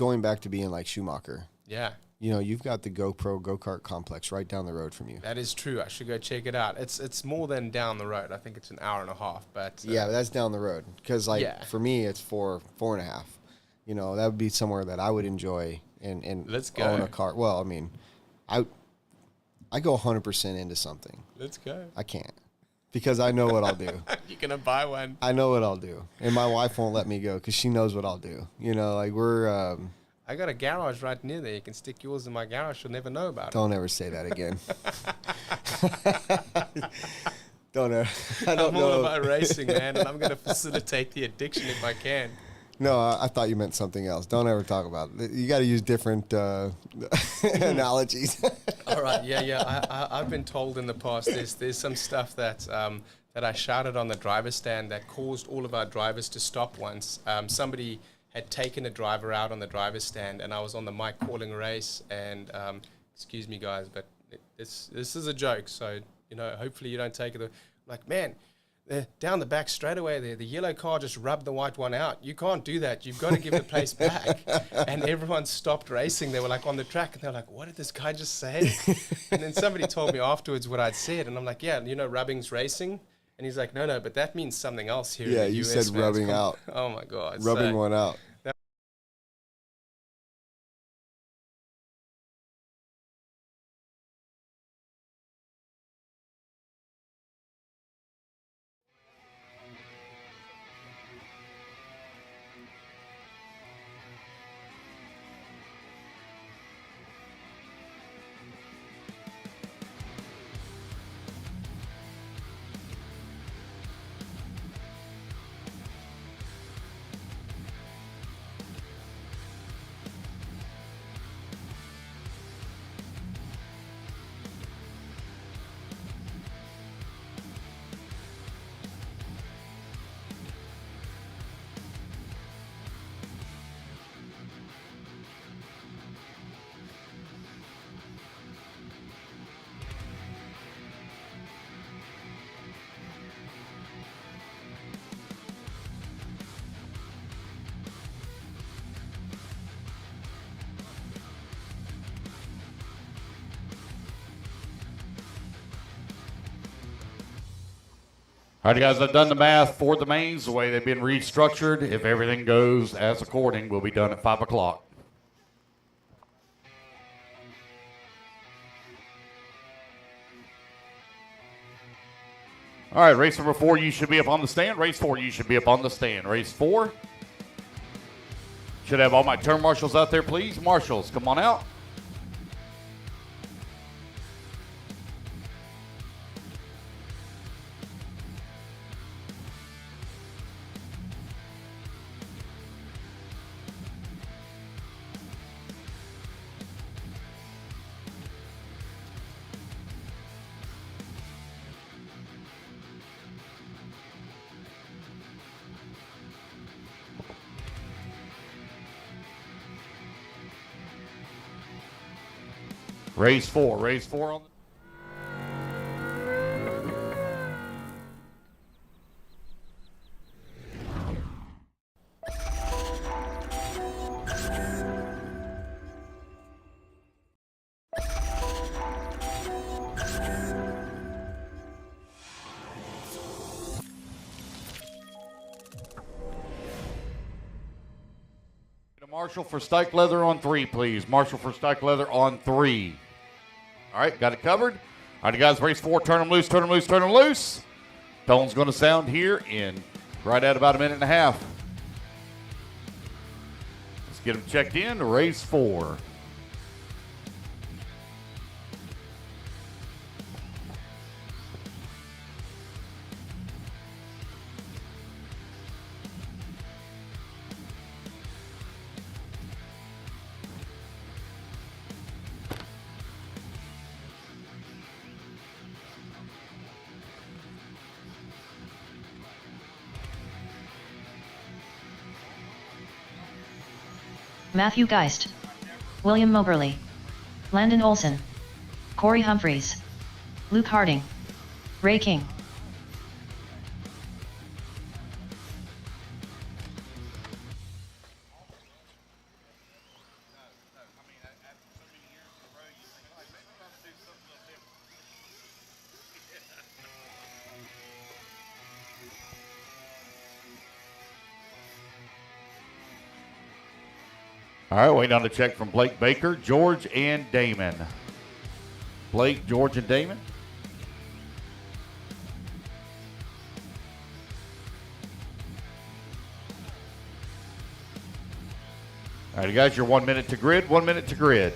going back to being like Schumacher. Yeah. You know, you've got the GoPro go-kart complex right down the road from you. That is true. I should go check it out. It's more than down the road. I think it's an hour and a half. But yeah, that's down the road. Because for me, it's 4.5. You know, that would be somewhere that I would enjoy and Let's go. own a car. Well, I mean, I go 100% into something. Let's go. I can't because I know what I'll do. You're gonna buy one. I know what I'll do, and my wife won't let me go because she knows what I'll do. You know, like we're. I got a garage right near there. You can stick yours in my garage. She'll never know about it. Don't ever say that again. Don't ever. I'm all about racing, man, and I'm going to facilitate the addiction if I can. No, I thought you meant something else. Don't ever talk about it. You got to use different analogies. All right, yeah. I've been told in the past there's some stuff that I shouted on the driver's stand that caused all of our drivers to stop once. Somebody had taken a driver out on the driver's stand, and I was on the mic calling a race. And excuse me, guys, but this is a joke. So hopefully you don't take it. I'm like, man, down the back straightaway there, the yellow car just rubbed the white one out. You can't do that. You've got to give the place back. And everyone stopped racing. They were like on the track, and they're like, what did this guy just say? And then somebody told me afterwards what I'd said, and I'm like, yeah, rubbing's racing. And he's like, no, but that means something else here. Yeah, in the you US, said man. rubbing out. Oh my God. Rubbing one out. All right, guys, I've done the math for the mains, the way they've been restructured. If everything goes as according, we'll be done at 5 o'clock. All right, race number 4, you should be up on the stand. Race 4, you should be up on the stand. Race 4. Should have all my turn marshals out there, please. Marshals, come on out. Race 4 on the... Marshall for Stike Leather on 3, please. Marshall for Stike Leather on 3. All right, got it covered. All right, guys, race 4, turn them loose, turn them loose, turn them loose. Tone's going to sound here in right at about a minute and a half. Let's get them checked in to race 4. Matthew Geist, William Moberly, Landon Olson, Corey Humphreys, Luke Harding, Ray King. All right, waiting on the check from Blake Baker, George, and Damon. Blake, George, and Damon. All right, you guys, your 1 minute to grid, 1 minute to grid.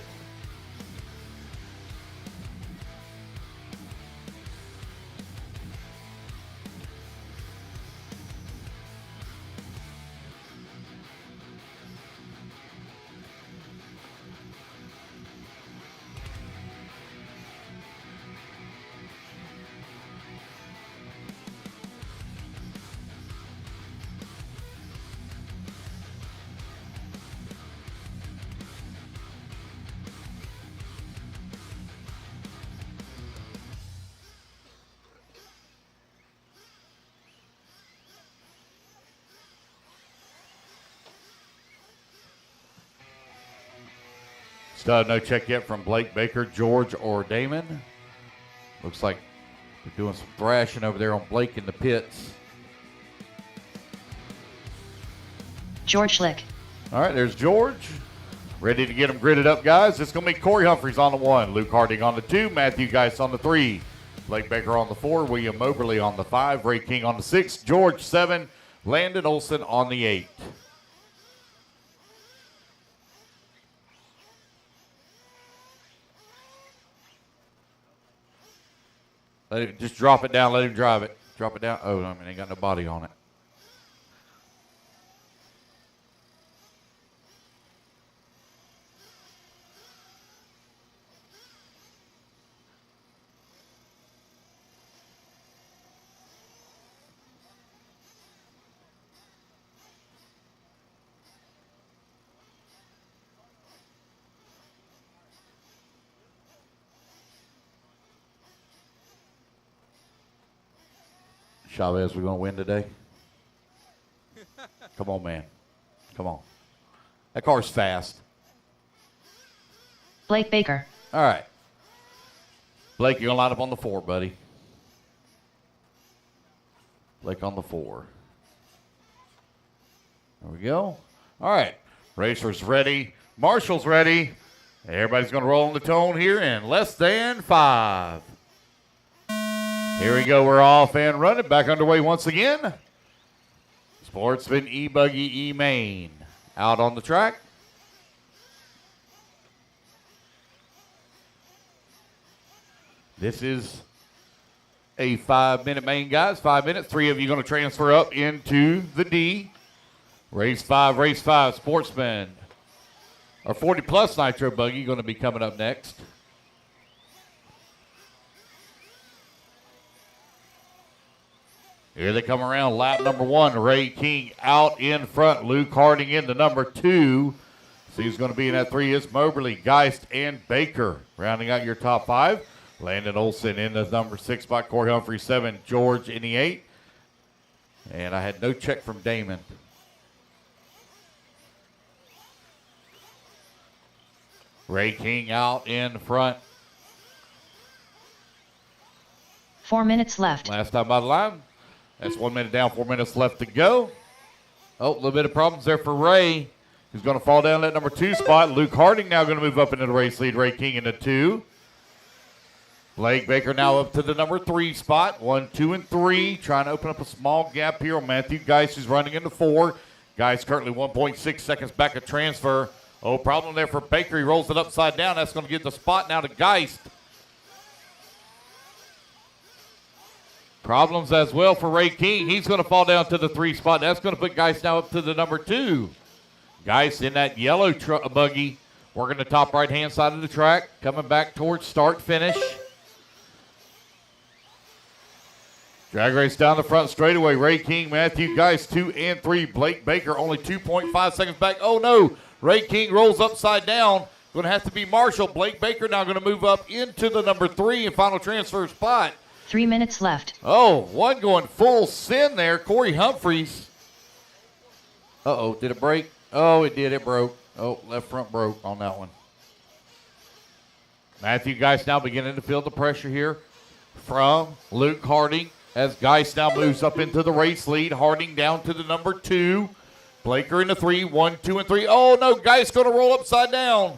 Still no check yet from Blake Baker, George, or Damon. Looks like we're doing some thrashing over there on Blake in the pits. George Schlick. All right, there's George. Ready to get them gridded up, guys. It's going to be Corey Humphreys on the 1, Luke Harding on the 2, Matthew Geist on the 3, Blake Baker on the 4, William Moberly on the 5, Ray King on the 6, George 7, Landon Olson on the 8. Just drop it down. Let him drive it. Drop it down. Oh, I mean, ain't got no body on it. Chavez, we're going to win today? Come on, man. Come on. That car's fast. Blake Baker. All right. Blake, you're going to line up on the 4, buddy. Blake on the 4. There we go. All right. Racer's ready. Marshall's ready. Everybody's going to roll on the tone here in less than 5. Here we go. We're off and running. Back underway once again. Sportsman E-Buggy E-Main out on the track. This is a 5-minute main, guys. 5 minutes. 3 of you going to transfer up into the D. Race 5, Sportsman. Our 40-plus Nitro Buggy going to be coming up next. Here they come around, lap number 1. Ray King out in front. Luke Harding in the number 2. So he's going to be in that 3 is Moberly, Geist, and Baker. Rounding out your top 5. Landon Olson in the number 6 spot. Corey Humphrey 7. George in the 8. And I had no check from Damon. Ray King out in front. 4 minutes left. Last time by the line. That's 1 minute down, 4 minutes left to go. Oh, a little bit of problems there for Ray, who's going to fall down that number 2 spot. Luke Harding now going to move up into the race lead. Ray King in the 2. Blake Baker now up to the number 3 spot. 1, 2, and 3. Trying to open up a small gap here on Matthew Geist, who's running into 4. Geist currently 1.6 seconds back of transfer. Oh, problem there for Baker. He rolls it upside down. That's going to get the spot now to Geist. Problems as well for Ray King. He's going to fall down to the 3 spot. That's going to put Geist now up to the number 2. Geist in that yellow buggy, working the top right-hand side of the track, coming back towards start-finish. Drag race down the front straightaway. Ray King, Matthew Geist, 2 and 3. Blake Baker only 2.5 seconds back. Oh, no. Ray King rolls upside down. Going to have to be Marshall. Blake Baker now going to move up into the number 3 and final transfer spot. 3 minutes left. Oh, one going full sin there. Corey Humphreys. Uh-oh, did it break? Oh, it did. It broke. Oh, left front broke on that one. Matthew Geist now beginning to feel the pressure here from Luke Harding as Geist now moves up into the race lead. Harding down to the number 2. Blaker in the 3, 1, 2, and 3. Oh, no, Geist going to roll upside down.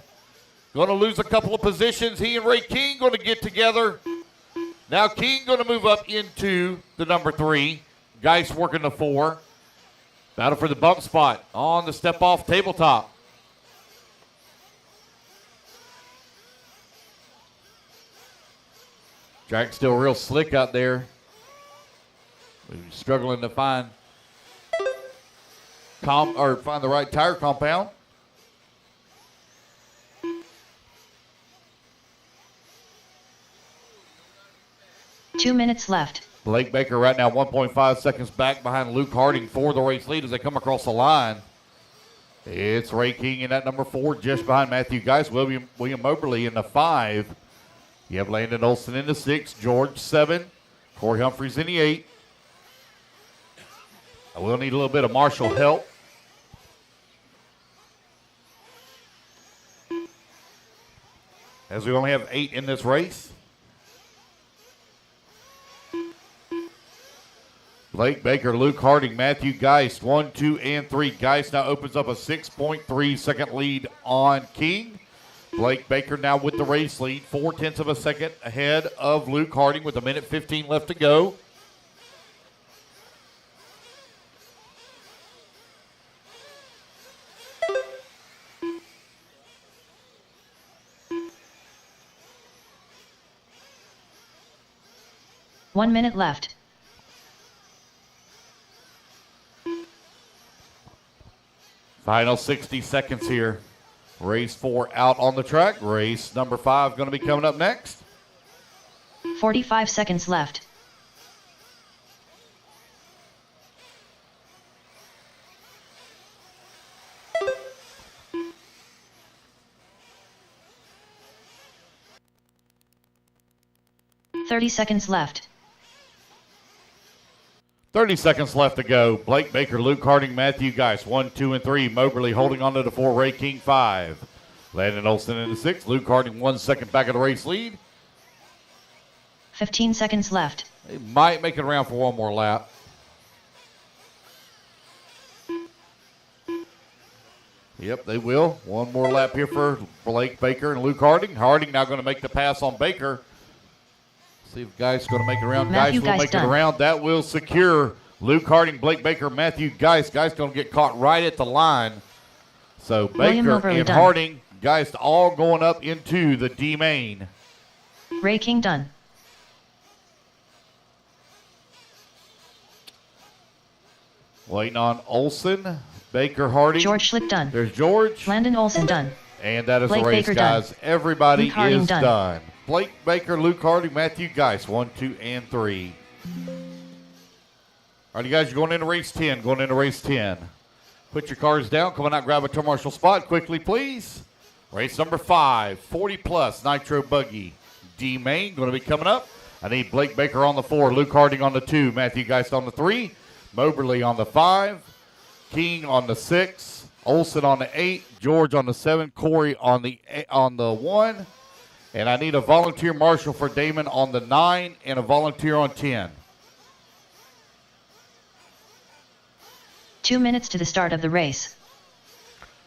Going to lose a couple of positions. He and Ray King going to get together. Now King going to move up into the number 3. Geist working the 4. Battle for the bump spot on the step-off tabletop. Track's still real slick out there. We're struggling to find find the right tire compound. Two minutes left. Blake Baker right now 1.5 seconds back behind Luke Harding for the race lead as they come across the line. It's Ray King in that number 4, just behind Matthew Geist. William Moberly in the 5. You have Landon Olson in the 6, George 7, Corey Humphreys in the 8. I will need a little bit of Marshall help. As we only have 8 in this race. Blake Baker, Luke Harding, Matthew Geist, 1, 2, and 3. Geist now opens up a 6.3 second lead on King. Blake Baker now with the race lead, 0.4 of a second ahead of Luke Harding with 1:15 left to go. One minute left. Final 60 seconds here. Race 4 out on the track. Race number 5 going to be coming up next. 45 seconds left. $30 seconds left. 30 seconds left to go. Blake Baker, Luke Harding, Matthew Geist, 1, 2, and 3. Moberly holding on to the 4. Ray King, 5. Landon Olson in the 6. Luke Harding 1 second back of the race lead. 15 seconds left. They might make it around for one more lap. Yep, they will. One more lap here for Blake Baker and Luke Harding. Harding now going to make the pass on Baker. See if Geist is going to make it around. Matthew Geist will make done. it around. That will secure Luke Harding, Blake Baker, Matthew Geist. Geist going to get caught right at the line. So Baker and done. Harding, Geist all going up into the D main. Ray King done. Waiting on Olson, Baker, Harding. George Schlick done. There's George. Landon Olson done. And that is Blake the race, Baker done. guys. Everybody Luke Harding is done. done. Blake Baker, Luke Harding, Matthew Geist, 1, 2, and 3. All right, you guys, you're going into race 10. Going into race 10. Put your cars down. Come on out, grab a turn marshal spot quickly, please. Race number 5, 40-plus Nitro Buggy. D main going to be coming up. I need Blake Baker on the 4, Luke Harding on the 2, Matthew Geist on the 3, Moberly on the 5, King on the 6, Olson on the 8, George on the 7, Corey on the 1, and I need a volunteer marshal for Damon on the 9 and a volunteer on 10. 2 minutes to the start of the race.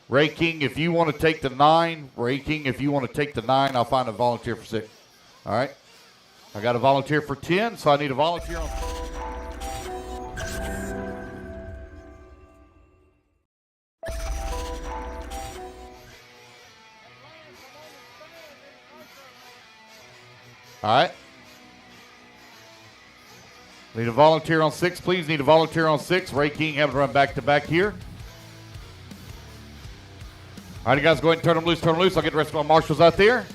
Ray King, if you want to take the 9, Ray King, if you want to take the 9, I'll find a volunteer for 6. All right? I got a volunteer for 10, so I need a volunteer on. All right. Need a volunteer on 6, please. Need a volunteer on 6. Ray King having to run back to back here. All right, you guys, go ahead and turn them loose, turn them loose. I'll get the rest of my marshals out there.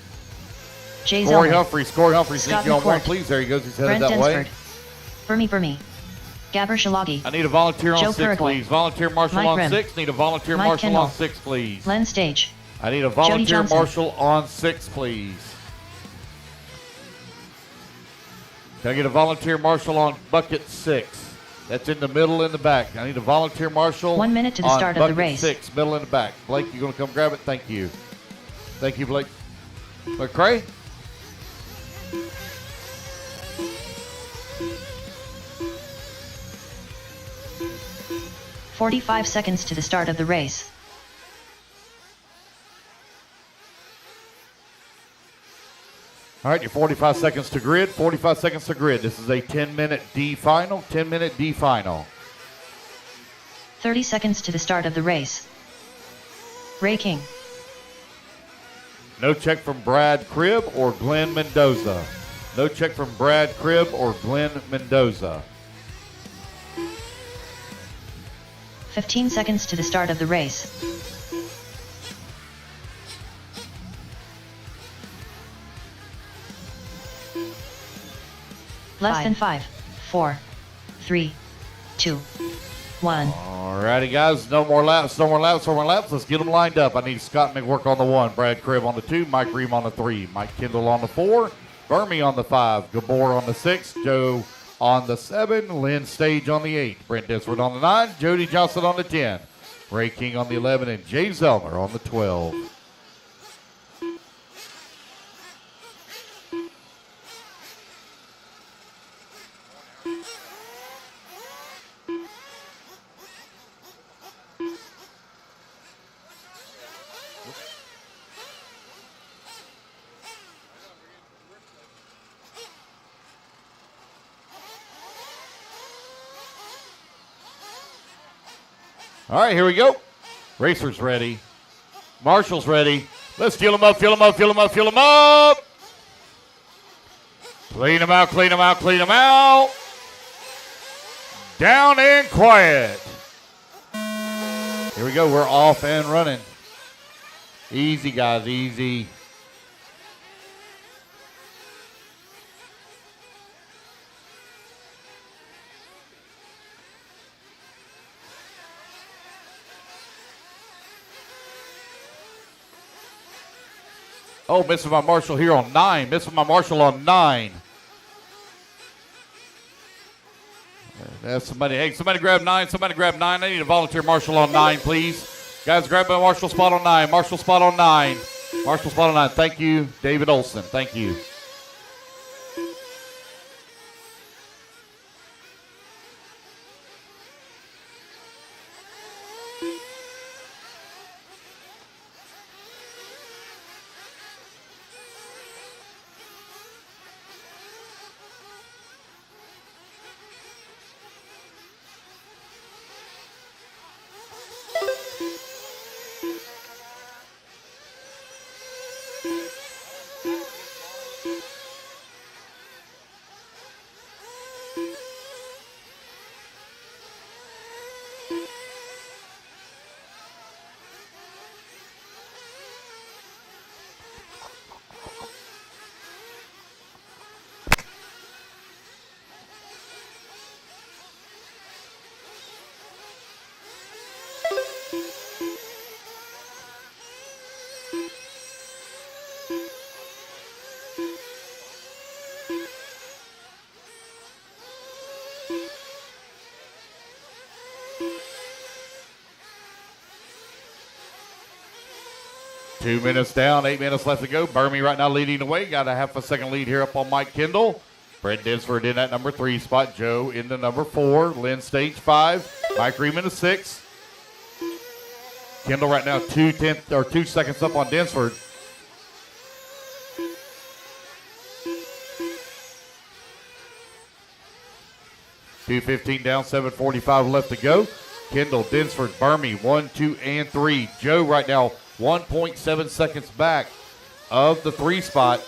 Jay Corey Zellman. Humphreys, Scott need you on McCourt. 1, please. There he goes. He's headed Brent that way. Densford. Burmy. Gabber Shalagi. I need a volunteer on Joe 6, Purigoy. please. Volunteer marshal Mike on Grimm. 6. Need a volunteer Mike marshal Kendall. on 6, please. Len Stage. I need a volunteer Johnson. marshal on 6, please. Can I get a volunteer marshal on bucket 6? That's in the middle in the back. I need a volunteer marshal 1 minute to the on start of the bucket race. 6, middle in the back. Blake, you going to come grab it? Thank you. Thank you, Blake. McCray? 45 seconds to the start of the race. All right, your 45 seconds to grid, 45 seconds to grid. This is a 10-minute D final, 10-minute D final. 30 seconds to the start of the race. Ray King. No check from Brad Cribb or Glenn Mendoza. No check from Brad Cribb or Glenn Mendoza. 15 seconds to the start of the race. Less than 5, 4, 3, 2, 1. All righty, guys. No more laps, no more laps, no more laps. Let's get them lined up. I need Scott McWork on the 1, Brad Cribb on the 2, Mike Ream on the 3, Mike Kendall on the 4, Burmy on the 5, Gabor on the 6, Joe on the 7, Lynn Stage on the 8, Brent Desford on the 9, Jody Johnson on the 10, Ray King on the 11, and Jay Zellner on the 12. All right, here we go. Racers ready. Marshall's ready. Let's fuel them up, fuel them up, fuel them up, fuel them up. Clean them out, clean them out, clean them out. Down and quiet. Here we go. We're off and running. Easy, guys, easy. Oh, missing my Marshall here on 9. Missing my Marshall on 9. That's somebody. Hey, somebody grab 9. Somebody grab 9. I need a volunteer Marshall on 9, please. Guys, grab my Marshall spot on 9. Marshall spot on 9. Marshall spot on 9. Thank you, David Olson. Thank you. Two minutes down, 8 minutes left to go. Burmy right now leading the way. Got a half a second lead here up on Mike Kendall. Brett Desford in that number 3 spot. Joe in the number 4. Lynn Stage 5. Mike Ream in the 6. Kendall right now 2 seconds up on Desford. .215 down, 7:45 left to go. Kendall, Densford, Burmy, 1, 2, and 3. Joe right now 1.7 seconds back of the 3 spot.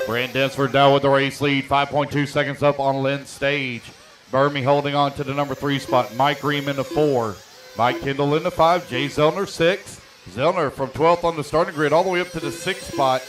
Brent Desford down with the race lead, 5.2 seconds up on Lynn Stage. Burmy holding on to the number 3 spot. Mike Ream in the 4. Mike Kendall in the 5. Jay Zellner 6. Zellner from 12th on the starting grid all the way up to the 6th spot.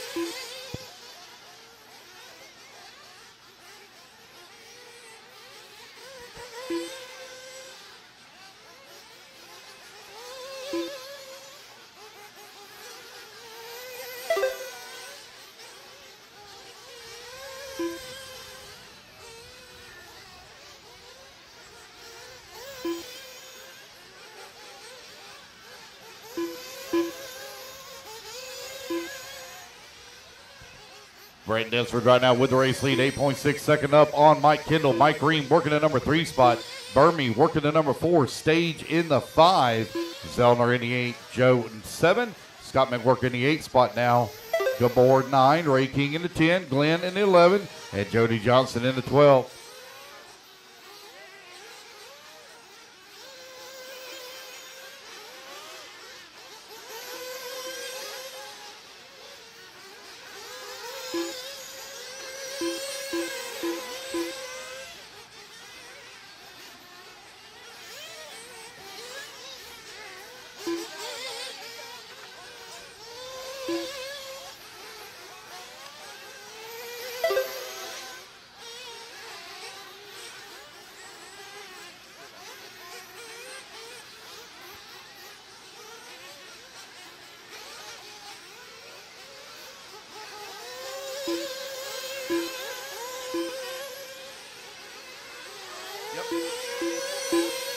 Brent Densford right now with the race lead, 8.6 second up on Mike Kendall. Mike Green working the number 3 spot. Burmy working the number 4. Stage in the 5. Zellner in the 8. Joe in 7. Scott McWork in the 8 spot now. Gabor 9. Ray King in the 10. Glenn in the 11. And Jody Johnson in the 12.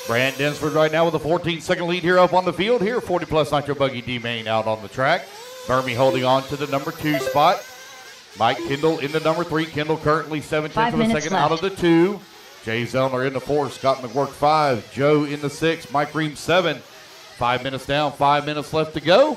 Brant Densford right now with a 14-second lead here up on the field. Here, 40-plus Nitro Buggy D-Main out on the track. Burmy holding on to the number 2 spot. Mike Kendall in the number 3. Kendall currently 7/10 of a second out of the 2. Jay Zellner in the 4. Scott McWork 5. Joe in the 6. Mike Ream 7. 5 minutes down, 5 minutes left to go.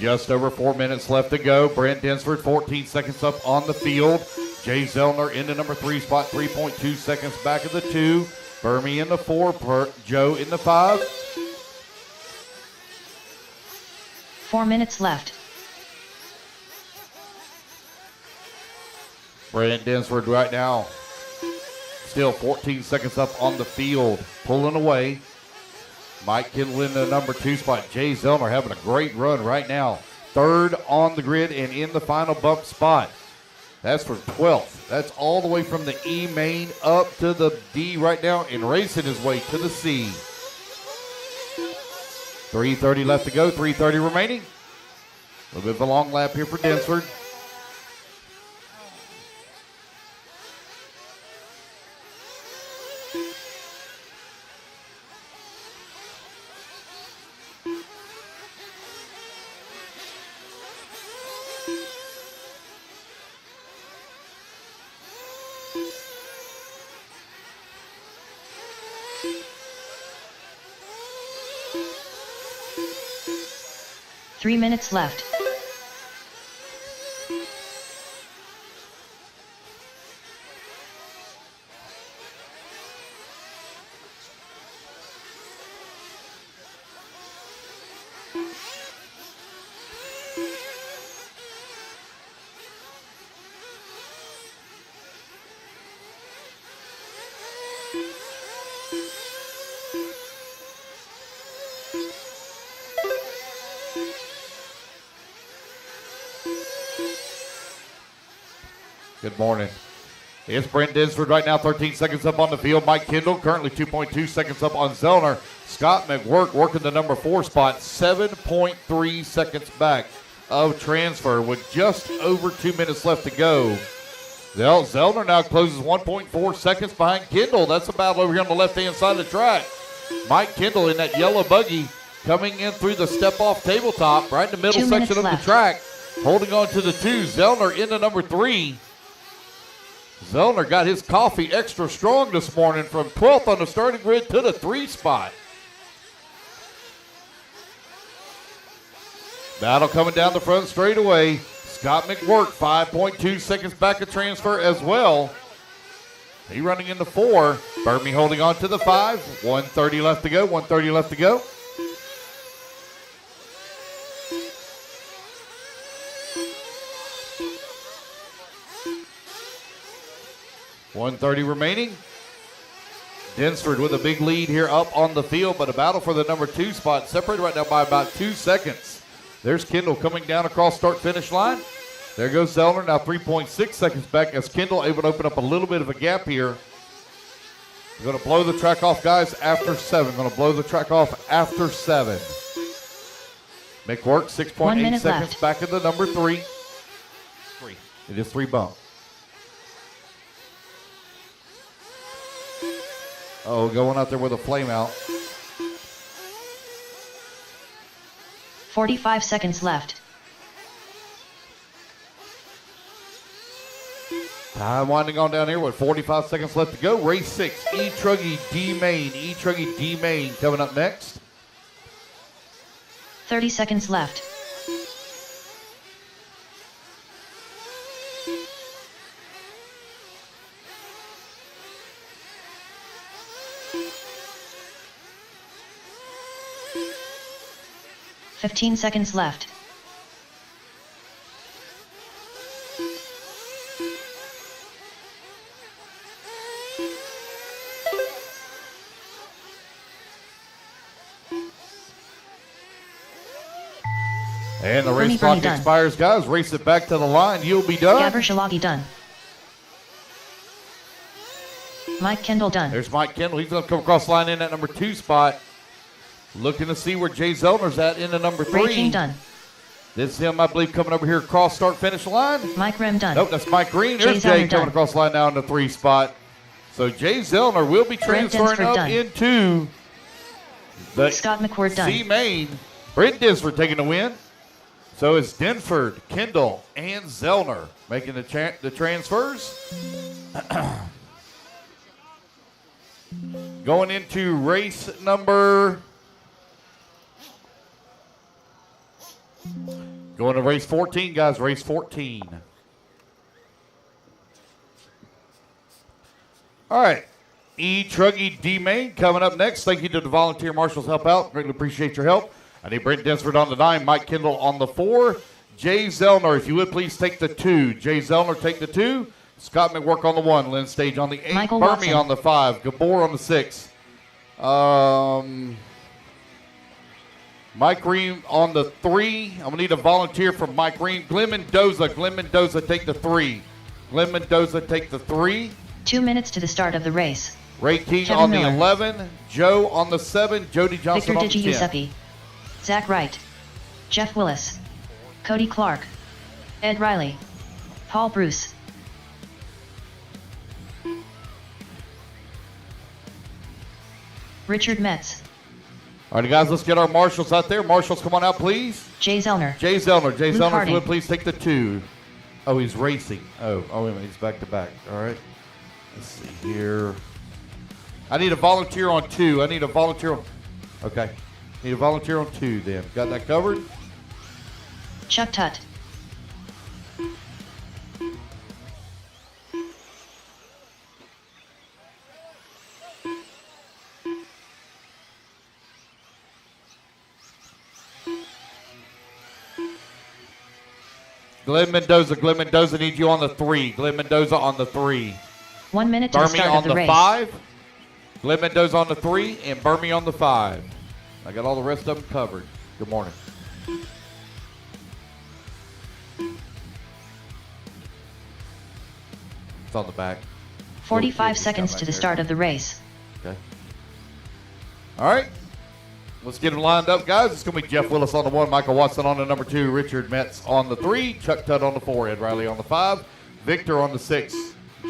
Just over 4 minutes left to go. Brent Densford, 14 seconds up on the field. Jay Zellner in the number 3 spot, 3.2 seconds back of the 2. Burmy in the 4, Joe in the 5. 4 minutes left. Brent Densford right now, still 14 seconds up on the field, pulling away. Mike Kendall in the number 2 spot. Jay Zellner having a great run right now. 3rd on the grid and in the final bump spot. That's for 12th. That's all the way from the E main up to the D right now and racing his way to the C. 3:30 left to go, 3:30 remaining. A little bit of a long lap here for Densford. Three minutes left. Good morning. It's Brent Densford right now, 13 seconds up on the field. Mike Kendall currently 2.2 seconds up on Zellner. Scott McWork working the number 4 spot, 7.3 seconds back of transfer with just over 2 minutes left to go. Zellner now closes 1.4 seconds behind Kendall. That's a battle over here on the left-hand side of the track. Mike Kendall in that yellow buggy coming in through the step-off tabletop right in the middle section of the track. Holding on to the 2. Zellner in the number 3. Zellner got his coffee extra strong this morning from 12th on the starting grid to the 3 spot. Battle coming down the front straightaway. Scott McWork, 5.2 seconds back of transfer as well. He running in the 4. Burmy holding on to the 5. 1:30 left to go, 1:30 left to go. $1:30 remaining. Dinsford with a big lead here up on the field, but a battle for the number 2 spot, separated right now by about 2 seconds. There's Kendall coming down across start-finish line. There goes Zellner, now 3.6 seconds back as Kendall able to open up a little bit of a gap here. We're going to blow the track off, guys, after 7. Going to blow the track off after 7. Make work, 6.8 seconds left. Back in the number 3. It is 3 bump. Oh, going out there with a flame out. 45 seconds left. Time winding on down here with 45 seconds left to go. Race 6, E-Truggy D-Main. E-Truggy D-Main coming up next. 30 seconds left. Fifteen seconds left. And the race clock expires, guys. Race it back to the line. You'll be done. Gabber Shalagi done. Mike Kendall done. There's Mike Kendall. He's going to come across the line in at number 2 spot. Looking to see where Jay Zellner's at in the number 3. King done. This is him, I believe, coming over here across start-finish line. Mike Rim done. Nope, that's Mike Green. There's Jay coming across the line now in the 3 spot. So Jay Zellner will be transferring up into the Scott McCord done. C-Main. Brent Dinsford taking the win. So it's Denford, Kendall, and Zellner making the transfers. Going into race number... Going to race 14, guys. Race 14. All right. E-Truggy D-Main coming up next. Thank you to the volunteer marshals help out. Greatly appreciate your help. I need Brent Dinsford on the 9, Mike Kendall on the 4. Jay Zellner, if you would please take the 2. Jay Zellner take the 2. Scott McWork on the 1. Lynn Stage on the 8. Michael Burmy Watson on the 5. Gabor on the 6. Mike Green on the 3. I'm going to need a volunteer from Mike Green. Glenn Mendoza. Glenn Mendoza take the 3. Glenn Mendoza take the 3. 2 minutes to the start of the race. Ray King Kevin on Miller. the 11. Joe on the 7. Jody Johnson Victor on the 10. Giuseppe. Zach Wright. Jeff Willis. Cody Clark. Ed Riley. Paul Bruce. Richard Metz. All right, guys, let's get our marshals out there. Marshals, come on out, please. Jay Zellner. Jay Zellner. Jay Luke Zellner, if Harding. you would please take the 2. Oh, he's racing. Oh, wait a minute. He's back to back. All right. Let's see here. I need a volunteer on 2. I need a volunteer on... Okay. Need a volunteer on 2 then. Got that covered? Chuck Tutt. Glenn Mendoza. Glenn Mendoza needs you on the 3. Glenn Mendoza on the 3. 1 minute to the Burmy start on of the the race. 5. Glenn Mendoza on the 3 and Burmy on the 5. I got all the rest of them covered. Good morning. It's on the back. 45 seconds to the start of the race. Okay. All right. Let's get them lined up, guys. It's going to be Jeff Willis on the 1, Michael Watson on the number 2, Richard Metz on the 3, Chuck Tutt on the 4, Ed Riley on the 5, Victor on the 6,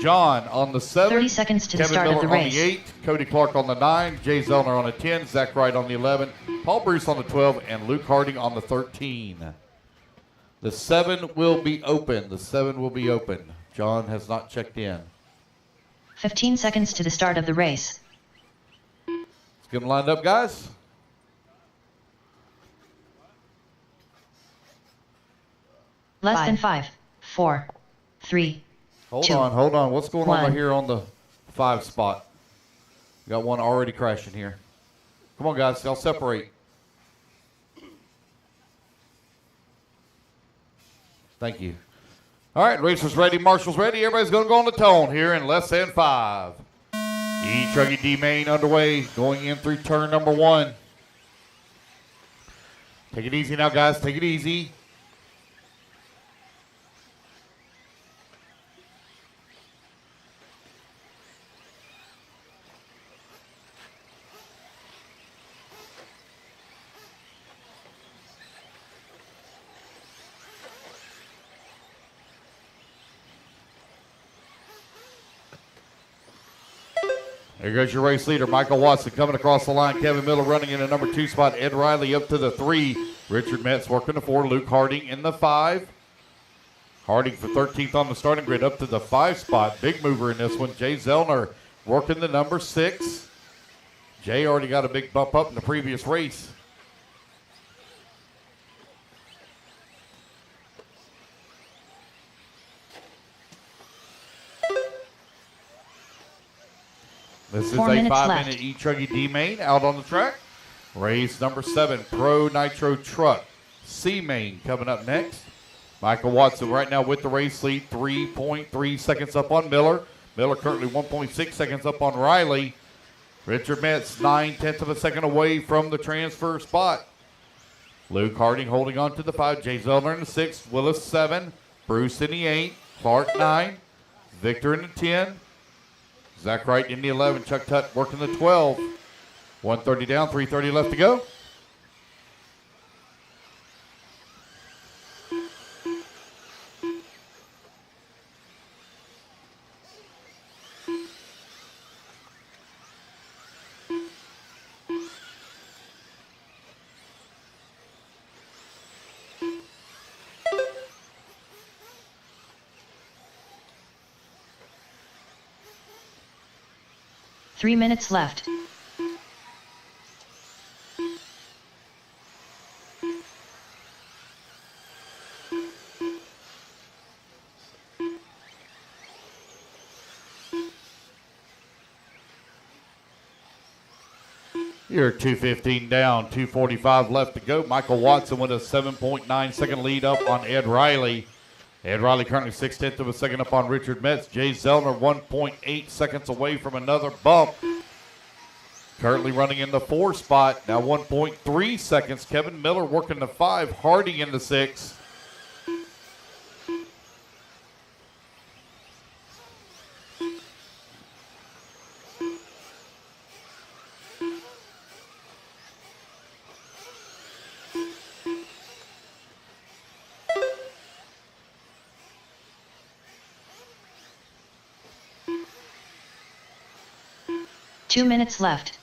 John on the 7, 30 seconds to the Kevin start Miller of the on race. the 8, Cody Clark on the 9, Jay Zellner on the 10, Zach Wright on the 11, Paul Bruce on the 12, and Luke Harding on the 13. The 7 will be open. The 7 will be open. John has not checked in. 15 seconds to the start of the race. Let's get them lined up, guys. Less than 5, 4, 3, Hold 2, on. What's going on 1. right here on the 5 spot? We got one already crashing here. Come on, guys. Y'all separate. Thank you. All right, racers ready, marshals ready. Everybody's going to go on the tone here in less than 5. E-Truggy D-Main underway, going in through turn number 1. Take it easy now, guys. Take it easy. There goes your race leader, Michael Watson, coming across the line. Kevin Miller running in the number 2 spot. Ed Riley up to the 3. Richard Metz working the 4. Luke Harding in the 5. Harding for 13th on the starting grid up to the 5 spot. Big mover in this one. Jay Zellner working the number 6. Jay already got a big bump up in the previous race. This is a 5-minute E-Truggy D-Main out on the track. Race number 7, Pro Nitro Truck C-Main coming up next. Michael Watson right now with the race lead, 3.3 seconds up on Miller. Miller currently 1.6 seconds up on Riley. Richard Metz 9/10 of a second away from the transfer spot. Luke Harding holding on to the 5. Jay Zellner in the 6. Willis 7. Bruce in the 8. Clark 9. Victor in the 10. Zach Wright in the 11. Chuck Tutt working the 12. 1:30 down, 3:30 left to go. Three minutes left. You're 2:15 down, 2:45 left to go. Michael Watson with a 7.9 second lead up on Ed Riley. Ed Riley currently 6/10 of a second up on Richard Metz. Jay Zellner 1.8 seconds away from another bump. Currently running in the 4 spot. Now 1.3 seconds. Kevin Miller working the 5. Harding in the 6. Two minutes left.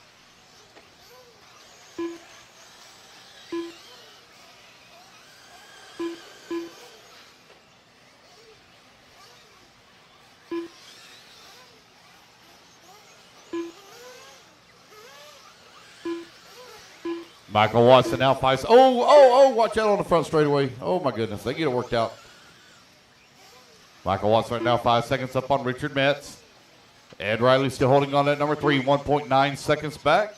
Michael Watson now fights. Oh, watch out on the front straightaway. Oh, my goodness. They get it worked out. Michael Watson right now 5 seconds up on Richard Metz. Ed Riley still holding on at number 3, 1.9 seconds back.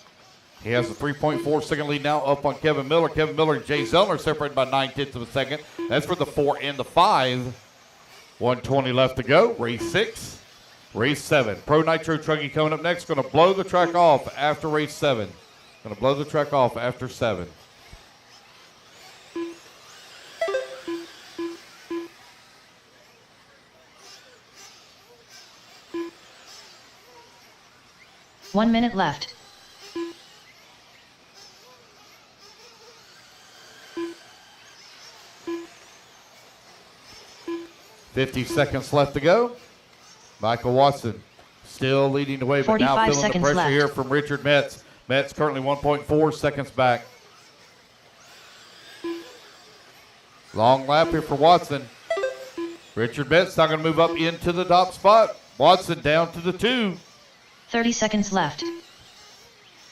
He has a 3.4 second lead now up on Kevin Miller. Kevin Miller and Jay Zellner separated by 9/10 of a second. That's for the 4 and the 5. 1:20 left to go. Race 6. Race 7. Pro Nitro Truggy coming up next. Going to blow the track off after race 7. Going to blow the track off after 7. One minute left. $50 seconds left to go. Michael Watson still leading the way, but now feeling the pressure left here from Richard Metz. Metz currently 1.4 seconds back. Long lap here for Watson. Richard Metz not going to move up into the top spot. Watson down to the 2. 30 seconds left.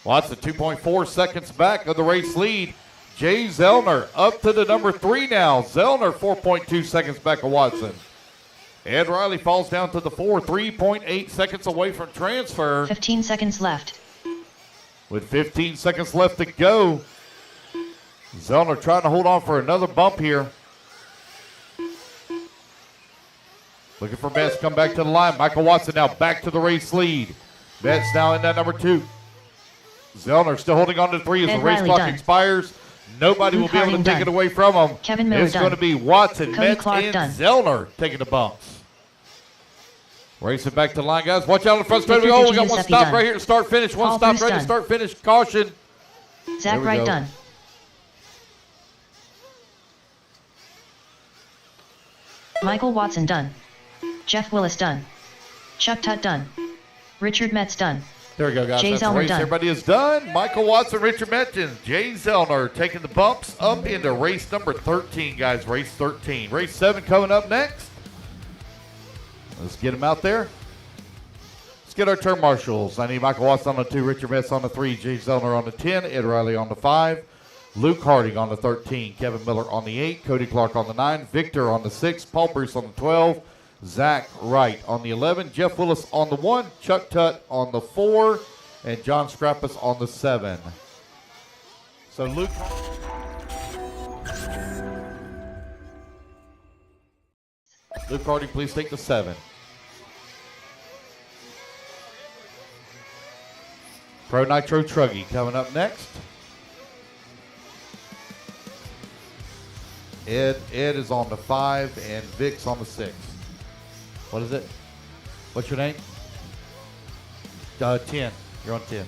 Watson 2.4 seconds back of the race lead. Jay Zellner up to the number 3 now. Zellner 4.2 seconds back of Watson. Ed Riley falls down to the 4, 3.8 seconds away from transfer. 15 seconds left. With 15 seconds left to go. Zellner trying to hold on for another bump here. Looking for Metz to come back to the line. Michael Watson now back to the race lead. Betts now in that number 2. Zellner still holding on to 3 as the race clock expires. Nobody will be able to take it away from him. Kevin Miller it's going to be Watson, Cody Metz, Clark and done. Zellner taking the bumps. Racing back to the line, guys. Watch out in the front straight. Oh, we got one stop right here to start finish. One Paul stop Bruce ready to done. start finish. Caution. Zach Wright go. done. Michael Watson done. Jeff Willis done. Chuck Tutt done. Richard Metz done. There we go, guys. Jay That's the Zellner race. done. Everybody is done. Michael Watson, Richard Metz, and Jay Zellner taking the bumps up into race number 13, guys. Race 13. Race 7 coming up next. Let's get them out there. Let's get our turn marshals. I need Michael Watson on the 2, Richard Metz on the 3, Jay Zellner on the 10, Ed Riley on the 5, Luke Harding on the 13, Kevin Miller on the 8, Cody Clark on the 9, Victor on the 6, Paul Bruce on the 12, Zach Wright on the 11, Jeff Willis on the 1, Chuck Tutt on the 4, and John Scrappus on the 7. So Luke Harding, please take the 7. Pro Nitro Truggy coming up next. Ed is on the 5 and Vic's on the 6. What is it? What's your name? 10. You're on 10.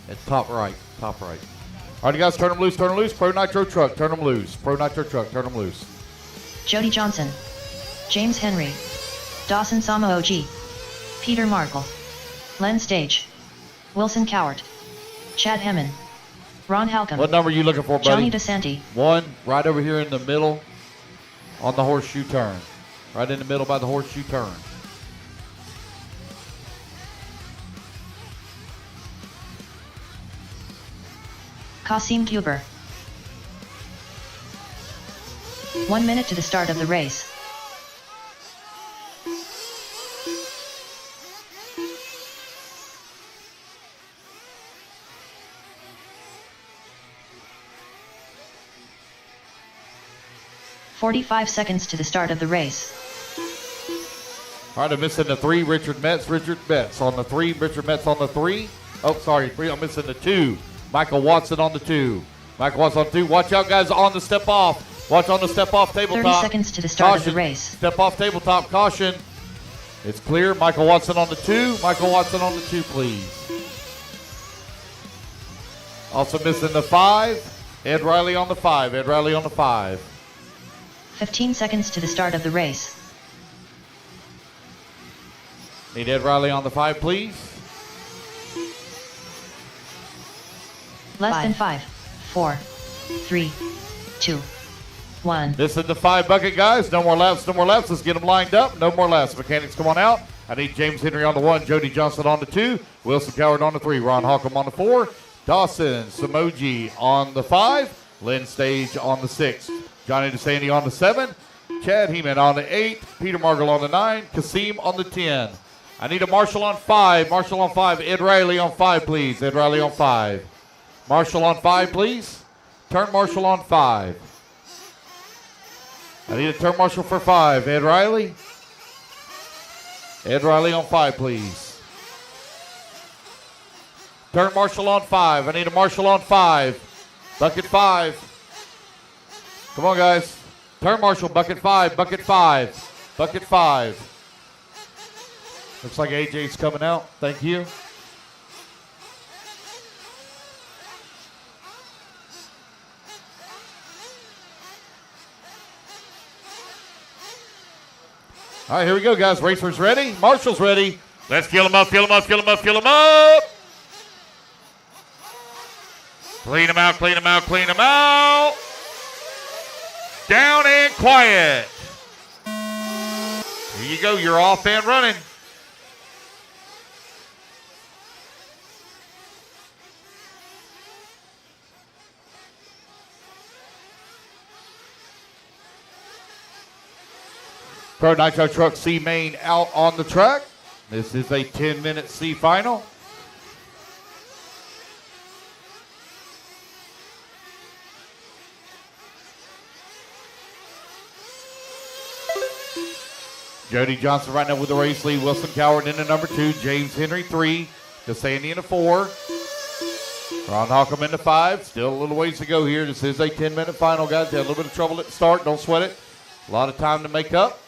At top right. Top right. All right, guys, turn them loose, turn them loose. Pro Nitro Truck, turn them loose. Pro Nitro Truck, turn them loose. Jody Johnson. James Henry. Dawson Sama OG. Peter Markle. Len Stage. Wilson Cowart. Chad Hemmon. Ron Halcomb. What number are you looking for, buddy? Johnny DeSanti. 1, right over here in the middle on the horseshoe turn. Right in the middle by the horseshoe turn. Kasim Kuber. 1 minute to the start of the race. "45 seconds to the start of the race. All right, I'm missing the 3, Richard Metz on the 3, Richard Metz on the 3. Oh, sorry, 3, I'm missing the 2. Michael Watson on the 2. Michael Watson on the 2. Watch out, guys, on the step off. Watch on the step off tabletop. 30 seconds to the start Caution. of the race. Step off tabletop, caution. It's clear. Michael Watson on the 2. Michael Watson on the 2, please. Also missing the 5. Ed Riley on the 5. Ed Riley on the 5. 15 seconds to the start of the race. Need Ed Riley on the 5, please. Less than 5, 4, 3, 2, 1. This is the 5 bucket, guys. No more laps, no more laps. Let's get them lined up. No more laps. Mechanics, come on out. I need James Henry on the 1, Jody Johnson on the 2, Wilson Coward on the 3, Ron Holcomb on the 4, Dawson Samoji on the 5, Lynn Stage on the 6, Johnny DeSanti on the 7, Chad Heeman on the 8, Peter Margle on the 9, Kasim on the 10. I need a Marshall on 5. Marshall on 5. Ed Riley on 5, please. Ed Riley on 5. Marshall on 5, please. Turn Marshall on 5. I need a turn Marshall for 5. Ed Riley. Ed Riley on 5, please. Turn Marshall on 5. I need a Marshall on 5. Bucket 5. Come on, guys. Turn Marshall. Bucket 5. Bucket 5. Bucket 5. Looks like AJ's coming out. Thank you. All right, here we go, guys. Racers ready. Marshall's ready. Let's fill them up, fill them up, fill them up, fill them up. Clean them out, clean them out, clean them out. Down and quiet. Here you go. You're off and running. Pro Nitro Truck C main out on the track. This is a 10-minute C final. Jody Johnson right now with the race lead. Wilson Coward in the number 2. James Henry 3. DeSandy in the 4. Ron Holcomb in the 5. Still a little ways to go here. This is a 10-minute final, guys. Had a little bit of trouble at the start. Don't sweat it. A lot of time to make up.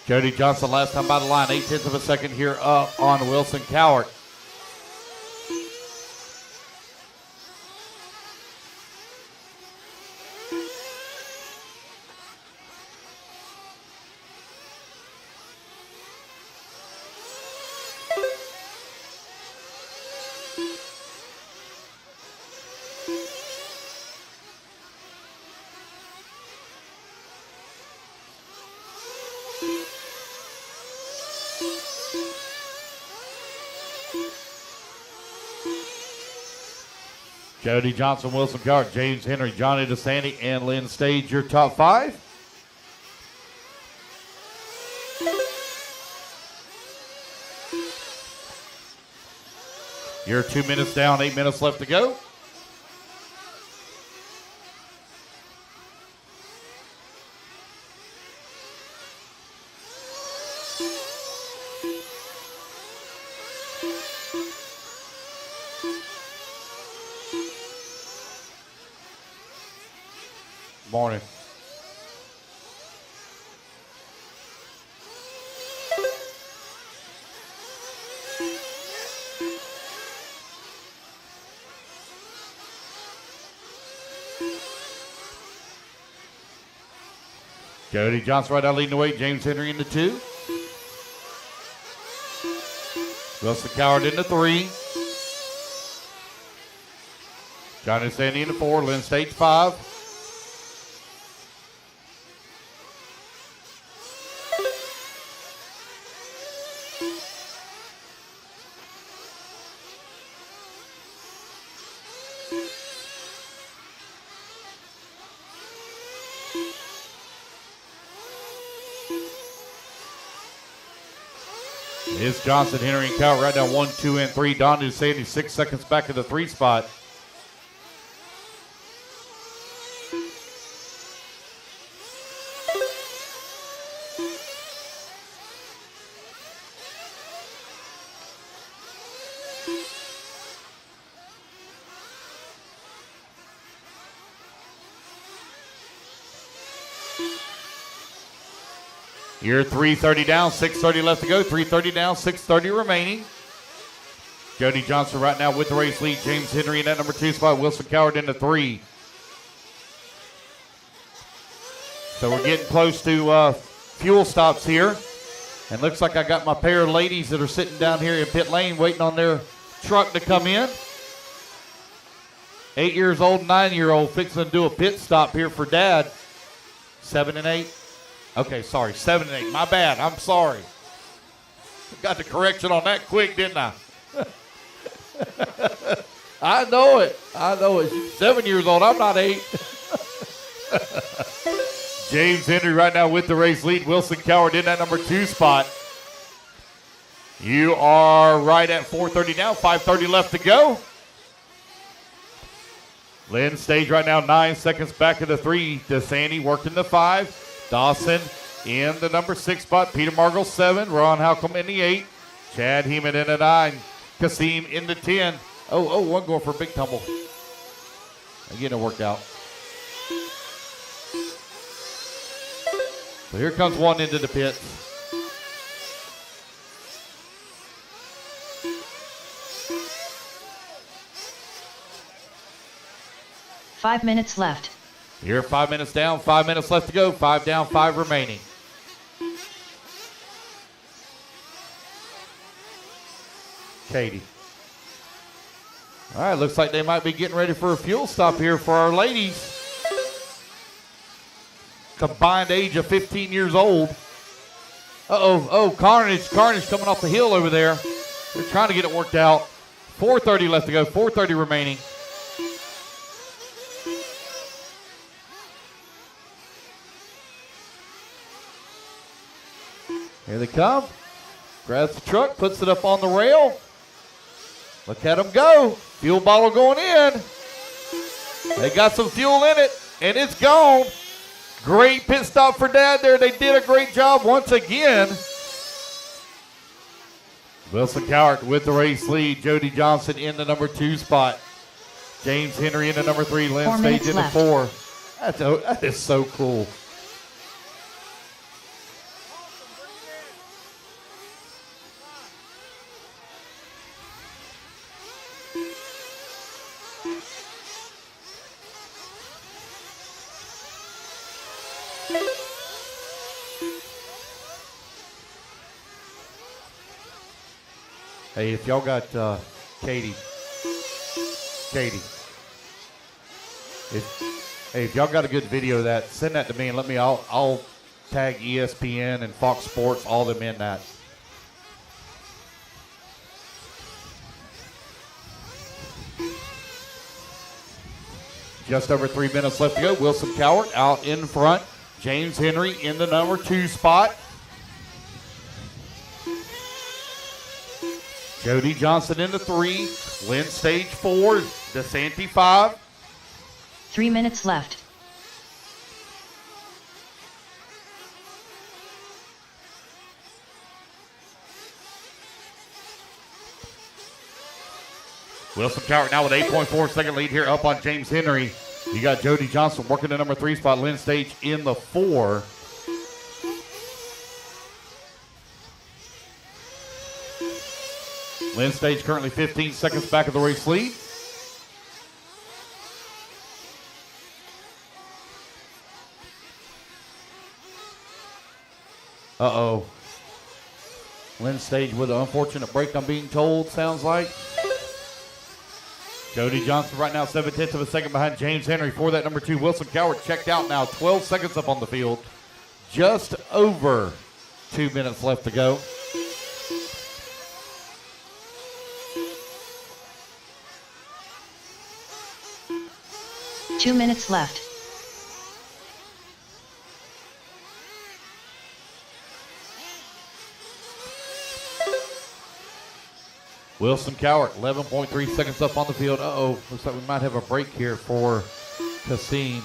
Jody Johnson last time by the line, 0.8 of a second here up on Wilson Cowart. Jody Johnson, Wilson Cowart, James Henry, Johnny DeSandy, and Lynn Stage, your top 5. You're 2 minutes down, 8 minutes left to go. Morning. Jody Johnson right now leading the way. James Henry in the 2. Wilson Cowart in the 3. Johnny DeSandy in the 4. Lynn Stage 5. It's Johnson, Henry, and Cowart right now 1, 2, and 3. Don DeSandy 6 seconds back in the 3 spot. You're 3:30 down, 6:30 left to go. 3:30 down, 6:30 remaining. Jody Johnson right now with the race lead. James Henry in that number 2 spot. Wilson Cowart in the 3. So we're getting close to fuel stops here. And looks like I got my pair of ladies that are sitting down here in pit lane waiting on their truck to come in. 8 years old, 9-year-old fixing to do a pit stop here for Dad. 7 and 8. Okay, sorry, 7 and 8. My bad. I'm sorry. Got the correction on that quick, didn't I? I know it. I know it. She's 7 years old. I'm not 8. James Henry right now with the race lead. Wilson Cowart in that number 2 spot. You are right at 4:30 now. 5:30 left to go. Lynn Stage right now 9 seconds back of the 3. DeSandy working the 5. Dawson in the number 6 spot. Peter Margle 7. Ron Halcomb in the 8. Chad Heeman in the 9. Kasim in the 10. One going for a big tumble. Again, it worked out. So here comes one into the pit. Five minutes left. You're 5 minutes down, 5 minutes left to go. 5 down, 5 remaining. Katie. All right, looks like they might be getting ready for a fuel stop here for our ladies. Combined age of 15 years old. Carnage coming off the hill over there. They're trying to get it worked out. 4:30 left to go, 4:30 remaining. Here they come. Grabs the truck, puts it up on the rail. Look at them go. Fuel bottle going in. They got some fuel in it, and it's gone. Great pit stop for Dad there. They did a great job once again. Wilson Cowart with the race lead. Jody Johnson in the number 2 spot. James Henry in the number 3. Lynn Stage in the 4. That is so cool. Hey, if y'all got Katie, if y'all got a good video of that, send that to me and let me. I'll tag ESPN and Fox Sports, all them in that. Just over 3 minutes left to go. Wilson Cowart out in front. James Henry in the number 2 spot. Jody Johnson in the 3. Lynn Stage 4. DeSanti 5. 3 minutes left. Wilson Cowart now with 8.4 second lead here up on James Henry. You got Jody Johnson working the number 3 spot. Lynn Stage in the 4. Lynn Stage currently 15 seconds back of the race lead. Uh-oh. Lynn Stage with an unfortunate break, I'm being told, sounds like. Jody Johnson right now 7/10 of a second behind James Henry for that number 2. Wilson Cowart checked out now, 12 seconds up on the field. Just over 2 minutes left to go. Two minutes left. Wilson Cowart, 11.3 seconds up on the field. Uh-oh, looks like we might have a break here for Cassine.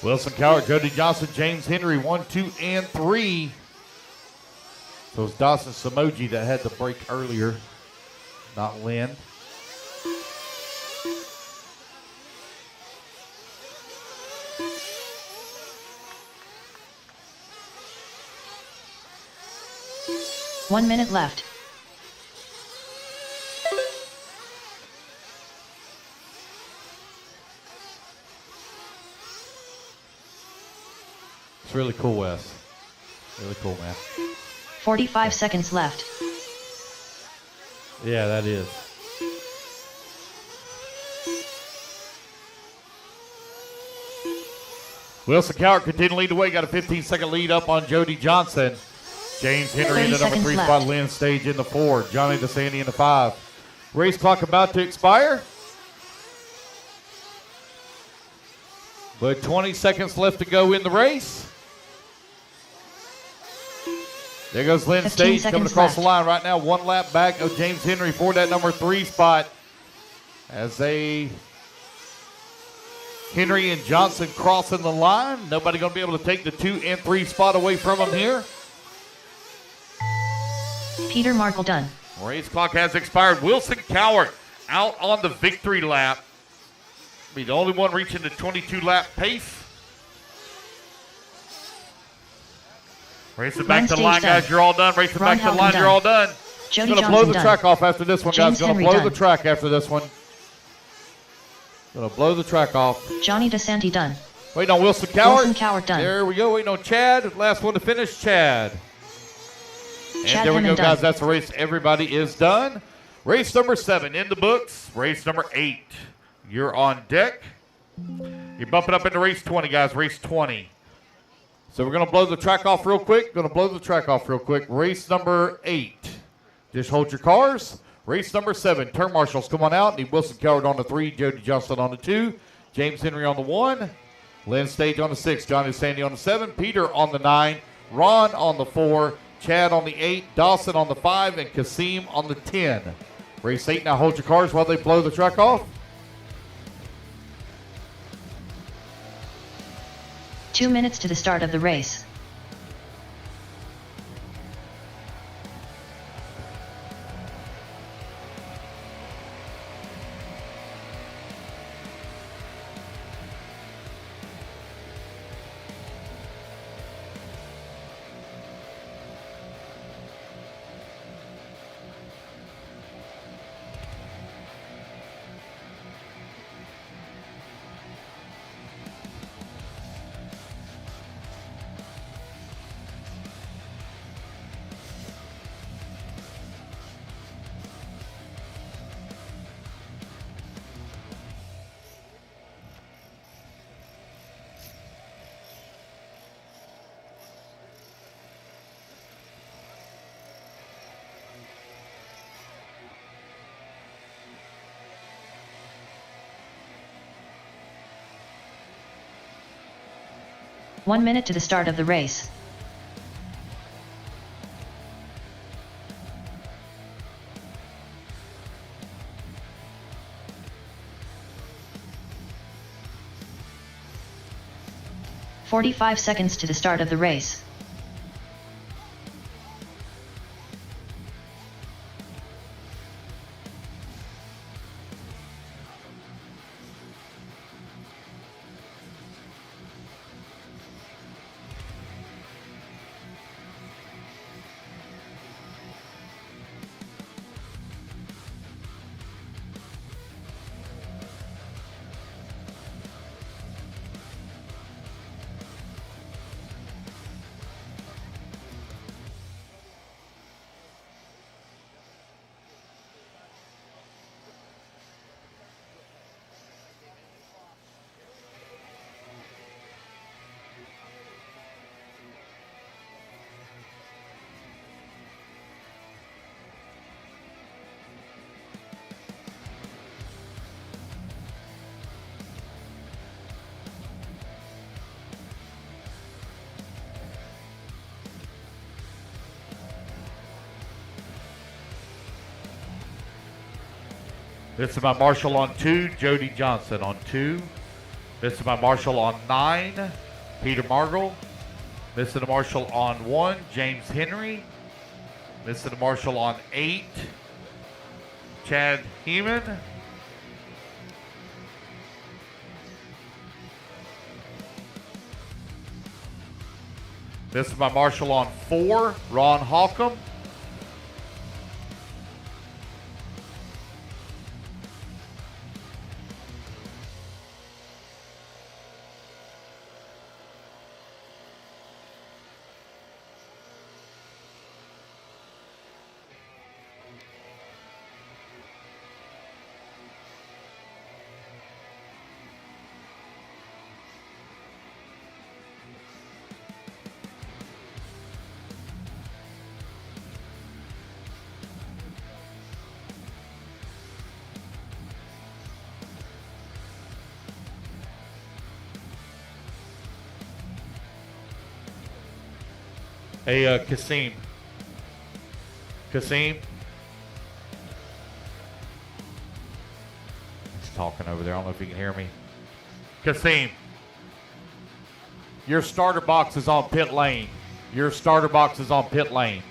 Wilson Cowart, Jody Johnson, James Henry, 1, 2, and 3. So it's Dawson Samoji that had the break earlier, not Lynn. One minute left. It's really cool, Wes. Really cool, man. 45 seconds left. Yeah, that is. Wilson Cowart continuing to lead the way. Got a 15-second lead up on Jody Johnson. James Henry in the number 3 spot. Lynn Stage in the 4. Johnny DeSanti in the 5. Race clock about to expire. But 20 seconds left to go in the race. There goes Lynn Stage coming across the line right now. 1 lap back of James Henry for that number 3 spot. As Henry and Johnson crossing the line. Nobody going to be able to take the 2 and 3 spot away from them here. Peter Markle done. Race clock has expired. Wilson Cowart out on the victory lap. Be the only one reaching the 22-lap pace. Racing back to the line, guys. You're all done. Racing back to the line. You're all done. Jody Going to blow the track off after this one, guys. Going to blow the track after this one. Going to blow the track off. Johnny DeSanti done. Waiting on Wilson Cowart. Wilson Cowart done. There we go. Waiting on Chad. Last one to finish, Chad. And Chad there we go, Hammond guys. done. That's the race. Everybody is done. Race number 7 in the books. Race number 8. you're on deck. You're bumping up into race 20, guys. Race 20. So we're going to blow the track off real quick. Race number 8. Just hold your cars. Race number 7. Turn marshals, come on out. Need Wilson Coward on the 3. Jody Johnson on the 2. James Henry on the 1. Lynn Stage on the 6. Johnny Sandy on the 7. Peter on the 9. Ron on the 4. Chad on the 8. Dawson on the 5. And Kasim on the 10. Race 8. Now hold your cars while they blow the track off. 2 minutes to the start of the race. One minute to the start of the race. "45 seconds to the start of the race. This is my marshal on 2, Jody Johnson on 2. This is my marshal on 9, Peter Margle. This is the marshal on 1, James Henry. This is the marshal on 8, Chad Heeman. This is my marshal on 4, Ron Holcomb. Hey, Kasim. Kasim? He's talking over there. I don't know if you can hear me. Kasim. Your starter box is on pit lane. Your starter box is on pit lane.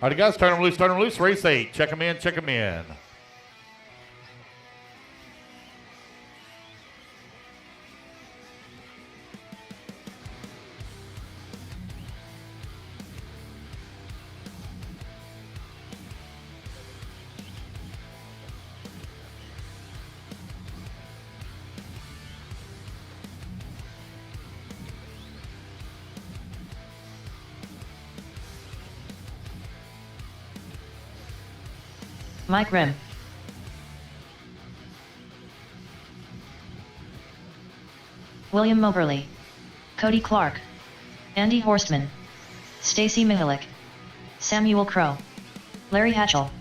All right, guys, turn them loose, turn them loose. Race 8. Check them in, check them in. Mike Rim. William Moberly. Cody Clark. Andy Horstman. Stacy Mihalik. Samuel Crow. Larry Hatchell.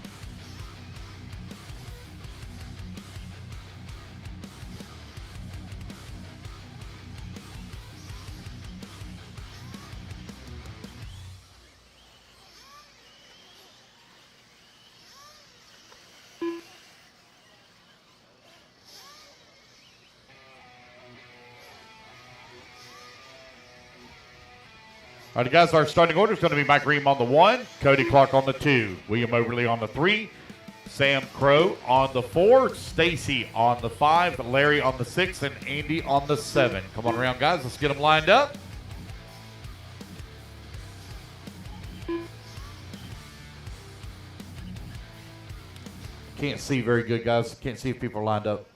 All right, guys, our starting order is going to be Mike Ream on the 1, Cody Clark on the 2, William Moberly on the 3, Sam Crow on the 4, Stacy on the 5, Larry on the 6, and Andy on the 7. Come on around, guys. Let's get them lined up. Can't see very good, guys. Can't see if people are lined up.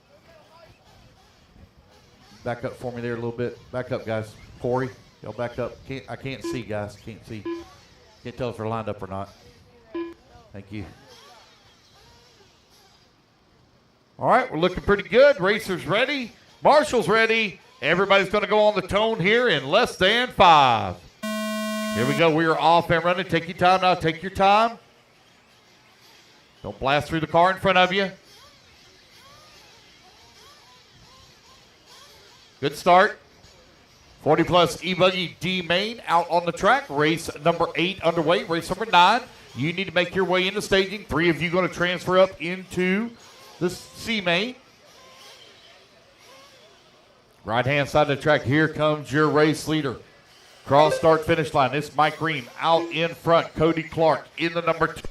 Back up for me there a little bit. Back up, guys. Corey. Y'all back up. I can't see, guys. Can't see. Can't tell if they're lined up or not. Thank you. All right, we're looking pretty good. Racers ready. Marshall's ready. Everybody's going to go on the tone here in less than 5. Here we go. We are off and running. Take your time now. Take your time. Don't blast through the car in front of you. Good start. 40 plus E-Buggy D main out on the track. Race number 8 underway. Race number 9. You need to make your way into staging. 3 of you going to transfer up into the C main. Right hand side of the track. Here comes your race leader. Cross start finish line. It's Mike Ream out in front. Cody Clark in the number 2.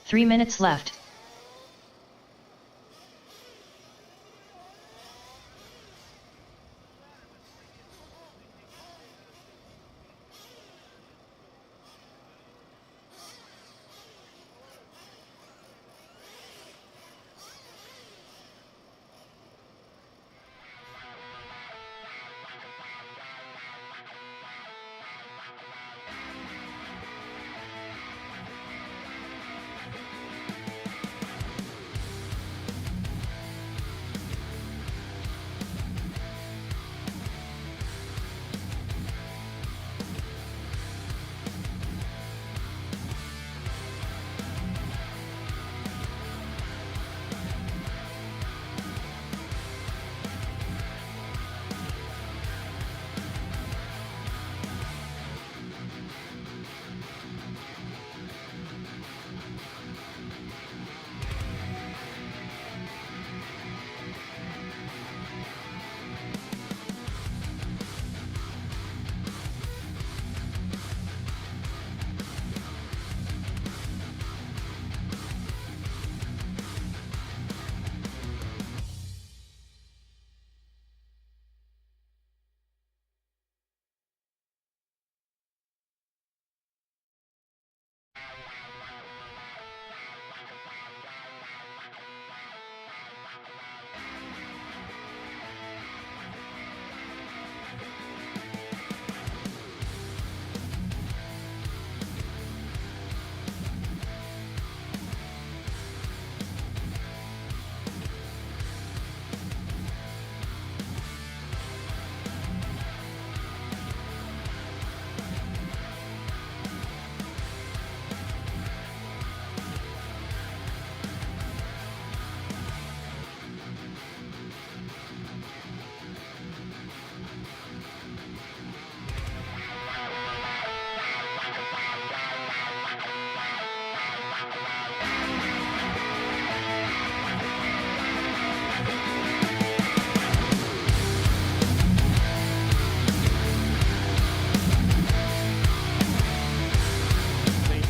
Three minutes left.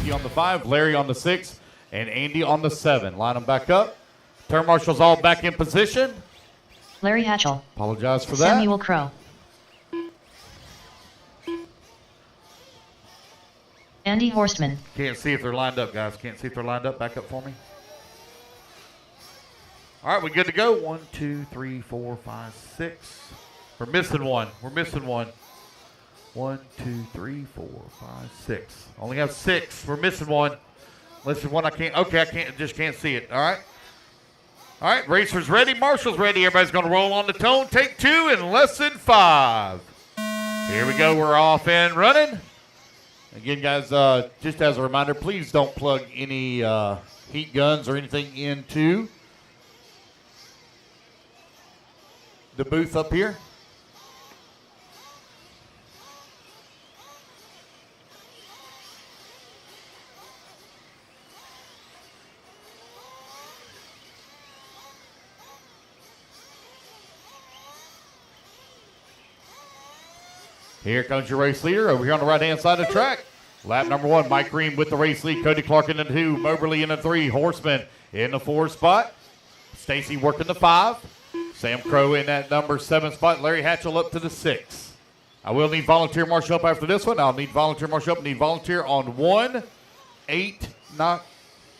Stacy on the 5, Larry on the 6, and Andy on the 7. Line them back up. Turn marshals all back in position. Larry Hatchell. Apologize for that. Samuel Crow. Andy Horstman. Can't see if they're lined up, guys. Can't see if they're lined up. Back up for me. All right, we good to go. 1, 2, 3, 4, 5, 6. We're missing one. We're missing one. 1, 2, 3, 4, 5, 6. Only have 6. We're missing one. Unless there's one I can't. Okay, I just can't see it. All right. All right, racers ready. Marshals ready. Everybody's going to roll on the tone. Take 2 in less than 5. Here we go. We're off and running. Again, guys, just as a reminder, please don't plug any heat guns or anything into the booth up here. Here comes your race leader over here on the right-hand side of the track. Lap number 1, Mike Green with the race lead. Cody Clark in the 2, Moberly in the 3, Horseman in the 4 spot. Stacy working the 5. Sam Crow in that number 7 spot. Larry Hatchell up to the 6. I will need volunteer marshal up after this one. I'll need volunteer marshal up. Need volunteer on 1, 8, 9,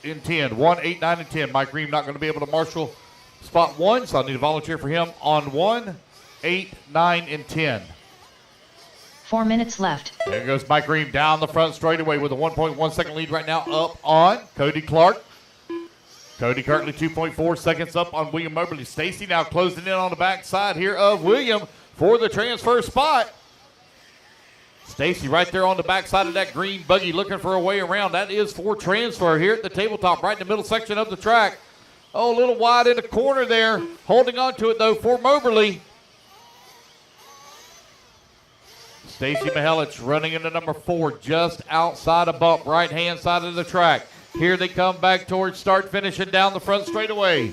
and 10. 1, 8, 9, and 10. Mike Green not going to be able to marshal spot 1, so I'll need a volunteer for him on 1, 8, 9, and 10. 4 minutes left. There goes Mike Green down the front straightaway with a 1.1 second lead right now up on Cody Clark. Cody currently 2.4 seconds up on William Moberly. Stacy now closing in on the backside here of William for the transfer spot. Stacy right there on the backside of that green buggy looking for a way around. That is for transfer here at the tabletop right in the middle section of the track. Oh, a little wide in the corner there. Holding on to it, though, for Moberly. Stacy Mihelich running into number 4 just outside a bump, right-hand side of the track. Here they come back towards start, finishing down the front straightaway.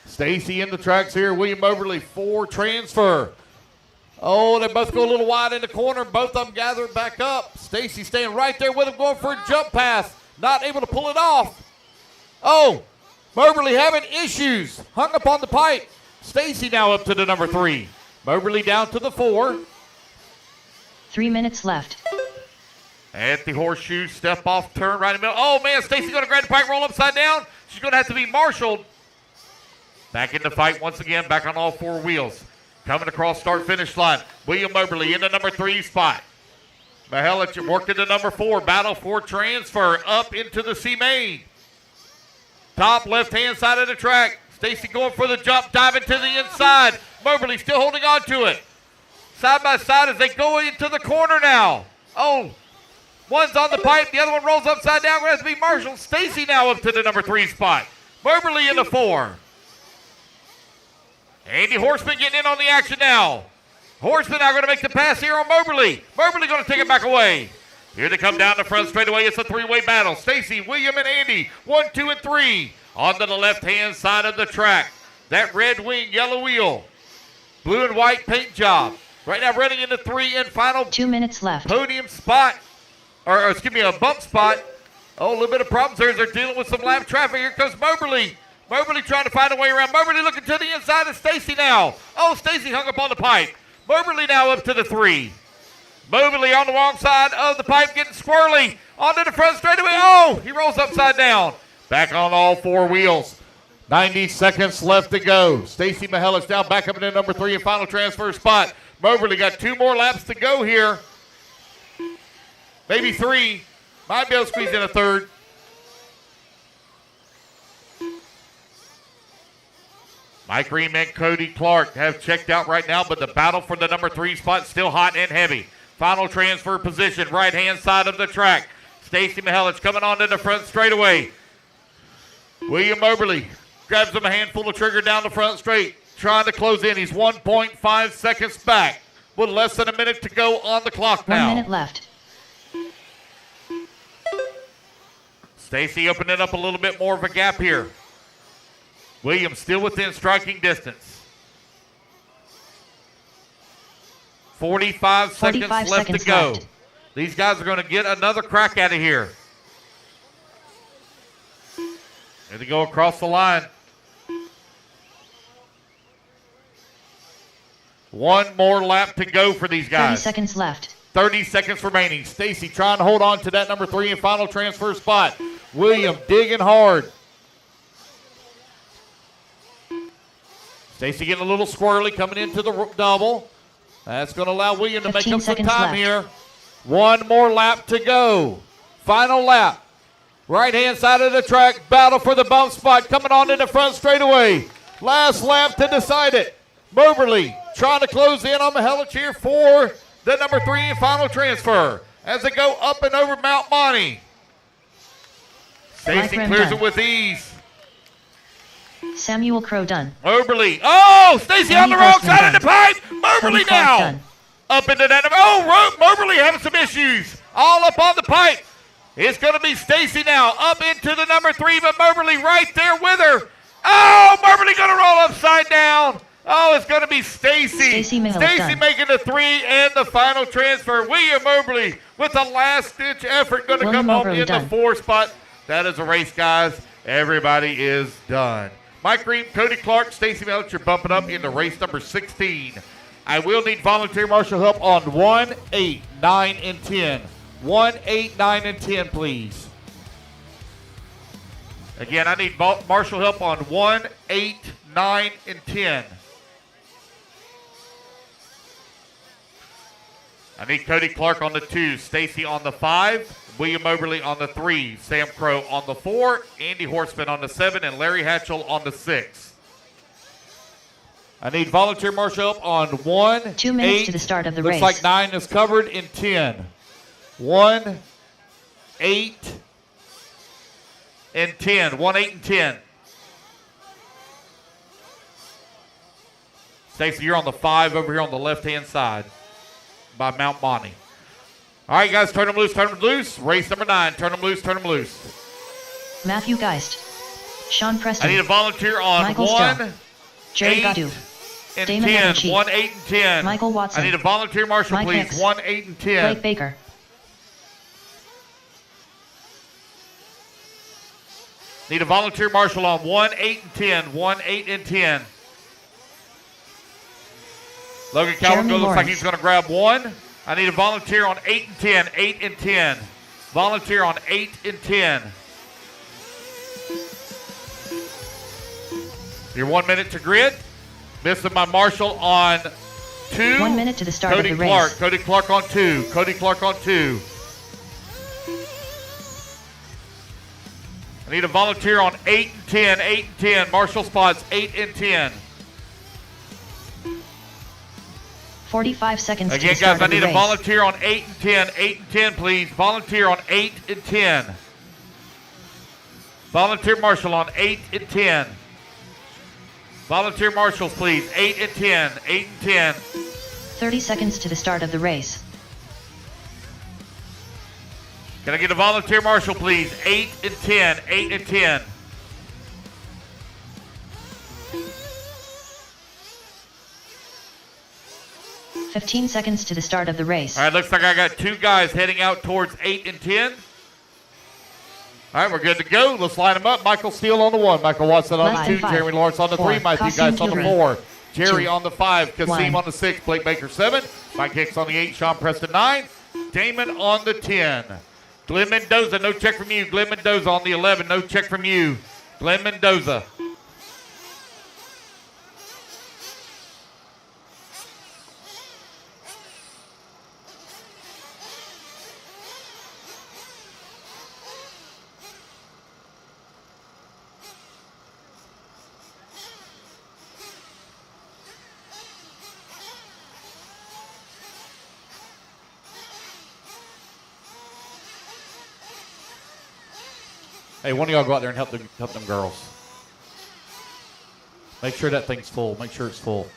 Stacy in the tracks here. William Moberly for transfer. Oh, they both go a little wide in the corner. Both of them gathered back up. Stacy staying right there with him, going for a jump pass. Not able to pull it off. Oh, Moberly having issues. Hung up on the pipe. Stacy now up to the number 3. Moberly down to the 4. 3 minutes left. At the horseshoe, step off, turn right in the middle. Oh, man, Stacy's going to grab the pipe, roll upside down. She's going to have to be marshaled. Back in the fight once again, back on all 4 wheels. Coming across start-finish line. William Moberly in the number 3 spot. Mihelich working the number 4. Battle for transfer up into the C-main. Top left-hand side of the track. Stacy going for the jump, diving to the inside. Moberly still holding on to it. Side by side as they go into the corner now. Oh, one's on the pipe. The other one rolls upside down. Going to have to be Marshall. Stacy now up to the number 3 spot. Moberly in the 4. Andy Horseman getting in on the action now. Horseman now going to make the pass here on Moberly. Moberly going to take it back away. Here they come down the front straightaway. It's a 3-way battle. Stacy, William, and Andy. 1, 2, and 3. Onto the left-hand side of the track. That red wing, yellow wheel. Blue and white paint job. Right now running into 3 and final 2 minutes left. Podium spot, or excuse me, a bump spot. Oh, a little bit of problems there as they're dealing with some lap traffic. Here comes Moberly. Moberly trying to find a way around. Moberly looking to the inside of Stacy now. Oh, Stacy hung up on the pipe. Moberly now up to the 3. Moberly on the wrong side of the pipe getting squirrely. Onto the front straightaway. Oh, he rolls upside down. Back on all 4 wheels. 90 seconds left to go. Stacy Mihelich now back up in the number 3 and final transfer spot. Moberly got 2 more laps to go here. Maybe 3. Might be able to squeeze in a 3rd. Mike Ream and Cody Clark have checked out right now, but the battle for the number 3 spot still hot and heavy. Final transfer position, right-hand side of the track. Stacy Mihelich coming onto the front straightaway. William Moberly grabs him a handful of trigger down the front straight. Trying to close in. He's 1.5 seconds back with less than a minute to go on the clock now. 1 minute left. Stacy opening up a little bit more of a gap here. Williams still within striking distance. 45 seconds left to go. These guys are going to get another crack out of here. Here they go across the line. One more lap to go for these guys. 30 seconds left. 30 seconds remaining. Stacy trying to hold on to that number 3 and final transfer spot. William digging hard. Stacy getting a little squirrely coming into the double. That's going to allow William to make up some time left. here. One more lap to go. Final lap. Right-hand side of the track. Battle for the bump spot coming on in the front straightaway. Last lap to decide it. Moberly trying to close in on the Hellich here for the number 3 and final transfer as they go up and over Mount Monty. Stacy clears it with ease. Samuel Crow done. Moberly. Oh, Stacy on the wrong side of the pipe. Moberly now. Done. Up into that. Oh, Moberly having some issues. All up on the pipe. It's going to be Stacy now. Up into the number 3, but Moberly right there with her. Oh, Moberly going to roll upside down. Oh, it's going to be Stacy. Stacy making the 3 and the final transfer. William Moberly with a last-ditch effort going to come home in the 4 spot. That is a race, guys. Everybody is done. Mike Green, Cody Clark, Stacy Melcher bumping up into race number 16. I will need volunteer marshal help on 1, 8, 9, and 10. 1, 8, 9, and 10, please. Again, I need marshal help on 1, 8, 9, and 10. I need Cody Clark on the 2, Stacy on the 5, William Moberly on the 3, Sam Crow on the 4, Andy Horseman on the 7, and Larry Hatchell on the 6. I need volunteer marshal help on 1, 2 minutes 8, to the start of the looks race. like 9 is covered, in 10. 1, 8, and 10. 1, 8, and 10. Stacy, you're on the 5 over here on the left-hand side by Mount Monty. All right, guys, turn them loose, turn them loose. Race number 9, turn them loose, turn them loose. Matthew Geist. Sean Preston. I need a volunteer on Michael 1, Stowe. Jerry 8, Gadu. and Damon 10. Evanchi. 1, 8, and 10. Michael Watson. I need a volunteer marshal, Mike please. Hicks. 1, 8, and 10. Blake Baker. Need a volunteer marshal on 1, 8, and 10. 1, 8, and 10. Logan Calvin looks like he's going to grab 1. I need a volunteer on 8 and 10. 8 and 10. Volunteer on 8 and 10. Your 1 minute to grid. Missing my marshal on 2. 1 minute to the start of the race. Cody Clark on 2. Cody Clark on 2. I need a volunteer on 8 and 10. 8 and 10. Marshal spots 8 and 10. 45 seconds Again, to the start guys, I of the need a race. volunteer on 8 and 10. 8 and 10, please. Volunteer on 8 and 10. Volunteer marshal on 8 and 10. Volunteer marshals, please. 8 and 10. 8 and 10. 30 seconds to the start of the race. Can I get a volunteer marshal, please? 8 and 10. 8 and 10. $15 seconds to the start of the race. All right, looks like I got 2 guys heading out towards 8 and 10. All right, we're good to go. Let's line them up. Michael Steele on the 1. Michael Watson on the 2. Jeremy Lawrence on the 3. Matthew Geist on the 4. Jerry on the 5. Kasim on the 6. Blake Baker 7. Mike Hicks on the 8. Sean Preston 9. Damon on the 10. Glenn Mendoza, no check from you. Glenn Mendoza on the 11. No check from you. Glenn Mendoza. Hey, one of y'all go out there and help them girls. Make sure that thing's full. Make sure it's full.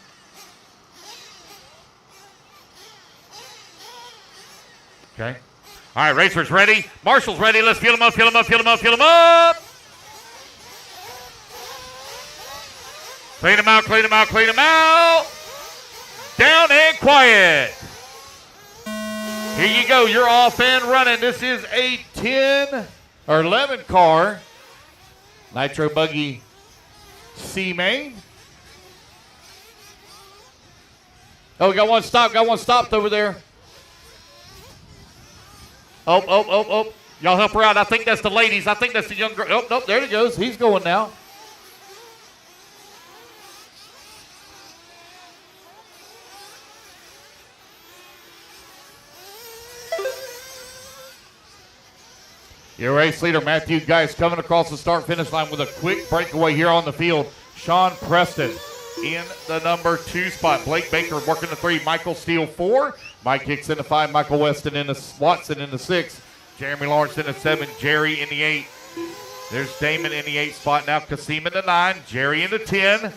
Okay. All right, racers ready. Marshall's ready. Let's fill them up, fill them up, fill them up, fill them up. Clean them out, clean them out, clean them out. Down and quiet. Here you go. You're off and running. This is a 10 or 11 car. Nitro Buggy C main. Oh, we got one stopped over there. Oh. Y'all help her out. I think that's the ladies. I think that's the young girl. Oh, nope, there he goes. He's going now. Your race leader, Matthew Geist, coming across the start-finish line with a quick breakaway here on the field. Sean Preston in the number 2 spot. Blake Baker working the 3. Michael Steele 4. Mike Hicks in the 5. Michael Watson in the 6. Jeremy Lawrence in the 7. Jerry in the 8. There's Damon in the 8 spot now. Kasim in the 9. Jerry in the 10.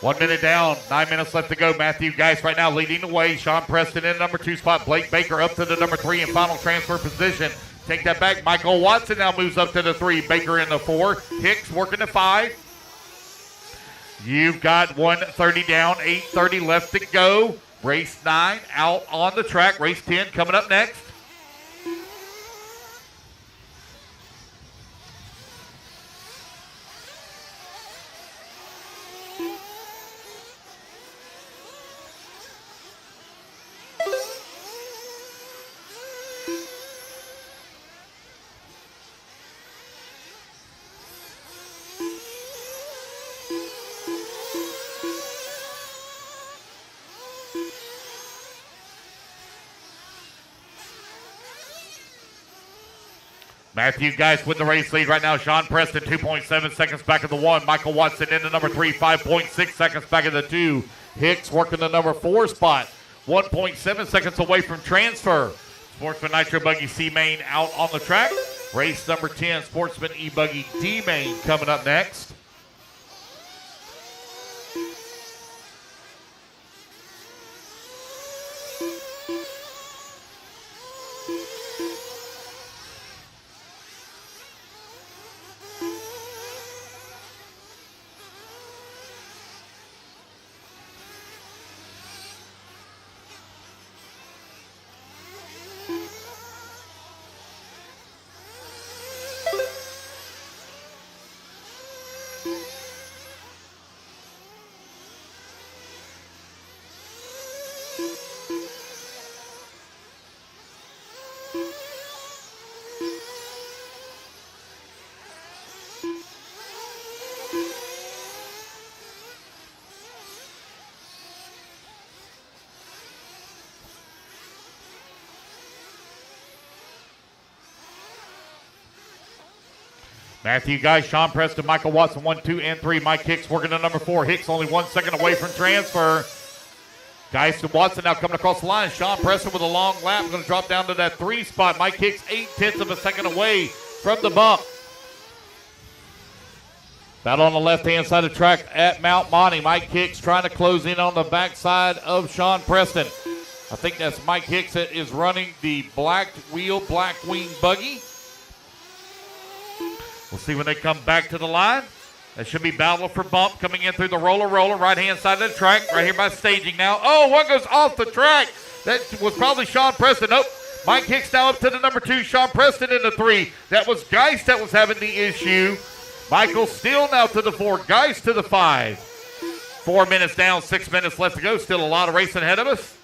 One minute down, 9 minutes left to go. Matthew Geist right now leading the way. Sean Preston in the number 2 spot. Blake Baker up to the number 3 in final transfer position. Take that back. Michael Watson now moves up to the 3. Baker in the 4. Hicks working the 5. You've got 1:30 down, 8:30 left to go. Race 9 out on the track. Race 10 coming up next. Matthew Geist with the race lead right now. Sean Preston, 2.7 seconds back of the 1. Michael Watson in the number 3, 5.6 seconds back of the 2. Hicks working the number 4 spot, 1.7 seconds away from transfer. Sportsman Nitro Buggy C main out on the track. Race number 10, Sportsman E Buggy D main coming up next. Matthew Geist, Sean Preston, Michael Watson, 1, 2, and 3. Mike Hicks working the number 4. Hicks only 1 second away from transfer. Geist and Watson now coming across the line. Sean Preston with a long lap. Going to drop down to that 3 spot. Mike Hicks 0.8 of a second away from the bump. Battle on the left-hand side of the track at Mount Monty. Mike Hicks trying to close in on the backside of Sean Preston. I think that's Mike Hicks that is running the black wheel, black wing buggy. We'll see when they come back to the line. That should be battle for bump coming in through the roller, right-hand side of the track, right here by staging now. Oh, one goes off the track. That was probably Sean Preston. Nope. Mike Hicks now up to the number 2. Sean Preston in the 3. That was Geist that was having the issue. Michael Steele now to the 4. Geist to the 5. 4 minutes down, 6 minutes left to go. Still a lot of racing ahead of us.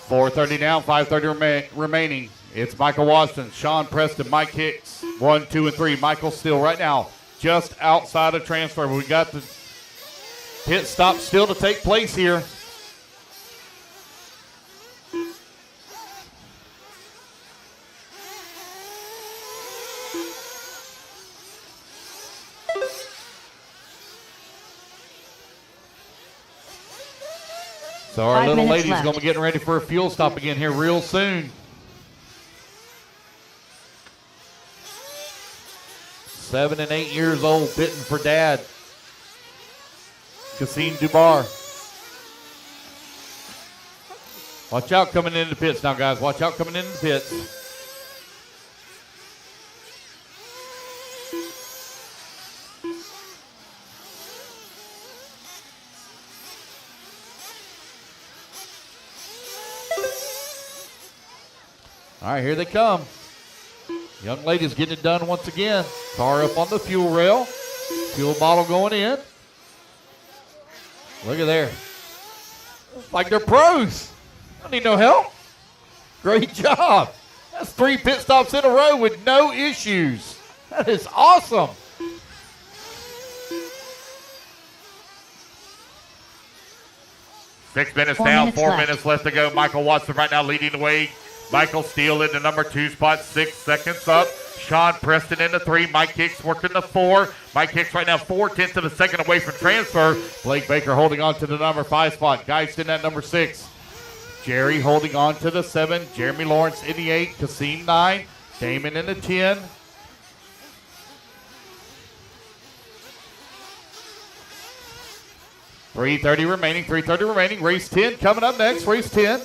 .430 down, 5:30 remaining. It's Michael Watson, Sean Preston, Mike Hicks, 1, 2, and 3. Michael Steele right now just outside of transfer. We got the pit stop still to take place here. So our little lady's going to be getting ready for a fuel stop again here real soon. 7 and 8 years old, pitting for dad. Kassim Dubar. Watch out coming into the pits now, guys. Watch out coming into the pits. All right, here they come. Young lady's getting it done once again. Car up on the fuel rail. Fuel bottle going in. Look at there. Like they're pros. Don't need no help. Great job. That's 3 pit stops in a row with no issues. That is awesome. Six minutes down, 4 minutes left to go. Michael Watson right now leading the way. Michael Steele in the number 2 spot, 6 seconds up. Sean Preston in the 3. Mike Hicks working the 4. Mike Hicks right now 4/10 of a second away from transfer. Blake Baker holding on to the number 5 spot. Geist in that number 6. Jerry holding on to the 7. Jeremy Lawrence in the 8. Kassim 9. Damon in the 10. .330 remaining. 3:30 remaining. Race 10 coming up next. Race 10.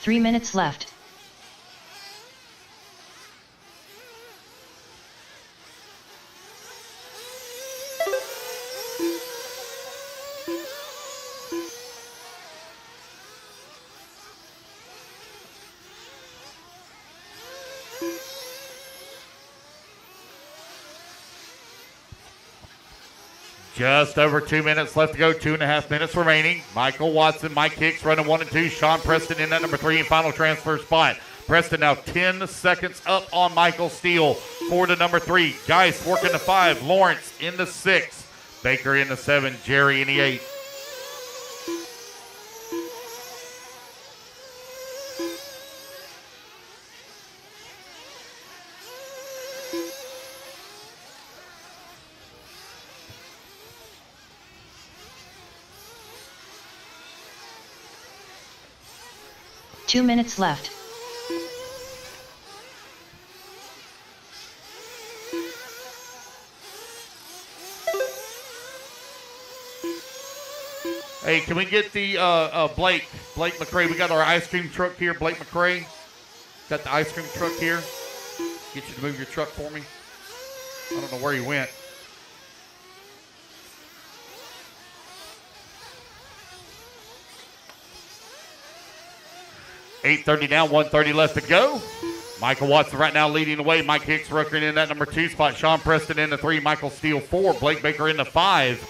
Three minutes left. Just over 2 minutes left to go, 2.5 minutes remaining. Michael Watson, Mike Hicks running 1 and 2. Sean Preston in that number 3 and final transfer spot. Preston now 10 seconds up on Michael Steele for the number 3. Geist working the 5. Lawrence in the 6. Baker in the 7. Jerry in the 8. Two minutes left. Hey, can we get the Blake McCray? We got our ice cream truck here. Blake McCray got the ice cream truck here. Get you to move your truck for me. I don't know where he went. .830 down, 1:30 left to go. Michael Watson right now leading the way. Mike Hicks working in that number 2 spot. Sean Preston in the 3. Michael Steele 4. Blake Baker in the 5.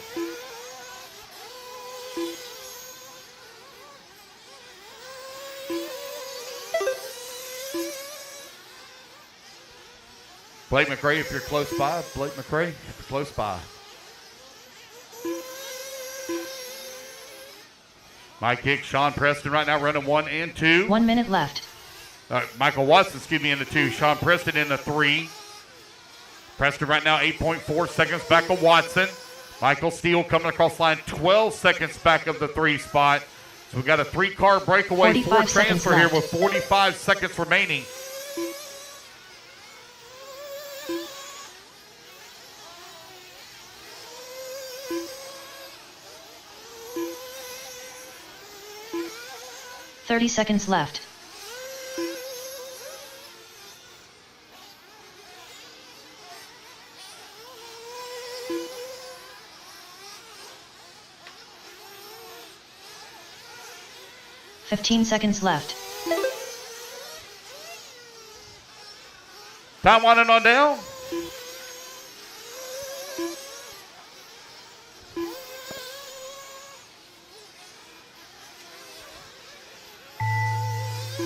Blake McCray, if you're close by. Blake McCray, if you're close by. Mike Hicks, Sean Preston right now running 1 and 2. 1 minute left. Michael Watson, in the 2. Sean Preston in the 3. Preston right now 8.4 seconds back of Watson. Michael Steele coming across line 12 seconds back of the 3 spot. So we've got a 3-car breakaway for transfer here with 45 seconds remaining. .30 seconds left. .15 seconds left. Time winding on down.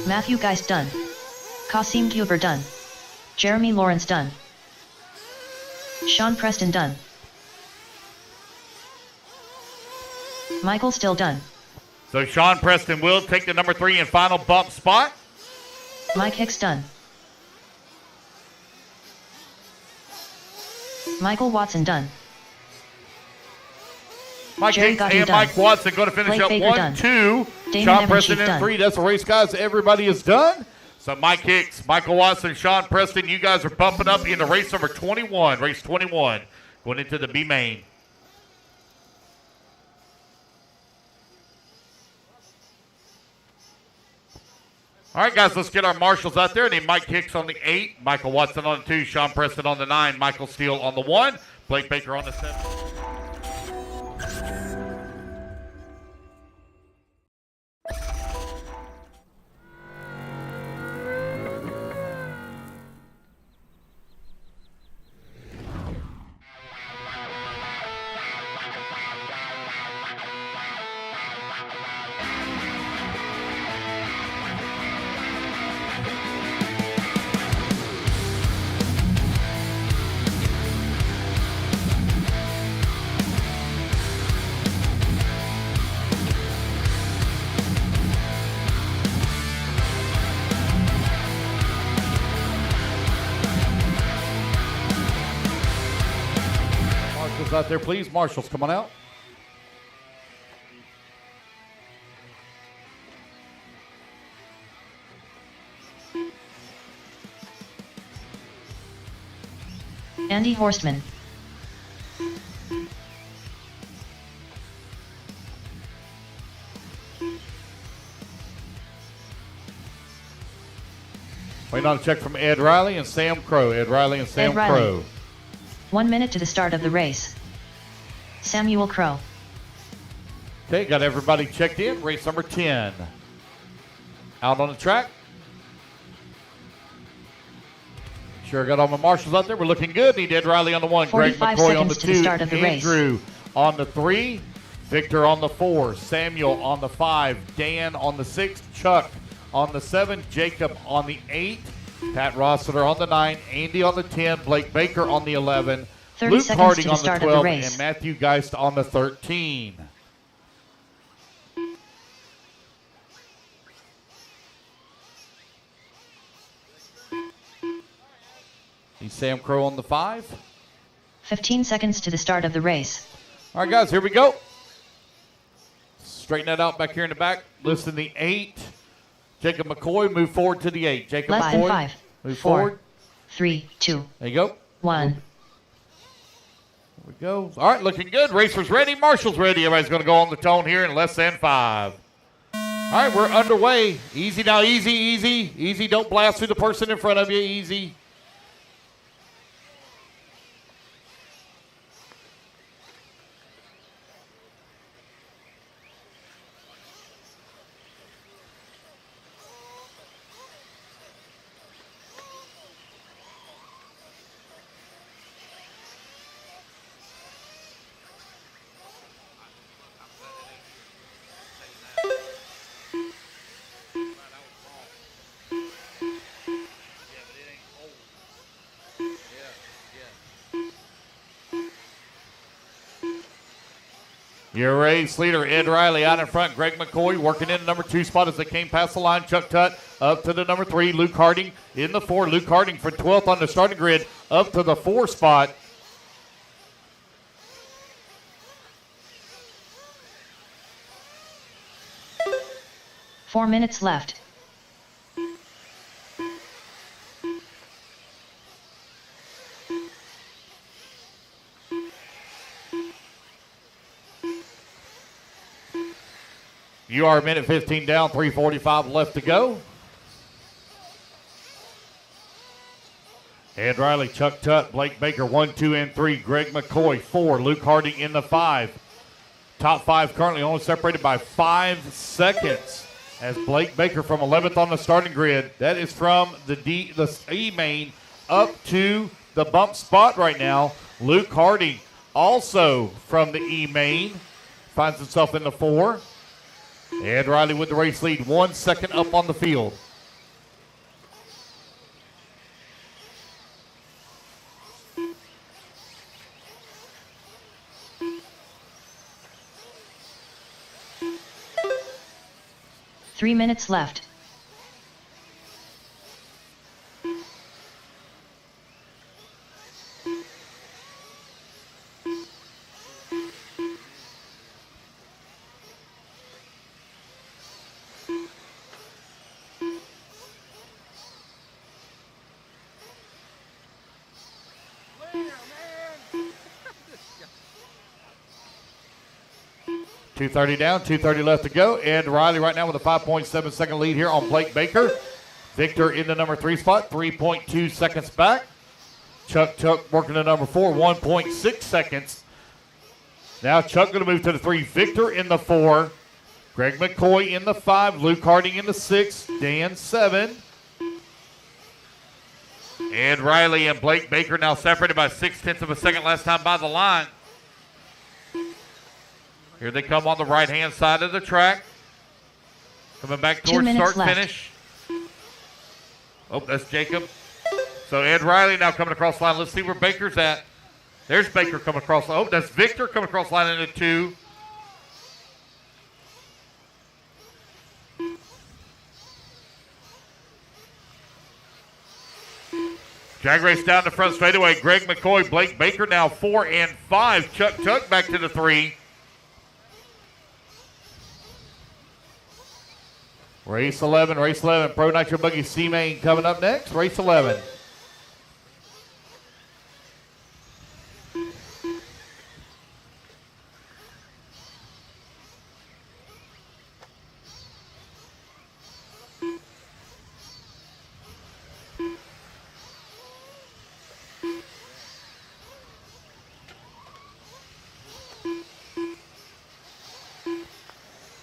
Matthew Geist done. Kassim Dubar done. Jeremy Lawrence done. Sean Preston done. Michael still done. So Sean Preston will take the number 3 and final bump spot. Mike Hicks done. Michael Watson done. Mike Jerry Hicks Godwin and done. Mike Watson going to finish Blake up Baker 1, done. 2. Damon Sean Evans Preston Chief in done. 3. That's the race, guys. Everybody is done. So Mike Hicks, Michael Watson, Sean Preston, you guys are bumping up into race number 21. Race 21 going into the B main. All right, guys, let's get our marshals out there. I need Mike Hicks on the 8, Michael Watson on the 2, Sean Preston on the 9, Michael Steele on the 1, Blake Baker on the 7. Marshals out there, please. Marshals, come on out. Andy Horstman. Waiting on a check from Ed Riley and Sam Crow. Ed Riley and Sam Ed Riley. Crow. 1 minute to the start of the race. Samuel Crow. Okay, got everybody checked in. Race number 10. Out on the track. Sure got all my marshals out there. We're looking good. Need Ed Riley on the 1. Greg 45 McCoy on the seconds to the 2. start of the race. Andrew on the 3. Victor on the 4. Samuel on the 5. Dan on the 6. Chuck on the 7. Jacob on the 8. Pat Rossiter on the 9. Andy on the 10. Blake Baker on the 11. 30 Luke seconds Harding to the on the start of the 12. race. And Matthew Geist on the 13. He's Sam Crow on the 5. 15 seconds to the start of the race. All right, guys, here we go. Straighten that out back here in the back. Listen, the 8. Jacob McCoy, move forward to the 8. Jacob Less than McCoy, 5, move 4, forward. 3, 2, There you go. 1. There we go. All right, looking good. Racers ready. Marshals ready. Everybody's going to go on the tone here in less than 5. All right, we're underway. Easy now. Easy, easy. Easy. Don't blast through the person in front of you. Easy. Your race leader, Ed Riley, out in front. Greg McCoy working in the number 2 spot as they came past the line. Chuck Tutt up to the number 3. Luke Harding in the 4. Luke Harding for 12th on the starting grid up to the 4 spot. Four minutes left. You are a minute 15 down, 3:45 left to go. Ed Riley, Chuck Tutt, Blake Baker, 1, 2, and 3. Greg McCoy, 4. Luke Harding in the 5. Top 5 currently only separated by 5 seconds. As Blake Baker from 11th on the starting grid. That is from the E main up to the bump spot right now. Luke Harding also from the E main finds himself in the 4. Ed Riley with the race lead, 1 second up on the field. 3 minutes left. .230 down, 2:30 left to go. Ed Riley right now with a 5.7 second lead here on Blake Baker. Victor in the number 3 spot, 3.2 seconds back. Chuck working the number 4, 1.6 seconds. Now Chuck going to move to the 3. Victor in the 4. Greg McCoy in the 5. Luke Harding in the 6. Dan 7. Ed Riley and Blake Baker now separated by 0.6 of a second last time by the line. Here they come on the right-hand side of the track. Coming back towards start finish. Oh, that's Jacob. So Ed Riley now coming across the line. Let's see where Baker's at. There's Baker coming across. Oh, that's Victor coming across the line into 2. Drag race down the front straightaway. Greg McCoy, Blake Baker now 4 and 5. Chuck back to the 3. Race 11, Pro Nitro Buggy C-Main coming up next. Race 11.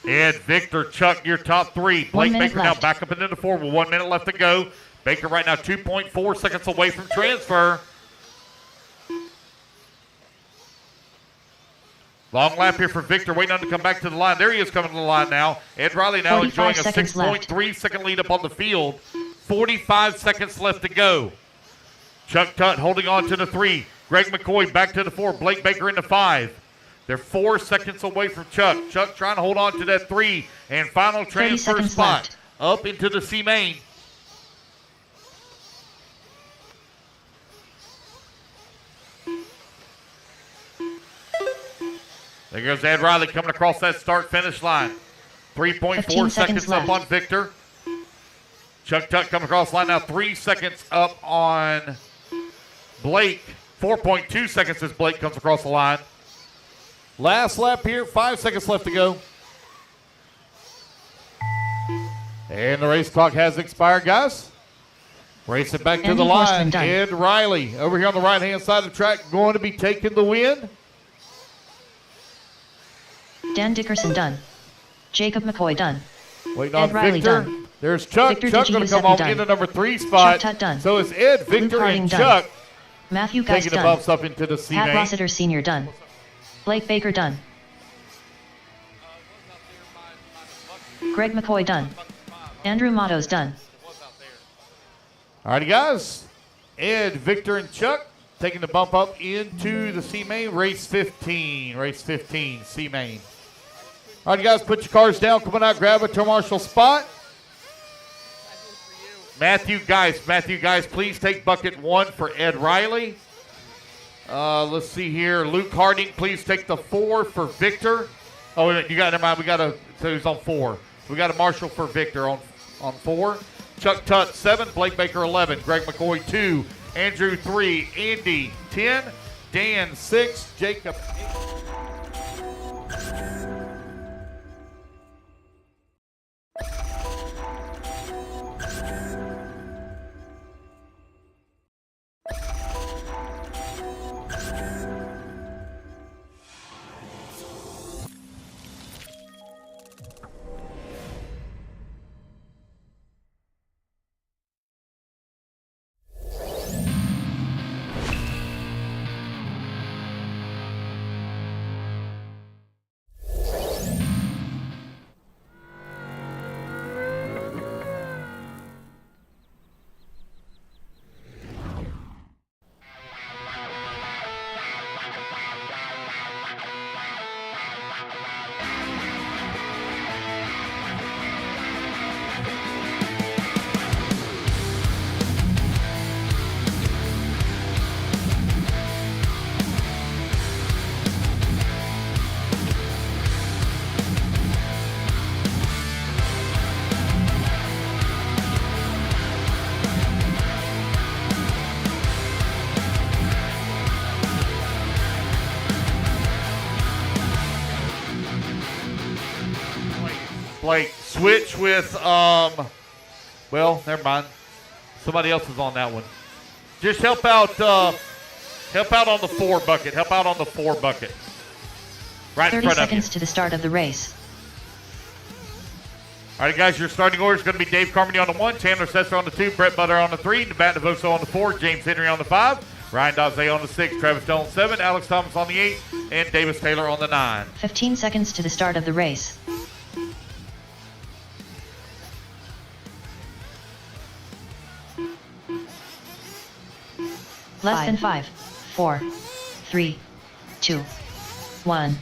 Ed, Victor, Chuck, your top 3. Blake Baker now back up into the 4 with 1 minute left to go. Baker right now 2.4 seconds away from transfer. Long lap here for Victor, waiting on to come back to the line. There he is coming to the line now. Ed Riley now enjoying a 6.3 second lead up on the field. 45 seconds left to go. Chuck Tutt holding on to the 3. Greg McCoy back to the 4. Blake Baker in the 5. They're 4 seconds away from Chuck. Chuck trying to hold on to that 3 and final transfer spot left. Up into the C-Main. There goes Ed Riley coming across that start-finish line. 3.4 seconds up on Victor. Chuck Tuck coming across the line now. 3 seconds up on Blake. 4.2 seconds as Blake comes across the line. Last lap here, 5 seconds left to go. And the race clock has expired, guys. Racing back to the line. Ed Riley over here on the right-hand side of the track going to be taking the win. Dan Dickerson done. Jacob McCoy done. Waiting on Victor. Done. There's Chuck. Chuck going to come on in the number 3 spot. Chuck done. So it's Ed, Victor, and Chuck. Matthew Geist taking the bumps up into the C-Main. Pat Rossiter Sr. done. Blake Baker done. Greg McCoy done. Andrew Matos done. All righty, guys. Ed, Victor, and Chuck taking the bump up into the C-Main. Race 15. Race 15, C-Main. All right, guys, put your cars down. Come on out, grab a tour marshal spot. Matthew Geist, please take bucket 1 for Ed Riley. Let's see here. Luke Harding, please take the 4 for Victor. Oh, you got, never mind. We got a, so he's on 4. We got a marshal for Victor on 4. Chuck Tutt, 7. Blake Baker, 11. Greg McCoy, 2. Andrew, 3. Andy, 10. Dan, 6. Jacob, 8. Blake. Switch with, well, never mind. Somebody else is on that one. Just help out on the 4 bucket. Help out on the 4 bucket. Right in 30 front of you. seconds to the start of the race. All right, guys, your starting order is going to be Dave Carmody on the 1, Chandler Setzer on the 2, Brett Butter on the 3, Nabat Navoso on the 4, James Henry on the 5, Ryan Daze on the 6, Travis Jones 7, Alex Thomas on the 8, and Davis Taylor on the 9. 15 seconds to the start of the race. Less than 5, 4, 3, 2, 1.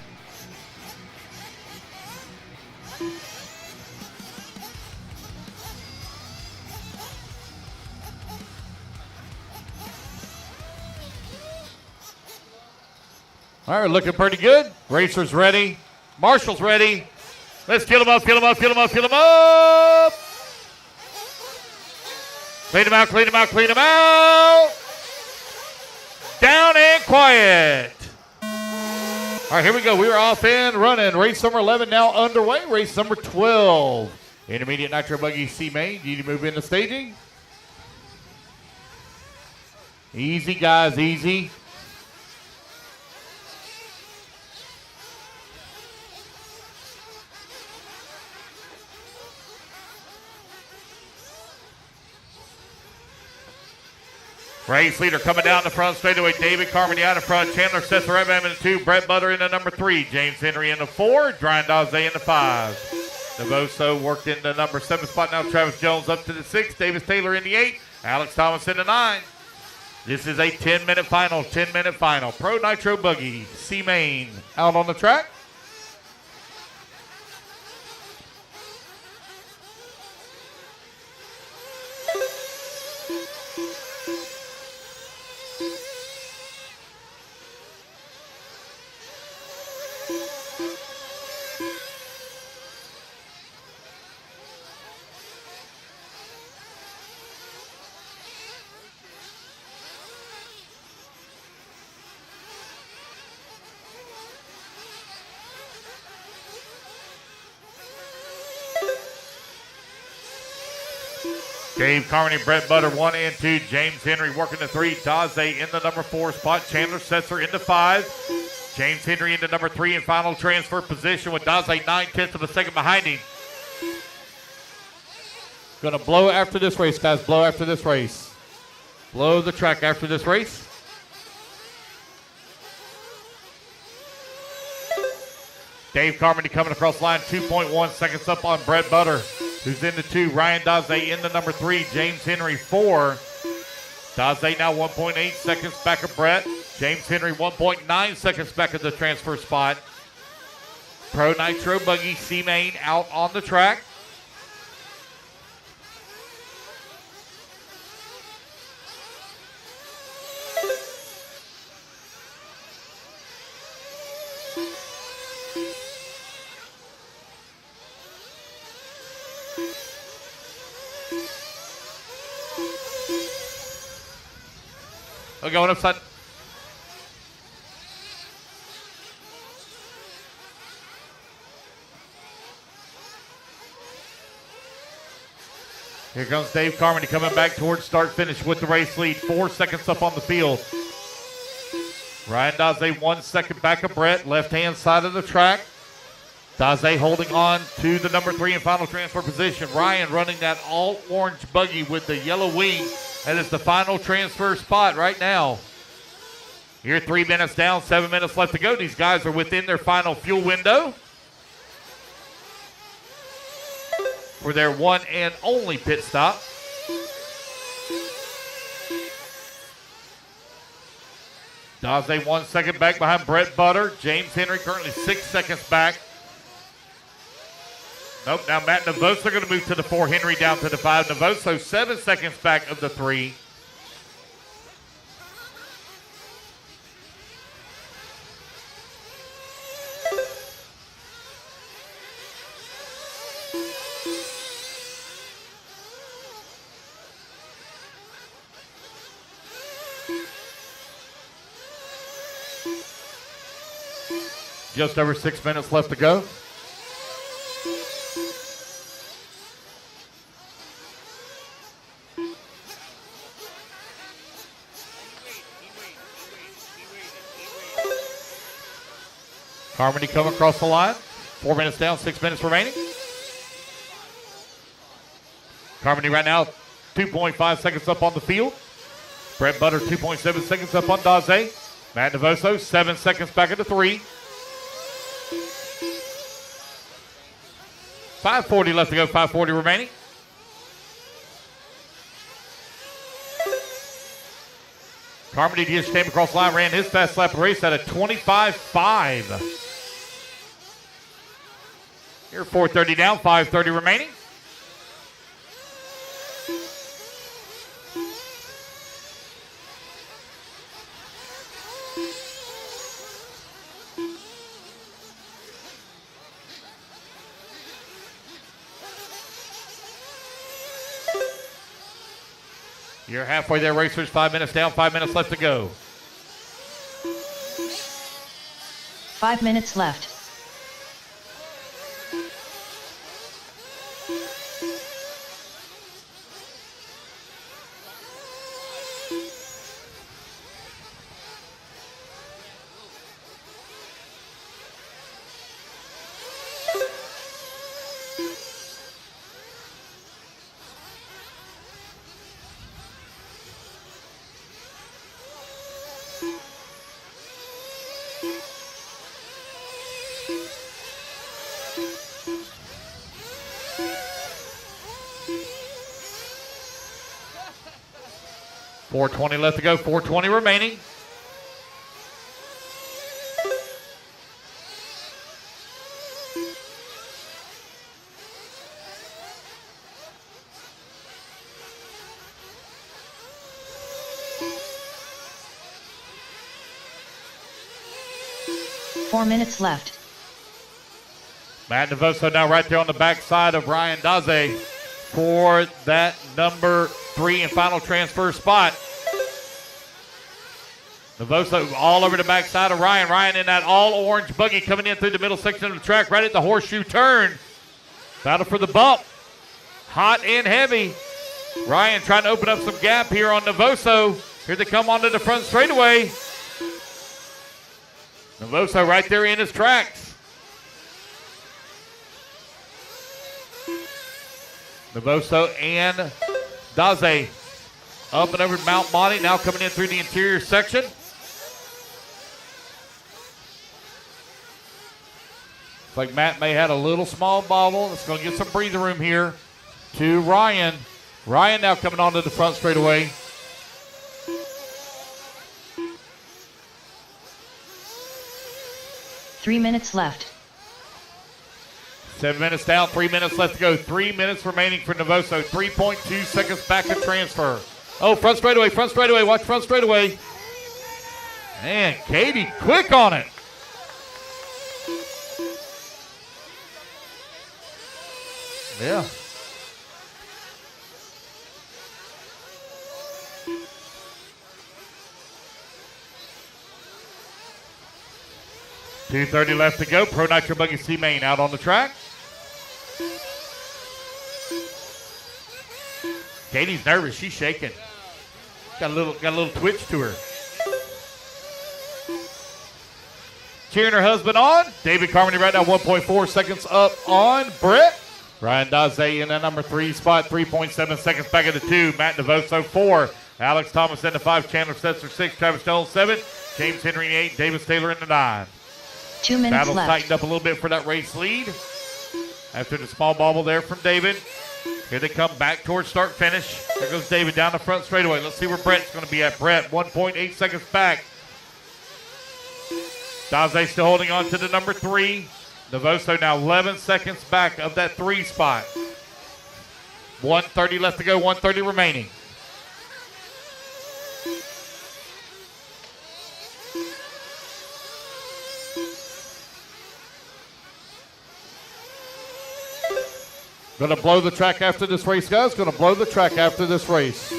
All right, looking pretty good. Racers ready. Marshall's ready. Let's fill them up, fill them up, fill them up, fill them up. Clean them out, clean them out, clean them out. Down and quiet. All right, here we go. We are off and running. Race number 11 now underway. Race number 12. Intermediate Nitro Buggy C main. You need to move into staging. Easy, guys, easy. Race leader coming down the front straightaway. David Carmody out in front. Chandler Seth right in the 2. Brett Butter in the number 3. James Henry in the 4. Ryan Daze in the 5. Navoso worked in the number 7 spot. Now Travis Jones up to the 6. Davis Taylor in the 8. Alex Thomas in the 9. This is a 10-minute final. 10-minute final. Pro Nitro Buggy C main out on the track. Dave Carmody, Brett Butter, 1 and 2. James Henry working the 3. Daze in the number 4 spot. Chandler Setzer in the 5. James Henry into number 3 in final transfer position with Daze 9/10 of a second behind him. Gonna blow after this race, guys. Blow after this race. Blow the track after this race. Dave Carmody coming across line, 2.1 seconds up on Brett Butter, who's in the 2. Ryan Daze in the number 3. James Henry 4. Daze now 1.8 seconds back of Brett. James Henry 1.9 seconds back at the transfer spot. Pro Nitro Buggy C main out on the track. We're going upside. Here comes Dave Carmody coming back towards start finish with the race lead. 4 seconds up on the field. Ryan Daze 1 second back of Brett, left hand side of the track. Daze holding on to the number 3 in final transfer position. Ryan running that all orange buggy with the yellow wing. That is the final transfer spot right now. You're 3 minutes down, 7 minutes left to go. These guys are within their final fuel window for their one and only pit stop. Daze 1 second back behind Brett Butter. James Henry currently 6 seconds back. Nope, now Matt Navoso going to move to the 4. Henry down to the 5. Navoso 7 seconds back of the 3. Just over 6 minutes left to go. Carmody coming across the line. 4 minutes down, 6 minutes remaining. Carmody right now, 2.5 seconds up on the field. Brett Butter, 2.7 seconds up on Daze. Matt Navoso, 7 seconds back at the 3. 5:40 left to go, 5:40 remaining. Carmody just came across the line, ran his fast lap race at a 25.5. Here, 4:30 down, 5:30 remaining. You're halfway there, racers. 5 minutes down, 5 minutes left to go. 5 minutes left. .420 left to go, 4:20 remaining. Four minutes left. Matt Navoso now right there on the backside of Ryan Daze for that number 3 and final transfer spot. Navoso all over the backside of Ryan. Ryan in that all-orange buggy coming in through the middle section of the track right at the horseshoe turn. Battle for the bump. Hot and heavy. Ryan trying to open up some gap here on Navoso. Here they come onto the front straightaway. Navoso right there in his tracks. Navoso and Daze up and over Mount Monty, now coming in through the interior section. Looks like Matt may had a little small bobble. It's going to get some breathing room here to Ryan. Ryan now coming onto the front straightaway. Three minutes left. 7 minutes down, 3 minutes left to go. 3 minutes remaining for Navoso. 3.2 seconds back to transfer. Oh, front straightaway, watch front straightaway. Man, Katie quick on it. Yeah. .230 left to go. Pro Nitro Buggy C Main out on the track. Katie's nervous. She's shaking. Got a little twitch to her. Cheering her husband on. David Carmody right now 1.4 seconds up on Brett. Ryan Daze in the number 3 spot. 3.7 seconds back at the 2. Matt Navoso 4. Alex Thomas in the 5. Chandler Setzer 6. Travis Jones 7. James Henry 8. Davis Taylor in the 9. 2 minutes Battle left. tightened up a little bit for that race lead. After the small bobble there from David. Here they come back towards start finish. There goes David down the front straightaway. Let's see where Brett's going to be at. Brett, 1.8 seconds back. Daze still holding on to the number 3. Navoso now 11 seconds back of that 3 spot. 1:30 left to go, 1:30 remaining. Going to blow the track after this race, guys. Going to blow the track after this race.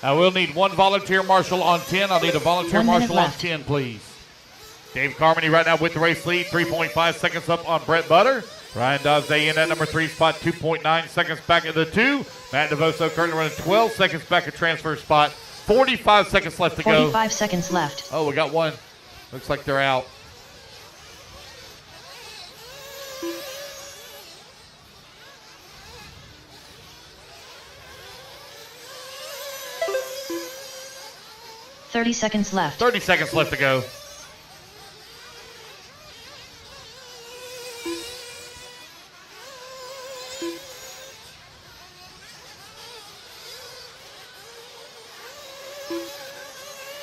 I will need one volunteer marshal on 10. I'll need a volunteer 1 minute marshal on left. 10, please. Dave Carmody right now with the race lead. 3.5 seconds up on Brett Butter. Ryan Dazay in at number 3 spot. 2.9 seconds back at the 2. Matt DeVoso currently running 12 seconds back at transfer spot. 45 seconds left to go. 45 seconds left. Oh, we got one. Looks like they're out. Thirty seconds left. 30 seconds left to go.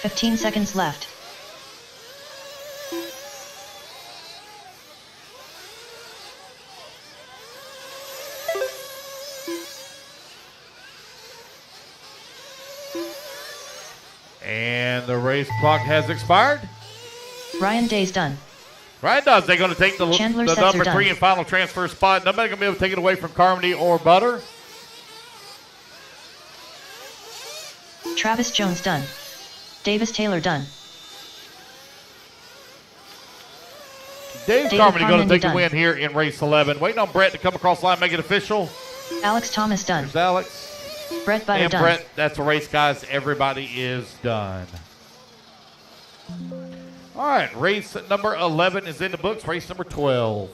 Fifteen seconds left. And the race clock has expired. Ryan Day's done. Ryan Dodds, they're going to take the Chandler sets number are 3 done. and final transfer spot. Nobody's going to be able to take it away from Carmody or Butter. Travis Jones done. Davis Taylor done. Dave David Carmody going to Carmody take the done. win here in race 11. Waiting on Brett to come across the line, make it official. Alex Thomas done. There's Alex. Brett Butter And done. Brett, that's the race, guys. Everybody is done. All right, race number 11 is in the books. Race number 12.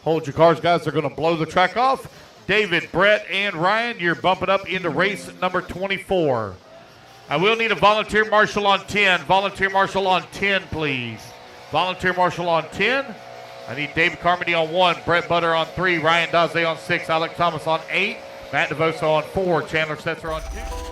Hold your cars, guys. They're going to blow the track off. David, Brett, and Ryan, you're bumping up into race number 24. I will need a volunteer marshal on 10. Volunteer marshal on 10, please. Volunteer marshal on 10. I need David Carmody on 1, Brett Butter on 3, Ryan Daze on 6, Alex Thomas on 8, Matt DeVoso on 4, Chandler Setzer on 2.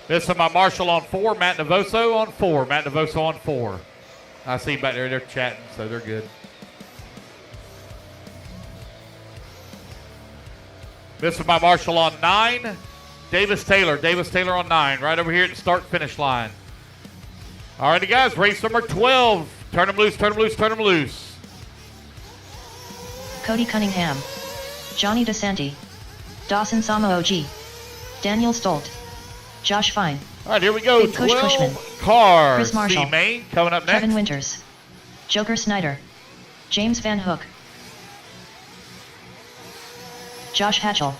This is my marshal on 4, Matt DeVoso on 4. Matt DeVoso on 4. I see back there, they're chatting, so they're good. This is my marshal on 9, Davis Taylor. Davis Taylor on 9, right over here at the start-finish line. All righty, guys, race number 12. Turn them loose, turn them loose, turn them loose. Cody Cunningham. Johnny DeSanti. Dawson Sama OG. Daniel Stolt. Josh Fine. All right, here we go. Big Kush 12 Cushman. cars. Chris Marshall. C Main coming up next. Kevin Winters. Joker Snyder. James Van Hook. Josh Hatchell.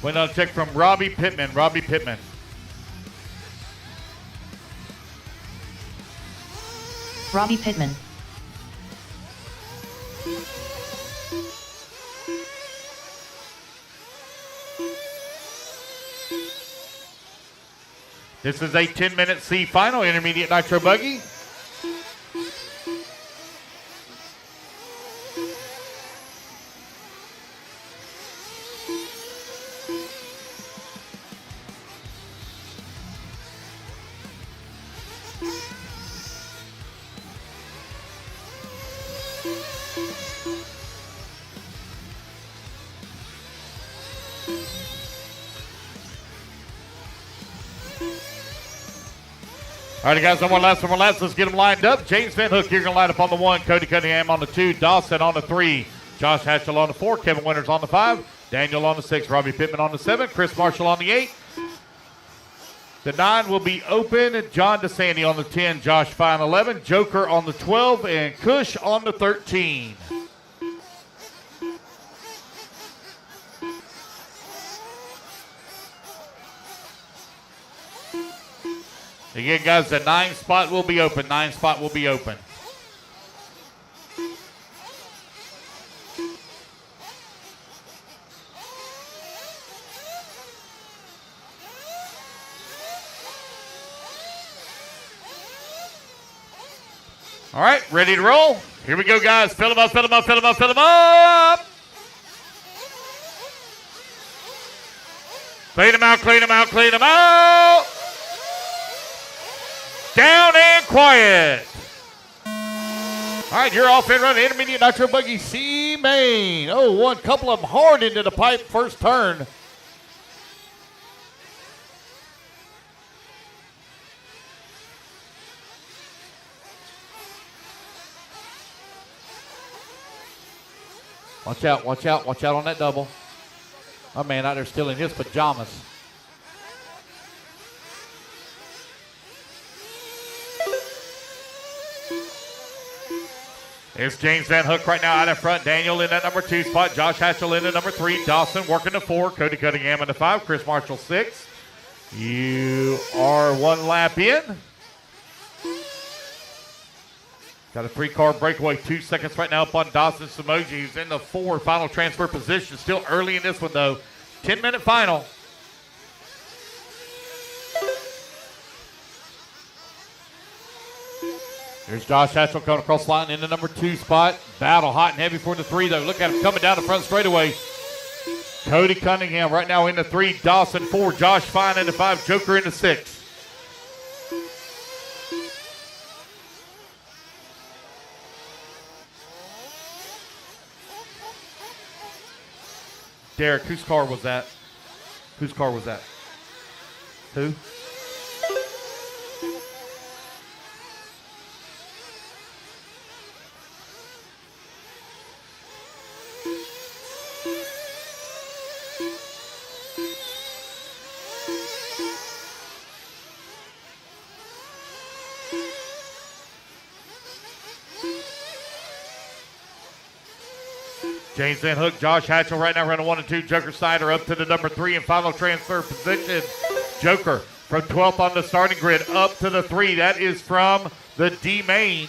Went on a check from Robbie Pittman. Robbie Pittman. Robbie Pittman. This is a 10-minute C final, intermediate nitro buggy. All right, guys, one last. Let's get them lined up. James Van Hook, you're going to line up on the 1. Cody Cunningham on the 2. Dawson on the 3. Josh Hatchell on the 4. Kevin Winters on the 5. Daniel on the 6. Robbie Pittman on the 7. Chris Marshall on the 8. The 9 will be open. John DeSandy on the 10. Josh Fine 11. Joker on the 12. And Cush on the 13. Again, guys, the 9 spot will be open. 9 spot will be open. All right, ready to roll? Here we go, guys. Fill them up, fill them up, fill them up, fill them up. Clean them out, clean them out, clean them out. Down and quiet. All right, you're off and running. Intermediate nitro buggy C main. Oh, one couple of them hard into the pipe first turn. Watch out, watch out, watch out on that double. My man out there still in his pajamas. There's James Van Hook right now out in front. Daniel in that number 2 spot. Josh Hatchell in the number 3. Dawson working the 4. Cody Cunningham in the 5. Chris Marshall 6. You are 1 lap in. Got a 3-car breakaway. 2 seconds right now up on Dawson Samoji, who's in the 4 final transfer position. Still early in this one, though. 10-minute final. There's Josh Hatchell coming across the line in the number 2 spot. Battle hot and heavy for the 3, though. Look at him coming down the front straightaway. Cody Cunningham right now in the 3. Dawson 4. Josh Fine in the 5. Joker in the 6. Derek, whose car was that? Whose car was that? Who? James Van Hook, Josh Hatchell right now running 1 and 2. Joker Snyder up to the number 3 in final transfer position. Joker from 12th on the starting grid up to the 3. That is from the D main.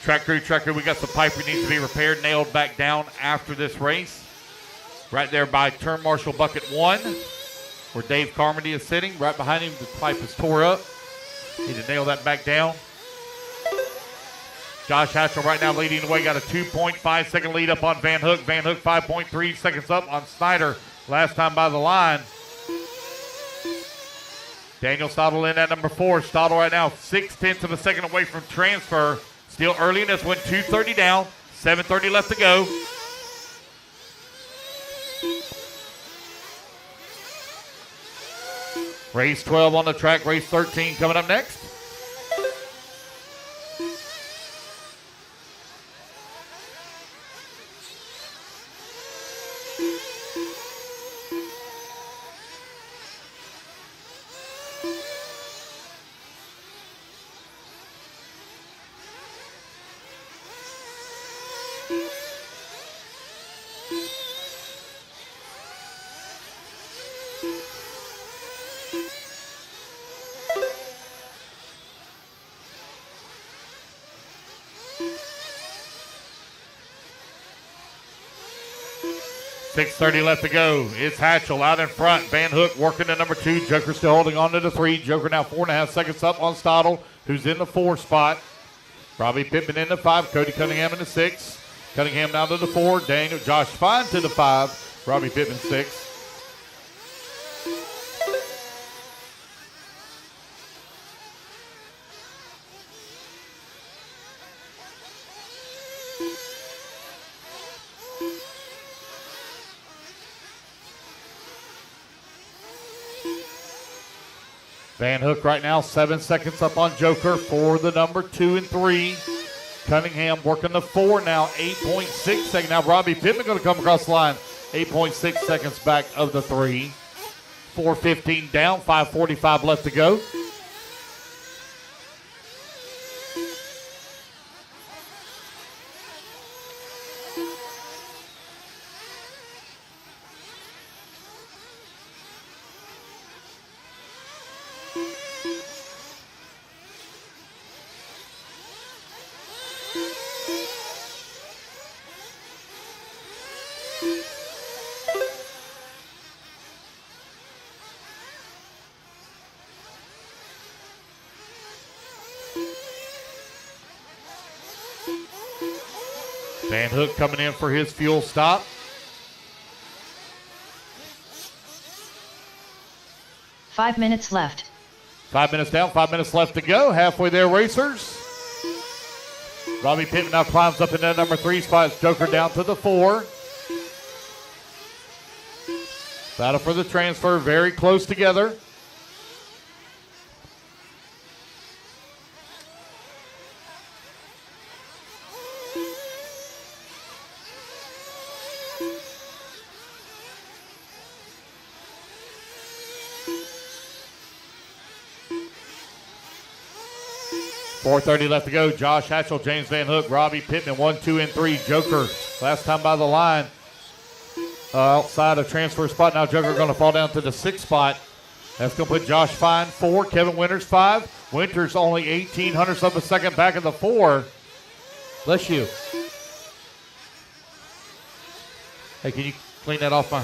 Track crew, we got some pipe we need to be repaired, nailed back down after this race. Right there by turn marshal bucket 1, where Dave Carmody is sitting. Right behind him, the pipe is tore up. Need to nail that back down. Josh Hatchell right now leading the way. Got a 2.5 second lead up on Van Hook. Van Hook 5.3 seconds up on Snyder. Last time by the line. Daniel Stottle in at number 4. Stottle right now 0.6 of a second away from transfer. Still early in this one. 2:30 down. 7:30 left to go. Race 12 on the track. Race 13 coming up next. 6:30 left to go. It's Hatchell out in front. Van Hook working to number 2. Joker still holding on to the 3. Joker now 4.5 seconds up on Stottle, who's in the 4 spot. Robbie Pittman in the 5. Cody Cunningham in the 6. Cunningham now to the 4. Josh Fine to the 5. Robbie Pittman 6. Van Hook right now 7 seconds up on Joker for the number 2 and 3. Cunningham working the 4 now, 8.6 seconds. Now Robbie Pittman going to come across the line, 8.6 seconds back of the 3. 4:15 down, 5:45 left to go. Van Hook coming in for his fuel stop. Five minutes left. 5 minutes down, 5 minutes left to go. Halfway there, racers. Robbie Pittman now climbs up in that number 3 spot. Joker down to the 4. Battle for the transfer, very close together. .430 left to go. Josh Hatchell, James Van Hook, Robbie Pittman, 1, 2, and 3. Joker, last time by the line, outside of transfer spot. Now Joker going to fall down to the 6th spot. That's going to put Josh Fine 4, Kevin Winters 5. Winters only 1,800ths of a second back of the 4. Bless you. Hey, can you clean that off my...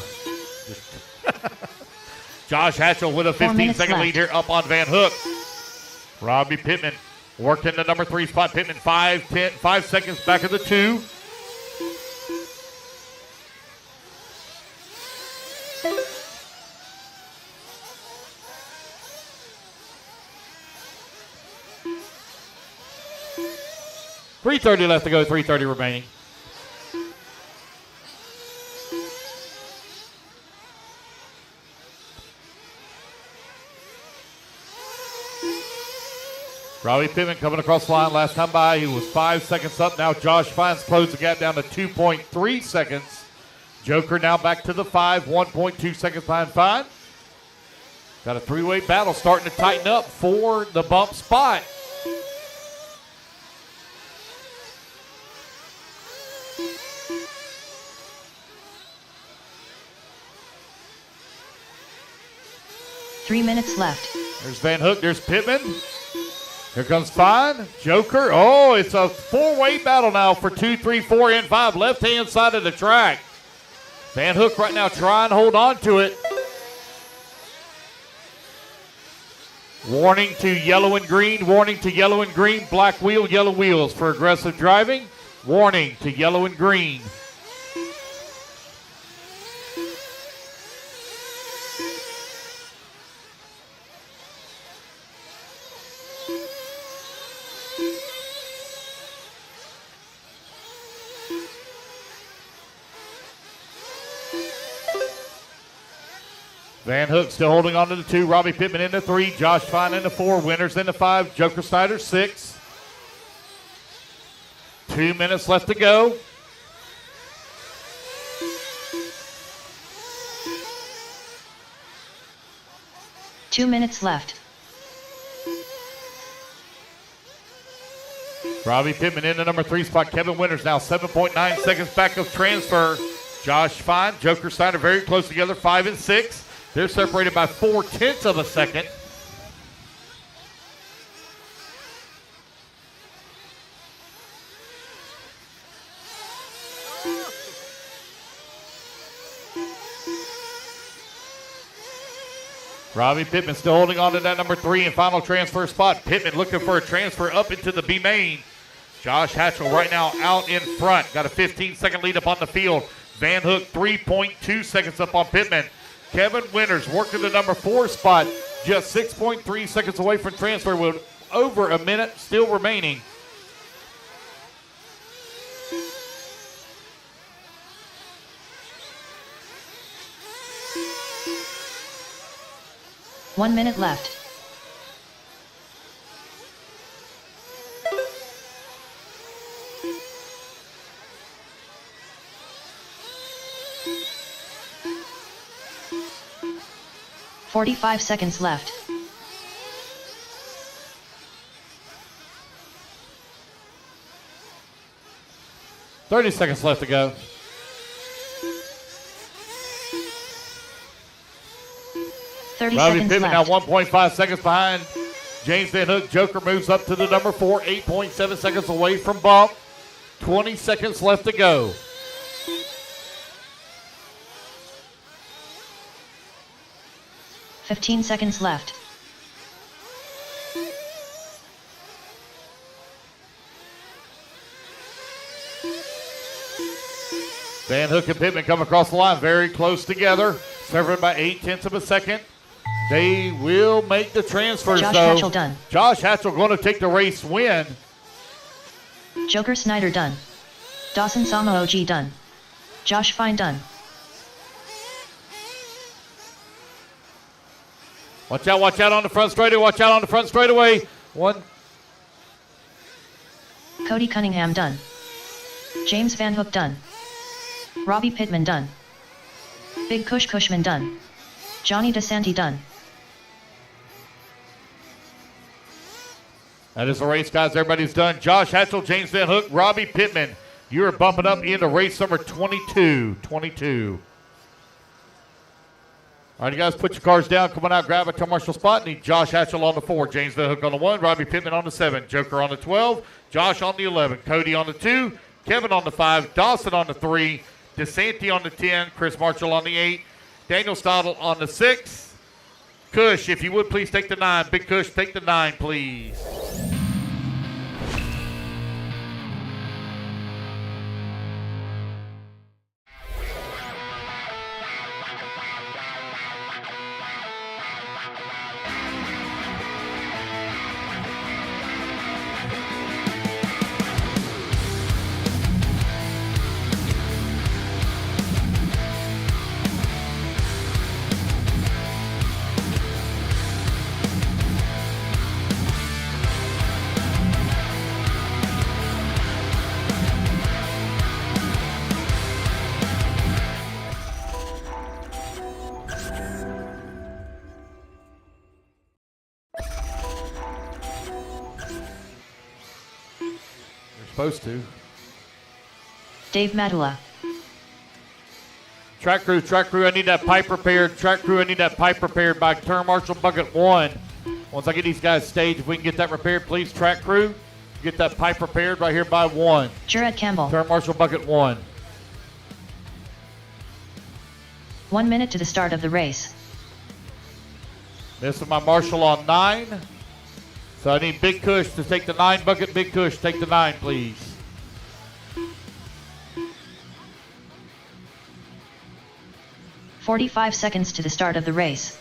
Josh Hatchell with a 15-second lead here up on Van Hook. Robbie Pittman working the number 3 spot. Pittman 5 seconds back of the 2. .330 left to go, 3:30 remaining. Robbie Pittman coming across the line. Last time by, he was 5 seconds up. Now Josh Fine's closed the gap down to 2.3 seconds. Joker now back to the 5, 1.2 seconds behind Fine. Got a 3-way battle starting to tighten up for the bump spot. Three minutes left. There's Van Hook, there's Pittman. Here comes Fine, Joker. Oh, it's a 4-way battle now for 2, 3, 4, and 5. Left-hand side of the track. Van Hook right now trying to hold on to it. Warning to yellow and green, warning to yellow and green. Black wheel, yellow wheels for aggressive driving. Warning to yellow and green. Van Hook still holding on to the 2. Robbie Pittman in the 3. Josh Fine in the 4. Winters in the 5. Joker Snyder 6. 2 minutes left to go. Two minutes left. Robbie Pittman in the number 3 spot. Kevin Winters now 7.9 seconds back of transfer. Josh Fine, Joker Snyder very close together, 5 and 6. They're separated by 0.4 of a second. Robbie Pittman still holding on to that number 3 and final transfer spot. Pittman looking for a transfer up into the B main. Josh Hatchell right now out in front. Got a 15-second lead up on the field. Van Hook 3.2 seconds up on Pittman. Kevin Winters working the number 4 spot. Just 6.3 seconds away from transfer with over a minute still remaining. One minute left. "45 seconds left. "30 seconds left to go. Robbie Pittman now 1.5 seconds behind James Van Hook. Joker moves up to the number 4, 8.7 seconds away from bump. 20 seconds left to go. "15 seconds left. Van Hook and Pittman come across the line very close together, separated by 0.8 of a second. They will make the transfers, Josh though. Hatchell done. Josh Hatchell going to take the race win. Joker Snyder done. Dawson Sama OG done. Josh Fine done. Watch out on the front straightaway. Watch out on the front straightaway. One. Cody Cunningham done. James Van Hook done. Robbie Pittman done. Big Kush Cushman done. Johnny DeSanti done. That is the race, guys. Everybody's done. Josh Hatchell, James Van Hook, Robbie Pittman. You're bumping up into race number 22. All right, you guys, put your cars down. Come on out, grab a commercial spot. Need Josh Hatchell on the 4, James Van Hook on the 1, Robbie Pittman on the 7, Joker on the 12, Josh on the 11, Cody on the 2, Kevin on the 5, Dawson on the 3, DeSanti on the 10, Chris Marshall on the 8, Daniel Stottle on the 6. Kush, if you would please take the 9. Big Kush, take the 9, please. Supposed to. Dave Madula. Track crew, I need that pipe repaired. Track crew, I need that pipe repaired by turn marshal bucket 1. Once I get these guys staged, if we can get that repaired, please, track crew. Get that pipe repaired right here by 1. Jared Campbell. Turn marshal bucket 1. 1 minute to the start of the race. This is my marshal on 9. So I need Big Kush to take the 9 bucket. Big Kush, take the 9, please. "45 seconds to the start of the race.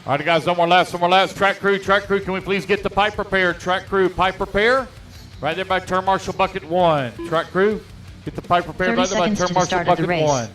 All right, guys, no more laps. Track crew, can we please get the pipe repaired? Track crew, pipe repair. Right there by turn marshal bucket 1. Track crew, get the pipe repaired right there by turn marshal bucket 1.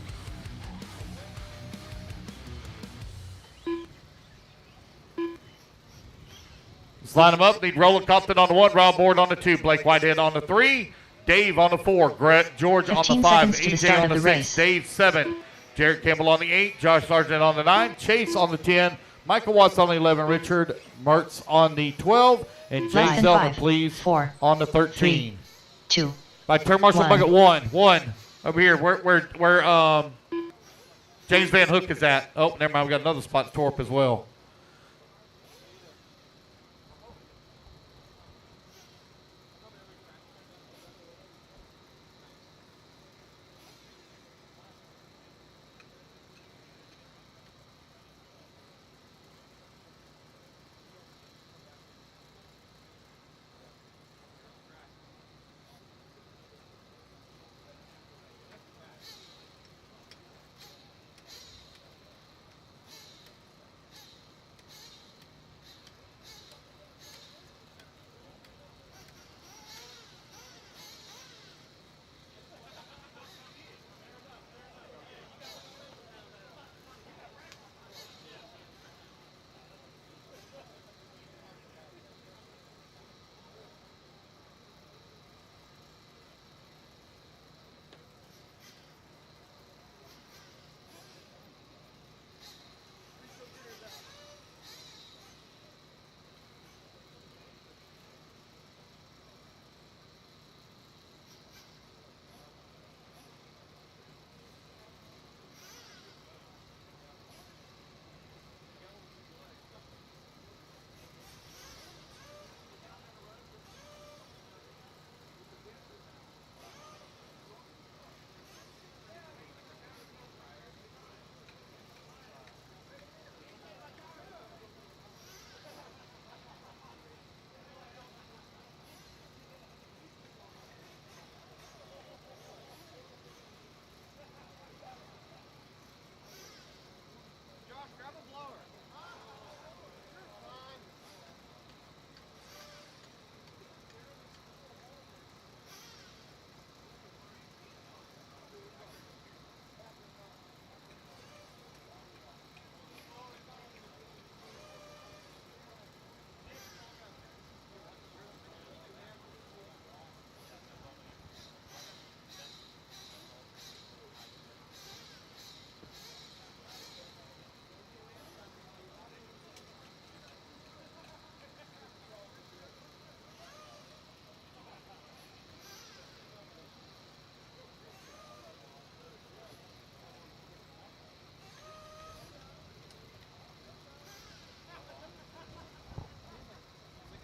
Let's line them up. Need Roland Compton on the 1, Rob Board on the 2, Blake Whitehead on the 3, Dave on the 4, George on the 5, AJ on the 6, Dave 7, Jared Campbell on the 8, Josh Sargent on the 9, Chase on the 10, Michael Watts on the 11, Richard Mertz on the 12, and Jay Zelman, please, 4, on the 13. 3, 2. By turn marshal bucket 1 over here, where James Van Hook is at. Oh, never mind. We got another spot tore up as well.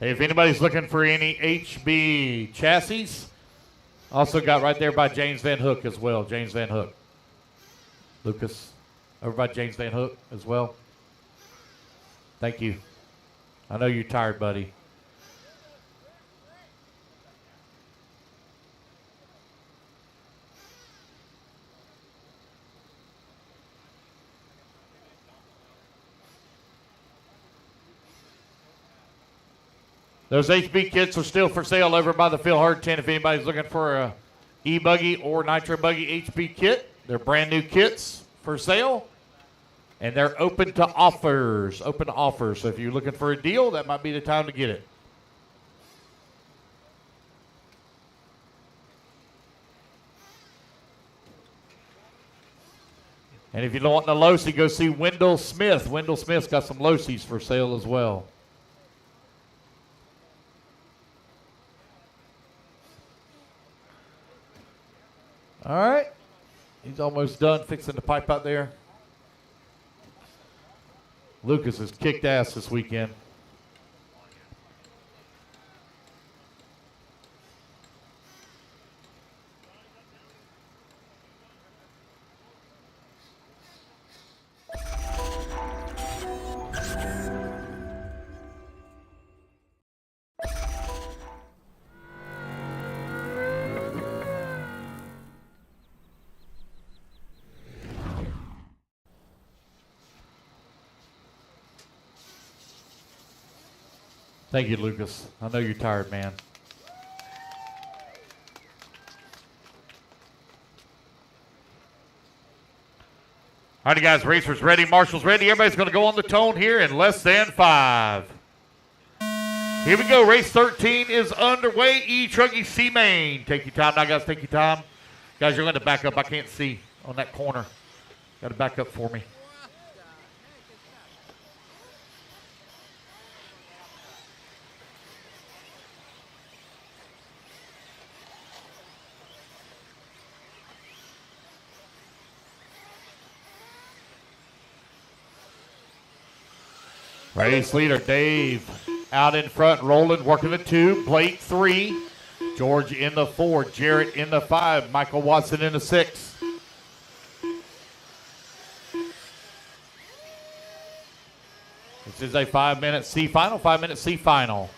Hey, if anybody's looking for any HB chassis, also got right there by James Van Hook as well. James Van Hook. Lucas, over by James Van Hook as well. Thank you. I know you're tired, buddy. Those HB kits are still for sale over by the Phil Hurd tent. If anybody's looking for a e-buggy or nitro buggy HB kit, they're brand new kits for sale, and they're open to offers. Open to offers. So if you're looking for a deal, that might be the time to get it. And if you don't want the Losi, go see Wendell Smith. Wendell Smith's got some Losis for sale as well. All right. He's almost done fixing the pipe out there. Lucas has kicked ass this weekend. Thank you, Lucas. I know you're tired, man. All right, guys, racers ready, marshals ready. Everybody's going to go on the tone here in less than 5. Here we go. Race 13 is underway. E-Truggy C-Main. Take your time now, guys. Take your time. Guys, you're going to back up. I can't see on that corner. Got to back up for me. Race leader Dave out in front, Roland working the 2, Blake 3, George in the 4, Jarrett in the 5, Michael Watson in the 6. This is a 5-minute C final, 5-minute C final.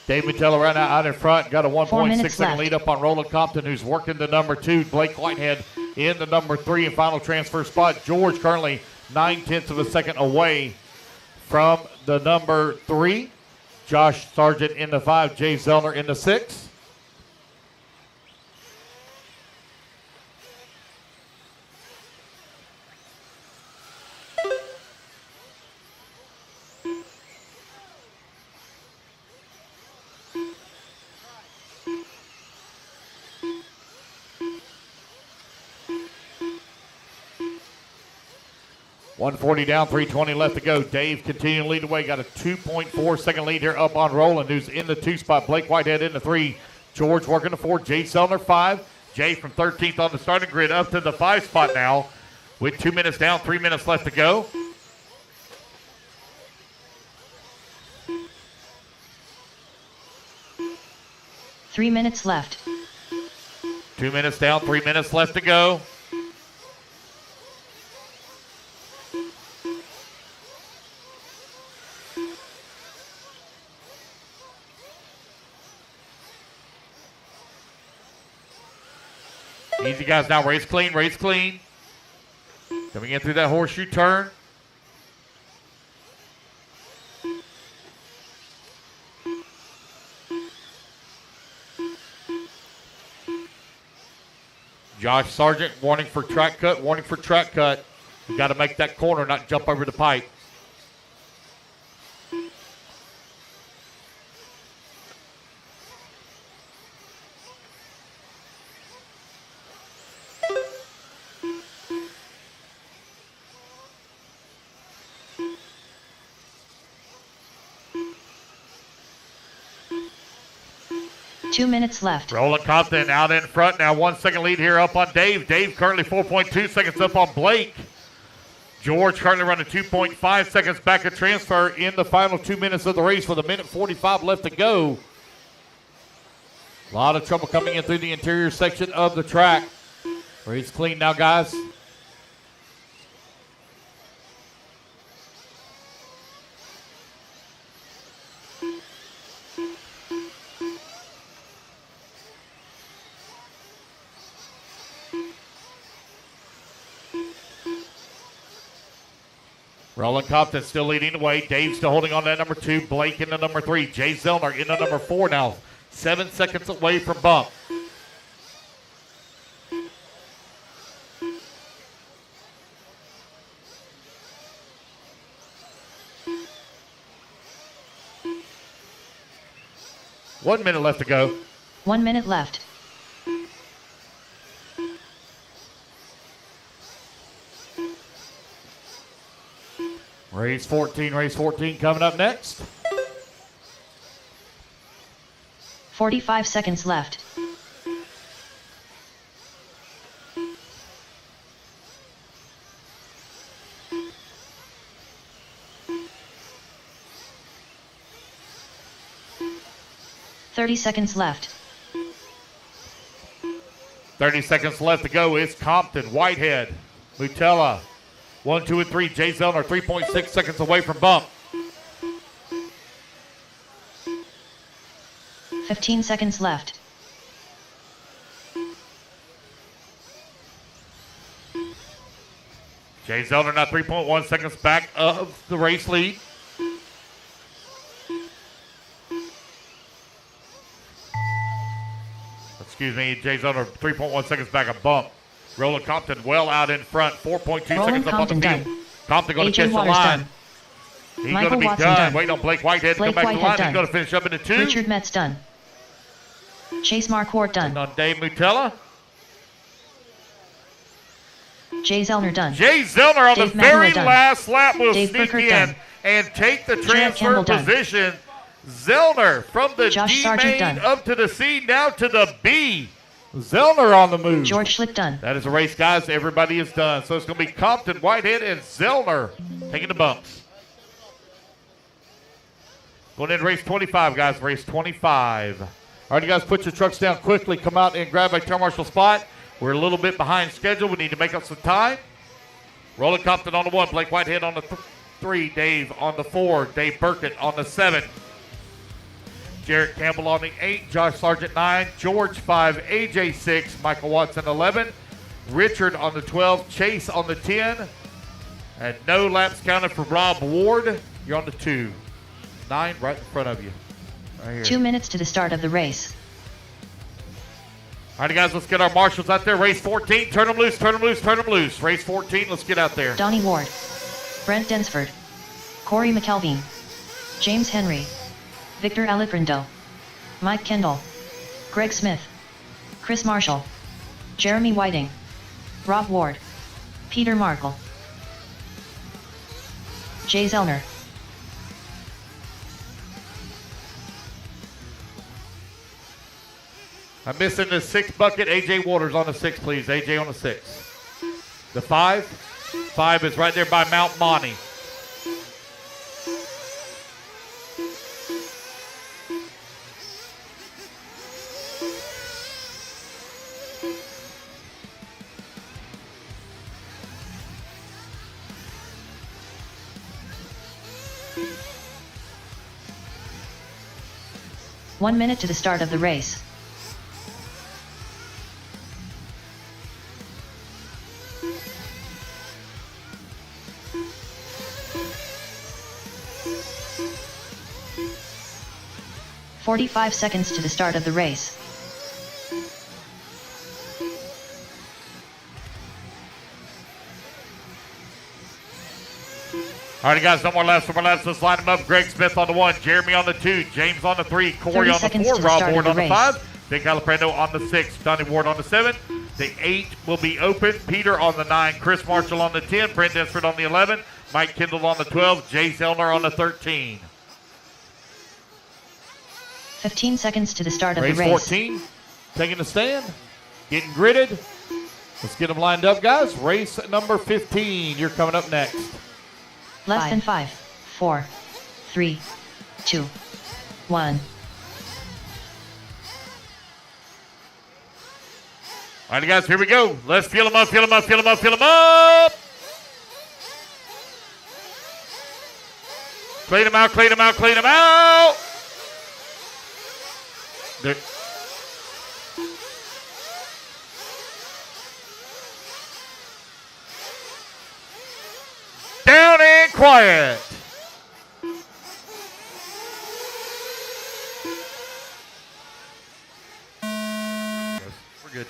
Dave Metella right now out in front. Got a 1.6 second lead up on Roland Compton, who's working the number 2. Blake Whitehead in the number 3 and final transfer spot. George currently 9/10 of a second away from the number 3. Josh Sargent in the 5. Jay Zellner in the 6. .140 down, 3:20 left to go. Dave continuing to lead the way. Got a 2.4 second lead here up on Roland, who's in the 2 spot. Blake Whitehead in the 3. George working the 4. Jay Sellner 5. Jay from 13th on the starting grid up to the 5 spot now with 2 minutes down, 3 minutes left to go. Three minutes left. 2 minutes down, 3 minutes left to go. Easy, guys. Now race clean, race clean. Coming in through that horseshoe turn. Josh Sargent warning for track cut, warning for track cut. You got to make that corner, not jump over the pipe. 2 minutes left. Roland Compton out in front now. 1 second lead here up on Dave. Dave currently 4.2 seconds up on Blake. George currently running 2.5 seconds back at transfer in the final 2 minutes of the race with 1:45 left to go. A lot of trouble coming in through the interior section of the track. Race clean now, guys. Roland Compton still leading the way. Dave still holding on to that number 2. Blake into number 3. Jay Zellner into number 4 now. 7 seconds away from bump. One minute left to go. 1 minute left. Race 14 coming up next. 45 seconds left. $30 seconds left. 30 seconds left to go. It's Compton, Whitehead, Mutella. 1, 2, and 3. Jay Zellner 3.6 seconds away from bump. 15 seconds left. Jay Zellner now 3.1 seconds back of the race lead. Excuse me, Jay Zellner 3.1 seconds back of bump. Roland Compton well out in front, 4.2 seconds up on the field. Compton going to catch the line. He's going to be done. Waiting on Blake Whitehead to come back to the line. He's going to finish up into 2. Richard Metz done. Chase Marquardt done. And on Dave Mutella. Jay Zellner done. Jay Zellner on Dave the very Manuel last lap will Dave sneak Burkert in done. and take the Jared transfer Campbell done. position. Zellner from the Josh D Sargent main done. up to the C, now to the B. Zellner on the move. George Schlick done. That is a race, guys. Everybody is done. So it's going to be Compton, Whitehead, and Zellner taking the bumps. Going into race 25, guys. Race 25. All right, you guys, put your trucks down quickly. Come out and grab a turn marshal spot. We're a little bit behind schedule. We need to make up some time. Roland Compton on the 1. Blake Whitehead on the 3. Dave on the 4. Dave Burkett on the 7. Jared Campbell on the 8, Josh Sargent 9, George 5, AJ 6, Michael Watson 11, Richard on the 12, Chase on the 10, and no laps counted for Rob Ward. You're on the 2. 9 right in front of you. Right here. 2 minutes to the start of the race. All right, guys, let's get our marshals out there. Race 14, turn them loose, turn them loose, turn them loose. Race 14, let's get out there. Donnie Ward. Brent Densford. Corey McKelveen. James Henry. Victor Aliprindo. Mike Kendall. Greg Smith. Chris Marshall. Jeremy Whiting. Rob Ward. Peter Markle. Jay Zellner. I'm missing the 6 bucket. AJ Waters on the 6, please. AJ on the 6. The 5. 5 is right there by Mount Monty. One minute to the start of the race. "45 seconds to the start of the race. All right, guys, no more laps, no more laps. Let's line them up. Greg Smith on the 1, Jeremy on the 2, James on the 3, Corey on the 4, Rob Ward on the 5, Dick Aliprando on the 6, Donnie Ward on the 7. The 8 will be open. Peter on the 9, Chris Marshall on the 10, Brent Densford on the 11, Mike Kendall on the 12, Jay Zellner on the 13. 15 seconds to the start of the Race race. 14, taking a stand, getting gridded. Let's get them lined up, guys. Race number 15, you're coming up next. Less than 5, 4, 3, 2, 1. All right, guys, here we go. Let's fill them up, fill them up, fill them up, fill them up. Clean them out, clean them out, clean them out. There. Down and quiet. We're good.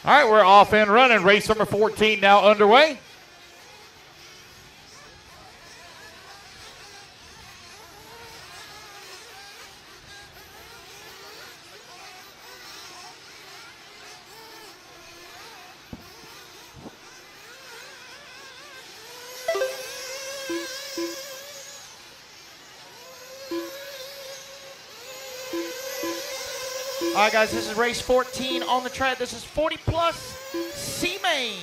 All right, we're off and running. Race number 14 now underway. All right, guys, this is race 14 on the track. This is 40 plus C-Main.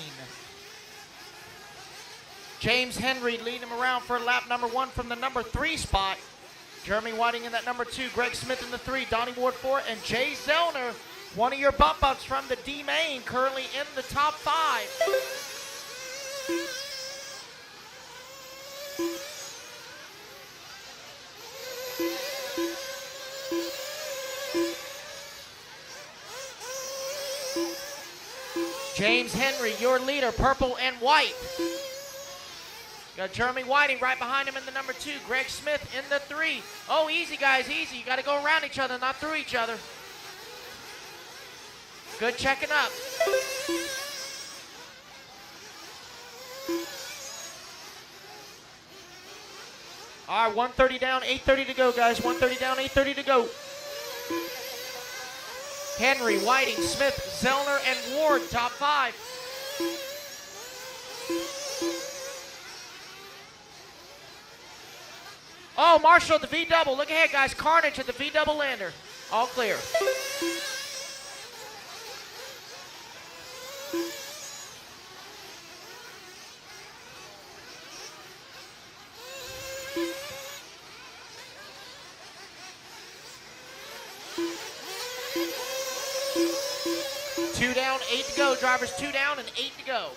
James Henry leading him around for lap number 1 from the number 3 spot. Jeremy Whiting in that number 2, Greg Smith in the 3, Donnie Ward 4, and Jay Zellner, one of your bump ups from the D-Main, currently in the top 5. James Henry, your leader, purple and white. Got Jeremy Whiting right behind him in the number 2. Greg Smith in the 3. Oh, easy, guys, easy. You got to go around each other, not through each other. Good checking up. All right, 130 down, 8:30 to go, guys. 130 down, 8:30 to go. Henry, Whiting, Smith, Zellner, and Ward, top 5. Oh, Marshall at the V-double. Look ahead, guys. Carnage at the V-double lander. All clear. Two down, 8 to go. Drivers 2 down and 8 to go.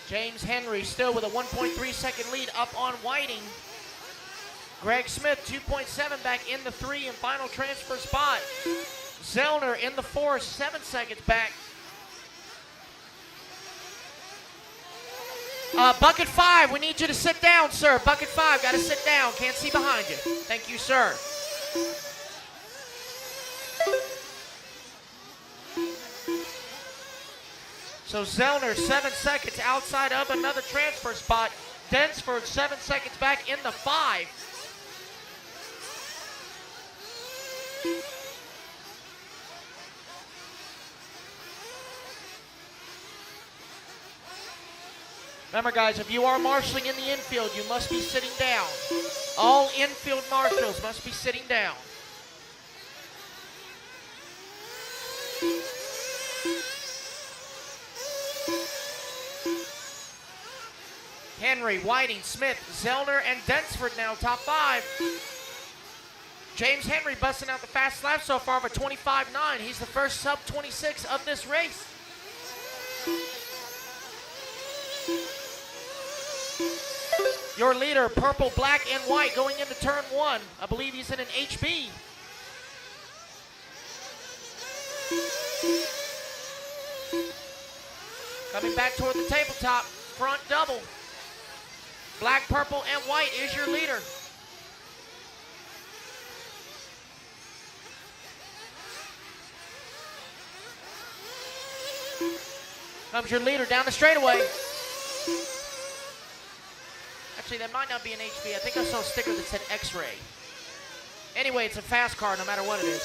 James Henry still with a 1.3 second lead up on Whiting. Greg Smith 2.7 back in the 3 and final transfer spot. Zellner in the 4, 7 seconds back. Bucket 5, we need you to sit down, sir. Bucket 5, got to sit down. Can't see behind you. Thank you, sir. So Zellner 7 seconds outside of another transfer spot. Densford 7 seconds back in the 5. Remember, guys, if you are marshalling in the infield, you must be sitting down. All infield marshals must be sitting down. Henry, Whiting, Smith, Zellner, and Densford now top 5. James Henry busting out the fast lap so far of a 25.9. He's the first sub-26 of this race. Your leader, purple, black, and white, going into turn 1. I believe he's in an HB. Coming back toward the tabletop, front double. Black, purple, and white is your leader. Comes your leader down the straightaway. Actually, that might not be an HB. I think I saw a sticker that said X-ray. Anyway, it's a fast car no matter what it is.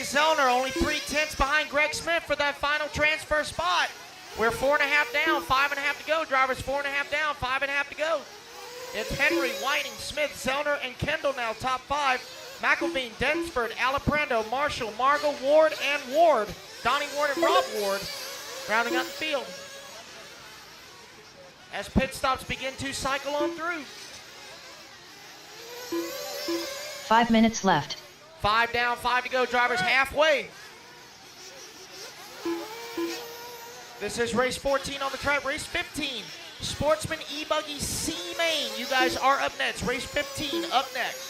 Jay Zellner only 3/10 behind Greg Smith for that final transfer spot. We're 4.5 down, 5.5 to go. Drivers 4.5 down, 5.5 to go. It's Henry, Whiting, Smith, Zellner, and Kendall now top 5. McElveen, Densford, Alaprando, Marshall, Margot, Ward, and Ward. Donnie Ward and Rob Ward rounding out the field. As pit stops begin to cycle on through. 5 minutes left. 5 down, 5 to go. Drivers halfway. This is race 14 on the track. Race 15, Sportsman E-Buggy C Main. You guys are up next. Race 15 up next.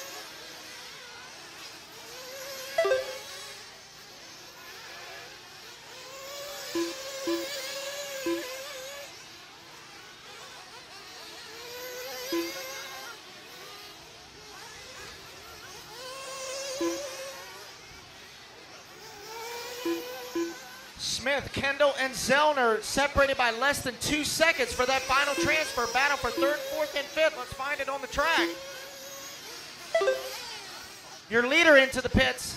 Smith, Kendall, and Zellner separated by less than 2 seconds for that final transfer. Battle for 3rd, 4th, and 5th. Let's find it on the track. Your leader into the pits.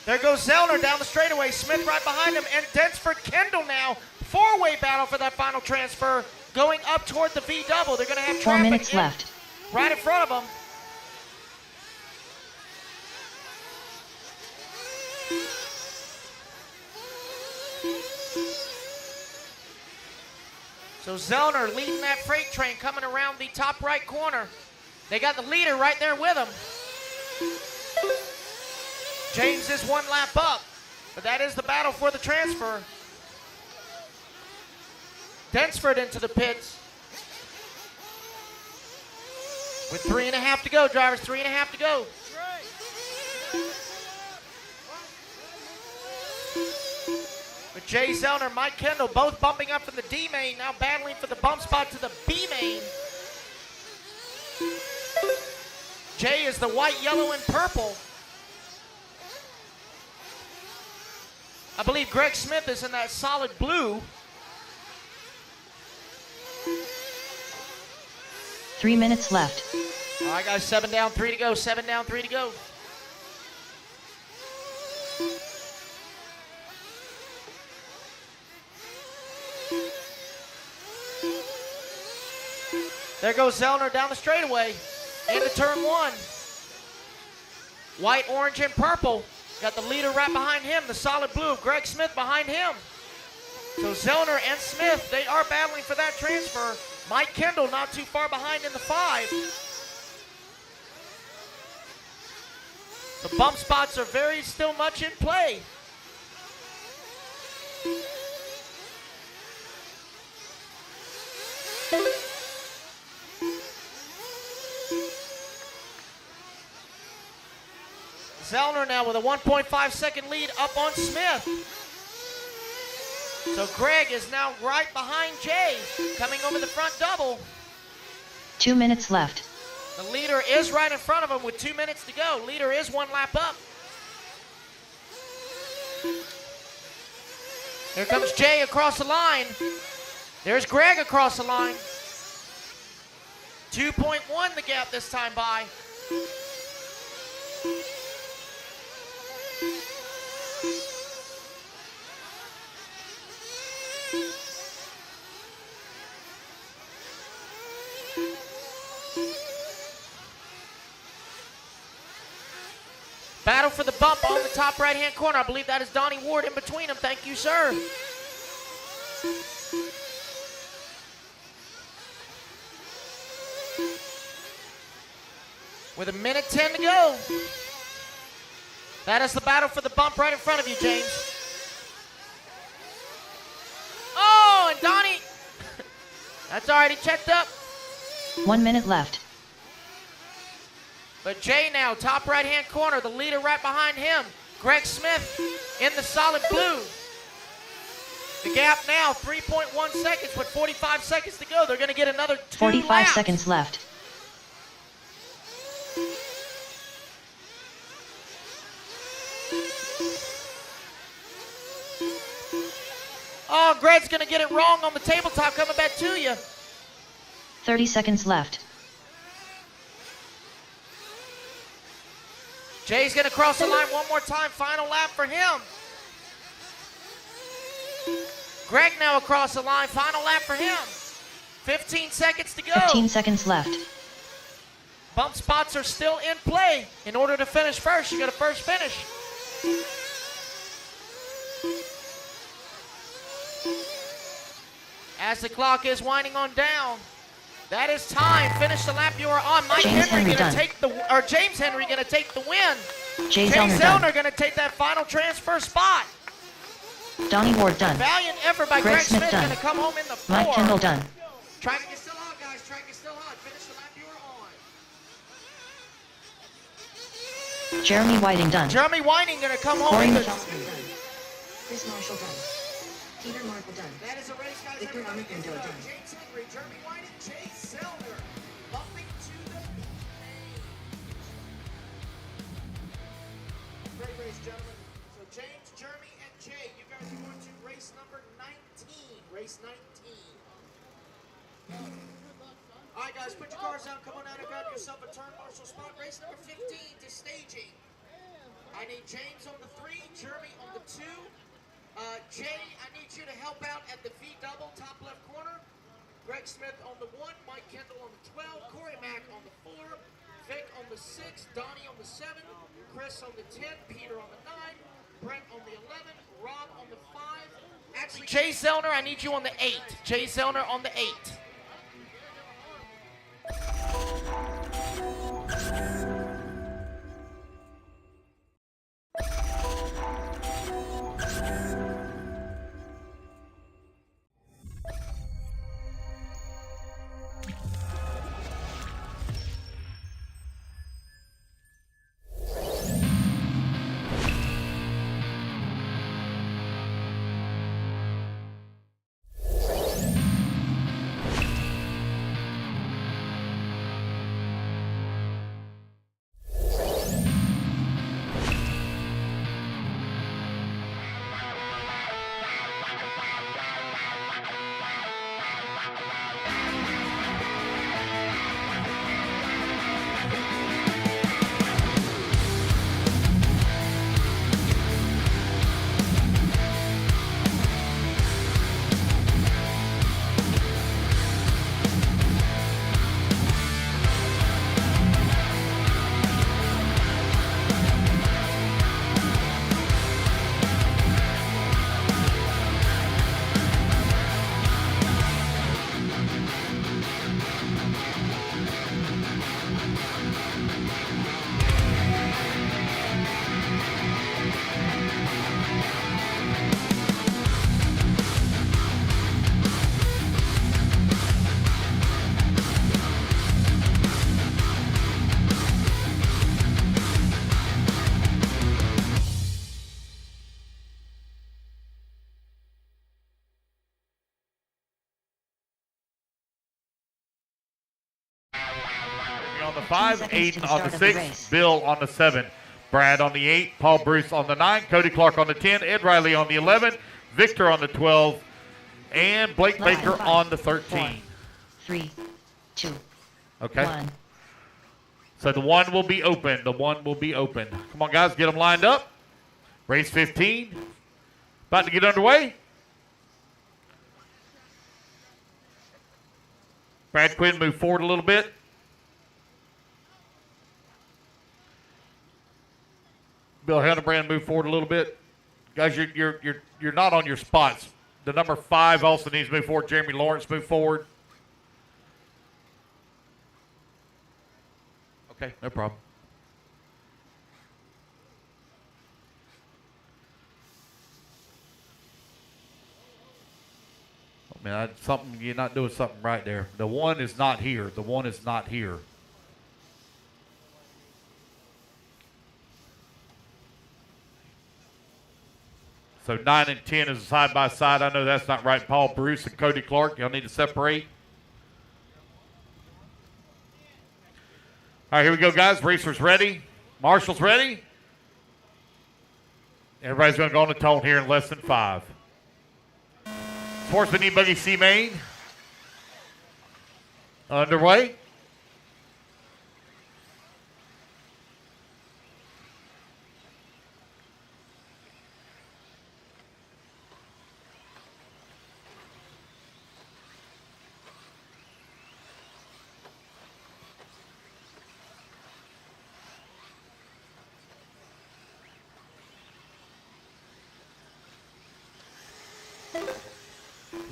There goes Zellner down the straightaway. Smith right behind him, and Densford, Kendall now. 4-way battle for that final transfer. Going up toward the V-double. They're going to have 4 minutes left. Right in front of them. So Zellner leading that freight train coming around the top right corner. They got the leader right there with him. James is 1 lap up, but that is the battle for the transfer. Densford into the pits. With 3.5 to go, drivers, 3.5 to go. With Jay Zellner, Mike Kendall both bumping up from the D main, now battling for the bump spot to the B main. Jay is the white, yellow, and purple. I believe Greg Smith is in that solid blue. 3 minutes left. All right, guys, 7 down, 3 to go. 7 down, 3 to go. There goes Zellner down the straightaway into turn 1. White, orange, and purple. Got the leader right behind him, the solid blue of Greg Smith behind him. So Zellner and Smith, they are battling for that transfer. Mike Kendall not too far behind in the 5. The bump spots are very still much in play. Zellner now with a 1.5 second lead up on Smith. So Greg is now right behind Jay, coming over the front double. 2 minutes left. The leader is right in front of him with 2 minutes to go. Leader is 1 lap up. Here comes Jay across the line. There's Greg across the line. 2.1 the gap this time by. Battle for the bump on the top right-hand corner. I believe that is Donnie Ward in between them. Thank you, sir. With 1:10 to go. That is the battle for the bump right in front of you, James. Oh, and Donnie. That's already checked up. 1 minute left. But Jay now, top right-hand corner, the leader right behind him. Greg Smith in the solid blue. The gap now, 3.1 seconds with 45 seconds to go. They're going to get another 2 45 laps. seconds left. Oh, Greg's going to get it wrong on the tabletop coming back to you. 30 seconds left. Jay's going to cross the line one more time. Final lap for him. Greg now across the line. Final lap for him. 15 seconds to go. 15 seconds left. Bump spots are still in play. In order to finish first, you got to first finish. As the clock is winding on down, that is time. Finish the lap you are on. James Henry gonna take the James Henry gonna take the win. Jay Jay Zellner Zellner done. gonna take that final transfer spot. Donnie Ward done. Valiant effort by Greg Greg Smith Smith done. gonna come home in the 4. Mike Kendall done. Track is still on, guys. Track is still on. Finish the lap you are on. Jeremy Whiting done. Jeremy Whiting gonna come home Corey in the. Michelson done. Chris Marshall done. Peter Markle done. That is a race, guys. Victor Everybody Armstrong is done. James Henry, Jeremy Whiting, Jay Zellner, bumping to the main. Great race, gentlemen. So James, Jeremy, and Jay, you guys are going to race number 19. Race 19. All right, guys, put your cars down. Come on out and grab yourself a turn marshal spot. Race number 15 to staging. I need James on the 3, Jeremy on the 2. Jay, I need you to help out at the V double, top left corner. Greg Smith on the 1, Mike Kendall on the 12, Corey Mack on the 4, Vic on the 6, Donnie on the 7, Chris on the 10, Peter on the 9, Brent on the 11, Rob on the 5. Actually, Jay Zellner, I need you on the 8. Jay Zellner on the 8. On the 5, 10 seconds Aiden to the on the start of the 6, race. Bill on the 7, Brad on the 8, Paul Bruce on the 9, Cody Clark on the 10, Ed Riley on the 11, Victor on the 12, and Blake Line Baker 5, on the 4, 13. 3, 2, Okay. 1. So the 1 will be open. The 1 will be open. Come on, guys, get them lined up. Race 15. About to get underway. Brad Quinn, move forward a little bit. Bill Hildebrand, move forward a little bit. Guys, you're not on your spots. The number 5 also needs to move forward. Jeremy Lawrence, move forward. Okay, no problem. I mean, something you're not doing something right there. The 1 is not here. The 1 is not here. So 9 and 10 is side by side. I know that's not right. Paul Bruce and Cody Clark, y'all need to separate. All right, here we go, guys. Racers ready. Marshall's ready. Everybody's going to go on the tone here in less than 5. Sportsman E-Buggy C Main. Underway.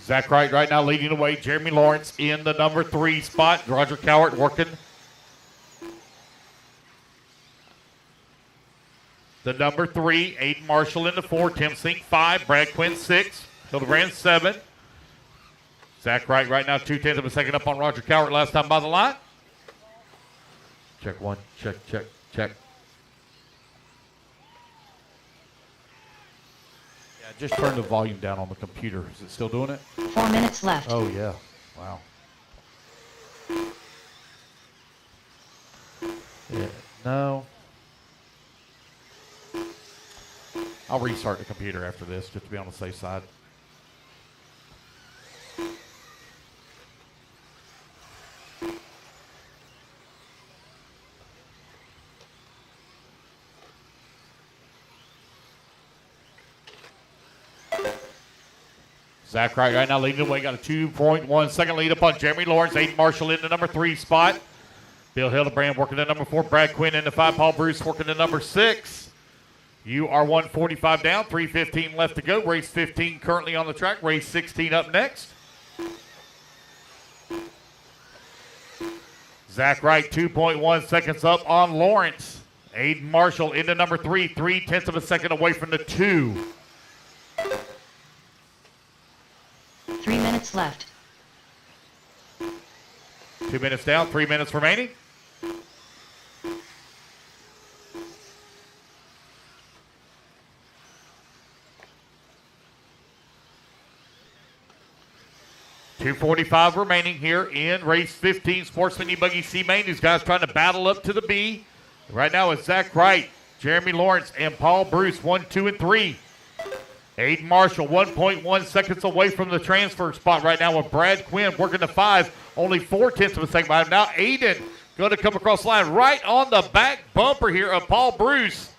Zach Wright right now leading the way. Jeremy Lawrence in the number 3 spot. Roger Cowart working the number 3. Aiden Marshall in the 4. Tim Sink 5. Brad Quinn 6. Hildebrand 7. Zach Wright right now 2/10 of a second up on Roger Cowart last time by the line. Check 1. Check, check, check. Yeah, just turn the volume down on the computer. Is it still doing it? 4 minutes left. Oh, yeah. Wow. Yeah. No. I'll restart the computer after this just to be on the safe side. Zach Wright right now leading the way. Got a 2.1 second lead up on Jeremy Lawrence. Aiden Marshall in the number 3 spot. Bill Hildebrand working the number 4. Brad Quinn in the 5. Paul Bruce working the number 6. You are 145 down. 3:15 left to go. Race 15 currently on the track. Race 16 up next. Zach Wright 2.1 seconds up on Lawrence. Aiden Marshall into number 3. 3/10 of a second away from the 2. 3 minutes left. 2 minutes down, 3 minutes remaining. .245 remaining here in race 15. Sportsman E-Buggy C-Main. These guys trying to battle up to the B. Right now it's Zach Wright, Jeremy Lawrence, and Paul Bruce, 1, 2, and 3. Aiden Marshall, 1.1 seconds away from the transfer spot right now with Brad Quinn working the 5. Only 4/10 of a second behind him. Now Aiden going to come across the line right on the back bumper here of Paul Bruce.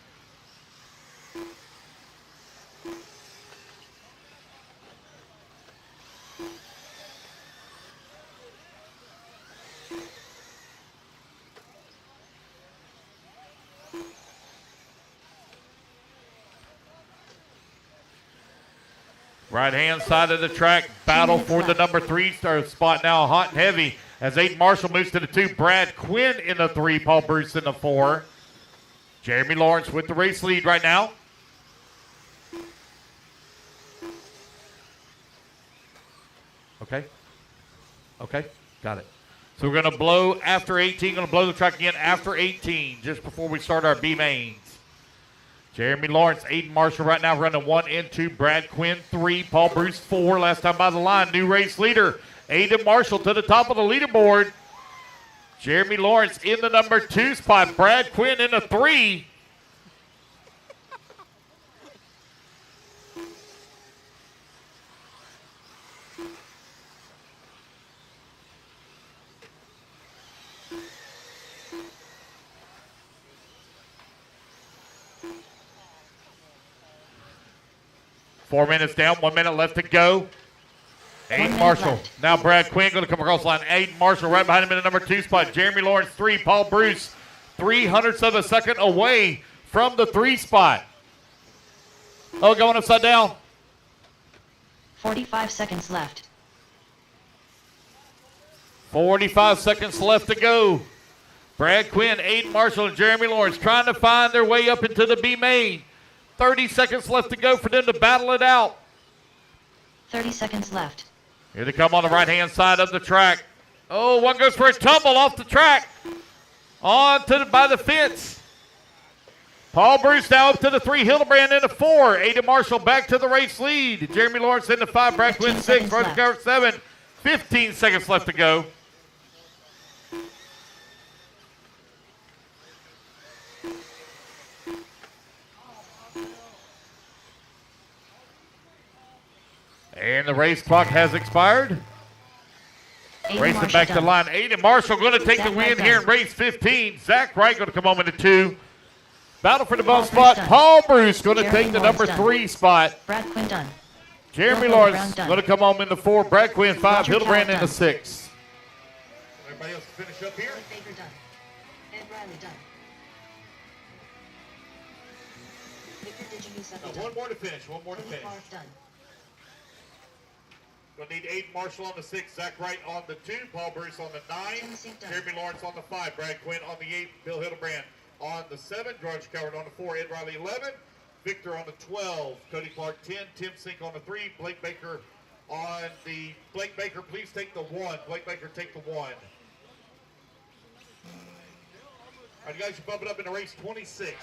Right-hand side of the track, battle for the number 3 spot now, hot and heavy. As Aiden Marshall moves to the 2, Brad Quinn in the 3, Paul Bruce in the 4. Jeremy Lawrence with the race lead right now. Okay. Okay, got it. So we're going to blow after 18, going to blow the track again after 18, just before we start our B mains. Jeremy Lawrence, Aiden Marshall right now running 1 and 2. Brad Quinn 3, Paul Bruce 4. Last time by the line, new race leader. Aiden Marshall to the top of the leaderboard. Jeremy Lawrence in the number 2 spot. Brad Quinn in the 3. Four minutes down, 1 minute left to go. Aiden Marshall. Now Brad Quinn going to come across the line. Aiden Marshall right behind him in the number 2 spot. Jeremy Lawrence 3. Paul Bruce 0.03 of a second away from the 3 spot. Oh, going upside down. 45 seconds left. 45 seconds left to go. Brad Quinn, Aiden Marshall, and Jeremy Lawrence trying to find their way up into the B main. 30 seconds left to go for them to battle it out. 30 seconds left. Here they come on the right-hand side of the track. Oh, one goes for a tumble off the track. On to by the fence. Paul Bruce now up to the 3. Hildebrand in the 4. Aiden Marshall back to the race lead. Jeremy Lawrence in the 5. Brad Quinn 6. Roger Cowart 7. 15 seconds left to go. And the race clock has expired. Racing back to the line. Aiden Marshall going to take the win here in race 15. Zach Wright going to come home in the 2. Battle for the bump spot. Paul Bruce going to take the number 3 spot. Brad Quinn done. Jeremy Lawrence going to come home in the 4. Brad Quinn 5. Hildebrand in the 6. Everybody else finish up here. Baker done. Ed Riley done. Victor, did you use something? One more to finish. One more to finish. Done. We'll need Aiden Marshall on the 6, Zach Wright on the 2, Paul Bruce on the 9, Jeremy Lawrence on the 5, Brad Quinn on the 8, Bill Hildebrand on the 7, George Coward on the 4, Ed Riley 11, Victor on the 12, Cody Clark 10, Tim Sink on the 3, Blake Baker on the, Blake Baker, please take the 1. Blake Baker, take the 1. All right, you guys, you bump it up into race 26.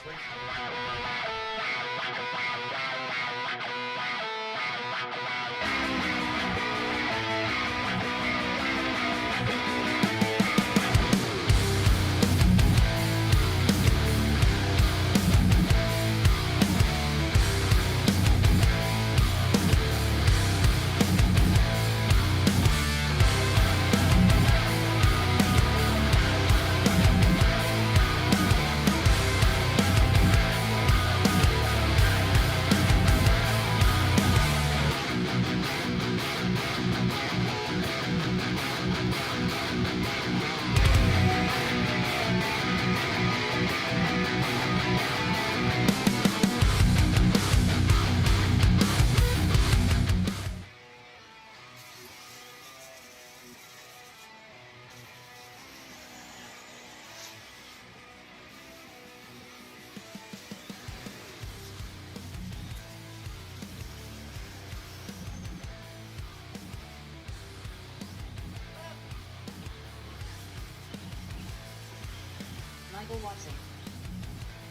Watson.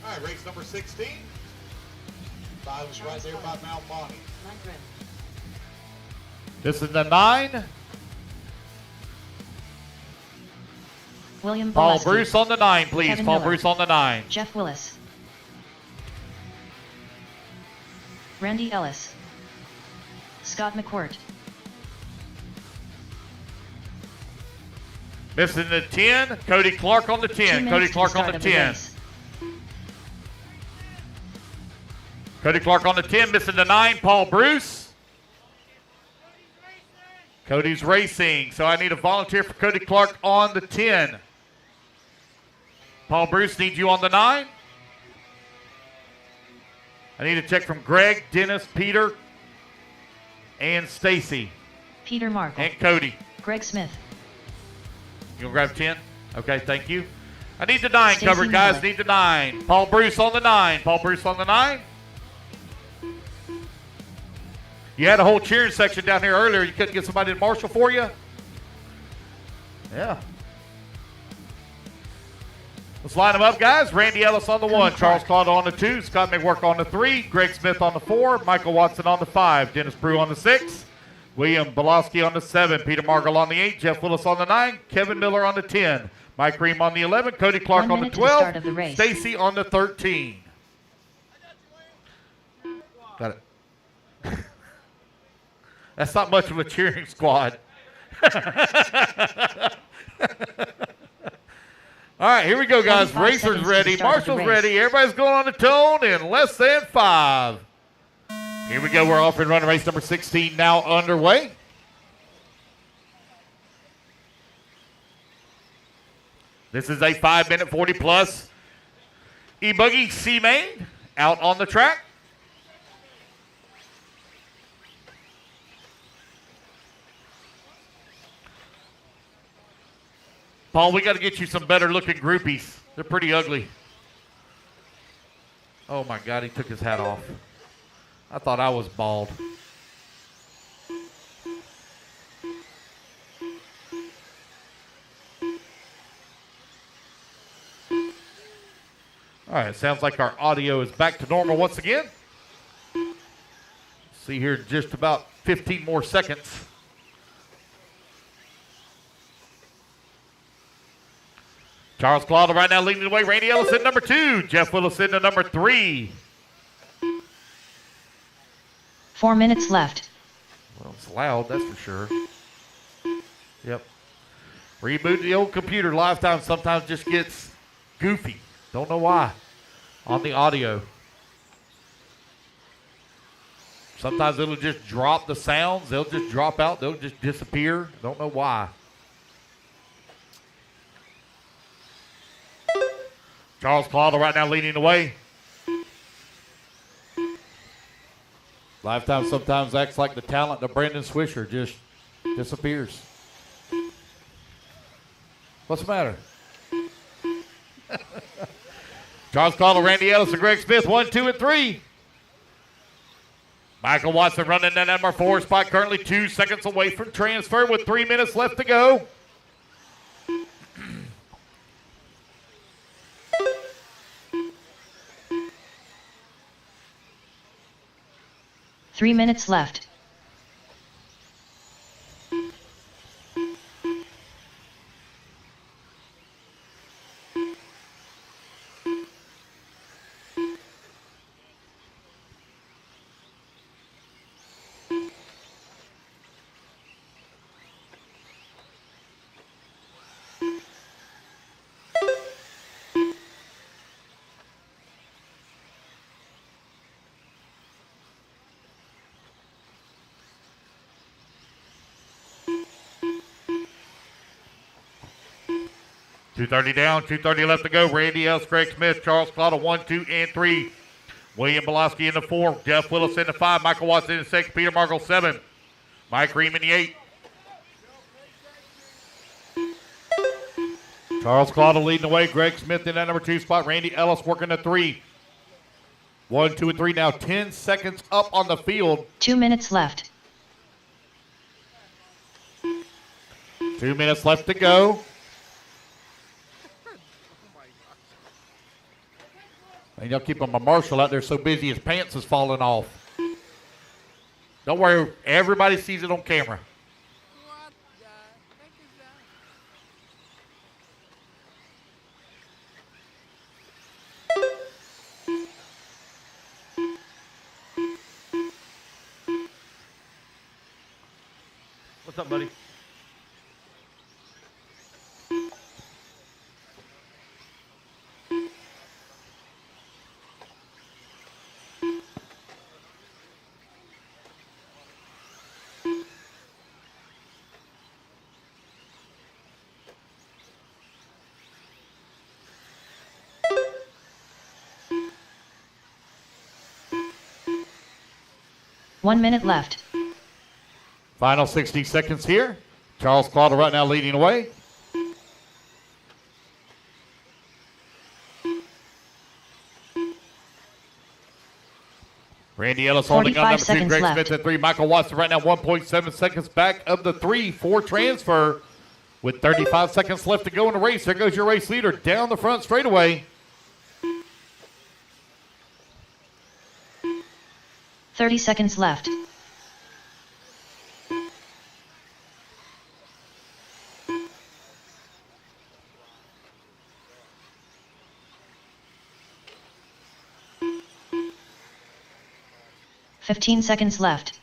All right, race number 16. Five is right there by Mount Bonnie. This is the 9. William Paul Boleski. Bruce on the 9, please. Kevin Paul Miller. Bruce on the 9. Jeff Willis. Randy Ellis. Scott McCourt. Missing the 10, Cody Clark on the 10. Cody Clark on the 10. Cody Clark on the 10, missing the 9, Paul Bruce. Cody's racing, so I need a volunteer for Cody Clark on the 10. Paul Bruce, need you on the 9. I need a check from Greg, Dennis, Peter, and Stacy. Peter Markle. And Cody. Greg Smith. You gonna grab 10? Okay, thank you. I need the 9 Stacey covered, guys. Miller. Need the 9. Paul Bruce on the 9. Paul Bruce on the 9. You had a whole cheering section down here earlier. You couldn't get somebody to marshal for you? Yeah. Let's line them up, guys. Randy Ellis on the 1. Charles Claude on the 2. Scott McWork on the 3. Greg Smith on the 4. Michael Watson on the 5. Dennis Brew on the 6. William Bolowski on the 7. Peter Margall on the 8. Jeff Willis on the 9. Kevin Miller on the 10. Mike Ream on the 11. Cody Clark 1 on the minute to the start of the 12. race. Stacy on the 13. Got it. That's not much of a cheering squad. All right, here we go, guys. 45 Racers seconds to ready. start of the Marshall's race. ready. Everybody's going on the tone in less than 5. Here we go. We're off and running. Race number 16 now underway. This is a 5-minute 40-plus E-Buggy C-Main out on the track. Paul, we got to get you some better-looking groupies. They're pretty ugly. Oh, my God, he took his hat off. I thought I was bald. All right, sounds like our audio is back to normal once again. See here in just about 15 more seconds. Charles Claude right now leading the way. Randy Ellis in number 2. Jeff Willis in the number 3. 4 minutes left. Well, it's loud, that's for sure. Yep. Reboot the old computer. Lifetime sometimes just gets goofy. Don't know why. On the audio. Sometimes it'll just drop the sounds. They'll just drop out. They'll just disappear. Don't know why. Charles Claude right now leading the way. Lifetime sometimes acts like the talent of Brandon Swisher. Just Disappears. What's the matter? Charles Caldwell, Randy Ellis, and Greg Smith, 1, 2, and 3. Michael Watson running that number 4 spot, currently 2 seconds away from transfer with 3 minutes left to go. Three minutes left. .230 down, 2:30 left to go. Randy Ellis, Greg Smith, Charles Clotta, 1, 2, and 3. William Belowski in the 4. Jeff Willis in the 5. Michael Watson in the 6. Peter Markle, 7. Mike Ream in the 8. Charles Clotta leading the way. Greg Smith in that number 2 spot. Randy Ellis working the 3. 1, 2, and 3 now. 10 seconds up on the field. 2 minutes left. 2 minutes left to go. And y'all keep my Marshall out there so busy his pants is falling off. Don't worry, everybody sees it on camera. What's up, buddy? One minute left. Final 60 seconds here. Charles Clotta right now leading away. Randy Ellis holding on number 2. Greg Smith at 3. Michael Watson right now 1.7 seconds back of the 3 for transfer. With 35 seconds left to go in the race. There goes your race leader down the front straightaway. 30 seconds left. Fifteen seconds left.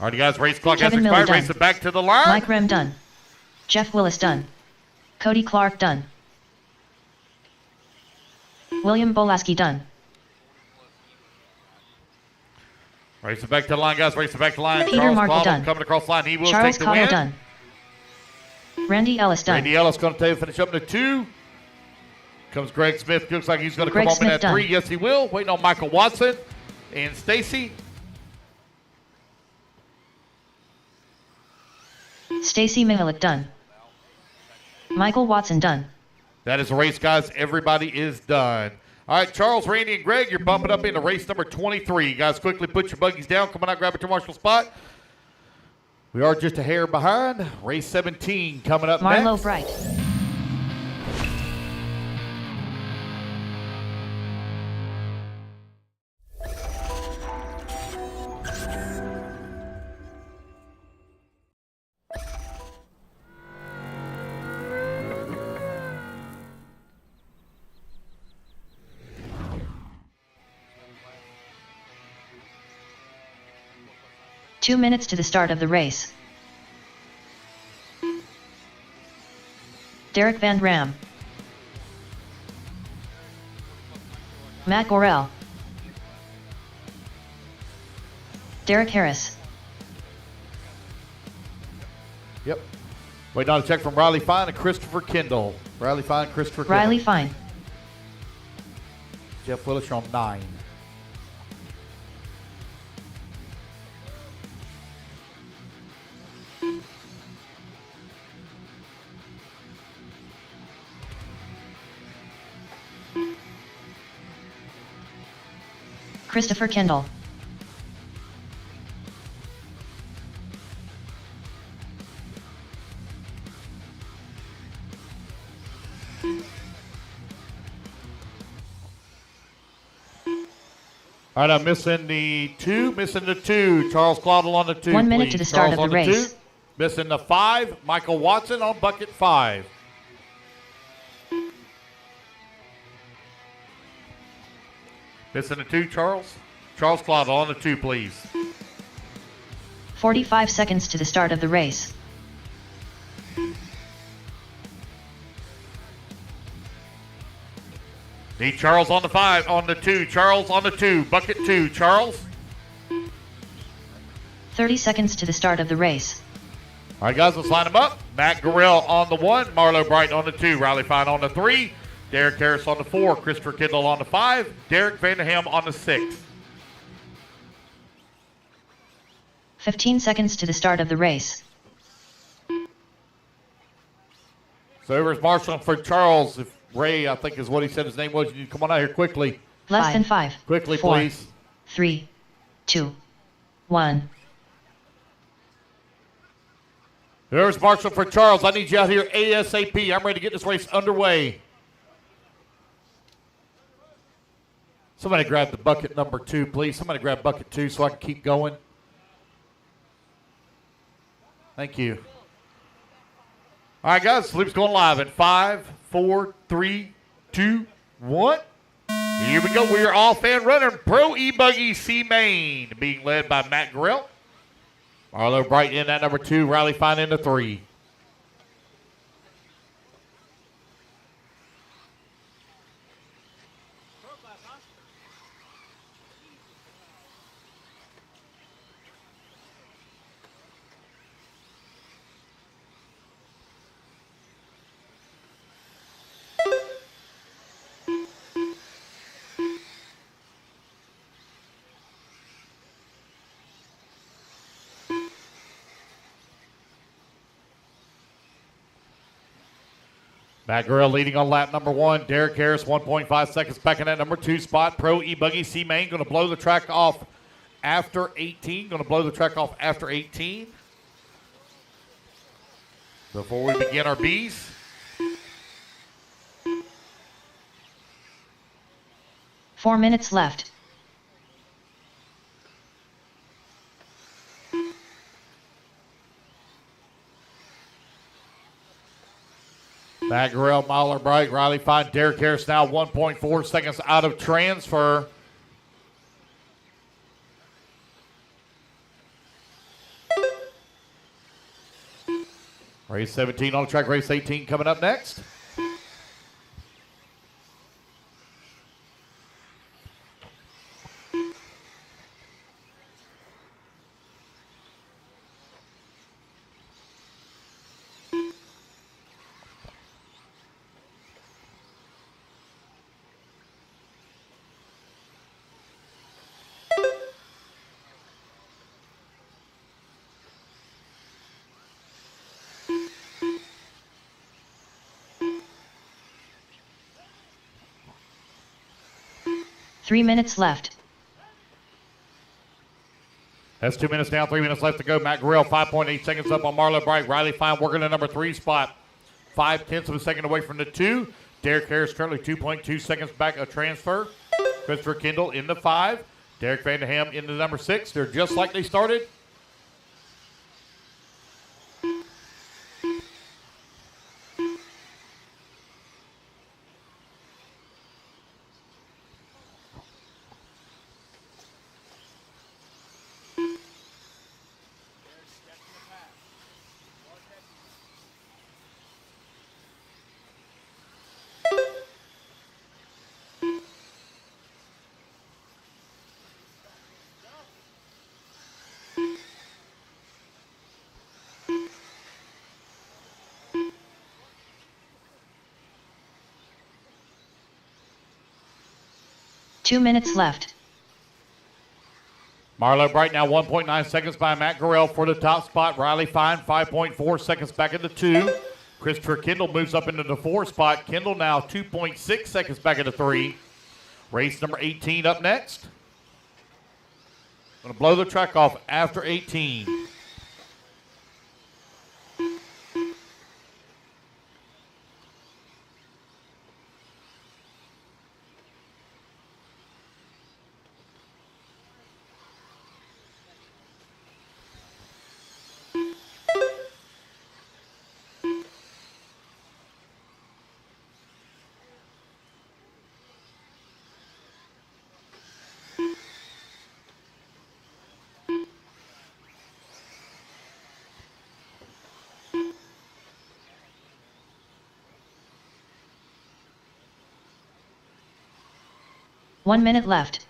All right, guys, race clock has Kevin Miller expired. done. Race it back to the line. Mike Rem done. Jeff Willis done. Cody Clark done. William Bolaski done. Race it back to the line, guys. Race it back to the line. Peter Charles Markle Cottle done. coming across the line. He will Charles take the Cottle win. done. Randy Ellis done. Randy Ellis going to finish up to 2. Comes Greg Smith. Looks like he's going to come Greg up in Smith at done. 3. Yes, he will. Waiting on Michael Watson and Stacy. Stacy Mihalik done. Michael Watson done. That is the race, guys. Everybody is done. All right, Charles, Randy, and Greg, you're bumping up into race number 23. You guys quickly put your buggies down. Come on out, grab at your marshal spot. We are just a hair behind. Race 17 coming up Marlo next. Bright. Two minutes to the start of the race. Derek Van Ram. Matt Gorell. Derek Harris. Yep. Waiting on a check from Riley Fine and Christopher Kendall. Riley Fine, Christopher Kendall. Riley Fine. Jeff Willis, you're on 9. Christopher Kendall. All right, I'm missing the 2. Charles Claudel on the 2. 1 minute please. to the start Charles of the on race. 2. Missing the 5. Michael Watson on bucket 5. Missing the 2, Charles. Charles Claudel on the 2, please. 45 seconds to the start of the race. Need Charles on the 5, on the 2. Charles on the 2, bucket 2. Charles. 30 seconds to the start of the race. All right, guys, let's line them up. Matt Gurrell on the 1, Marlo Bright on the 2, Riley Fine on the 3, Derek Harris on the 4, Christopher Kendall on the 5, Derek Vanderham on the 6. 15 seconds to the start of the race. So here's Marshall for Charles. If Ray, I think is what he said his name was, you need to come on out here quickly. Less than 5. Quickly, 4, please. 3, 2, 1. There's Marshall for Charles. I need you out here ASAP. I'm ready to get this race underway. Somebody grab the bucket number 2, please. Somebody grab bucket 2 so I can keep going. Thank you. All right, guys, Loop's going live in 5, 4, 3, 2, 1. Here we go. We are off and running. Pro E-Buggy C Main being led by Matt Gurrell. Marlo Bright in at number 2. Riley Fine in the 3. Matt Gurrell leading on lap number 1. Derek Harris, 1.5 seconds back in that number 2 spot. Pro E-Buggy C Main going to blow the track off after 18. Going to blow the track off after 18. Before we begin our Bs. Four minutes left. Matt Gurrell, Marlo Bright, Riley Fine, Derek Harris now 1.4 seconds out of transfer. Race 17 on the track, race 18 coming up next. Three minutes left. That's 2 minutes down, 3 minutes left to go. Matt Gurrell, 5.8 seconds up on Marlo Bright. Riley Fine working the number 3 spot. 0.5 of a second away from the 2. Derek Harris currently 2.2 seconds back of transfer. Christopher Kendall in the 5. Derek Vanderham in the number 6. They're just like they started. 2 minutes left. Marlo Bright now 1.9 seconds by Matt Gorell for the top spot. Riley Fine 5.4 seconds back into 2. Christopher Kendall moves up into the 4 spot. Kendall now 2.6 seconds back into 3. Race number 18 up next. Going to blow the track off after 18. One minute left.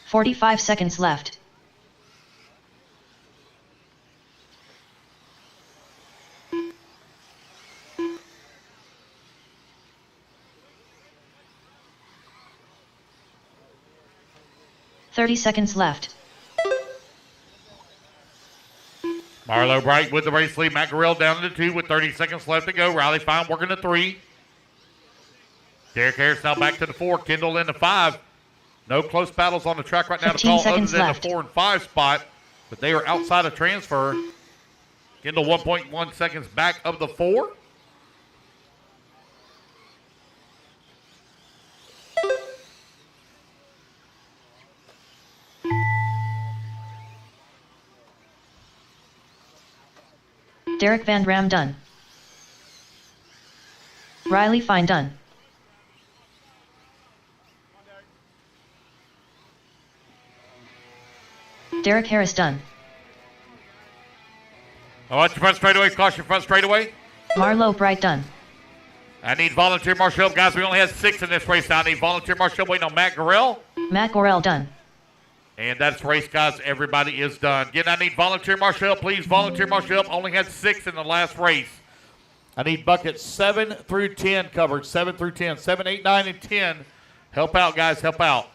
"45 seconds left. "30 seconds left. Marlo Bright with the race lead. Matt Gorell down to 2 with 30 seconds left to go. Riley Fine working to 3. Derek Harris now back to the 4. Kendall in the 5. No close battles on the track right now to call other than left. the 4 and 5 spot, but they are outside of transfer. Kendall 1.1 seconds back of the 4. Derek Van Ram done. Riley Fine done. Derek Harris done. I want your front straightaway. Caution front straightaway. Marlo Bright done. I need volunteer marshal help, guys. We only had 6 in this race now. I need volunteer marshal help waiting on Matt Gorell. Matt Gorell done. And that's race, guys. Everybody is done. Again, I need volunteer marshal help, please. Volunteer marshal help. Only had 6 in the last race. I need buckets 7 through 10 covered. 7 through 10. 7, 8, 9, and 10. Help out, guys. Help out.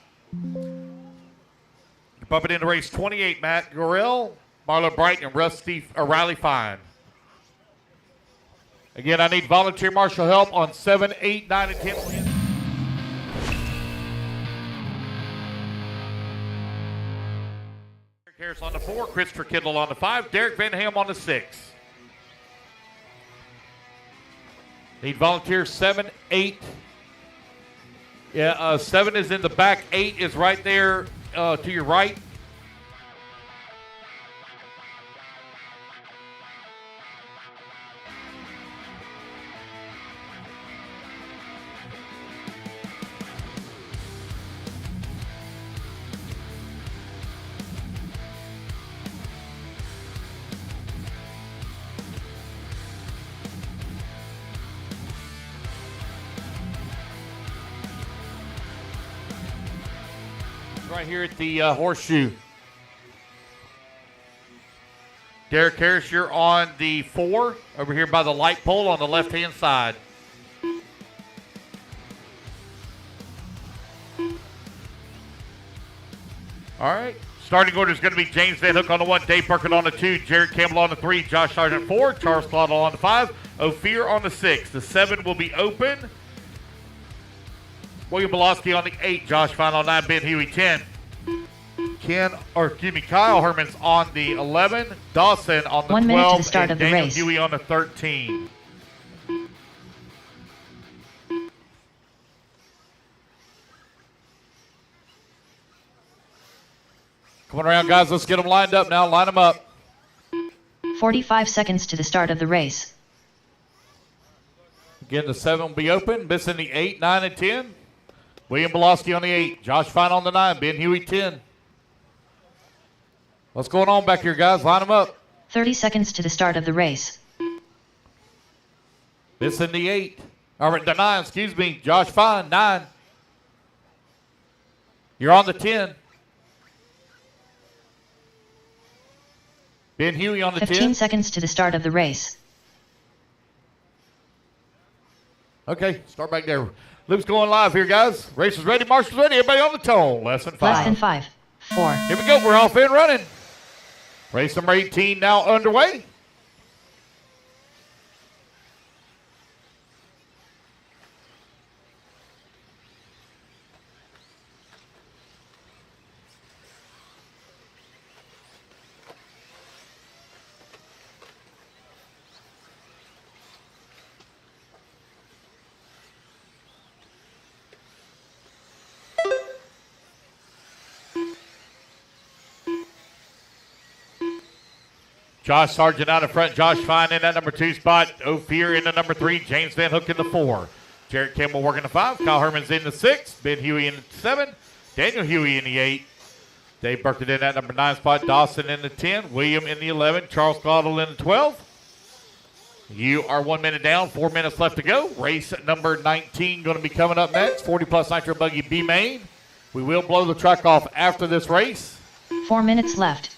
Bumping into race 28, Matt Gorell, Marlo Bright, and Riley Fine. Again, I need volunteer marshal help on 7, 8, 9, and 10. Derek Harris on the 4, Christopher Kendall on the 5, Derek Van Ham on the 6. Need volunteers 7, 8. Yeah, 7 is in the back, 8 is right there to your right. Right here at the horseshoe. Derek Harris, you're on the 4 over here by the light pole on the left-hand side. All right. Starting order is going to be James Van Hook on the 1, Dave Perkin on the 2, Jared Campbell on the 3, Josh Sargent 4, Charles Claudel on the 5, Ophir on the 6. The 7 will be open. William Belosky on the 8, Josh Fine on 9, Ben Huey 10. Kyle Herman's on the 11, Dawson on the 1 12, minute to the start and of the Daniel race. Huey on the 13. Coming around, guys. Let's get them lined up now. Line them up. 45 seconds to the start of the race. Again, the 7 will be open. Missing the 8, 9, and 10. William Belosky on the 8. Josh Fine on the 9. Ben Huey 10. What's going on back here, guys? Line them up. 30 seconds to the start of the race. Missing the 8. All right, the 9, excuse me. Josh Fine, 9. You're on the 10. Ben Huey on the 10. 15 seconds to the start of the race. Okay, start back there. Luke's going live here, guys. Race is ready. Marshall's ready. Everybody on the tone. Less than 5. Less than 5. 4. Here we go. We're off and running. Race number 18 now underway. Josh Sargent out in front. Josh Fine in that number 2 spot. Ophir in the number 3. James Van Hook in the 4. Jarrett Campbell working the 5. Kyle Herman's in the 6. Ben Huey in the 7. Daniel Huey in the 8. Dave Burkett in that number 9 spot. Dawson in the 10. William in the 11. Charles Caudle in the 12. You are 1 minute down. 4 minutes left to go. Race number 19 going to be coming up next. 40-plus Nitro Buggy B main. We will blow the track off after this race. 4 minutes left.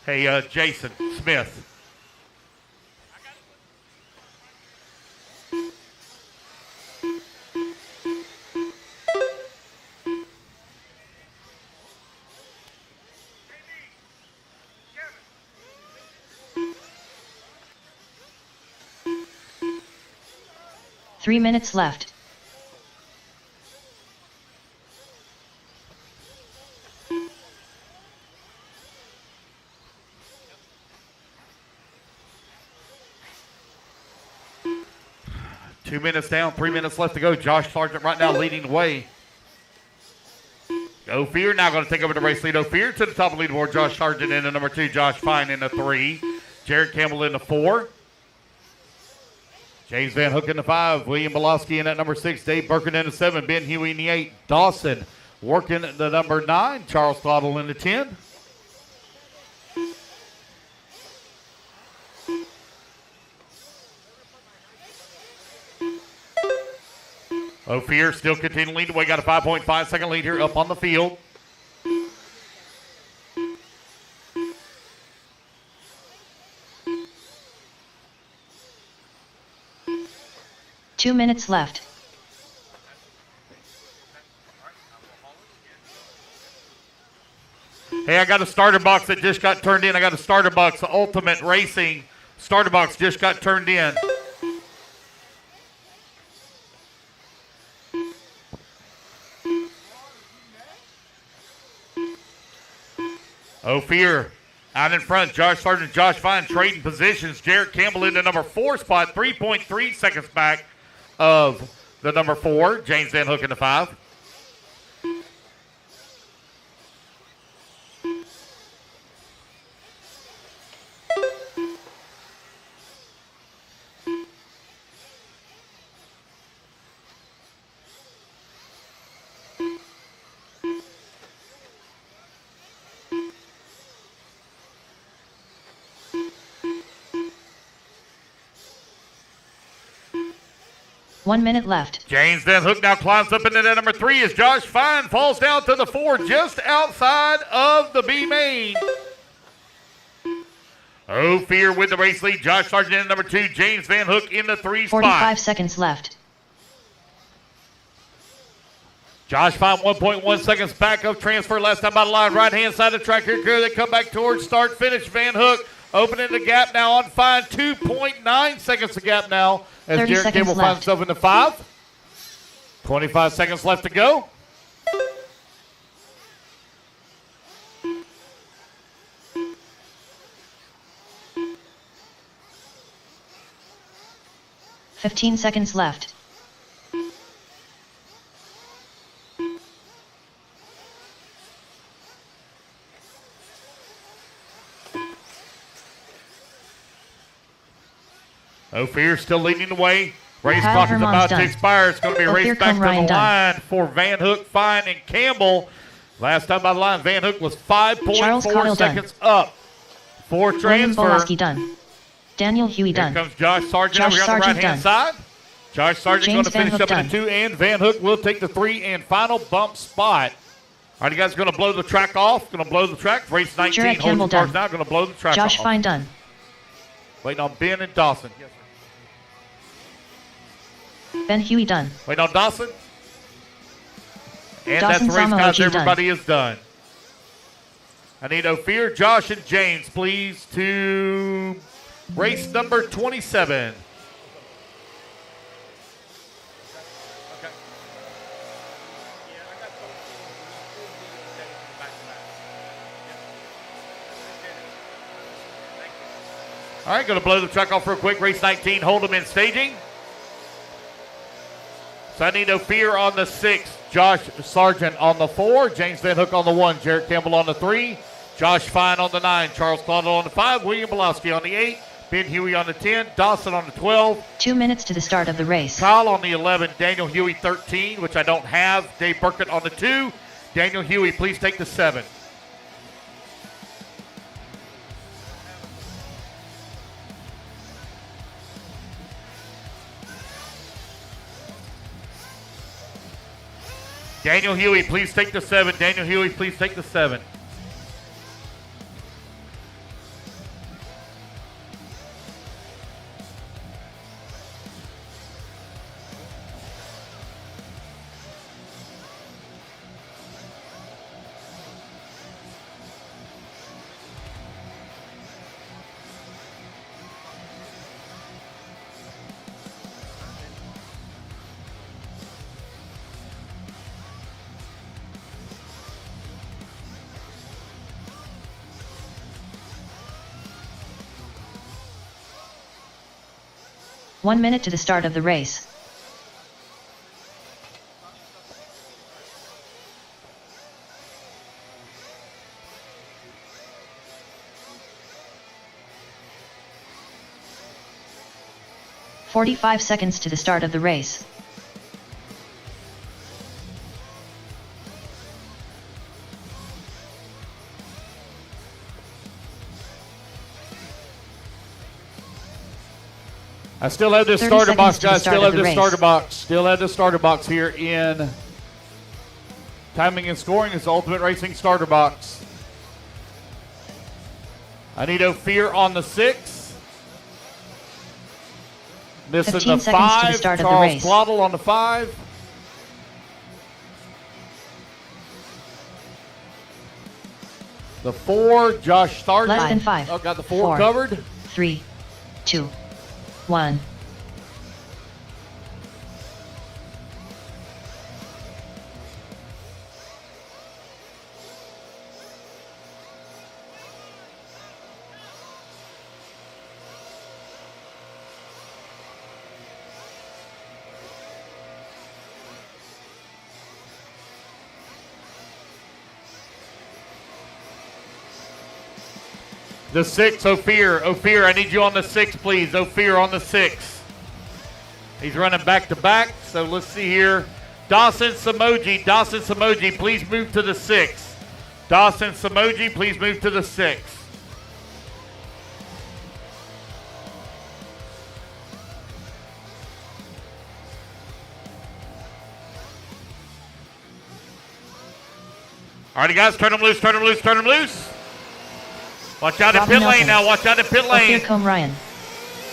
Hey, Jason Smith. Three minutes left. Two minutes down, 3 minutes left to go. Josh Sargent right now leading the way. Ophir now going to take over the race lead. Ophir to the top of the leaderboard. Josh Sargent in the number 2. Josh Fine in the 3. Jarrett Campbell in the 4. James Van Hook in the 5. William Belowski in at number 6. Dave Burkett in the 7. Ben Huey in the 8. Dawson working the number 9. Charles Caudle in the 10. Ophir still continuing to lead the way. Got a 5.5 second lead here up on the field. 2 minutes left. Hey, I got a starter box that just got turned in. I got a starter box, the Ultimate Racing starter box just got turned in. Ophir out in front. Josh Sargent, Josh Fine trading positions. Jarrett Campbell in the number 4 spot, 3.3 seconds back of the number 4. James Van Hook in the 5. One minute left. James Van Hook now climbs up into that number 3 as Josh Fine falls down to the 4 just outside of the B main. Ophir with the race lead. Josh Sargent in number 2. James Van Hook in the 3 spot. 45 seconds left. Josh Fine 1.1 seconds back of transfer. Last time out of line. Right hand side of the track here. They come back towards start finish. Van Hook opening the gap now on Fine. 2.9 seconds of gap now as Jarrett Campbell finds himself in the 5. 25 seconds left to go. $15 seconds left. Ophir still leading the way. Race Kyle clock is Herman's about done. to expire. It's going to be a Ophir race back come to Ryan the done. line for Van Hook, Fine, and Campbell. Last time by the line, Van Hook was 5.4 Cottle seconds up. For William transfer. Bolaski done. Daniel Huey Here done. comes Josh Sargent Josh over here on the Sargent right-hand done. side. Josh Sargent going James to Van finish Hook up in done. the 2, and Van Hook will take the 3 and final bump spot. All right, you guys are going to blow the track off. Going to blow the track. Race 19 Jarrett holds Campbell the cars done. now. Going to blow the track Josh off. Fine done. Waiting on Ben and Dawson. Yes, sir. Ben Huey done. Waiting on Dawson. And Dawson that's the race, Samo guys. OG Everybody is done. I need Ophir, Josh, and James, please, to race number 27. All right, going to blow the truck off real quick. Race 19, hold them in staging. So I need Ophir on the 6, Josh Sargent on the 4, James Van Hook on the 1, Jarrett Campbell on the 3, Josh Fine on the 9, Charles Claudel on the 5, William Bolowski on the 8, Ben Huey on the 10, Dawson on the 12, 2 minutes to the start of the race. Kyle on the 11, Daniel Huey 13, which I don't have, Dave Burkett on the 2, Daniel Huey, please take the 7. Daniel Huey, please take the 7. Daniel Huey, please take the 7. One minute to the start of the race. "45 seconds to the start of the race. I still have this 30 starter box, seconds to the guys. start Still of have the this race. starter box. Still have the starter box here in timing and scoring. Is Ultimate Racing starter box. I need Ophir on the 6. Missing 15 the seconds to the 5. start of the Charles race. Claudel on the 5. The 4, Josh Sargent. Less than 5. Oh, got the 4 4, covered. 3, 2, 1. The 6, Ophir. Ophir, I need you on the 6, please. Ophir on the 6. He's running back to back, so let's see here. Dawson Samoji. Dawson Samoji, please move to the 6. Dawson Samoji, please move to the 6. All righty, guys, turn them loose, turn them loose, turn them loose. Watch out in Robin pit lane Nelson. now. Watch out in pit lane. Ophir Combe Ryan.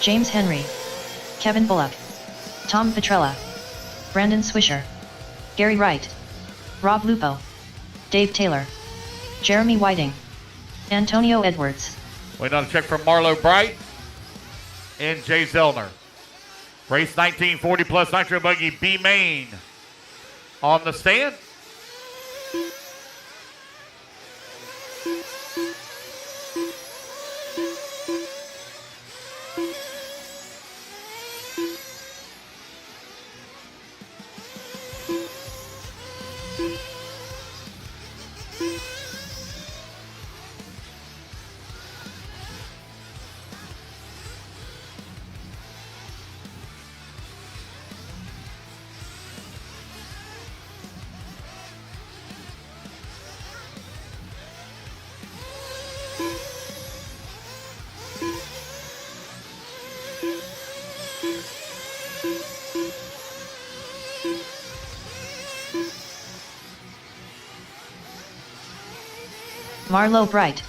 James Henry. Kevin Bullock. Tom Petrella. Brandon Swisher. Gary Wright. Rob Lupo. Dave Taylor. Jeremy Whiting. Antonio Edwards. Waiting on a check from Marlo Bright and Jay Zellner. Race 1940 plus Nitro Buggy B Main on the stand. Marlo Bright.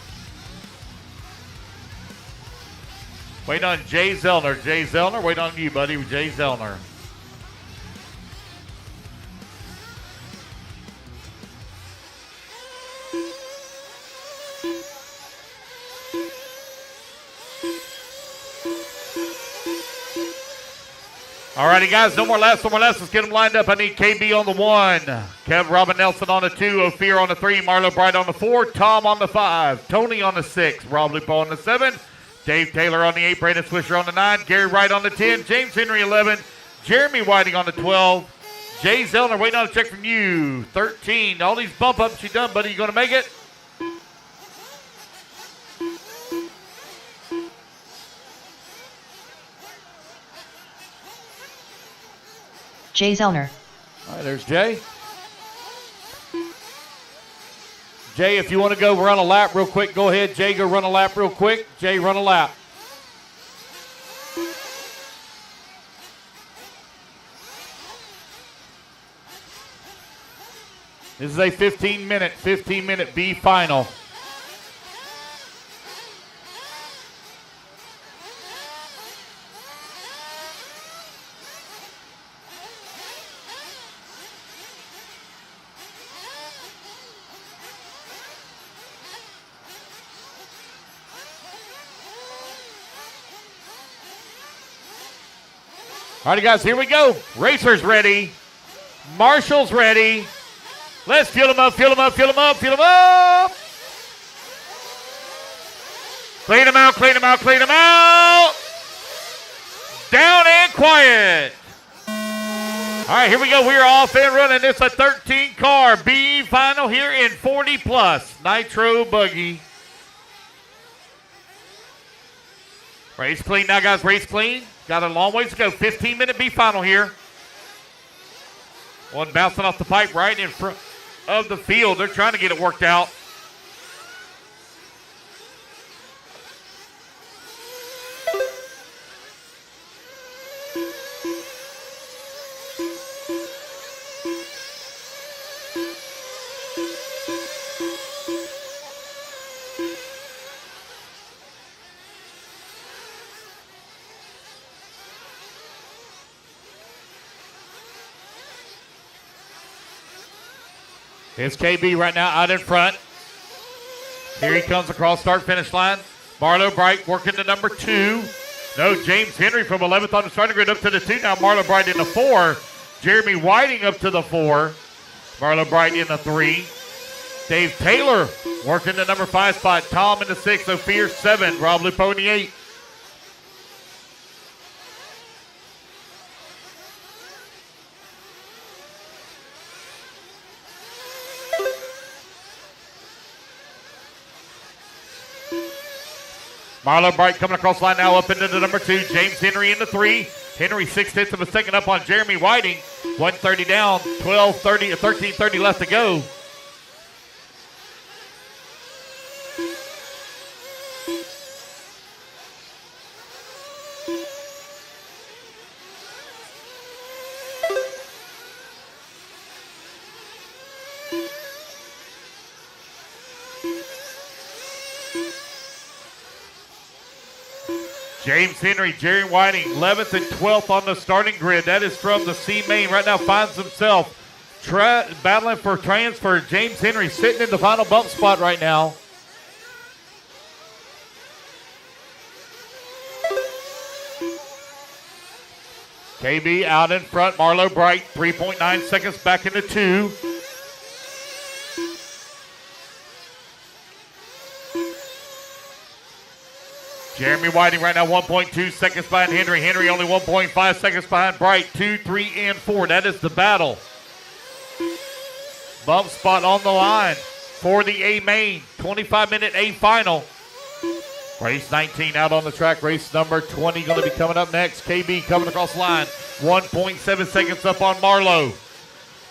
Wait on Jay Zellner. Jay Zellner, wait on you, buddy. Jay Zellner. All righty, guys, no more laps, no more laps. Let's get them lined up. I need KB on the 1, Kev Robin Nelson on the 2, Ophir on the 3, Marlo Bright on the 4, Tom on the 5, Tony on the 6, Rob Lupo on the 7, Dave Taylor on the 8, Brandon Swisher on the 9, Gary Wright on the 10, James Henry 11, Jeremy Whiting on the 12, Jay Zellner waiting on a check from you, 13. All these bump ups you done, buddy. You going to make it? Jay Zellner. All right, there's Jay. Jay, if you want to go run a lap real quick, go ahead. Jay, go run a lap real quick. Jay, run a lap. This is a 15-minute B final. All right, guys, here we go. Racers ready. Marshall's ready. Let's fuel them up, fuel them up, fuel them up, fuel them up. Clean them out, clean them out, clean them out. Down and quiet. All right, here we go. We're off and running. It's a 13-car B final here in 40-plus. Nitro Buggy. Race clean now, guys. Race clean. Got a long ways to go. 15-minute B final here. One bouncing off the pipe right in front of the field. They're trying to get it worked out. It's KB right now out in front. Here he comes across start-finish line. Marlo Bright working the number 2. No, James Henry from 11th on the starting grid up to the 2. Now Marlo Bright in the 4. Jeremy Whiting up to the 4. Marlo Bright in the 3. Dave Taylor working the number 5 spot. Tom in the 6. Ophir 7. Rob Lupo in the 8. Marlo Bright coming across the line now up into the number 2. James Henry in the 3. Henry 6/10 of a second up on Jeremy Whiting. 1:30 down, 12:30 or 13:30 left to go. James Henry, Jerry Whiting, 11th and 12th on the starting grid. That is from the C main. Right now finds himself battling for transfer. James Henry sitting in the final bump spot right now. KB out in front. Marlo Bright, 3.9 seconds back into 2. Jeremy Whiting right now 1.2 seconds behind Henry. Henry only 1.5 seconds behind Bright. 2, 3, and 4. That is the battle. Bump spot on the line for the A main. 25-minute A final. Race 19 out on the track. Race number 20 going to be coming up next. KB coming across the line. 1.7 seconds up on Marlo.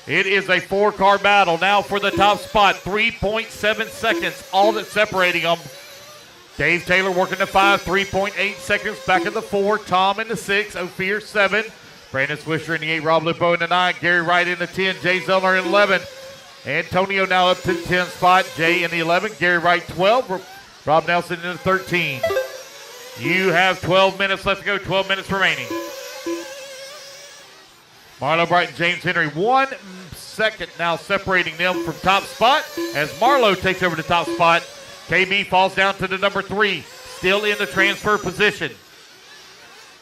It is a 4-car battle now for the top spot. 3.7 seconds. All that's separating them. Dave Taylor working the 5, 3.8 seconds back in the 4. Tom in the 6, Ophir 7. Brandon Swisher in the 8, Rob Lupo in the 9. Gary Wright in the 10, Jay Zellner in 11. Antonio now up to the 10 spot. Jay in the 11. Gary Wright 12. Rob Nelson in the 13. You have 12 minutes left to go. 12 minutes remaining. Marlo Bright and James Henry 1 second now separating them from top spot as Marlo takes over the top spot. KB falls down to the number 3, still in the transfer position.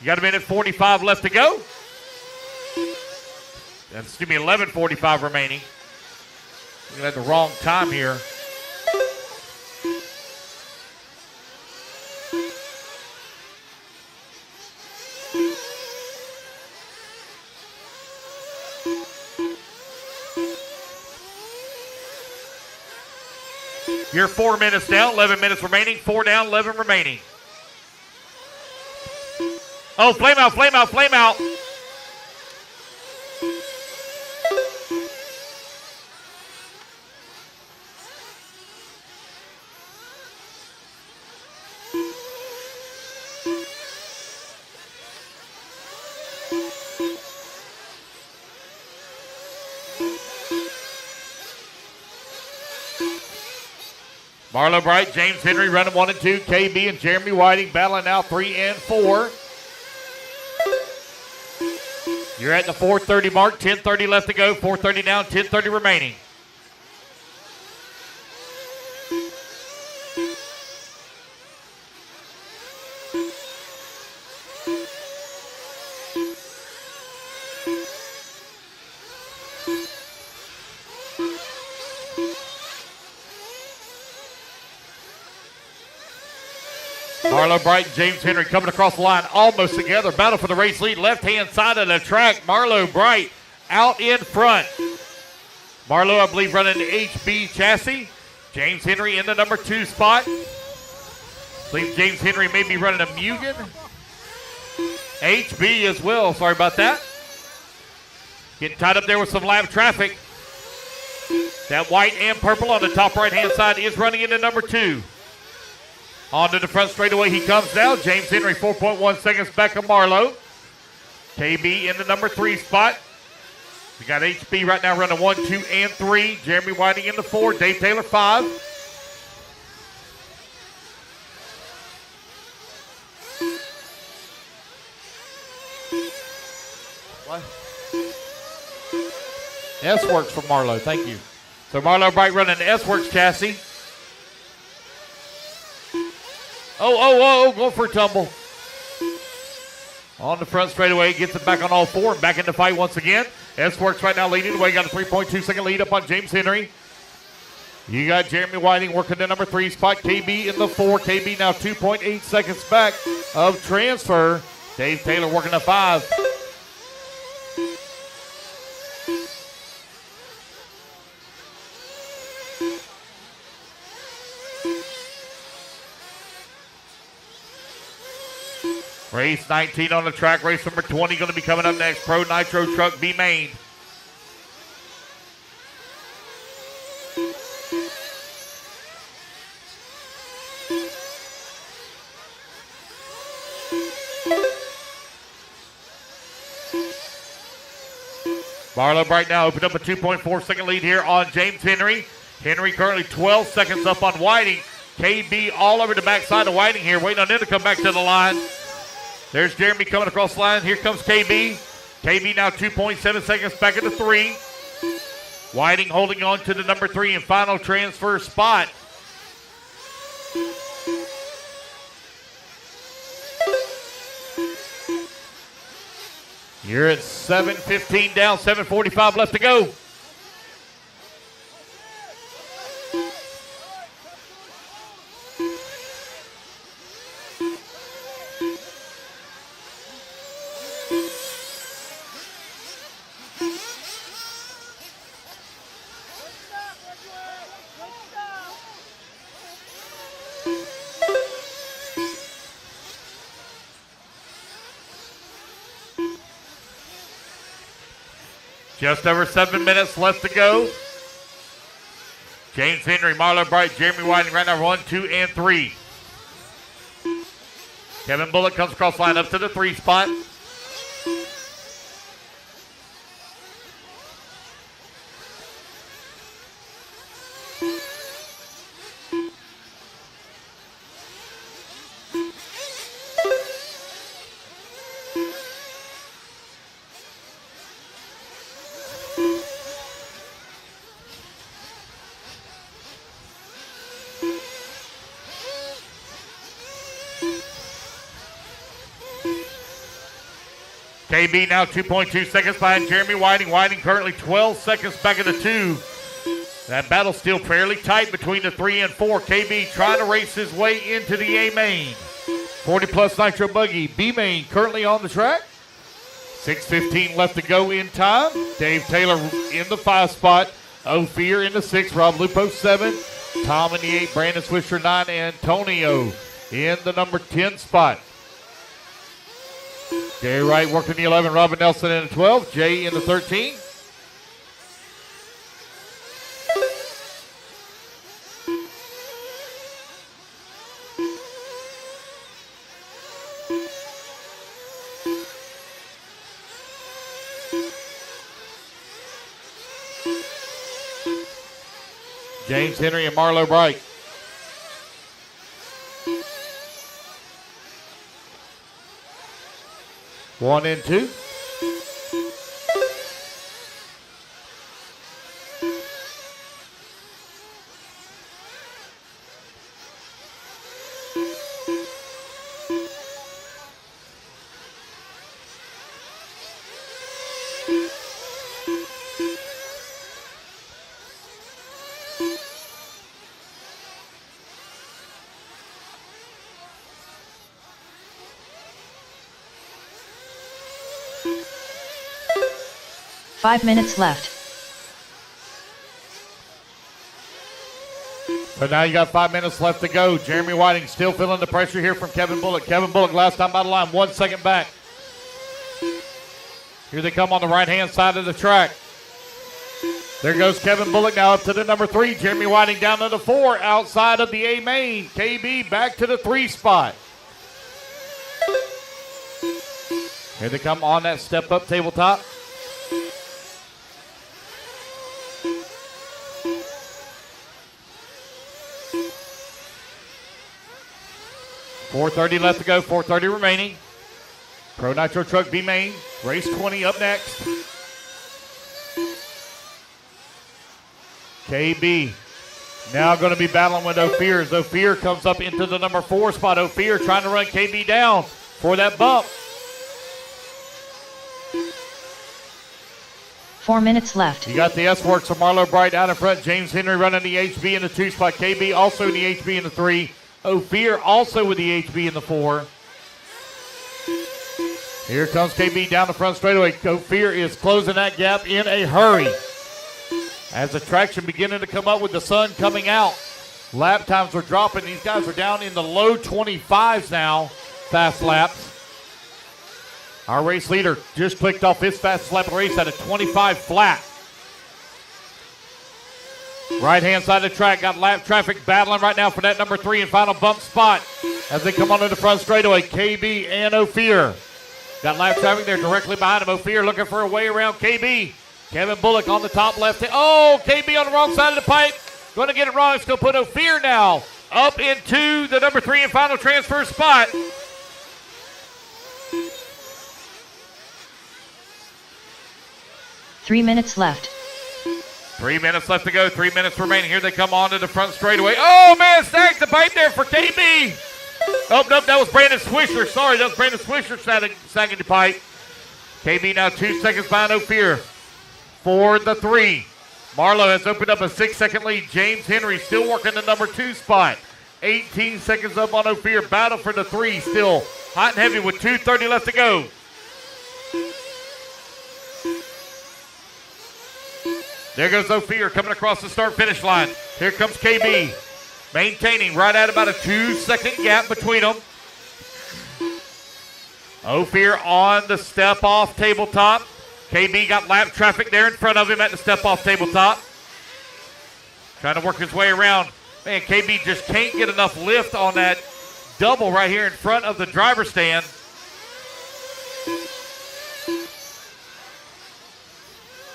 You got a minute 45 left to go. Excuse me, 11:45 remaining. Looking at the wrong time here. You're 4 minutes down, 11 minutes remaining. 4 down, 11 remaining. Oh, flame out, flame out, flame out. Marlo Bright, James Henry running 1 and 2. KB and Jeremy Whiting battling now 3 and 4. You're at the 4:30 mark. 10:30 left to go. 4:30 down, 10:30 remaining. Marlo Bright and James Henry coming across the line almost together. Battle for the race lead. Left-hand side of the track. Marlo Bright out in front. Marlo, I believe, running the HB chassis. James Henry in the number 2 spot. I believe James Henry may be running a Mugen. HB as well. Sorry about that. Getting tied up there with some live traffic. That white and purple on the top right-hand side is running into number 2. Onto the front straightaway he comes now. James Henry 4.1 seconds back of Marlo. KB in the number 3 spot. We got HB right now running 1, 2, and 3. Jeremy Whiting in the 4. Dave Taylor 5. What? S-Works for Marlo. Thank you. So Marlo Bright running the S-Works chassis. Oh, going for a tumble. On the front straightaway, gets it back on all 4 and back in the fight once again. S-Works right now leading the way. Got a 3.2 second lead up on James Henry. You got Jeremy Whiting working the number 3 spot. KB in the 4. KB now 2.8 seconds back of transfer. Dave Taylor working the 5. Race 19 on the track. Race number 20 going to be coming up next. Pro Nitro Truck B Main. Marlo Bright now opened up a 2.4 second lead here on James Henry. Henry currently 12 seconds up on Whiting. KB all over the backside of Whiting here, waiting on him to come back to the line. There's Jeremy coming across the line. Here comes KB. KB now 2.7 seconds back into 3. Whiting holding on to the number 3 and final transfer spot. You're at 7:15 down, 7:45 left to go. Just over 7 minutes left to go. James Henry, Marlo Bright, Jeremy Whiting right now 1, 2, and 3. Kevin Bullock comes across the line up to the 3 spot. KB now 2.2 seconds behind Jeremy Whiting. Whiting currently 12 seconds back of the 2. That battle still fairly tight between the 3 and 4. KB trying to race his way into the A main. 40-plus Nitro Buggy. B main currently on the track. 6:15 left to go in time. Dave Taylor in the 5 spot. Ophir in the 6. Rob Lupo 7. Tom in the 8. Brandon Swisher 9. Antonio in the number 10 spot. Jay Wright working the 11. Robin Nelson in the 12. Jay in the 13. James Henry and Marlo Bright. One and 2. Five minutes left. So now you got 5 minutes left to go. Jeremy Whiting still feeling the pressure here from Kevin Bullock. Kevin Bullock last time by the line, 1 second back. Here they come on the right-hand side of the track. There goes Kevin Bullock now up to the number 3. Jeremy Whiting down to the 4 outside of the A main. KB back to the 3 spot. Here they come on that step-up tabletop. .430 left to go, .430 remaining. Pro Nitro Truck B main, race 20 up next. KB now going to be battling with Ophir as Ophir comes up into the number 4 spot. Ophir trying to run KB down for that bump. 4 minutes left. You got the S-Works of Marlo Bright out in front. James Henry running the HB in the 2 spot. KB also in the HB in the 3. Ophir also with the HB in the 4. Here comes KB down the front straightaway. Ophir is closing that gap in a hurry. As the traction beginning to come up with the sun coming out. Lap times are dropping. These guys are down in the low 25s now. Fast laps. Our race leader just clicked off his fastest lap of the race at a 25 flat. Right-hand side of the track, got lap traffic battling right now for that number 3 and final bump spot as they come onto the front straightaway. KB and Ophir. Got lap traffic there directly behind him. Ophir looking for a way around KB. Kevin Bullock on the top left. Oh, KB on the wrong side of the pipe. Going to get it wrong. It's going to put Ophir now up into the number 3 and final transfer spot. Three minutes left. 3 minutes left to go. 3 minutes remaining. Here they come onto the front straightaway. Oh, man, snags the pipe there for KB. Oh, no, that was Brandon Swisher. Sorry, that was Brandon Swisher snagging the pipe. KB now 2 seconds behind Ophir for the 3. Marlowe has opened up a 6-second lead. James Henry still working the number 2 spot. 18 seconds up on Ophir. Battle for the 3. Still hot and heavy with 2:30 left to go. There goes Ophir coming across the start-finish line. Here comes KB, maintaining right at about a 2-second gap between them. Ophir on the step-off tabletop. KB got lap traffic there in front of him at the step-off tabletop. Trying to work his way around. Man, KB just can't get enough lift on that double right here in front of the driver's stand.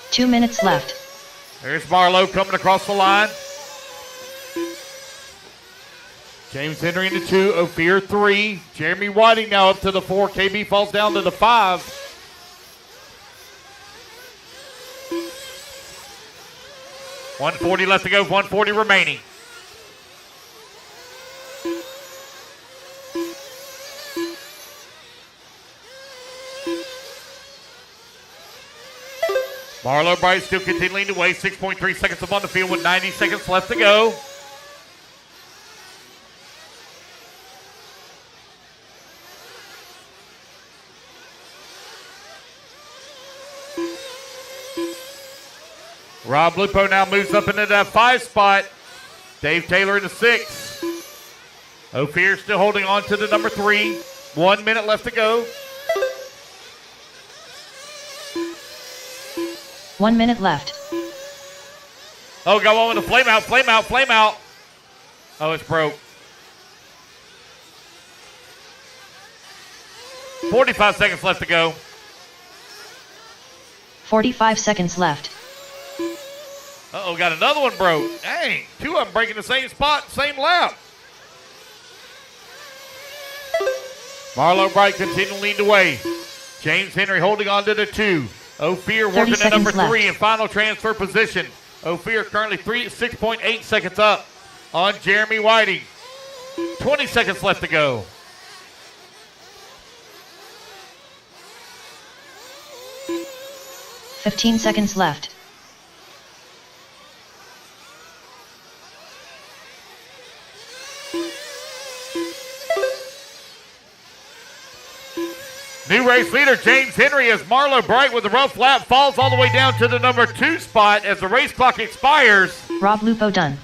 Two minutes left. There's Marlowe coming across the line. James Henry in the 2, Ophir 3. Jeremy Whiting now up to the 4. KB falls down to the 5. .140 left to go, .140 remaining. Marlo Bright still continuing to wait. 6.3 seconds up on the field with 90 seconds left to go. Rob Lupo now moves up into that 5 spot. Dave Taylor in the 6. Ophir still holding on to the number 3. 1 minute left to go. 1 minute left. Oh, got one with a flame out, flame out, flame out. Oh, it's broke. 45 seconds left to go. 45 seconds left. Uh-oh, got another one broke. Dang, 2 of them breaking the same spot, same lap. Marlo Bright continuing to lead the way. James Henry holding on to the 2. Ophir working at number 3 in final transfer position. Ophir currently 6.8 seconds up on Jeremy Whiting. 20 seconds left to go. $15 seconds left. New race leader James Henry as Marlo Bright with a rough lap falls all the way down to the number 2 spot as the race clock expires. Rob Lupo done.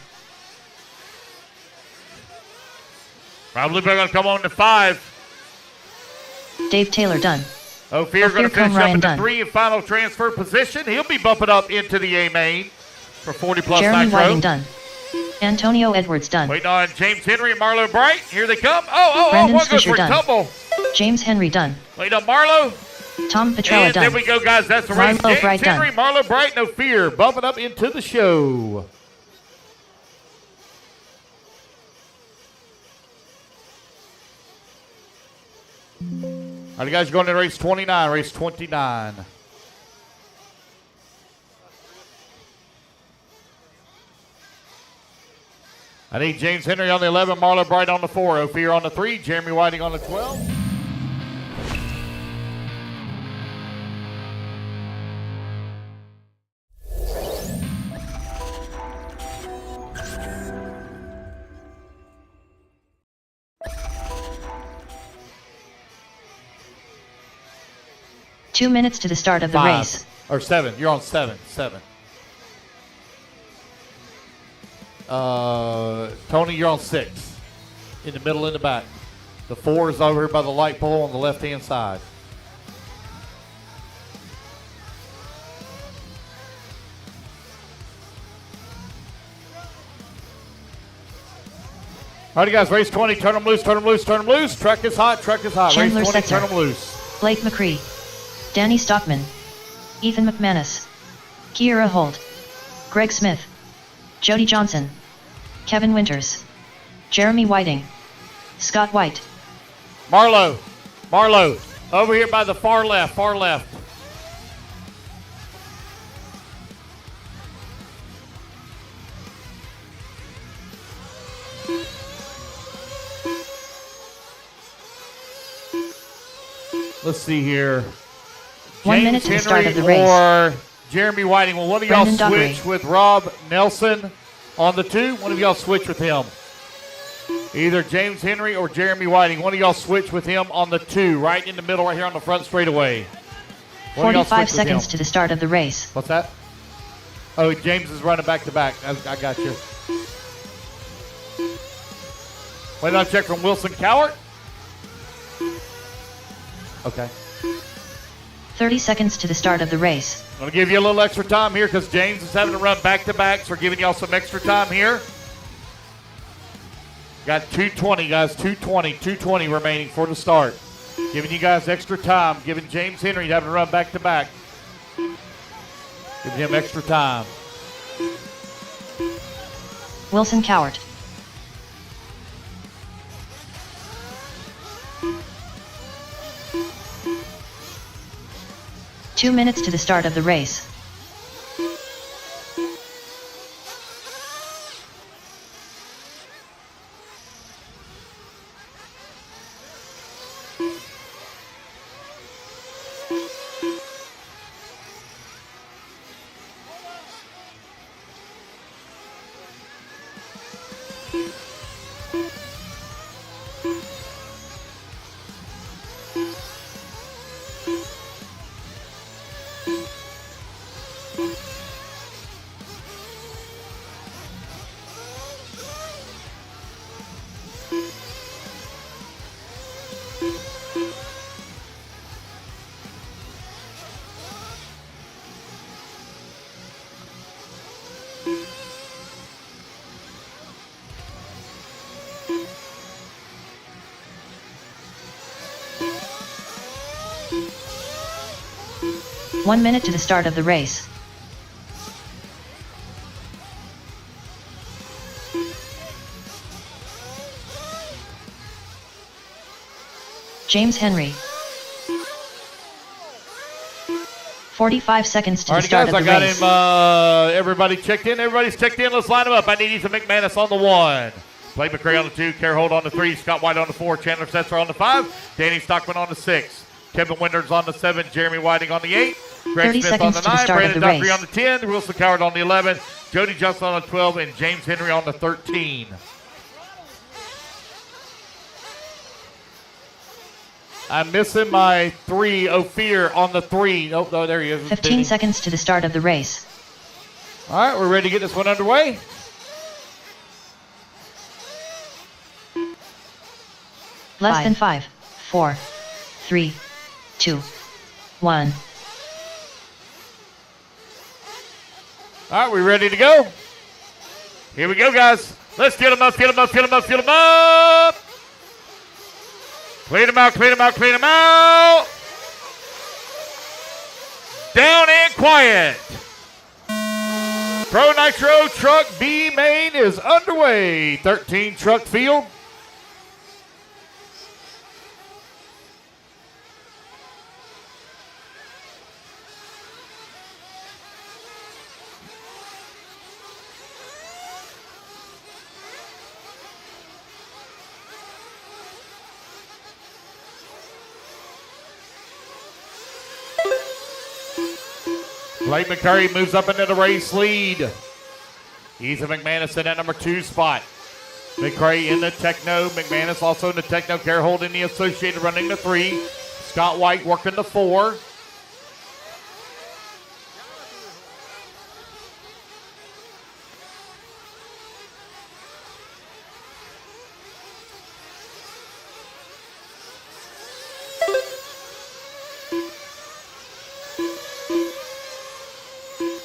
Rob Lupo going to come on to 5. Dave Taylor done. Ophir going to finish up in the done. 3 in final transfer position. He'll be bumping up into the A main for 40 plus Jeremy nitro. Whiting done. Antonio Edwards done. Waiting on James Henry and Marlo Bright. Here they come. Oh, Brendan one goes Fisher for a done. tumble. James Henry done. Waiting on Marlo. Tom Petrella And done. there we go, guys. That's the race. Marlo James Bright Henry, done. Marlo Bright, no fear. Bumping up into the show. All right, guys, going to race 29. Race 29. I need James Henry on the 11, Marlo Bright on the 4, Ophir on the 3, Jeremy Whiting on the 12. Two minutes to the start of the 5 race. or 7. You're on 7. 7. Tony, you're on 6. In the middle, in the back. The 4 is over here by the light pole on the left-hand side. All right, guys, race 20. Turn them loose, turn them loose, turn them loose. Truck is hot, truck is hot. Chandler Race 20, Sector. turn them loose. Blake McCree. Danny Stockman. Ethan McManus. Kiera Holt. Greg Smith. Jody Johnson. Kevin Winters. Jeremy Whiting. Scott White. Marlo, over here by the far left, far left. Let's see here. 1 minute to the start of the race. Or Jeremy Whiting. Will one of y'all Brendan Duggery. switch with Rob Nelson on the 2? One of y'all switch with him. Either James Henry or Jeremy Whiting. One of y'all switch with him on the 2, right in the middle, right here on the front straightaway. One of y'all 45 switch with seconds him. to the start of the race. What's that? Oh, James is running back to back. I got you. Wait on check from Wilson Cowart. Okay. 30 seconds to the start of the race. I'm going to give you a little extra time here because James is having to run back to back, so we're giving y'all some extra time here. Got 2:20, guys. 2:20 remaining for the start. Giving you guys extra time. Giving James Henry having to run back to back. Giving him extra time. Wilson Cowart. Two minutes to the start of the race. 1 minute to the start of the race. James Henry. 45 seconds to the start of the race. All right, guys, I got him. Everybody checked in. Everybody's checked in. Let's line them up. I need Ethan McManus on the 1. Blake McRae on the 2. Kerr Holt on the 3. Scott White on the 4. Chandler Setzer on the 5. Danny Stockman on the 6. Kevin Winters on the 7. Jeremy Whiting on the 8. Greg Smith on the 9. Brandon Dockery on the 10. Wilson Coward on the 11. Jody Johnson on the 12. And James Henry on the 13. I'm missing my 3, Ophir on the 3. Oh, there he is. 15 seconds to the start of the race. All right, we're ready to get this one underway. Less than 5, 4, 3, 2, 1. All right, we ready to go? Here we go, guys. Let's get them up, get them up, get them up, get them up. Clean them out, clean them out, clean them out. Down and quiet. Pro Nitro Truck B main is underway. 13 truck field. Blake McCurry moves up into the race lead. Ethan McManus in that number 2 spot. McCurry in the Techno. McManus also in the Techno. Kerr Holt in the Associated running the 3. Scott White working the 4.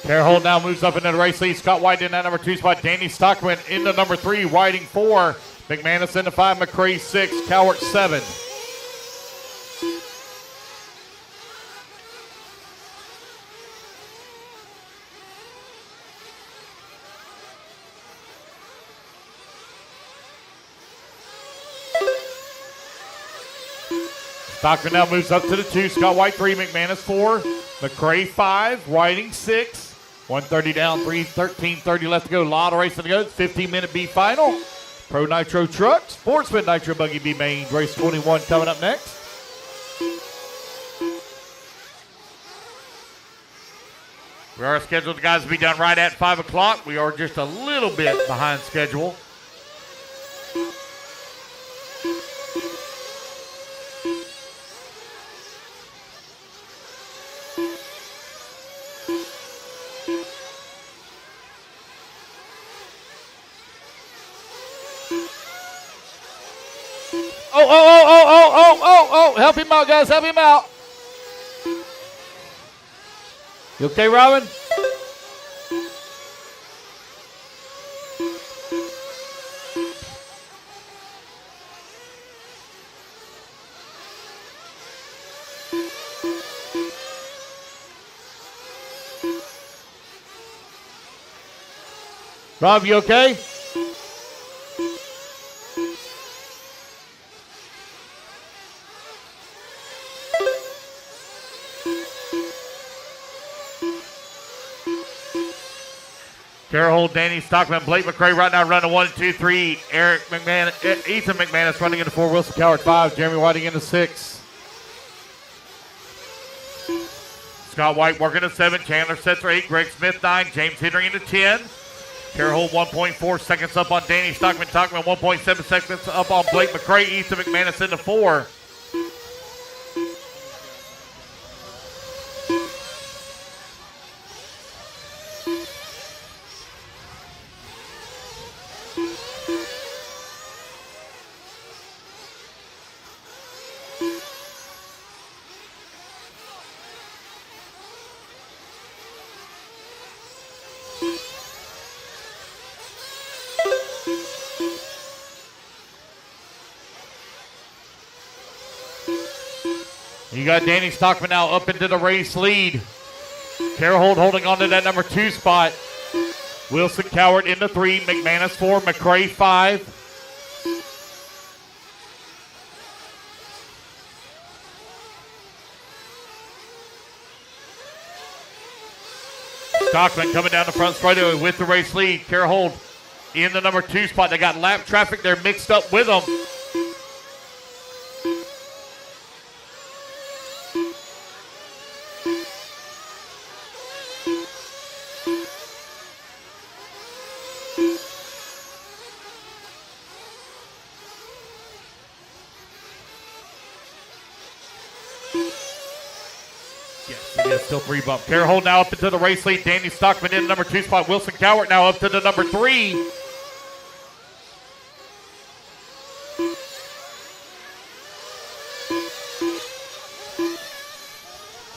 Kerr Holt now moves up into the race lead. Scott White in that number 2 spot. Danny Stockman in the number 3. Whiting 4. McManus in the 5. McCray 6. Cowart 7. Stockman now moves up to the 2. Scott White 3. McManus 4. McCray 5. Whiting 6. 130 down, 13:30 left to go. A lot of racing to go. 15-minute B final. Pro Nitro Truck, Sportsman Nitro Buggy B main. Race 21 coming up next. We are scheduled, guys, to be done right at 5 o'clock. We are just a little bit behind schedule. Oh, help him out, guys, help him out. You okay, Robin? Rob, you okay? Kerr Holt, Danny Stockman, Blake McCray right now running 1, 2, 3. Ethan McManus running into 4. Wilson Coward 5. Jeremy Whiting into 6. Scott White working at 7. Chandler Setzer 8. Greg Smith 9. James Henry into 10. Carroll 1.4 seconds up on Danny Stockman. Stockman 1.7 seconds up on Blake McCray. Ethan McManus into 4. You got Danny Stockman now up into the race lead. Carroll holding on to that number 2 spot. Wilson Cowart into 3, McManus 4, McCray 5. Stockman coming down the front straightaway with the race lead. Carroll in the number 2 spot. They got lap traffic there mixed up with them. Still 3 bump. Carroll now up into the race lead. Danny Stockman in the number 2 spot. Wilson Cowart now up to the number 3.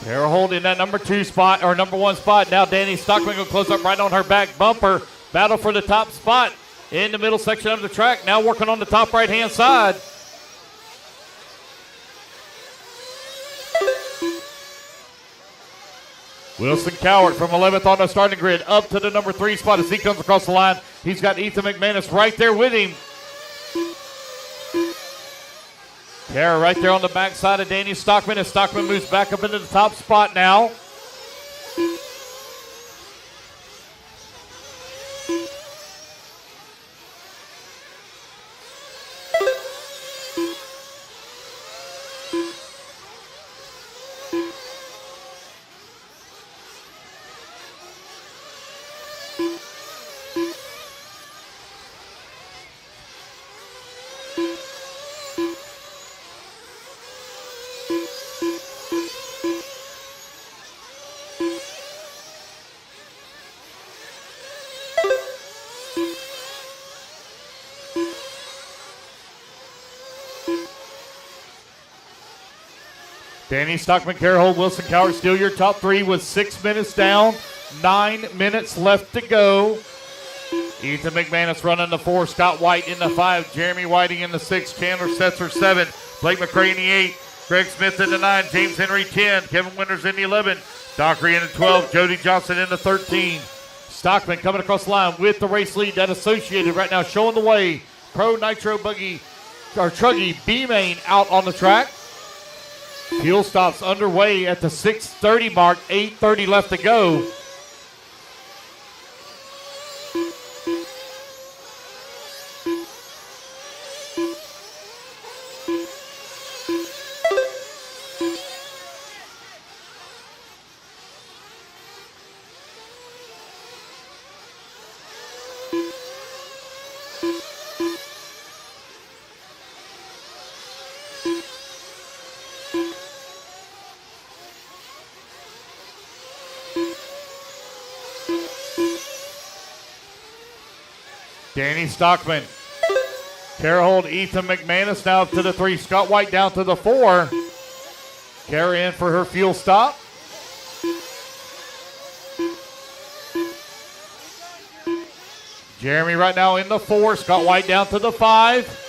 Carroll in that number 2 spot, or number 1 spot. Now Danny Stockman going to close up right on her back bumper. Battle for the top spot in the middle section of the track. Now working on the top right-hand side. Wilson Cowart from 11th on the starting grid up to the number 3 spot as he comes across the line. He's got Ethan McManus right there with him. Kara right there on the backside of Danny Stockman as Stockman moves back up into the top spot now. Danny Stockman, Carroll, Wilson Cowart, still your top 3 with 6 minutes down, 9 minutes left to go. Ethan McManus running the 4, Scott White in the 5, Jeremy Whiting in the 6, Chandler Setzer 7, Blake McCray in the 8, Greg Smith in the 9, James Henry 10, Kevin Winters in the 11, Dockery in the 12, Jody Johnson in the 13. Stockman coming across the line with the race lead. That Associated right now showing the way. Pro Nitro Buggy, or Truggy B-Main out on the track. Fuel stops underway at the 6:30 mark, 8:30 left to go. Danny Stockman, Carroll, Ethan McManus now up to the 3. Scott White down to the 4. Kara in for her fuel stop. Jeremy right now in the 4. Scott White down to the 5.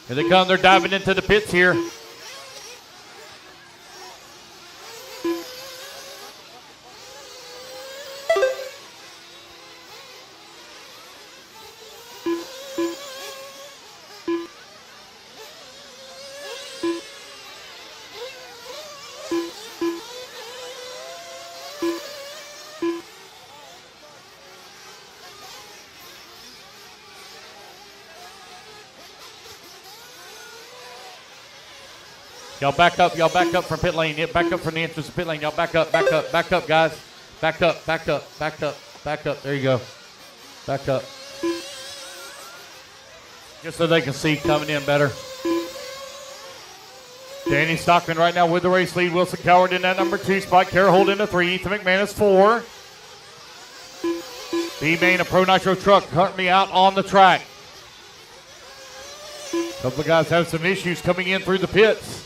Here they come. They're diving into the pits here. Y'all back up. Y'all back up from pit lane. Back up from the entrance of pit lane. Y'all back up, guys. Back up. There you go. Back up. Just so they can see coming in better. Danny Stockman right now with the race lead. Wilson Coward in that number 2 spot. Kara Holt in the 3. Ethan McManus 4. B-Main, a Pro Nitro truck currently out on the track. A couple of guys have some issues coming in through the pits.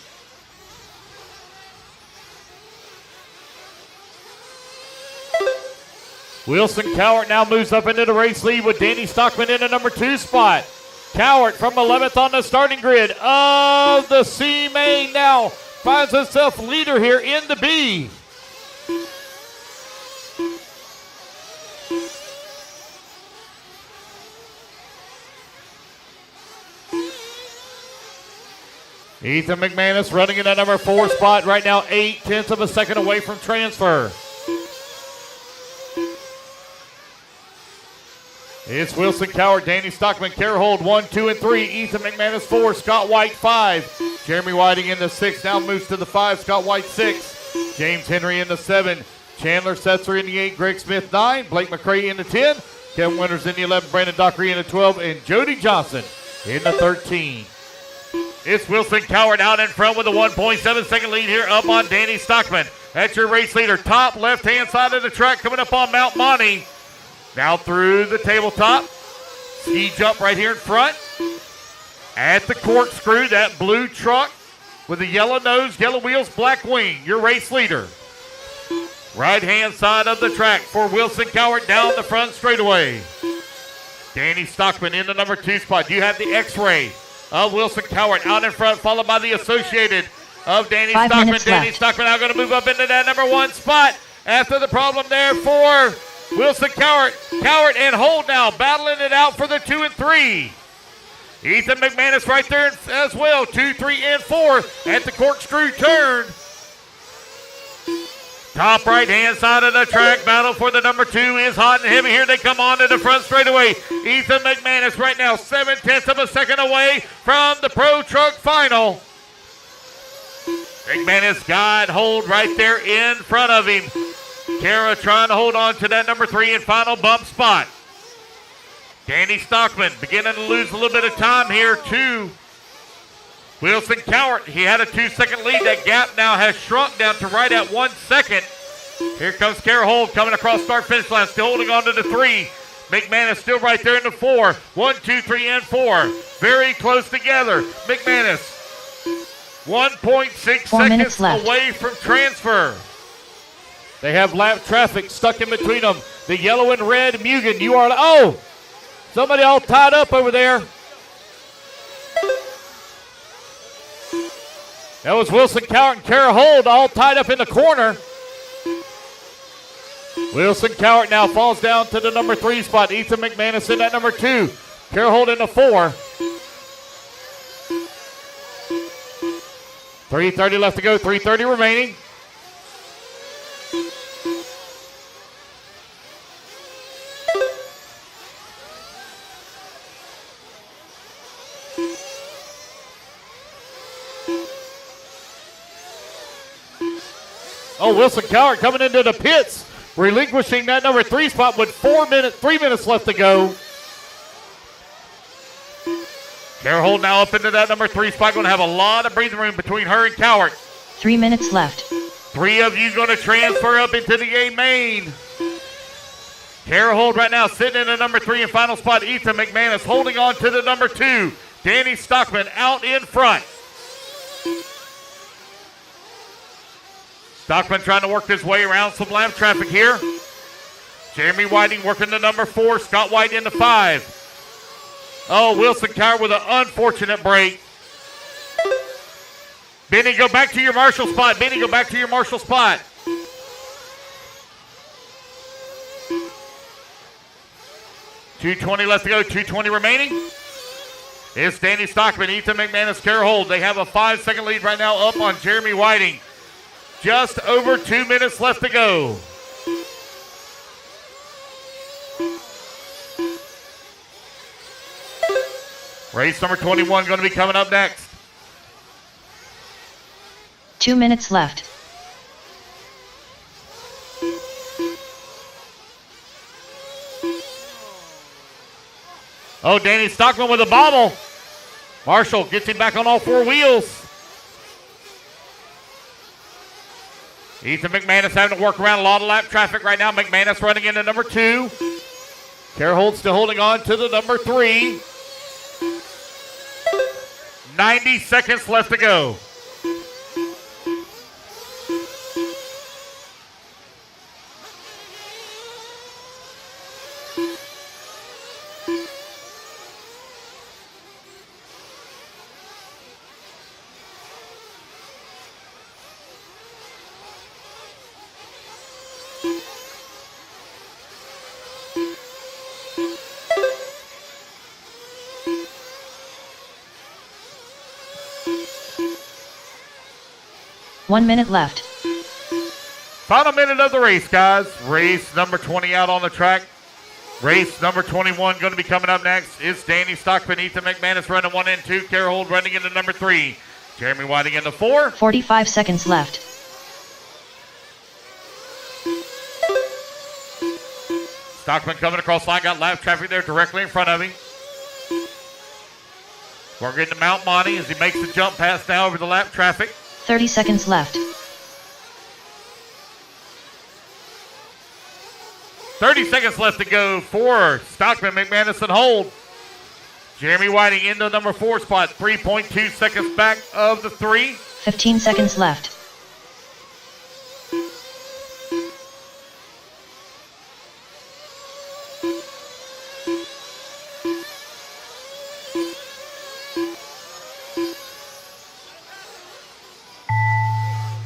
Wilson Cowart now moves up into the race lead with Danny Stockman in the number 2 spot. Cowart from 11th on the starting grid of the C-Main now finds himself leader here in the B. Ethan McManus running in that number 4 spot right now, 0.8 of a second away from transfer. It's Wilson Cowart, Danny Stockman, Kara Holt 1, 2, and 3. Ethan McManus 4, Scott White 5. Jeremy Whiting in the 6, now moves to the 5. Scott White 6. James Henry in the 7. Chandler Setzer in the 8. Greg Smith 9. Blake McCray in the 10. Kevin Winters in the 11. Brandon Dockery in the 12. And Jody Johnson in the 13. It's Wilson Cowart out in front with a 1.7 second lead here up on Danny Stockman. That's your race leader. Top left-hand side of the track coming up on Mount Monty. Now through the tabletop. Ski jump right here in front. At the corkscrew, that blue truck with the yellow nose, yellow wheels, black wing. Your race leader. Right-hand side of the track for Wilson Cowart down the front straightaway. Danny Stockman in the number 2 spot. You have the X-ray of Wilson Cowart out in front, followed by the Associated of Danny Stockman. Danny Stockman now going to move up into that number 1 spot after the problem there for Wilson Cowart. Cowart and Holt now battling it out for the 2 and 3. Ethan McManus right there as well, 2, 3, and 4 at the corkscrew turn. Top right-hand side of the track, battle for the number 2 is hot and heavy. Here they come on to the front straightaway. Ethan McManus right now 0.7 of a second away from the Pro Truck Final. McManus got hold right there in front of him. Kara trying to hold on to that number 3 and final bump spot. Danny Stockman beginning to lose a little bit of time here to Wilson Cowart. He had a 2-second lead. That gap now has shrunk down to right at 1 second. Here comes Kara Holt coming across start-finish line, still holding on to the 3. McManus still right there in the 4. 1, 2, 3, and 4. Very close together. McManus 1.6 seconds away from transfer. They have lap traffic stuck in between them. The yellow and red Mugen. You are, oh, somebody all tied up over there. That was Wilson Cowart and Kara Holt all tied up in the corner. Wilson Cowart now falls down to the number 3 spot. Ethan McManus in that number 2. Kara Holt in the 4. 3:30 left to go, 3:30 remaining. Oh, Wilson Cowart coming into the pits, relinquishing that number 3 spot with 3 minutes left to go. Kara Holt now up into that number 3 spot, going to have a lot of breathing room between her and Cowart. 3 minutes left. 3 of you going to transfer up into the A main. Kara Holt right now sitting in the number 3 and final spot. Ethan McManus holding on to the number 2. Danny Stockman out in front. Stockman trying to work his way around some lap traffic here. Jeremy Whiting working the number 4. Scott White in the 5. Oh, Wilson Cowart with an unfortunate break. Benny, go back to your marshal spot. Benny, go back to your marshal spot. .220 left to go, 2:20 remaining. It's Danny Stockman, Ethan McManus, Kara Holt. They have a 5-second lead right now up on Jeremy Whiting. Just over 2 minutes left to go. Race number 21 going to be coming up next. 2 minutes left. Oh, Danny Stockman with a bobble. Marshall gets him back on all 4 wheels. Ethan McManus having to work around a lot of lap traffic right now. McManus running into number 2. Carehold still holding on to the number 3. 90 seconds left to go. One minute left. Final minute of the race, guys. Race number 20 out on the track. Race number 21 going to be coming up next. It's Danny Stockman, Ethan McManus running 1 and 2. Carehold running into number 3. Jeremy Whiting into 4. 45 seconds left. Stockman coming across line, got lap traffic there directly in front of him. We're getting to Mount Monty as he makes the jump pass now over the lap traffic. 30 seconds left. 30 seconds left to go for Stockman, McManus, and Hold. Jeremy Whiting into number 4 spot, 3.2 seconds back of the 3. 15 seconds left.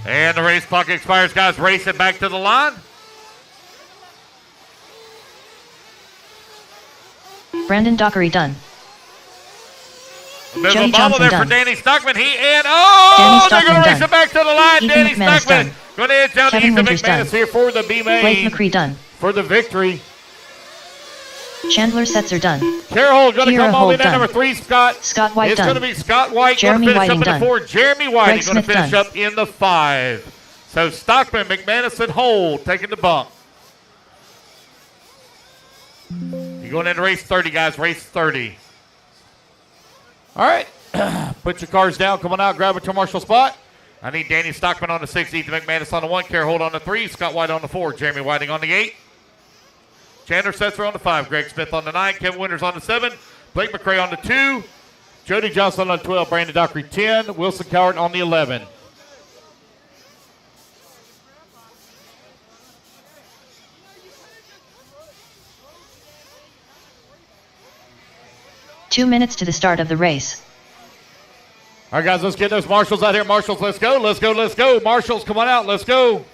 And the race clock expires, guys. Racing back to the line. Brandon Dockery done. There's Jody a bobble Johnson there done. for Danny Stockman. They're Danny going to race Stockman it back to the line. Ethan Danny McManus Stockman done. going to edge down to Kevin Ethan Winters McManus done. here for the B Blake main McCree done. for the victory. Chandler Setzer done. Carroll going to Kira come all Holt in at done. number 3, Scott. Scott White It's done. going to be Scott White Jeremy going to finish Whiting up in the done. 4. Jeremy Whiting Greg going to Smith finish done. up in the 5. So Stockman, McManus, and Holt taking the bump. You're going into race 30, guys. Race 30. All right. Put your cars down. Come on out. Grab a to Marshall spot. I need Danny Stockman on the 6, Ethan McManus on the 1, Carehold on the 3, Scott White on the 4, Jeremy Whiting on the 8, Chandler Setzer on the 5, Greg Smith on the 9, Kevin Winters on the 7, Blake McCray on the 2, Jody Johnson on the 12, Brandon Dockery 10, Wilson Cowart on the 11. Two minutes to the start of the race. All right, guys, let's get those marshals out here. Marshals, let's go, let's go, let's go. Marshals, come on out, let's go.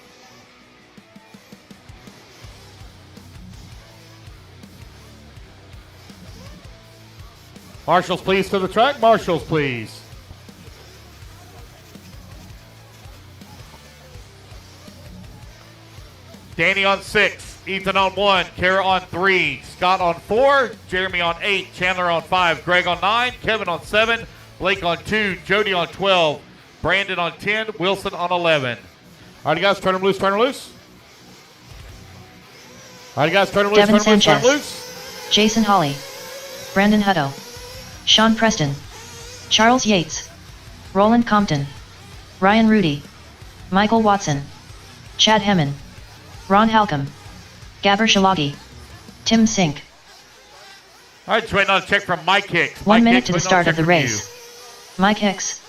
Marshals, please, to the track. Marshals, please. Danny on 6, Ethan on 1, Kara on 3, Scott on 4, Jeremy on 8, Chandler on 5, Greg on 9, Kevin on 7, Blake on 2, Jody on 12, Brandon on 10, Wilson on 11. All right, guys, turn them loose, turn them loose. All right, guys, turn them loose, Devin turn them loose, turn them Sanchez. loose. Jason Hawley. Brandon Hutto. Sean Preston. Charles Yates. Roland Compton. Ryan Rudy. Michael Watson. Chad Hemman. Ron Halcomb. Gabber Shalagi. Tim Sink. All right, just waiting on a check from Mike Hicks. 1 Mike minute Hicks to the waiting on a start check of the from race. Mike Hicks.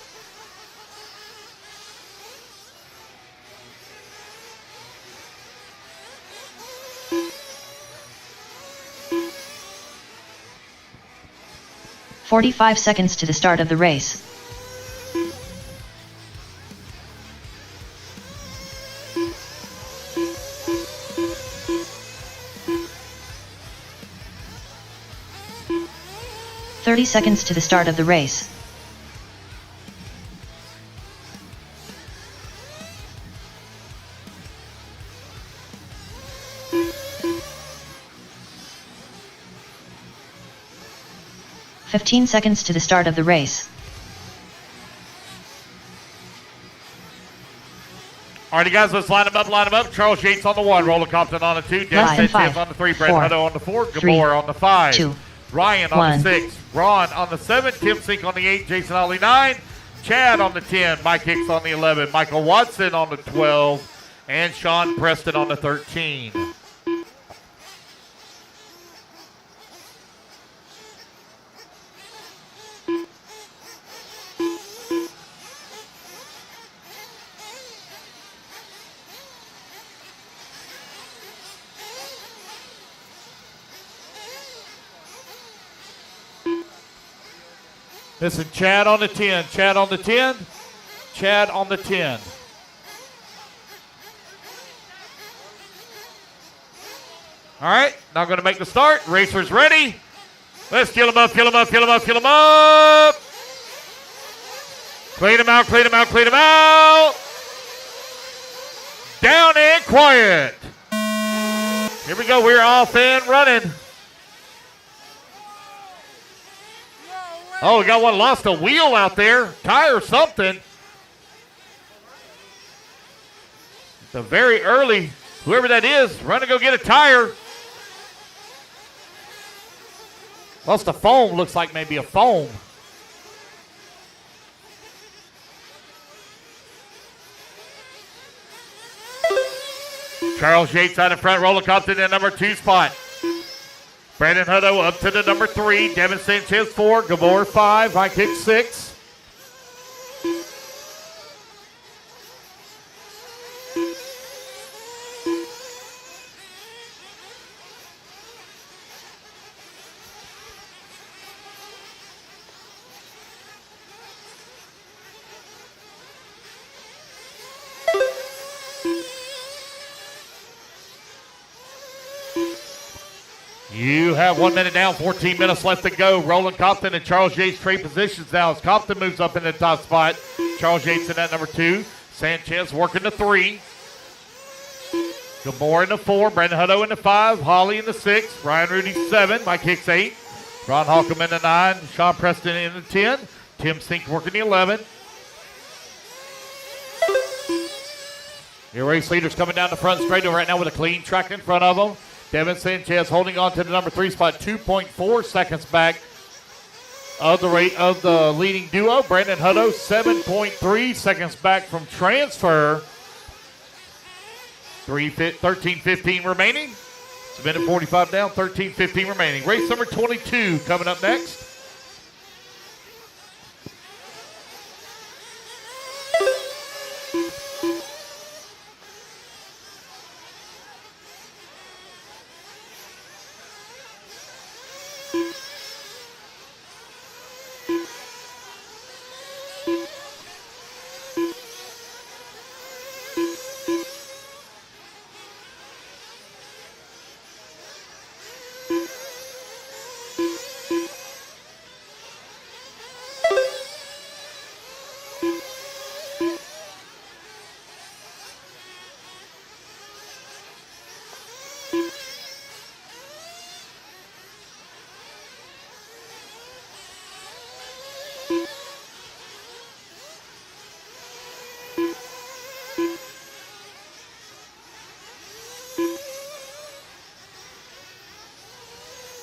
"45 seconds to the start of the race. "30 seconds to the start of the race. "15 seconds to the start of the race. All right, guys, let's line them up, line them up. Charles Yates on the 1, Roland Compton on the 2, Dennis Sanchez on the 3, Brandon Hutto on the 4, Gabor on the 5, 2, Ryan on the 6, Ron on the 7, Tim Sink on the 8, Jason Ollie 9, Chad on the 10, Mike Hicks on the 11, Michael Watson on the 12, and Sean Preston on the 13. This is Chad on the 10, Chad on the 10, Chad on the 10. All right, now going to make the start. Racers ready. Let's kill him up, kill him up, kill him up, kill him up. Clean him out, clean him out, clean him out. Down and quiet. Here we go, we're off and running. Oh, we got one lost a wheel out there, tire or something. The very early, whoever that is, run to go get a tire. Lost a foam, looks like maybe a foam. Charles Yates out in front, Roller Compton in number 2 spot. Brandon Hutto up to the number 3, Devin Sanchez 4, Gabor 5, Mike Hicks 6. You have 1 minute down, 14 minutes left to go. Roland Compton and Charles Yates trade positions now as Compton moves up in the top spot. Charles Yates in that number 2. Sanchez working the 3. Gabor in the 4. Brandon Hutto in the 5. Holly in the 6. Ryan Rudy 7. Mike Hicks 8. Ron Holcomb in the 9. Sean Preston in the 10. Tim Sink working the 11. Your race leaders coming down the front straight right now with a clean track in front of them. Devin Sanchez holding on to the number 3 spot, 2.4 seconds back of the rate of the leading duo. Brandon Hutto, 7.3 seconds back from transfer. 13:15 remaining. It's a minute 45 down, 13:15 remaining. Race number 22 coming up next.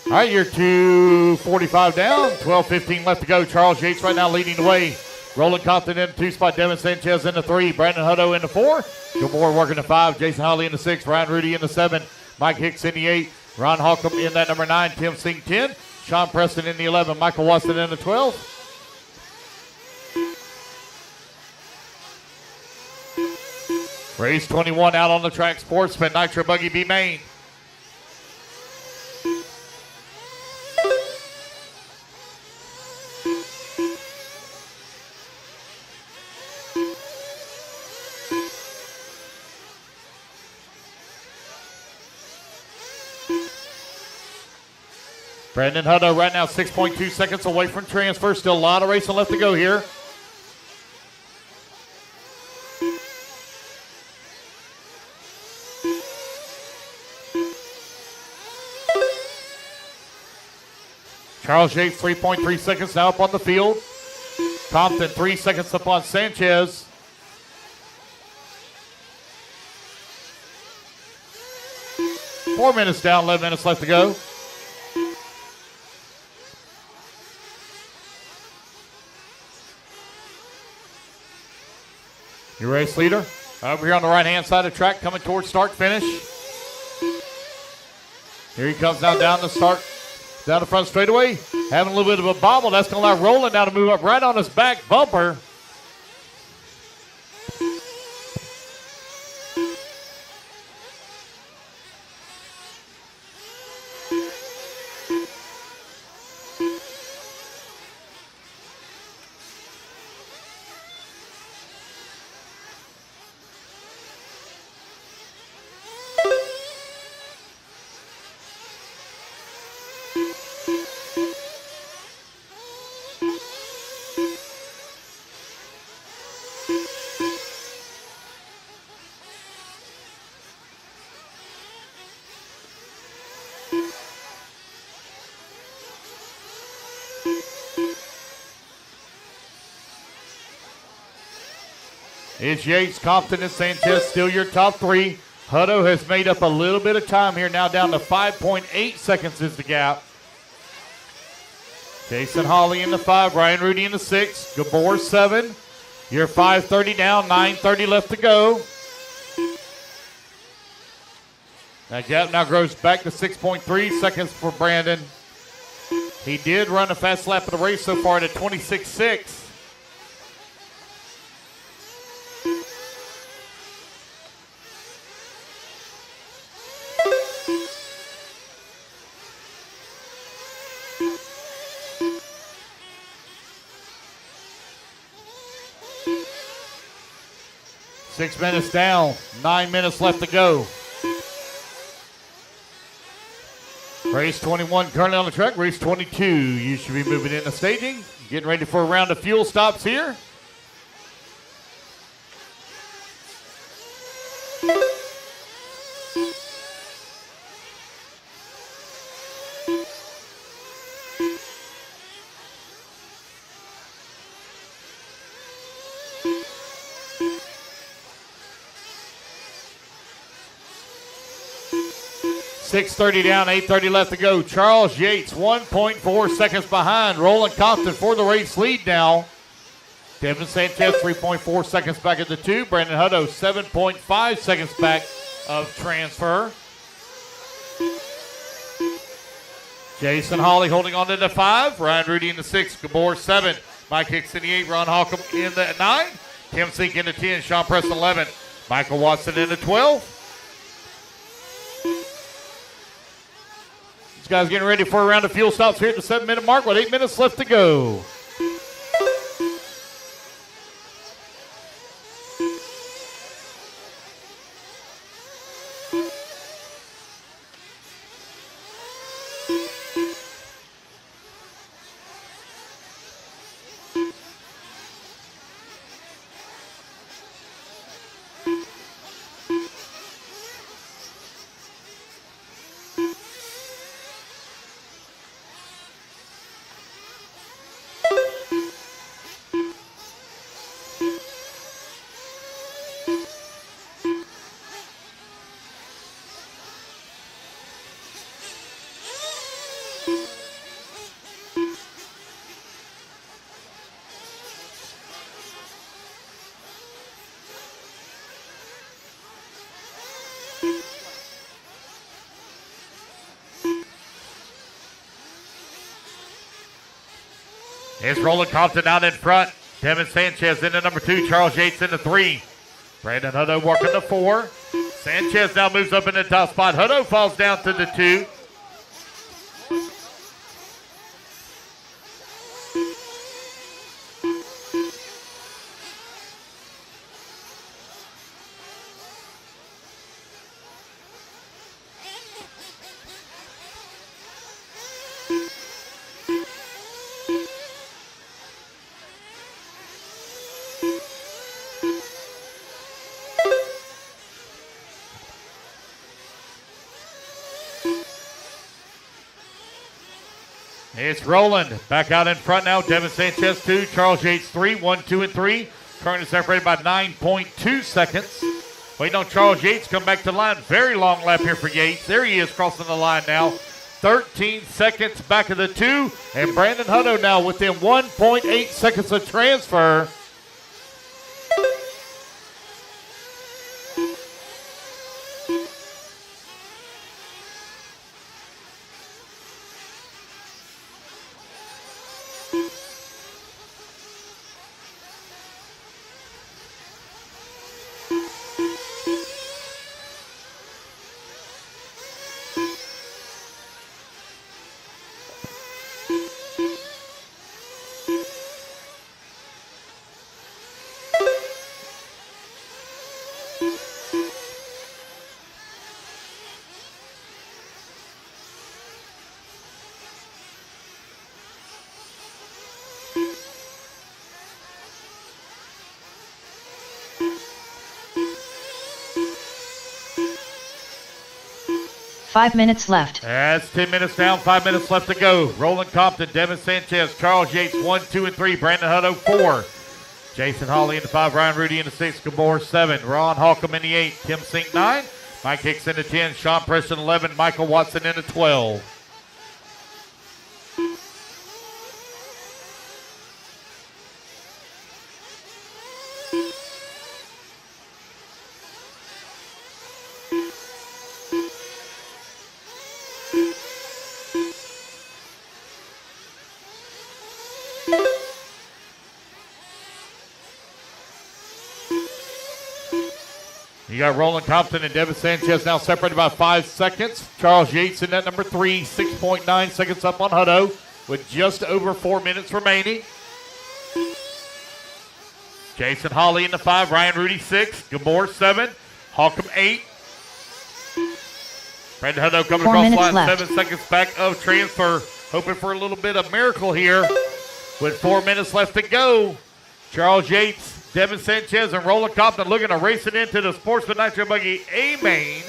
All right, you're 2:45 down, 12:15 left to go. Charles Yates right now leading the way. Roland Compton in the 2 spot, Devin Sanchez in the 3, Brandon Hutto in the 4, Gilmore working the 5, Jason Holly in the 6, Ryan Rudy in the 7, Mike Hicks in the 8, Ron Holcomb in that number 9, Tim Sink 10, Sean Preston in the 11, Michael Watson in the 12. Race 21 out on the track, Sportsman, Nitro Buggy B Main. Brandon Hutto right now 6.2 seconds away from transfer. Still a lot of racing left to go here. Charles Yates 3.3 seconds now up on the field. Compton 3 seconds up on Sanchez. 4 minutes down, 11 minutes left to go. Your race leader over here on the right-hand side of the track, coming towards start-finish. Here he comes now down the front straightaway, having a little bit of a bobble. That's going to allow Roland now to move up right on his back bumper. It's Yates, Compton, and Sanchez still your top three. Hutto has made up a little bit of time here, now down to 5.8 seconds is the gap. Jason Hawley in the 5, Ryan Rudy in the 6, Gabor 7. You're 5:30 down, 9:30 left to go. That gap now grows back to 6.3 seconds for Brandon. He did run a fast lap of the race so far at a 26.6. Six minutes down, 9 minutes left to go. Race 21 currently on the track. Race 22, you should be moving into staging. Getting ready for a round of fuel stops here. .630 down, 8:30 left to go. Charles Yates, 1.4 seconds behind. Roland Compton for the race lead now. Devin Sanchez, 3.4 seconds back at the 2. Brandon Hutto, 7.5 seconds back of transfer. Jason Hawley holding on to the 5. Ryan Rudy in the 6. Gabor 7. Mike Hicks in the 8. Ron Holcomb in the 9. Tim Sink in the 10. Sean Preston 11. Michael Watson in the 12. These guys getting ready for a round of fuel stops here at the 7-minute mark with 8 minutes left to go. It's Roland Compton out in front. Devin Sanchez into number 2. Charles Yates into 3. Brandon Hutto working the 4. Sanchez now moves up in the top spot. Hutto falls down to the 2. It's Roland back out in front now. Devin Sanchez 2, Charles Yates 3, 1, 2, and 3. Currently separated by 9.2 seconds Waiting on Charles Yates, come back to the line. Very long lap here for Yates. There he is crossing the line now. 13 seconds back of the 2. And Brandon Hutto now within 1.8 seconds of transfer. Five minutes left. That's 10 minutes down, 5 minutes left to go. Roland Compton, Devin Sanchez, Charles Yates, 1, 2, and 3. Brandon Hutto, 4. Jason Hawley in the 5, Ryan Rudy in the 6, Gabor 7. Ron Holcomb in the 8, Tim Sink 9. Mike Hicks in the 10, Sean Preston 11, Michael Watson in the 12. You got Roland Compton and Devin Sanchez now separated by 5 seconds. Charles Yates in that number 3, 6.9 seconds up on Hutto with just over 4 minutes remaining. Jason Hawley in the 5, Ryan Rudy 6, Gabor 7, Holcomb 8. Brandon Hutto coming across the line, left. 7 seconds back of transfer. Hoping for a little bit of miracle here with 4 minutes left to go. Charles Yates, Devin Sanchez, and Roland Compton looking to race it into the Sportsman Nitro Buggy A-Main.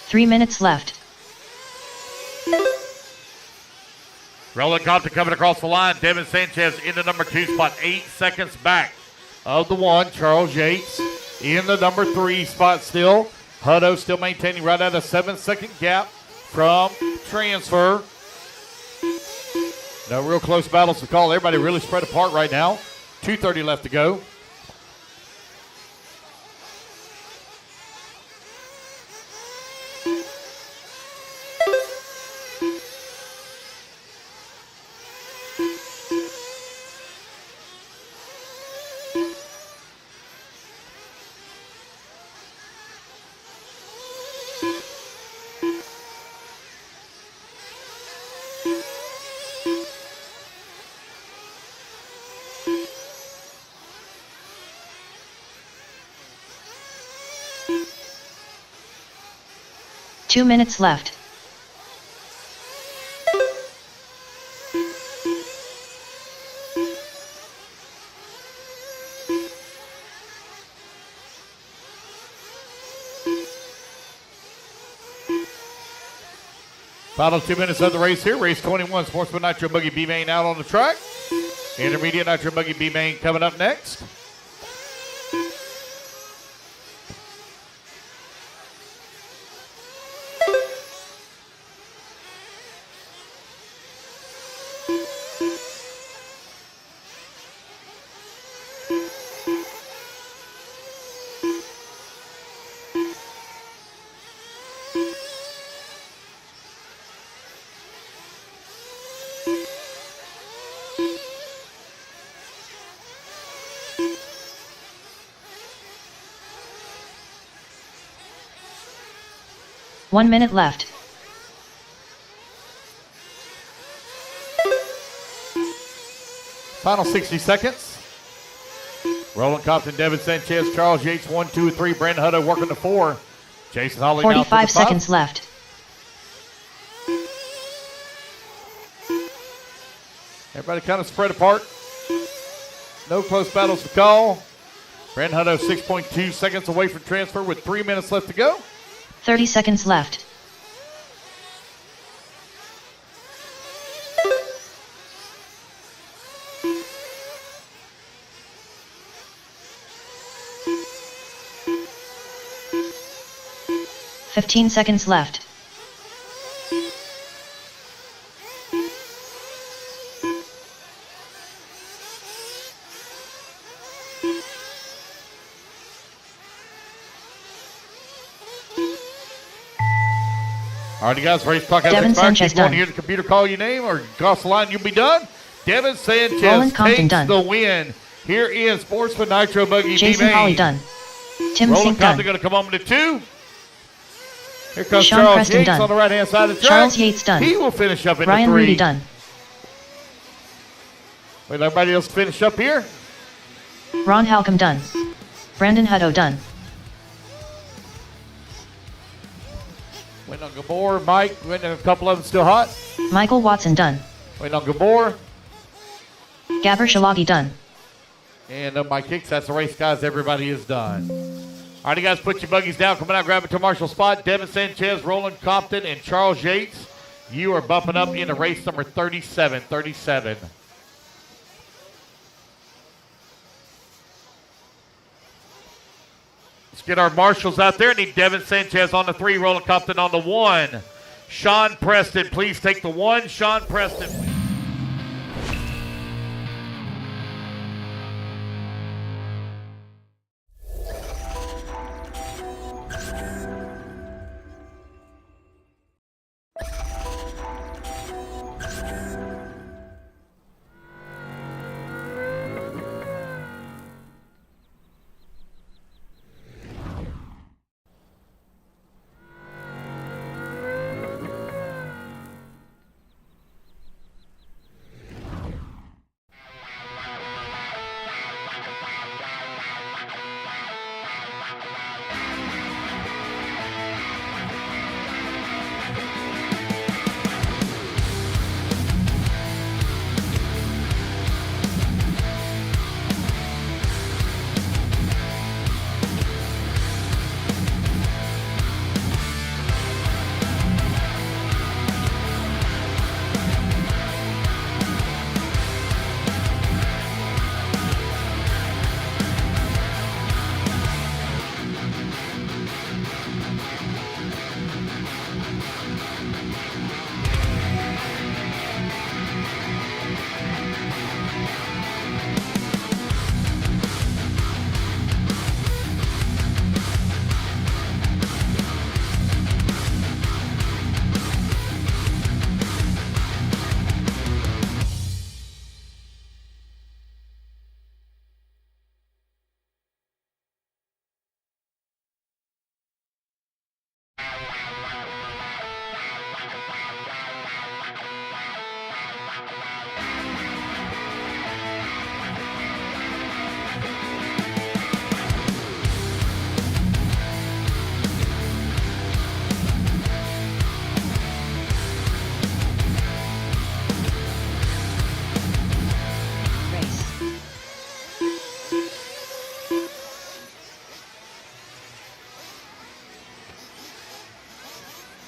Three minutes left. Roland Compton coming across the line. Devin Sanchez in the number 2 spot, 8 seconds back of the 1. Charles Yates in the number 3 spot still. Hutto still maintaining right at a 7-second gap from transfer. No real close battles to call. Everybody really spread apart right now. 2:30 left to go. Two minutes left. Final 2 minutes of the race here. Race 21, Sportsman Nitro Buggy B-Main out on the track. Intermediate Nitro Buggy B-Main coming up next. 1 minute left. Final 60 seconds. Roland Compton, Devin Sanchez, Charles Yates, 1, 2, 3. Brandon Hutto working the 4. Jason Holly now to the 45 5. seconds left. Everybody kind of spread apart. No close battles to call. Brandon Hutto 6.2 seconds away from transfer with 3 minutes left to go. 30 seconds left. Fifteen seconds left. All right, you guys, race clock has Devin expired. Sanchez Keep on done. here, the computer call your name or cross the line, you'll be done. Devin Sanchez Roland Compton takes done. the win. Here is Sportsman Nitro Buggy Jason D-Main. Holly done. Tim Roland Sink done. Compton going to come on to 2. Here comes Sean Charles Preston Yates done. on the right-hand side of the track. Charles Yates done. He will finish up in Ryan the 3. Rudy done. Wait, everybody else finish up here. Ron Halcomb done. Brandon Hutto done. Waiting on Gabor, Mike, waiting on a couple of them still hot. Michael Watson done. Waiting on Gabor. Gabber Shalagi done. And my kicks, that's the race, guys. Everybody is done. All right, you guys, put your buggies down. Coming out, grab it to Marshall spot. Devin Sanchez, Roland Compton, and Charles Yates. You are bumping up into race number 37. Let's get our marshals out there. Need Devin Sanchez on the 3, Roland Compton on the 1. Sean Preston, please take the 1. Sean Preston.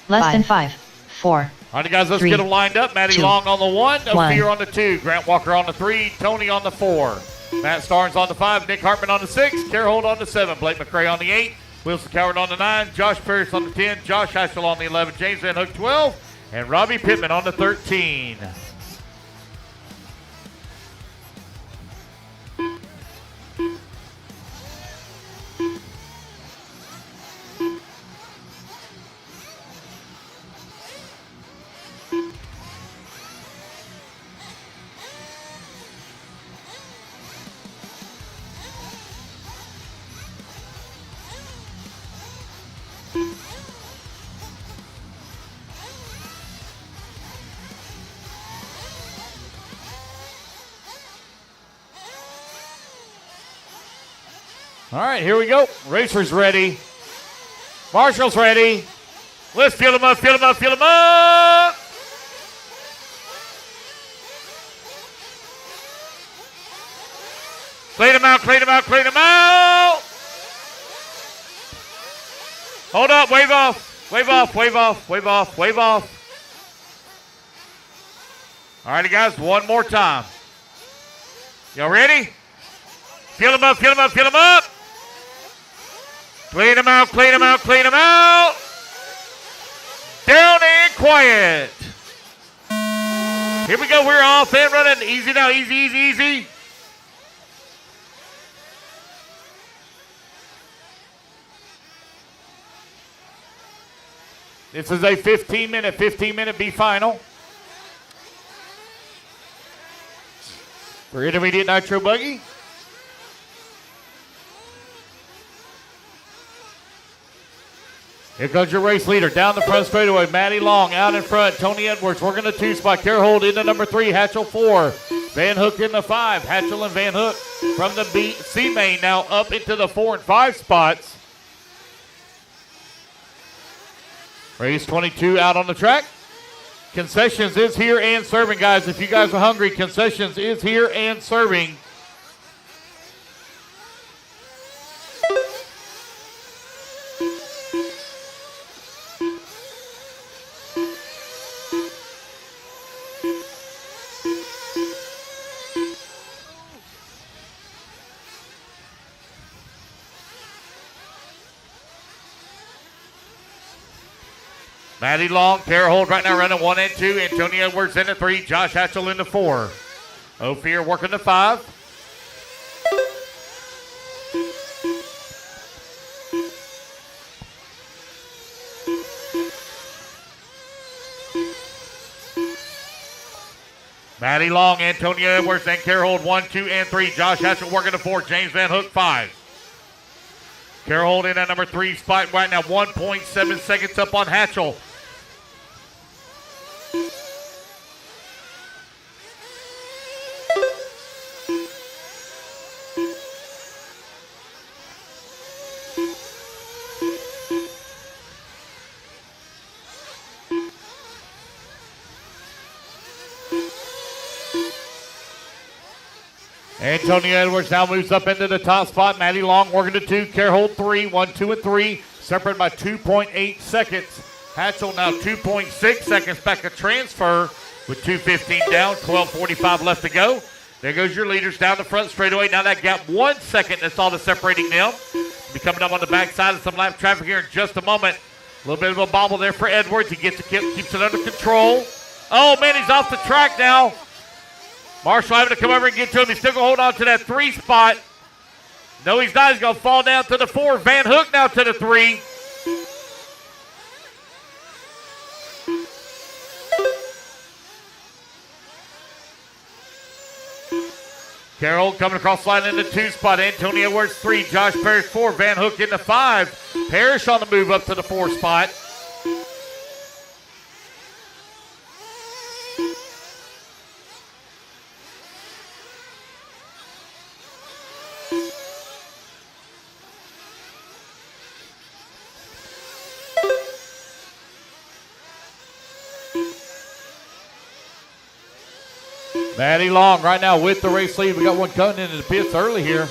Less than 5, 4. All right, guys, let's 3, get them lined up. Maddie 2, Long on the 1, 1. Ophir on the 2, Grant Walker on the 3, Tony on the 4, Matt Starnes on the 5, Nick Hartman on the 6, Kerr Holt on the 7, Blake McRae on the 8, Wilson Coward on the 9, Josh Pierce on the 10, Josh Heschel on the 11, James Van Hook 12, and Robbie Pittman on the 13. All right, here we go. Racer's ready. Marshall's ready. Let's fill them up, fill them up, fill them up. Clean them out, clean them out, clean them out. Hold up, wave off, wave off, wave off, wave off, wave off. All righty, guys, one more time. Y'all ready? Fill them up, fill them up, fill them up. Clean them out, clean them out, clean them out. Down and quiet. Here we go, we're off and running. Easy now, easy, easy, easy. This is a 15-minute B final. For intermediate nitro buggy. Here comes your race leader down the front straightaway. Maddie Long out in front. Tony Edwards working the 2 spot. Carehold into number 3. Hatchell 4. Van Hook in the 5. Hatchell and Van Hook from the C main now up into the 4 and 5 spots. Race 22 out on the track. Concessions is here and serving, guys. If you guys are hungry, Concessions is here and serving. Maddie Long, Carehold right now running 1 and 2. Antonio Edwards in the 3. Josh Hatchell in the 4. Ophir working the 5. Maddie Long, Antonio Edwards, and Carehold 1, 2, and 3. Josh Hatchell working the 4. James Van Hook 5. Carehold in at number 3 spot right now. 1.7 seconds up on Hatchell. Antonio Edwards now moves up into the top spot. Maddie Long working the 2. Carehold 3. 1, 2, and 3. Separated by 2.8 seconds. Hatchell now 2.6 seconds back a transfer with 2:15 down. 12:45 left to go. There goes your leaders down the front straightaway. Now that gap 1 second. That's all that's separating them. Be coming up on the backside of some lap traffic here in just a moment. A little bit of a bobble there for Edwards. He keeps it under control. Oh, man, he's off the track now. Marshall having to come over and get to him. He's still going to hold on to that 3 spot. No, he's not. He's going to fall down to the 4. Van Hook now to the 3. Carroll coming across the line in the 2 spot. Antonio Edwards 3. Josh Parrish 4. Van Hook in the 5. Parrish on the move up to the 4 spot. Maddie Long right now with the race lead. We got one coming into the pits early here.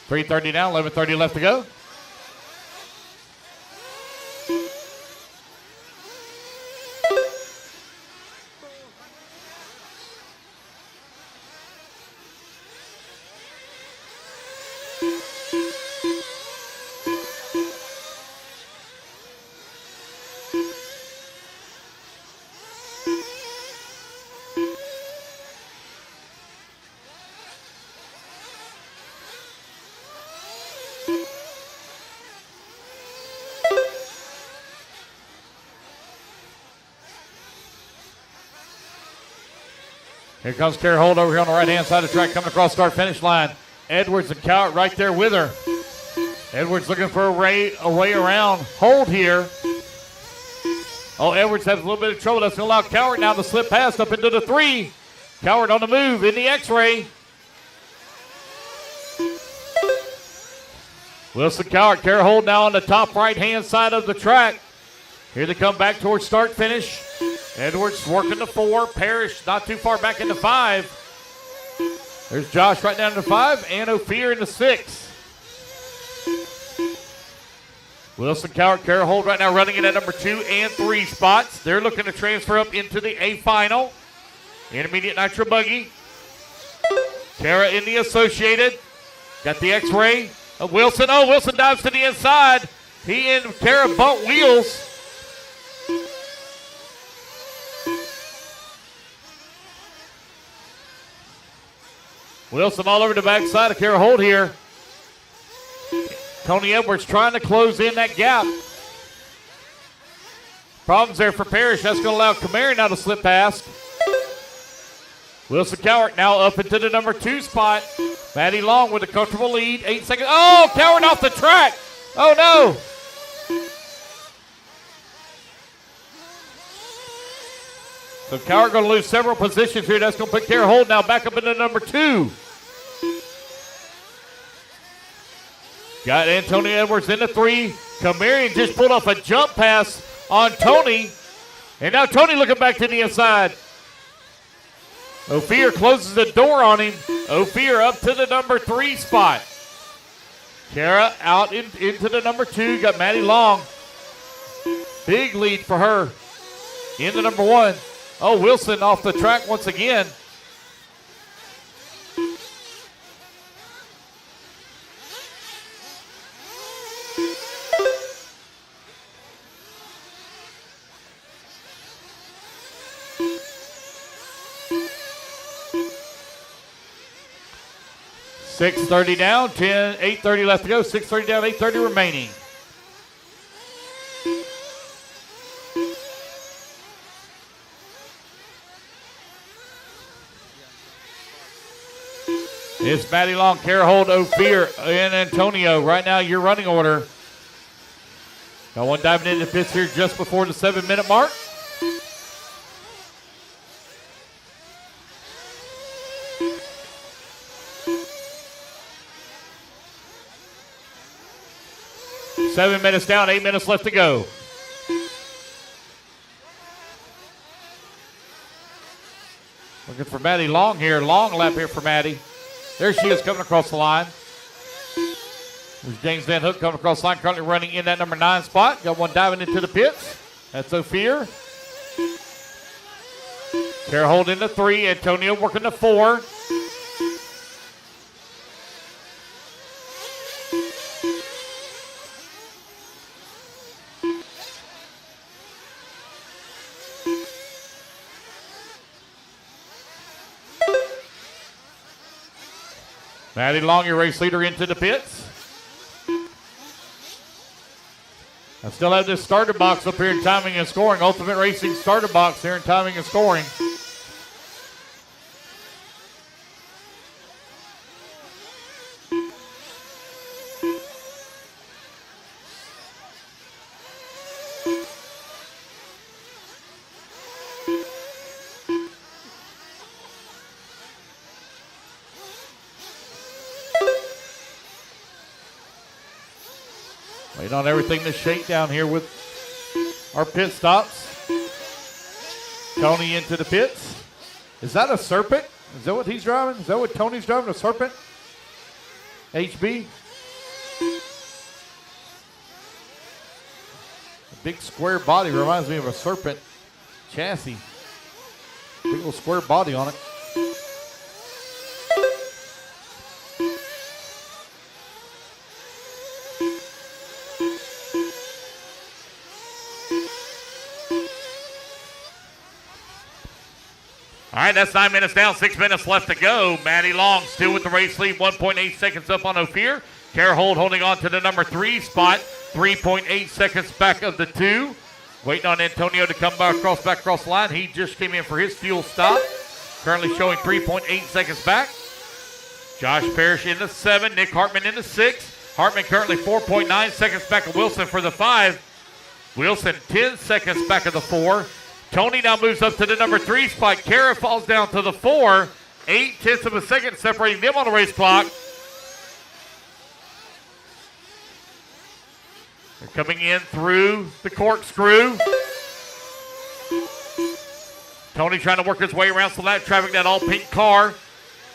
$3:30 now, 11:30 left to go. Here comes Carehold over here on the right-hand side of the track, coming across start-finish line. Edwards and Cowart right there with her. Edwards looking for a way around. Hold here. Oh, Edwards has a little bit of trouble. That's going to allow Coward now to slip past up into the 3. Coward on the move in the X-ray. Wilson Coward, Carahold now on the top right-hand side of the track. Here they come back towards start-finish. Edwards working the 4. Parrish not too far back in the 5. There's Josh right down to the 5 and Ophir in the 6. Wilson Coward, Carahold right now running in at number 2 and 3 spots. They're looking to transfer up into the A final. Intermediate Nitro Buggy. Kara in the Associated. Got the X-ray of Wilson. Oh, Wilson dives to the inside. He and Kara butt wheels. Wilson all over the backside of Carahold here. Tony Edwards trying to close in that gap. Problems there for Parrish. That's going to allow Kamari now to slip past. Wilson Coward now up into the number 2 spot. Matty Long with a comfortable lead. 8 seconds. Oh, Coward off the track. Oh, no. So Coward going to lose several positions here. That's going to put Carahold now back up into number 2. Got Antonio Edwards in the 3. Kamarian just pulled off a jump pass on Tony. And now Tony looking back to the inside. Ophir closes the door on him. Ophir up to the number 3 spot. Kara out into the number 2. Got Maddie Long. Big lead for her in the number 1. Oh, Wilson off the track once again. .630 down, 8:30 left to go. 6:30 down, 8:30 remaining. It's Matty Long, Carahold, Ophir, and Antonio. Right now, your running order. Got one diving into the pits here just before the 7-minute mark. Seven minutes down, 8 minutes left to go. Looking for Maddie Long here. Long lap here for Maddie. There she is coming across the line. There's James Van Hook coming across the line, currently running in that number 9 spot. Got one diving into the pits. That's Ophir. Carahold in the 3. Antonio working the 4. Maddie Long, your race leader, into the pits. I still have this starter box up here in timing and scoring. Ultimate Racing starter box here in timing and scoring. Waiting on everything to shake down here with our pit stops. Tony into the pits. Is that a Serpent? Is that what he's driving? Is that what Tony's driving, a Serpent? HB? A big square body reminds me of a Serpent chassis. Big little square body on it. All right, that's 9 minutes down, 6 minutes left to go. Maddie Long still with the race lead, 1.8 seconds up on Ophir. Carahold holding on to the number 3 spot, 3.8 seconds back of the 2. Waiting on Antonio to come back across the line. He just came in for his fuel stop. Currently showing 3.8 seconds back. Josh Parrish in the 7, Nick Hartman in the 6. Hartman currently 4.9 seconds back of Wilson for the 5. Wilson 10 seconds back of the 4. Tony now moves up to the number 3 spot. Kara falls down to the 4. 8/10 of a second separating them on the race clock. They're coming in through the corkscrew. Tony trying to work his way around some lap traffic, that all pink car.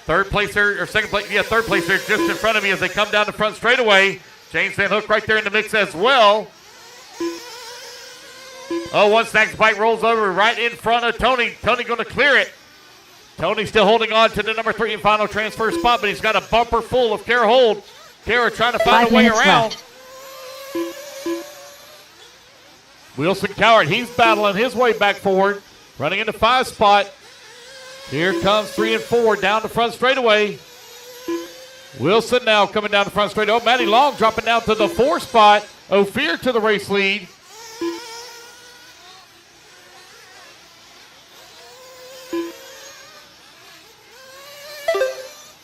Third place there, or second place, third place there just in front of me as they come down the front straightaway. James Van Hook right there in the mix as well. Oh, one snags bike rolls over right in front of Tony. Tony going to clear it. Tony still holding on to the number 3 and final transfer spot, but he's got a bumper full of Kara Hold. Kara trying to find a way around. Left. Wilson Cowart, he's battling his way back forward, running into 5 spot. Here comes 3 and 4 down the front straightaway. Wilson now coming down the front straightaway. Oh, Matty Long dropping down to the 4 spot. Ophir to the race lead.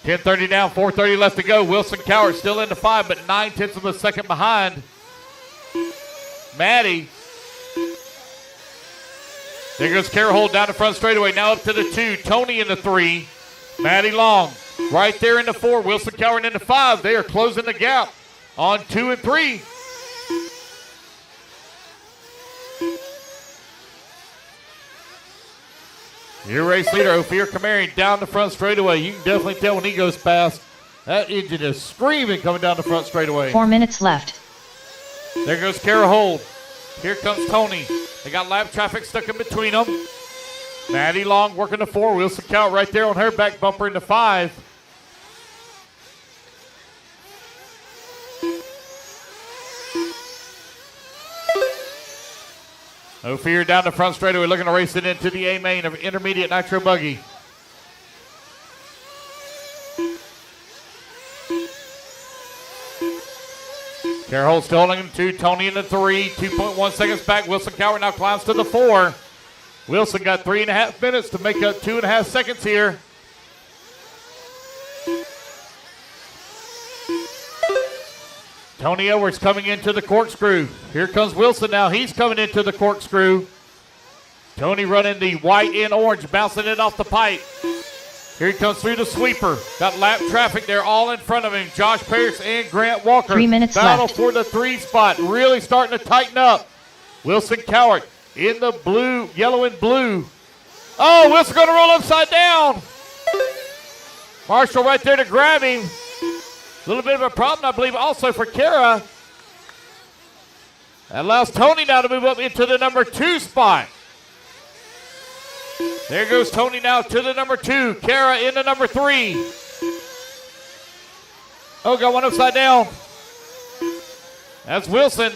.10:30 down, 4:30 left to go. Wilson Cowart still into 5, but 9/10 of a second behind. Maddie. There goes Kara Holt down the front straightaway. Now up to the 2. Tony in the 3. Maddie Long right there in the 4. Wilson Cowart in the 5. They are closing the gap on 2 and 3. Your race leader, Ophir Kamarian, down the front straightaway. You can definitely tell when he goes past. That engine is screaming coming down the front straightaway. 4 minutes left. There goes Kara Hold. Here comes Tony. They got lap traffic stuck in between them. Maddie Long working the 4. Wilson Cowart right there on her back bumper in the 5. Ophir down the front straightaway looking to race it into the A main of intermediate nitro buggy. Kara Holt still holding him 2. Tony in the 3. 2.1 seconds back. Wilson Cowart now climbs to the 4. Wilson got 3.5 minutes to make up 2.5 seconds here. Tony Edwards coming into the corkscrew. Here comes Wilson now. He's coming into the corkscrew. Tony running the white and orange, bouncing it off the pipe. Here he comes through the sweeper. Got lap traffic there all in front of him. Josh Parrish and Grant Walker. 3 minutes Battle left. for the 3 spot. Really starting to tighten up. Wilson Cowart in the blue, yellow and blue. Oh, Wilson going to roll upside down. Marshall right there to grab him. A little bit of a problem, I believe, also for Kara. That allows Tony now to move up into the number 2 spot. There goes Tony now to the number 2. Kara in the number 3. Oh, got one upside down. That's Wilson.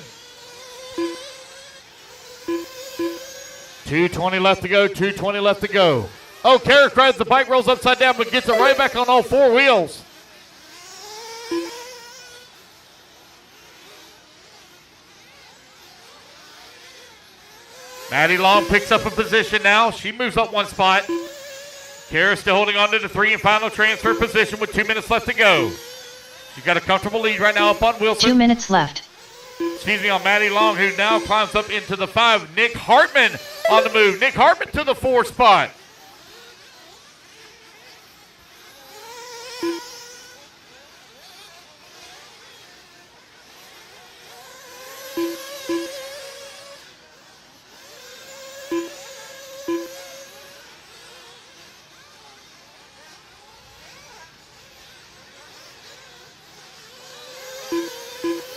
2:20 left to go, 2:20 left to go. Oh, Kara grabs the bike, rolls upside down, but gets it right back on all 4 wheels. Maddie Long picks up a position now. She moves up 1 spot. Kara still holding on to the 3 and final transfer position with 2 minutes left to go. She's got a comfortable lead right now up on Wilson. 2 minutes left. Excuse me, on Maddie Long, who now climbs up into the 5. Nick Hartman on the move. Nick Hartman to the 4 spot.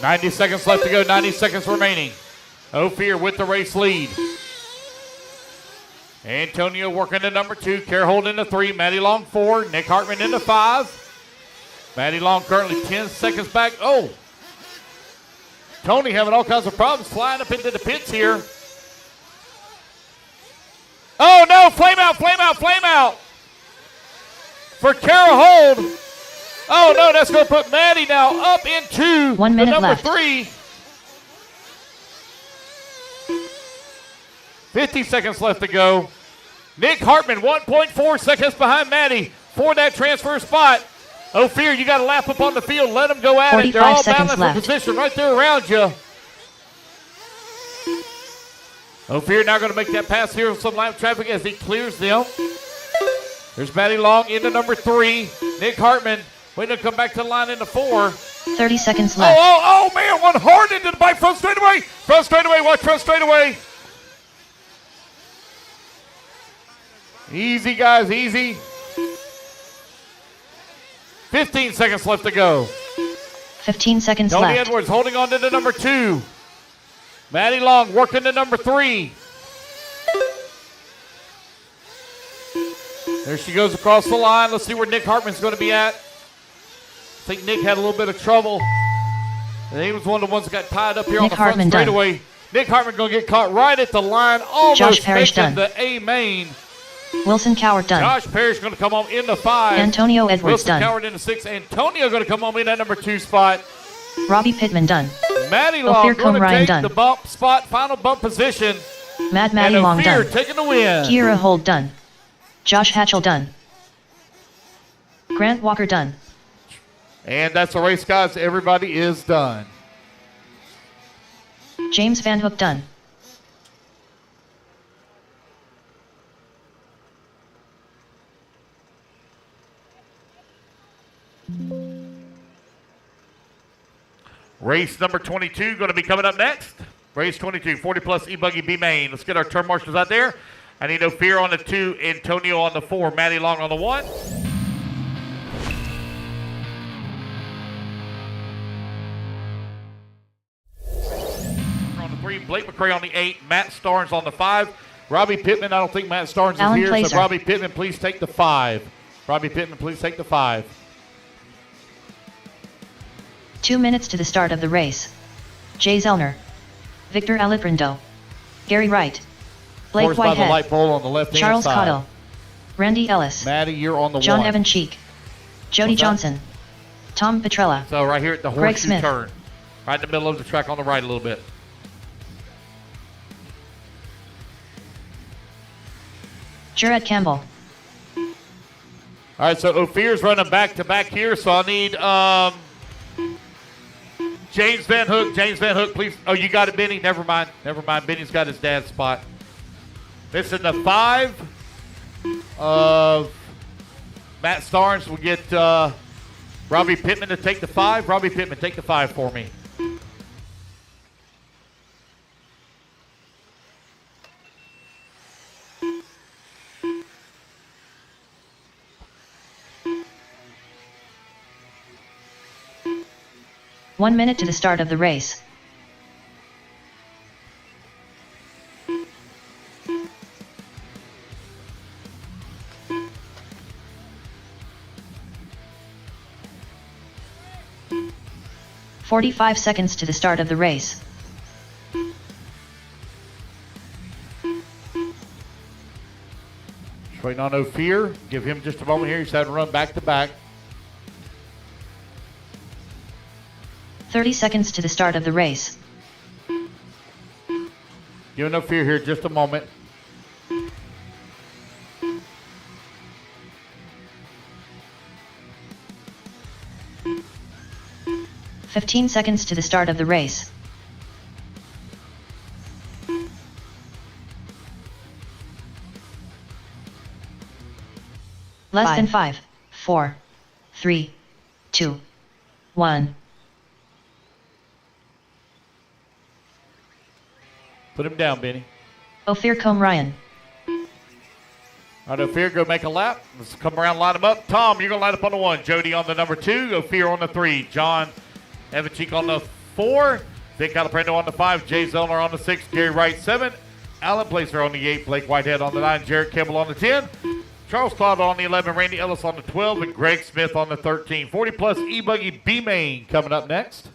.90 seconds left to go, 90 seconds remaining. Ophir with the race lead. Antonio working the number 2. Kara Holt in the 3. Maddie Long 4. Nick Hartman in the 5. Maddie Long currently 10 seconds back. Oh! Tony having all kinds of problems flying up into the pits here. Oh no! Flame out, flame out, flame out! For Kara Holt. Oh no, that's going to put Maddie now up into 1 minute the number left. 3. 50 seconds left to go. Nick Hartman, 1.4 seconds behind Maddie for that transfer spot. Ophir, you got to lap up on the field. Let them go at it. They're all battling for position right there around you. Ophir now going to make that pass here with some lap traffic as he clears them. There's Matty Long into number 3. Nick Hartman waiting to come back to the line into 4. 30 seconds left. Oh, man, one hard into the bike front straightaway. Front straightaway, watch front straightaway. Easy, guys, easy. 15 seconds left to go. 15 seconds Tony left. Edwards holding on to the number 2. Matty Long working to number 3. There she goes across the line. Let's see where Nick Hartman's going to be at. I think Nick had a little bit of trouble. And he was one of the ones that got tied up here on the front straightaway. Nick Hartman going to get caught right at the line. Almost making the A main. Wilson Cowart done. Josh Parrish going to come on into 5. Antonio Edwards Wilson done. Cowart into 6. Antonio going to come on in at number 2 spot. Robbie Pittman done. Matty Long going to take done. the bump spot, final bump position. Matty Long done. Taking the win. Kiera Holt done. Josh Hatchell done. Grant Walker done. And that's the race, guys. Everybody is done. James Van Hook done. Race number 22 going to be coming up next. Race 22, 40 plus E-Buggy B main. Let's get our turn marshals out there. I need Ophir on the 2, Antonio on the 4, Matty Long on the 1. On the 3, Blake McCray on the 8, Matt Starnes on the 5. Robbie Pittman, I don't think Matt Starnes is here, Placer. so Robbie Pittman, please take the 5. Robbie Pittman, please take the 5. 2 minutes to the start of the race. Jay Zellner. Victor Aliprindo. Gary Wright. Blake By the Whitehead. light pole on the left-hand Charles side. Cottle. Randy Ellis. Maddie, you're on the John 1. Evan Cheek. Jody Johnson. Tom Petrella. So right here at the Greg horseshoe Smith. turn. Right in the middle of the track on the right a little bit. Jared Campbell. All right, so Ophir's running back-to-back here, so I need James Van Hook. James Van Hook, please. Oh, you got it, Benny? Never mind. Benny's got his dad's spot. This is the 5 of Matt Starnes. We'll get Robbie Pittman to take the 5. Robbie Pittman, take the 5 for me. One minute to the start of the race. "45 seconds to the start of the race. Just waiting on Ophir. Give him just a moment here. He's had to run back-to-back. 30 seconds to the start of the race. Giving Ophir here just a moment. "15 seconds to the start of the race. Less than 5, 4, 3, 2, 1. Put him down, Benny. Ophir Combe Ryan. All right, Ophir, go make a lap. Let's come around, line them up. Tom, you're going to line up on the 1. Jody on the number 2. Ophir on the 3. John Evanchik on the 4. Vic Aliprendo on the 5. Jay Zellner on the 6. Gary Wright 7. Alan Placer on the 8. Blake Whitehead on the 9. Jared Campbell on the 10. Charles Cloud on the 11. Randy Ellis on the 12. And Greg Smith on the 13. 40 plus E-Buggy B-Main coming up next.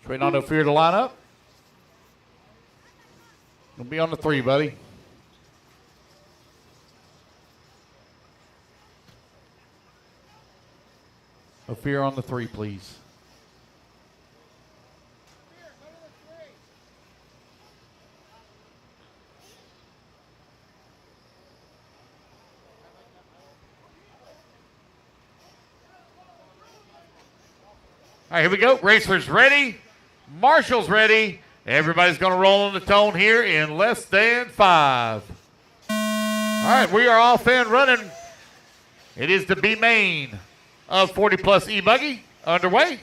Waiting on Ophir to line up. Gonna be on the 3, buddy. Ophir on the 3, please. All right, here we go. Racers ready. Marshall's ready. Everybody's going to roll on the tone here in less than 5. All right, we are off and running. It is the B main of 40-plus E-Buggy underway.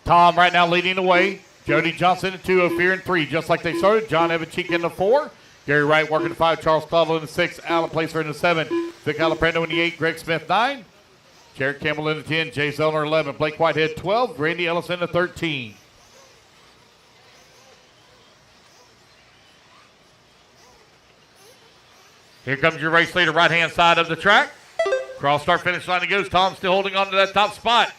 Tom right now leading the way. Jody Johnson in 2, Ophir in 3, just like they started. John Evancheek in the 4. Gary Wright working the 5. Charles Clavel in the 6. Alan Placer in the 7. Vic Alaprando in the 8. Greg Smith 9. Jared Campbell in the 10. Jay Zellner 11. Blake Whitehead 12. Randy Ellis in the 13. Here comes your race leader, right-hand side of the track. Cross start finish line he goes. Tom still holding on to that top spot.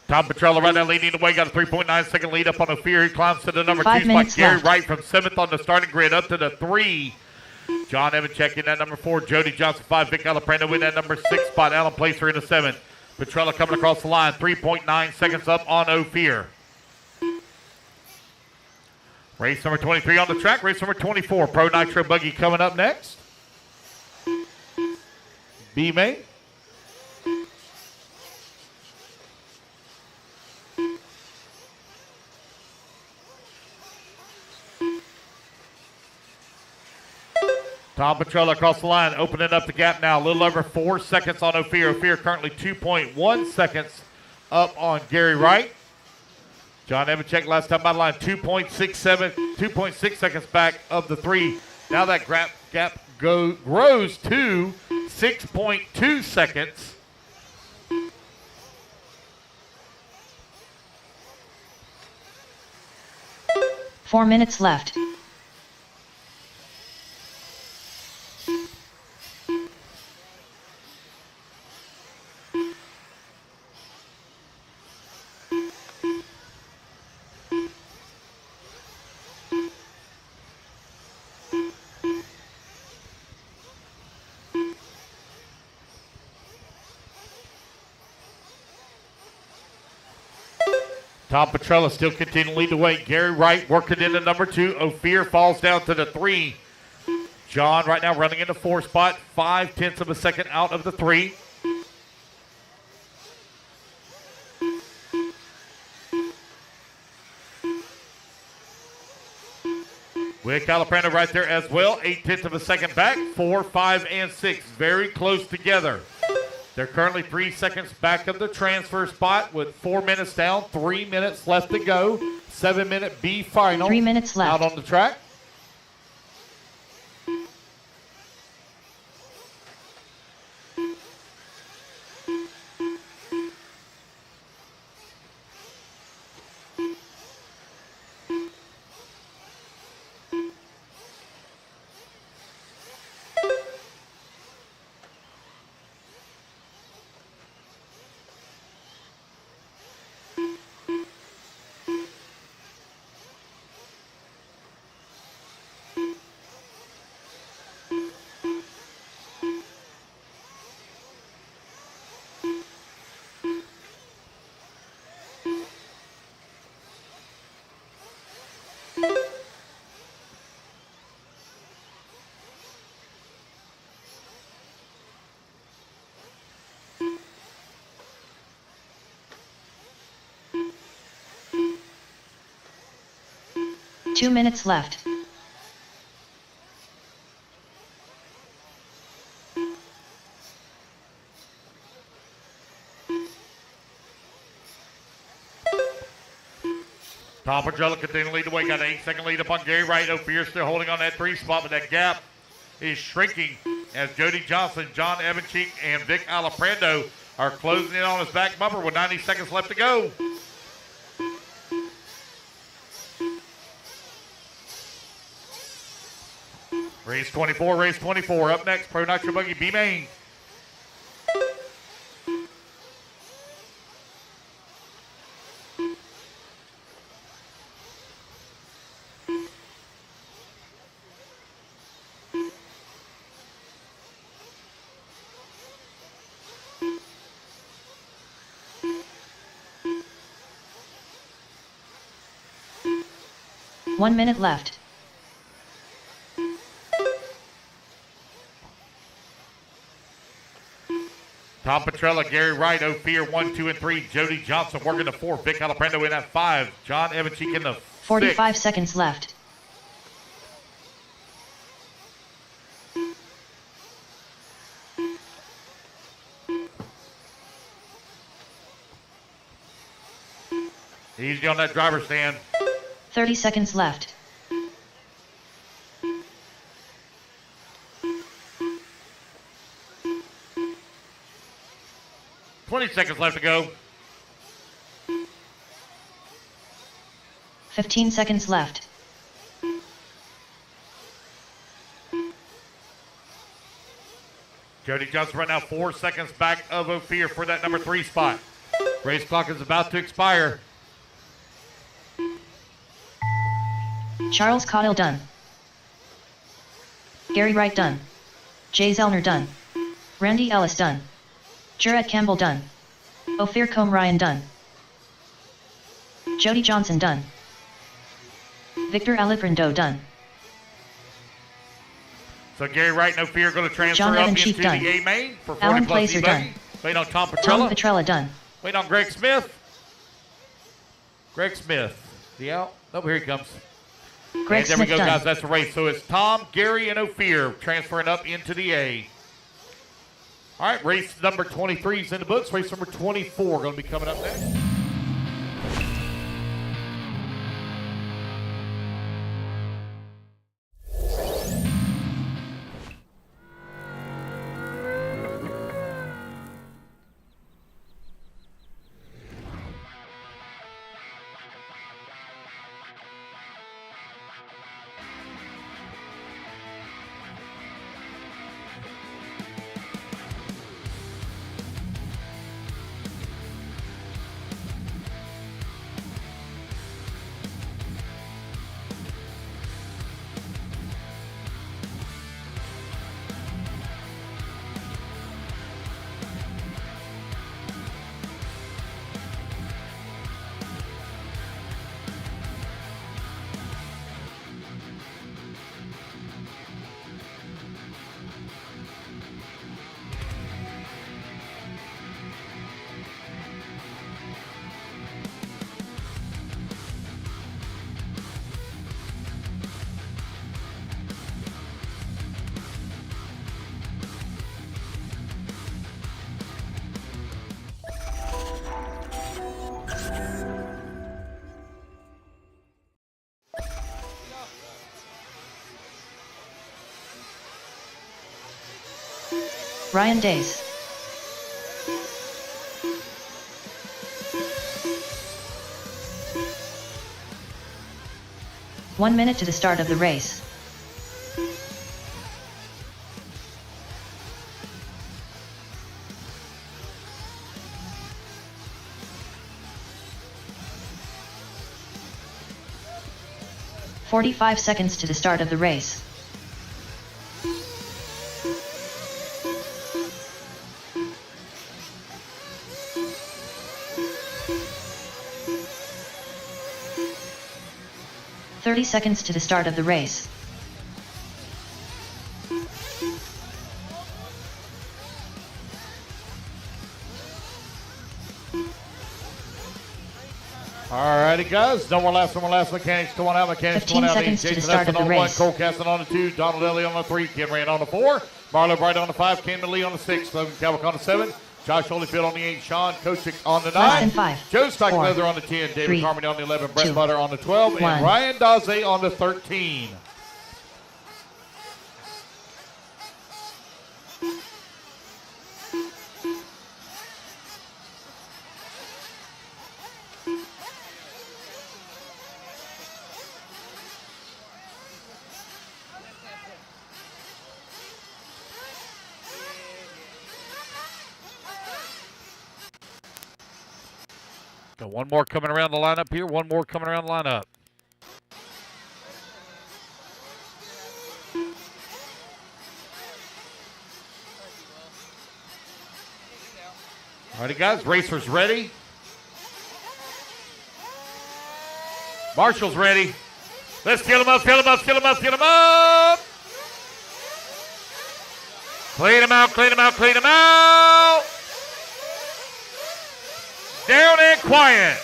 Tom Petrella right now leading the way, got a 3.9-second lead up on Ophir. He climbs to the number 2 spot. Gary Wright from 7th on the starting grid up to the 3. John Evancheck in that number 4. Jody Johnson 5. Vic Alaprando in that number 6 spot. Alan Placer in the 7th. Petrella coming across the line. 3.9 seconds up on Ophir. Race number 23 on the track. Race number 24. Pro Nitro Buggy coming up next. B-Main. Tom Petrella across the line, opening up the gap now. A little over 4 seconds on Ophir. Ophir currently 2.1 seconds up on Gary Wright. John Evancheck last time by the line, 2.6 seconds back of the 3. Now that gap grows to 6.2 seconds. Four minutes left. Tom Petrella still continuing to lead the way. Gary Wright working into number 2. Ophir falls down to the 3. John right now running in the 4 spot. 0.5 of a second out of the 3. Wick Alaprando right there as well. 0.8 of a second back. 4, 5, and 6. Very close together. They're currently 3 seconds back of the transfer spot with 4 minutes down, 3 minutes left to go. 7-minute B final. 3 minutes left. Out on the track. 2 minutes left. Tom Pedrella continuing to lead the way. Got an 8-second lead up on Gary Wright. Ophir still holding on that 3 spot, but that gap is shrinking as Jody Johnson, John Evancheek, and Vic Alaprando are closing in on his back bumper with 90 seconds left to go. Race 24. Up next, Pro Nitro Buggy B-Main. One minute left. Tom Petrella, Gary Wright, Ophir 1, 2, and 3. Jody Johnson working the 4. Vic Alaprando in at 5. John Evancheek in the 45 seconds left. Easy on that driver's stand. 30 seconds left. Seconds left to go. 15 seconds left. Jody Johnson right now 4 seconds back of Ophir for that number 3 spot. Race clock is about to expire. Charles Caudill done. Gary Wright done. Jay Zellner done. Randy Ellis done. Jarrett Campbell done. Ophir Combe Ryan done. Jody Johnson done. Victor Alaprando done. So Gary Wright and Ophir are going to transfer John up Evancheek into done. the A main for 40 Alan plus Placer debuggy. done. Wait on Tom Petrella. Tom Petrella done. Wait on Greg Smith. Greg Smith. Is he out? Oh, here he comes. Greg and there Smith we go, done. guys. That's the race. So it's Tom, Gary, and Ophir transferring up into the A. All right, race number 23 is in the books. Race number 24 going to be coming up next. Ryan Days. One minute to the start of the race. "45 seconds to the start of the race. "30 seconds to the start of the race. All righty, guys. No more laps, Mechanics come on out. 15 seconds to the start of the race. Cole Caston on the 2, Donald Elliott on the 3, Ken Rand on the 4, Marlo Bright on the 5, Camden Lee on the 6, Logan Calvick on the 7, Josh Holyfield on the 8, Sean Kochick on the 9, Joe Stockleather on the 10, David Carmody on the 11, Brett Butter on the 12, and Ryan Daze on the 13. Got one more coming around the lineup here. One more coming around the lineup. All righty, guys. Racers ready. Marshall's ready. Let's fill them up, fill them up, fill them up, fill them up. Clean them out, clean them out, clean them out. Down and quiet.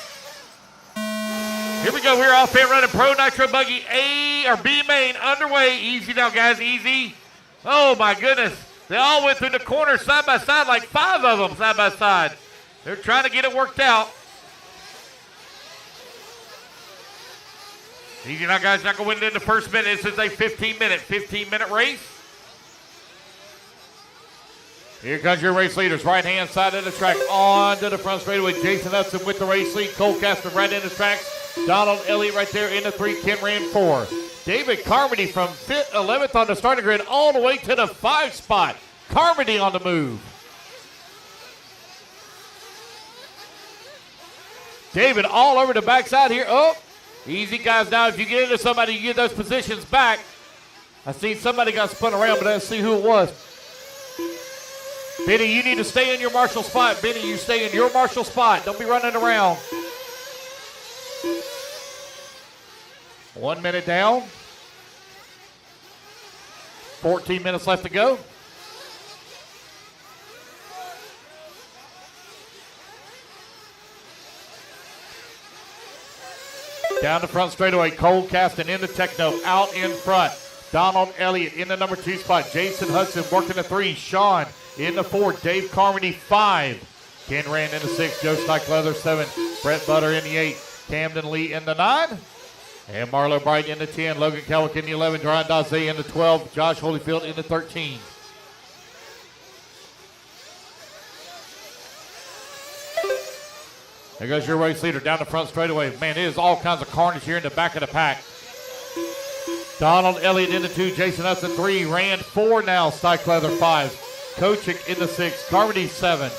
Here we go. We're off here running Pro Nitro Buggy A or B main underway. Easy now, guys. Easy. Oh, my goodness. They all went through the corner side by side, like 5 of them side by side. They're trying to get it worked out. Easy now, guys. Not going to win it in the first minute. This is a 15-minute race. Here comes your race leaders. Right-hand side of the track on to the front straightaway. Jason Hudson with the race lead. Cole Caston right in the tracks. Donald Elliott right there in the 3. Ken Rand 4. David Carmody from 11th on the starting grid all the way to the 5 spot. Carmody on the move. David all over the backside here. Oh, easy, guys. Now, if you get into somebody, you get those positions back. I seen somebody got spun around, but I didn't see who it was. Benny, you need to stay in your marshal spot. Benny, you stay in your marshal spot. Don't be running around. 1 minute down. 14 minutes left to go. Down the front straightaway. Cole Caston in the Techno. Out in front. Donald Elliott in the number 2 spot. Jason Hudson working the 3. Sean in the 4, Dave Carmody 5, Ken Rand in the 6, Joe Stockleather 7, Brett Butter in the 8, Camden Lee in the 9, and Marlo Bright in the 10, Logan Calwick in the 11, Ryan Daze in the 12, Josh Holyfield in the 13. There goes your race leader down the front straightaway. Man, it is all kinds of carnage here in the back of the pack. Donald Elliott in the 2, Jason Hudson 3, Rand 4 now, Stockleather 5. Kochick in the 6, Carmody 7.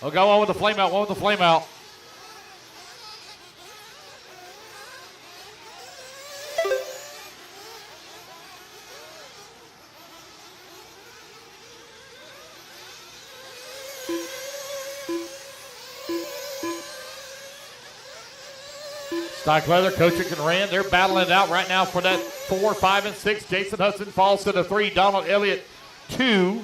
Oh, go on with the flame out, one with the flame out. Stockleather, Kochick, and Rand, they're battling it out right now for that 4, 5, and 6. Jason Hudson falls to the 3. Donald Elliott, 2.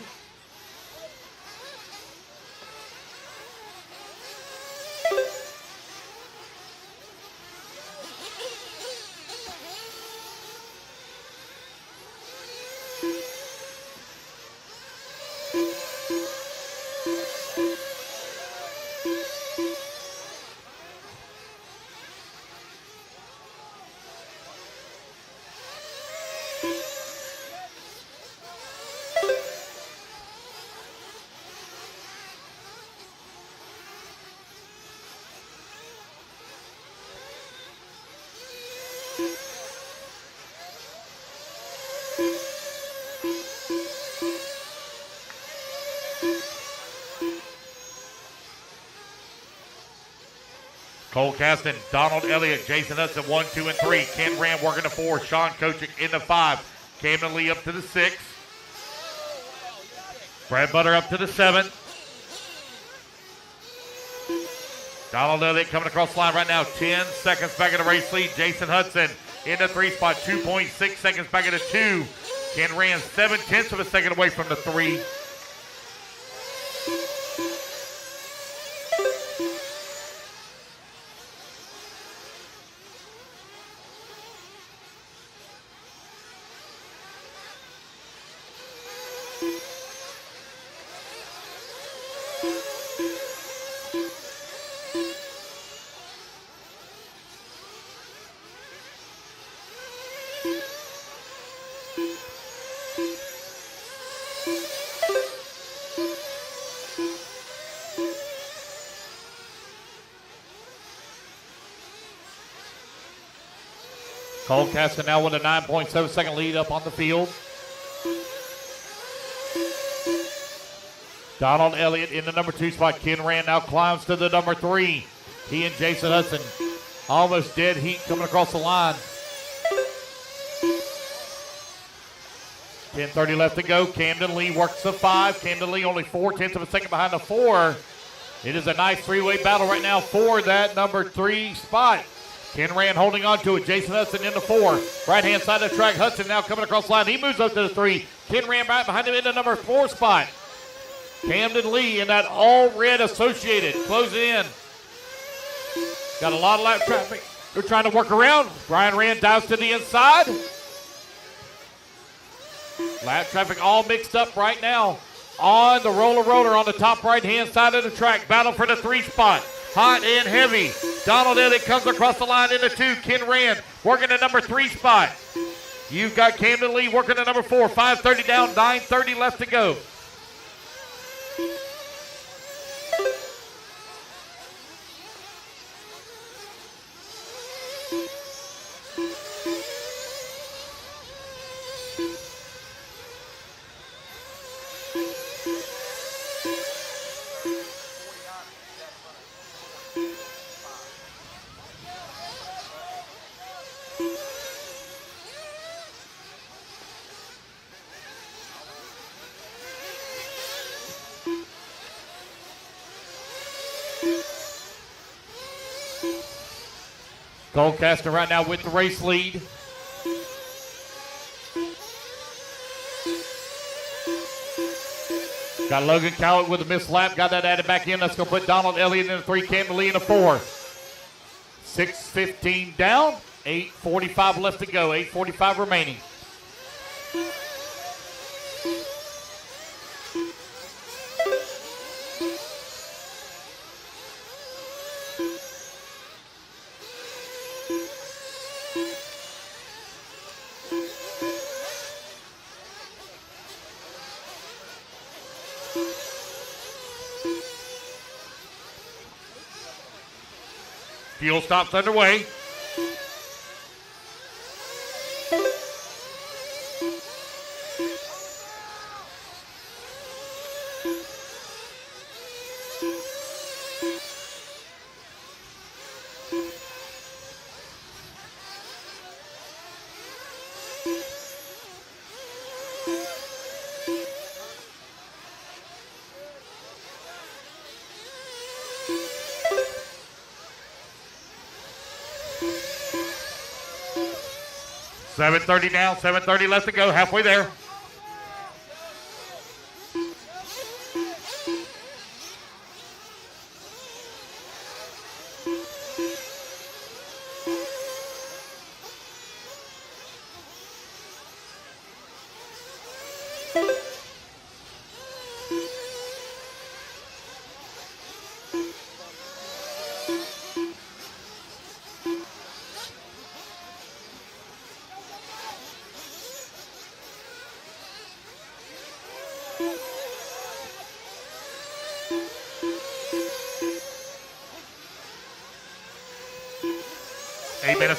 Cole Caston, Donald Elliott, Jason Hudson, 1, 2, and 3. Ken Rand working the 4. Sean Kochick in the 5. Camden Lee up to the 6. Brad Butter up to the 7. Donald Elliott coming across the line right now. 10 seconds back in the race lead. Jason Hudson in the 3 spot. 2.6 seconds back in the 2. Ken Rand 7/10 of a second away from the 3. Colcaster now with a 9.7 second lead up on the field. Donald Elliott in the number 2 spot. Ken Rand now climbs to the number 3. He and Jason Hudson almost dead heat coming across the line. 10:30 left to go. Camden Lee works the 5. Camden Lee only 4/10 of a second behind the 4. It is a nice three-way battle right now for that number 3 spot. Ken Rand holding on to it. Jason Hudson in the 4. Right-hand side of the track. Hudson now coming across the line. He moves up to the 3. Ken Rand right behind him in the number 4 spot. Camden Lee in that all-red Associated closing in. Got a lot of lap traffic. They're trying to work around. Brian Rand dives to the inside. Lap traffic all mixed up right now on the roller on the top right-hand side of the track. Battle for the 3 spot. Hot and heavy. Donald Elliott comes across the line in the 2. Ken Rand working the number 3 spot. You've got Camden Lee working the number 4. 5:30 down, 9:30 left to go. Colcaster right now with the race lead. Got Logan Cowett with a missed lap. Got that added back in. That's going to put Donald Elliott in the 3, Camden Lee in the 4. 6:15 down. 8:45 left to go. 8:45 remaining. Fuel stops underway. $7:30 down, 7:30 left to go, halfway there.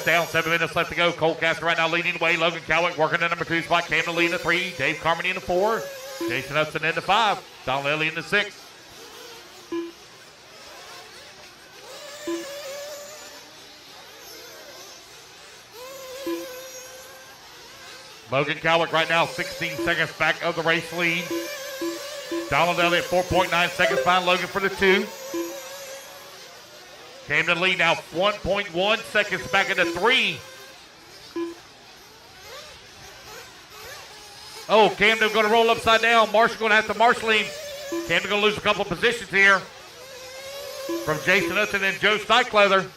Down, 7 minutes left to go. Colcaster right now leading the way. Logan Cowett working the number 2 spot. Camden Lee in the 3. Dave Carmody in the 4. Jason Hudson in the 5. Donald Elliott in the 6. Logan Cowett right now 16 seconds back of the race lead. Donald Elliott 4.9 seconds behind Logan for the 2. Camden Lee now 1.1 seconds back in the 3. Oh, Camden going to roll upside down. Marshall going to have to marshal him. Camden going to lose a couple of positions here from Jason Hudson and Joe Steichleather.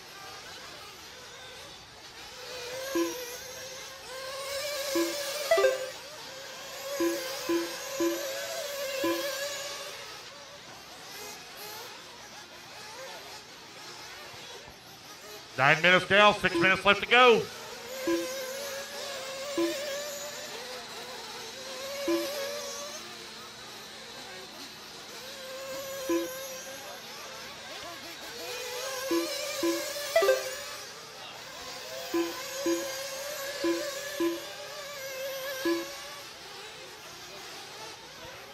9 minutes down, 6 minutes left to go.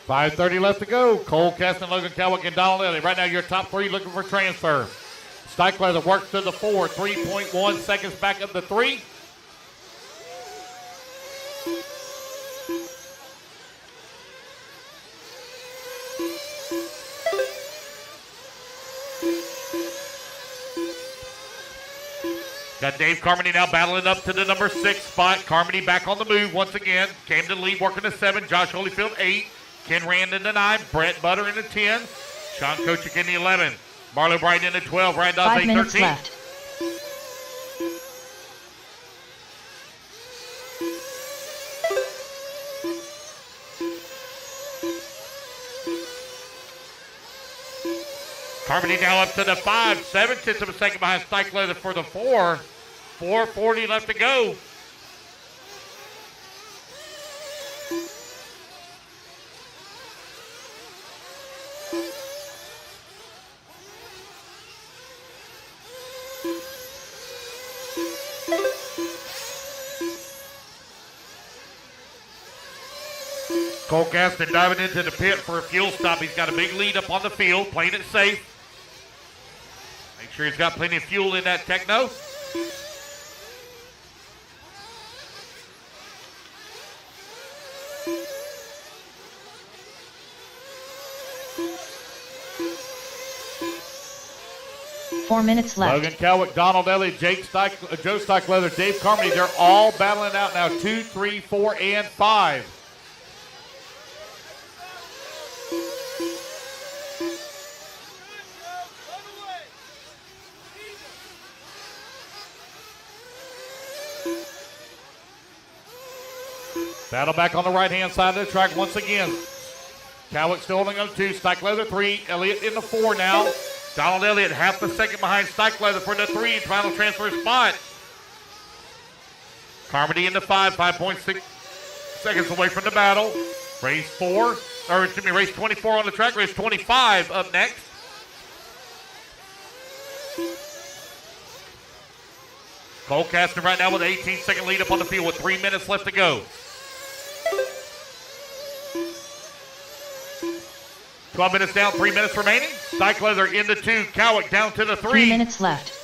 .530 left to go. Cole Caston, Logan Cowick, and Donald Elliott. Right now, your top three looking for transfer. Stikelether works to the 4. 3.1 seconds back up the 3. Got Dave Carmody now battling up to the number 6 spot. Carmody back on the move once again. Came to the lead, working to 7. Josh Holyfield, 8. Ken Rand in the 9. Brett Butter in the 10. Sean Kochik in the 11. Marlo Bright in the 12. Ryan Dawes 5 minutes 13. left. Carmody now up to the 5. 7/10 of a second behind Stikelether for the 4. 4:40 left to go. Cole Gaston diving into the pit for a fuel stop. He's got a big lead up on the field, playing it safe. Make sure he's got plenty of fuel in that Techno. Four minutes left. Logan Cowick, Donald Elliott, Joe Stikelether, Dave Carmody. They're all battling out now. 2, 3, 4, and 5. Battle back on the right-hand side of the track once again. Cowick still holding on 2. Stikelether 3. Elliott in the 4 now. Donald Elliott half a second behind Stikelether for the 3. Final transfer spot. Carmody in the 5. 5.6 seconds away from the battle. Race 24 on the track. Race 25 up next. Cole Caston right now with an 18-second lead up on the field with 3 minutes left to go. 12 minutes down, 3 minutes remaining. Stikelether in the 2, Cowick down to the 3. 3 minutes left.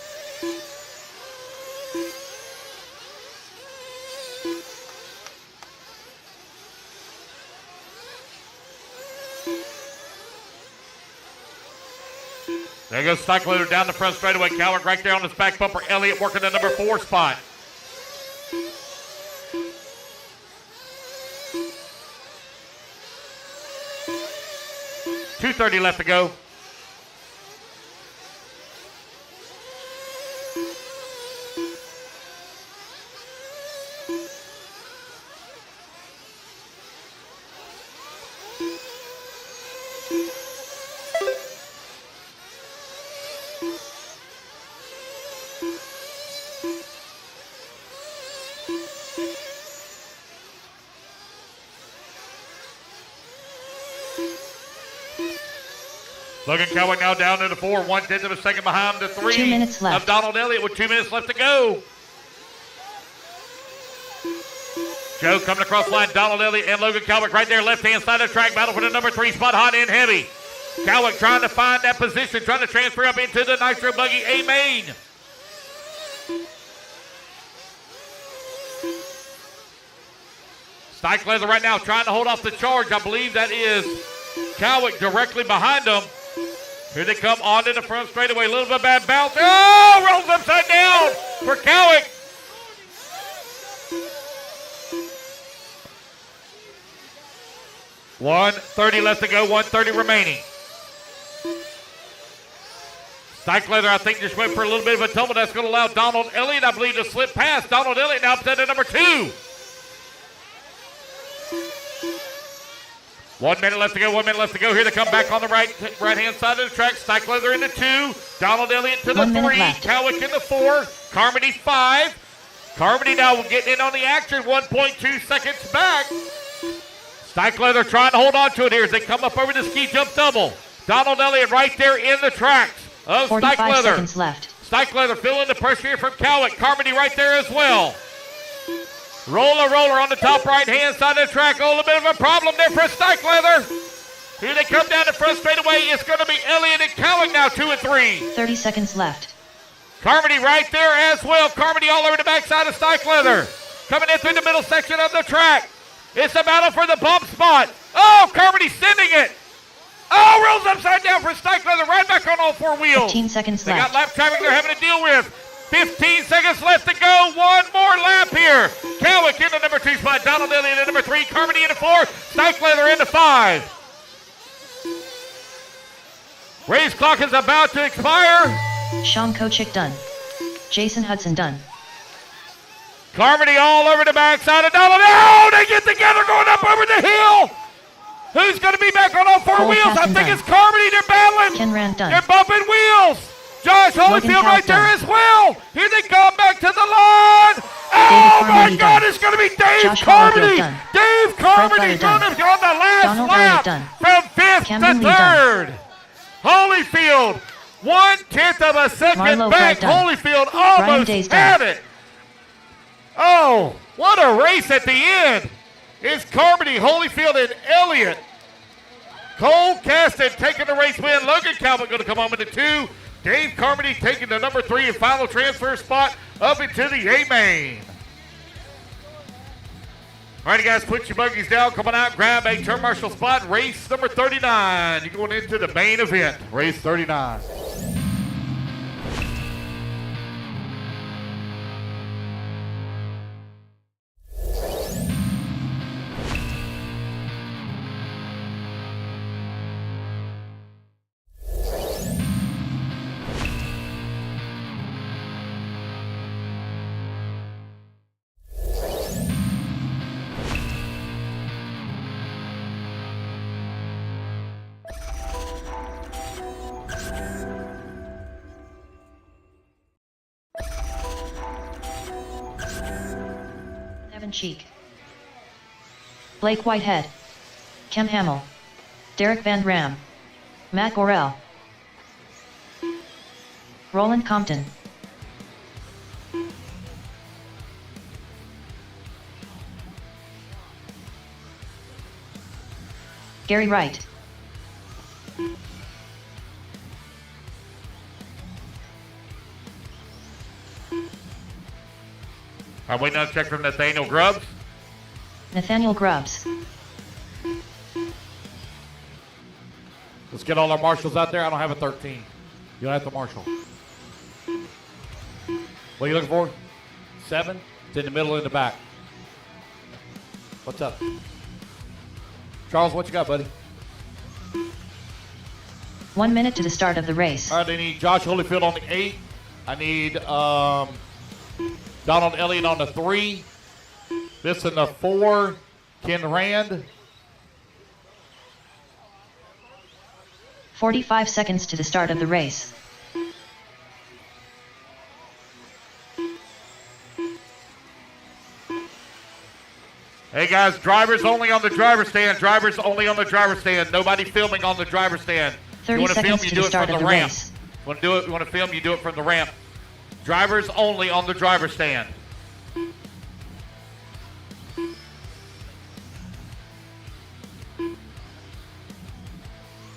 There goes Stikelether down the front straightaway. Cowick right there on his back bumper. Elliott working the number 4 spot. .230 left to go. Logan Cowick now down to the 4, 1/10 of a second behind the 3 2 minutes left. of Donald Elliott with 2 minutes left to go. Joe coming across the line, Donald Elliott and Logan Cowick right there, left-hand side of the track, battle for the number 3 spot, hot and heavy. Cowick trying to find that position, trying to transfer up into the Nitro Buggy A main. Stikelether right now trying to hold off the charge. I believe that is Cowick directly behind him. Here they come onto the front straightaway. A little bit of bad bounce. Oh, rolls upside down for Cowick. .130 left to go, 1:30 remaining. Stikelether, I think, just went for a little bit of a tumble. That's going to allow Donald Elliott, I believe, to slip past. Donald Elliott now up to the number 2. 1 minute left to go, 1 minute left to go. Here they come back on the right-hand side of the track. Stike Leather in the 2. Donald Elliott to the 3. Cowick in the 4. Carmody 5. Carmody now getting in on the action. 1.2 seconds back. Stike Leather trying to hold on to it here as they come up over the ski jump double. Donald Elliott right there in the tracks of Stike Leather. Seconds left. Stike Leather feeling the pressure here from Cowick. Carmody right there as well. Roller on the top right-hand side of the track. Oh, a little bit of a problem there for Stike Leather. Here they come down the front straightaway. It's going to be Elliott and Cowick now, 2 and 3. 30 seconds left. Carmody right there as well. Carmody all over the backside of Stike Leather. Coming in through the middle section of the track. It's a battle for the bump spot. Oh, Carmody sending it. Oh, rolls upside down for Stike Leather. Right back on all 4 wheels. 15 seconds left. They got lap traffic they're having to deal with. 15 seconds left to go. One more lap here. Cowick in the number 2 spot. Donald Elliott in the number 3. Carmody in the 4. Stike Leather in the 5. Race clock is about to expire. Sean Kochick done. Jason Hudson done. Carmody all over the backside of Donald. Oh, they get together going up over the hill. Who's going to be back on all 4 wheels? I think it's Carmody. They're battling. Ken Rand done. They're bumping wheels. Josh Holyfield right there as well. Here they come back to the line. Oh my God, it's going to be Dave Carmody. Dave Carmody on the last lap from 5th to 3rd. Holyfield, 1/10 of a second back. Holyfield almost had it. Oh, what a race at the end. It's Carmody, Holyfield, and Elliott. Cole Caston taking the race win. Logan Calvin going to come on with the 2. Dave Carmody taking the number 3 and final transfer spot up into the A-main. All right, guys, put your buggies down. Come on out, grab a turn marshal spot. Race number 39. You're going into the main event. Race 39. Cheek. Blake Whitehead. Kem Hamill. Derek Van Ram. Matt Gorell. Roland Compton. Gary Wright. I'm waiting on a check from Nathaniel Grubbs. Nathaniel Grubbs. Let's get all our marshals out there. I don't have a 13. You don't have the marshal. What are you looking for? 7? It's in the middle and the back. What's up? Charles, what you got, buddy? 1 minute to the start of the race. All right, I need Josh Holyfield on the 8. I need Donald Elliott on the 3. This in the 4. Ken Rand. 45 seconds to the start of the race. Hey guys, drivers only on the driver's stand. Drivers only on the driver's stand. Nobody filming on the driver's stand. 30 you want to film, seconds you to do the it start from of the the ramp. race. You want to film, you do it from the ramp. Drivers only on the driver's stand.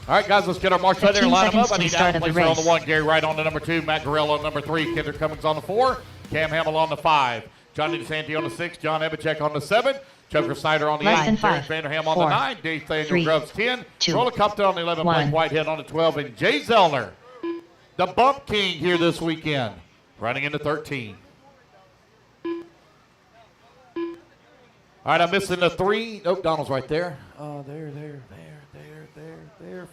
All right, guys, let's get our marshal there and line them up. I need Adam Placer on the 1, Gary Wright on the number 2, Matt Gorell on number 3, Kendrick Cummings on the 4, Cam Hamill on the 5, Johnny DeSanti on the 6, John Ebachek on the 7, Chucker Snyder on the 8, Derek Vanderham on the 9, Dave Daniel Grubbs 10, Roller Compton on the 11, Blake Whitehead on the 12, and Jay Zellner, the bump king here this weekend, running into 13. All right, I'm missing the 3. Nope, Donald's right there. Oh, there.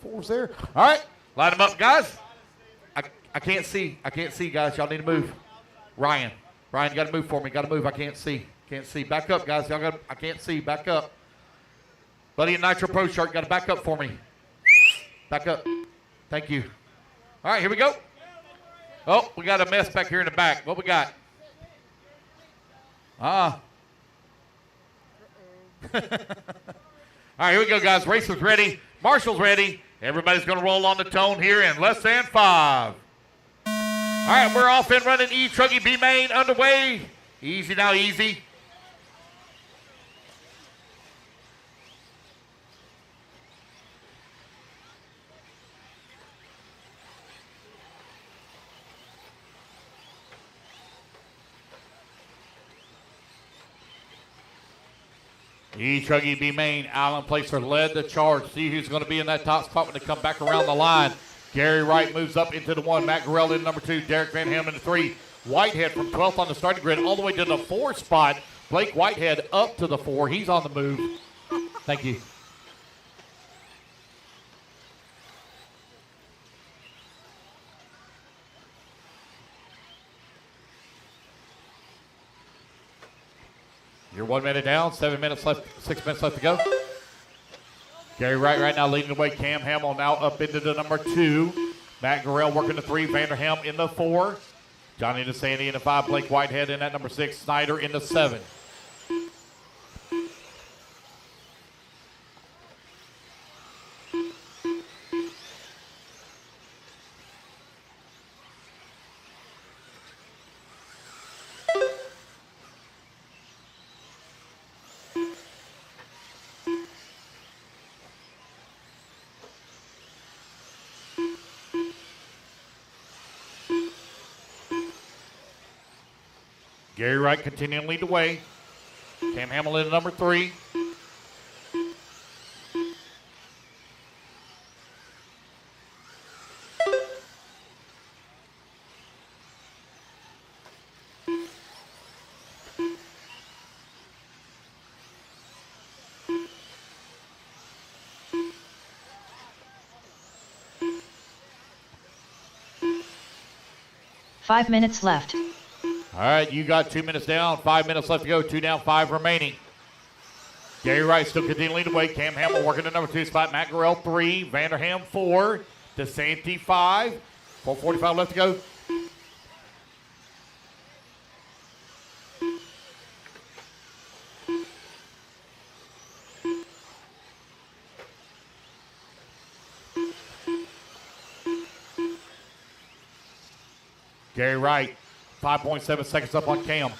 4's there. All right, line them up, guys. I can't see. Guys. Y'all need to move. Ryan, you got to move for me. Got to move. I can't see. Back up, guys. I can't see. Back up. Buddy in Nitro Pro shirt, got to back up for me. Back up. Thank you. All right, here we go. Oh, we got a mess back here in the back. What we got? All right, here we go, guys. Racers ready. Marshall's ready. Everybody's going to roll on the tone here in less than 5. All right, we're off and running. E-Truggy B-Main underway. Easy now, easy. E-Truggy B-Main, Allen Placer led the charge. See who's going to be in that top spot when they come back around the line. Gary Wright moves up into the 1. Matt Gorell in number 2. Derek Van Ham in the 3. Whitehead from 12th on the starting grid all the way to the 4 spot. Blake Whitehead up to the 4. He's on the move. Thank you. You're 1 minute down, 7 minutes left, 6 minutes left to go. Gary Wright right now leading the way. Cam Hamill now up into the number 2. Matt Gorell working the 3. Vanderham in the 4. Johnny DeSandy in the 5. Blake Whitehead in that number 6. Snyder in the 7. Gary Wright continuing to lead the way. Cam Hamill in number 3. Five minutes left. All right, you got 2 minutes down, 5 minutes left to go. 2 down, 5 remaining. Gary Wright still continuing to lead the way. Cam Hamill working the number 2 spot. Matt Gorell 3. Vanderham 4. DeSanti 5. 4:45 left to go. Gary Wright, 5.7 seconds up on Cam.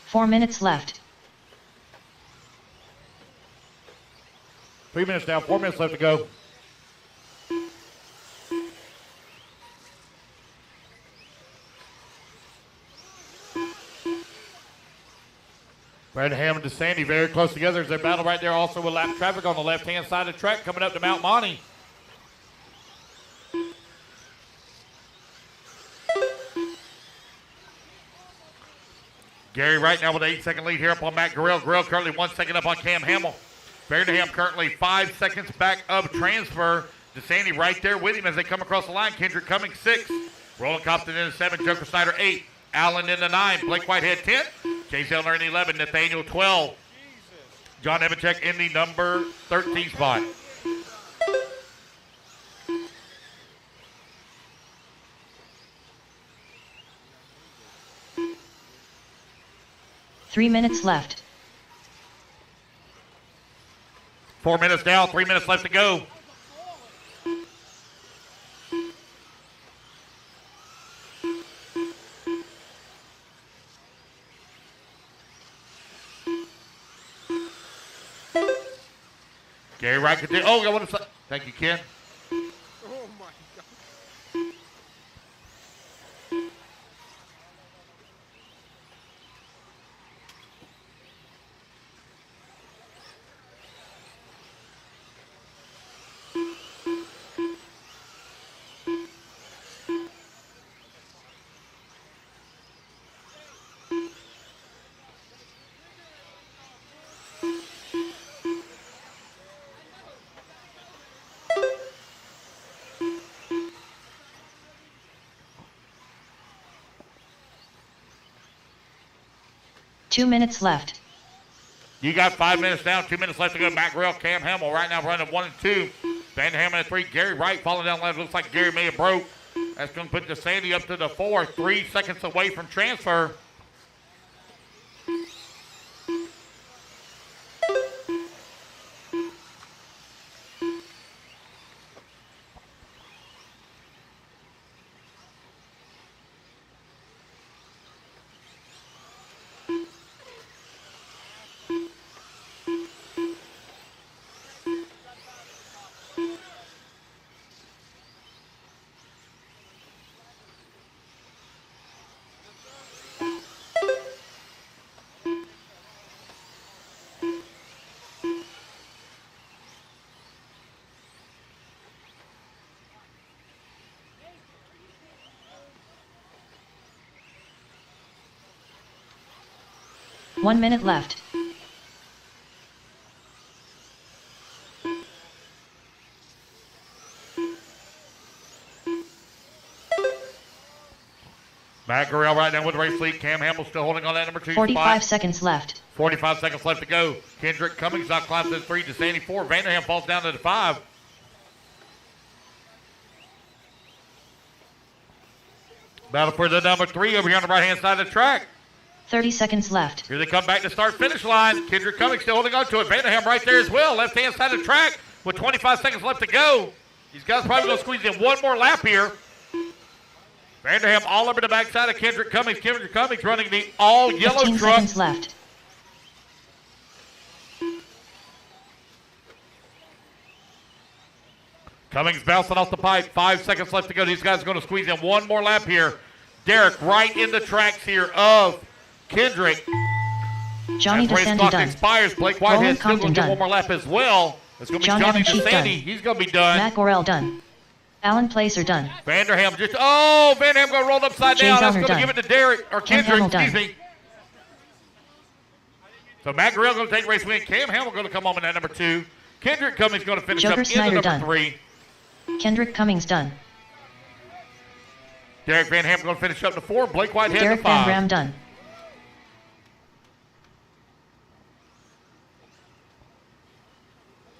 Four minutes left. 3 minutes down, 4 minutes left to go. Vanderham and DeSandy very close together as they battle right there. Also with lap traffic on the left-hand side of the track coming up to Mount Monty. Gary Wright now with an 8-second lead here up on Matt Gorell. Gorell currently 1 second up on Cam Hamill. Vanderham currently 5 seconds back of transfer. DeSandy right there with him as they come across the line. Kendrick Cummings 6. Roland Compton in the 7. Joker Snyder 8. Allen in the 9. Blake Whitehead 10. Jay Zellner in the 11. Nathaniel 12. John Evanchek in the number 13 spot. Three minutes left. 4 minutes down, 3 minutes left to go. Gary Wright could do. Oh, I want to. Thank you, Ken. Oh my God. 2 minutes left. You got 5 minutes down, 2 minutes left to go. Matt Grill, Cam Hamill right now running 1 and 2. Vanderham in 3. Gary Wright falling down left. Looks like Gary may have broke. That's going to put DeSandy up to the 4. 3 seconds away from transfer. One minute left. Matt Gurriel right now with the race lead. Cam Hamill still holding on that number 2 45 spot. seconds left. 45 seconds left to go. Kendrick Cummings not climbs to the 3. DeSandy 4. Vanderham falls down to the 5. Battle for the number 3 over here on the right-hand side of the track. 30 seconds left. Here they come back to start-finish line. Kendrick Cummings still holding on to it. Vanderham right there as well. Left-hand side of the track with 25 seconds left to go. These guys probably going to squeeze in one more lap here. Vanderham all over the backside of Kendrick Cummings. Kendrick Cummings running the all-yellow 15 truck. seconds left. Cummings bouncing off the pipe. 5 seconds left to go. These guys are going to squeeze in one more lap here. Derek right in the tracks here of Kendrick. Johnny As race DeSandy clock done. expires, Blake Whitehead still going to get one more lap as well. It's going to be Johnny DeSandy DeSandy. done. He's going to be done. Matt Gorell done. Alan Placer done. Vanderham Vanderham going to roll upside down. That's going to done. give it to Derek, or Cam Kendrick, Hamill excuse me. So Matt Gorell going to take the race win. Cam Hamill going to come home in that number 2. Kendrick Cummings going to finish Joker up Snyder in the number done. 3. Kendrick Cummings done. Derek Van Ham going to finish up to 4. Blake Whitehead Derek to 5. Van Ram done.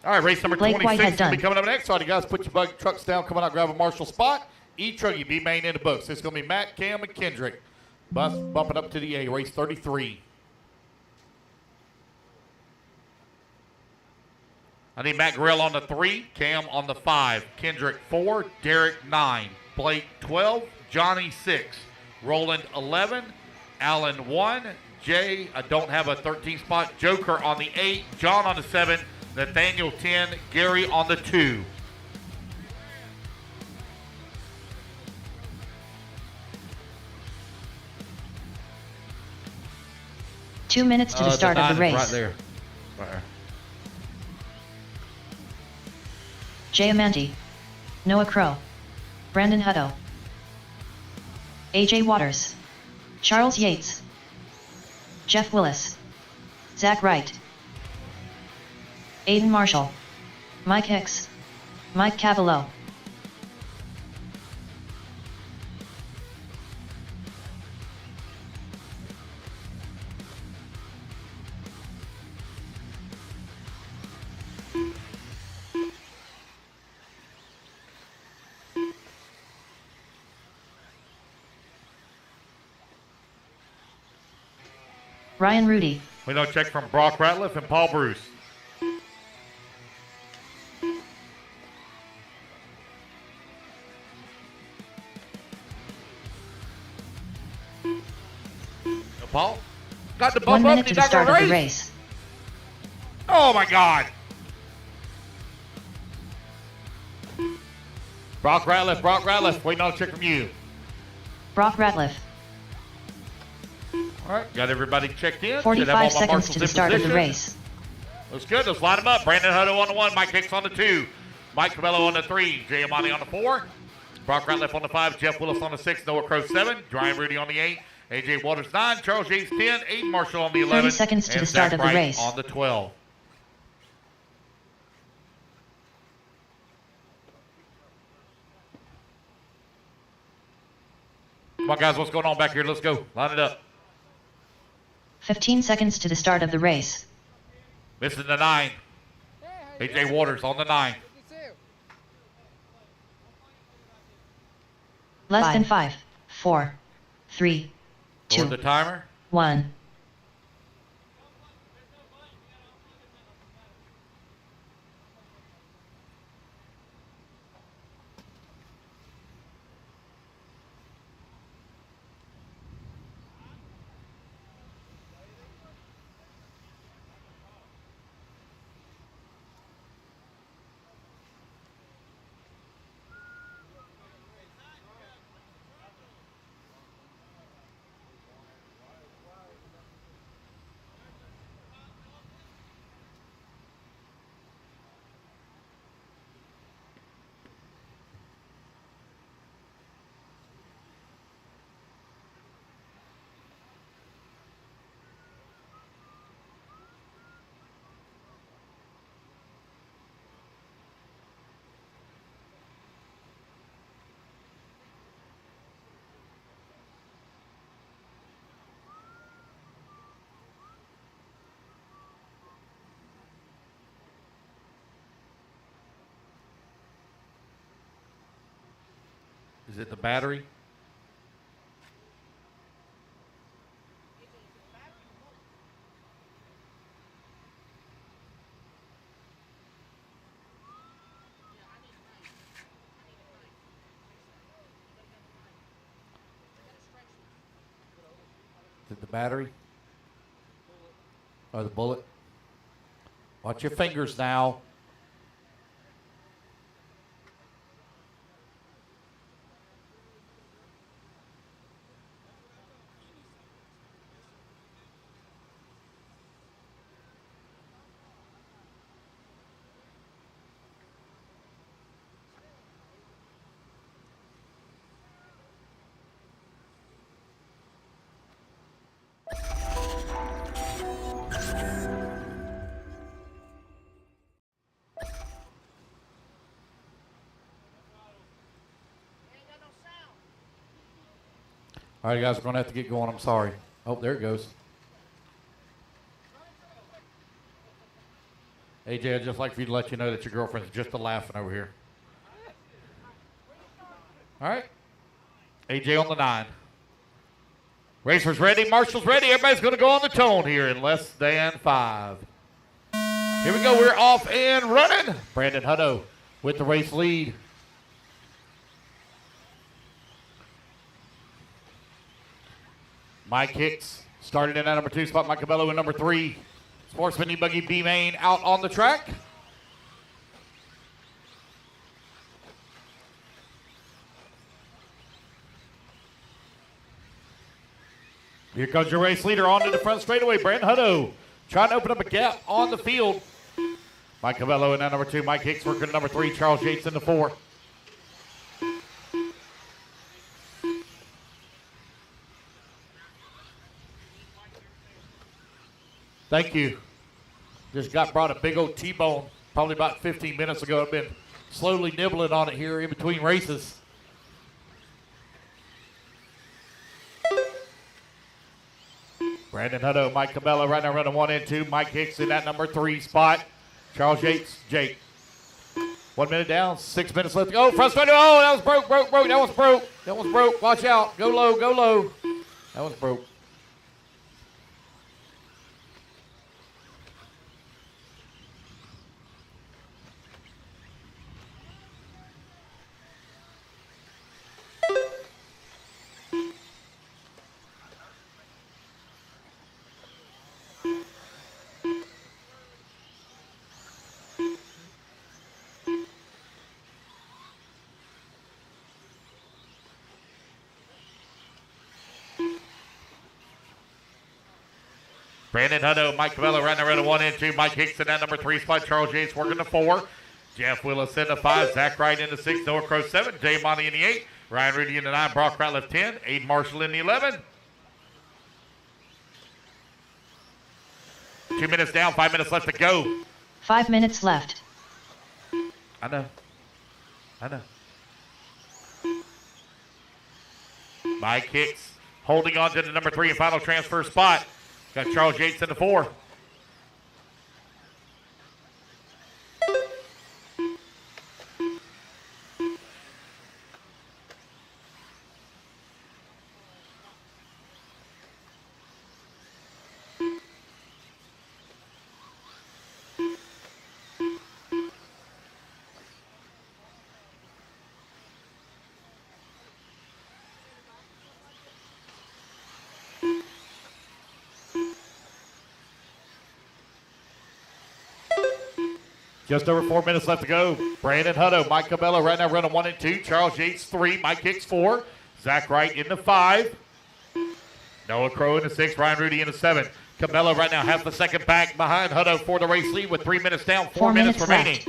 All right, race number Blake 26 Whitehead is going to be done. coming up next. All right, you guys, put your bug trucks down. Come on out, grab a marshal spot. E-Truggy, B-Main in the books. It's going to be Matt, Cam, and Kendrick. Bus bumping up to the A, race 33. I need Matt Gorell on the 3, Cam on the 5, Kendrick 4, Derek 9, Blake 12, Johnny 6, Roland 11, Allen 1, Jay, I don't have a 13 spot, Joker on the 8, John on the 7, Nathaniel 10, Gary on the 2. Two minutes to the start of the race. Right there. Right there. Jay Amanti. Noah Crow. Brandon Hutto. AJ Waters. Charles Yates. Jeff Willis. Zach Wright. Aiden Marshall. Mike Hicks. Mike Cavallo. Ryan Rudy. We know check from Brock Ratliff and Paul Bruce. Paul got the 1 bump up. minute to He's the not start going of to the race. race. Oh my God. Brock Ratliff. Waiting on a check from you. Brock Ratliff. All right, got everybody checked in. Should have all 45 my seconds marshals to the in start of the position. race. Looks good. Let's line them up. Brandon Hutto on the 1. Mike Hicks on the 2. Mike Cabello on the 3. Jay Amani on the 4. Brock Ratliff on the 5. Jeff Willis on the 6. Noah Crow 7. Ryan Rudy on the 8. AJ Waters 9. Charles Yates 10. Aiden Marshall on the 11. 30 seconds to and the start Zach of the Wright race. on the 12. Come on, guys. What's going on back here? Let's go. Line it up. 15 seconds to the start of the race. Missing the 9. AJ Waters on the 9. Less than 5, 4, 3, 2, Toward the timer. 1. Is it the battery? Is it the battery? Or the bullet? Watch your fingers now. All right, guys, we're going to have to get going. I'm sorry. Oh, there it goes. AJ, I'd just like for you to let you know that your girlfriend's just a-laughing over here. All right. AJ on the 9. Racers ready. Marshall's ready. Everybody's going to go on the tone here in less than 5. Here we go. We're off and running. Brandon Hutto with the race lead. Mike Hicks started in at number 2 spot. Mike Cabello in number 3. Sportsman E-Buggy B-Main out on the track. Here comes your race leader onto the front straightaway. Brandon Hutto trying to open up a gap on the field. Mike Cabello in at number 2. Mike Hicks working at number 3. Charles Yates in the 4. Thank you. Just got brought a big old T-bone probably about 15 minutes ago. I've been slowly nibbling on it here in between races. Brandon Hutto, Mike Cabello right now running 1 and 2. Mike Hicks in that number 3 spot. Charles Yates, Jake. 1 minute down, 6 minutes left to go. Front straight. Oh, that was broke. That was broke. That was broke. Watch out. Go low, go low. That was broke. Brandon Hutto, Mike Cabello right now running 1 and 2. Mike Hicks in that number 3 spot. Charles Yates working the 4. Jeff Willis in the 5. Zach Wright in the 6. Noah Crow 7. Jay Monty in the 8. Ryan Rudy in the 9. Brock Ratliff 10. Aiden Marshall in the 11. 2 minutes down. 5 minutes left to go. 5 minutes left. I know. Mike Hicks holding on to the number 3 and final transfer spot. Got Charles Yates in the 4. Just over 4 minutes left to go. Brandon Hutto, Mike Cabello right now running 1 and 2. Charles Yates 3. Mike Hicks 4. Zach Wright in the 5. Noah Crow in the 6. Ryan Rudy in the 7. Cabello right now half the second back behind Hutto for the race lead with 3 minutes down. 4 minutes remaining. Left.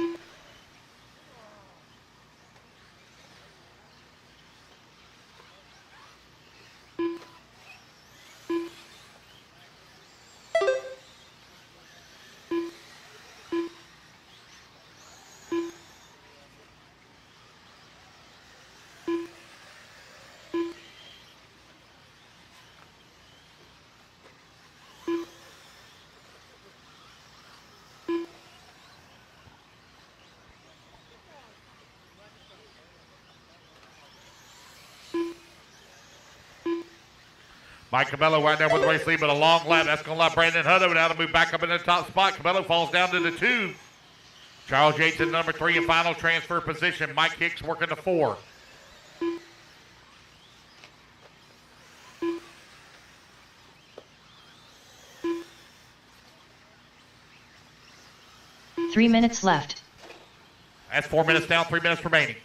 Mike Cabello right there with the race lead, but a long lap. That's going to allow Brandon Hutto now to move back up in the top spot. Cabello falls down to the 2. Charles Yates in number 3 in final transfer position. Mike Hicks working the 4. Three minutes left. That's 4 minutes down, 3 minutes remaining.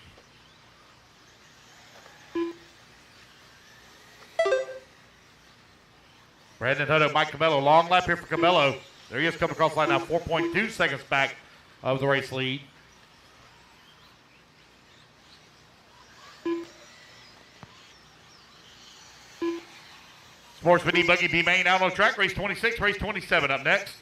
Brandon Hutto, Mike Cabello, long lap here for Cabello. There he is coming across the line now, 4.2 seconds back of the race lead. Sportsman E-Buggy B-Main out on the track, race 26, race 27 up next.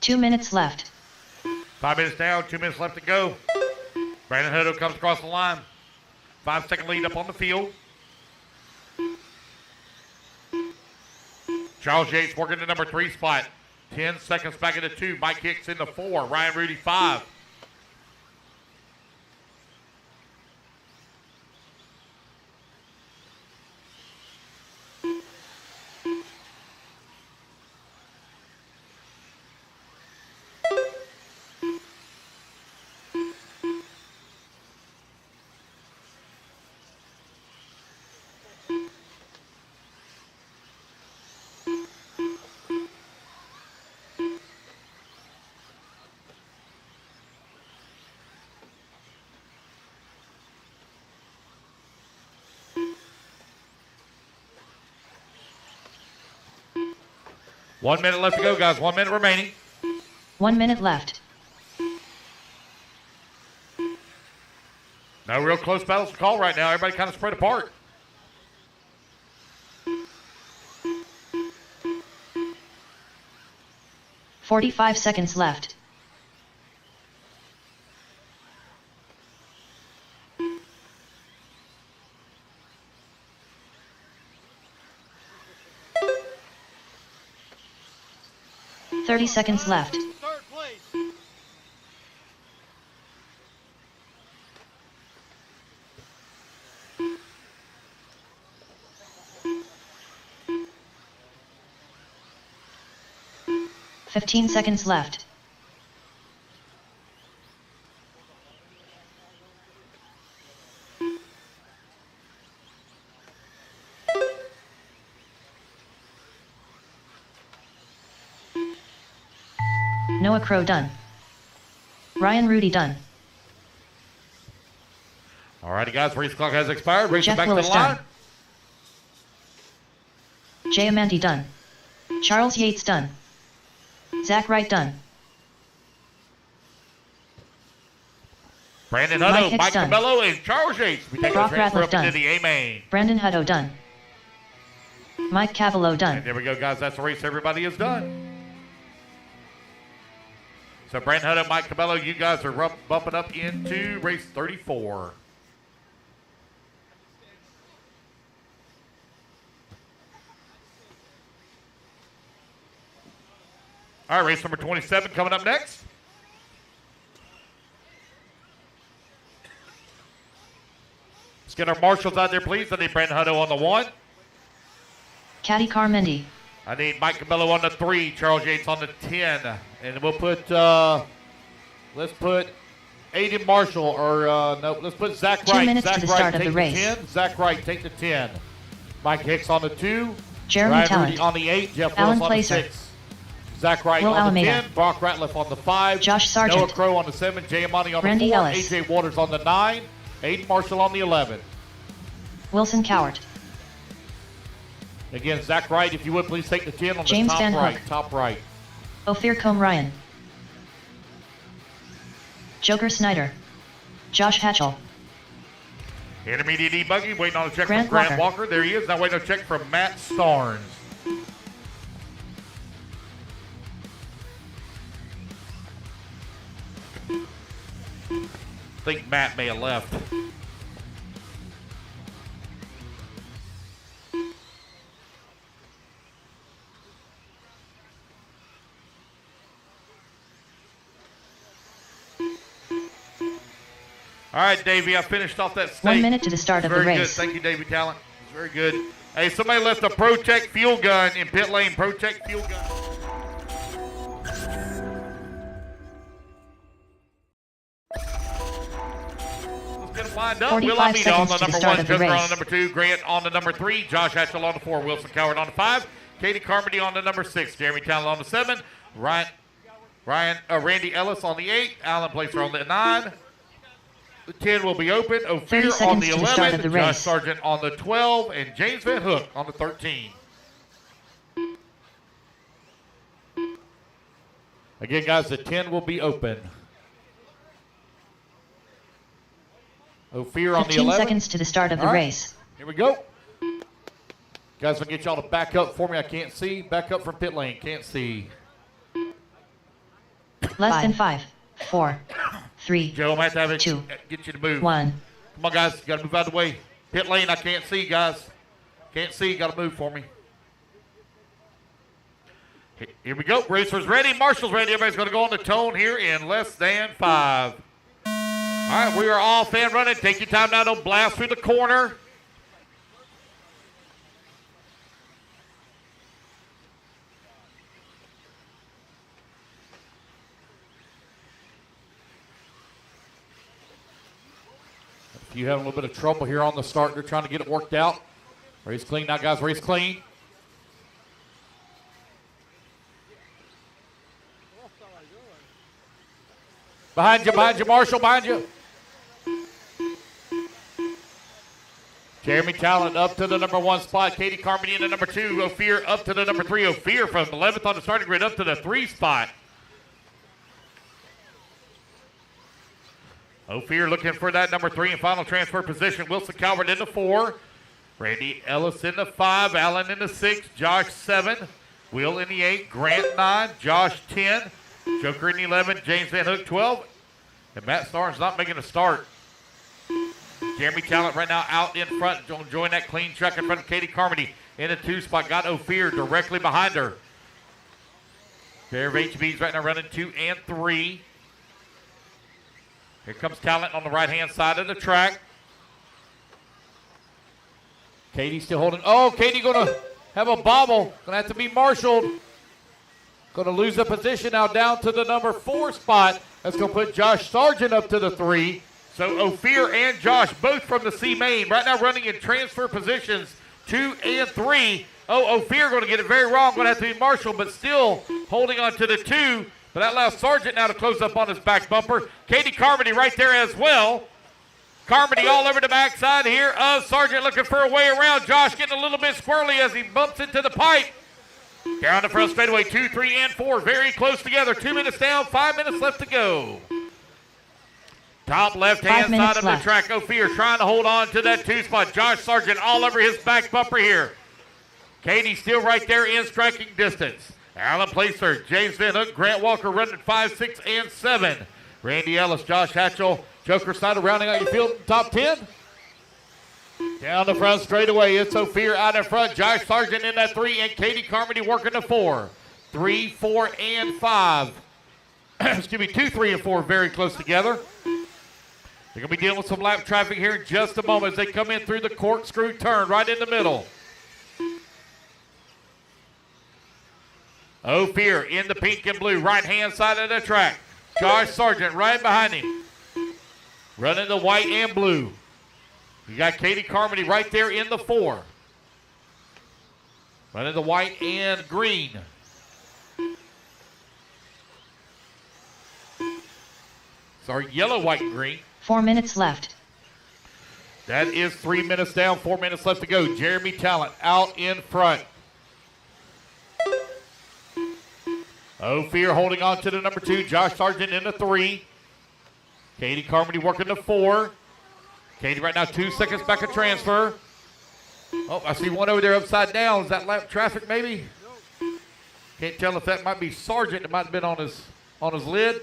Two minutes left. 5 minutes down, 2 minutes left to go. Brandon Hutto comes across the line. 5-second lead up on the field. Charles Yates working the number 3 spot. 10 seconds back in the 2. Mike Hicks in the 4. Ryan Rudy 5. One minute left to go, guys. 1 minute remaining. 1 minute left. No real close battles to call right now. Everybody kind of spread apart. "45 seconds left. "30 seconds left. Third place. "15 seconds left. Noah Crow done. Ryan Rudy done. All righty, guys. Race clock has expired. Race Jeff back to the Willis line. done. Diamante done. Charles Yates done. Zach Wright done. Brandon Mike Hutto, Hicks Mike done. Cabello, and Charles Yates. We take Brock the transfer Ratliff up done. into the A main. Brandon Hutto done. Mike Cavallo And done. there we go, guys. That's the race everybody is done. So Brandon Hutto, Mike Cabello, you guys are bumping up into race 34. All right, race number 27 coming up next. Let's get our marshals out there, please. I need Brandon Hutto on the 1. Caddy Carmendi. I need Mike Cabello on the 3, Charles Yates on the 10. And we'll put, let's put Aiden Marshall, or no, let's put Zach 2 Wright. minutes Zach to the Wright, start of take the race. 10. Zach Wright, take the 10. Mike Hicks on the 2. Jeremy Ryan Talent. Rudy on the 8. Jeff Alan Willis on Placer. the 6. Zach Wright Will on Alameda. the 10. Brock Ratliff on the 5. Josh Sargent. Noah Crow on the 7. Jay Amani on Randy the 4. Ellis. AJ Waters on the 9. Aiden Marshall on the 11. Wilson Cowart. Again, Zach Wright, if you would please take the 10 on James the top Van right. Hook. Top right. Ophir Combe Ryan. Joker Snyder. Josh Hatchell. Intermediate E buggy, waiting on a check Grant from Grant Walker. Walker. There he is. Now waiting on a check from Matt Starnes. I think Matt may have left. All right, Davey, I finished off that state. 1 minute to the start of the Very good. race. Thank you, Davey Talent. Very good. Hey, somebody left a Protect fuel gun in pit lane. Protect fuel gun. Let's get them lined up. 45 Will Almeida on seconds the to the number start 1, of the Joker on race. the number 2, Grant on the number 3, Josh Hatchell on the 4, Wilson Coward on the 5, Katie Carmody on the number 6, Jeremy Talent on the 7, Randy Ellis on the 8, Alan Placer on the 9. The 10 will be open. 30 Ophir on seconds the to the start 11, of the Josh race. Sargent on the 12, and James Van Hook on the 13. Again, guys, the 10 will be open. Ophir on the 15 11. seconds to the start of the All right. race. Here we go. Guys, I'll get y'all to back up for me. I can't see. Back up from pit lane. Can't see. Less than 5, 4, 3, Joe, I might have to 2, get you to move. 1. Come on, guys. Got to move out of the way. Pit lane, I can't see, guys. Can't see. Got to move for me. Here we go. Racers ready. Marshall's ready. Everybody's going to go on the tone here in less than 5. All right, we are off and running. Take your time now. Don't blast through the corner. If you having a little bit of trouble here on the start, they're trying to get it worked out. Race clean now, guys. Race clean. Behind you, Marshall, behind you. Jeremy Talent up to the number 1 spot. Katie Carmody in the number 2. Ophir up to the number 3. Ophir from 11th on the starting grid up to the 3 spot. Ophir looking for that number 3 and final transfer position. Wilson Calvert in the 4. Randy Ellis in the 5. Allen in the 6. Josh 7. Will in the 8. Grant 9. Josh 10. Joker in the 11. James Van Hook 12. And Matt Starnes not making a start. Jeremy Talent right now out in front. Join that clean truck in front of Katie Carmody in the 2 spot. Got Ophir directly behind her. Pair of HBs right now running 2 and 3. Here comes Talent on the right-hand side of the track. Katie still holding. Oh, Katie going to have a bobble. Going to have to be marshaled. Going to lose the position now down to the number 4 spot. That's going to put Josh Sargent up to the 3. So Ophir and Josh both from the C main. Right now running in transfer positions 2 and 3. Oh, Ophir going to get it very wrong. Going to have to be marshaled, but still holding on to the 2. But that allows Sargent now to close up on his back bumper. Katie Carmody right there as well. Carmody all over the backside here of Sargent looking for a way around. Josh getting a little bit squirrely as he bumps into the pipe. Down the front straightaway, 2, 3, and 4. Very close together. 2 minutes down, 5 minutes left to go. Top left-hand side of the track. Ophir trying to hold on to that 2 spot. Josh Sargent all over his back bumper here. Katie still right there in striking distance. Allen plays third. James Van Hook, Grant Walker running 5, 6, and 7. Randy Ellis, Josh Hatchell, Joker Snyder rounding out your field in the top 10. Down the front straightaway, it's Ophir out in front. Josh Sargent in that 3, and Katie Carmody working the 4. 3, 4, and 5. Excuse me, 2, 3, and 4 very close together. They're going to be dealing with some lap traffic here in just a moment as they come in through the corkscrew turn right in the middle. Ophir in the pink and blue, right-hand side of the track. Josh Sargent right behind him. Running the white and blue. You got Katie Carmody right there in the 4. Running the white and green. Sorry, yellow, white, and green. 4 minutes left. That is 3 minutes down, 4 minutes left to go. Jeremy Talent out in front. Ophir holding on to the number 2. Josh Sargent in the 3. Katie Carmody working the 4. Katie right now 2 seconds back of transfer. Oh, I see one over there upside down. Is that lap traffic maybe? Can't tell if that might be Sargent. It might have been on his lid.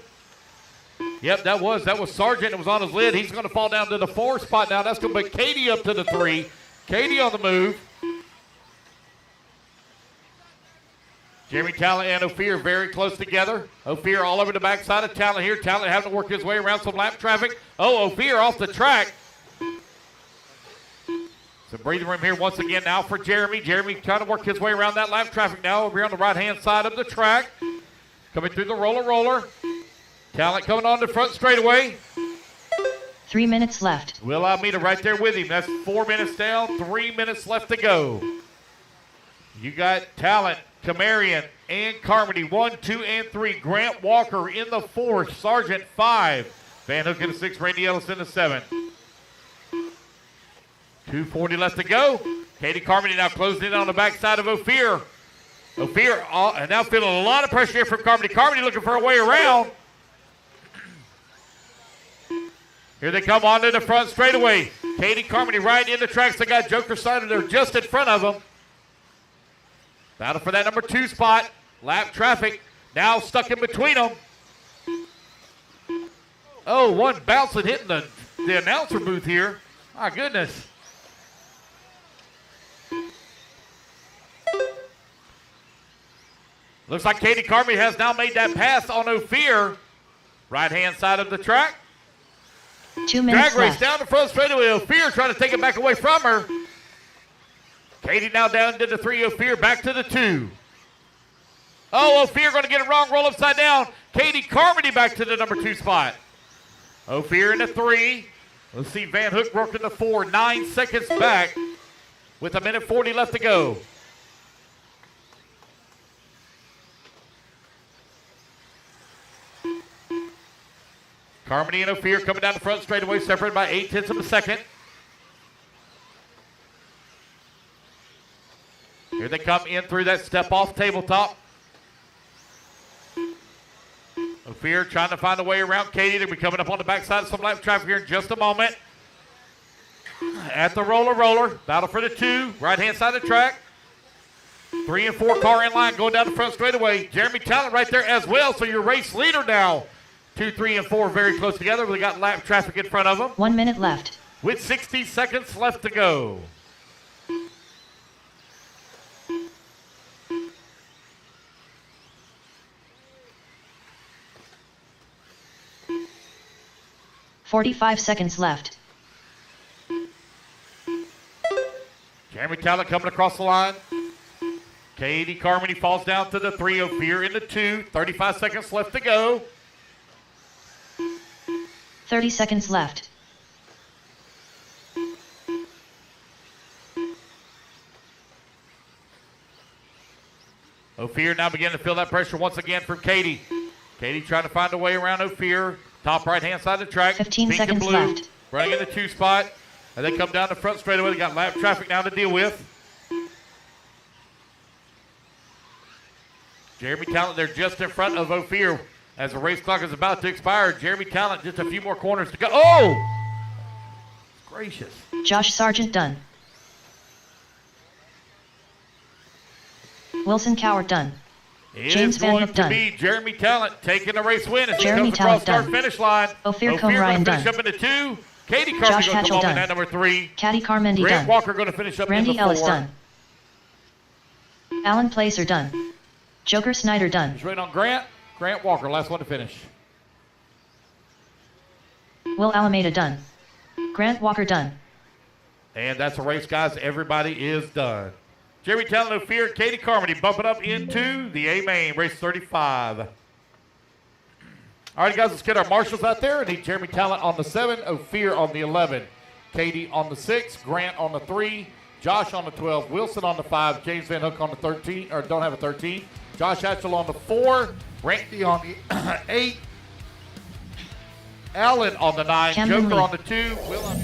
Yep, that was Sargent. It was on his lid. He's going to fall down to the 4 spot now. That's going to put Katie up to the 3. Katie on the move. Jeremy Talent and Ophir very close together. Ophir all over the backside of Talent here. Talent having to work his way around some lap traffic. Oh, Ophir off the track. Some breathing room here once again now for Jeremy. Jeremy trying to work his way around that lap traffic now over here on the right-hand side of the track. Coming through the roller. Talent coming on the front straightaway. 3 minutes left. Will Almeida right there with him. That's 4 minutes down, 3 minutes left to go. You got Talent, Camarian, and Carmody, 1, 2, and 3. Grant Walker in the 4. Sargent 5. Van Hook in the 6. Randy Ellis in the 7. 2:40 left to go. Katie Carmody now closing in on the backside of Ophir. Ophir and now feeling a lot of pressure here from Carmody. Carmody looking for a way around. Here they come onto the front straightaway. Katie Carmody right in the tracks. They got Joker Snyder there just in front of them. Battle for that number 2 spot. Lap traffic now stuck in between them. Oh, one bouncing hitting the announcer booth here. My goodness. Looks like Katie Carmody has now made that pass on Ophir. Right-hand side of the track. 2 minutes Drag race left. down the front straightaway. Ophir trying to take it back away from her. Katie now down to the 3. Ophir back to the 2. Oh, Ophir going to get it wrong. Roll upside down. Katie Carmody back to the number 2 spot. Ophir in the 3. Let's see Van Hook working the 4. 9 seconds back with 1:40 left to go. Carmody and Ophir coming down the front straightaway, separated by 0.8 of a second. Here they come in through that step-off tabletop. Ophir trying to find a way around Katie. They'll be coming up on the backside of some lap traffic here in just a moment. At the roller. Battle for the 2. Right-hand side of the track. 3 and 4 car in line going down the front straightaway. Jeremy Talent right there as well, so your race leader now. 2, 3, and 4 very close together. We got lap traffic in front of them. 1 minute left. With 60 seconds left to go. $45 seconds left. Jeremy Talent coming across the line. Katie Carmody falls down to the 3. Ophir in the 2. 35 seconds left to go. 30 seconds left. Ophir now beginning to feel that pressure once again from Katie. Katie trying to find a way around Ophir. Top right-hand side of the track. 15 Pink and seconds blue. left. running in the 2 spot. And they come down the front straightaway. They got lap traffic now to deal with. Jeremy Talent, they're just in front of Ophir as the race clock is about to expire. Jeremy Talent, just a few more corners to go. Oh! Gracious. Josh Sargent done. Wilson Cowart done. James Van Hook done. Be Jeremy Talent taking the race win as Jeremy he comes across Talent start finish line. Ophir Combe Ryan finish done. up into 2. Katie Carmen Josh going to Hatchell come on done. in at number 3. Caddy Carmendi Grant done. Walker going to finish up Randy in the 4. Ellis done. Alan Placer done. Joker Snyder done. He's waiting on Grant. Grant Walker, last one to finish. Will Alameda done. Grant Walker done. And that's a race, guys. Everybody is done. Jeremy Talent, Ophir, Katie Carmody bumping up into the A main, race 35. All right, guys, let's get our marshals out there. I need Jeremy Talent on the 7, Ophir on the 11, Katie on the 6, Grant on the 3, Josh on the 12, Wilson on the 5, James Van Hook on the 13, or don't have a 13, Josh Hatchell on the 4, Randy on the 8, Allen on the 9, Camden Joker Lee. on the 2, Will on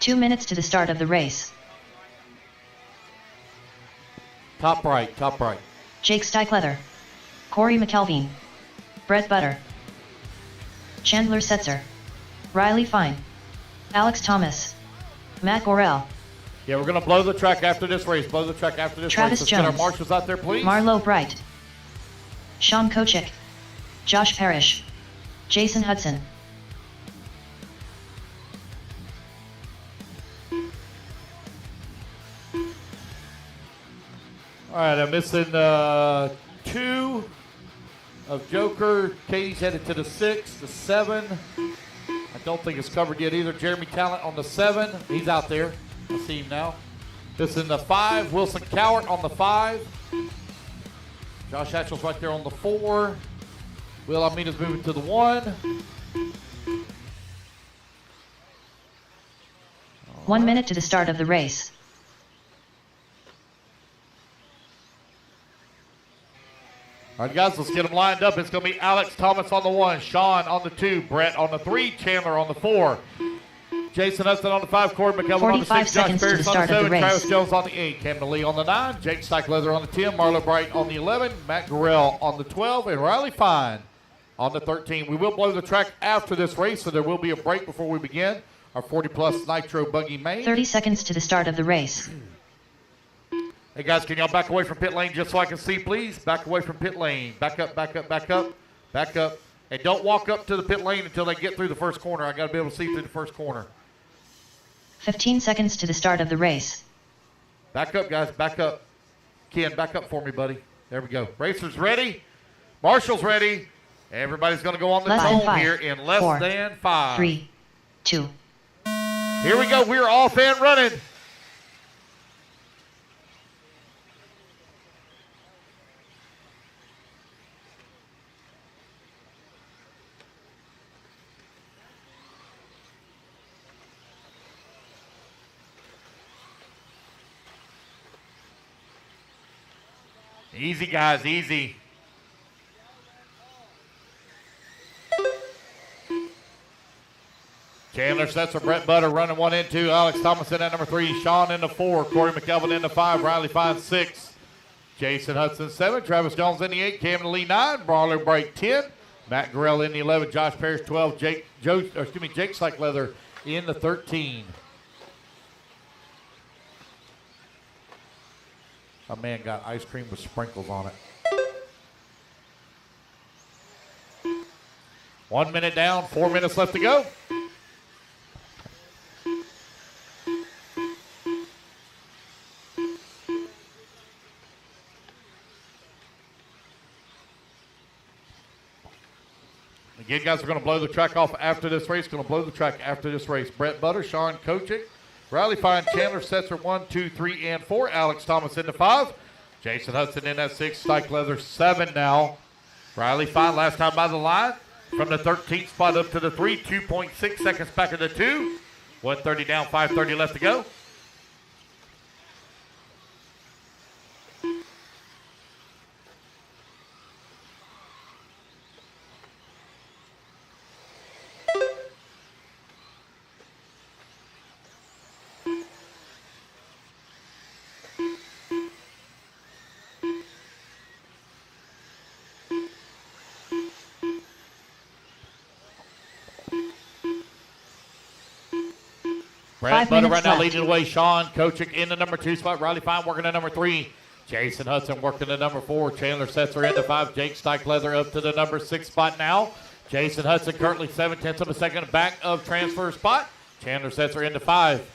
2 minutes to the start of the race. top right, top right. Jake Steichleather. Corey McKelveen. Brett Butter. Chandler Setzer. Riley Fine. Alex Thomas. Matt Gorell. Yeah, we're going to blow the track after this race. Blow the track after this Travis race. Let's get our Jones. marshals out there, please. Marlo Bright. Sean Kochik. Josh Parrish. Jason Hudson. All right, I'm missing 2 of Joker. Katie's headed to the 6, the 7. I don't think it's covered yet either. Jeremy Talent on the 7. He's out there. I see him now. This is the 5. Wilson Cowart on the 5. Josh Hatchell's right there on the 4. Will Almeida's moving to the 1. 1 minute to the start of the race. All right, guys, let's get them lined up. It's going to be Alex Thomas on the 1, Sean on the 2, Brett on the 3, Chandler on the 4, Jason Hudson on the 5, Corey McKelvin on the 6, Josh Parrish on the 7, Travis Jones on the 8, Camden Lee on the 9, Jake Steichleather on the 10, Marlo Bright on the 11, Matt Gorell on the 12, and Riley Fine on the 13. We will blow the track after this race, so there will be a break before we begin our 40-plus Nitro Buggy Main. 30 seconds to the start of the race. Hey, guys, can y'all back away from pit lane just so I can see, please? Back away from pit lane. Back up, back up, back up, back up. And don't walk up to the pit lane until they get through the first corner. I got to be able to see through the first corner. 15 seconds to the start of the race. Back up, guys, back up. Ken, back up for me, buddy. There we go. Racers ready. Marshall's ready. Everybody's going to go on the dome here in less than 5. 3, 2. Here we go. We're off and running. Easy, guys, easy. Chandler Setzer, Brett Butter running 1 and 2. Alex Thomason at number 3. Sean in the 4. Corey McKelvin in the 5. Riley Fine 6. Jason Hudson 7. Travis Jones in the 8. Camden Lee 9. Brawler Break 10. Matt Gorell in the 11. Josh Parrish 12. Jake Steichleather in the 13. My man got ice cream with sprinkles on it. 1 minute down, 4 minutes left to go. Again, guys, we're going to blow the track off after this race. Going to blow the track after this race. Brett Butter, Sean Kochik, Riley Fine, Chandler Setzer 1, 2, 3, and 4. Alex Thomas in the 5. Jason Hudson in that 6. Steichleather 7 now. Riley Fine last time by the line. From the 13th spot up to the 3. 2.6 seconds back of the 2. 1:30 down, 5:30 left to go. Brett Butter right now leading the way. Sean Kochick in the number 2 spot. Riley Fine working the number 3. Jason Hudson working the number 4. Chandler Setzer into 5. Jake Steichleather up to the number 6 spot now. Jason Hudson currently 7/10 of a second back of transfer spot. Chandler Setzer into 5.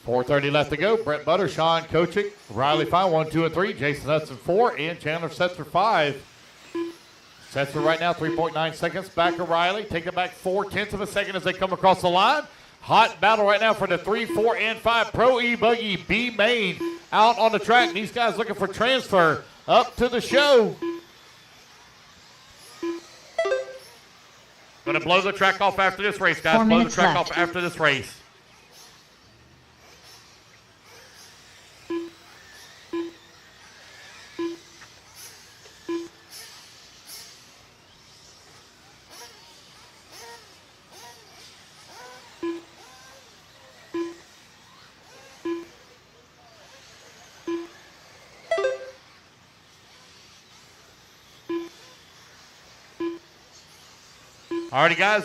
.430 left to go. Brett Butter, Sean Kochick, Riley Fine, 1, 2, and 3. Jason Hudson, 4, and Chandler Setzer, 5. Setzer right now, 3.9 seconds. Back of Riley. Take it back 4/10 of a second as they come across the line. Hot battle right now for the 3, 4, and 5. Pro E-Buggy B Main out on the track. These guys looking for transfer up to the show. Going to blow the track off after this race, guys. Blow the track off after this race. Alrighty, guys.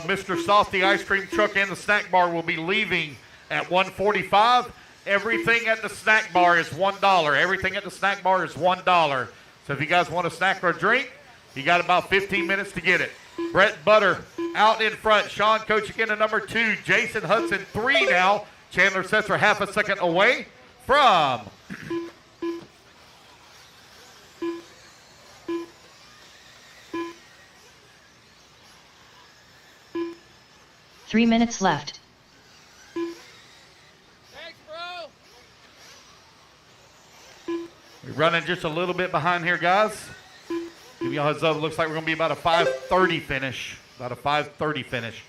Mr. Softy Ice Cream Truck and the snack bar will be leaving at 1:45. Everything at the snack bar is $1. Everything at the snack bar is $1. So if you guys want a snack or a drink, you got about 15 minutes to get it. Brett Butter out in front. Sean Kochick in the number 2. Jason Hudson 3 now. Chandler Setzer half a second away from... Three minutes left. Thanks, bro. We're running just a little bit behind here, guys. Give you a heads up. It looks like we're going to be about a 5:30 finish. About a 5:30 finish.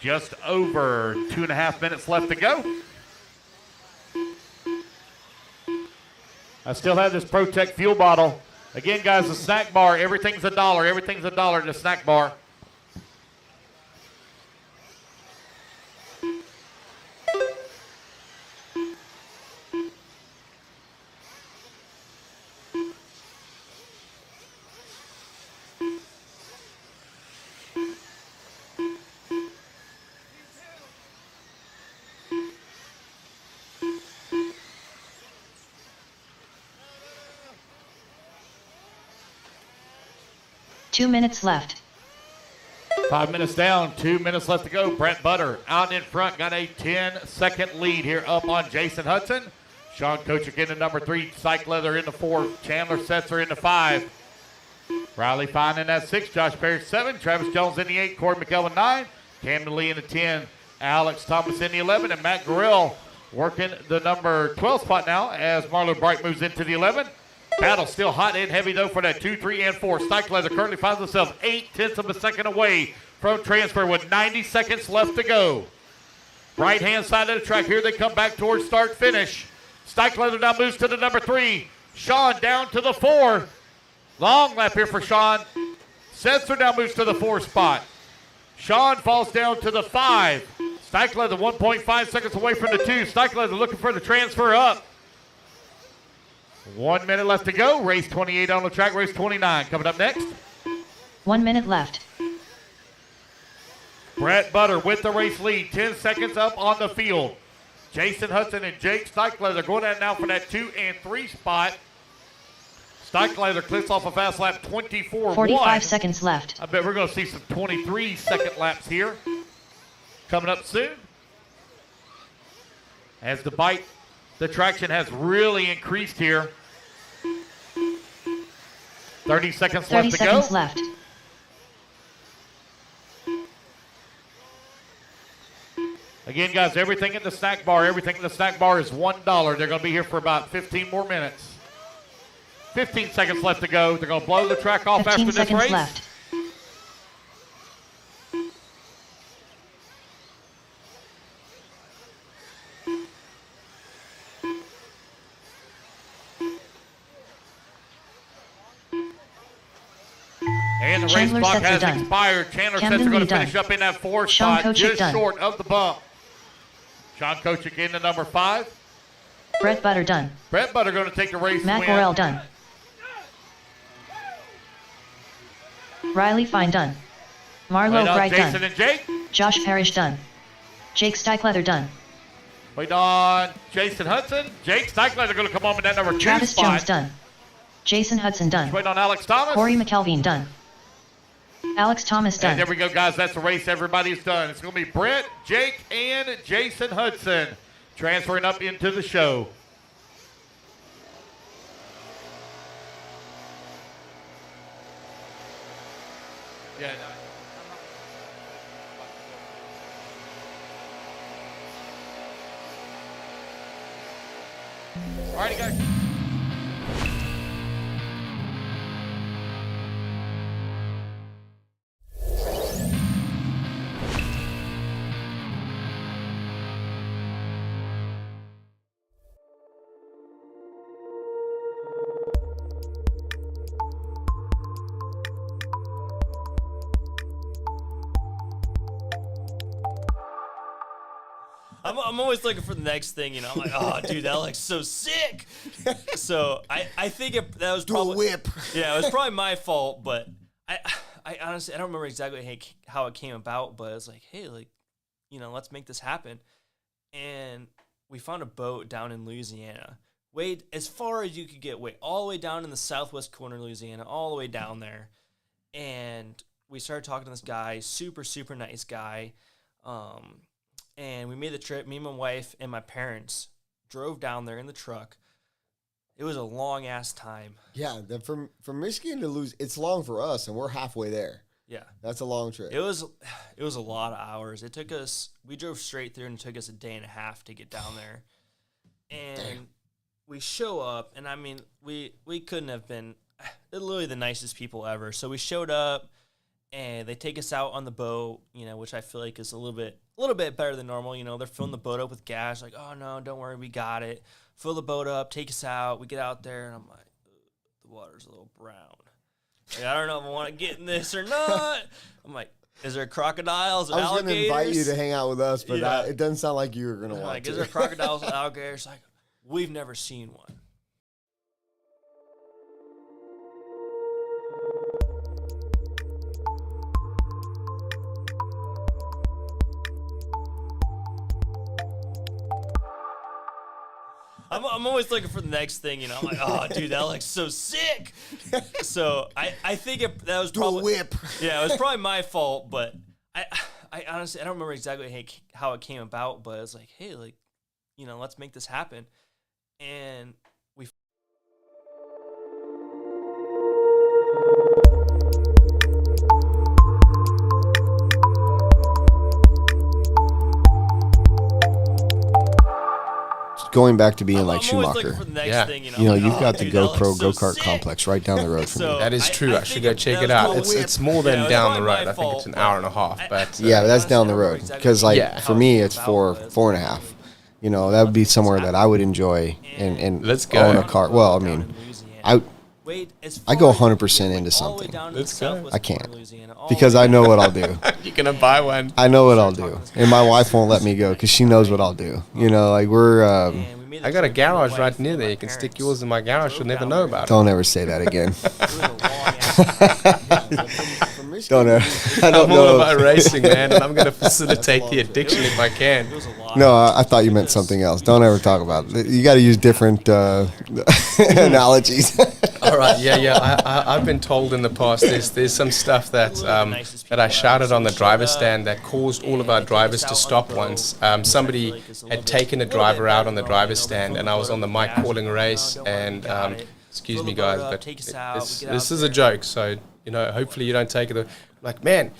Just over 2.5 minutes left to go. I still have this Protect fuel bottle. Again, guys, the snack bar, everything's $1. Everything's $1 in the snack bar. Two minutes left. 5 minutes down, 2 minutes left to go. Brett Butter out in front, got a 10-second lead here up on Jason Hudson. Sean Kochick in the number 3, Steichleather in the 4, Chandler Setzer in the 5. Riley Fine in that 6, Josh Parrish 7, Travis Jones in the 8, Corey McElvin 9, Camden Lee in the 10, Alex Thomas in the 11, and Matt Gorell working the number 12 spot now as Marlo Bright moves into the 11. Battle still hot and heavy, though, for that 2, 3, and 4. Steichleather currently finds himself 0.8 of a second away from transfer with 90 seconds left to go. Right-hand side of the track. Here they come back towards start-finish. Steichleather now moves to the number 3. Sean down to the 4. Long lap here for Sean. Setzer now moves to the 4 spot. Sean falls down to the 5. Steichleather 1.5 seconds away from the 2. Steichleather looking for the transfer up. 1 minute left to go. Race 28 on the track. Race 29 coming up next. 1 minute left. Brett Butter with the race lead. 10 seconds up on the field. Jason Hudson and Jake Steichleather going at it now for that 2 and 3 spot. Steichleather clicks off a fast lap 24-1. 45 seconds left. I bet we're going to see some 23-second laps here coming up soon. As the traction has really increased here. 30 seconds 30 left to seconds go. left. Again, guys, everything in the snack bar, everything in the snack bar is $1. They're going to be here for about 15 more minutes. 15 seconds left to go. They're going to blow the track off after this race. 15 seconds left. And the Chandler race clock sets are has done. expired. Chandler Camden sets are going Lee to finish done. up in that 4th Sean spot, Kochick just done. short of the bump. Sean Kochick into number 5. Brett Butter done. Brett Butter going to take the race Matt win. Gorell done. Riley Fine done. Marlo Wait on Bright Jason done. and Jake. Josh Parrish done. Jake Steichleather done. Wait on Jason Hudson. Jake Steichleather going to come on with that number 2 Travis spot. Jones done. Jason Hudson done. Wait on Alex Thomas. Corey McKelveen done. Alex Thomas done. And there we go, guys. That's the race everybody's done. It's going to be Brett, Jake, and Jason Hudson transferring up into the show. Yeah. All righty, guys. I'm always looking for the next thing, you know. I'm like, oh, dude, that looks so sick. So I think that was probably whip. Yeah, it was probably my fault, but I honestly I don't remember exactly how it came about, but it's like, hey, like, you know, let's make this happen. And we found a boat down in Louisiana, way as far as you could get, all the way down in the southwest corner of Louisiana, all the way down there. And we started talking to this guy, super nice guy. And we made the trip. Me and my wife and my parents drove down there in the truck. It was a long ass time. Yeah, from Michigan to Louisiana, it's long for us, and we're halfway there. Yeah, that's a long trip. It was a lot of hours. It took us. We drove straight through, and it took us a day and a half to get down there. And Damn. We show up, and I mean, we couldn't have been literally the nicest people ever. So we showed up, and they take us out on the boat, you know, which I feel like is a little bit better than normal. You know, they're filling the boat up with gas. Like, oh no, don't worry, we got it. Fill the boat up, take us out. We get out there, and I'm like, the water's a little brown. Like, I don't know if I want to get in this or not. I'm like, is there crocodiles and alligators? I was going to invite you to hang out with us, but Yeah. it doesn't sound like you were going to want Like, to. is there crocodiles and alligators? Like, we've never seen one. I'm always looking for the next thing, you know. I'm like, oh, dude, that looks so sick. So I think that was probably whip. Yeah, it was probably my fault, but I honestly I don't remember exactly how it came about, but it's like, hey, like, you know, let's make this happen, and we. Going back to being like I'm always Schumacher. looking for the next Yeah. thing, you know. You know, I'm like, you've oh, got the dude, that looks GoPro so go-kart sick. complex right down the road from So- me. That is true. I should go check it that out. was It's more than Yeah, it was down the probably road. my I think fault, it's an but hour and a half. But Yeah, but that's honestly, down I the don't road. remember Because like Yeah. for me, it's how it four was. and a half. You know, that would be somewhere that I would enjoy and Let's go. own a car. Well, I mean, I go 100% into something. Let's go. I can't because I know what I'll do. you're gonna buy one. I know what I'll do, and my wife won't let me go because she knows what I'll do. You know, like we're. I got a garage right near there. You can stick yours in my garage. You'll never know about it. Don't ever say that again. Don't ever. I don't I'm all know. about racing, man, and I'm gonna facilitate the addiction if I can. No, I thought you meant something else. Don't ever talk about it. You got to use different analogies. All right, yeah. I've been told in the past there's some stuff that I shouted on the driver's stand that caused all of our drivers to stop once. Somebody had taken a driver out on the driver's stand, and I was on the mic calling a race. And excuse me, guys, but this is a joke, so you know, hopefully you don't take it. Like, man,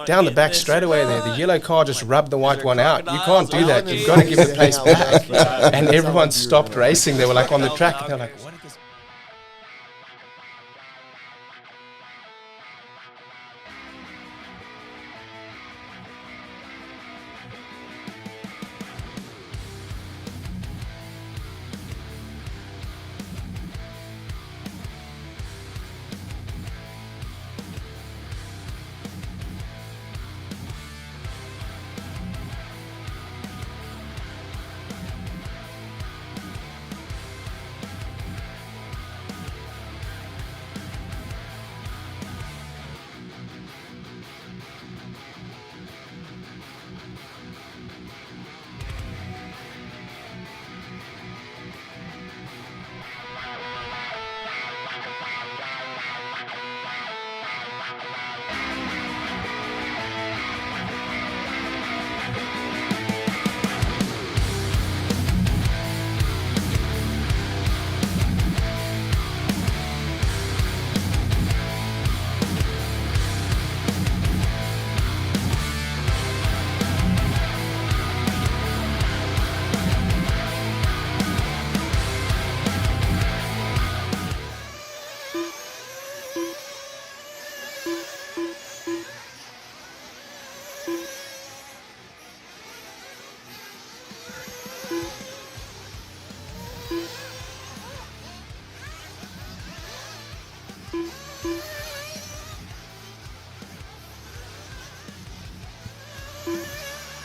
down the back straightaway there, the yellow car just rubbed the white one out. You can't do that. You've got to give the pace back. And everyone stopped racing. They were like on the track, and they're like, what is this?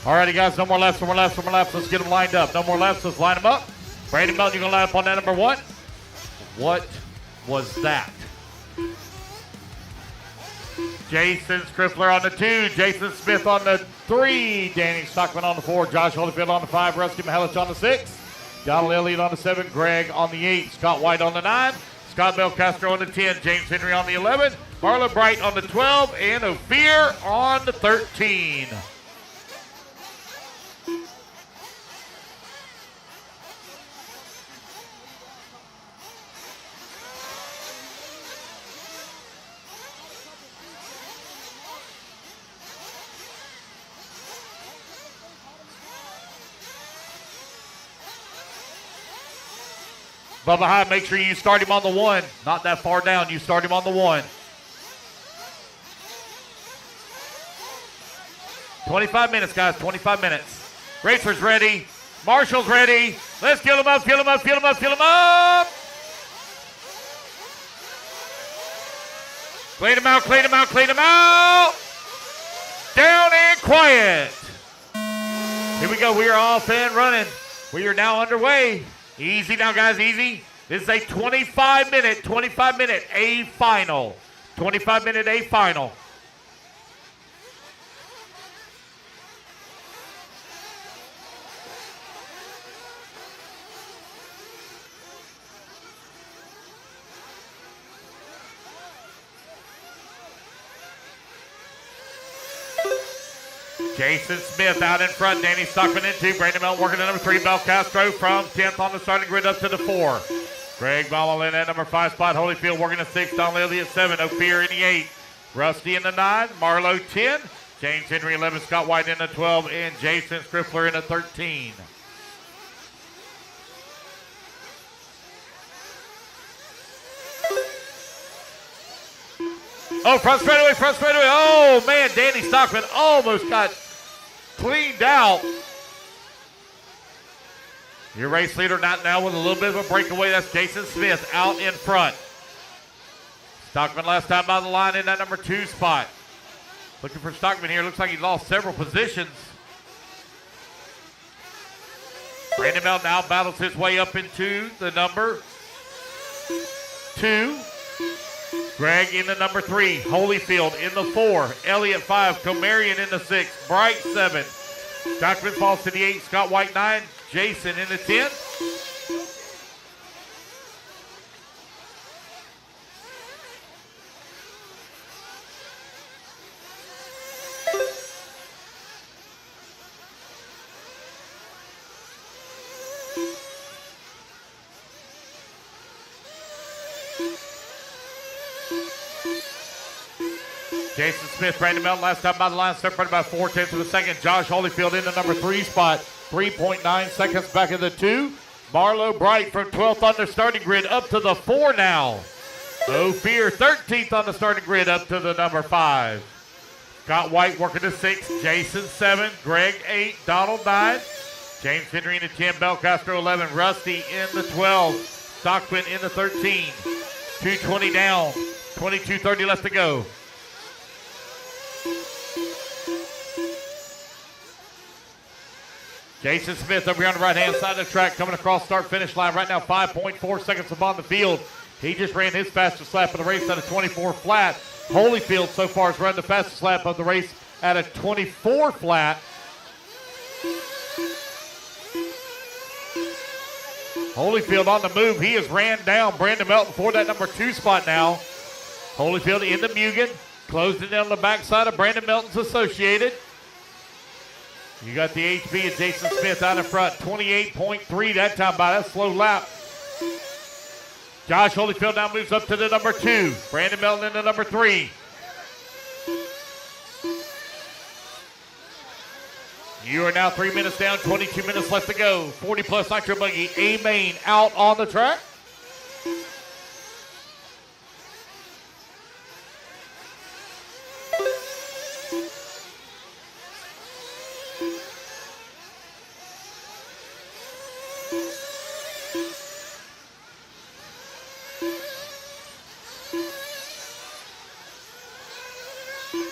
All righty, guys, no more laps, no more laps, no more laps. Let's get them lined up. No more laps, let's line them up. Brandon Melton, you're going to line up on that number 1. What was that? Jason Skriffler on the 2. Jason Smith on the 3. Danny Stockman on the 4. Josh Holyfield on the 5. Rusty Mihelich on the 6. Donald Elliott on the 7. Greg on the 8. Scott White on the 9. Scott Belcastro on the 10. James Henry on the 11. Marla Bright on the 12. And Ophir on the 13. Bubba High, make sure you start him on the 1. Not that far down. You start him on the 1. 25 minutes, guys. 25 minutes. Racer's ready. Marshall's ready. Let's fill him up, fill him up, fill him up, fill him up. Clean him out, clean him out, clean him out. Down and quiet. Here we go. We are off and running. We are now underway. Easy now, guys, easy. This is a 25-minute A final. 25-minute A final. Jason Smith out in front. Danny Stockman in 2. Brandon Melton working at number 3. Bel Castro from 10th on the starting grid up to the 4. Greg Baumel in at number 5 spot. Holyfield working at 6. Don Lilly at 7. Ophir in the 8. Rusty in the 9. Marlowe 10. James Henry 11. Scott White in the 12. And Jason Skriffler in the 13. Oh, front straightaway, front straightaway. Oh, man, Danny Stockman almost got cleaned out. Your race leader not now with a little bit of a breakaway. That's Jason Smith out in front. Stockman last time on the line in that number 2 spot. Looking for Stockman here. Looks like he lost several positions. Brandon Melton now battles his way up into the number 2. Greg in the number 3. Holyfield in the 4. Elliott 5. Comarion in the 6. Bright 7. Stockman falls to the 8. Scott White 9. Jason in the 10. Jason Smith, Brandon Melton, last time by the line, separated by 4/10 of a second. Josh Holyfield in the number 3 spot, 3.9 seconds back of the 2. Marlo Bright from 12th on the starting grid up to the 4 now. Ophir 13th on the starting grid up to the number 5. Scott White working the 6, Jason 7, Greg 8, Donald 9, James Henry in the 10, Belcastro 11, Rusty in the 12, Stockman in the 13. 2:20 down, 22:30 left to go. Jason Smith over here on the right-hand side of the track coming across start-finish line right now, 5.4 seconds upon the field. He just ran his fastest lap of the race at a 24 flat. Holyfield so far has run the fastest lap of the race at a 24 flat. Holyfield on the move. He has ran down Brandon Melton for that number 2 spot now. Holyfield in the Mugen, closed it in on the backside of Brandon Melton's Associated. You got the HB and Jason Smith out in front, 28.3 that time by that slow lap. Josh Holyfield now moves up to the number 2. Brandon Melton in the number 3. You are now 3 minutes down, 22 minutes left to go. 40-plus Nitro Buggy, A-Main out on the track.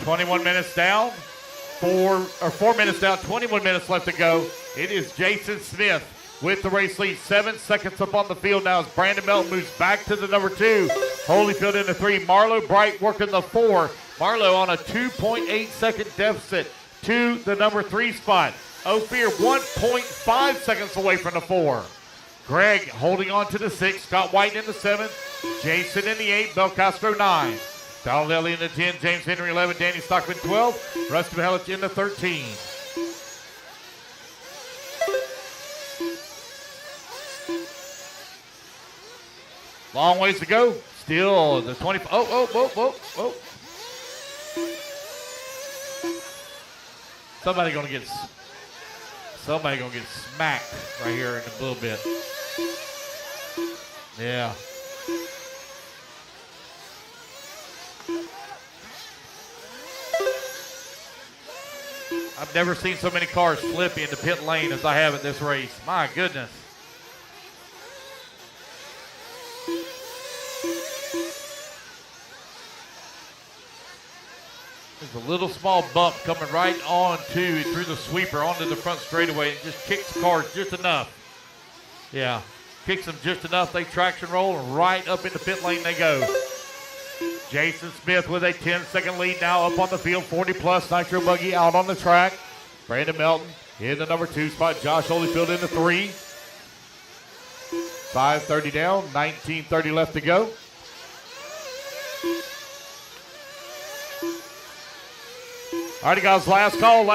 .21 minutes down. 4 minutes down, 21 minutes left to go. It is Jason Smith with the race lead. 7 seconds up on the field now as Brandon Melton moves back to the number 2. Holyfield in the 3. Marlo Bright working the 4. Marlo on a 2.8 second deficit to the number 3 spot. Ophir 1.5 seconds away from the 4. Greg holding on to the 6. Scott White in the 7. Jason in the 8. Belcastro 9. Donald Ellie in the 10. James Henry 11. Danny Stockman 12. Rusty Helich in the 13. Long ways to go. Still the 20. Oh. Somebody gonna get smacked right here in a little bit. Yeah. I've never seen so many cars flip into pit lane as I have at this race. My goodness. There's a little small bump coming right on through the sweeper onto the front straightaway. It just kicks cars just enough. Yeah, kicks them just enough. They traction roll and right up into pit lane they go. Jason Smith with a 10-second lead now up on the field. 40-plus Nitro Buggy out on the track. Brandon Melton in the number 2 spot. Josh Holyfield in the 3. 5:30 down, 19:30 left to go. All right, guys, last call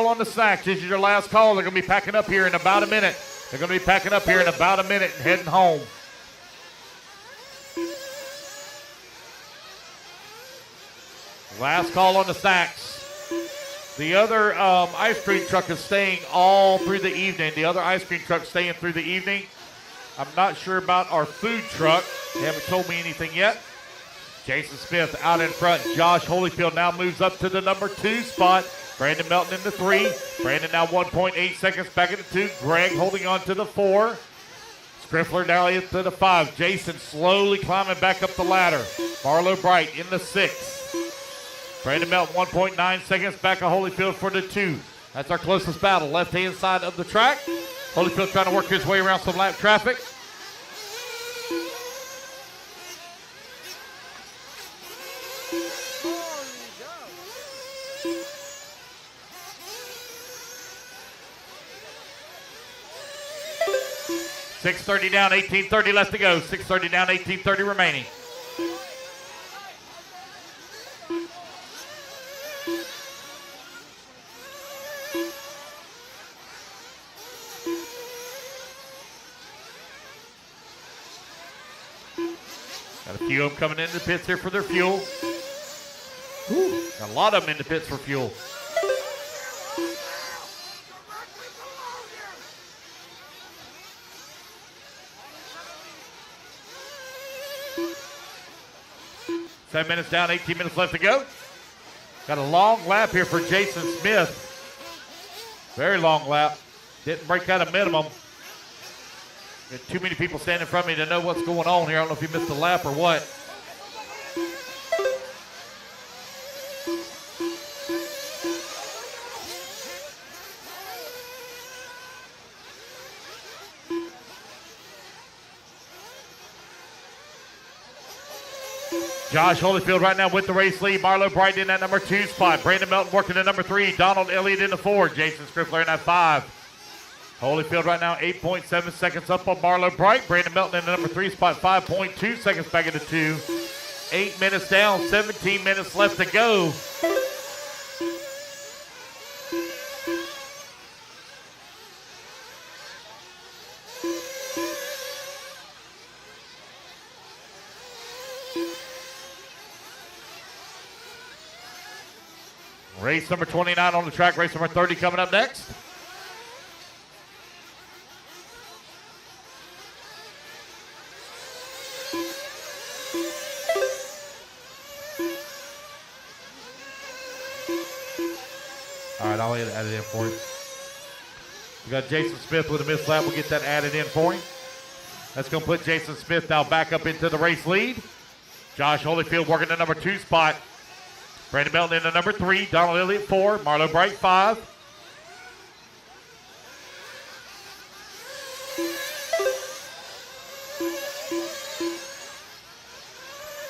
on the snacks. This is your last call. They're going to be packing up here in about a minute. And heading home. Last call on the snacks. The other ice cream truck is staying all through the evening. I'm not sure about our food truck. They haven't told me anything yet. Jason Smith out in front. Josh Holyfield now moves up to the number 2 spot. Brandon Melton in the 3. Brandon now 1.8 seconds back in the 2. Greg holding on to the 4. Scriffler now into the 5. Jason slowly climbing back up the ladder. Marlo Bright in the 6. Brandon Melton 1.9 seconds back of Holyfield for the 2. That's our closest battle. Left-hand side of the track. Holyfield trying to work his way around some lap traffic. .630 down, 18:30 left to go. 6:30 down, 18:30 remaining. Got a few of them coming into the pits here for their fuel. Got a lot of them in the pits for fuel. Seven minutes down, 18 minutes left to go. Got a long lap here for Jason Smith. Very long lap. Didn't break out a minimum. Got too many people standing in front of me to know what's going on here. I don't know if you missed a lap or what. Josh Holyfield right now with the race lead. Marlo Bright in that number 2 spot. Brandon Melton working at number 3. Donald Elliott in the 4. Jason Scriffler in that 5. Holyfield right now 8.7 seconds up on Marlo Bright. Brandon Melton in the number 3 spot. 5.2 seconds back into 2. 8 minutes down. 17 minutes left to go. Race number 29 on the track. Race number 30 coming up next. All right, I'll add it in for you. We got Jason Smith with a missed lap. We'll get that added in for him. That's going to put Jason Smith now back up into the race lead. Josh Holyfield working the number 2 spot. Brandon Melton in the number 3, Donald Elliott 4, Marlo Bright 5.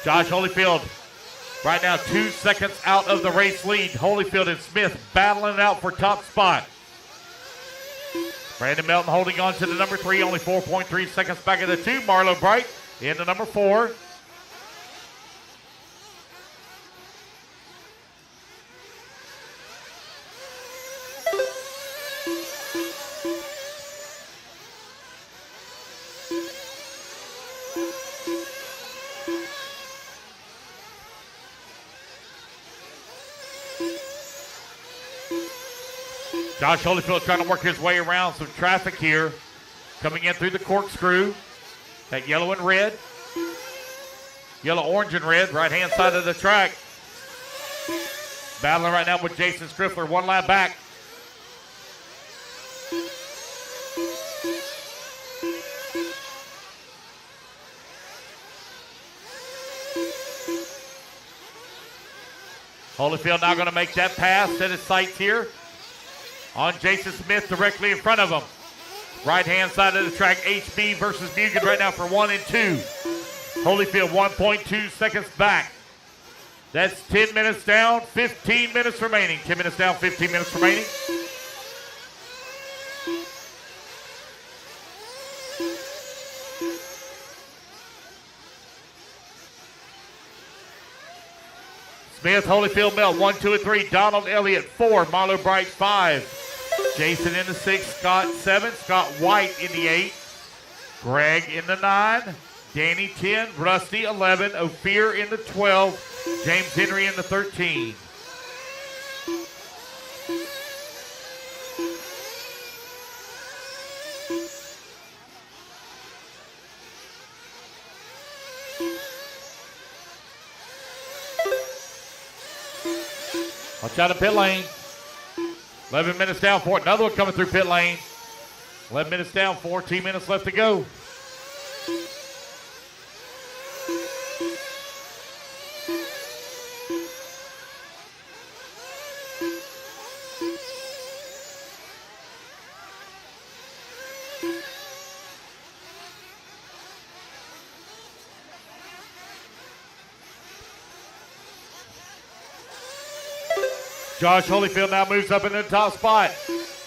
Josh Holyfield right now 2 seconds out of the race lead. Holyfield and Smith battling it out for top spot. Brandon Melton holding on to the number 3, only 4.3 seconds back of the 2. Marlo Bright in the number 4. Josh Holyfield trying to work his way around some traffic here. Coming in through the corkscrew. That yellow and red. Yellow, orange, and red. Right-hand side of the track. Battling right now with Jason Striffler. 1 lap back. Holyfield now going to make that pass. Set his sights here on Jason Smith directly in front of him. Right-hand side of the track, HB versus Mugen right now for 1 and 2. Holyfield 1.2 seconds back. That's 10 minutes down, 15 minutes remaining. 10 minutes down, 15 minutes remaining. Smith, Holyfield, Mel, 1, 2, and 3. Donald Elliott, 4. Marlo Bright, 5. Jason in the 6. Scott, 7. Scott White in the 8. Greg in the 9. Danny, 10. Rusty, 11. Ophir in the 12. James Henry in the 13. Watch out of pit lane. 11 minutes down for it. Another one coming through pit lane. 11 minutes down, 14 minutes left to go. Josh Holyfield now moves up into the top spot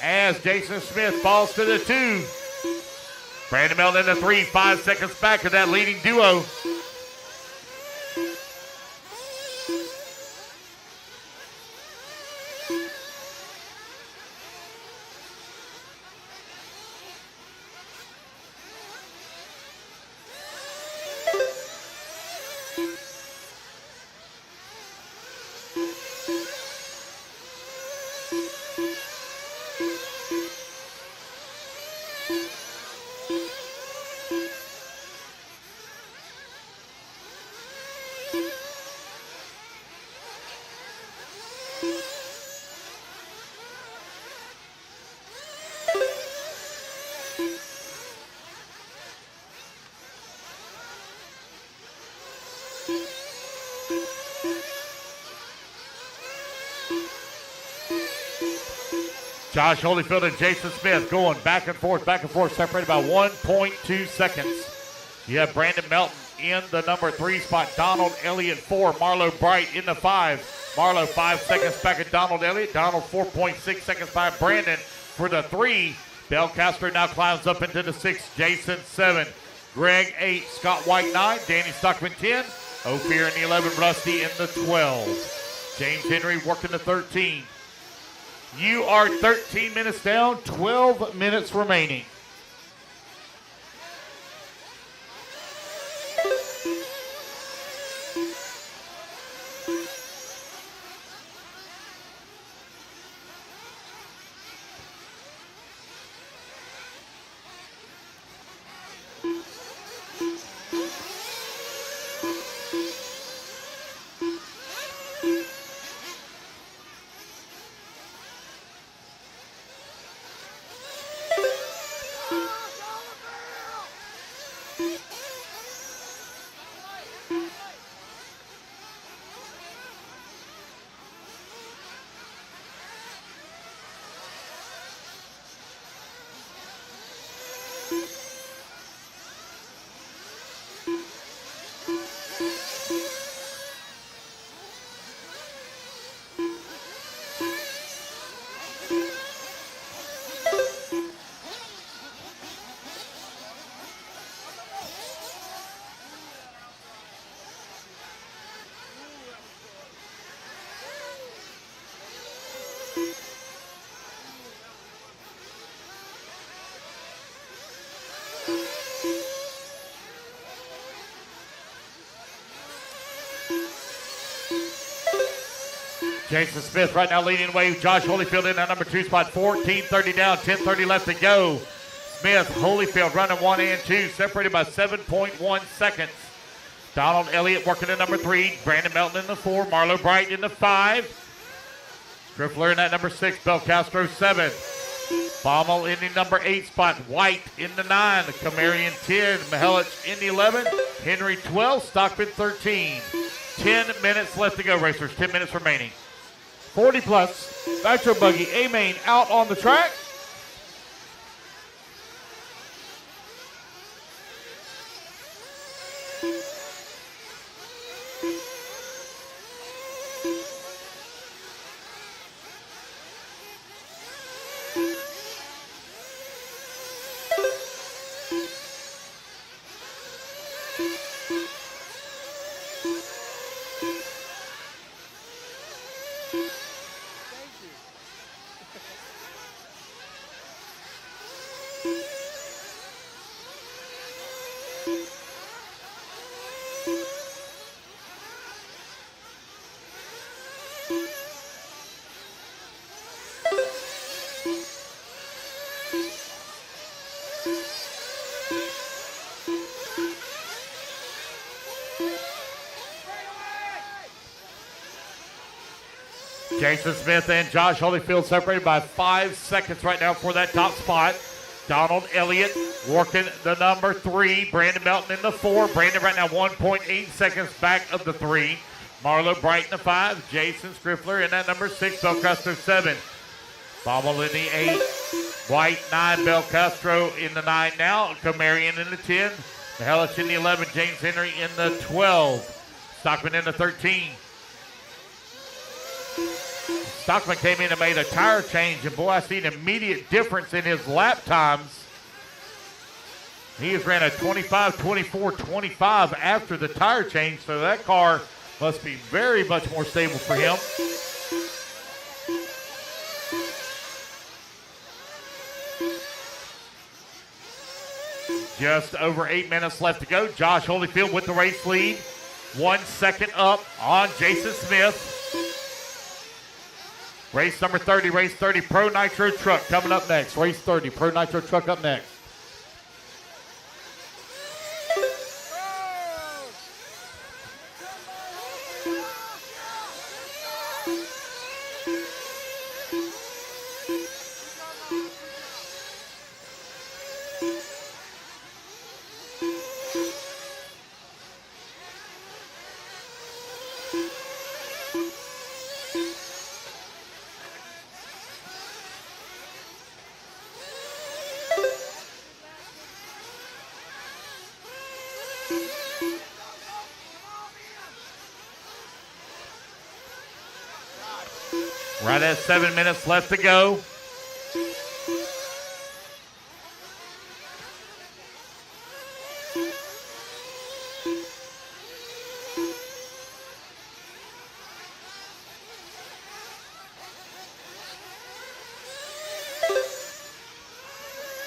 as Jason Smith falls to the 2. Brandon Melton in the 3, 5 seconds back of that leading duo. Josh Holyfield and Jason Smith going back and forth, separated by 1.2 seconds. You have Brandon Melton in the number 3 spot, Donald Elliott 4, Marlo Bright in the 5. Marlo 5 seconds back at Donald Elliott. Donald 4.6 seconds by Brandon for the 3. Belcaster now climbs up into the 6. Jason 7. Greg 8. Scott White 9. Danny Stockman 10. Ophir in the 11. Rusty in the 12. James Henry working the 13. You are 13 minutes down, 12 minutes remaining. Jason Smith right now leading the way. Josh Holyfield in that number 2 spot. 14:30 down, 10:30 left to go. Smith, Holyfield running 1 and 2, separated by 7.1 seconds. Donald Elliott working in number 3. Brandon Melton in the 4. Marlo Bright in the 5. Striffler in that number 6. Belcastro 7. Baumel in the number 8 spot. White in the 9. Kamarian 10. Mihelich in the 11. Henry 12. Stockman 13. 10 minutes left to go, racers. 10 minutes remaining. 40 plus. Nitro Buggy A-Main out on the track. Jason Smith and Josh Holyfield separated by 5 seconds right now for that top spot. Donald Elliott working the number 3. Brandon Melton in the 4. Brandon right now 1.8 seconds back of the 3. Marlo Bright in the 5. Jason Striffler in that number 6. Belcastro 7. Baumel in the 8. White 9. Belcastro in the 9 now. Kamarian in the 10. Mihelich in the 11. James Henry in the 12. Stockman in the 13. Stockman came in and made a tire change, and boy, I see an immediate difference in his lap times. He has ran a 25, 24, 25 after the tire change, so that car must be very much more stable for him. Just over 8 minutes left to go. Josh Holyfield with the race lead. 1 second up on Jason Smith. Race number 30, race 30, Pro Nitro Truck coming up next. Race 30, Pro Nitro Truck up next. Right at 7 minutes left to go.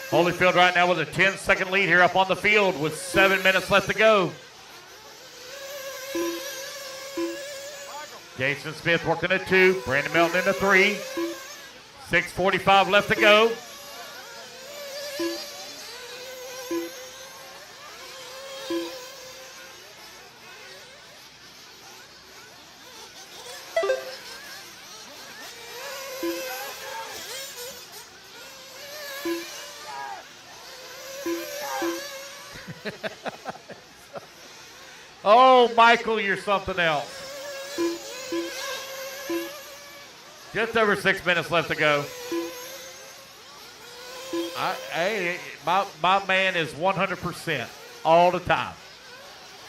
Holyfield right now with a 10-second lead here up on the field with 7 minutes left to go. Jason Smith working at 2. Brandon Melton in the 3. 6:45 left to go. Oh, Michael, you're something else. Just over 6 minutes left to go. My man is 100% all the time.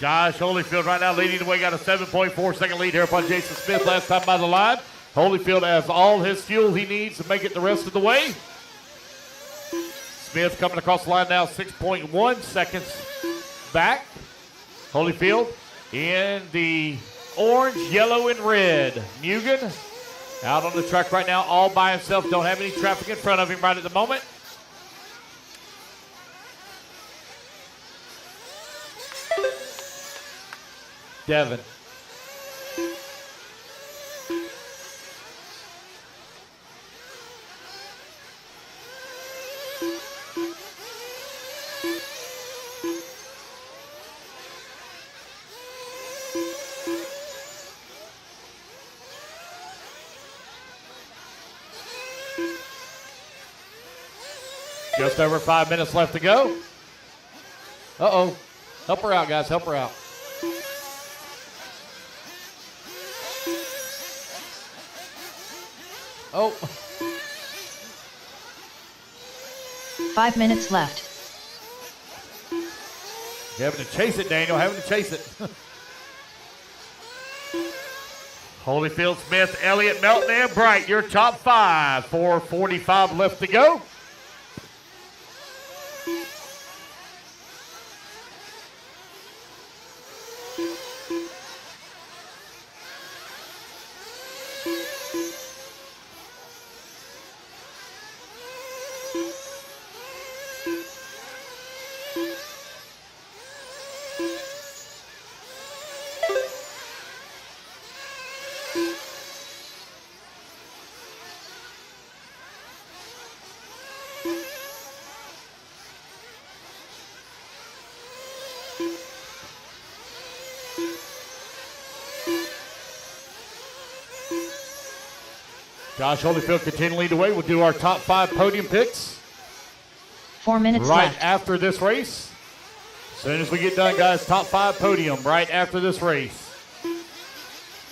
Josh Holyfield right now leading the way. Got a 7.4 second lead here upon Jason Smith last time by the line. Holyfield has all his fuel he needs to make it the rest of the way. Smith coming across the line now, 6.1 seconds back. Holyfield in the orange, yellow, and red. Mugen out on the track right now all by himself. Don't have any traffic in front of him right at the moment. Devin Just over 5 minutes left to go. Uh-oh. Help her out, guys. Help her out. Oh. 5 minutes left. You're having to chase it, Daniel. Having to chase it. Holyfield, Smith, Elliott, Melton, and Bright, your top 5. 4:45 left to go. Josh Holyfield continuing to lead the way. We'll do our top 5 podium picks 4 minutes right left. after this race. As soon as we get done, guys, top 5 podium right after this race.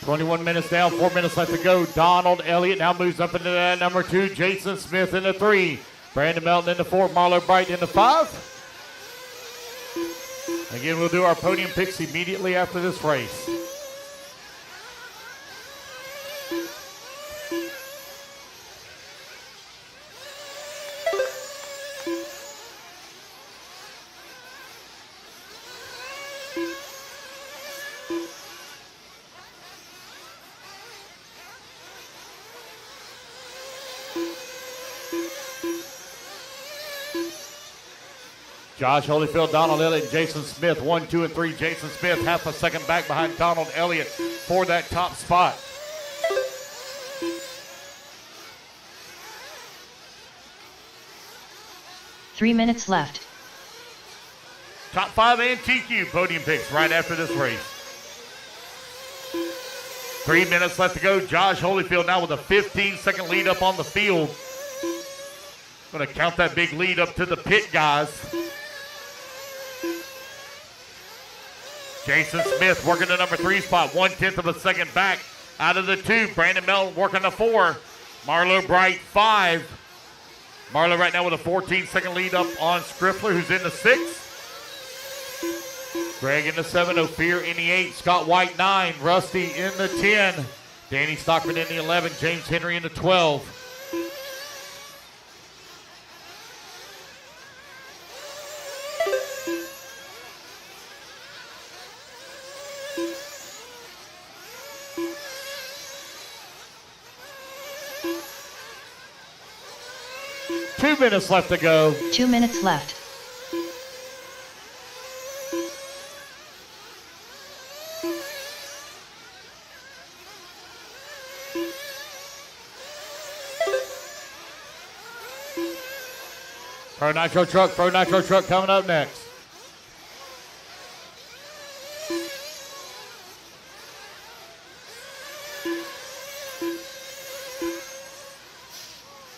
21 minutes down, 4 minutes left to go. Donald Elliott now moves up into that number 2. Jason Smith in the 3. Brandon Melton in the 4. Marlo Bright in the 5. Again, we'll do our podium picks immediately after this race. Josh Holyfield, Donald Elliott, and Jason Smith. 1, 2, and 3. Jason Smith half a second back behind Donald Elliott for that top spot. Three minutes left. Top 5 and TQ podium picks right after this race. 3 minutes left to go. Josh Holyfield now with a 15-second lead up on the field. Going to count that big lead up to the pit, guys. Jason Smith working the number 3 spot, 1/10 of a second back out of the 2. Brandon Melton working the 4. Marlo Bright 5. Marlo right now with a 14-second lead up on Scriffler, who's in the 6. Greg in the 7, Ophir in the 8, Scott White 9, Rusty in the 10, Danny Stockman in the 11, James Henry in the 12. Two minutes left to go. 2 minutes left. Pro Nitro Truck coming up next.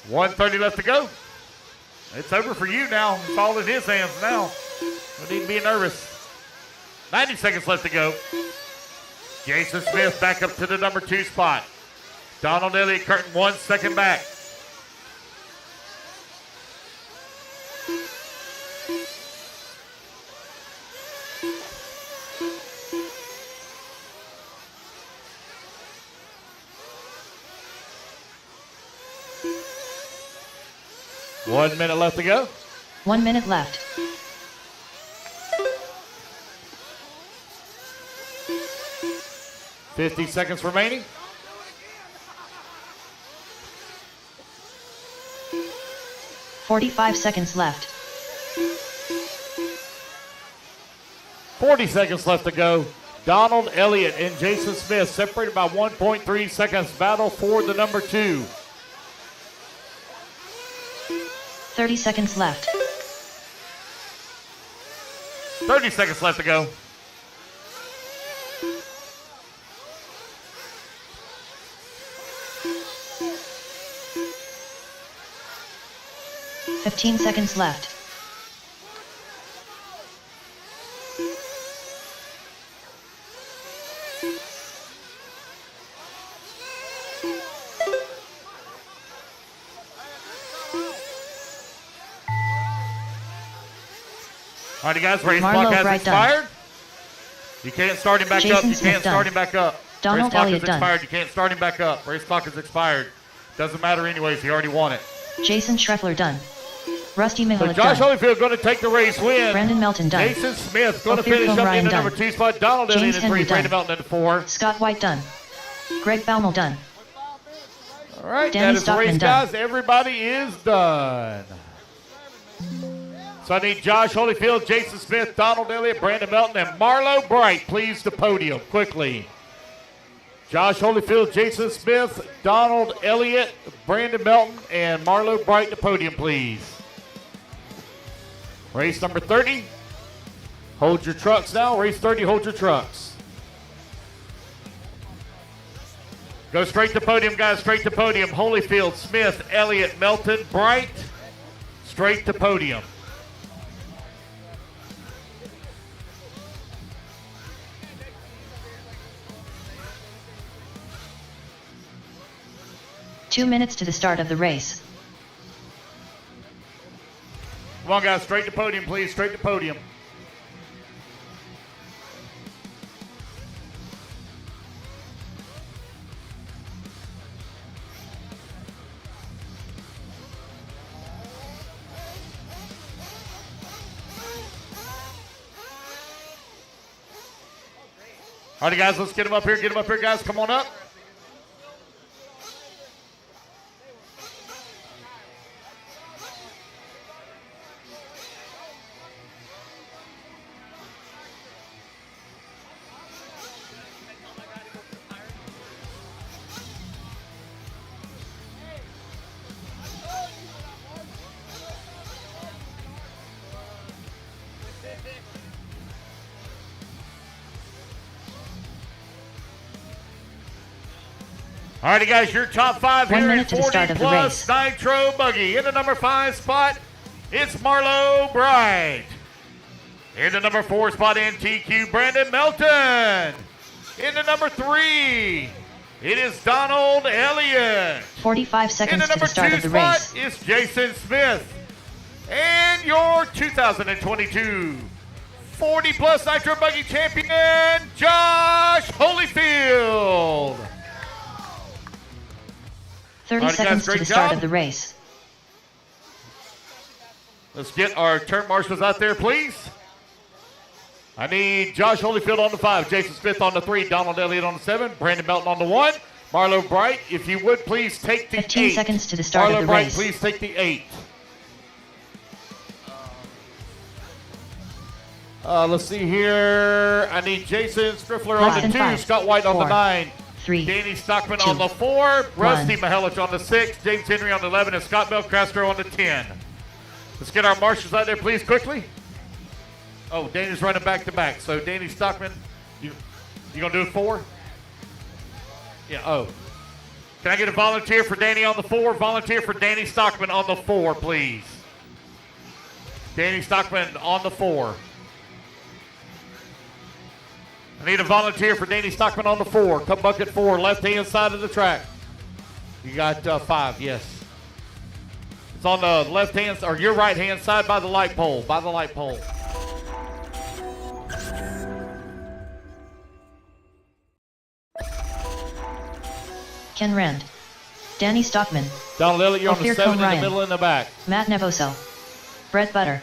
$1:30 left to go. It's over for you now. It's all in his hands now. No need to be nervous. 90 seconds left to go. Jason Smith back up to the number 2 spot. Donald Elliott Curtin 1 second back. One minute left to go. 1 minute left. $50 seconds remaining. $45 seconds left. 40 seconds left to go. Donald Elliott and Jason Smith separated by 1.3 seconds. Battle for the number 2. 30 seconds left. 30 seconds left to go. 15 seconds left. All right, guys, race Marlo clock has Bright expired. You can't start him back Jason up. You Smith can't start him back up. Donald Race clock Elliott is done. expired. You can't start him back up. Race clock is expired. Doesn't matter anyways. He already won it. Jason Schreffler done. Rusty So Mihalik Josh done. Holyfield going to take the race win. Brandon Melton done. Jason Smith going to Ophir finish up Ryan in the done. number 2 spot. Donald James Elliott in 3. Henry done. Brandon Melton in 4. Scott White done. Greg Baumel done. All right, Danny that is the Stockman race, done. guys. Everybody is done. So I need Josh Holyfield, Jason Smith, Donald Elliott, Brandon Melton, and Marlo Bright, please, to podium quickly. Josh Holyfield, Jason Smith, Donald Elliott, Brandon Melton, and Marlo Bright to podium, please. Race number 30. Hold your trucks now. Race 30, hold your trucks. Go straight to podium, guys. Straight to podium. Holyfield, Smith, Elliott, Melton, Bright. Straight to podium. Two minutes to the start of the race. Come on, guys. Straight to podium, please. Straight to podium. All right, guys, let's get them up here. Get them up here, guys. Come on up. All righty, guys, your top 5 1 here minute in to the 40 start of the plus race. Nitro Buggy. In the number 5 spot, it's Marlo Bright. In the number 4 spot, NTQ, Brandon Melton. In the number 3, it is Donald Elliott. 45 In the seconds to number the start 2 of the spot race. is Jason Smith. And your 2022 40 plus Nitro Buggy champion, Josh Holyfield. 30 All right, guys, seconds to great the start job. of the race. Let's get our turn marshals out there, please. I need Josh Holyfield on the 5, Jason Smith on the 3, Donald Elliott on the 7, Brandon Melton on the 1, Marlo Bright, if you would please take the 15 8. seconds to the start Marlo of the Bright, race. please take the 8. Let's see here. I need Jason Striffler Less on the than 2, 5, Scott White on the 4, 9, 3, Danny Stockman 2, on the 4, Rusty 1. Mihalik on the 6, James Henry on the 11, and Scott Belcastro on the 10. Let's get our marshals out there, please, quickly. Oh, Danny's running back to back. So Danny Stockman, you gonna do it 4? Yeah. Oh, can I get a volunteer for Danny on the 4? Volunteer for Danny Stockman on the 4, please. Danny Stockman on the 4. I need a volunteer for Danny Stockman on the 4. Cup bucket 4, left-hand side of the track. You got 5, yes. It's on the left-hand, or your right-hand side by the light pole, Ken Rand. Danny Stockman. Donald Elliott, you're on the Ophir 7 in the Ryan. middle and the back. Matt Nevoso. Brett Butter.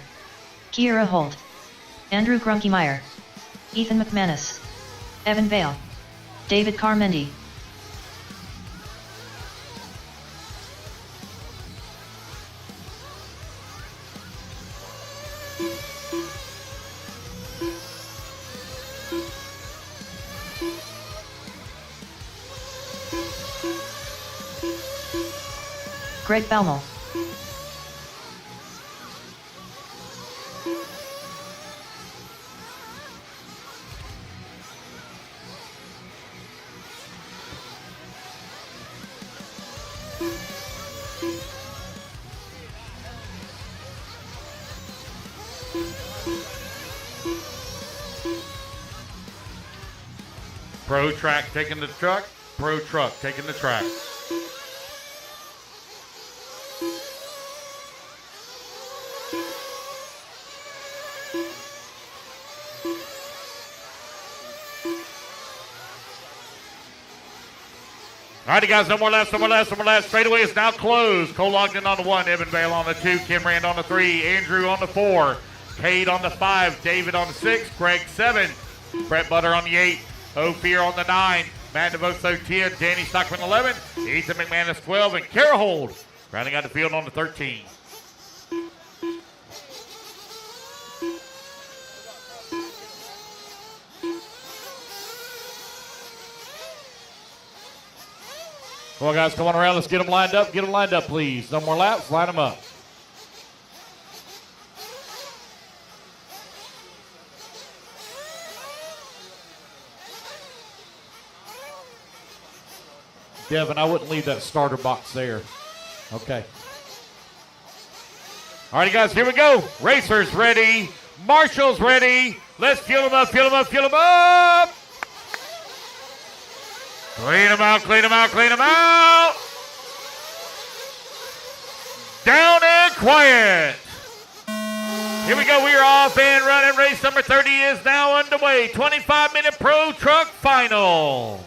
Kiera Holt. Andrew Grunkemeyer. Ethan McManus. Evan Vale. David Carmendi. Greg Baumel. Pro Track taking the truck. Pro Truck taking the track. All righty, guys, no more laps, no more laps, no more laps. Straightaway is now closed. Cole Ogden on the 1, Evan Vale on the 2, Kim Rand on the 3, Andrew on the 4, Cade on the 5, David on the 6, Greg 7, Brett Butter on the 8, Ophir on the 9, Matt DeVoso 10, Danny Stockman 11, Ethan McManus 12, and Kara Hold rounding out the field on the 13. Come on, guys, come on around. Let's get them lined up. Get them lined up, please. No more laps. Line them up. Devin, I wouldn't leave that starter box there. Okay. All righty, guys, here we go. Racers ready. Marshall's ready. Let's fuel them up, fuel them up, fuel them up. Clean them out, clean them out, clean them out. Down and quiet. Here we go. We are off and running. Race number 30 is now underway. 25-minute Pro Truck Final.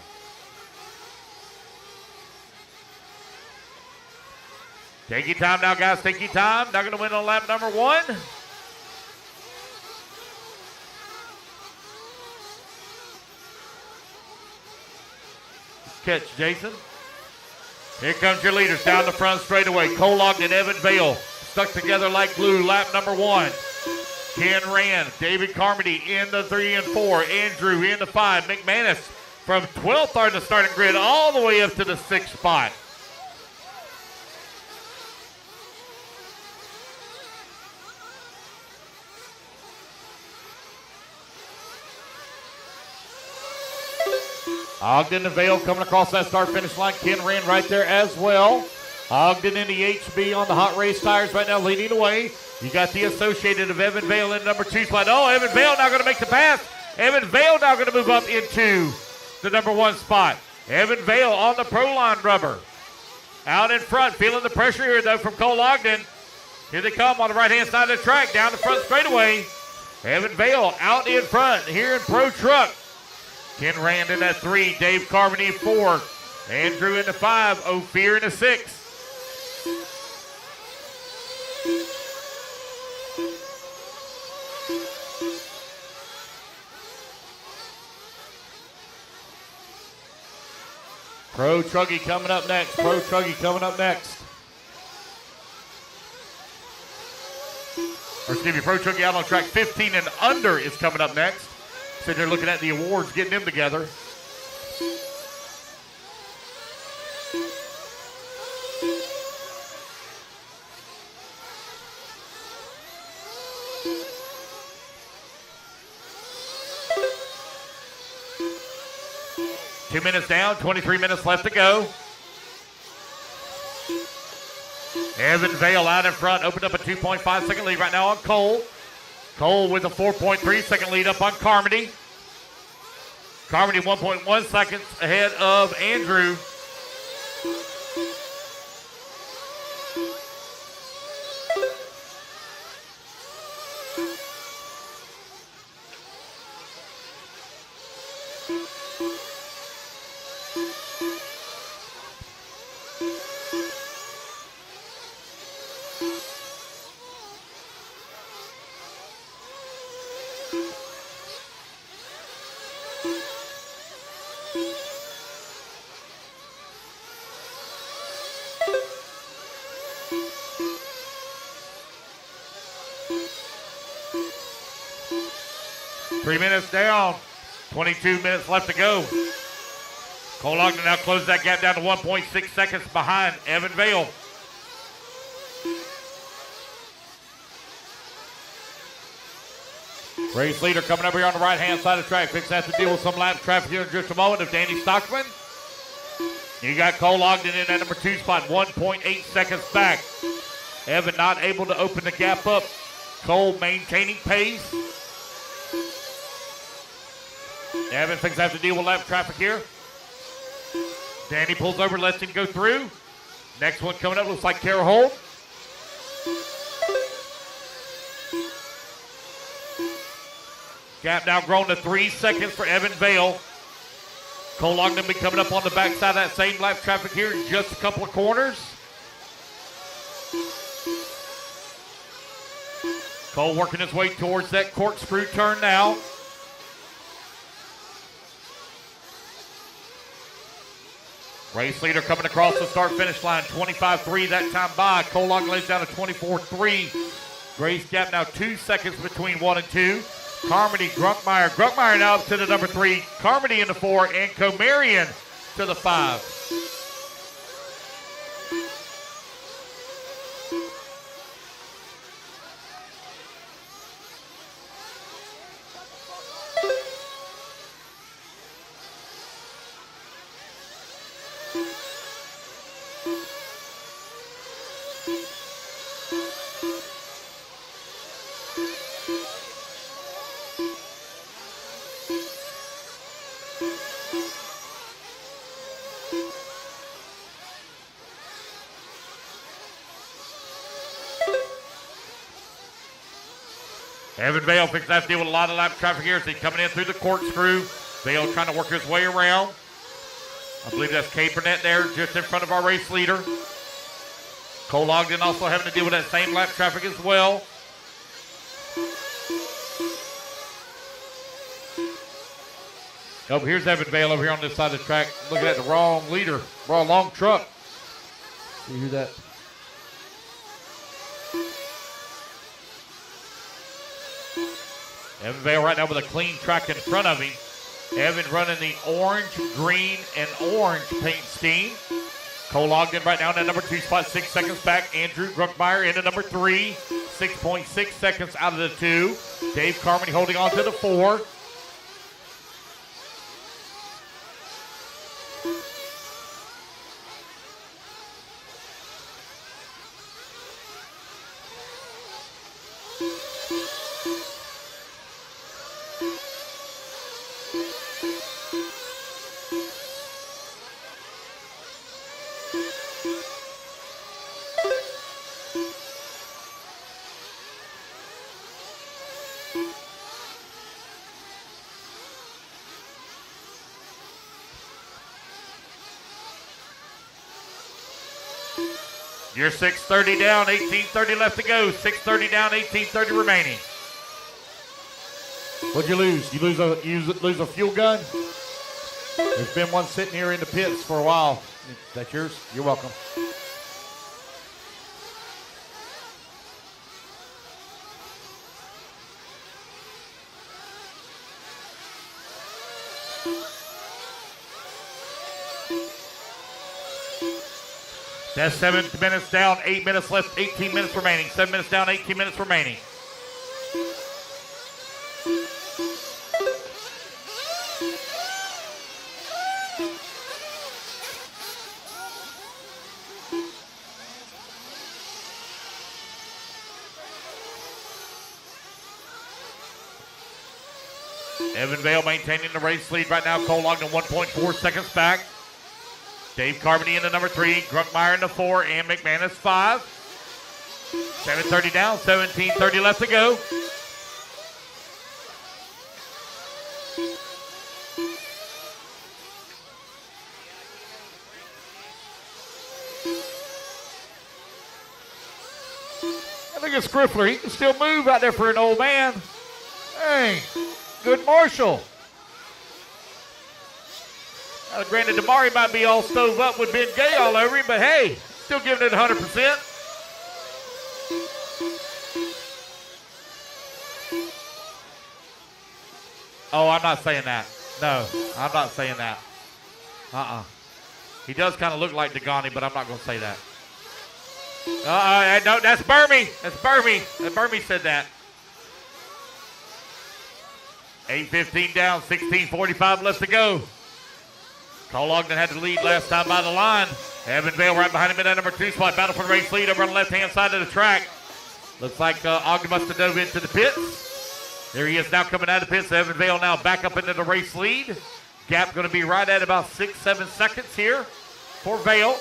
Take your time now, guys. Take your time. Not going to win on lap number 1. Catch, Jason. Here comes your leaders down the front straightaway. Cole Ogden and Evan Vale stuck together like glue. Lap number 1. Ken Rand, David Carmody in the 3 and 4. Andrew in the 5. McManus from 12th on the starting grid all the way up to the 6th spot. Ogden and Vale coming across that start-finish line. Ken Rand right there as well. Ogden in the HB on the hot race tires right now leading the way. You got the associated of Evan Vale in number 2 spot. Oh, Evan Vale now going to make the pass. Evan Vale now going to move up into the number 1 spot. Evan Vale on the Pro Line rubber. Out in front, feeling the pressure here though from Cole Ogden. Here they come on the right-hand side of the track, down the front straightaway. Evan Vale out in front here in Pro Truck. Ken Rand in that 3, Dave Carmody in 4, Andrew in the 5, Ophir in the 6. Pro Truggy coming up next. Pro Truggy coming up next. Or excuse me, Pro Truggy out on track 15 and under is coming up next. Sitting there looking at the awards, getting them together. Two minutes down, 23 minutes left to go. Evan Vale out in front, opened up a 2.5 second lead right now on Cole. Cole with a 4.3 second lead up on Carmody. Carmody 1.1 seconds ahead of Andrew. Three minutes down, 22 minutes left to go. Cole Ogden now closes that gap down to 1.6 seconds behind Evan Vale. Race leader coming up here on the right-hand side of the track. Fixing to have to deal with some lap traffic here in just a moment of Danny Stockman. You got Cole Ogden in that number 2 spot, 1.8 seconds back. Evan not able to open the gap up. Cole maintaining pace. Evan thinks I have to deal with lap traffic here. Danny pulls over, lets him go through. Next one coming up looks like Carol Holt. Gap now grown to 3 seconds for Evan Vale. Cole Ogden be coming up on the backside of that same lap traffic here in just a couple of corners. Cole working his way towards that corkscrew turn now. Race leader coming across the start-finish line, 25-3 that time by. Cole Ogden lays down a 24-3. Grace gap now 2 seconds between 1 and 2. Carmody, Grunkmeyer. Grunkmeyer now up to the number 3. Carmody in the 4, and Comarion to the 5. Evan Vale thinks that's dealing with a lot of lap traffic here as he's coming in through the corkscrew. Vale trying to work his way around. I believe that's Kay Burnett there just in front of our race leader. Cole Ogden also having to deal with that same lap traffic as well. Oh, here's Evan Vale over here on this side of the track. Looking at the wrong leader, wrong truck. You hear that? Evan Vale right now with a clean track in front of him. Evan running the orange, green, and orange paint scheme. Cole Ogden right now in that number 2 spot, 6 seconds back. Andrew Grunkmeyer into number 3, 6.6 seconds out of the 2. Dave Carmody holding on to the 4. You're 6:30 down, 18:30 left to go. 6:30 down, 18:30 remaining. What'd you lose? You lose a fuel gun? There's been one sitting here in the pits for a while. Is that yours? You're welcome. That's 7 minutes down, 8 minutes left, 18 minutes remaining. 7 minutes down, 18 minutes remaining. Evan Vale maintaining the race lead right now. Cole Ogden 1.4 seconds back. Dave Carmody in the number 3, Grunkmeyer in the 4, and McManus 5. 7:30 down, 17:30 left to go. And look at Scriffler, he can still move out there for an old man. Hey, good marshal. Granted, Damari might be all stove up with Ben Gay all over him, but hey, still giving it 100%. Oh, I'm not saying that. No, I'm not saying that. He does kind of look like Dagani, but I'm not going to say that. No, that's Burmy. That's Burmy. Burmy said that. 8:15 down, 16:45 left to go. Cole Ogden had the lead last time by the line. Evan Vale right behind him in that number 2 spot. Battle for the race lead over on the left-hand side of the track. Looks like Ogden must have dove into the pits. There he is now coming out of the pits. Evan Vale now back up into the race lead. Gap going to be right at about 6-7 seconds here for Vale.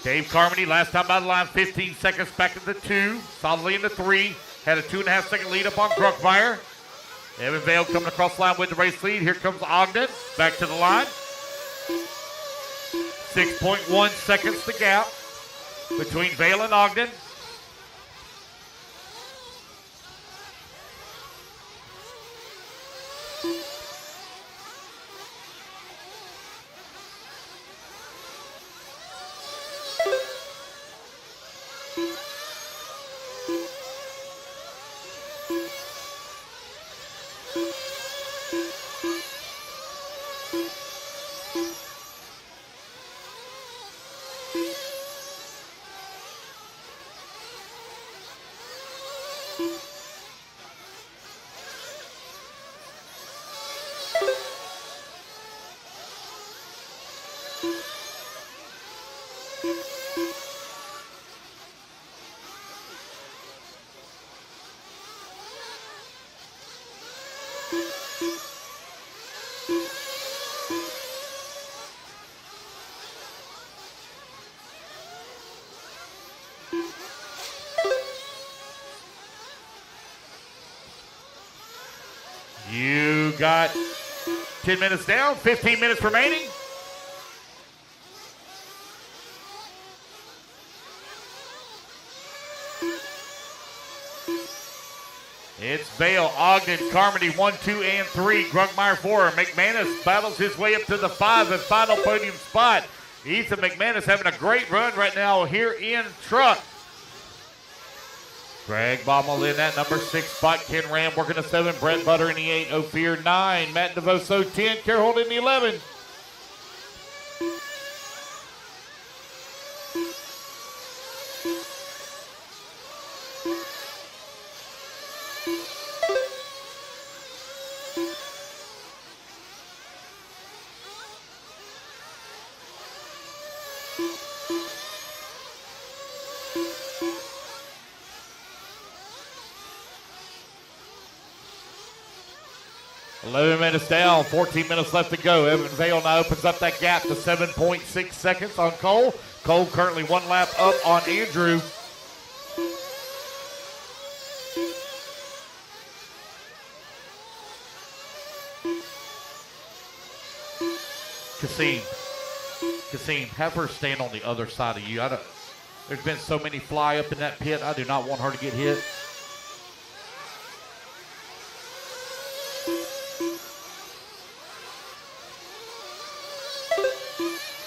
Dave Carmody, last time by the line, 15 seconds back at the 2, solidly in the 3. Had a 2.5 second lead up on Bruckmeyer. Evan Vale coming across the line with the race lead. Here comes Ogden back to the line. 6.1 seconds the gap between Vale and Ogden. You got 10 minutes down, 15 minutes remaining. It's Vale, Ogden, Carmody, 1, 2, and 3. Bruckmeyer 4. McManus battles his way up to the 5 and final podium spot. Ethan McManus having a great run right now here in truck. Greg Baumel in that number 6 spot. Ken Ram working the 7. Brett Butter in the 8. Ophir 9. Matt DeVoso 10. Carold in the 11. Minutes down, 14 minutes left to go. Evan Vale now opens up that gap to 7.6 seconds on Cole. Cole currently 1 lap up on Andrew. Kasim, have her stand on the other side of you. There's been so many fly up in that pit. I do not want her to get hit.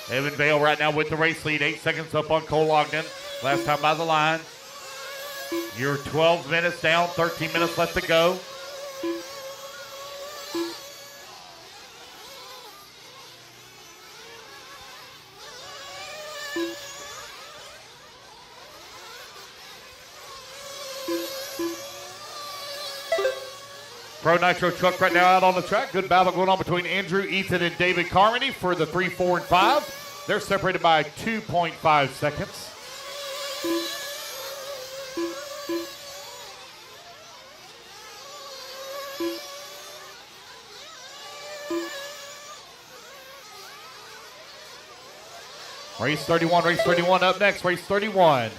Evan Vale right now with the race lead, 8 seconds up on Cole Ogden. Last time by the line. You're 12 minutes down, 13 minutes left to go. Pro Nitro truck right now out on the track. Good battle going on between Andrew, Ethan, and David Carmody for the 3, 4, and 5. They're separated by 2.5 seconds. Race 31 up next. Race 31.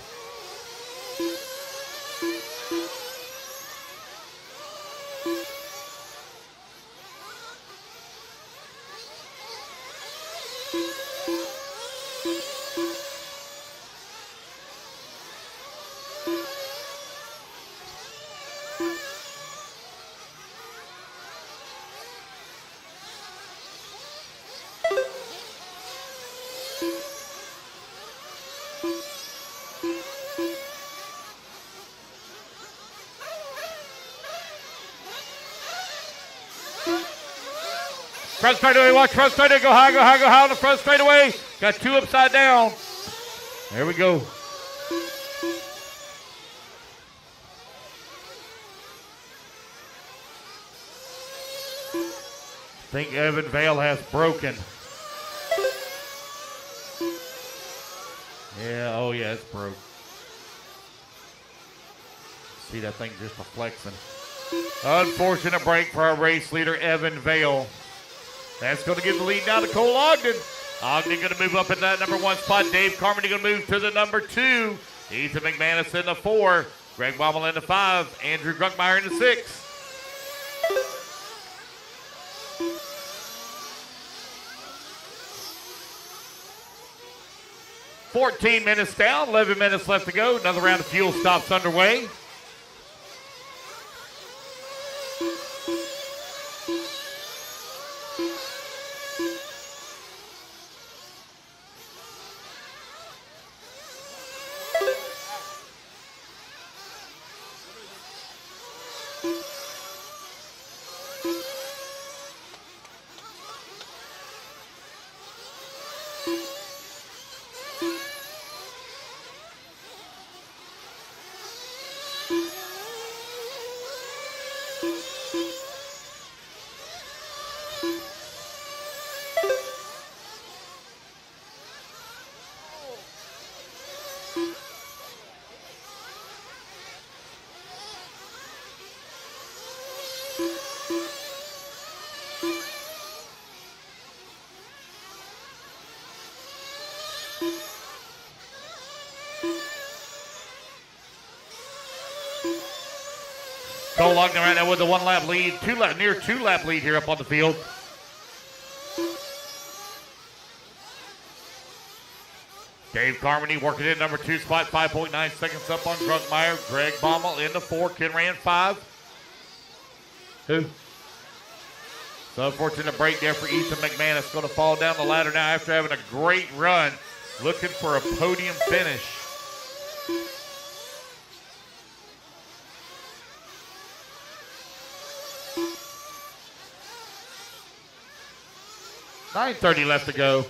Front straightaway, watch front straightaway, go high on the front straightaway. Got 2 upside down. There we go. I think Evan Vale has broken. Yeah, oh yeah, it's broke. See that thing just a flexing. Unfortunate break for our race leader, Evan Vale. That's going to give the lead now to Cole Ogden. Ogden going to move up in that number 1 spot. Dave Carmody going to move to the number 2. Ethan McManus in the 4. Greg Baumel in the 5. Andrew Grunkmeyer in the 6. "14 minutes down, 11 minutes left to go. Another round of fuel stops underway. Cole Ogden right now with the 1-lap lead, near 2-lap lead here up on the field. Dave Carmody working in number 2 spot, 5.9 seconds up on Grunkmeyer. Greg Baumel in the 4, Ken Rand 5. Who? So unfortunate break there for Ethan McManus. Going to fall down the ladder now after having a great run, looking for a podium finish. $9:30 left to go.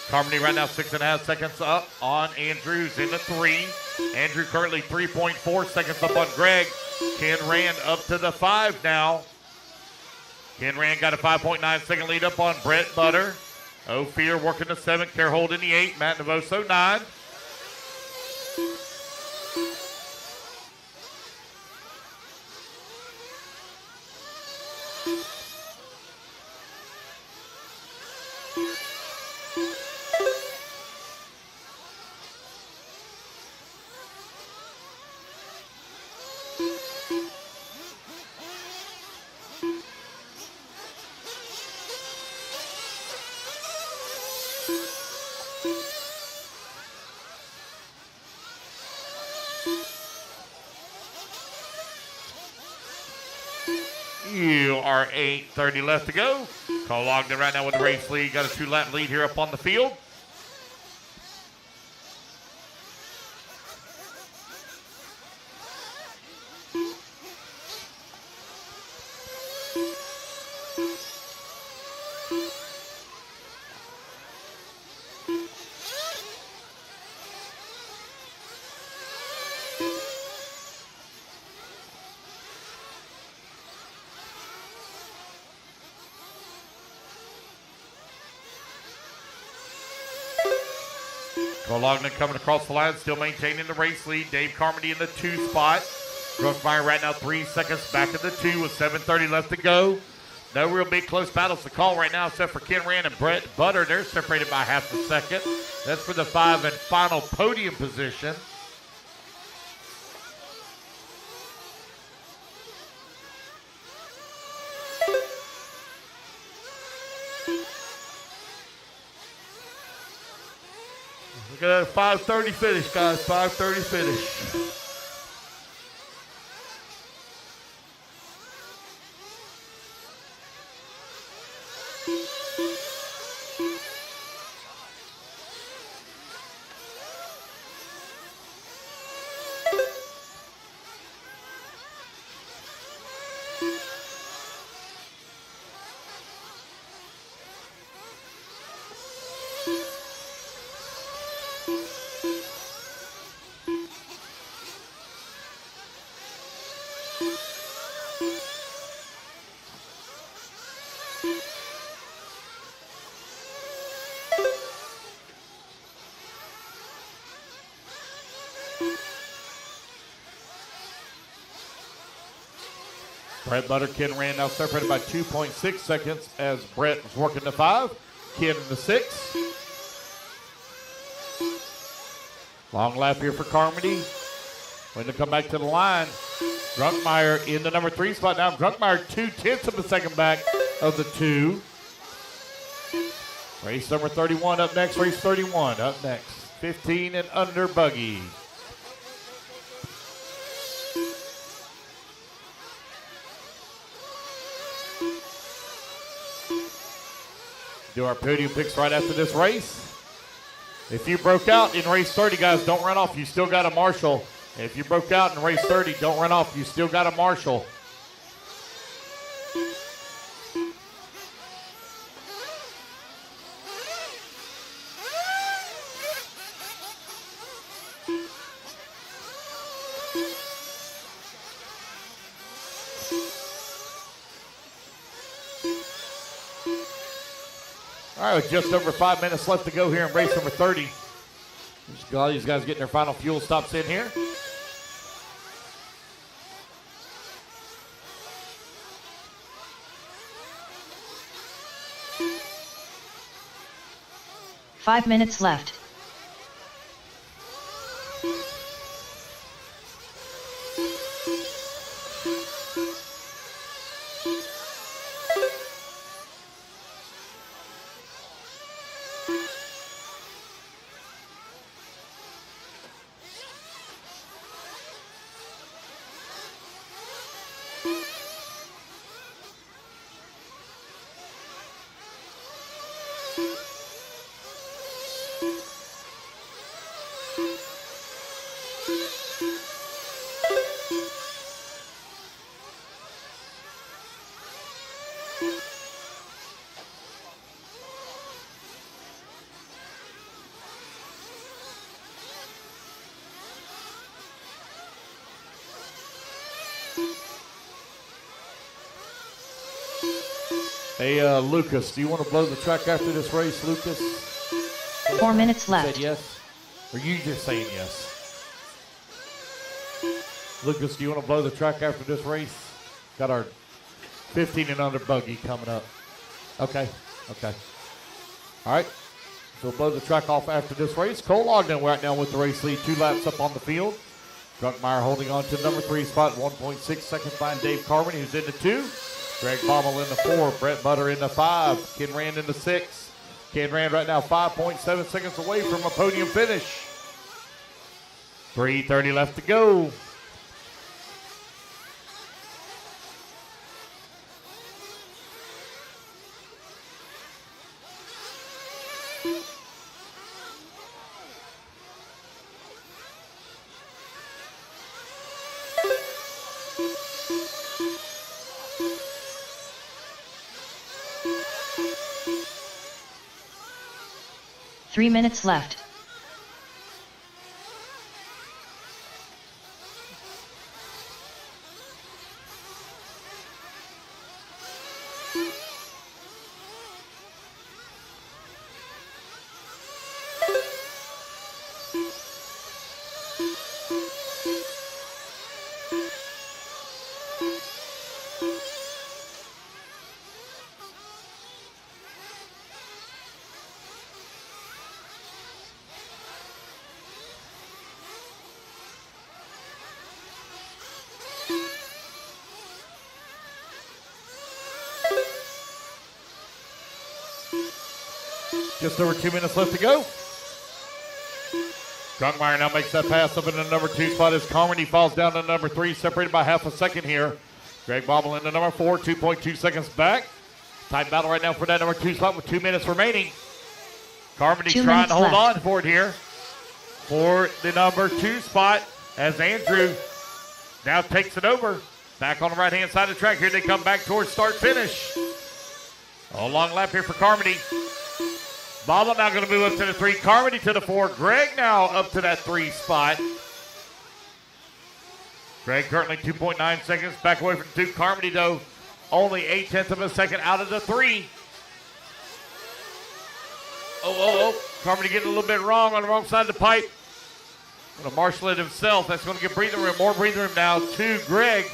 Carmody right now 6.5 seconds up on Andrews in the 3. Andrew currently 3.4 seconds up on Greg. Ken Rand up to the 5 now. Ken Rand got a 5.9 second lead up on Brett Butter. Ophir working the 7. Carehold in the 8. Matt Navoso 9. You are 8:30 left to go. Cole Ogden right now with the race lead. Got a 2-lap lead here up on the field. Cole Ogden coming across the line, still maintaining the race lead. Dave Carmody in the 2 spot. Grunkmeyer right now 3 seconds back in the 2 with 7:30 left to go. No real big close battles to call right now except for Ken Rand and Brett Butter. They're separated by half a second. That's for the 5 and final podium position. Look at that 5:30 finish, guys. 5:30 finish. Brett Butter, Ken Rand now separated by 2.6 seconds as Brett was working the 5, Ken in the 6. Long lap here for Carmody. When they come back to the line, Drunkmeyer in the number 3 spot now. Drunkmeyer 0.2 of a second back of the 2. Race number 31 up next. Race 31 up next. 15 and under buggy. Do our podium picks right after this race. If you broke out in race 30, guys, don't run off. You still got a marshal. If you broke out in race 30, don't run off. You still got a marshal. All right, with just over 5 minutes left to go here in race number 30. Just got all these guys getting their final fuel stops in here. Five minutes left. Hey, Lucas, do you want to blow the track after this race, Lucas? 4 minutes left. Said yes? Or you just saying yes? Lucas, do you want to blow the track after this race? Got our 15 and under buggy coming up. Okay. All right. So we'll blow the track off after this race. Cole Ogden right now with the race lead. 2 laps up on the field. Drunkmeyer holding on to the number 3 spot. 1.6 seconds behind Dave Carmody, who's in the 2. Greg Baumel in the 4. Brett Butter in the 5. Ken Rand in the 6. Ken Rand right now 5.7 seconds away from a podium finish. 3:30 left to go. Three minutes left. Just over 2 minutes left to go. Drunkmeyer now makes that pass up in the number 2 spot as Carmody falls down to number 3, separated by half a second here. Greg Baumel in the number 4, 2.2 seconds back. Tight battle right now for that number 2 spot with 2 minutes remaining. Carmody trying to hold on for it here for the number 2 spot as Andrew now takes it over. Back on the right-hand side of the track. Here they come back towards start-finish. A long lap here for Carmody. Baumel now going to move up to the 3. Carmody to the 4. Greg now up to that 3 spot. Greg currently 2.9 seconds back away from 2. Carmody, though, only 0.8 of a second out of the 3. Oh. Carmody getting a little bit wrong on the wrong side of the pipe. Going to marshal it himself. That's going to give breathing room. More breathing room now to Greg.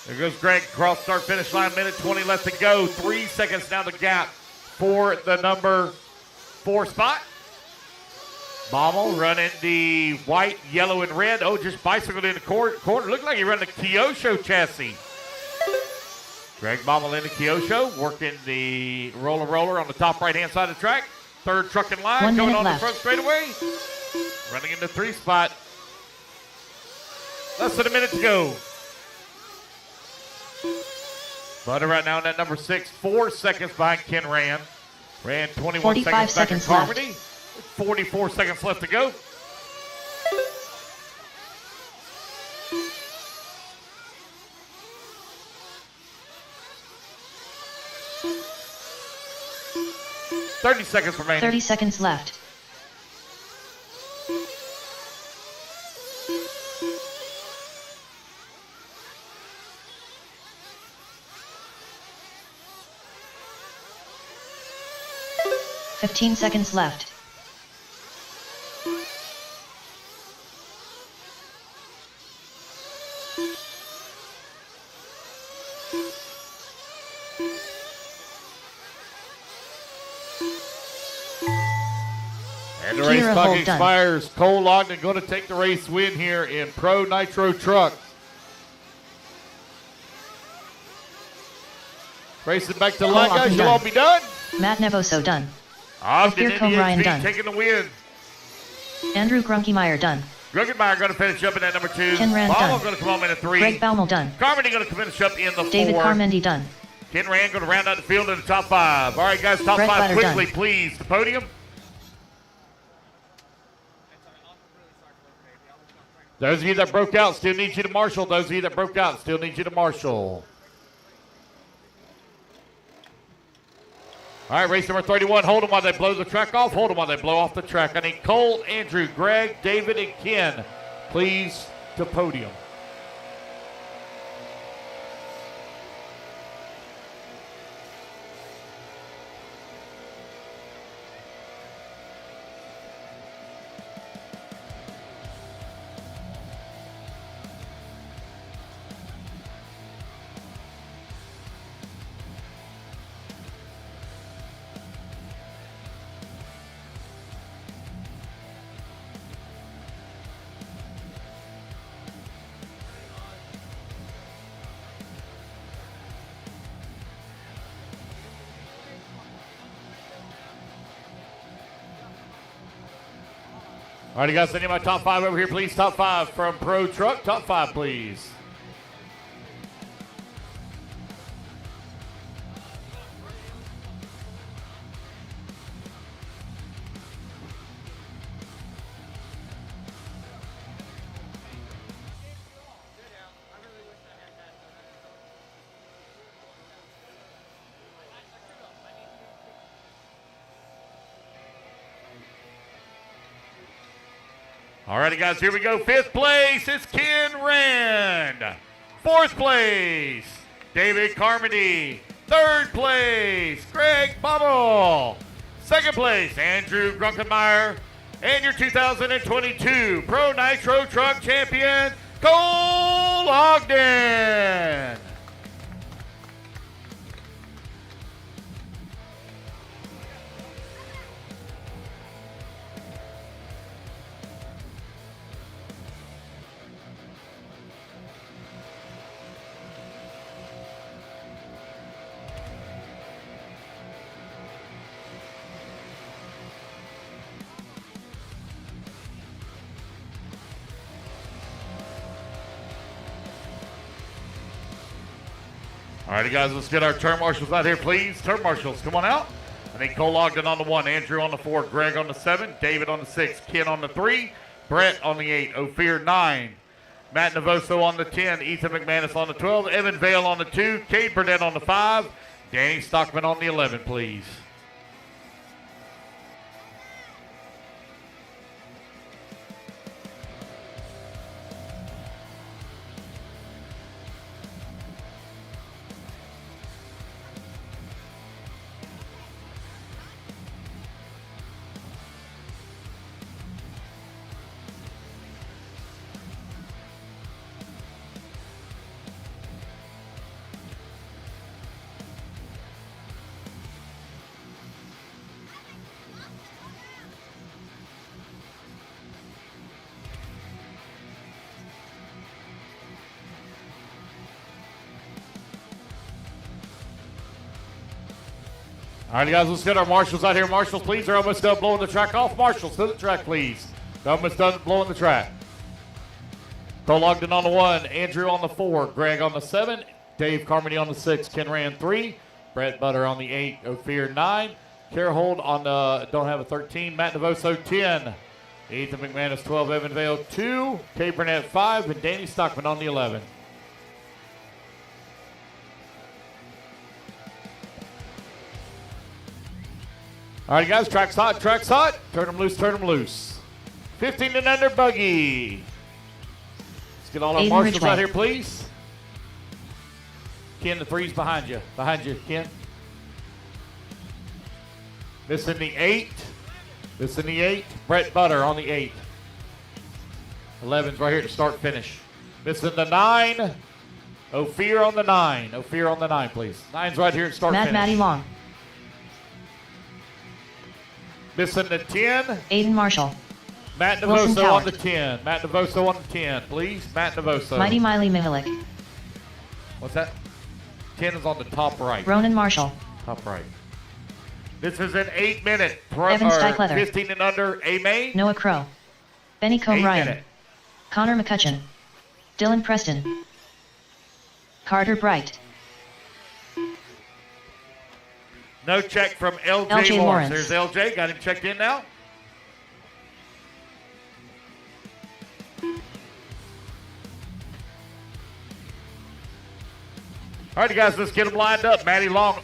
There goes Greg. Cross start finish line. Minute 20 left to go. 3 seconds now the gap for the number 4 spot. Baumel running the white, yellow, and red. Oh, just bicycled in the corner. Looked like he ran the Kyosho chassis. Greg Baumel in the Kyosho, working the roller on the top right-hand side of the track. Third truck in line, 1 going minute on left. the front straightaway. Running in the 3 spot. Less than a minute to go. Butter right now in that number 6, 4 seconds behind Ken Rand. Ran 21 45 seconds back in Carmody. 44 seconds left to go. .30 seconds remaining. 30 seconds left. $15 left. And the race Kira clock Holt done. expires. Cole Ogden going to take the race win here in Pro Nitro Truck. Racing back to the Cole line, guys. Ogden You'll all done. be done. Matt Nevoso done. Ogden Ophir Combe Ryan done. taking the win. Andrew Grunkemeyer done. Grunkemeyer going to finish up in that number 2. Ken Rand Baumel done. going to come home in a 3. Greg Baumel done. Carmody going to finish up in the 4. David Carmendi done. Ken Rand going to round out the field in the top 5. All right, guys, top Brett 5 Butter quickly, done. please. The podium. Those of you that broke out still need you to marshal. Those of you that broke out still need you to marshal. All right, race number 31. Hold them while they blow the track off. Hold them while they blow off the track. I need Cole, Andrew, Greg, David, and Ken, please, to podium. All right, you guys, any of my top 5 over here, please. Top 5 from Pro Truck. Top 5, please. All righty, guys, here we go. 5th place is Ken Rand. 4th place, David Carmody. 3rd place, Greg Baumel. 2nd place, Andrew Grunkemeyer. And your 2022 Pro Nitro Truck Champion, Cole Ogden. All righty, guys, let's get our turn marshals out here, please. Turn marshals, come on out. I think Cole Ogden on the 1, Andrew on the 4, Greg on the 7, David on the 6, Ken on the 3, Brett on the 8, Ophir 9, Matt Navoso on the 10, Ethan McManus on the 12, Evan Vale on the 2, Cade Burnett on the 5, Danny Stockman on the 11, please. All right, guys, let's get our marshals out here. Marshals, please. They're almost done blowing the track off. Marshals, to the track, please. They're almost done blowing the track. Cole Ogden on the 1, Andrew on the 4, Greg on the 7, Dave Carmody on the 6, Ken Rand 3, Brett Butter on the 8, Ophir 9, Carehold on the, don't have a 13, Matt Devoso 10, Ethan McManus 12, Evan Vale 2, Kay Burnett 5, and Danny Stockman on the 11. All right, guys, track's hot, track's hot. Turn them loose, turn them loose. 15 and under buggy. Let's get all our Aiden marshals Ridgway. out here, please. Ken, the 3's behind you. Behind you, Ken. Missing the 8. Missing the 8. Brett Butter on the 8. 11's right here to start finish. Missing the 9. Ophir on the 9. Ophir on the 9, please. 9's right here to start finish. Matty Long. Missing the 10. Aiden Marshall. Matt Wilson Devoso on Cowart. the 10. Matt Devoso on the 10, please. Matt Devoso. Mighty Miley Mihalik. What's that? 10 is on the top right. Ronan Marshall. Top right. This is an 8-minute. Evan Steichleather. 15 and under. A main. Noah Crow. Benny Combe 8 Ryan. minute. Connor McCutcheon. Dylan Preston. Carter Bright. No check from LJ, LJ Lawrence. Lawrence. There's LJ. Got him checked in now. All right, guys, let's get them lined up. Matty Long.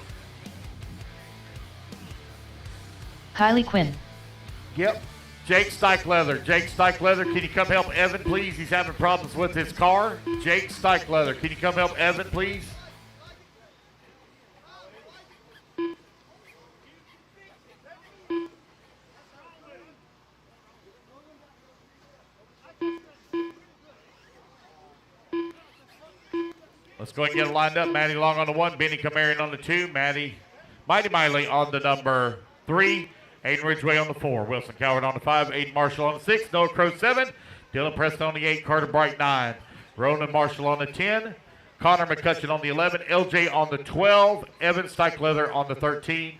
Kylie Quinn. Yep. Jake Steichleather. Jake Steichleather, can you come help Evan, please? He's having problems with his car. Jake Steichleather, can you come help Evan, please? Let's go ahead and get it lined up. Matty Long on the 1, Benny Camarion on the 2, Mighty Miley on the number 3, Aiden Ridgway on the 4, Wilson Coward on the 5, Aiden Marshall on the 6, Noah Crow 7, Dylan Preston on the 8, Carter Bright 9, Ronan Marshall on the 10, Connor McCutcheon on the 11, LJ on the 12, Evan Steichleather on the 13,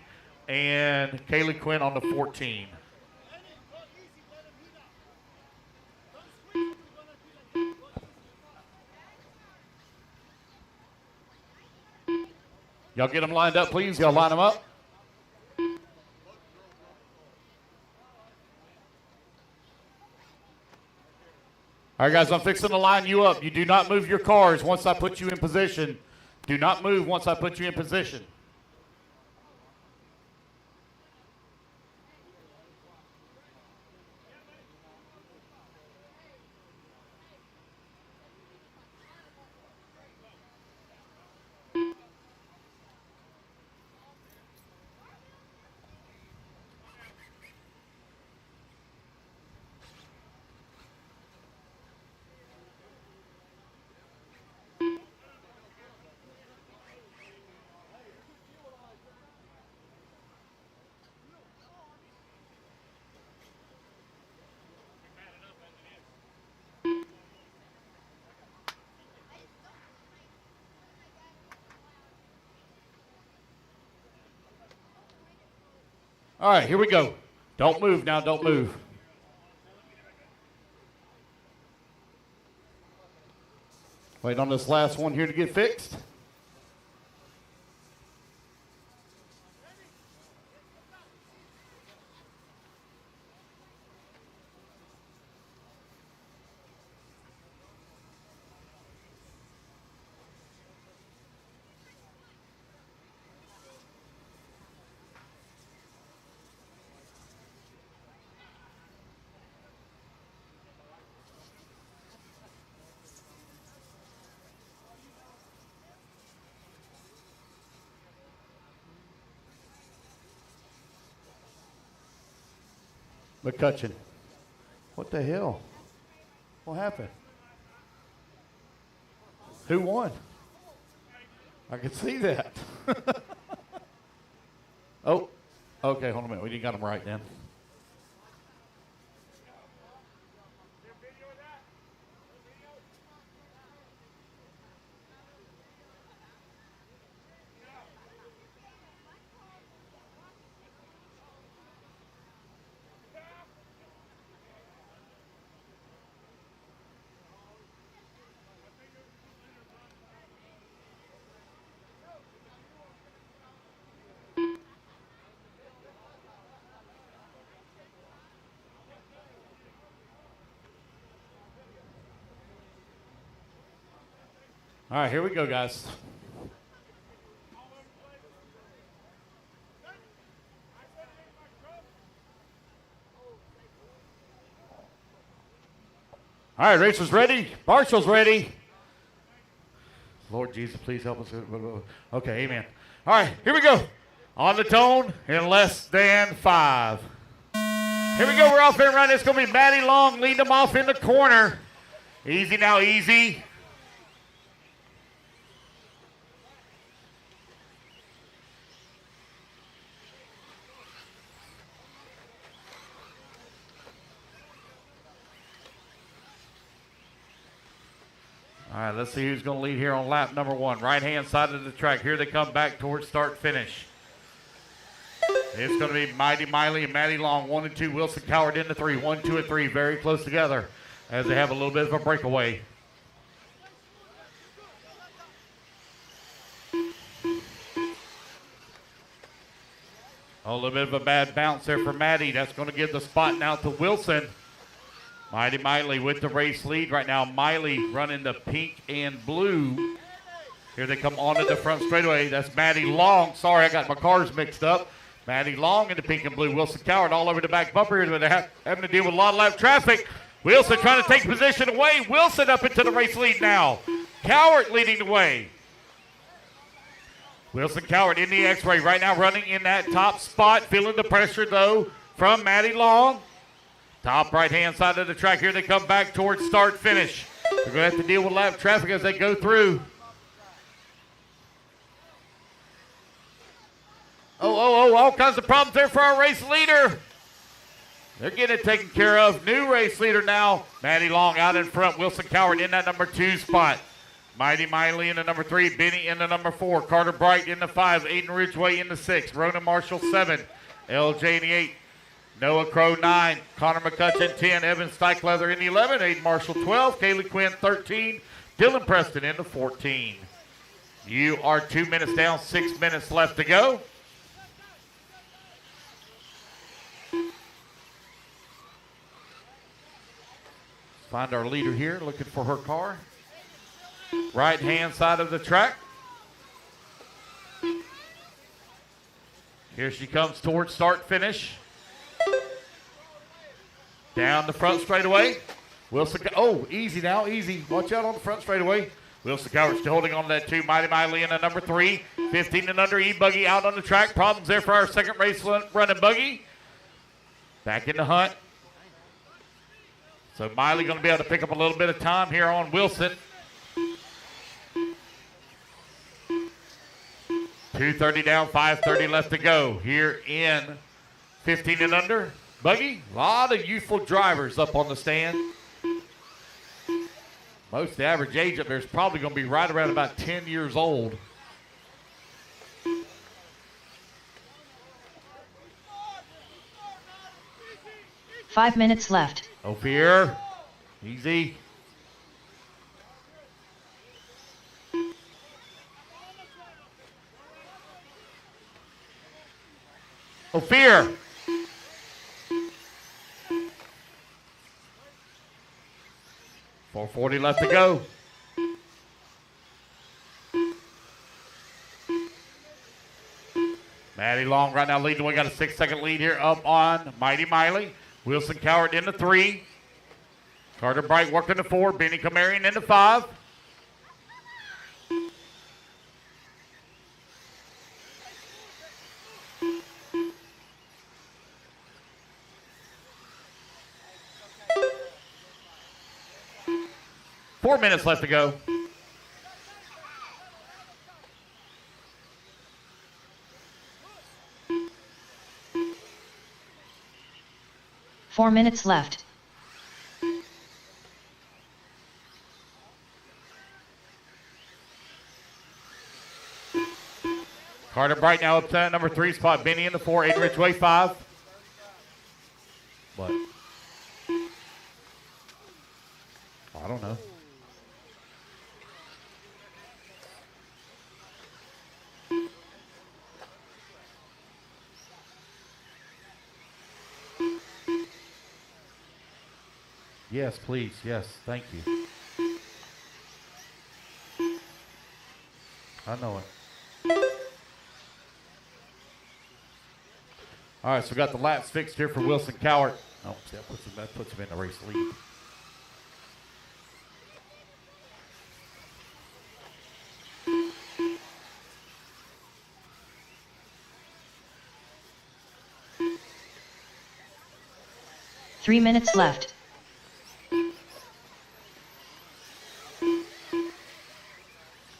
and Kaylee Quinn on the 14. Y'all get them lined up, please. Y'all line them up. All right, guys, I'm fixing to line you up. You do not move your cars once I put you in position. Do not move once I put you in position. All right, here we go. Don't move now, don't move. Wait on this last one here to get fixed. McCutcheon. What the hell? What happened? Who won? I can see that. Oh, okay, hold on a minute. We didn't got him right then. All right, here we go, guys. All right, racers ready. Marshall's ready. Lord Jesus, please help us. Okay, amen. All right, here we go. On the tone in less than 5. Here we go. We're off and running. It's going to be Maddie Long leading them off in the corner. Easy now, easy. All right, let's see who's going to lead here on lap number 1. Right-hand side of the track. Here they come back towards start-finish. It's going to be Mighty Miley and Maddie Long, 1 and 2. Wilson Coward into 3. 1, 2, and 3. Very close together as they have a little bit of a breakaway. A little bit of a bad bounce there for Maddie. That's going to give the spot now to Wilson. Mighty Miley with the race lead right now. Miley running the pink and blue. Here they come onto the front straightaway. That's Maddie Long. Sorry, I got my cars mixed up. Maddie Long in the pink and blue. Wilson Coward all over the back bumper here. They're having to deal with a lot of lap traffic. Wilson trying to take position away. Wilson up into the race lead now. Coward leading the way. Wilson Coward in the X-ray right now, running in that top spot. Feeling the pressure, though, from Maddie Long. Top right-hand side of the track. Here they come back towards start-finish. They're going to have to deal with lap traffic as they go through. All kinds of problems there for our race leader. They're getting it taken care of. New race leader now. Maddie Long out in front. Wilson Coward in that number 2 spot. Mighty Miley in the number 3. Benny in the number 4. Carter Bright in the 5. Aiden Ridgeway in the 6. Ronan Marshall 7. LJ in the 8. Noah Crow 9. Connor McCutcheon 10. Evan Steichleather in the 11. Aiden Marshall 12. Kaylee Quinn 13. Dylan Preston in the 14. You are 2 minutes down. 6 minutes left to go. Find our leader here, looking for her car. Right-hand side of the track. Here she comes towards start-finish. Down the front straightaway. Wilson, easy now, easy. Watch out on the front straightaway. Wilson Coward still holding on to that 2. Mighty Miley in the number 3. 15 and under, E-Buggy out on the track. Problems there for our second race running buggy. Back in the hunt. So Miley going to be able to pick up a little bit of time here on Wilson. 2:30 down, 5:30 left to go here in 15 and under. Buggy, a lot of youthful drivers up on the stand. Most of the average age up there is probably going to be right around about 10 years old. Five minutes left. Ophir, easy. Ophir. .440 left to go. Maddie Long right now leading. We got a 6-second lead here up on Mighty Miley. Wilson Coward in the 3. Carter Bright working the 4. Benny Kamarian in the 5. Four minutes left to go. Four minutes left. Carter Bright now up to that number 3 spot. Benny in the 4. Aiden Ridgeway 5. What? I don't know. Yes, please. Yes, thank you. I know it. All right, so we got the laps fixed here for Wilson Cowart. Oh, that puts him in the race lead. Three minutes left.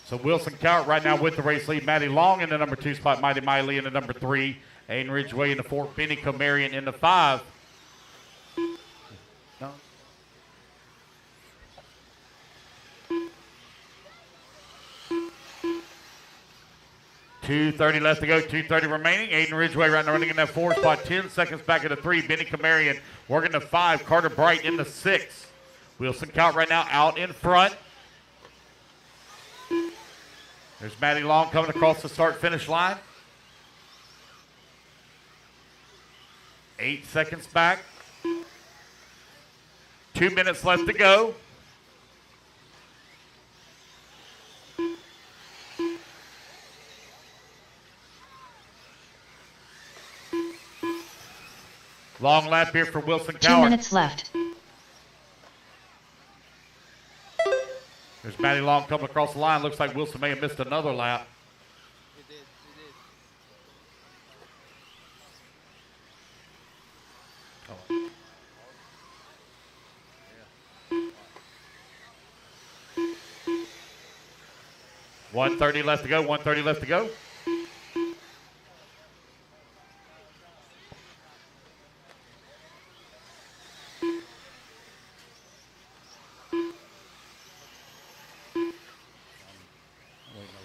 So Wilson Cowart right now with the race lead. Maddie Long in the number 2 spot. Mighty Miley in the number 3. Aiden Ridgeway in the 4. Benny Comarian in the 5. No. .230 left to go. 2:30 remaining. Aiden Ridgeway right now running in that 4 spot. 10 seconds back at the 3. Benny Comarian working the 5. Carter Bright in the 6. Wilson Cowart right now out in front. There's Maddie Long coming across the start-finish line. 8 seconds back. 2 minutes left to go. Long lap here for Wilson Cowart. 2 minutes left. There's Maddie Long coming across the line. Looks like Wilson may have missed another lap. It did. 1:30 left to go. 1:30 left to go.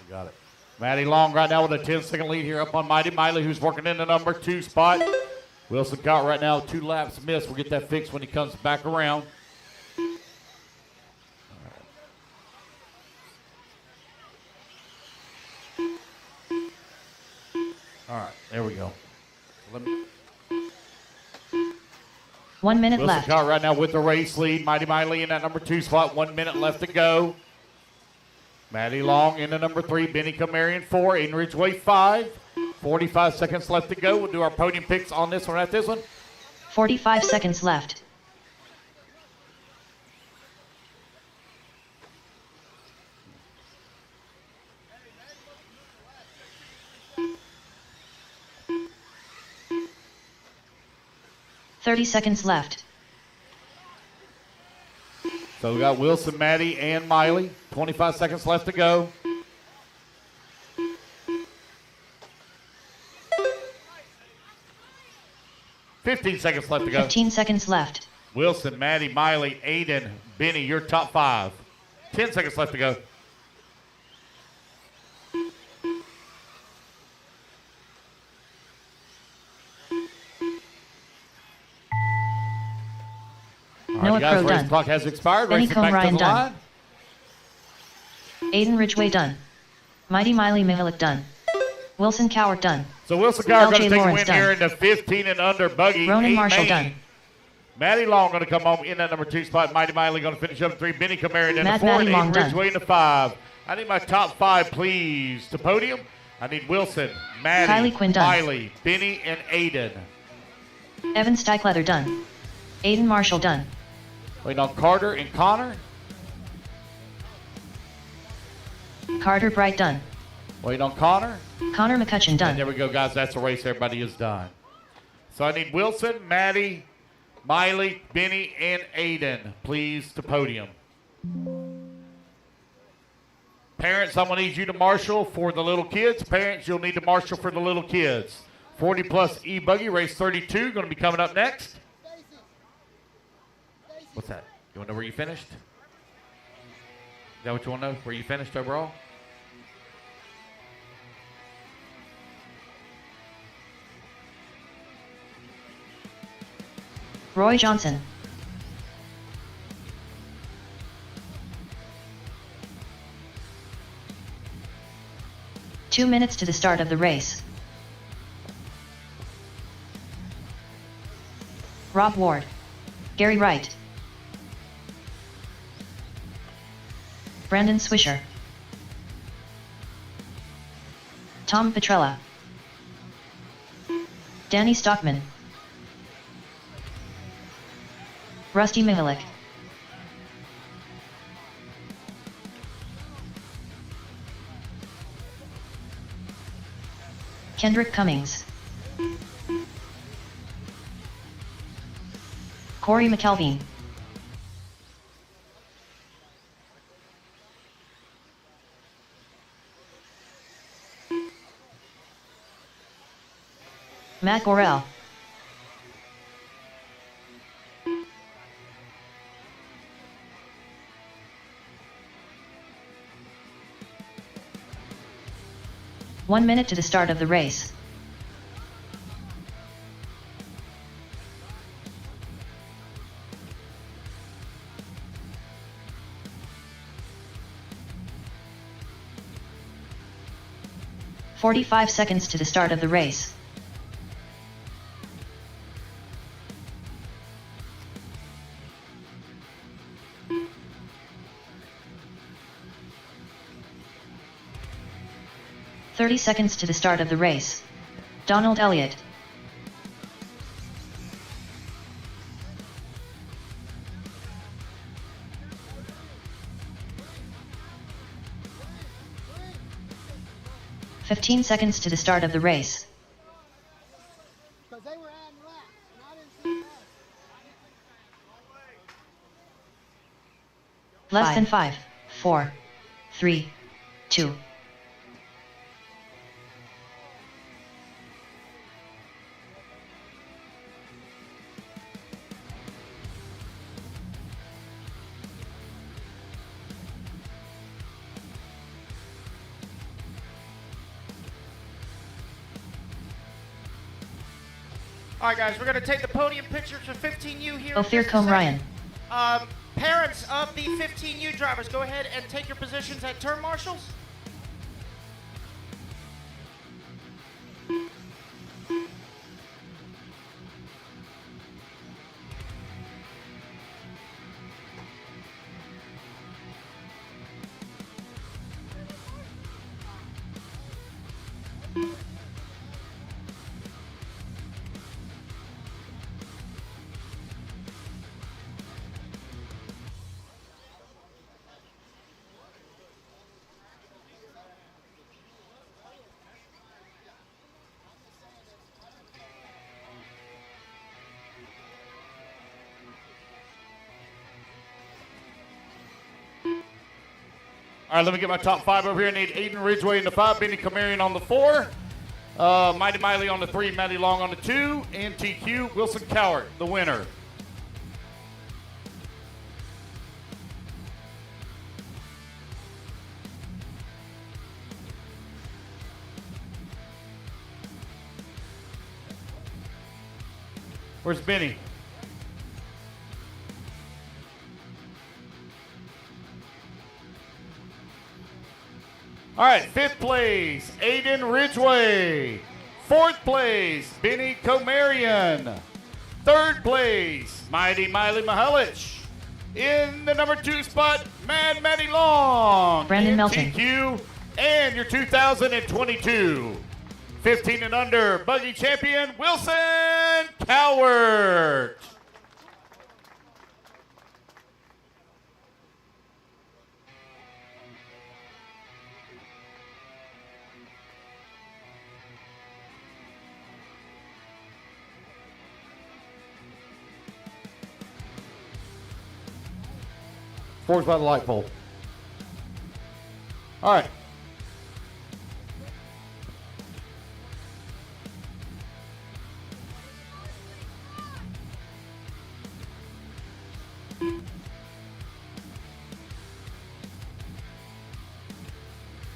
Got it. Maddie Long right now with a 10-second lead here up on Mighty Miley, who's working in the number 2 spot. Wilson Cowart right now 2 laps missed. We'll get that fixed when he comes back around. All right, there we go. 1 minute Wilson left. Cowart right now with the race lead. Mighty Miley in that number 2 spot. 1 minute left to go. Maddie Long in the number 3. Benny Comarian 4. Aiden Ridgeway 5. 45 seconds left to go. We'll do our podium picks on this one at this one. 45 seconds left. $30 left. So we got Wilson, Maddie, and Miley. 25 seconds left to go. $15 seconds left to go. 15 seconds left. Wilson, Maddie, Miley, Aiden, Benny, your top 5. 10 seconds left to go. All right, Noah guys, Crow race done. clock has expired. Benny Racing back Comarian to the done. line. Aiden Ridgeway done. Mighty Miley Mihalik done. Wilson Cowart done. So Wilson Cowart going to LJ take a Lawrence win done. here in the 15 and under buggy. Ronan 8 Marshall main. done. Maddie Long going to come home in that number 2 spot. Mighty Miley going to finish up 3. Benny Comarian in the 4. Maddie And Long Aiden done. Ridgeway in the 5. I need my top 5, please, to podium. I need Wilson, Maddie, Kylie Quinn done. Miley, Benny, and Aiden. Evan Steichleather done. Aiden Marshall done. Waiting on Carter and Connor. Carter Bright done. Waiting on Connor. Connor McCutcheon And done. there we go, guys. That's the race. Everybody is done. So I need Wilson, Maddie, Miley, Benny, and Aiden, please, to podium. Parents, I'm going to need you to marshal for the little kids. Parents, you'll need to marshal for the little kids. 40-plus E-Buggy, race 32, going to be coming up next. What's that? You want to know where you finished? Is that what you want to know? Where you finished overall? Roy Johnson. Two minutes to the start of the race. Rob Ward. Gary Wright. Brandon Swisher. Tom Petrella, Danny Stockman, Rusty Mihalik, Kendrick Cummings, Corey McKelveen, Matt Gorell, One minute to the start of the race. "45 seconds to the start of the race. "30 seconds to the start of the race. Donald Elliott. "15 seconds to the start of the race. Less than 5, 4, 3, 2. All right, guys, we're going to take the podium pictures for 15U here. Ophir Combe Ryan. Parents of the 15U drivers, go ahead and take your positions at turn marshals. All right, let me get my top 5 over here. I need Aiden Ridgway in the 5, Benny Camarion on the 4, Mighty Miley on the 3, Matty Long on the 2, and TQ, Wilson Cowart, the winner. Where's Benny? All right, 5th place, Aiden Ridgway. 4th place, Benny Comarion. 3rd place, Mighty Miley Mihalich. In the number 2 spot, Matty Long. Brandon Melton. TQ, and your 2022 15 and under buggy champion, Wilson Cowart. Four's by the light pole. All right.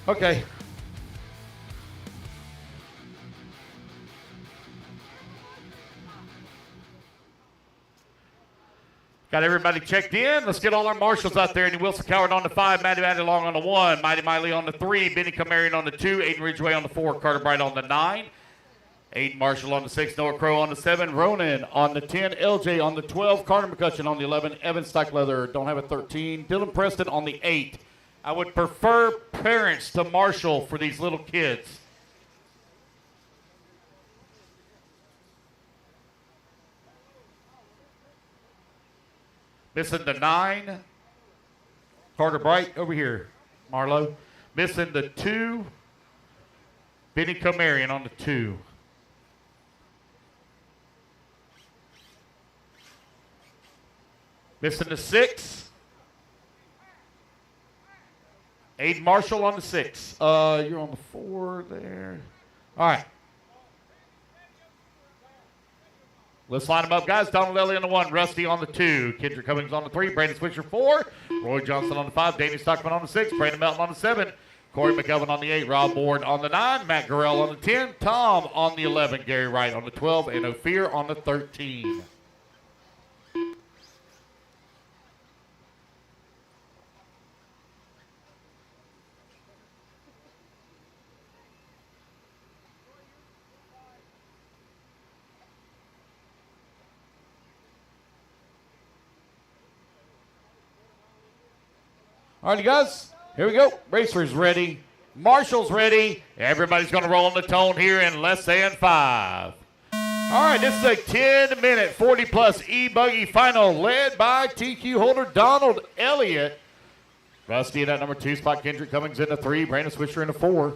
Okay. Got everybody checked in. Let's get all our marshals out there. Andy Wilson Cowart on the 5, Matty Long on the 1, Mighty Miley on the 3, Benny Camarion on the 2, Aiden Ridgway on the 4, Carter Bright on the 9, Aiden Marshall on the 6, Noah Crow on the 7, Ronan on the 10, LJ on the 12, Carter McCutcheon on the 11, Evan Stockleather, don't have a 13, Dylan Preston on the 8. I would prefer parents to marshal for these little kids. Missing the 9. Carter Bright over here. Marlowe. Missing the 2. Benny Comarion on the 2. Missing the 6. Aiden Marshall on the 6. You're on the 4 there. All right. Let's line them up, guys. Donald Ellie on the 1, Rusty on the 2, Kendrick Cummings on the 3, Brandon Switcher 4, Roy Johnson on the 5, Danny Stockman on the 6, Brandon Melton on the 7, Corey McGovern on the 8, Rob Ward on the 9, Matt Gurrell on the 10, Tom on the 11, Gary Wright on the 12, and Ophir on the 13. All right, you guys, here we go. Racer's ready. Marshall's ready. Everybody's going to roll on the tone here in less than 5. All right, this is a 10-minute, 40-plus E-Buggy final led by TQ holder Donald Elliott. Rusty in that number 2 spot. Kendrick Cummings in the 3. Brandon Swisher in the 4.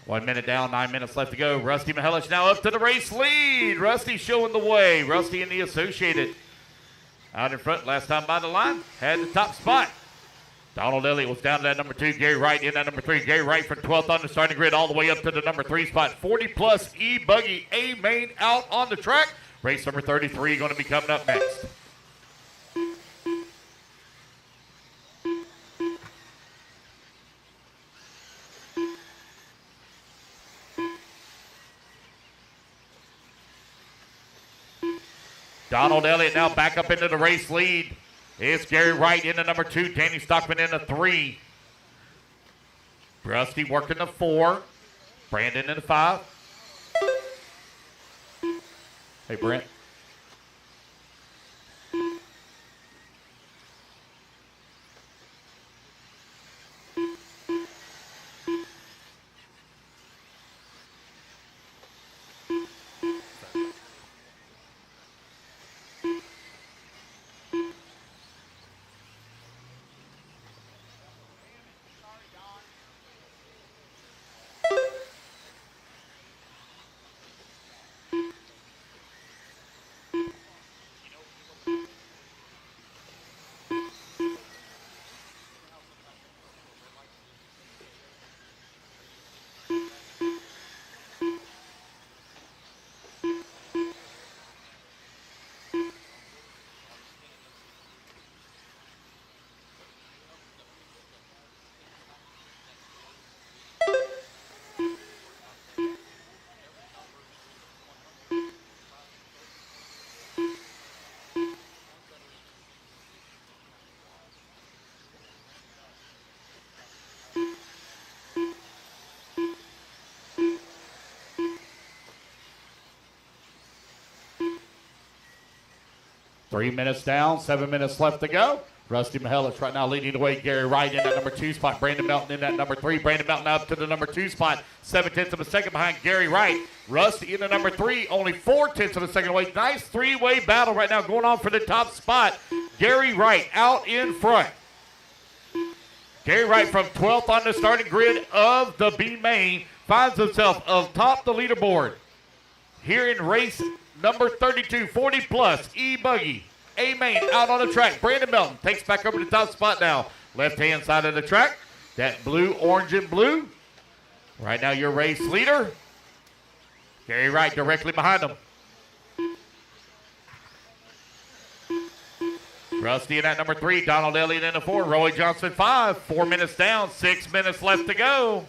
One minute down, 9 minutes left to go. Rusty Mihelic now up to the race lead. Rusty showing the way. Rusty and the Associated out in front last time by the line. Had the top spot. Donald Elliott was down to that number 2. Gary Wright in that number 3. Gary Wright from 12th on the starting grid all the way up to the number 3 spot. 40-plus E-Buggy A-Main out on the track. Race number 33 going to be coming up next. Donald Elliott now back up into the race lead. It's Gary Wright in the number 2. Danny Stockman in the 3. Rusty working the 4. Brandon in the 5. Hey, Brent. Three minutes down, 7 minutes left to go. Rusty Mihelic right now leading the way. Gary Wright in that number 2 spot. Brandon Melton in that number 3. Brandon Melton up to the number 2 spot. 7/10 of a second behind Gary Wright. Rusty in the number 3. Only 4/10 of a second away. Nice three-way battle right now going on for the top spot. Gary Wright out in front. Gary Wright from 12th on the starting grid of the B main finds himself atop the leaderboard. Here in race number 32, 40-plus E-Buggy. A-Main out on the track. Brandon Melton takes back over the top spot now. Left-hand side of the track. That blue, orange, and blue. Right now, your race leader. Gary Wright directly behind him. Rusty in at number 3. Donald Elliott in the 4. Roy Johnson 5. 4 minutes down. 6 minutes left to go.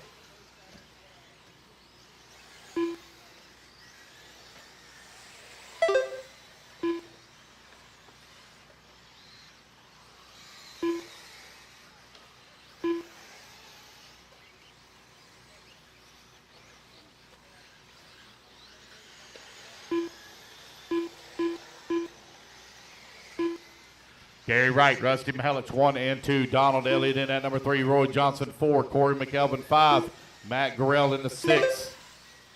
Gary Wright, Rusty Mihelich 1 and 2. Donald Elliott in at number 3. Roy Johnson 4. Corey McElvin 5. Matt Gurrell in the 6.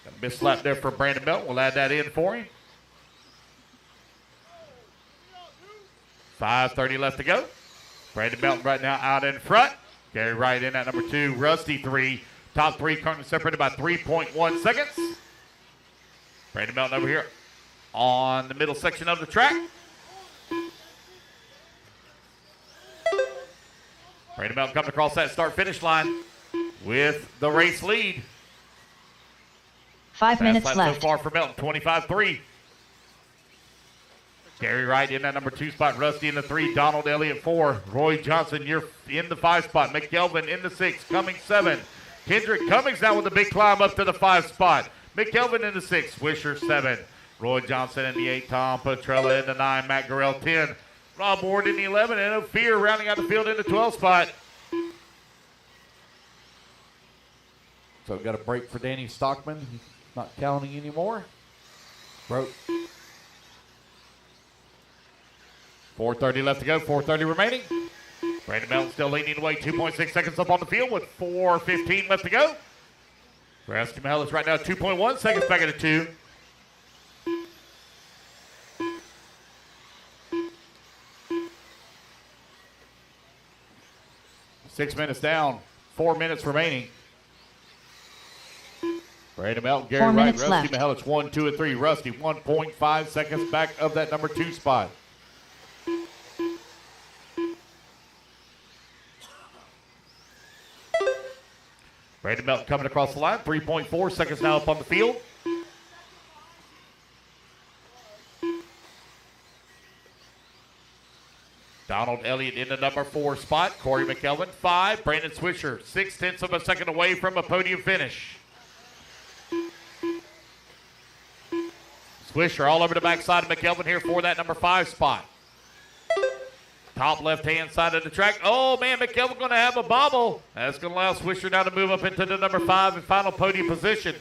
Got a miss lap there for Brandon Melton. We'll add that in for him. 5:30 left to go. Brandon Melton right now out in front. Gary Wright in at number 2. Rusty 3. Top 3 currently separated by 3.1 seconds. Brandon Melton over here on the middle section of the track. Brandon Melton coming across that start-finish line with the race lead. 5 minutes left. So far for Melton, 25-3. Gary Wright in that number 2 spot. Rusty in the 3. Donald Elliott 4. Roy Johnson, you're in the 5 spot. McKelvin in the 6. Cummings 7. Kendrick Cummings now with a big climb up to the 5 spot. McKelvin in the 6. Swisher 7. Roy Johnson in the 8. Tom Petrella in the 9. Matt Gurrell 10. Rob Ward in the 11, and Ophir rounding out the field in the 12 spot. So we've got a break for Danny Stockman. He's not counting anymore. Broke. 4:30 left to go, 4:30 remaining. Brandon Melton still leading the way, 2.6 seconds up on the field with 4:15 left to go. Rusty Mihelich right now, 2.1 seconds back at the 2. Six minutes down, 4 minutes remaining. Brandon Melton, Gary Wright, Rusty Mihelich, 1, 2, and 3. Rusty, 1.5 seconds back of that number 2 spot. Brandon Melton coming across the line, 3.4 seconds now up on the field. Donald Elliott in the number 4 spot. Corey McElvin, 5. Brandon Swisher, 0.6 of a second away from a podium finish. Swisher all over the backside of McElvin here for that number 5 spot. Top left-hand side of the track. Oh, man, McElvin going to have a bobble. That's going to allow Swisher now to move up into the number 5 and final podium position.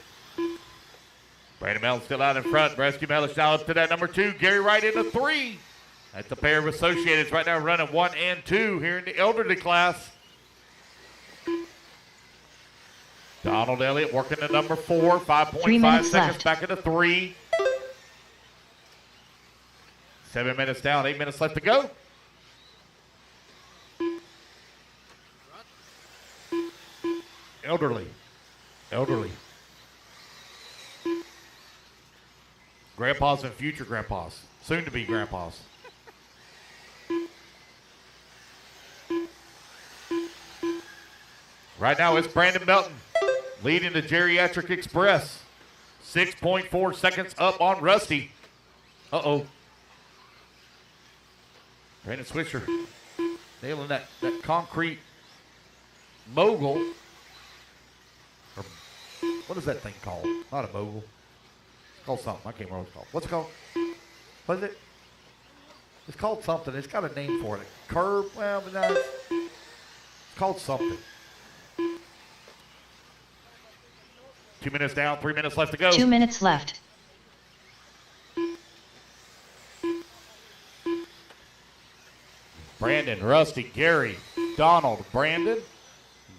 Brandon Melton still out in front. Rusty Mihelich now up to that number 2. Gary Wright in the 3. That's the pair of Associateds right now running 1 and 2 here in the elderly class. Donald Elliott working the number 4, 5.5 seconds back at the 3. 7 minutes down, 8 minutes left to go. Elderly. Grandpas and future grandpas. Soon to be grandpas. Right now it's Brandon Melton leading the Geriatric Express. 6.4 seconds up on Rusty. Uh-oh. Brandon Swisher nailing that concrete mogul. Or what is that thing called? Not a mogul. It's called something. I can't remember what it's called. What's it called? What is it? It's called something. It's got a name for it. A curb? Well, but no, it's called something. 2 minutes down, 3 minutes left to go. 2 minutes left. Brandon, Rusty, Gary, Donald, Brandon.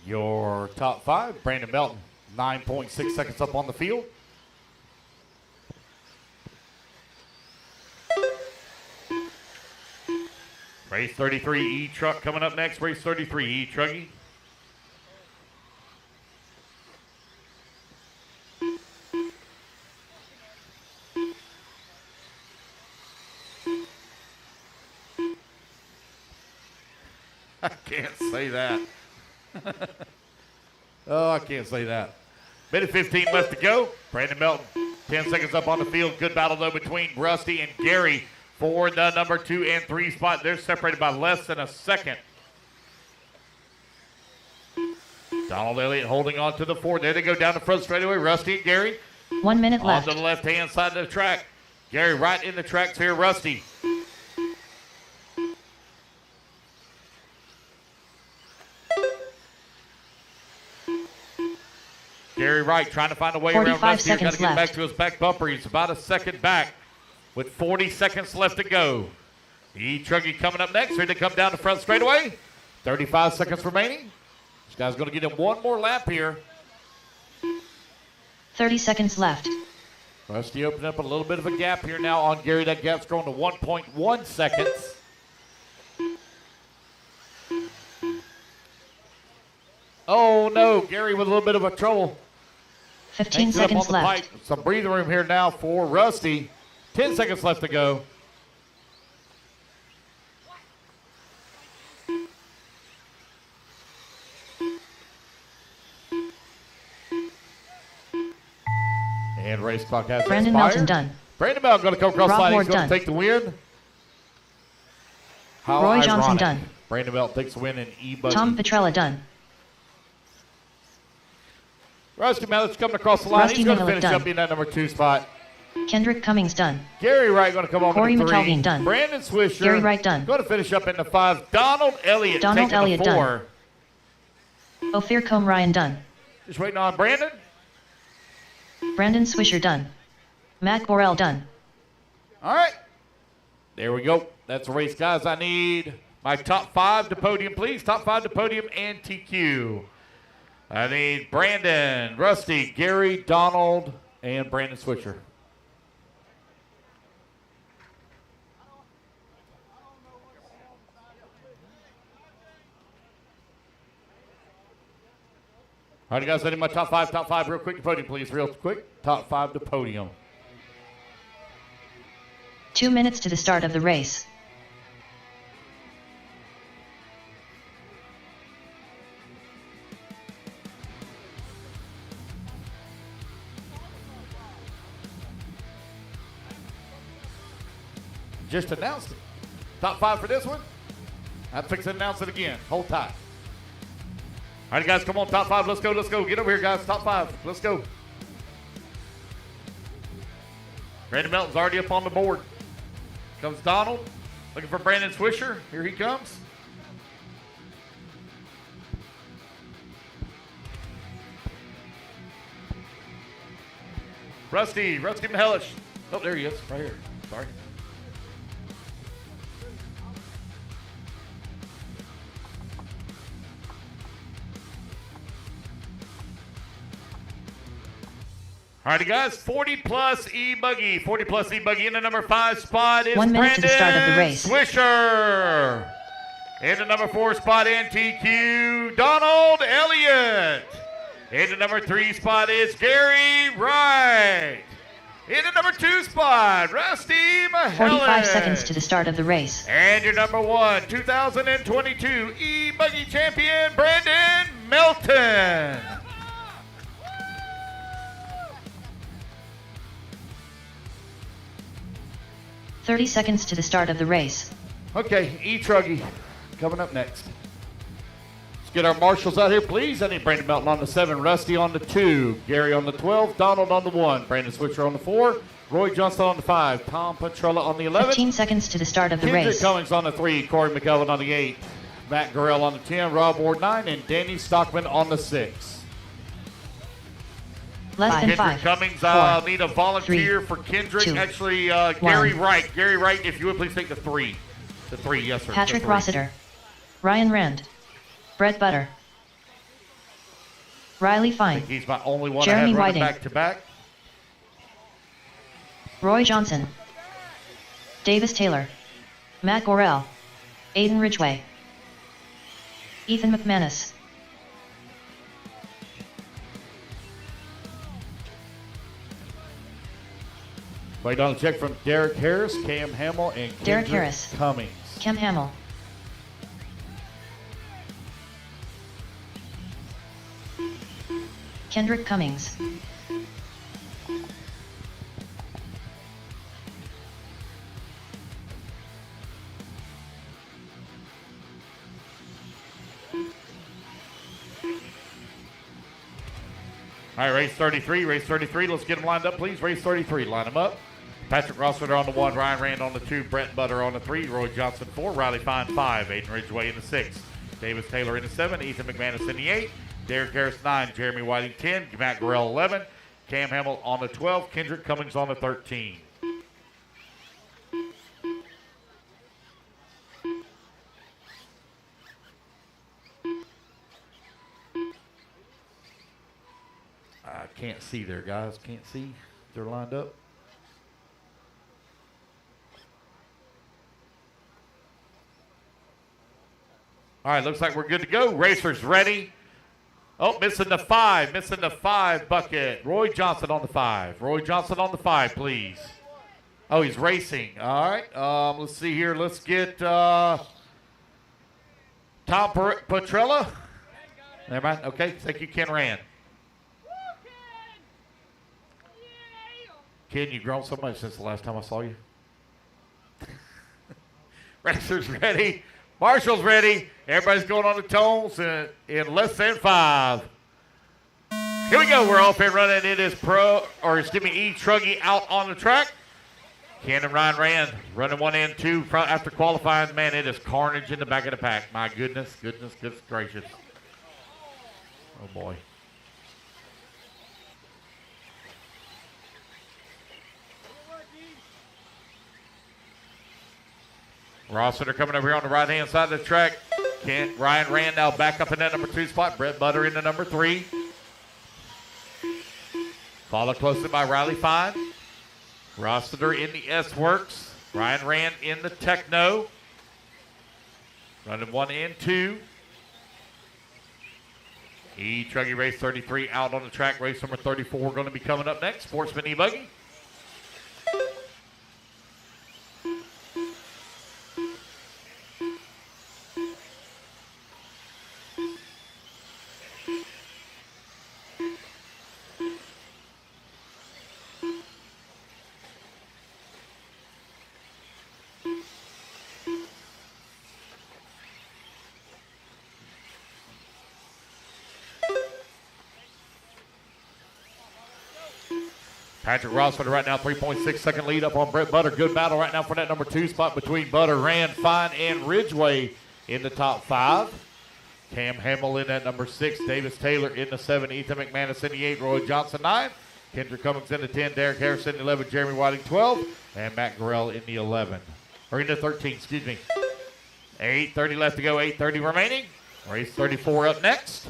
Your top 5. Brandon Melton, 9.6 seconds up on the field. Race 33 E-Truck coming up next. Race 33 E-Trucky. I can't say that. Oh, I can't say that. Minute 15 left to go. Brandon Melton, 10 seconds up on the field. Good battle, though, between Rusty and Gary. for the number 2 and 3 spot. They're separated by less than a second. Donald Elliott holding on to the 4. There they go down the front straightaway. Rusty and Gary. 1 minute left. On to the left-hand side of the track. Gary right in the tracks here. Rusty. Gary Wright trying to find a way around Rusty. Got to get back to his back bumper. He's about a second back with 40 seconds left to go. E-Truggy coming up next. Here they come down the front straightaway. 35 seconds remaining. This guy's going to get him one more lap here. 30 seconds left. Rusty opening up a little bit of a gap here now on Gary. That gap's going to 1.1 seconds. Oh, no. Gary with a little bit of a trouble. 15 seconds left. Some breathing room here now for Rusty. 10 seconds left to go. And race clock has Brandon expired. Melton done. Brandon Melton going to come across the line. He's going done. to take the win. How Roy ironic. Johnson done. Brandon Melton takes the win in E-Buggy. Tom Petrella done. Rusty Melton's coming across the line. Rusty He's going to Miller finish done. up in that number 2 spot. Kendrick Cummings done. Gary Wright going to come over Corey to 3. McElveen done. Brandon Swisher. Gary Wright done. Going to finish up in the 5. Donald Elliott taking the 4. Done. Ophir Combe Ryan done. Just waiting on Brandon. Brandon Swisher done. Matt Borrell done. All right. There we go. That's a race, guys. I need my top 5 to podium, please. Top 5 to podium and TQ. I need Brandon, Rusty, Gary, Donald, and Brandon Swisher. All right, guys, I need my top 5 real quick to podium, please. Real quick. Top 5 to podium. 2 minutes to the start of the race. Just announced it. Top 5 for this one. I'm fixing to announce it again. Hold tight. All right, guys, come on, top 5. Let's go, let's go. Get over here, guys. Top 5. Let's go. Brandon Melton's already up on the board. Comes Donald. Looking for Brandon Swisher. Here he comes. Rusty Mihelish. Oh, there he is. Right here. Sorry. All right, guys, 40 plus E-Buggy. 40 plus E-Buggy in the number 5 spot is 1 minute Brandon to the start of the race. Swisher. In the number 4 spot, NTQ, Donald Elliott. In the number 3 spot is Gary Wright. In the number 2 spot, Rusty Mihelish. 45 seconds to the start of the race. And your number 1, 2022 E-Buggy champion, Brandon Melton. "30 seconds to the start of the race. Okay, E-Truggy coming up next. Let's get our marshals out here, please. I need Brandon Melton on the 7, Rusty on the 2, Gary on the 12, Donald on the 1, Brandon Swisher on the 4, Roy Johnson on the 5, Tom Petrella on the 11. 15 seconds to the start of the Kendrick race. Cummings on the 3, Corey McElveen on the 8, Matt Gurrell on the 10, Rob Ward 9, and Danny Stockman on the 6. Less than Kendrick 5. Cummings, need a volunteer 3, for Kendrick. 2, Actually, Gary 1. Wright. Gary Wright, if you would please take the 3. The 3, yes, sir. Patrick The 3. Rossiter. Ryan Rand. Brett Butter. Riley I Fine. think he's my only one Jeremy I had running Whiting. back to back. Roy Johnson. Davis Taylor. Matt Gorell. Aiden Ridgway. Ethan McManus. Wait on the check from Derek Harris, Cam Hamill, and Derek Kendrick Harris. Cummings. Cam Hamill. Kendrick Cummings. All right, race 33. Let's get them lined up, please. Race 33, line them up. Patrick Rossiter on the 1, Ryan Rand on the 2, Brett Butter on the 3, Roy Johnson 4, Riley Fine 5, Aiden Ridgway in the 6, Davis Taylor in the 7, Ethan McManus in the 8, Derek Harris 9, Jeremy Whiting 10, Matt Gorell 11, Cam Hamill on the 12, Kendrick Cummings on the 13. I can't see there, guys. Can't see. They're lined up. All right, looks like we're good to go. Racers ready. Oh, missing the 5 bucket. Roy Johnson on the 5. Roy Johnson on the 5, please. Oh, he's racing. All right, let's see here. Let's get Tom Petrella. Never mind. Okay, thank you, Ken Rand. Ken, you've grown so much since the last time I saw you. Racers ready. Marshall's ready. Everybody's going on the tones in less than 5. Here we go. We're off and running. It is E. Truggy out on the track. Ken and Ryan Rand running 1 and 2 after qualifying. Man, it is carnage in the back of the pack. My goodness gracious. Oh, boy. Rossiter coming over here on the right-hand side of the track. Ryan Rand now back up in that number 2 spot. Brett Butter in the number 3. Followed closely by Riley Fine. Rossiter in the S-Works. Ryan Rand in the Techno. Running 1 and 2. E. Truggy race 33 out on the track. Race number 34 going to be coming up next. Sportsman E-Buggy. Patrick Rossiter right now, 3.6 second lead up on Brett Butter. Good battle right now for that number 2 spot between Butter, Rand, Fine, and Ridgway in the top 5. Cam Hamill in that number 6. Davis Taylor in the 7. Ethan McManus in the 8. Roy Johnson 9. Kendrick Cummings in the 10. Derek Harris in the 11. Jeremy Whiting 12. And Matt Gorell in the 11. Or in the 13, excuse me. 8:30 left to go, 8:30 remaining. Race 34 up next.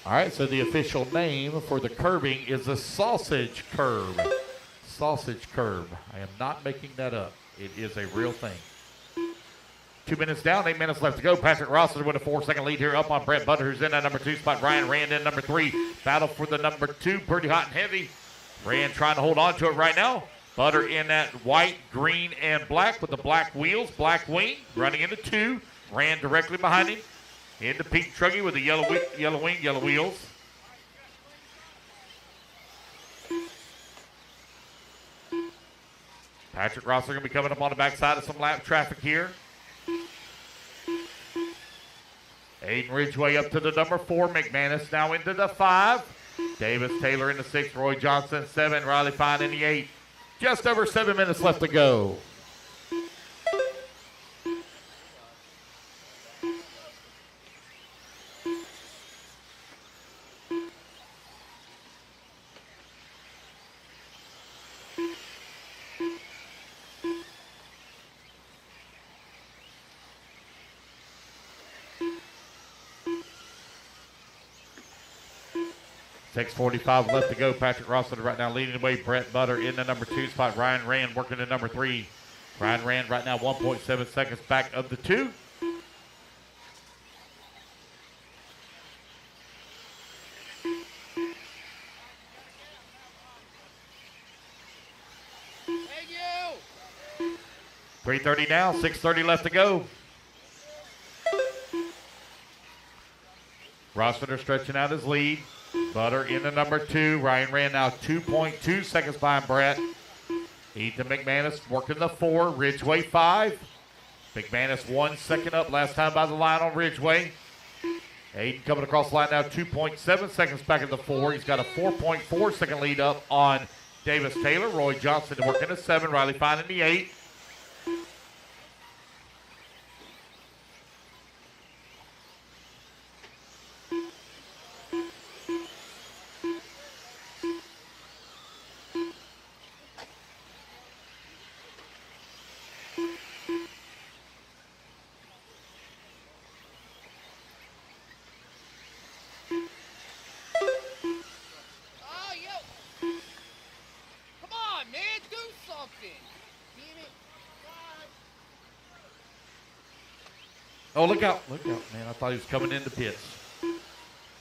All right, so the official name for the curbing is the sausage curb. Sausage curb. I am not making that up. It is a real thing. 2 minutes down, 8 minutes left to go. Patrick Rossiter with a 4-second lead here up on Brett Butter, who's in that number 2 spot. Ryan Rand in number 3. Battle for the number 2, pretty hot and heavy. Rand trying to hold on to it right now. Butter in that white, green, and black with the black wheels, black wing, running into 2. Rand directly behind him. Into Pete Truggy with the yellow wing, yellow wheels. Patrick Rossiter going to be coming up on the backside of some lap traffic here. Aiden Ridgway up to the number 4. McManus now into the 5. Davis Taylor in the 6. Roy Johnson 7. Riley Fine in the 8. Just over 7 minutes left to go. .45 left to go. Patrick Rossiter right now leading the way. Brett Butter in the number 2 spot. Ryan Rand working the number 3. Ryan Rand right now 1.7 seconds back of the 2. Thank you. 3:30 now. 6:30 left to go. Rossiter stretching out his lead. Butter in the number 2. Ryan Rand now 2.2 seconds behind Brett. Ethan McManus working the 4. Ridgeway 5. McManus 1 second up last time by the line on Ridgeway. Aiden coming across the line now 2.7 seconds back at the 4. He's got a 4.4 second lead up on Davis Taylor. Roy Johnson working the 7. Riley Fine in the 8. Oh, look out, man. I thought he was coming into pits.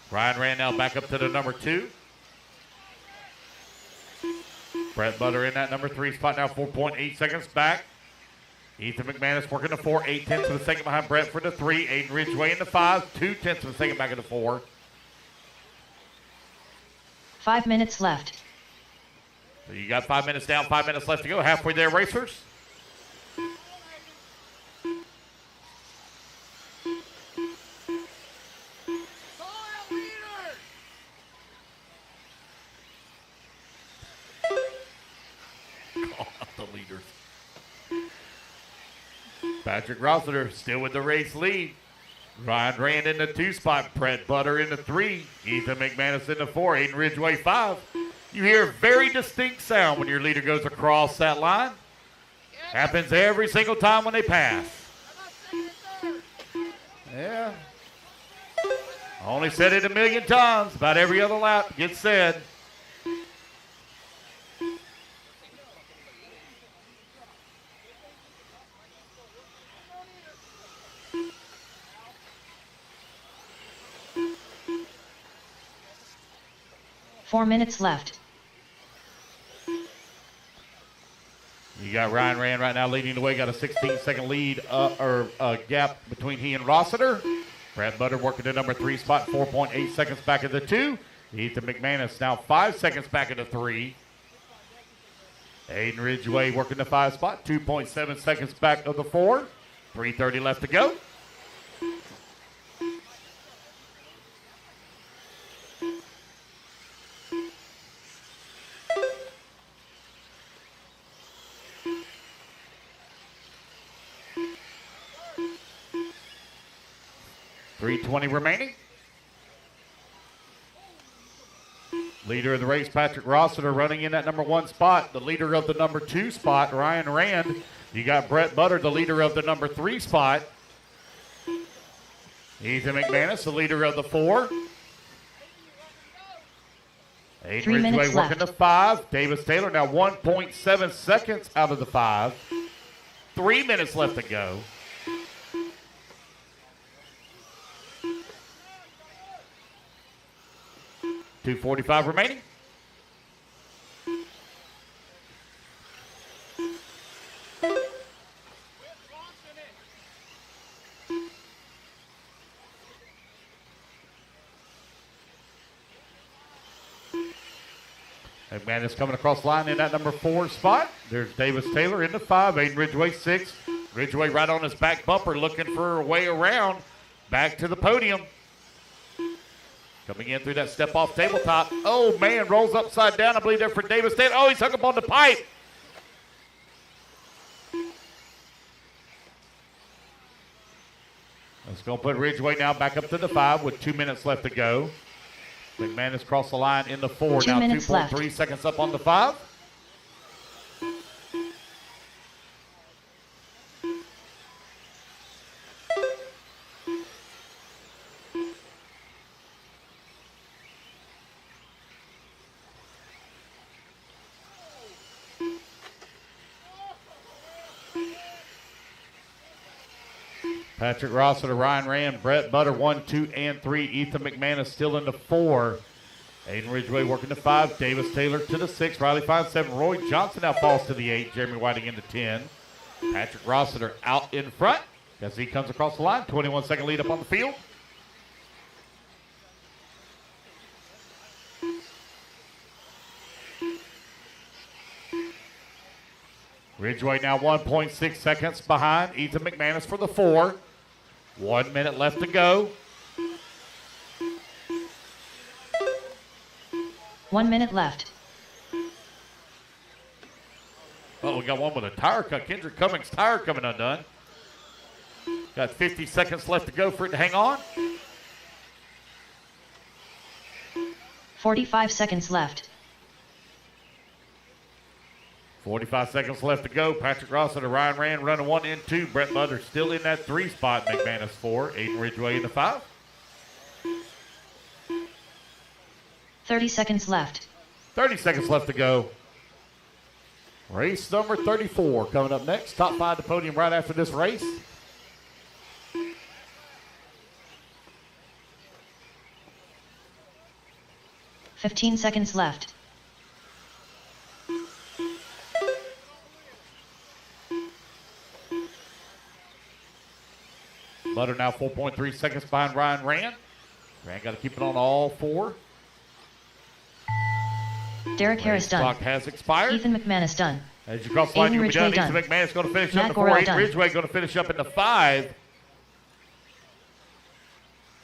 Ryan Rand now back up to the number 2. Brett Butter in that number 3 spot now, 4.8 seconds back. Ethan McManus working the 4, 8/10 of a second behind Brett for the 3. Aiden Ridgeway in the 5, 2/10 of a second back in the 4. 5 minutes left. So you got 5 minutes down, 5 minutes left to go. Halfway there, racers. Patrick Rossiter still with the race lead. Ryan Rand in the 2 spot. Brett Butter in the 3. Ethan McManus in the 4. Aiden Ridgeway 5. You hear a very distinct sound when your leader goes across that line. Happens every single time when they pass. Yeah. Only said it a million times. About every other lap gets said. Four minutes left. You got Ryan Rand right now leading the way. Got a 16-second lead gap between he and Rossiter. Brad Butter working the number 3 spot, 4.8 seconds back of the 2. Ethan McManus now 5 seconds back of the 3. Aiden Ridgeway working the 5 spot, 2.7 seconds back of the 4. 3:30 left to go. .320 remaining. Leader of the race, Patrick Rossiter, running in that number 1 spot. The leader of the number 2 spot, Ryan Rand. You got Brett Butter, the leader of the number 3 spot. Ethan McManus, the leader of the 4. Aiden 3 Ridgeway minutes working left. the 5. Davis Taylor now 1.7 seconds out of the 5. 3 minutes left to go. .245 remaining. McManus coming across the line in that number 4 spot. There's Davis Taylor in the 5. Aiden Ridgeway 6. Ridgeway right on his back bumper looking for a way around back to the podium. Coming in through that step-off tabletop. Oh, man, rolls upside down. I believe there for Davis Taylor. Oh, he's hung up on the pipe. That's going to put Ridgeway now back up to the 5 with 2 minutes left to go. McManus crossed the line in the 4. 2 now minutes 2.3 left. seconds up on the 5. Patrick Rossiter, Ryan Rand, Brett Butter, 1, 2, and 3. Ethan McManus still in the 4. Aiden Ridgeway working the 5. Davis Taylor to the 6. Riley Fine 7. Roy Johnson now falls to the 8. Jeremy Whiting into 10. Patrick Rossiter out in front as he comes across the line. 21-second lead up on the field. Ridgeway now 1.6 seconds behind Ethan McManus for the 4. 1 minute left to go. 1 minute left. Oh, we got one with a tire cut. Kendrick Cummings' tire coming undone. Got 50 seconds left to go for it to hang on. 45 seconds left. 45 seconds left to go. Patrick Rossiter, Ryan Rand running 1 and 2. Brett Butter still in that 3 spot. McManus 4. Aiden Ridgeway in the 5. 30 seconds left. 30 seconds left to go. Race number 34 coming up next. Top 5 to podium right after this race. $15 seconds left. Butter now 4.3 seconds behind Ryan Rand. Rand got to keep it on all 4. Derek Harris done. Clock has expired. Ethan McManus done. As you cross the line, Aiden you'll be done. Ridgeway Ethan done. McManus going to finish Matt up in the 4. Gorell Aiden done. Ridgeway going to finish up in the 5.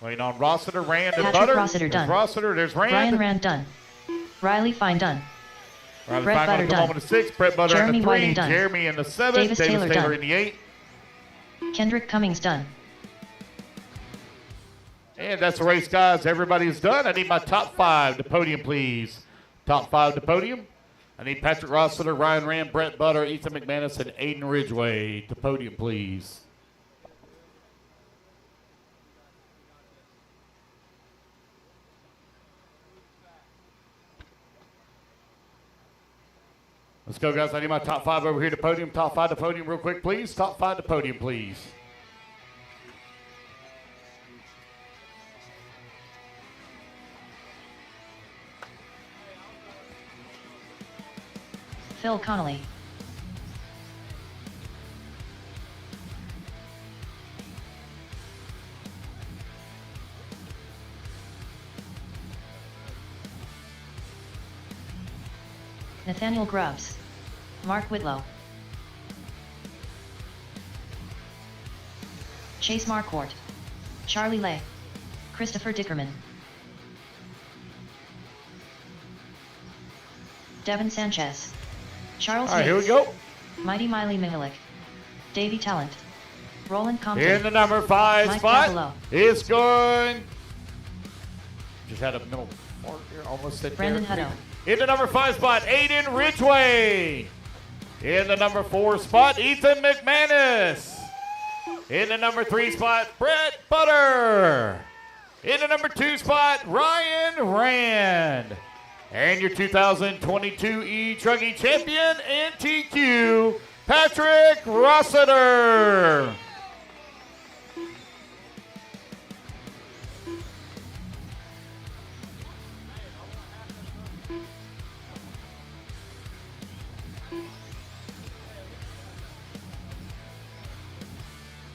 Waiting on Rossiter, Rand, and Patrick Butter. Rossiter done. There's Rossiter, there's Rand. Brian Rand done. Riley Fine done. Riley Brett Fine Butter gonna come done. on in the 6. Brett Butter Jeremy in the 3. Whiting done. Jeremy in the 7. Davis Taylor Taylor done. in the 8. Kendrick Cummings done. And that's the race, guys. Everybody's done. I need my top 5 to podium, please. Top 5 to podium. I need Patrick Rossiter, Ryan Rand, Brett Butter, Ethan McManus, and Aiden Ridgeway to podium, please. Let's go, guys. I need my top 5 over here to podium. Top 5 to podium real quick, please. Top 5 to podium, please. Phil Connolly. Nathaniel Grubbs. Mark Whitlow. Chase Marquardt. Charlie Lay. Christopher Dickerman. Devin Sanchez. Charles All right, Hayes. here we go. Mighty Miley Mihalik. Davey Talent. Roland Compton. In the number 5 Mike spot, Cavalo. it's going. Just had a middle mark here, almost hit Brandon there. Hutto. In the number 5 spot, Aiden Ridgeway. In the number 4 spot, Ethan McManus. In the number 3 spot, Brett Butter. In the number 2 spot, Ryan Rand. And your 2022 E-Truggy champion and TQ, Patrick Rossiter.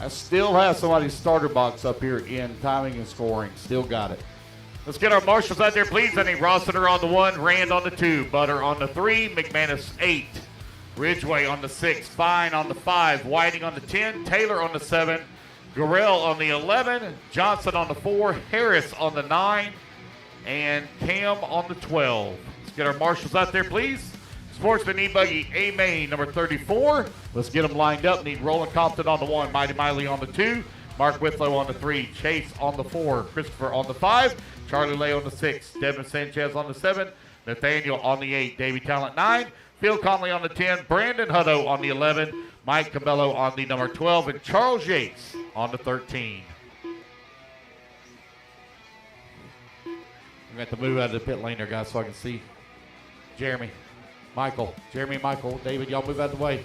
I still have somebody's starter box up here in timing and scoring. Still got it. Let's get our marshals out there, please. I need Rossiter on the 1, Rand on the 2, Butter on the 3, McManus 8, Ridgeway on the 6, Fine on the 5, Whiting on the 10, Taylor on the 7, Gorell on the 11, Johnson on the 4, Harris on the 9, and Cam on the 12. Let's get our marshals out there, please. Sportsman E-Buggy A-Main, number 34. Let's get them lined up. Need Roland Compton on the 1, Mighty Miley on the 2, Mark Whitlow on the 3, Chase on the 4, Christopher on the 5, Charlie Lay on the 6, Devin Sanchez on the 7, Nathaniel on the 8, Davey Talent 9, Phil Conley on the 10, Brandon Hutto on the 11, Mike Cabello on the number 12, and Charles Yates on the 13. I'm going to have to move out of the pit lane there, guys, so I can see Jeremy, Michael, David, y'all move out of the way.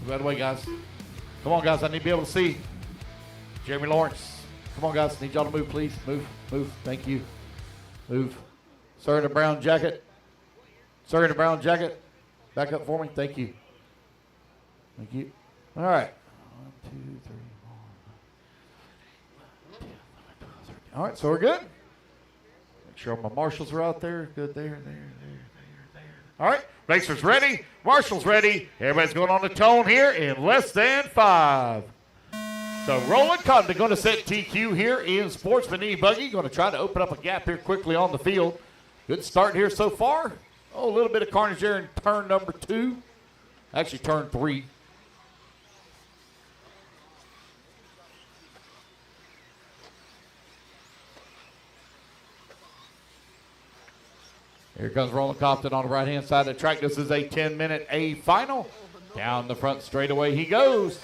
Move out of the way, guys. Come on, guys, I need to be able to see. Jeremy Lawrence. Come on, guys. Need y'all to move, please. Move. Thank you. Move. Sir in the brown jacket. Back up for me. Thank you. All right. 1, 2, 3, 4. All right, so we're good. Make sure my marshals are out there. Good there. All right, Racers ready. Marshall's ready. Everybody's going on the tone here in less than 5. So Roland Compton going to set TQ here in Sportsman E-Buggy. Going to try to open up a gap here quickly on the field. Good start here so far. Oh, a little bit of carnage there in turn number 2. Actually, turn 3. Here comes Roland Compton on the right-hand side of the track. This is a 10-minute A final. Down the front straightaway he goes.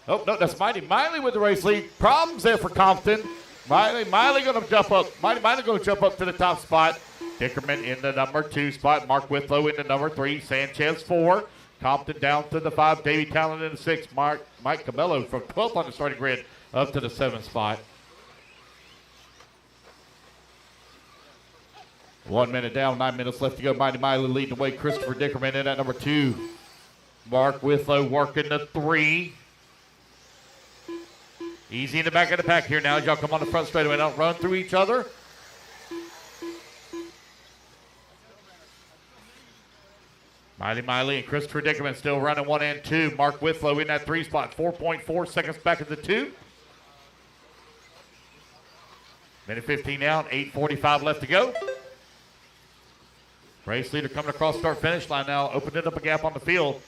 Oh, no, that's Mighty Miley with the race lead. Problems there for Compton. Miley going to jump up. Miley going to jump up to the top spot. Dickerman in the number 2 spot. Mark Withlow in the number 3. Sanchez 4. Compton down to the 5. Davey Talon in the 6. Mike Cabello from 12th on the starting grid up to the 7th spot. 1 minute down, 9 minutes left to go. Mighty Miley leading the way. Christopher Dickerman in at number 2. Mark Withlow working the 3. Easy in the back of the pack here now as y'all come on the front straightaway. Don't run through each other. Mighty Miley and Christopher Dickerman still running 1 and 2. Mark Withlow in that 3 spot. 4.4 seconds back at the 2. Minute 15 out. 8:45 left to go. Race leader coming across start finish line now. Opening up a gap on the field.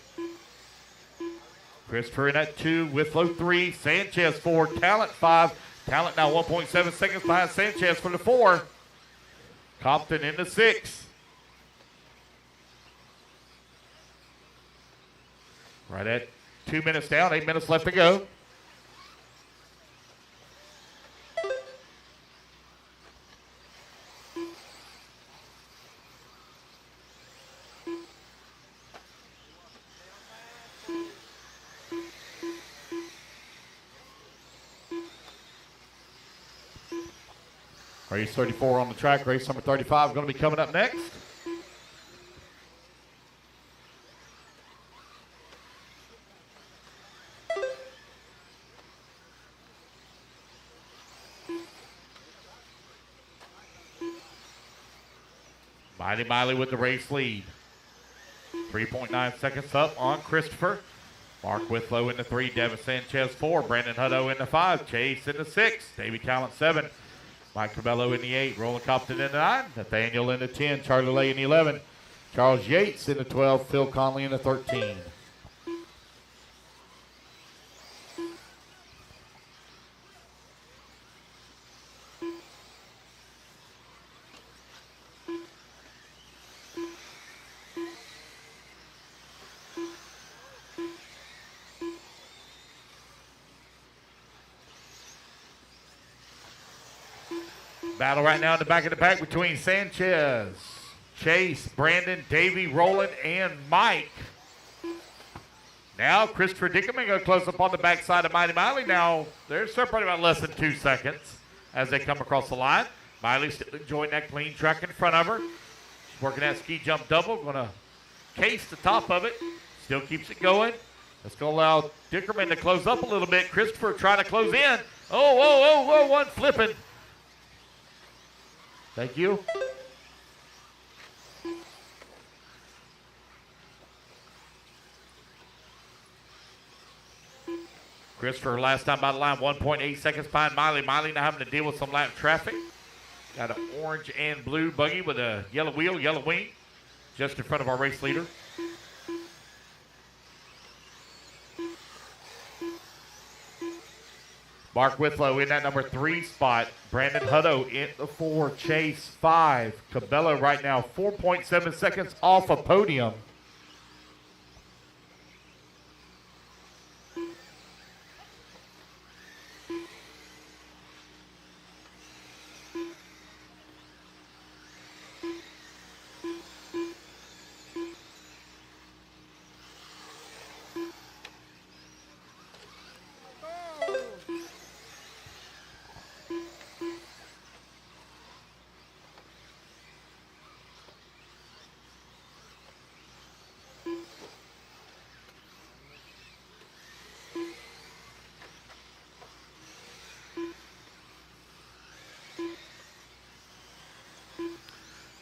Christopher in at 2, Withlow 3, Sanchez 4, Talent 5. Talent now 1.7 seconds behind Sanchez for the 4. Compton in the 6. Right at 2 minutes down, 8 minutes left to go. Race 34 on the track. Race number 35 going to be coming up next. Mighty Miley with the race lead. 3.9 seconds up on Christopher. Mark Withlow in the 3, Devin Sanchez 4, Brandon Hutto in the 5, Chase in the 6, Davey Talent 7, Mike Cabello in the 8, Roland Compton in the 9, Nathaniel in the 10, Charlie Lay in the 11, Charles Yates in the 12, Phil Conley in the 13. Battle right now in the back of the pack between Sanchez, Chase, Brandon, Davey, Roland, and Mike. Now Christopher Dickerman going to close up on the backside of Mighty Miley. Now they're separated about less than 2 seconds as they come across the line. Miley still enjoying that clean track in front of her. She's working that ski jump double. Going to case the top of it. Still keeps it going. That's going to allow Dickerman to close up a little bit. Christopher trying to close in. Oh, one flipping. Thank you. Christopher last time by the line, 1.8 seconds behind Miley. Miley now having to deal with some lap traffic. Got an orange and blue buggy with a yellow wheel, yellow wing, just in front of our race leader. Mark Withlow in that number 3 spot. Brandon Hutto in the 4. Chase 5. Cabello right now 4.7 seconds off a podium.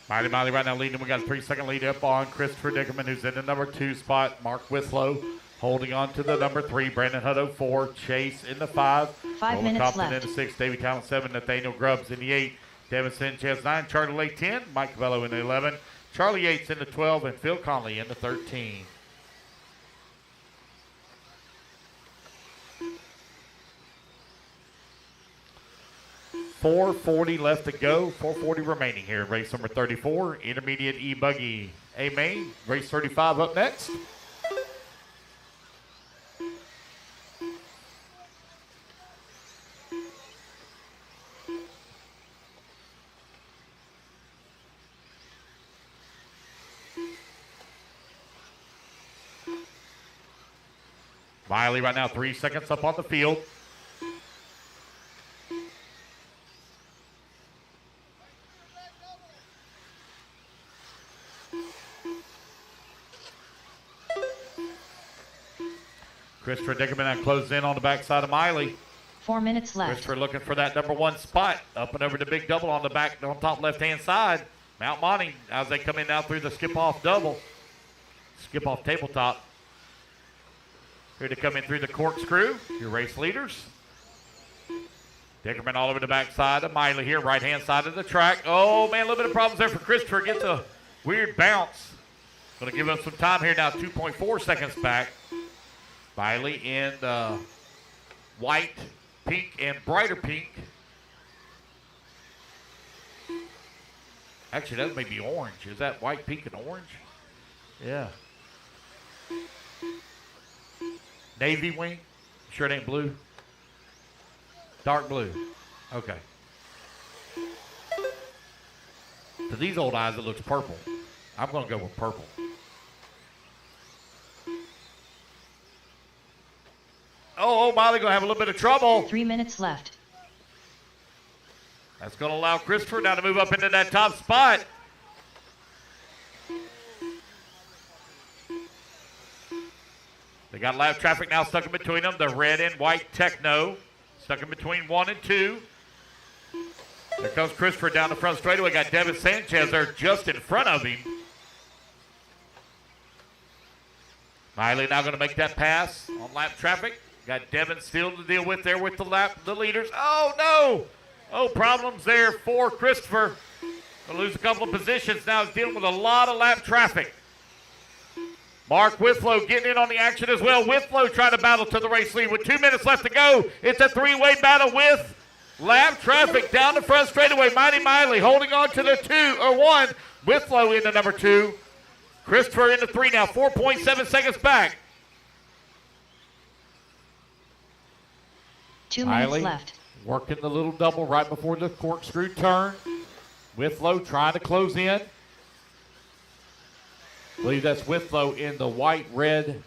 Miley right now leading. We got a 3-second lead up on Christopher Dickerman, who's in the number 2 spot. Mark Withlow holding on to the number 3. Brandon Hutto 4. Chase in the 5. 5 minutes Compton left. in the 6. Davey Talent 7. Nathaniel Grubbs in the 8. Devin Sanchez 9. Charlie Lay 10. Mike Cabello in the 11. Charlie Yates in the 12. And Phil Conley in the 13. .440 left to go. 4:40 remaining here. Race number 34, intermediate E-Buggy A-Main. Race 35 up next. Miley right now 3 seconds up on the field. Christopher Dickerman now closes in on the backside of Miley. 4 minutes left. Christopher looking for that number 1 spot. Up and over the big double on the back, on top left-hand side. Mount Monty as they come in now through the skip-off double. Skip-off tabletop. Here to come in through the corkscrew, your race leaders. Dickerman all over the backside of Miley here, right-hand side of the track. Oh, man, a little bit of problems there for Christopher. Gets a weird bounce. Going to give him some time here now, 2.4 seconds back. Miley in the white, pink, and brighter pink. Actually, that may be orange. Is that white, pink, and orange? Yeah. Navy wing. Sure it ain't blue? Dark blue. Okay. To these old eyes, it looks purple. I'm going to go with purple. Oh, Miley going to have a little bit of trouble. 3 minutes left. That's going to allow Christopher now to move up into that top spot. They got lap traffic now stuck in between them. The red and white Techno stuck in between 1 and 2. There comes Christopher down the front straightaway. Got Devin Sanchez there just in front of him. Miley now going to make that pass on lap traffic. Got Devin still to deal with there with the leaders. Oh, no. Oh, problems there for Christopher. Going to lose a couple of positions. Now he's dealing with a lot of lap traffic. Mark Withlow getting in on the action as well. Withlow trying to battle to the race lead with 2 minutes left to go. It's a 3-way battle with lap traffic down the front straightaway. Mighty Miley holding on to the 1. Withlow in the number 2. Christopher in the 3 now. 4.7 seconds back. 2 Miley minutes left. working the little double right before the corkscrew turn. Withlow trying to close in. I believe that's Withlow in the white-red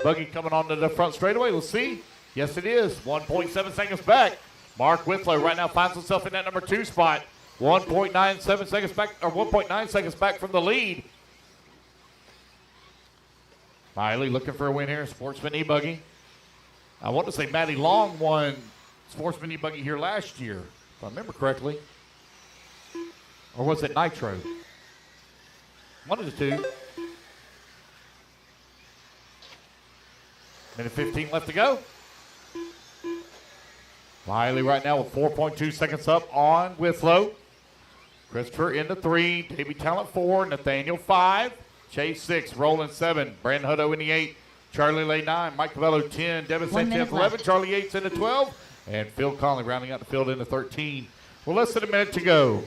buggy coming onto the front straightaway. Let's see. Yes, it is. 1.7 seconds back. Mark Withlow right now finds himself in that number 2 spot. 1.97 seconds back, or 1.9 seconds back from the lead. Miley looking for a win here. Sportsman E-Buggy. I want to say Maddie Long won Sportsman E-Buggy here last year, if I remember correctly. Or was it Nitro? One of the two. Minute 15 left to go. Miley right now with 4.2 seconds up on Withlow. Christopher in the 3. Davey Talent 4. Nathaniel 5. Chase 6. Roland 7. Brandon Hutto in the 8. Charlie Lay 9. Mike Cabello 10. Devin Sanchez 11. Charlie Yates in the 12. And Phil Conley rounding out the field in the 13. Well, less than a minute to go.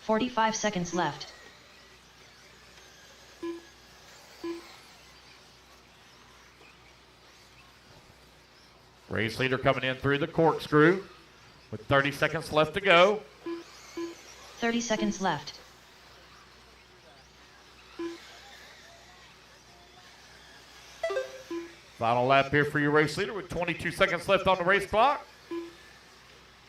.45 seconds left. Race leader coming in through the corkscrew with 30 seconds left to go. 30 seconds left. Final lap here for your race leader with 22 seconds left on the race clock.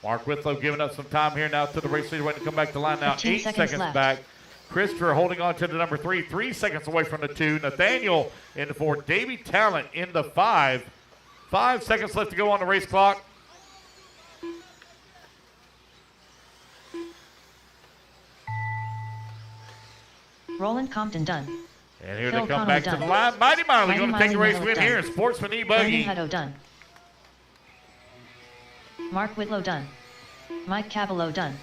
Mark Withlow giving us some time here now to the race leader waiting to come back to line now. 8 seconds left. back. Christopher holding on to the number 3, 3 seconds away from the 2. Nathaniel in the 4. Davey Talent in the 5. 5 seconds left to go on the race clock. Roland Compton done. And here Phil they come Connell back to done. the line. Mighty Miley Mighty going to take the Miley race Miller win done. here. Sportsman Brandon E-Buggy. Hutto done. Mark Whitlow done. Mike Cavallo done.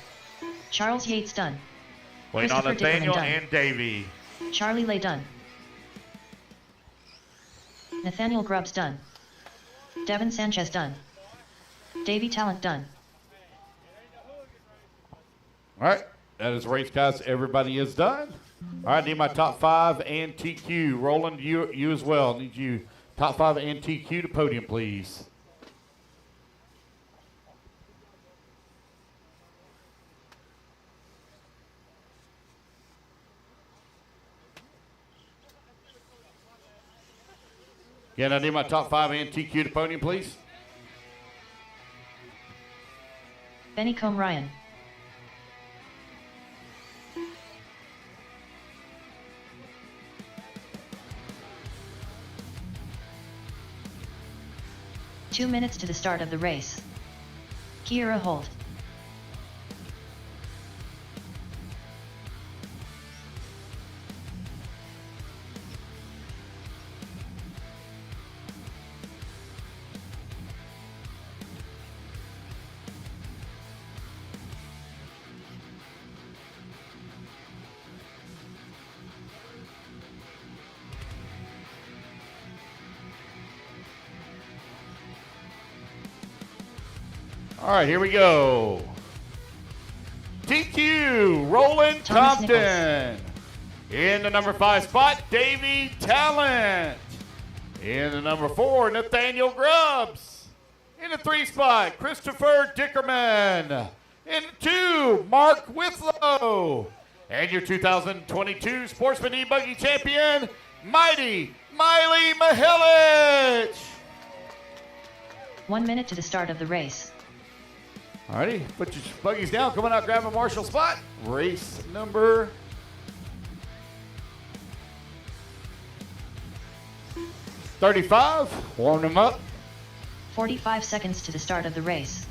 Charles Yates done. Waiting on Christopher Nathaniel Dickerman done. and Davey. Charlie Lay done. Nathaniel Grubbs done. Devin Sanchez done. Davey Talent done. All right, that is the race, guys. Everybody is done. All right, need my top 5 and TQ. Roland, you as well. Need you top 5 and TQ to podium, please. Again, I need my top 5 and TQ to podium, please. Benny Combe Ryan. Two minutes to the start of the race. Kiera Holt. All right, here we go. TQ, Roland Thomas Compton. In the number 5 spot, Davey Talent. In the number 4, Nathaniel Grubbs. In the 3 spot, Christopher Dickerman. In the 2, Mark Whitlow. And your 2022 Sportsman E-Buggy champion, Mighty Miley Mihelich. 1 minute to the start of the race. All righty, put your buggies down. Coming out, grab a marshal spot. Race number 35. Warm them up. 45 seconds to the start of the race.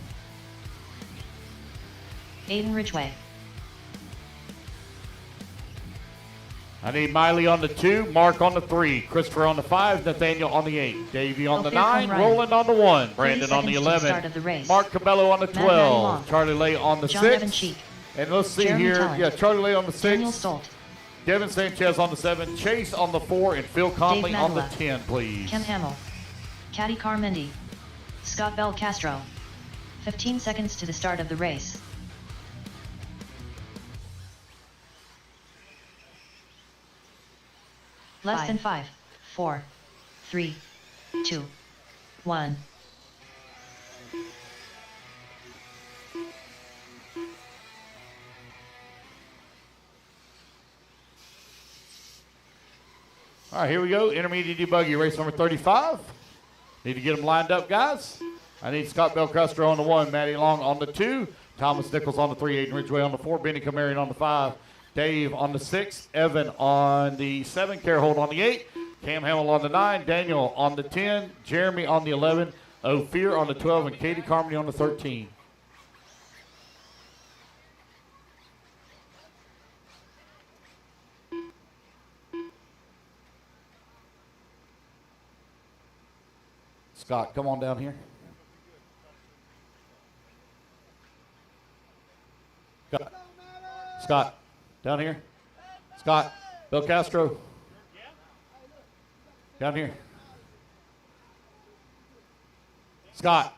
Aiden Ridgway. I need Miley on the 2, Mark on the 3, Christopher on the 5, Nathaniel on the 8, Davey on the Ophir 9, Conrad. Roland on the 1, Brandon on the seconds to the start 11, of the race. Mark Cabello on the Matt Matty Long. 12, Charlie Lay on the John Evan 6, Cheek. and let's see Jeremy here, Talent. yeah, Charlie Lay on the 6, Daniel Stolt. Devin Sanchez on the 7, Chase on the 4, and Phil Conley Dave on the Madula. 10, please. Ken Hamill. Caddy Carmendi. Scott Bell Castro. 15 seconds to the start of the race. Less than 5, 4, 3, 2, 1. All right, here we go. Intermediate debuggy, race number 35. Need to get them lined up, guys. I need Scott Bell Custer on the 1, Matty Long on the 2, Thomas Nichols on the 3, Aiden Ridgway on the 4, Benny Camarion on the 5, Dave on the 6, Evan on the 7, Carehold on the 8, Cam Hamill on the 9, Daniel on the 10, Jeremy on the 11, Ophir on the 12, and Katie Carmody on the 13. Scott, come on down here. Scott, down here. Scott, Bill Castro. Down here. Scott,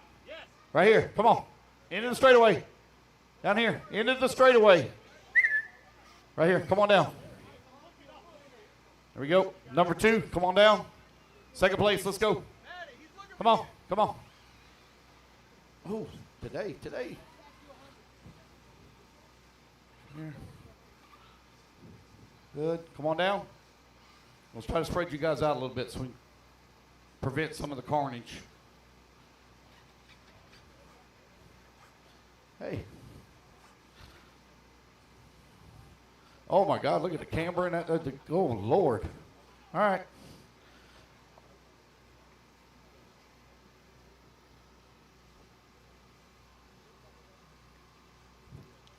right here. Come on. Into the straightaway. Down here. Into the straightaway. Right here. Come on down. There we go. Number 2, come on down. Second place. Let's go. Come on. Come on. Oh, today. Here. Good. Come on down. Let's try to spread you guys out a little bit so we prevent some of the carnage. Hey. Oh, my God, look at the camber and that. Oh, Lord. All right.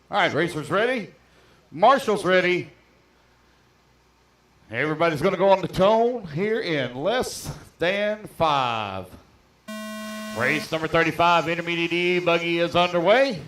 All right, racers ready. Marshall's ready. Everybody's going to go on the tone here in less than 5. Race number 35, Intermediate E buggy is underway.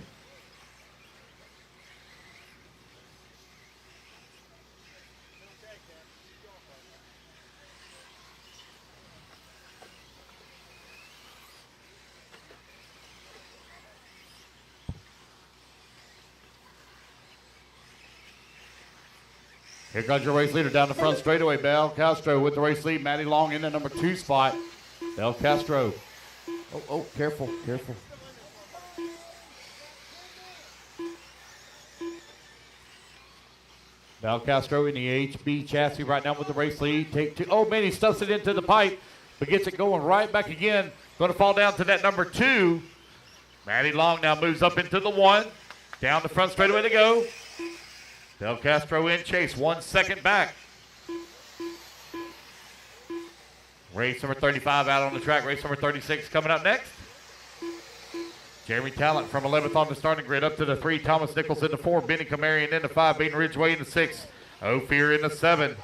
Here comes your race leader down the front straightaway. Bel Castro with the race lead. Maddie Long in the number 2 spot. Bel Castro. Oh, careful, careful. Bel Castro in the HB chassis right now with the race lead. Take 2. Oh, man, he stuffs it into the pipe, but gets it going right back again. Going to fall down to that number 2. Maddie Long now moves up into the 1. Down the front straightaway to go. Bel Castro in chase, 1 second back. Race number 35 out on the track. Race number 36 coming up next. Jeremy Talent from 11th on the starting grid up to the 3. Thomas Nichols in the 4. Benny Camarian in the 5. Baden Ridgeway in the 6. Ophir in the 7.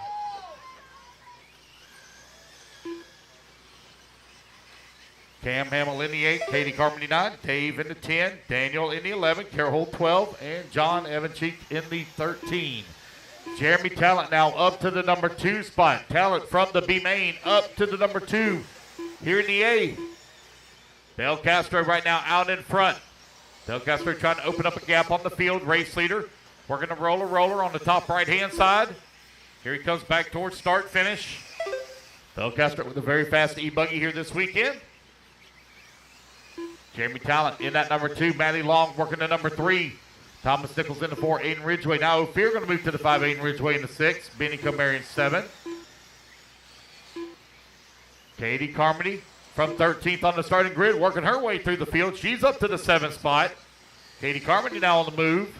Cam Hamill in the 8, Katie Carmody 9, Dave in the 10, Daniel in the 11, Carol Holt 12, and John Evancheek in the 13. Jeremy Talent now up to the number 2 spot. Talent from the B main up to the number 2 here in the A. Bel Castro right now out in front. Bel Castro trying to open up a gap on the field. Race leader working a roller on the top right-hand side. Here he comes back towards start finish. Bel Castro with a very fast E-buggy here this weekend. Jeremy Talent in that number 2. Maddie Long working the number 3. Thomas Nichols in the 4. Aiden Ridgeway. Now Ophir going to move to the 5. Aiden Ridgeway in the 6. Benny Camarian 7. Katie Carmody from 13th on the starting grid working her way through the field. She's up to the 7th spot. Katie Carmody now on the move.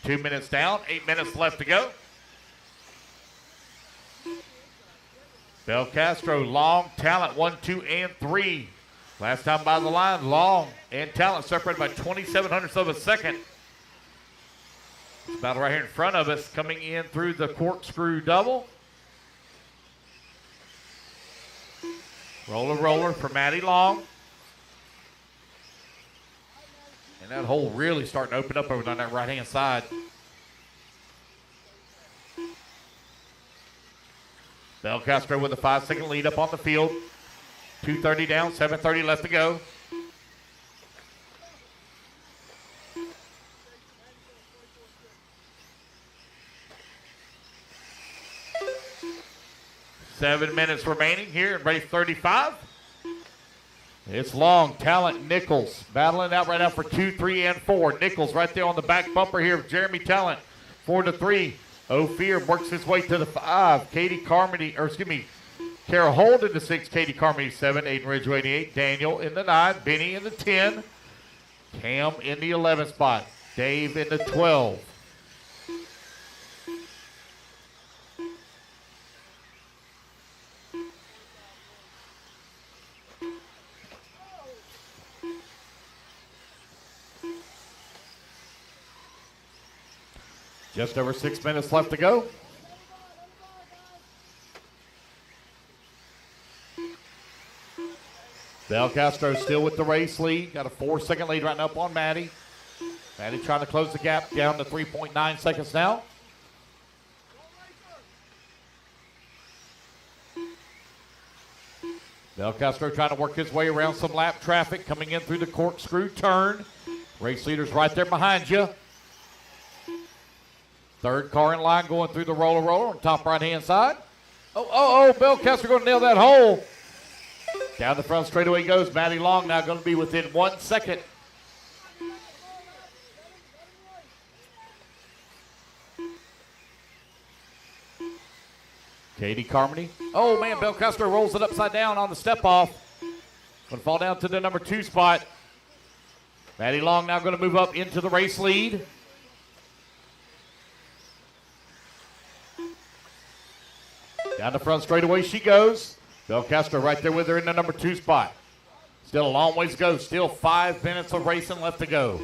Two minutes down. 8 minutes left to go. Bel Castro, Long, Talent, 1, 2, and 3. Last time by the line, Long and Talent separated by 27/100ths of a second. It's battle right here in front of us, coming in through the corkscrew double. Roller for Maddie Long. And that hole really starting to open up over on that right-hand side. Bel Castro with a 5-second lead up on the field. 2:30 down, 7:30 left to go. Seven minutes remaining here in race 35. It's Long, Talent, Nichols battling out right now for 2, 3, and 4. Nichols right there on the back bumper here of Jeremy Talent, 4 to 3. Ophir works his way to the 5. Carol Holt in the 6. Katie Carmody 7. Aiden Ridgeway in the 8. Daniel in the 9. Benny in the 10. Cam in the 11th spot. Dave in the 12. Just over 6 minutes left to go. Bel Castro still with the race lead. Got a 4-second lead right now up on Maddie. Maddie trying to close the gap down to 3.9 seconds now. Bel Castro trying to work his way around some lap traffic coming in through the corkscrew turn. Race leader's right there behind you. Third car in line going through the roller on top right-hand side. Bel Castro going to nail that hole. Down the front straightaway goes. Maddie Long now going to be within 1 second. Katie Carmody. Oh, man, Bel Castro rolls it upside down on the step off. Going to fall down to the number 2 spot. Maddie Long now going to move up into the race lead. Down the front straightaway she goes. Bel Castro right there with her in the number 2 spot. Still a long ways to go. Still 5 minutes of racing left to go.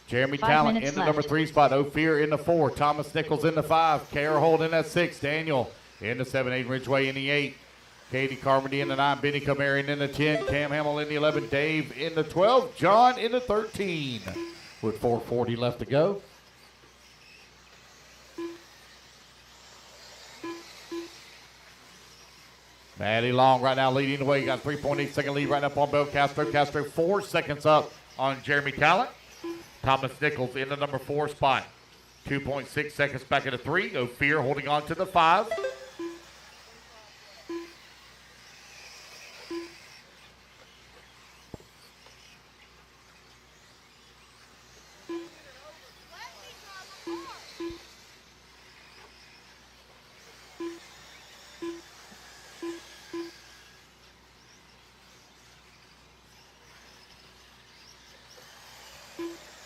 Jeremy Talent in the number 3 spot. Ophir in the 4. Thomas Nichols in the 5. Kara Holt in that 6. Daniel in the 7. Aiden Ridgway in the 8. Katie Carmody in the 9. Benny Camarian in the 10. Cam Hamill in the 11. Dave in the 12. John in the 13. With 4:40 left to go. Maddie Long right now leading the way. You got 3.8 second lead right up on Bel Castro. Castro 4 seconds up on Jeremy Talent. Thomas Nichols in the number 4 spot. 2.6 seconds back at the 3. Ophir holding on to the 5.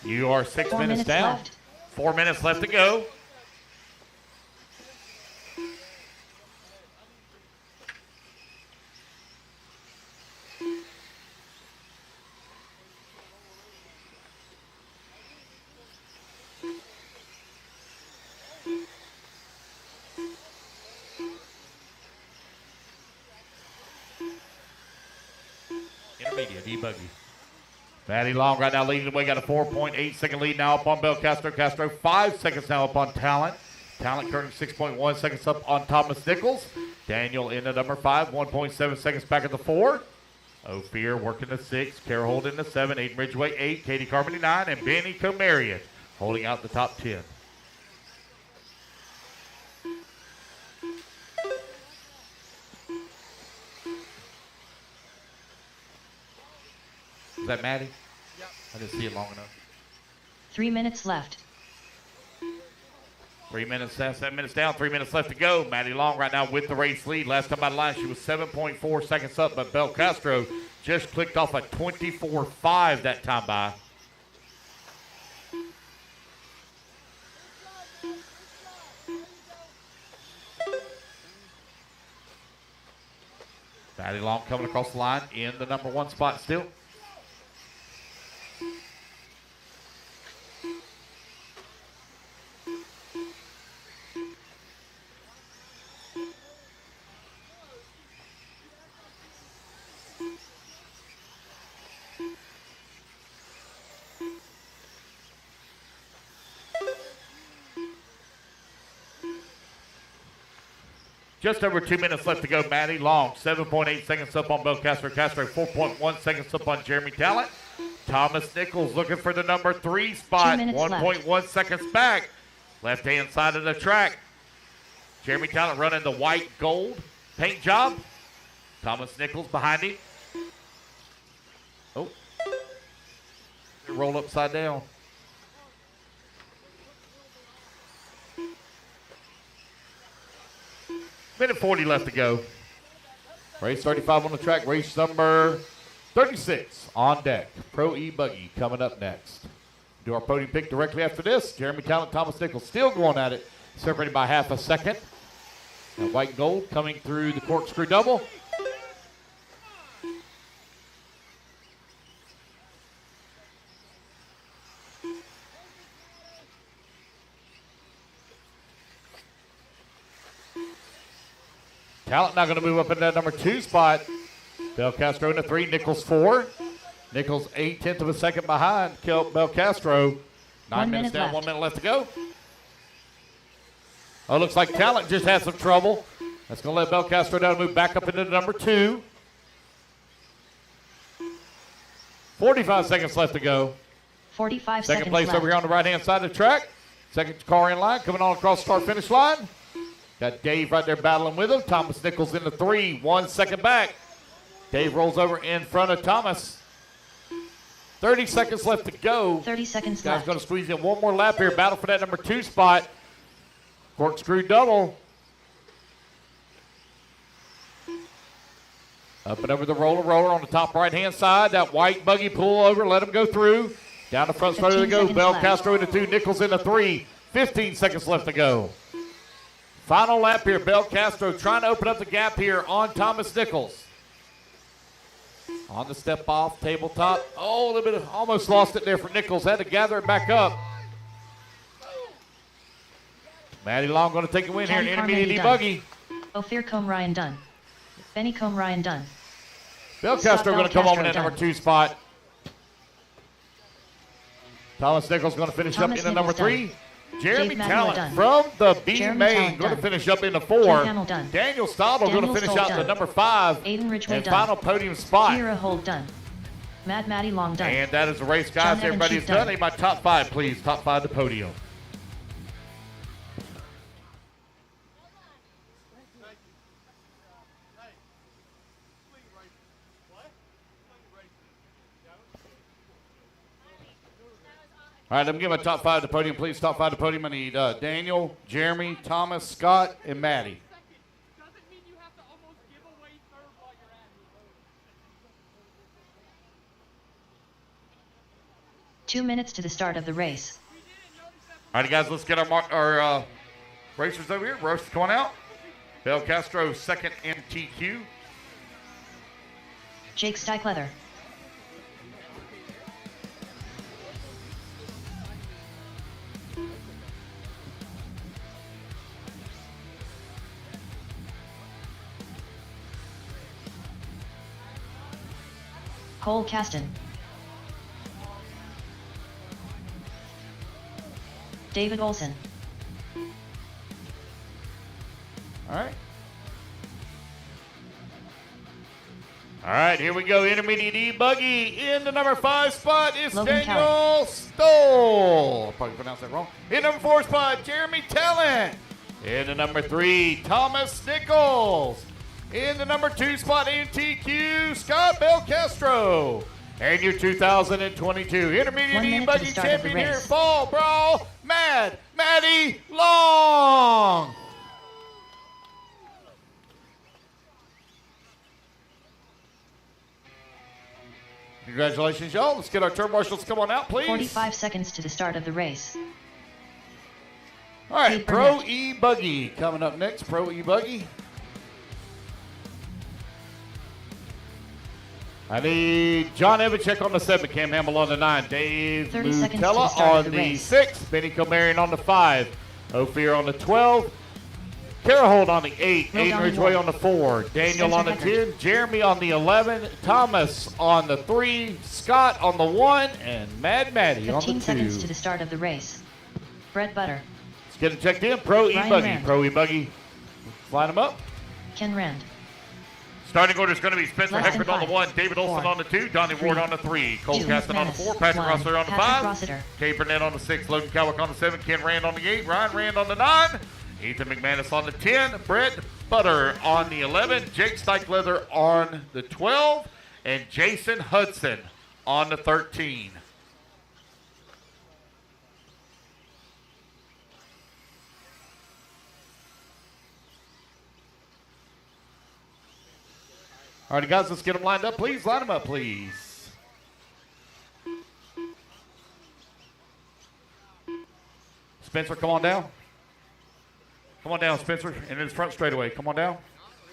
You are 6 minutes down. Left. 4 minutes left to go. Intermediate, E-Buggy. Maddie Long right now leading the way. Got a 4.8 second lead now up on Bel Castro. Castro 5 seconds now up on Talent. Talent currently 6.1 seconds up on Thomas Nichols. Daniel in the number 5, 1.7 seconds back at the 4. Ophir working the 6. Kara Holt in the 7. Aiden Ridgway 8. Katie Carmody 9. And Benny Comarion holding out the top 10. Is that Maddie? Yep. I didn't see it long enough. 3 minutes left. 3 minutes down, 7 minutes down, 3 minutes left to go. Maddie Long right now with the race lead. Last time by the line, she was 7.4 seconds up, but Bel Castro just clicked off a 24.5 that time by. Maddie Long coming across the line in the number 1 spot still. Just over 2 minutes left to go. Maddie Long, 7.8 seconds up on Bel Castro. Castro, 4.1 seconds up on Jeremy Talent. Thomas Nichols looking for the number 3 spot. 1.1 seconds back. Left-hand side of the track. Jeremy Talent running the white gold paint job. Thomas Nichols behind him. Oh. They roll upside down. Minute 40 left to go. Race 35 on the track. Race number 36 on deck. Pro E-Buggy coming up next. Do our podium pick directly after this. Jeremy Talent, Thomas Nichols still going at it. Separated by half a second. And white and gold coming through the corkscrew double. Talent now going to move up in that number 2 spot. Bel Castro in the 3, Nichols 4. Nichols 1/8 of a second behind Bel Castro. 9 minutes down, 1 minute left to go. Oh, looks like Talent just had some trouble. That's going to let Bel Castro down and move back up into the number 2. 45 seconds left to go. 45 Second seconds place left. over here on the right-hand side of the track. Second car in line, coming on across the start-finish line. Got Dave right there battling with him. Thomas Nichols in the 3, 1 second back. Dave rolls over in front of Thomas. 30 seconds left to go. 30 seconds Guys left. going to squeeze in one more lap here. Battle for that number 2 spot. Corkscrew double. Up and over the roller on the top right-hand side. That white buggy pull over, let him go through. Down the front straight they go. Bel Castro into 2, Nichols into 3. 15 seconds left to go. Final lap here. Bel Castro trying to open up the gap here on Thomas Nichols. On the step off, tabletop. Oh, a little bit of, almost lost it there for Nichols. Had to gather it back up. Matty Long going to take a win here in intermediate buggy. Ophir Combe Ryan Dunn. Benny Combe Ryan Dunn. Bel Castro going to come home in that number 2 spot. Thomas Nichols going to finish up in the number 3. Jeremy Talent from the B Main going to finish up in the 4. Daniel Stodle going to finish out the number 5 and final podium spot. Matty Long done. And that is the race, guys. Everybody's done. Need my top 5, please. Top 5 to podium. All right, let me get my top 5 to the podium, please. Top 5 to the podium. I need Daniel, Jeremy, Thomas, Scott, and Maddie. Doesn't mean you have to almost give away third while you're at it. 2 minutes to the start of the race. All right, guys, let's get our racers over here. Roast, come on out. Bel Castro, second MTQ. Jake Steichleather. Cole Caston. David Olson. All right. All right, here we go. Intermediate E buggy in the number 5 spot is Logan Daniel Stoll. Probably pronounced that wrong. In number 4 spot, Jeremy Talent. In the number 3, Thomas Nichols. In the number 2 spot, MTQ, Scott Bel Castro. And your 2022 Intermediate E Buggy champion here, Fall Brawl, Matty Long. Congratulations, y'all. Let's get our turn marshals. Come on out, please. 45 seconds to the start of the race. All right, Pro E Buggy coming up next. Pro E Buggy. I need John Evanchek on the 7, Cam Hamill on the 9, Dave Mutella on the 6, Benny Comarion on the 5, Ophir on the 12, Carahold on the 8, Aiden Ridgway on the 4, Daniel on the 10, Jeremy on the 11, Thomas on the 3, Scott on the 1, and Mad Matty on the 2. 15 seconds to the start of the race. Brett Butter. Let's get it checked in. Pro E Buggy. Pro E Buggy. Line them up. Ken Rand. Starting order is going to be Spencer Heckford on the 1, David Olson on the 2, Donnie Ward on the 3, Cole Caston on the 4, Patrick Rossler on the 5, Kay Burnett on the 6, Logan Cowick on the 7, Ken Rand on the 8, Ryan Rand on the 9, Ethan McManus on the 10, Brett Butter on the 11, Jake Steichleather on the 12, and Jason Hudson on the 13. All right, guys, let's get them lined up, please. Line them up, please. Spencer, come on down. Come on down, Spencer. And in front straightaway. Come on down. Not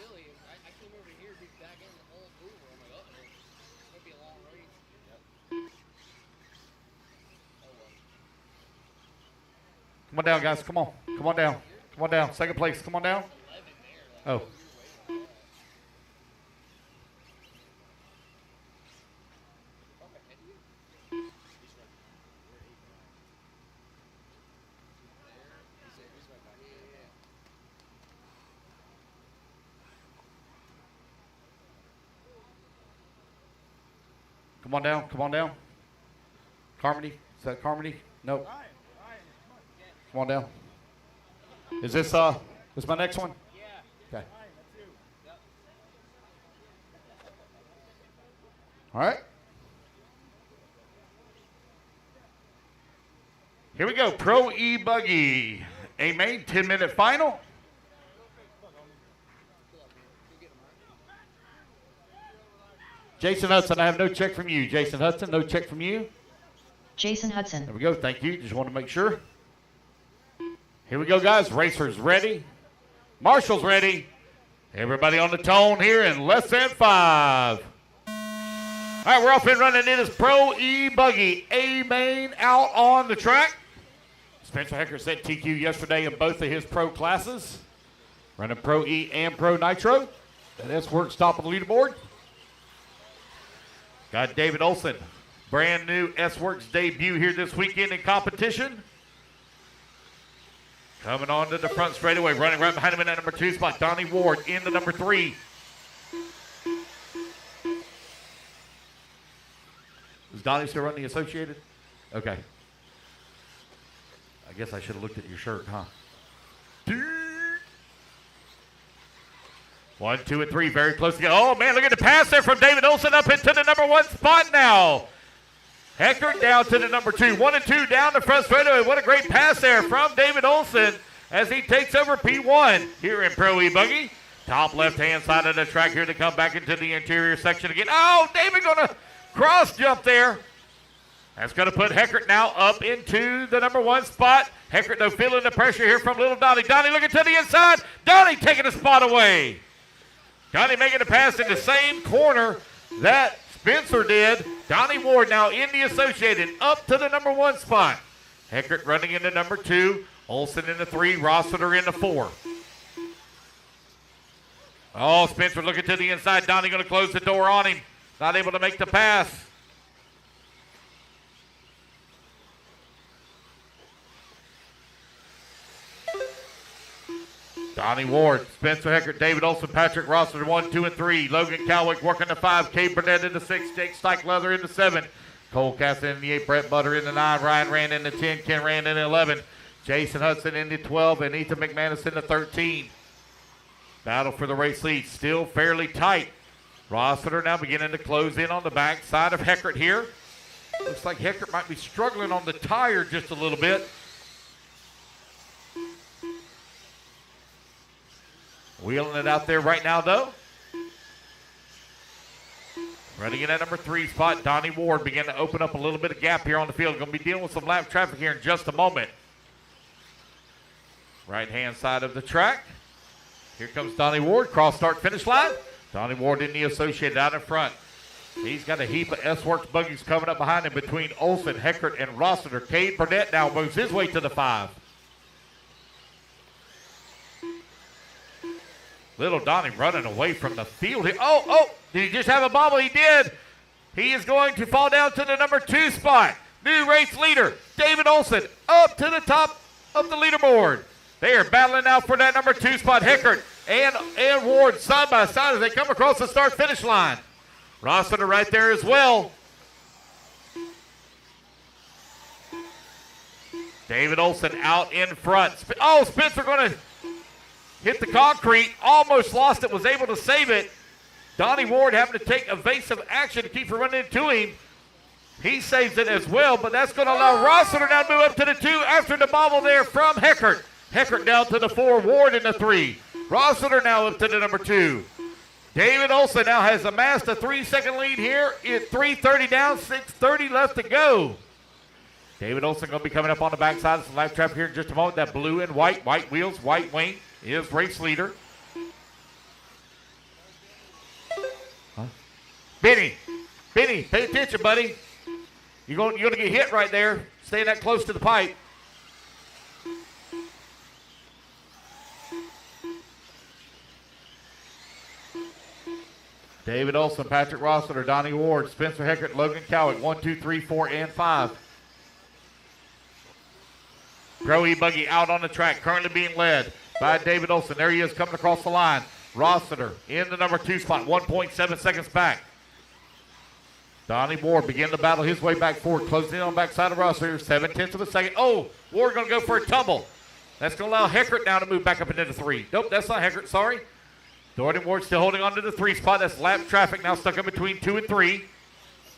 really. I came over here to be back in the whole Uber. I'm like, it's going to be a long race. Come on down, guys. Come on. Come on down. Come on down. Second place. Come on down. Oh. Come on down. Come on down. Carmody. Is that Carmody? Nope. Come on down. Is this my next one? Yeah. Okay. All right. Here we go. Pro E Buggy. A main 10-minute final. Jason Hudson, I have no check from you. Jason Hudson, no check from you. Jason Hudson. There we go. Thank you. Just want to make sure. Here we go, guys. Racers ready. Marshall's ready. Everybody on the tone here in less than 5. All right, we're off and running. It is Pro E Buggy. A main out on the track. Spencer Hecker set TQ yesterday in both of his pro classes. Running Pro E and Pro Nitro. That S-Works top of the leaderboard. Got David Olson. Brand new S-Works debut here this weekend in competition. Coming on to the front straightaway, running right behind him in that number 2 spot. Donnie Ward in the number 3. Is Donnie still running the Associated? Okay. I guess I should have looked at your shirt, huh? 1, 2, and 3, very close together. Oh, man, look at the pass there from David Olson up into the number 1 spot now. Hecker down to the number 2. 1 and 2 down the front straightaway. What a great pass there from David Olson as he takes over P1 here in Pro E-Buggy. Top left-hand side of the track here to come back into the interior section again. Oh, David going to cross jump there. That's going to put Heckert now up into the number 1 spot. Heckert, though, feeling the pressure here from little Donnie. Donnie looking to the inside. Donnie taking a spot away. Donnie making a pass in the same corner that Spencer did. Donnie Ward now in the Associated up to the number 1 spot. Heckert running into number 2. Olson in the 3. Rossiter in the 4. Oh, Spencer looking to the inside. Donnie going to close the door on him. Not able to make the pass. Donnie Ward, Spencer Heckert, David Olson, Patrick Rossiter, 1, 2, and 3. Logan Cowick working the 5. Cade Burnett in the 6. Jake Steichleather in the 7. Cole Casson in the 8. Brett Butter in the 9. Ryan Rand in the 10. Ken Rand in the 11. Jason Hudson in the 12. And Ethan McManus in the 13. Battle for the race lead still fairly tight. Rossiter now beginning to close in on the back side of Heckert here. Looks like Heckert might be struggling on the tire just a little bit. Wheeling it out there right now, though. Running in at number 3 spot, Donnie Ward beginning to open up a little bit of gap here on the field. Going to be dealing with some lap traffic here in just a moment. Right-hand side of the track. Here comes Donnie Ward, cross start finish line. Donnie Ward in the Associated out in front. He's got a heap of S-Works buggies coming up behind him between Olson, Heckert, and Rossiter. Cade Burnett now moves his way to the 5. Little Donnie running away from the field here. Oh, did he just have a bobble? He did. He is going to fall down to the number 2 spot. New race leader, David Olson, up to the top of the leaderboard. They are battling out for that number 2 spot. Heckert and Ward side by side as they come across the start-finish line. Rossiter right there as well. David Olson out in front. Oh, Spencer going to hit the concrete, almost lost it, was able to save it. Donnie Ward having to take evasive action to keep from running into him. He saves it as well, but that's going to allow Rossiter now to move up to the 2 after the bobble there from Heckert. Heckert down to the 4, Ward in the 3. Rossiter now up to the number 2. David Olson now has amassed a 3-second lead here. It's 3:30 down, 6:30 left to go. David Olson going to be coming up on the backside of some lap traffic here in just a moment. That blue and white wheels, white wing is race leader. Huh? Benny, pay attention, buddy. You're going to get hit right there. Staying that close to the pipe. David Olson, Patrick Rossiter, Donnie Ward, Spencer Heckert, Logan Cowick, 1, 2, 3, 4, and 5. Pro E-Buggy out on the track, currently being led by David Olson. There he is coming across the line. Rossiter in the number 2 spot, 1.7 seconds back. Donnie Ward beginning to battle his way back forward, closing in on the backside of Rossiter, 7/10 of a second. Oh, Ward going to go for a tumble. That's going to allow Heckert now to move back up into the 3. Nope, that's not Heckert, sorry. Jordan Ward still holding on to the 3 spot. That's lap traffic now stuck in between 2 and 3.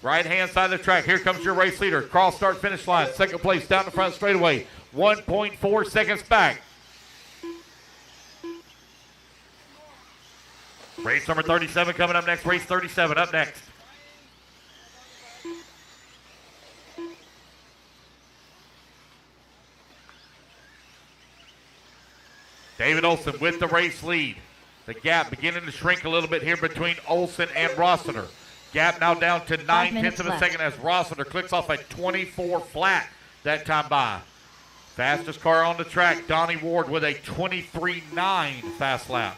Right-hand side of the track. Here comes your race leader. Cross start finish line. Second place down the front straightaway. 1.4 seconds back. Race number 37 coming up next. Race 37 up next. David Olson with the race lead. The gap beginning to shrink a little bit here between Olson and Rossiter. Gap now down to 9/10 of a second as Rossiter clicks off a 24 flat that time by. Fastest car on the track, Donnie Ward with a 23.9 fast lap.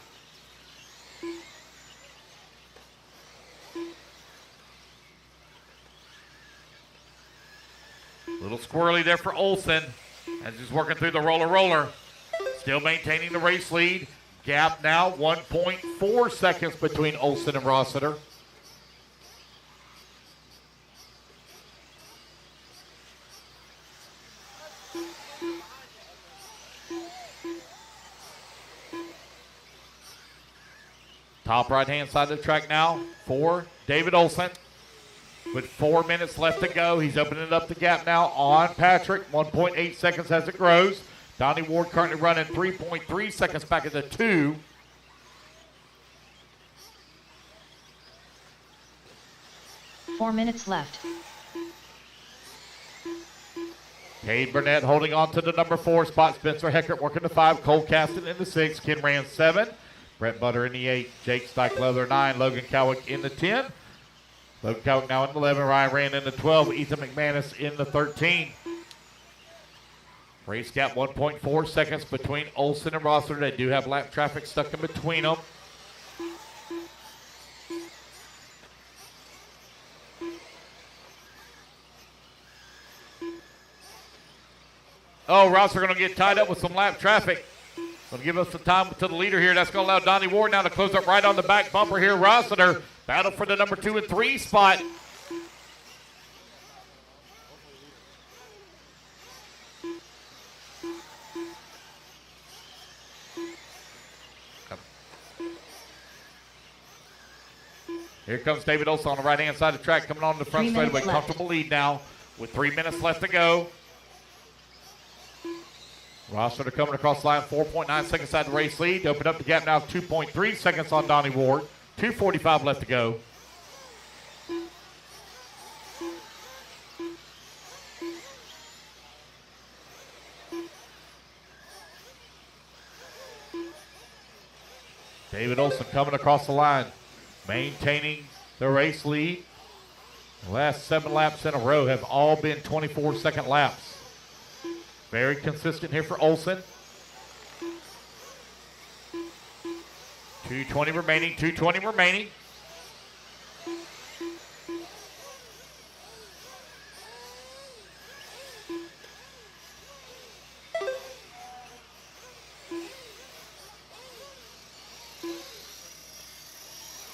Little squirrely there for Olson as he's working through the roller. Still maintaining the race lead. Gap now 1.4 seconds between Olson and Rossiter. Top right-hand side of the track now for David Olson. With 4 minutes left to go, he's opening up the gap now on Patrick. 1.8 seconds as it grows. Donnie Ward currently running 3.3 seconds back at the 2. Four minutes left. Cade Burnett holding on to the number 4 spot. Spencer Heckert working the 5. Cole Caston in the 6. Ken Rand 7. Brett Butter in the 8. Jake Steichleather 9. Logan Cowick in the 10. Logan Cowick now in the 11. Ryan Rand in the 12. Ethan McManus in the 13. Race gap 1.4 seconds between Olson and Rossiter. They do have lap traffic stuck in between them. Oh, Rossiter going to get tied up with some lap traffic. Going to give us some time to the leader here. That's going to allow Donnie Ward now to close up right on the back bumper here. Rossiter battle for the number 2 and 3 spot. Here comes David Olson on the right-hand side of the track, coming on the front straightaway. Comfortable lead now with 3 minutes left to go. Rossiter coming across the line, 4.9 seconds out of the race lead. Open up the gap now, 2.3 seconds on Donnie Ward. 2:45 left to go. David Olson coming across the line, maintaining the race lead. The last 7 laps in a row have all been 24-second laps. Very consistent here for Olson. 2:20 remaining, 2:20 remaining.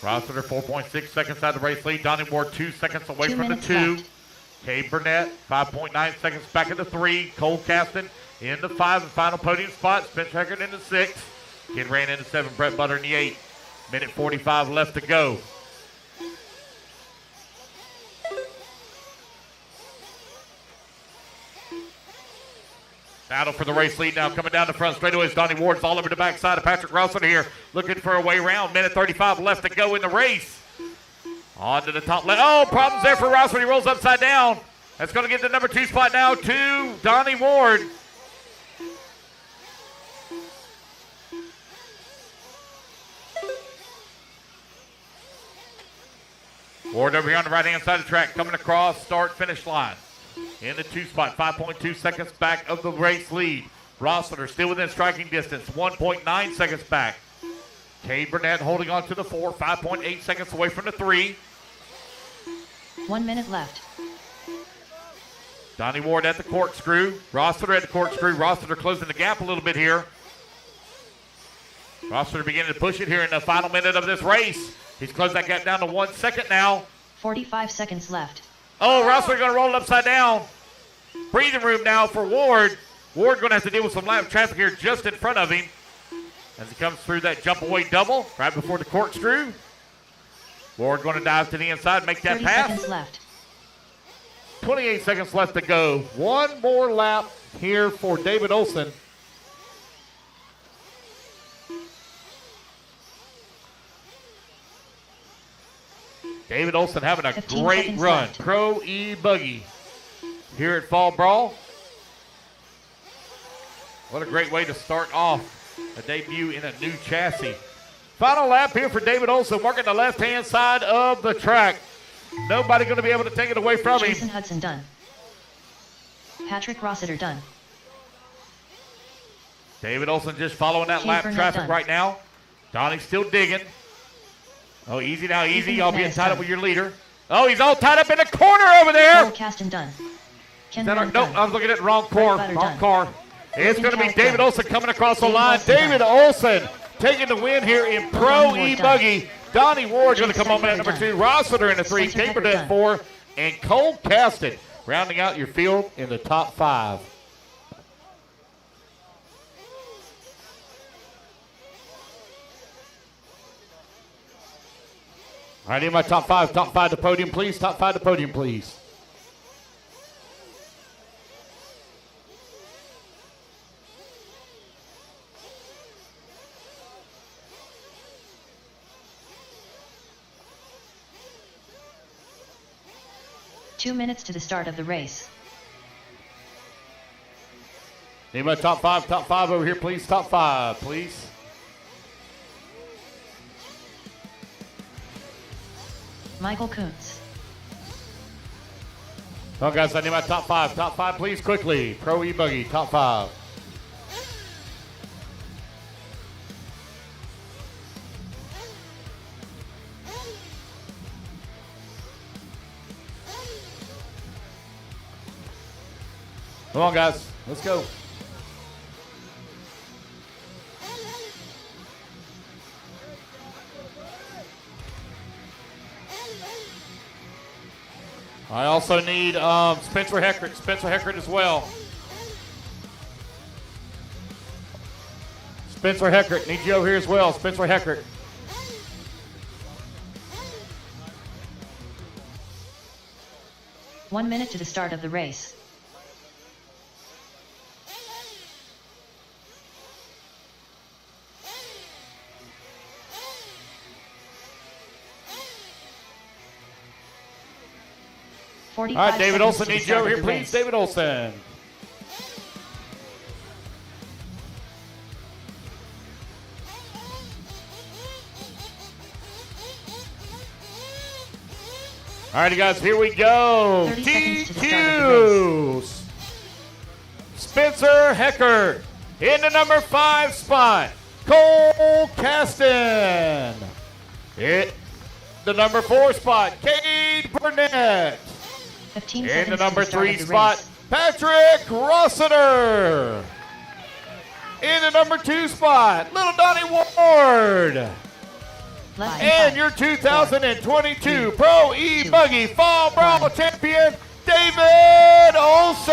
Rossiter 4.6 seconds out of the race lead. Donnie Ward 2 seconds away from the 2. Cade Burnett 5.9 seconds back at the 3. Cole Caston in the 5 and final podium spot. Spencer Heckert in the 6. Kid ran in the 7. Brett Butter in the 8. Minute 45 left to go. Battle for the race lead now coming down the front straightaways. Donnie Ward's all over the backside of Patrick Rossiter here, looking for a way around. Minute 35 left to go in the race. On to the top left. Oh, problems there for Rossiter. He rolls upside down. That's going to get the number 2 spot now to Donnie Ward. Ward over here on the right-hand side of the track, coming across start-finish line. In the 2 spot, 5.2 seconds back of the race lead. Rossiter still within striking distance, 1.9 seconds back. Cade Burnett holding on to the 4, 5.8 seconds away from the 3. 1 minute left. Donnie Ward at the corkscrew. Rossiter at the corkscrew. Rossiter closing the gap a little bit here. Rossiter beginning to push it here in the final minute of this race. He's closed that gap down to 1 second now. 45 seconds left. Oh, Rossiter going to roll it upside down. Breathing room now for Ward. Ward going to have to deal with some lap traffic here just in front of him as he comes through that jump away double right before the corkscrew. Ward going to dive to the inside, make that 30 pass. seconds left. 28 seconds left to go. One more lap here for David Olson. David Olson having a great run. Left. Pro E-Buggy here at Fall Brawl. What a great way to start off A debut in a new chassis. Final lap here for David Olson, working the left-hand side of the track. Nobody going to be able to take it away from him. Jason Hudson done. Patrick Rossiter done. David Olson just following that Keith lap Burnett traffic done. right now. Donnie's still digging. Oh, easy now, easy. Ethan Y'all being McManus tied up done. with your leader. Oh, he's all tied up in the corner over there. Cole Caston done. Ken Is that our, Burnett nope, done. I was looking at the wrong car. Butter Wrong done. car. It's Logan going to be Cowart David done. Olson coming across the David line. Olson David done. Olson taking the win here in Pro Donnie Ward E-Buggy. Donnie Ward going to Jake come on at Steinberg number done. 2. Rossiter in the 3. Spencer Caper Hecker at done. 4. And Cole Caston rounding out your field in the top 5. All right, I need my top 5. Top 5 to podium, please. Top 5 to podium, please. Two minutes to the start of the race. Need my top 5. Top 5 over here, please. Top 5, please. Michael Kuntz. Oh, guys, I need my top 5. Top 5, please, quickly. Pro E-Buggy, top 5. Come on, guys. Let's go. I also need Spencer Heckert. Spencer Heckert as well. Spencer Heckert. Need you over here as well. Spencer Heckert. One minute to the start of the race. All right, David Olson needs you over here, please. Race. David Olson. All righty, guys, here we go. 30 seconds to the start of the TQ. Spencer Heckert in the number 5 spot. Cole Caston. Hit the number 4 spot. Cade Burnett. 15 In seconds the to number the start 3 of the spot, race. Patrick Rossiter. In the number 2 spot, Little Donnie Ward. Less than And 5. your 2022 Pro E-Buggy Fall Brawl 1. Champion, David Olson.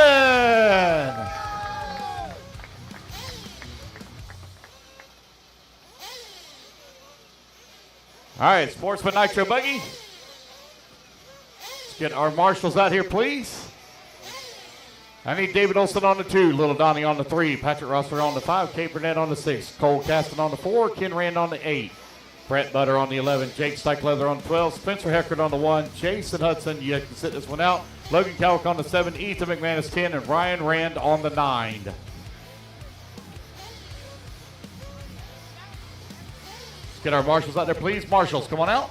All right, Sportsman Nitro Buggy. Let's get our marshals out here, please. I need David Olson on the 2, Little Donnie on the 3, Patrick Rossiter on the 5, Kate Burnett on the 6, Cole Caston on the 4, Ken Rand on the 8, Brett Butter on the 11, Jake Steichleather on the 12, Spencer Heckert on the 1, Jason Hudson, you can sit this one out, Logan Cowart on the 7, Ethan McManus 10, and Ryan Rand on the 9. Let's get our marshals out there, please. Marshals, come on out.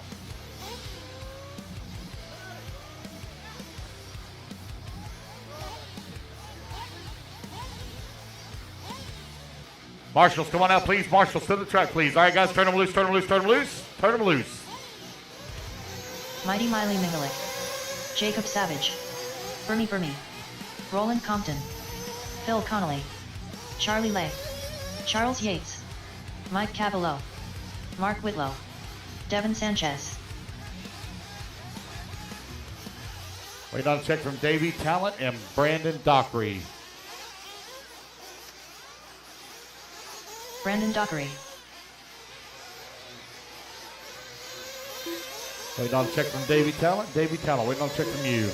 Marshals, come on out, please. Marshals, to the track, please. All right, guys, turn them loose, turn them loose, turn them loose. Turn them loose. Mighty Miley Mingalik. Jacob Savage. Bernie. Roland Compton. Phil Connolly. Charlie Lay. Charles Yates. Mike Cavallo. Mark Whitlow. Devin Sanchez. Waiting on a check from Davey Talent and Brandon Dockery. Brandon Dockery. Waiting on a check from Davey Talent. Davey Talent, waiting on a check from you.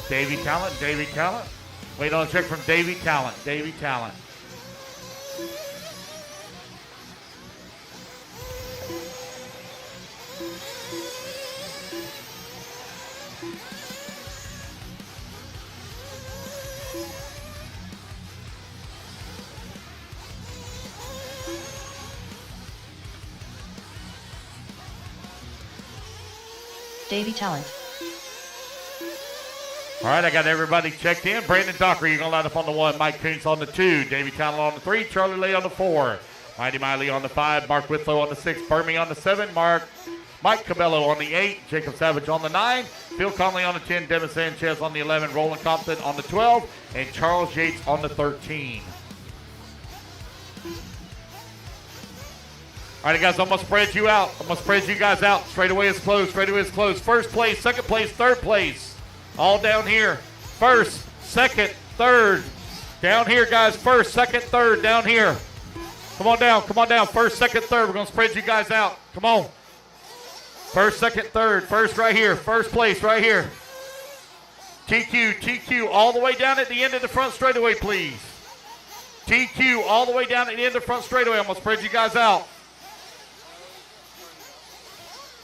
Davy Talent. Wait on a check from Davy Talent. Davy Talent. All right, I got everybody checked in. Brandon Dockery, you're going to line up on the 1. Mike Kuntz on the 2. Davy Talent on the 3. Charlie Lee on the 4. Mighty Miley on the 5. Mark Whitlow on the 6. Burmy on the 7. Mike Cabello on the 8. Jacob Savage on the 9. Phil Conley on the 10. Devin Sanchez on the 11. Roland Compton on the 12. And Charles Yates on the 13. All right, guys, I'm going to spread you out. I'm going to spread you guys out. Straightaway is closed. First place, second place, third place. All down here. First, second, third. Down here, guys. First, second, third. Down here. Come on down. First, second, third. We're going to spread you guys out. Come on. First, second, third. First right here. First place right here. TQ, all the way down at the end of the front straightaway, please. TQ, all the way down at the end of the front straightaway. I'm going to spread you guys out.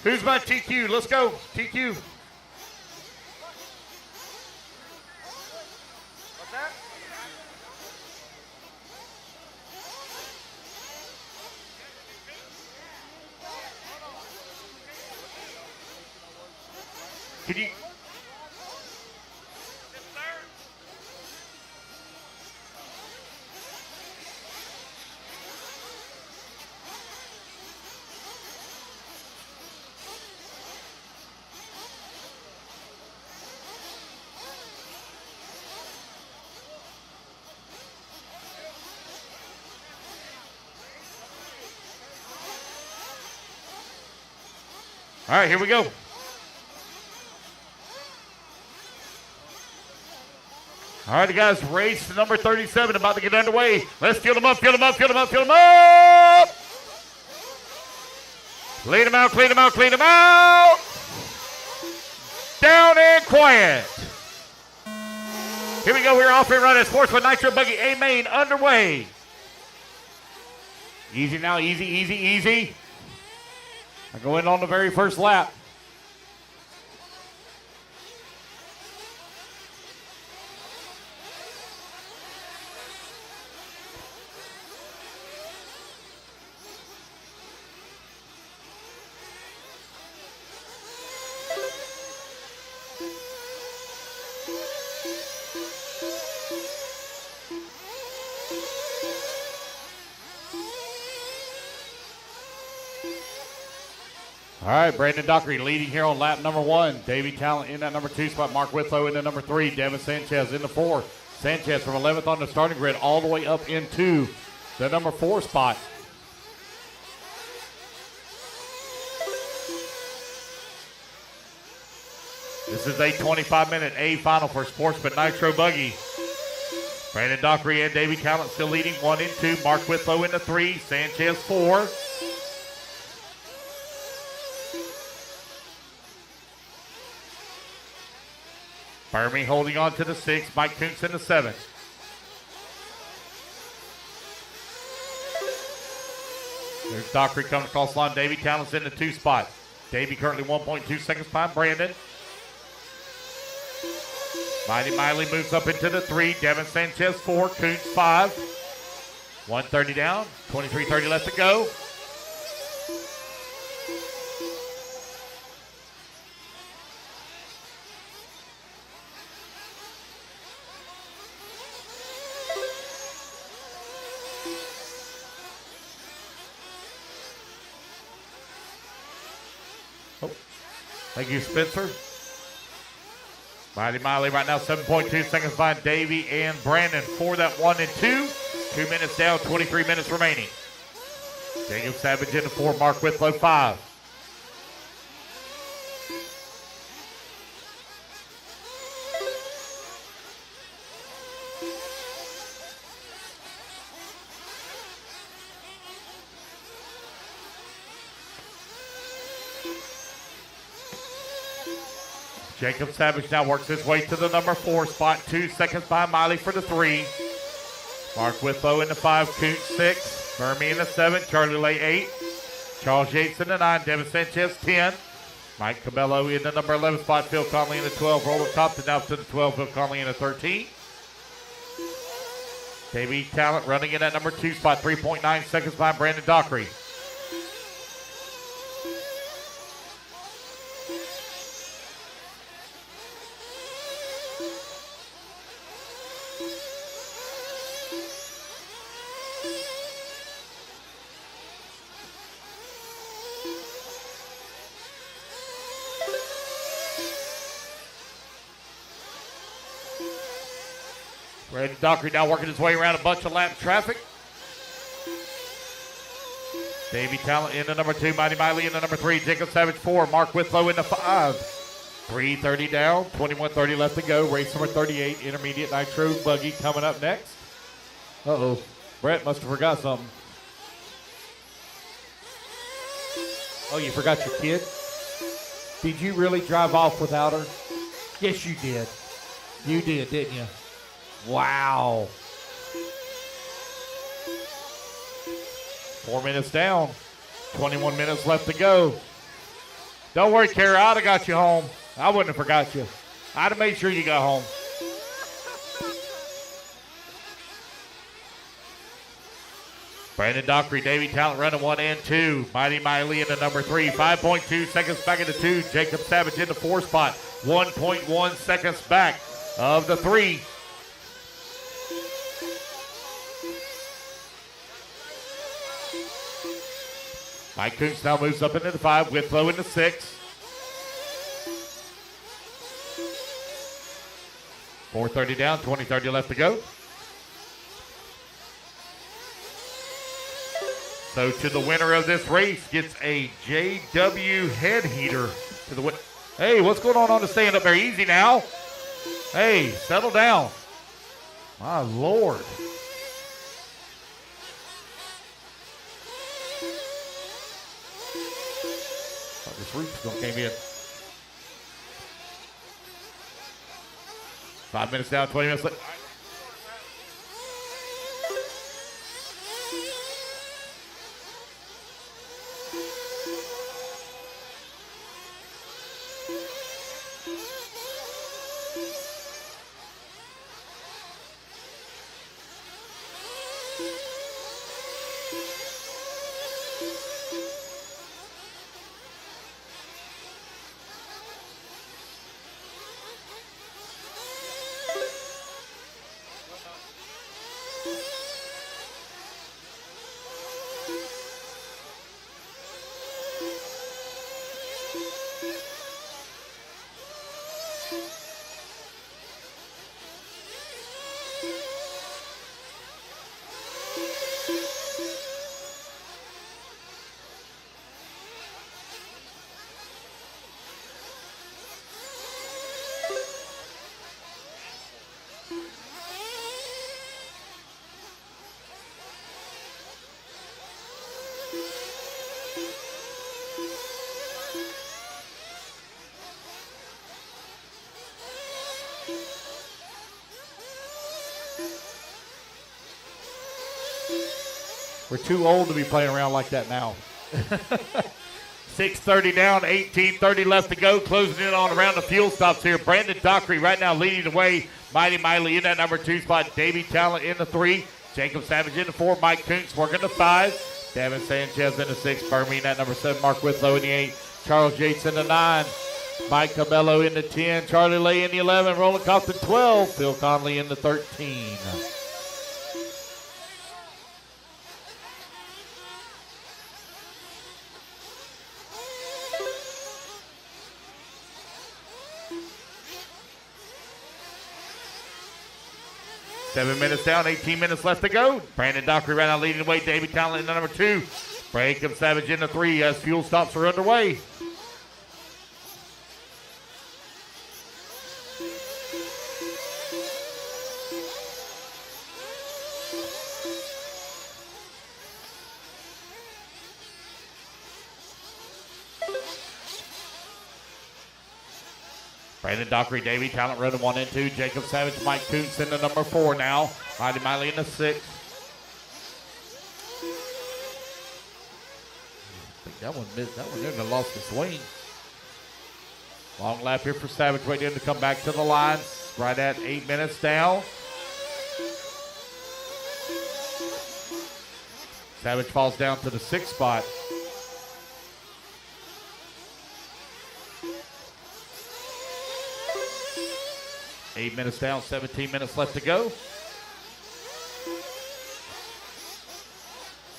Who's my TQ? Let's go. TQ. Can you? All right, here we go. All right, guys, race number 37 about to get underway. Let's fill them up. Lead them out. Down and quiet. Here we go. We're off and running. Sportsman Nitro Buggy A main underway. Easy now, easy. I go in on the very first lap. All right, Brandon Dockery leading here on lap number 1. Davy Talent in that number 2 spot. Mark Whitlow in the number 3. Devin Sanchez in the 4. Sanchez from 11th on the starting grid all the way up into the number 4 spot. This is a 25-minute A final for Sportsman Nitro Buggy. Brandon Dockery and Davy Talent still leading 1 and 2. Mark Whitlow in the 3. Sanchez 4. Burmy holding on to the 6. Mike Kuntz in the 7. There's Dockery coming across the line. Davy Talent's in the 2 spot. Davy currently 1.2 seconds behind Brandon. Mighty Miley moves up into the 3. Devin Sanchez 4. Kuntz 5. 130 down. 23:30 left to go. Thank you, Spencer. Mighty Miley right now 7.2 seconds behind Davy and Brandon for that 1 and 2. 2 minutes down, 23 minutes remaining. Jacob Savage in the 4, Mark Whitlow 5. Jacob Savage now works his way to the number 4 spot. 2 seconds behind Miley for the 3. Mark Whitlow in the 5, Coont 6. Burmy in the 7, Charlie Lay 8. Charles Yates in the 9, Devin Sanchez 10. Mike Cabello in the number 11 spot, Phil Conley in the 12. Roller Compton now to the 12, Phil Conley in the 13. Davey Talent running in that number 2 spot, 3.9 seconds behind Brandon Dockery. Brandon Dockery now working his way around a bunch of lap traffic. Davey Talent in the number 2, Mighty Miley in the number 3, Jacob Savage 4, Mark Whitlow in the 5. 3:30 down, 21:30 left to go. Race number 38, Intermediate Nitro Buggy coming up next. Uh-oh, Brett must have forgot something. Oh, you forgot your kid? Did you really drive off without her? Yes, you did. You did, didn't you? Wow. 4 minutes down. 21 minutes left to go. Don't worry, Kara. I'd have got you home. I wouldn't have forgot you. I'd have made sure you got home. Brandon Dockery, Davey Talent running 1 and 2. Mighty Miley in the number 3. 5.2 seconds back into 2. Jacob Savage in the 4 spot. 1.1 seconds back of the 3. Mike Koontz now moves up into the 5, Whitlow in the 6. 4:30 down, 20:30 left to go. So to the winner of this race gets a JW head heater to the win. Hey, what's going on the stand up there? Easy now. Hey, settle down. My Lord. This roof's going to came in. 5 minutes down, 20 minutes left. We're too old to be playing around like that now. 6:30 down, 18:30 left to go. Closing in on around the fuel stops here. Brandon Dockery right now leading the way. Mighty Miley in that number 2 spot. Davey Talent in the 3. Jacob Savage in the 4. Mike Koontz working the 5. Devin Sanchez in the 6. Burmy in that number 7. Mark Whitlow in the 8. Charles Yates in the 9. Mike Cabello in the 10. Charlie Lay in the 11. Roland Compton 12. Phil Conley in the 13. Seven minutes down, 18 minutes left to go. Brandon Dockery right now leading the way. David Talent in the number 2. Jacob Savage in the 3 as fuel stops are underway. Brandon Dockery, Davey Talent running 1 and 2. Jacob Savage, Mike Koontz in the number 4 now. Mighty Miley in the 6. I think that one missed. That one nearly lost the swing. Long lap here for Savage, waiting to come back to the lines. Right at 8 minutes down. Savage falls down to the 6th spot. Eight minutes down, 17 minutes left to go.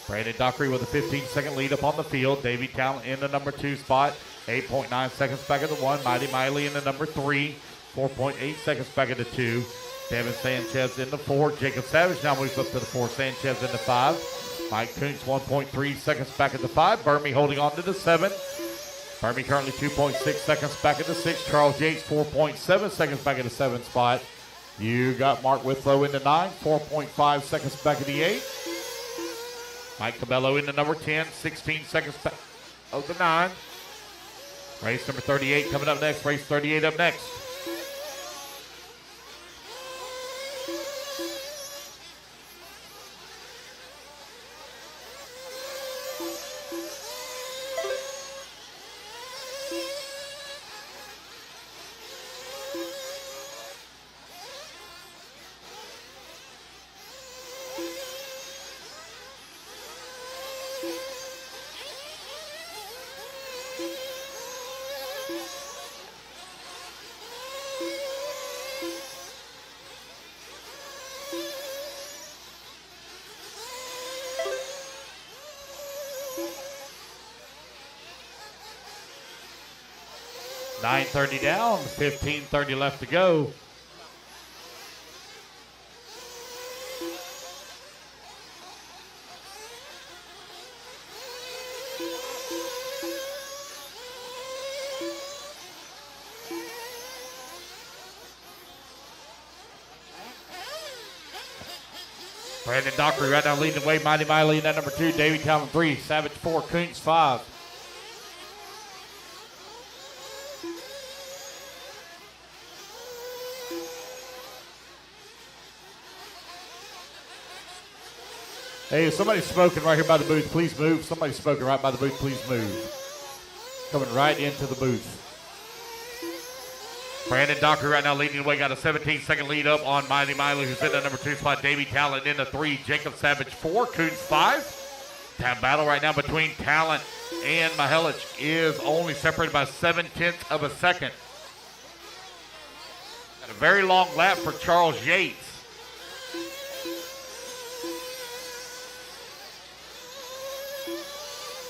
Brandon Dockery with a 15-second lead up on the field. Davey Talent in the number 2 spot. 8.9 seconds back of the 1. Mighty Miley in the number 3. 4.8 seconds back of the 2. Devin Sanchez in the 4. Jacob Savage now moves up to the 4. Sanchez in the 5. Mike Koontz 1.3 seconds back at the 5. Burmy holding on to the 7. Burmy currently 2.6 seconds back at the 6. Charles Yates 4.7 seconds back at the 7 spot. You got Mark Withlow in the 9. 4.5 seconds back at the 8. Mike Cabello in the number 10. 16 seconds back of the 9. Race number 38 coming up next. Race 38 up next. .930 down, 15:30 left to go. Brandon Dockery right now leading the way. Mighty Miley in that number 2. Davey Talent 3. Savage 4. Koontz 5. Hey, if somebody's smoking right here by the booth, please move. Somebody's smoking right by the booth, please move. Coming right into the booth. Brandon Dockery right now leading the way. Got a 17-second lead up on Mighty Miley, who's in the number 2 spot. Davey Talent in the 3. Jacob Savage 4. Koontz 5. That battle right now between Talent and Mihelich is only separated by 0.7 of a second. Got a very long lap for Charles Yates.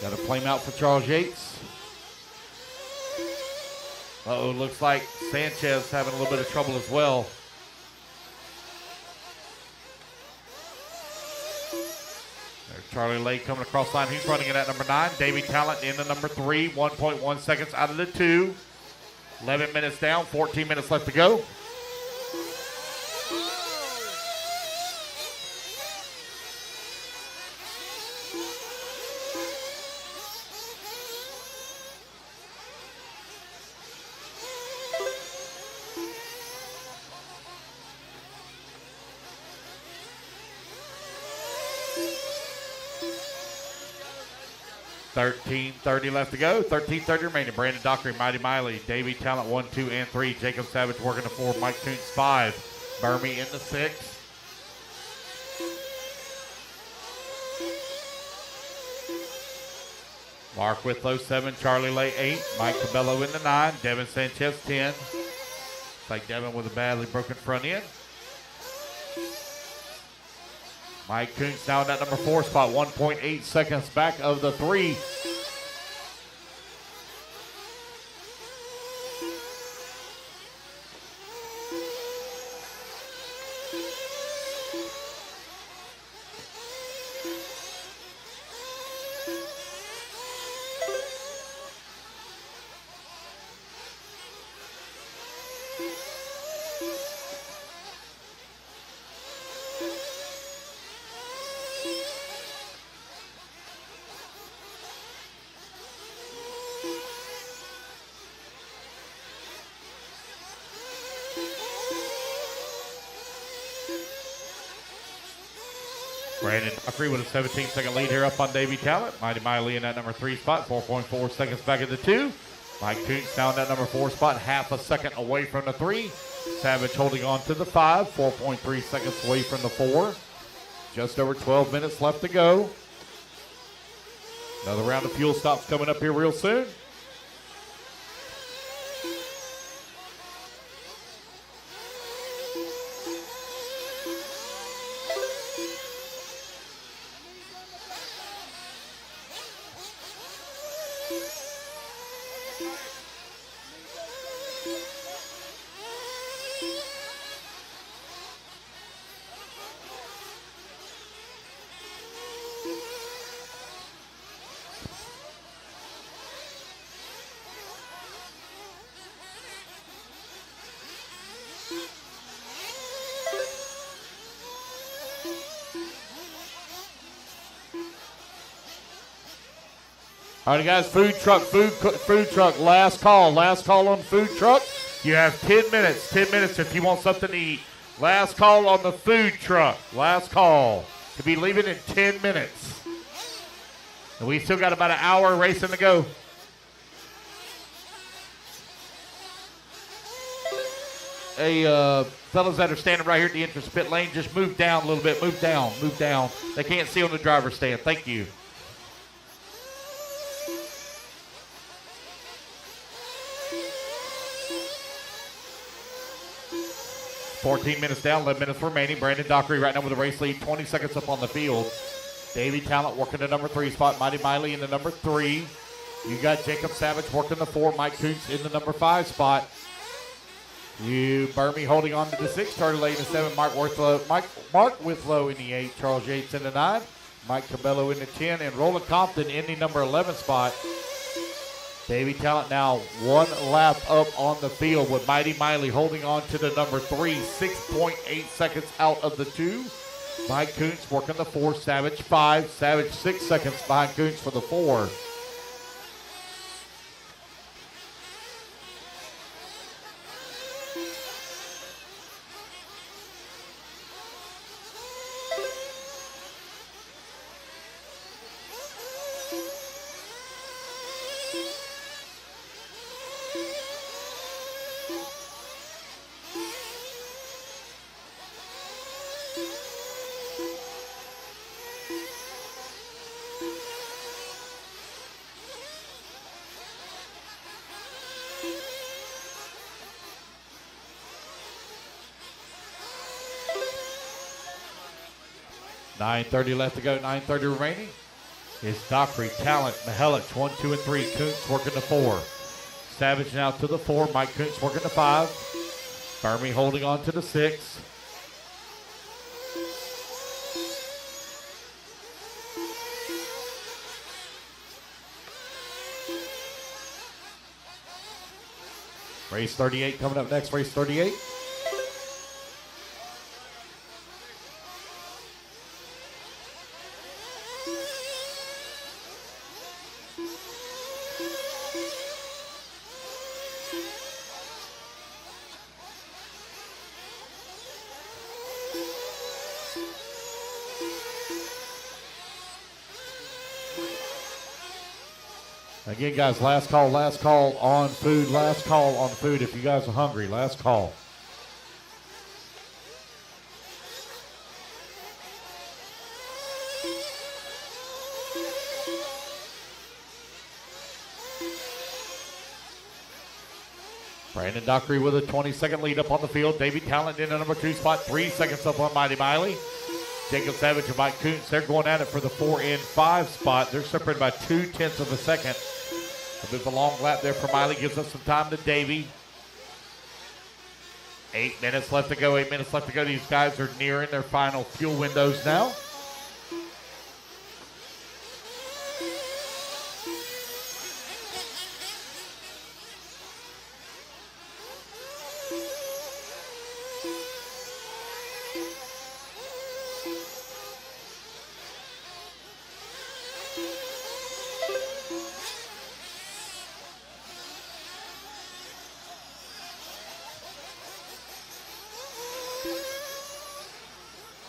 Got a flame out for Charles Yates. Uh-oh, looks like Sanchez having a little bit of trouble as well. There's Charlie Lake coming across the line. He's running in at number 9. Davey Talent in the number 3. 1.1 seconds out of the 2. 11 minutes down, 14 minutes left to go. .1330 left to go. 13:30 remaining. Brandon Dockery, Mighty Miley, Davey Talent 1, 2, and 3. Jacob Savage working the 4. Mike Koontz 5. Burmy in the 6. Mark Withlow 7. Charlie Lay 8. Mike Cabello in the 9. Devin Sanchez 10. Looks like Devin with a badly broken front end. Mike Koontz now in that number 4 spot, 1.8 seconds back of the 3. Brandon Dockery with a 17-second lead here up on Davy Talent. Mighty Miley in that number 3 spot, 4.4 seconds back at the 2. Mike Koontz down that number 4 spot, half a second away from the 3. Savage holding on to the 5, 4.3 seconds away from the 4. Just over 12 minutes left to go. Another round of fuel stops coming up here real soon. All right, guys, food truck, last call on food truck. You have 10 minutes, if you want something to eat. Last call on the food truck, last call. To be leaving in 10 minutes. And we still got about an hour racing to go. Hey, fellas that are standing right here at the entrance pit lane, just move down a little bit, move down. They can't see on the driver's stand, thank you. 14 minutes down, 11 minutes remaining. Brandon Dockery right now with a race lead, 20 seconds up on the field. Davy Talent working the number 3 spot. Mighty Miley in the number 3. You got Jacob Savage working the 4. Mike Koontz in the number 5 spot. You Burmy holding on to the 6. Charlie Lane in the 7. Mark Withlow in the 8. Charles Yates in the 9. Mike Cabello in the 10. And Roland Compton in the number 11 spot. Davy Talent now 1 lap up on the field with Mighty Miley holding on to the number 3, 6.8 seconds out of the 2. Mike Koontz working the 4, Savage 5, Savage 6 seconds behind Koontz for the 4. $9:30 left to go, 9:30 remaining. It's Dockery, Talent, Mihelic, 1, 2, and 3. Koontz working the 4. Savage now to the 4. Mike Koontz working the 5. Burmy holding on to the 6. Race 38 coming up next, race 38. Again, guys, last call on food, if you guys are hungry, last call. Brandon Dockery with a 20-second lead up on the field. Davy Talent in the number 2 spot, 3 seconds up on Mighty Miley. Jacob Savage and Mike Koontz, they're going at it for the 4 and 5 spot. They're separated by 0.2 of a second. There's a long lap there for Miley, gives us some time to Davy. 8 minutes left to go, These guys are nearing their final fuel windows now.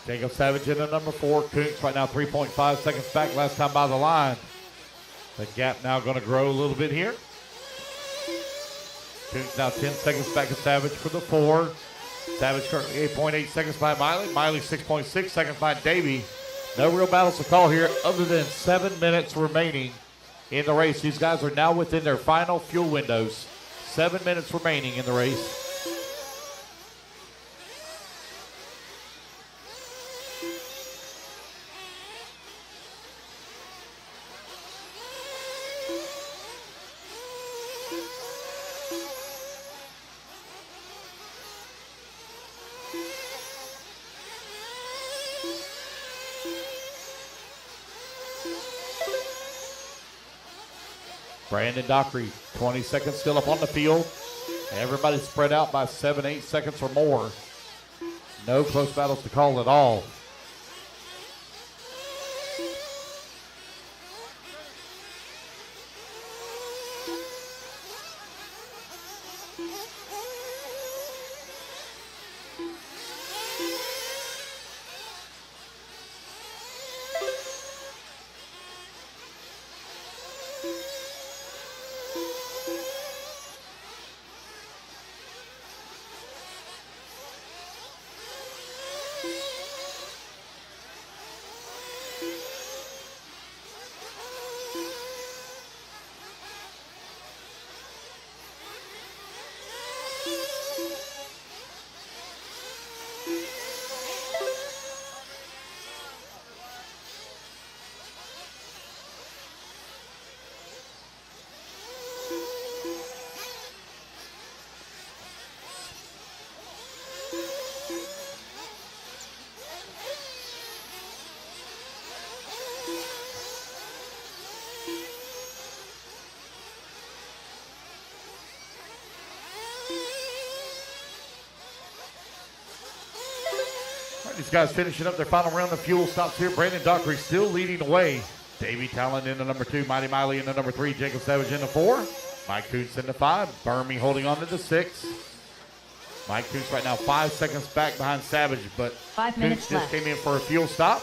Jacob Savage in the number 4. Koontz right now 3.5 seconds back. Last time by the line. The gap now going to grow a little bit here. Koontz now 10 seconds back of Savage for the 4. Savage currently 8.8 seconds by Miley. Miley 6.6 seconds by Davey. No real battles to call here other than 7 minutes remaining in the race. These guys are now within their final fuel windows. 7 minutes remaining in the race. Brandon Dockery, 20 seconds still up on the field. Everybody spread out by 7, 8 seconds or more. No close battles to call at all. These guys finishing up their final round of fuel stops here. Brandon Dockery still leading the way. Davey Talon in the number 2. Mighty Miley in the number 3. Jacob Savage in the 4. Mike Koontz in the 5. Burmy holding on to the 6. Mike Koontz right now 5 seconds back behind Savage, but 5 minutes Koontz just left. came in for a fuel stop.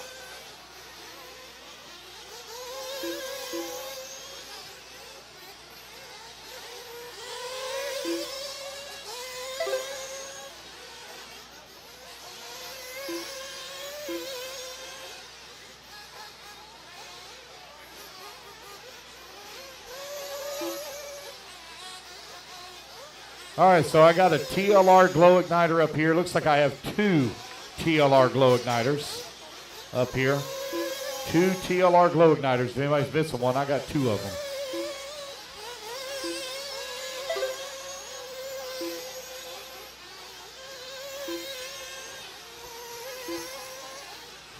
All right, so I got a TLR glow igniter up here. Looks like I have 2 TLR glow igniters up here. 2 TLR glow igniters. If anybody's missing one, I got 2 of them.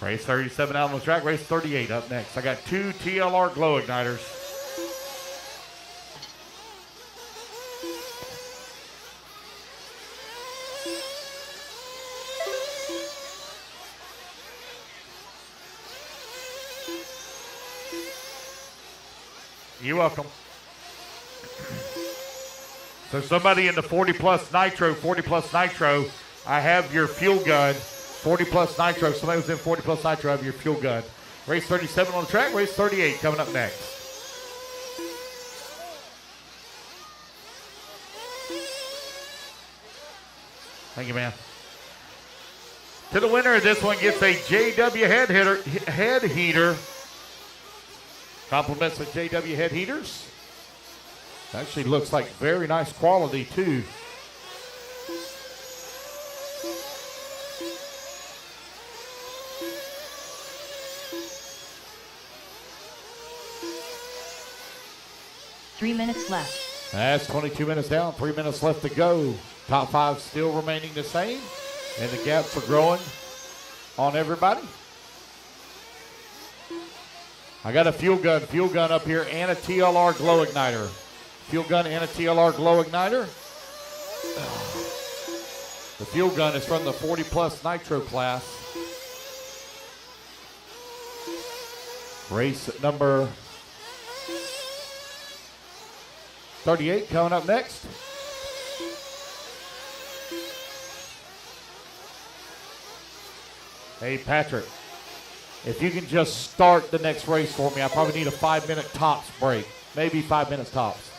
Race 37 out on the track. Race 38 up next. I got 2 TLR glow igniters. You're welcome. So somebody in the 40 plus nitro, I have your fuel gun. 40 plus nitro, somebody who's in 40 plus nitro, I have your fuel gun. Race 37 on the track, race 38 coming up next. Thank you, man. To the winner of this one gets a JW head heater. Compliments of JW head heaters. Actually looks like very nice quality too. Three minutes left. That's 22 minutes down, 3 minutes left to go. Top 5 still remaining the same, and the gaps are growing on everybody. I got a fuel gun up here, and a TLR glow igniter. Fuel gun and a TLR glow igniter. The fuel gun is from the 40 plus nitro class. Race number 38 coming up next. Hey, Patrick, if you can just start the next race for me, I probably need a 5-minute tops break. Maybe 5 minutes tops.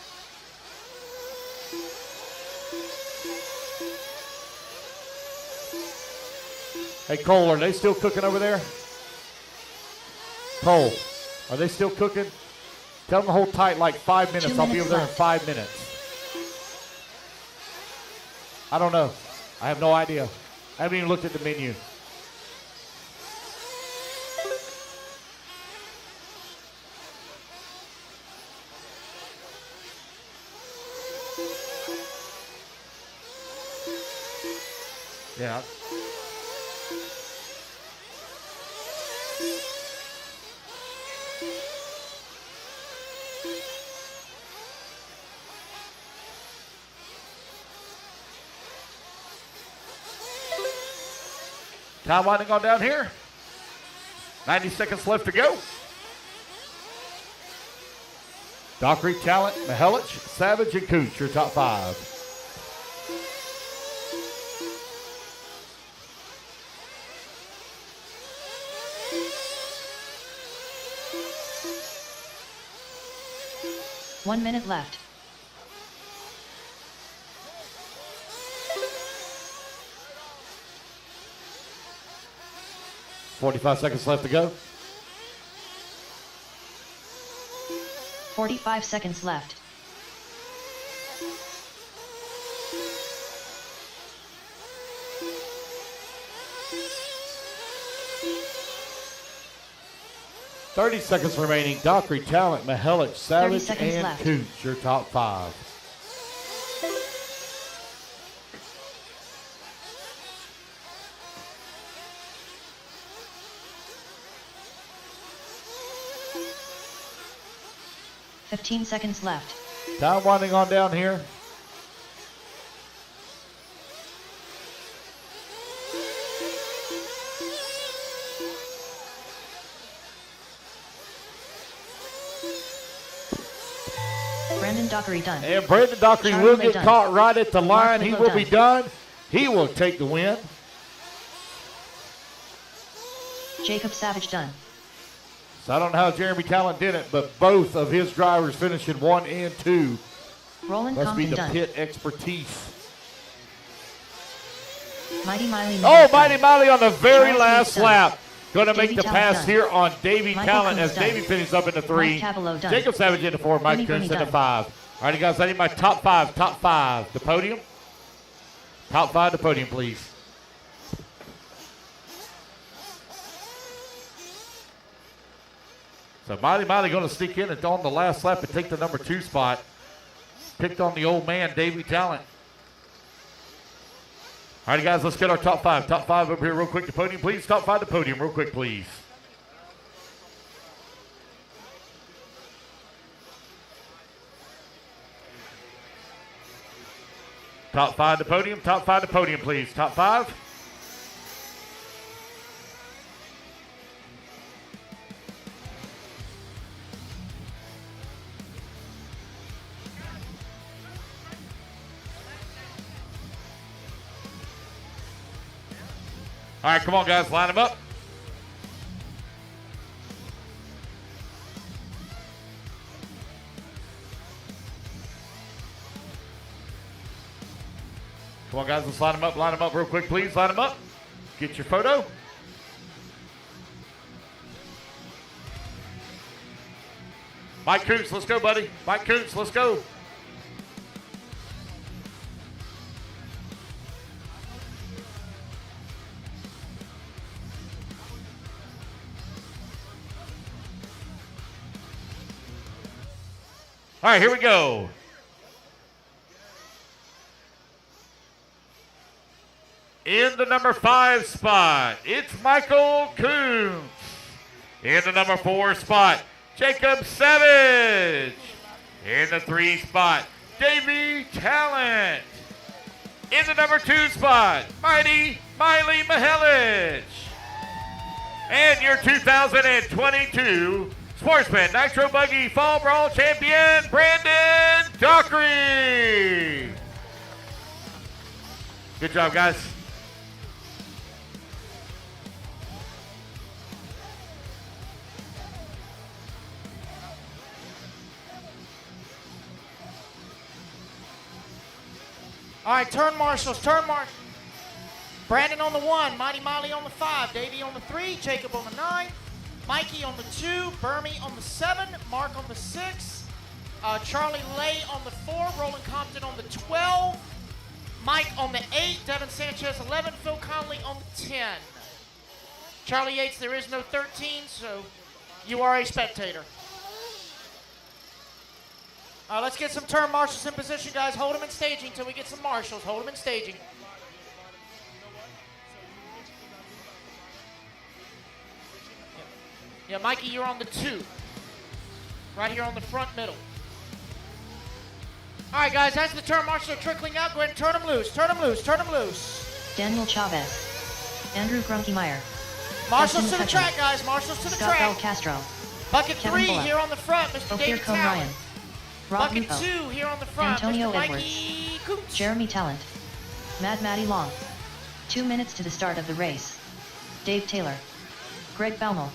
Hey, Cole, are they still cooking over there? Cole, are they still cooking? Tell them to hold tight like 5 minutes. 2 I'll be minutes over there in left. 5 minutes. I don't know. I have no idea. I haven't even looked at the menu. Yeah. Time winding on down here. 90 seconds left to go. Dockery, Talent, Mihelich, Savage, and Cooch, your top 5. One minute left. $45 seconds left to go. 45 seconds left. $30 seconds remaining. Dockery, Talent, Mihelich, Savage, seconds and left. Cooch, your top 5. $15 seconds left. Time winding on down here. Brandon Dockery done. And Brandon Dockery Charlie will May get done. caught right at the line. He Nico will be done. done. He will take the win. Jacob Savage done. So I don't know how Jeremy Talent did it, but both of his drivers finishing 1 and 2. Roland Must be Compton the done. pit expertise. Mighty Miley. Oh, Mills Mighty done. Miley on the very Charles last Reeves done. lap. Going to Davey make the Talent pass done. here on Davey Michael Talent Coons as done. Davey finishes up in the 3. Mike Cavallo done. Jacob Savage in the 4. Mike Vinny Coons in Bruni the done. 5. All right, guys, I need my top 5. Top 5. The podium. Top 5 the podium, please. So Mighty going to sneak in and on the last lap and take the number 2 spot. Picked on the old man, Davey Talent. All right, guys, let's get our top 5. Top 5 over here real quick. The podium, please. Top 5 the podium real quick, please. Top 5 the podium. Top 5 the podium, please. Top 5. All right, come on, guys, line them up. Come on, guys, let's line them up real quick, please. Line them up. Get your photo. Mike Coots, let's go, buddy. Mike Coots, let's go. All right, here we go. In the number 5 spot, it's Michael Coons. In the number 4 spot, Jacob Savage. In the 3 spot, Davey Talent. In the number 2 spot, Mighty Miley Mihelich. And your 2022 Sportsman Nitro Buggy Fall Brawl Champion, Brandon Dockery. Good job, guys. All right, turn marshals, turn marshals. Brandon on the 1, Mighty Molly on the 5, Davey on the 3, Jacob on the 9, Mikey on the 2, Burmy on the 7, Mark on the 6, Charlie Lay on the 4, Roland Compton on the 12, Mike on the 8, Devin Sanchez 11, Phil Conley on the 10. Charlie Yates, there is no 13, so you are a spectator. Let's get some turn marshals in position, guys. Hold them in staging until we get some marshals. Hold them in staging. Yeah, Mikey, you're on the 2. Right here on the front middle. All right, guys, as the turn marshals are trickling out, go ahead and turn them loose. Turn them loose. Turn them loose. Daniel Chavez. Andrew Grunkemeyer. Marshals to the track, guys. Marshals to the Scott Bell track. Castro. Bucket Kevin 3 Bullock. here on the front, Mr. Ophir David Cone Talent. Ryan. Rob Bucket Lupo. 2 here on the front, Antonio Mr. Edwards. Mikey Coots. Jeremy Talent. Mad Matty Long. 2 minutes to the start of the race. Dave Taylor. Greg Baumel.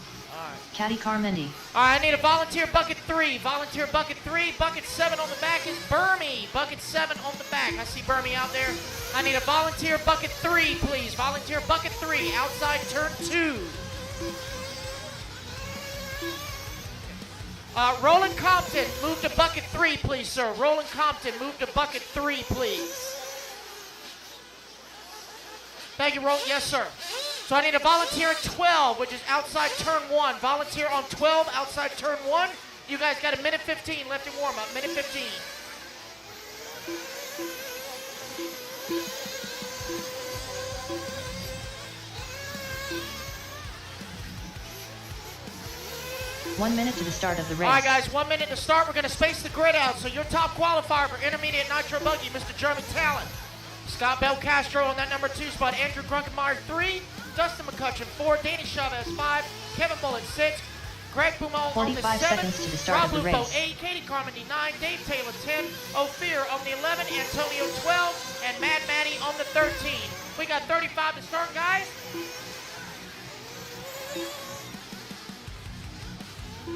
Caddy Carmendi. All right, I need a volunteer bucket 3. Volunteer bucket 3. Bucket 7 on the back is Burmy. Bucket 7 on the back. I see Burmy out there. I need a volunteer bucket 3, please. Volunteer bucket 3. Outside turn 2. Roland Compton, move to bucket 3, please, sir. Roland Compton, move to bucket 3, please. Thank you, Roland. Yes, sir. So I need a volunteer at 12, which is outside turn 1. Volunteer on 12, outside turn 1. You guys got a minute 15 left in warm-up. Minute 15. One minute to the start of the race. All right, guys, 1 minute to start. We're going to space the grid out. So your top qualifier for intermediate nitro buggy, Mr. Jeremy Talent. Scott Bell Castro on that number 2 spot. Andrew Grunkemeyer 3. Dustin McCutcheon 4. Danny Chavez 5. Kevin Bullock 6. Greg Bumol on the 7. 45 seconds to the start Rob of the Lupo race. 8. Katie Carmody 9. Dave Taylor 10. Ophir on the 11. Antonio 12. And Mad Matty on the 13. We got 35 to start, guys.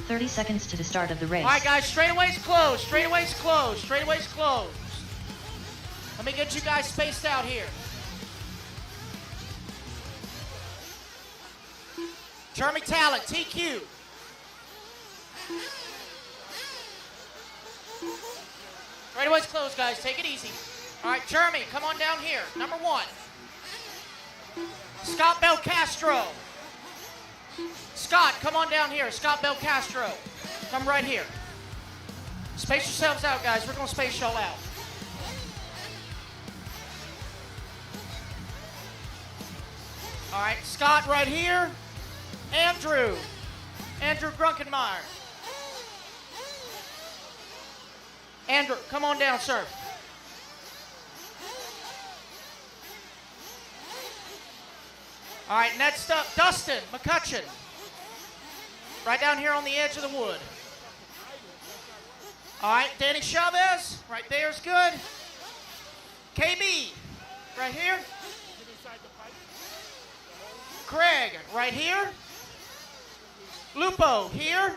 30 seconds to the start of the race. All right, guys, straightaways closed. Straightaways closed. Straightaways closed. Let me get you guys spaced out here. Jeremy Talent, TQ. Straightaways closed, guys. Take it easy. All right, Jeremy, come on down here. Number 1. Scott Bell Castro. Scott, come on down here. Scott Bell Castro. Come right here. Space yourselves out, guys. We're going to space y'all out. All right, Scott right here. Andrew. Andrew Grunkemeyer. Andrew, come on down, sir. All right, next up, Dustin McCutcheon. Right down here on the edge of the wood. All right, Danny Chavez, right there is good. KB, right here. Craig, right here. Lupo, here.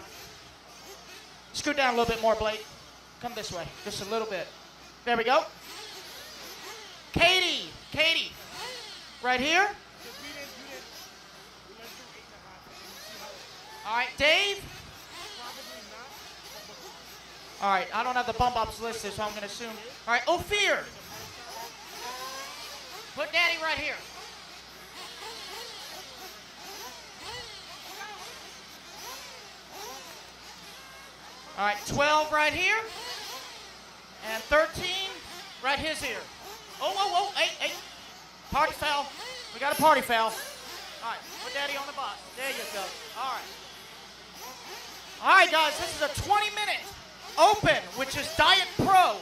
Scoot down a little bit more, Blake. Come this way, just a little bit. There we go. Katie, right here. All right, Dave. All right, I don't have the bump ups listed, so I'm going to assume. All right, Ophir. Put Daddy right here. All right, 12 right here. And 13 right his here. Oh, hey. Party foul. We got a party foul. All right, put Daddy on the box. There you go. All right. All right, guys, this is a 20-minute open, which is Diet Pro,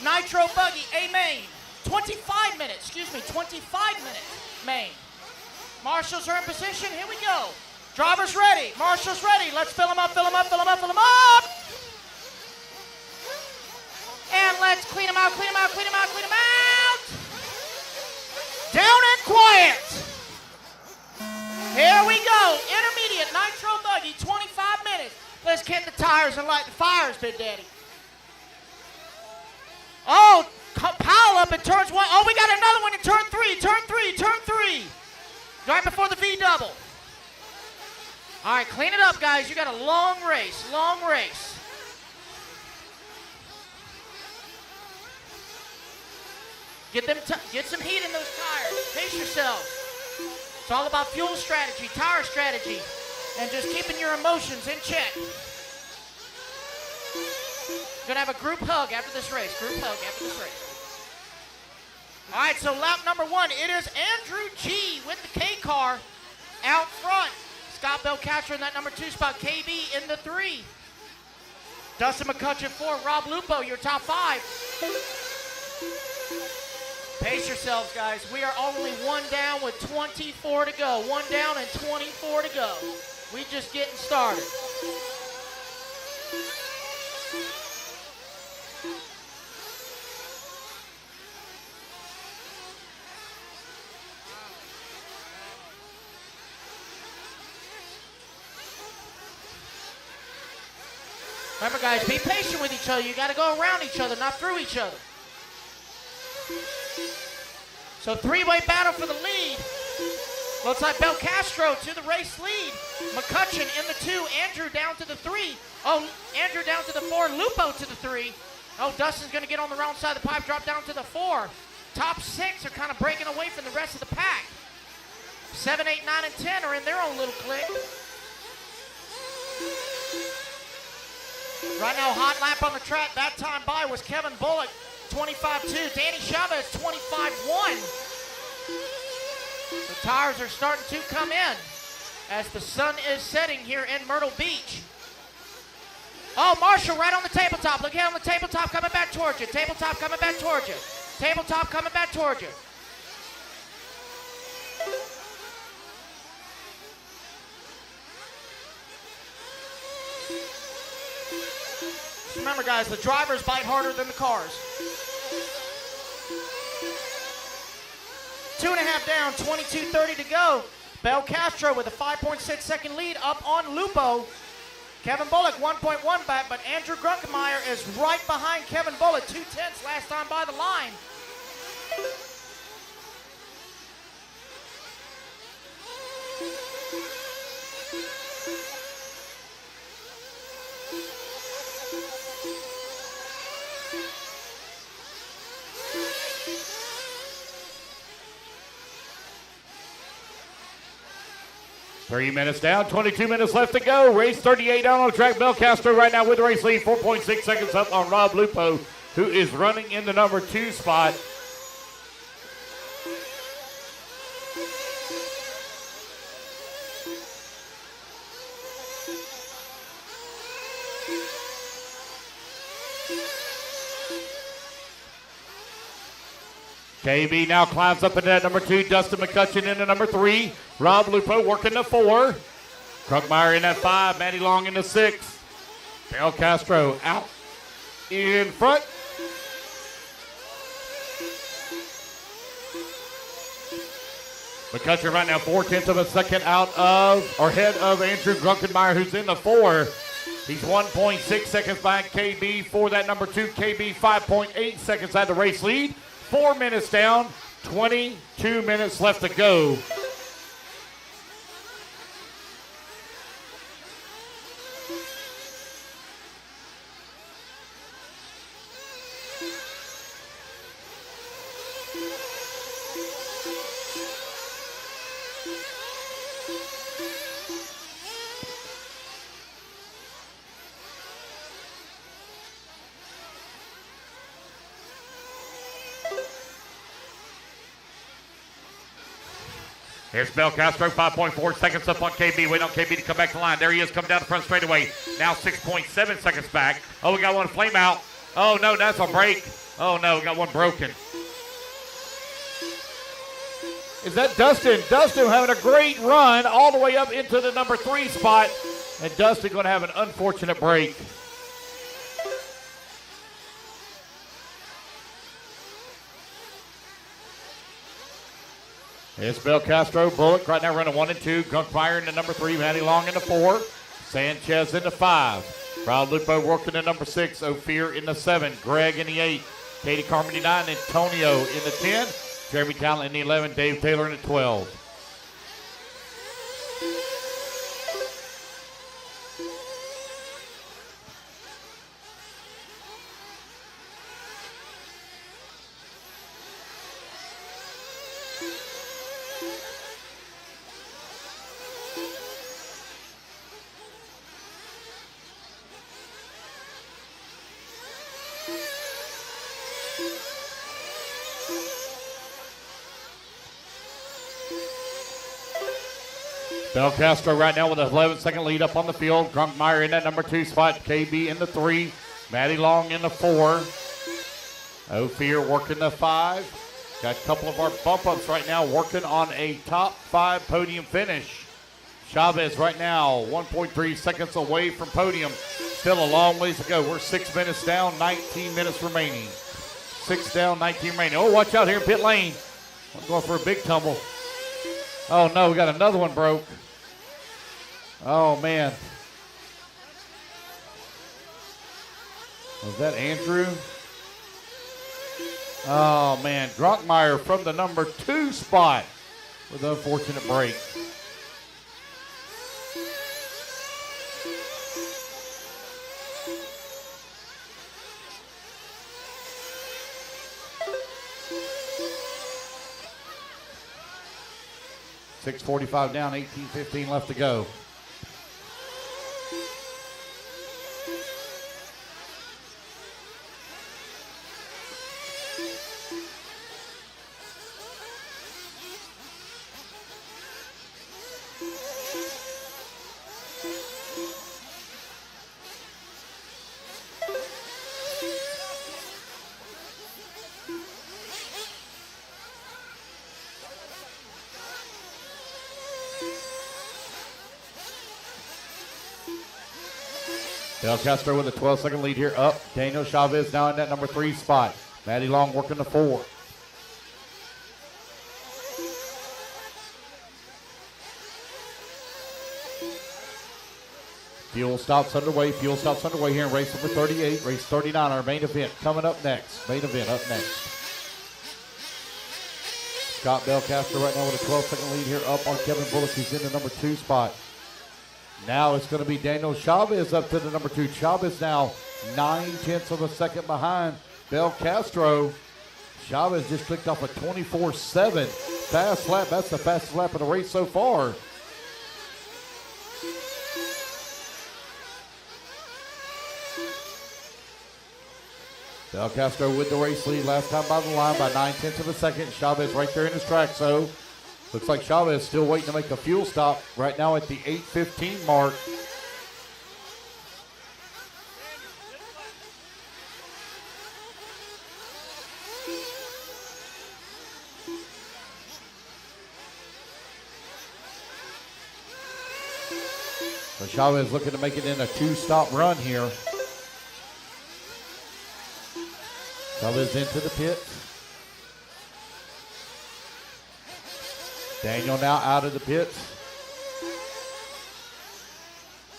Nitro Buggy, A main. 25-minute main. Marshals are in position. Here we go. Drivers ready. Marshals ready. Let's fill them up. And let's clean them out. Down and quiet. Here we go. Intermediate Nitro Buggy, 25 minutes. Let's get the tires and light the fires, Big Daddy. Oh, Powell up in turns 1. Oh, we got another one in turn 3. Turn 3. Turn 3. Right before the V double. All right, clean it up, guys. You got a long race. Long race. Get some heat in those tires. Pace yourselves. It's all about fuel strategy, tire strategy, and just keeping your emotions in check. We're gonna have a group hug after this race. Group hug after this race. All right, so lap number 1, it is Andrew G with the K car out front. Scott Belcastro in that number 2 spot. KB in the 3. Dustin McCutcheon 4. Rob Lupo, your top 5. Pace yourselves, guys. We are only 1 down with 24 to go. 1 down and 24 to go. We just getting started. Remember, guys, be patient with each other. You got to go around each other, not through each other. So 3-way battle for the lead. Looks like Belcastro to the race lead. McCutcheon in the 2. Andrew down to the 3. Oh, Andrew down to the 4. Lupo to the 3. Oh, Dustin's going to get on the wrong side of the pipe, drop down to the 4. Top 6 are kind of breaking away from the rest of the pack. 7, 8, 9, and 10 are in their own little clique. Right now, hot lap on the track. That time by was Kevin Bullock, 25-2. Danny Chavez, 25-1. The tires are starting to come in as the sun is setting here in Myrtle Beach. Oh, Marshall right on the tabletop. Look at on the tabletop coming back towards you. Tabletop coming back towards you. Tabletop coming back towards you. Remember, guys, the drivers bite harder than the cars. 2.5 down, 22:30 to go. Belcastro with a 5.6 second lead up on Lupo. Kevin Bullock 1.1 back, but Andrew Grunkemeyer is right behind Kevin Bullock. 2/10 last time by the line. Three minutes down, 22 minutes left to go. Race 38 down on the track. Belcastro right now with the race lead. 4.6 seconds up on Rob Lupo, who is running in the number 2 spot. KB now climbs up into that number 2. Dustin McCutcheon in the number 3. Rob Lupo working the 4. Krugmeyer in that 5. Matty Long in the 6. Belcastro out in front. McCutcheon right now 4/10 of a second out of, or ahead of Andrew Grunkemeyer, who's in the 4. He's 1.6 seconds behind KB for that number 2. KB 5.8 seconds out the race lead. 4 minutes down, 22 minutes left to go. Here's Belcastro, 5.4 seconds up on KB. Waiting on KB to come back to the line. There he is, coming down the front straightaway. Now 6.7 seconds back. Oh, we got one flame out. Oh, no, that's a break. Oh, no, we got one broken. Is that Dustin? Dustin having a great run all the way up into the number 3 spot. And Dustin going to have an unfortunate break. It's Belcastro, Bullock right now running 1 and 2. Grunkemeyer in the number 3. Matty Long in the 4. Sanchez in the 5. Rob Lupo working the number 6. Ophir in the 7. Greg in the 8. Katie Carmody 9, Antonio in the 10. Jeremy Talent in the 11, Dave Taylor in the 12. Bel Castro right now with an 11-second lead up on the field. Grunkmeyer in that number 2 spot. KB in the 3. Maddie Long in the 4. Ophir working the 5. Got a couple of our bump ups right now working on a top 5 podium finish. Chavez right now 1.3 seconds away from podium. Still a long ways to go. We're 6 minutes down, 19 minutes remaining. 6 down, 19 remaining. Oh, watch out here in pit lane. I'm going for a big tumble. Oh no, we got another one broke. Oh man. Was that Andrew? Oh man, Grunkmeyer from the number 2 spot with an unfortunate break. .645 down, 18:15 left to go. Del Castro with a 12-second lead here up. Daniel Chavez now in that number 3 spot. Maddie Long working the 4. Fuel stops underway. Fuel stops underway here in race number 38. Race 39, our main event coming up next. Main event up next. Scott Bel Castro right now with a 12-second lead here up on Kevin Bullock, who's in the number 2 spot. Now it's going to be Daniel Chavez up to the number 2. Chavez now 9/10 of a second behind Bel Castro. Chavez just clicked off a 24-7 fast lap. That's the fastest lap of the race so far. Bel Castro with the race lead last time by the line by 9/10 of a second. Chavez right there in his track, so looks like Chavez still waiting to make a fuel stop right now at the 8:15 mark. So Chavez looking to make it in a 2-stop run here. Chavez into the pit. Daniel now out of the pit.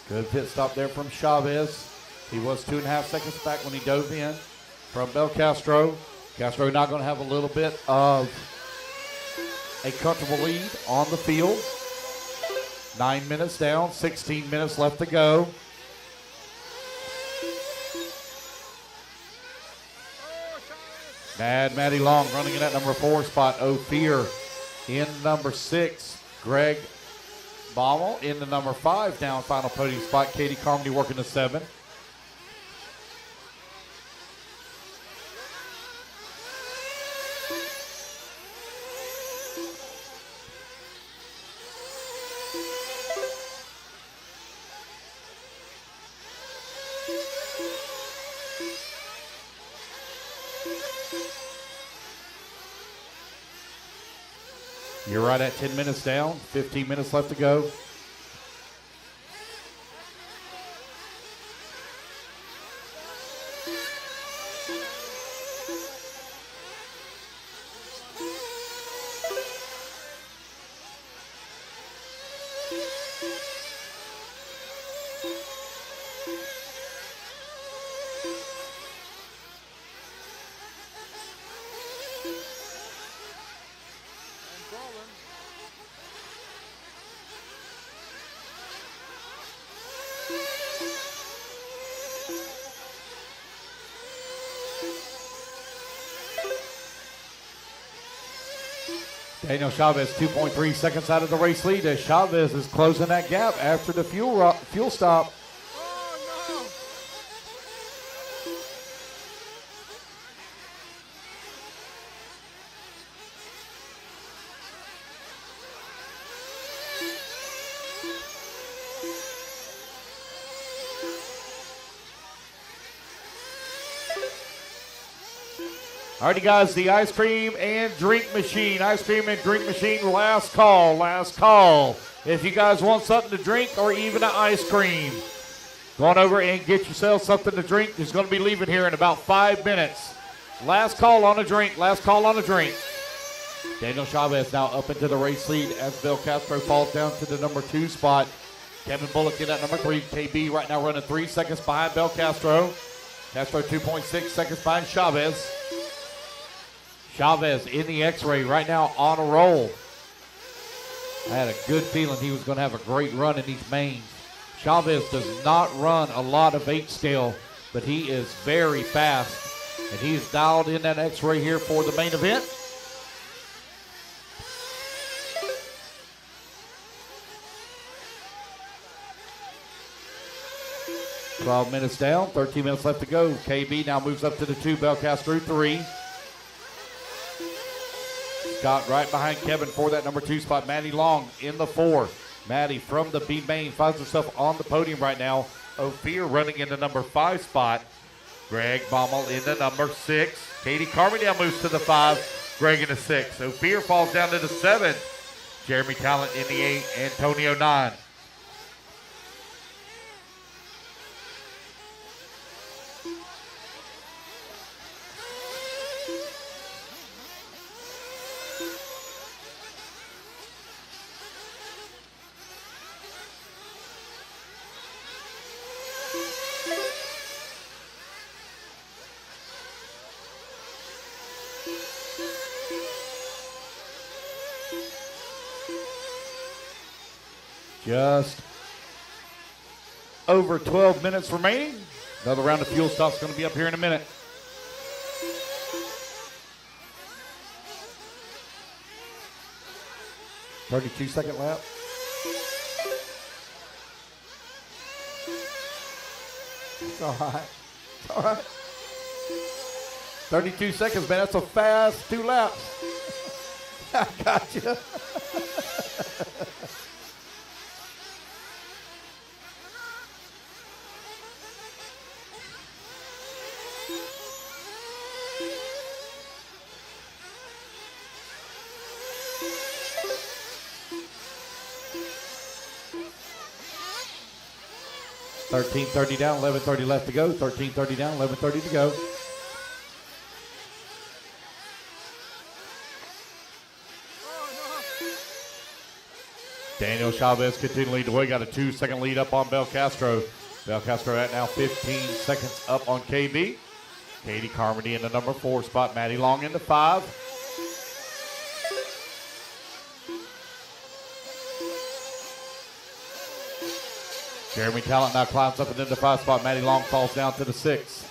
Good pit stop there from Chavez. He was 2.5 seconds back when he dove in from Bel Castro. Castro now going to have a little bit of a comfortable lead on the field. 9 minutes down, 16 minutes left to go. Maddie Long running in that number 4 spot. Ophir in number 6. Greg Baumel in the number 5 down final podium spot. Katie Carmody working the 7. You're right at 10 minutes down, 15 minutes left to go. Daniel Chavez 2.3 seconds out of the race lead as Chavez is closing that gap after the fuel stop. Alrighty, guys, the ice cream and drink machine. Ice cream and drink machine, last call, last call. If you guys want something to drink or even an ice cream, go on over and get yourself something to drink. He's going to be leaving here in about 5 minutes. Last call on a drink, last call on a drink. Daniel Chavez now up into the race lead as Bill Castro falls down to the number 2 spot. Kevin Bullock in at number 3. KB right now running 3 seconds behind Bill Castro. Castro 2.6 seconds behind Chavez. Chavez in the X-ray right now on a roll. I had a good feeling he was going to have a great run in these mains. Chavez does not run a lot of 8 scale, but he is very fast. And he's dialed in that X-ray here for the main event. $12 minutes down, 13 minutes left to go. KB now moves up to the 2, Belcastro 3. Scott right behind Kevin for that number 2 spot. Maddie Long in the 4. Maddie from the B main finds herself on the podium right now. Ophir running in the number 5 spot. Greg Baumel in the number 6. Katie Carmondale moves to the 5. Greg in the 6. Ophir falls down to the 7. Jeremy Talent in the 8. Antonio 9. Just over 12 minutes remaining. Another round of fuel stop's going to be up here in a minute. (32-second lap). It's all right. It's all right. 32 seconds, man. That's a fast 2 laps. I got you. (13:30 down, 11:30 left to go. 13:30 down, 11:30 to go. Daniel Chavez continuing to lead the way. Got a 2-second lead up on Bel Castro. Bel Castro at now 15 seconds up on KB. Katie Carmody in the number 4 spot. Maddie Long in the 5. Jeremy Talent now climbs up into the 5 spot. Maddie Long falls down to the 6.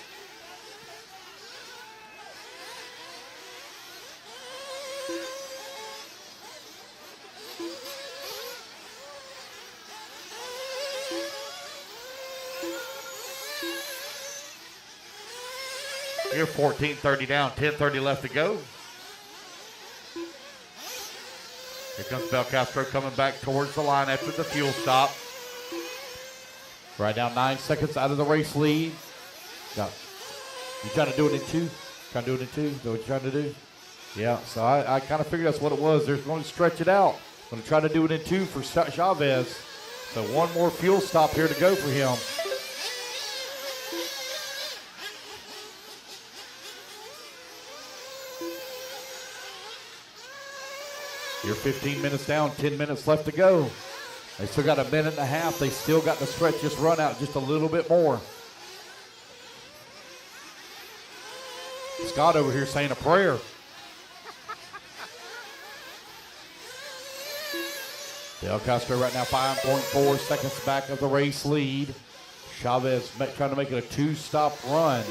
Here 14:30 down, 10:30 left to go. Here comes Bel Castro coming back towards the line after the fuel stop. Right now 9 seconds out of the race lead. No. You trying to do it in 2? Trying to do it in 2? Is that what you're trying to do? Yeah, so I kind of figured that's what it was. They're going to stretch it out. Going to try to do it in 2 for Chavez. So one more fuel stop here to go for him. You're 15 minutes down, 10 minutes left to go. They still got a minute and a half. They still got to stretch this run out just a little bit more. Scott over here saying a prayer. Del Castro right now 5.4 seconds back of the race lead. Chavez trying to make it a 2-stop run.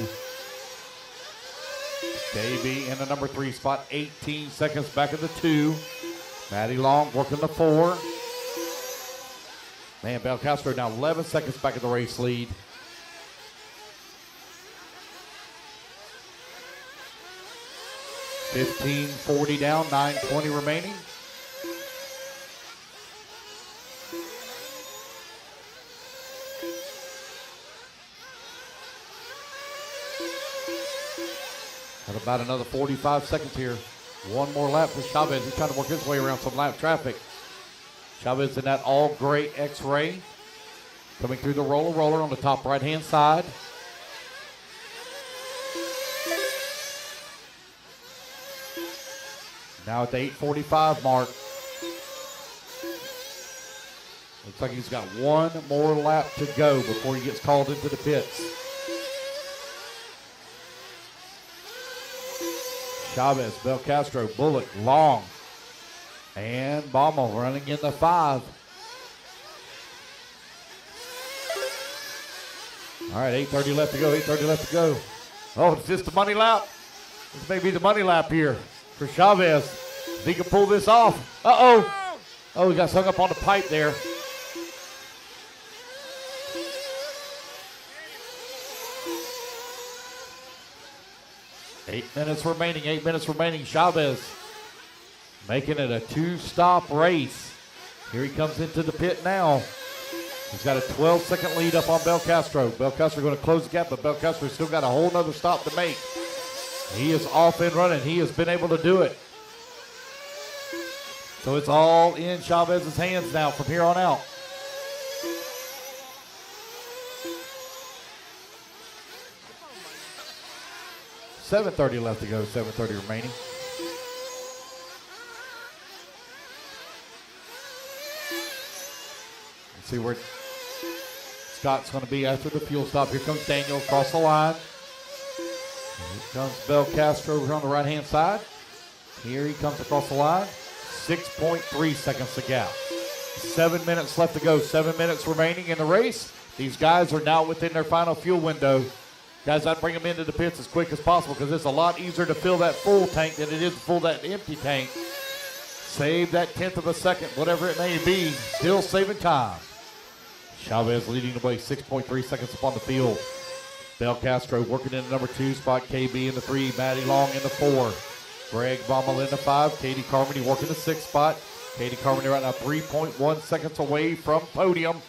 KB in the number 3 spot, 18 seconds back of the 2. Maddie Long working the 4. Man, Belcastro now 11 seconds back in the race lead. $15.40 down, 9:20 remaining. Got about another 45 seconds here. One more lap for Chavez. He's trying to work his way around some lap traffic. Chavez in that all gray X-ray. Coming through the roller on the top right-hand side. Now at the 8:45 mark. Looks like he's got one more lap to go before he gets called into the pits. Chavez, Belcastro, Bullock, Long, and Baumel running in the 5. All right, 8:30 left to go, 8:30 left to go. Oh, it's just the money lap. This may be the money lap here for Chavez. If he can pull this off. Uh-oh. Oh, he got hung up on the pipe there. Eight minutes remaining. Chavez making it a 2-stop race. Here he comes into the pit now. He's got a 12-second lead up on Belcastro. Belcastro going to close the gap, but Belcastro's still got a whole nother stop to make. He is off and running. He has been able to do it. So it's all in Chavez's hands now from here on out. $7:30 left to go, 7:30 remaining. Let's see where Scott's going to be after the fuel stop. Here comes Daniel across the line. Here comes Belcastro over on the right-hand side. Here he comes across the line. 6.3 seconds to gap. 7 minutes left to go. 7 minutes remaining in the race. These guys are now within their final fuel window. Guys, I'd bring them into the pits as quick as possible because it's a lot easier to fill that full tank than it is to fill that empty tank. Save that 1/10 of a second, whatever it may be. Still saving time. Chavez leading the way, 6.3 seconds up on the field. Belcastro working in the number 2 spot. KB in the 3. Maddie Long in the 4. Greg Baumel in the 5. Katie Carmody working the 6th spot. Katie Carmody right now 3.1 seconds away from podium.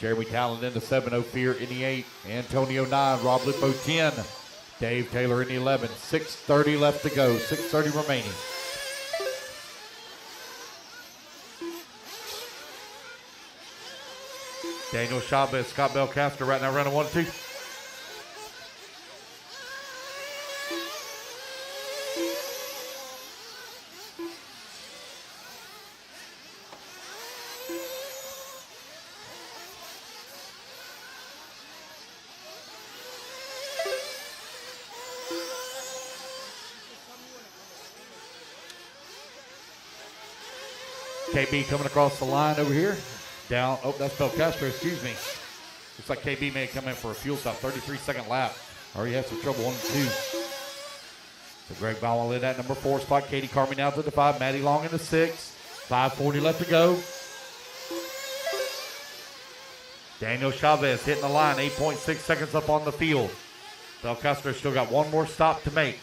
Jeremy Talon in the 7. Ophir in the 8. Antonio 9. Rob Lupo 10. Dave Taylor in the 11. 6:30 left to go. 6:30 remaining. Daniel Chavez, Scott Belcastro right now running 1-2. KB coming across the line over here. Down. Oh, that's Belcastro, excuse me. Looks like KB may have come in for a fuel stop. 33-second lap. Already had some trouble 1 and 2. So Greg Baumel in that number 4 spot. Katie Carmi now to the 5. Maddie Long in the 6. 5:40 left to go. Daniel Chavez hitting the line. 8.6 seconds up on the field. Belcastro still got one more stop to make.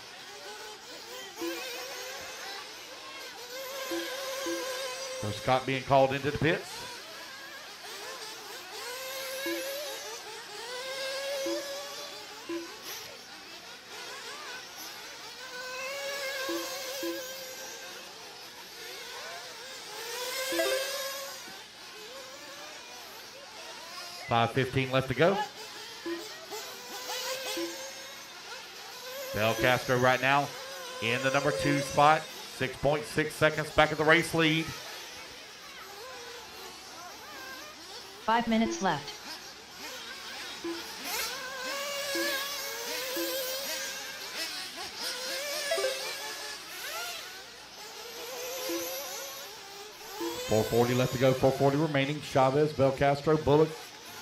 So Scott being called into the pits. $5:15 left to go. Belcastro right now in the number 2 spot. 6.6 seconds back at the race lead. 5 minutes left. $4:40 left to go. 4:40 remaining. Chavez, Belcastro, Bullock,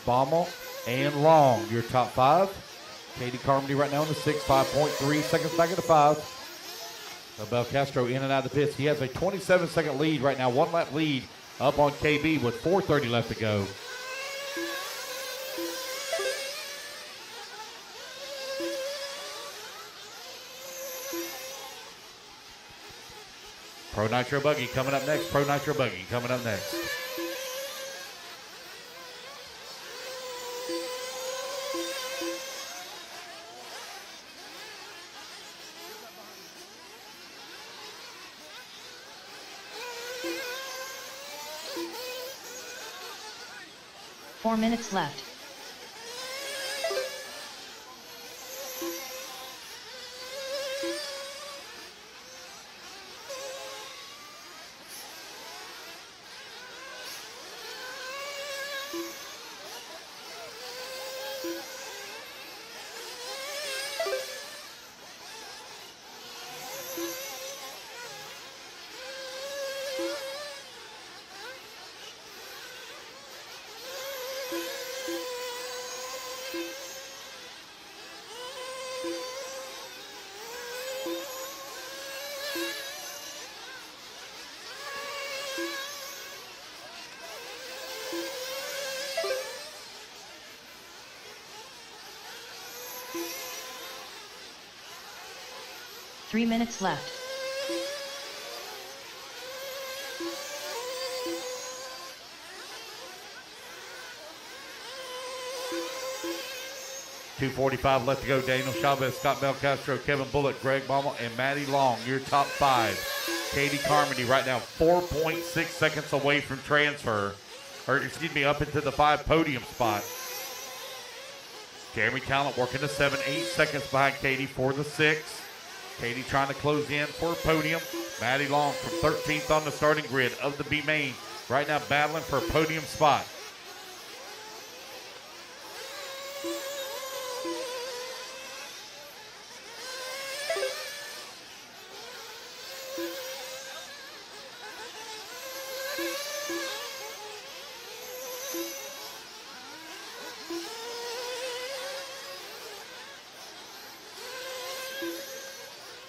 Baumel, and Long. Your top 5. Katie Carmody right now in the 6. 5.3 seconds back at the 5. So Belcastro in and out of the pits. He has a 27-second lead right now, 1 lap lead up on KB with 4:30 left to go. Pro Nitro Buggy coming up next. Pro Nitro Buggy coming up next. Four minutes left. Three minutes left. .245 left to go. Daniel Chavez, Scott Belcastro, Kevin Bullock, Greg Baumel, and Matty Long, your top 5. Katie Carmody right now 4.6 seconds away from transfer, or excuse me, up into the 5 podium spot. Jeremy Talent working to 7, 8 seconds behind Katie for the 6. Katie trying to close in for a podium. Matty Long from 13th on the starting grid of the B main. Right now battling for a podium spot.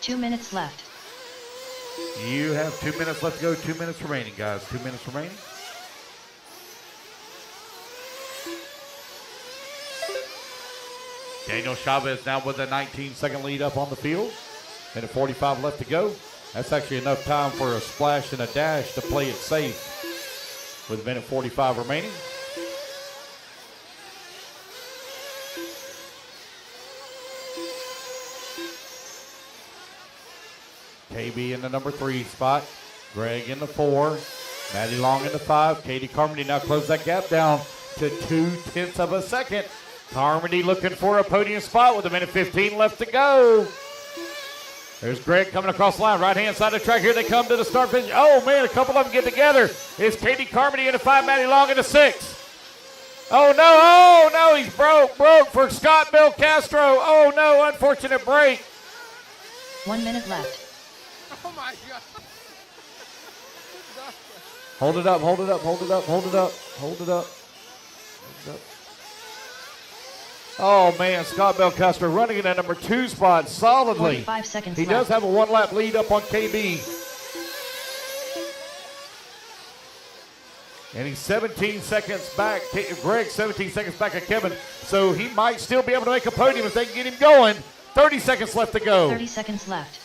Two minutes left. You have 2 minutes left to go. 2 minutes remaining, guys. 2 minutes remaining. Daniel Chavez now with a 19-second lead up on the field. Minute 45 left to go. That's actually enough time for a splash and a dash to play it safe with a minute 45 remaining. KB in the number 3 spot. Greg in the 4. Matty Long in the 5. Katie Carmody now close that gap down to 0.2 of a second. Carmody looking for a podium spot with a minute 15 left to go. There's Greg coming across the line. Right-hand side of the track. Here they come to the start finish. Oh, man, a couple of them get together. It's Katie Carmody in the 5, Matty Long in the 6. Oh, no, he's broke for Scott Belcastro. Oh, no, unfortunate break. 1 minute left. Oh my God. Hold it up, hold it up, hold it up, hold it up, hold it up. Hold it up. Oh, man, Scott Belcastro running in that number 2 spot solidly. 45 seconds he left. does have a 1-lap lead up on KB. And he's 17 seconds back. Greg 17 seconds back at Kevin. So he might still be able to make a podium if they can get him going. 30 seconds left to go. 30 seconds left.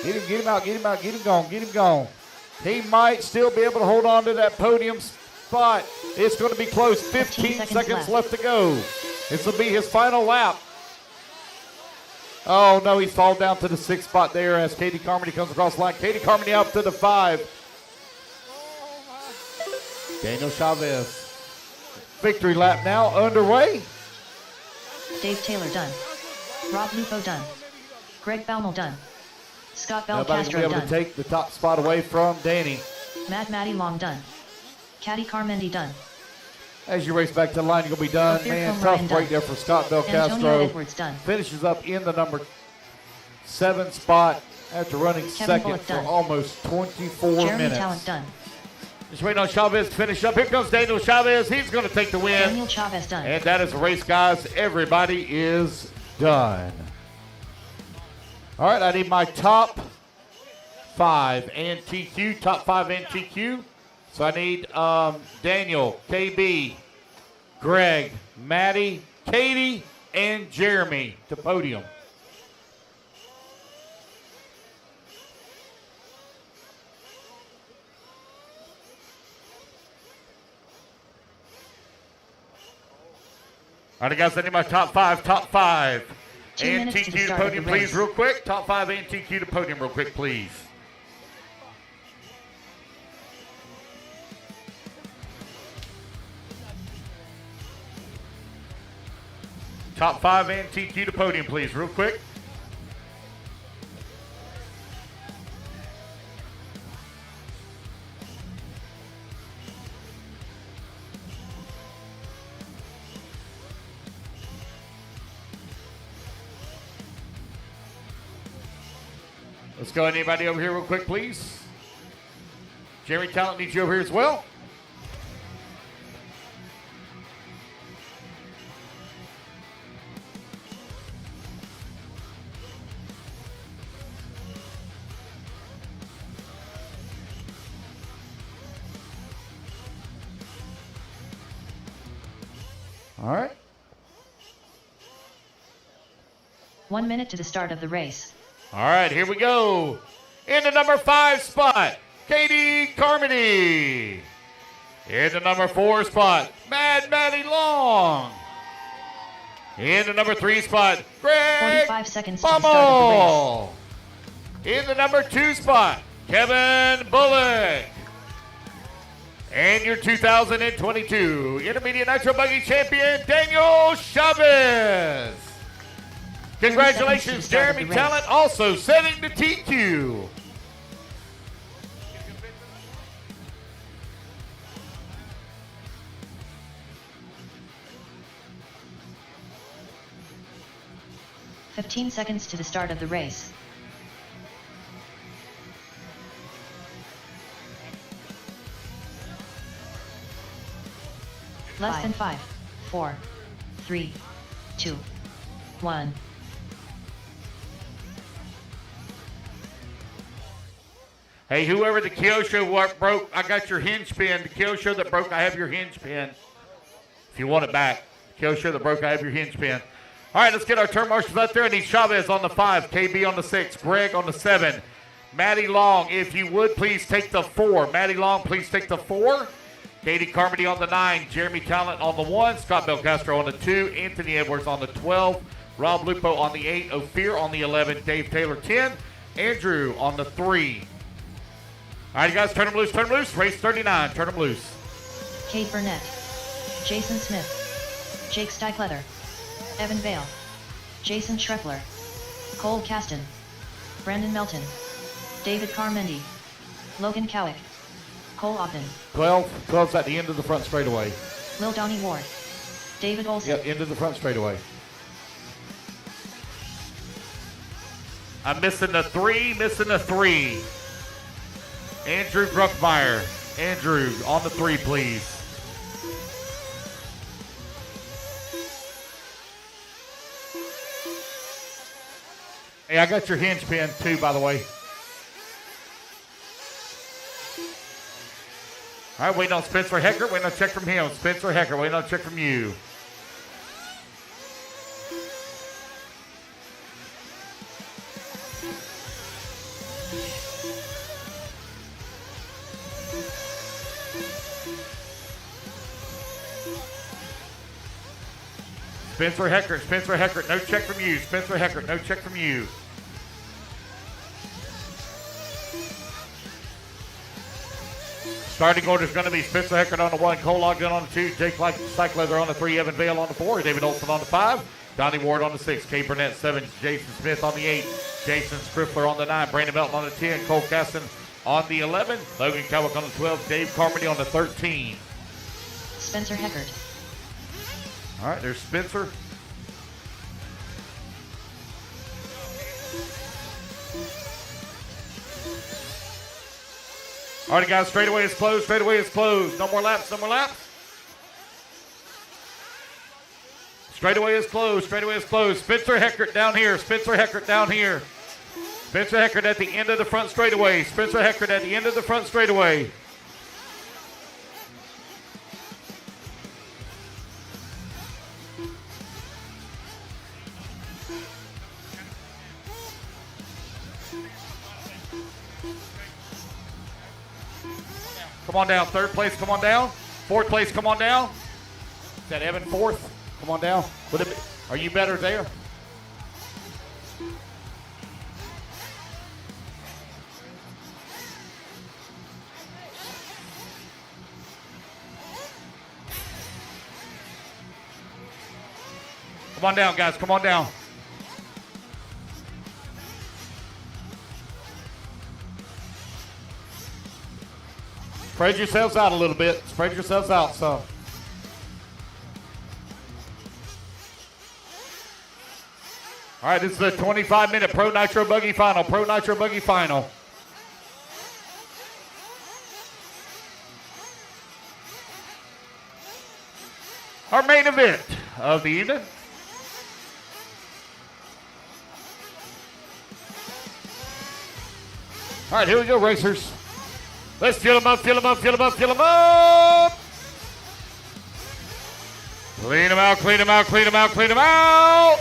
Get him out, get him out, get him gone. He might still be able to hold on to that podium spot. It's going to be close. 15 seconds left to go. This will be his final lap. Oh, no, he's fallen down to the 6th spot there as Katie Carmody comes across the line. Katie Carmody up to the 5. Daniel Chavez. Victory lap now underway. Dave Taylor done. Rob Lupo done. Greg Baumel done. Scott Nobody's Belcastro able done. to take the top spot away from Danny. Matty Long done. Katie Carmody done. As you race back to the line, you're going to be done. Ophir Man, Combe tough Ryan break done. there for Scott Antonio Belcastro. Edwards done. Finishes up in the number 7 spot after running Kevin second Bullock for done. almost 24 Jeremy minutes. Talent done. Just waiting on Chavez to finish up. Here comes Daniel Chavez. He's going to take the win. Daniel Chavez done. And that is the race, guys. Everybody is done. All right, I need my top 5 and TQ. Top 5 and TQ. So I need Daniel, KB, Greg, Maddie, Katie, and Jeremy to podium. All right, guys, I need my top 5. 2 And minutes to the TQ to start of podium, the please, race. real quick. Top 5 and TQ to podium, real quick, please. Top 5 and TQ to podium, please, real quick. Let's go. Anybody over here real quick, please? Jeremy Talent needs you over here as well. All right. 1 minute to the start of the race. All right, here we go. In the number 5 spot, Katie Carmody. In the number 4 spot, Maddie Long. In the number 3 spot, Greg 45 seconds to the start of the Bummel. In the number 2 spot, Kevin Bullock. And your 2022 Intermediate Nitro Buggy Champion, Daniel Chavez. Congratulations, Jeremy Talent, also setting the TQ. race. 15 seconds to the start of the race. Less than 5, 4, 3, 2, 1. Hey, whoever the Kyosho broke, I got your hinge pin. The Kyosho that broke, I have your hinge pin. If you want it back. Kyosho that broke, I have your hinge pin. All right, let's get our turn marshals out there. I need Chavez on the 5, KB on the 6, Greg on the 7. Maddie Long, if you would, please take the 4. Maddie Long, please take the 4. Katie Carmody on the 9, Jeremy Talent on the 1, Scott Belcastro on the 2, Anthony Edwards on the 12, Rob Lupo on the 8, Ophir on the 11, Dave Taylor 10, Andrew on the 3. All right, guys, turn them loose, race 39, turn them loose. Kate Burnett, Jason Smith, Jake Steichleather, Evan Vale, Jason Schreffler, Cole Caston, Brandon Melton, David Carmendi, Logan Cowick, Cole Ogden, 12's at the end of the front straightaway. Lil Donnie Ward, David Olson. Yep, end of the front straightaway. I'm missing the 3. Andrew Bruckmeyer. Andrew, on the 3, please. Hey, I got your hinge pin too, by the way. All right, waiting on Spencer Hecker. Waiting on a check from him. Spencer Hecker, waiting on a check from you. Spencer Hecker, no check from you. Spencer Hecker, no check from you. Starting order is going to be Spencer Hecker on the 1, Cole Ogden on the 2, Jake Steichleather on the 3, Evan Vale on the 4, David Olson on the 5, Donnie Ward on the 6, Kate Burnett 7, Jason Smith on the 8, Jason Scriffler on the 9, Brandon Melton on the 10, Cole Caston on the 11, Logan Cowick on the 12, Dave Carmody on the 13. Spencer Heckert. All right, there's Spencer. All right, guys, straightaway is closed. Straightaway is closed. No more laps. No more laps. Straightaway is closed. Straightaway is closed. Spencer Heckert down here. Spencer Heckert down here. Spencer Heckert at the end of the front straightaway. Spencer Heckert at the end of the front straightaway. Come on down. Third place, come on down. Fourth place, come on down. Is that Evan fourth? Come on down. Are you better there? Come on down, guys. Come on down. Spread yourselves out a little bit. Spread yourselves out some. All right, this is the 25-minute Pro Nitro Buggy Final. Pro Nitro Buggy Final. Our main event of the evening. All right, here we go, racers. Let's fill them up, fill them up, fill them up, fill them up. Clean them out, clean them out, clean them out, clean them out.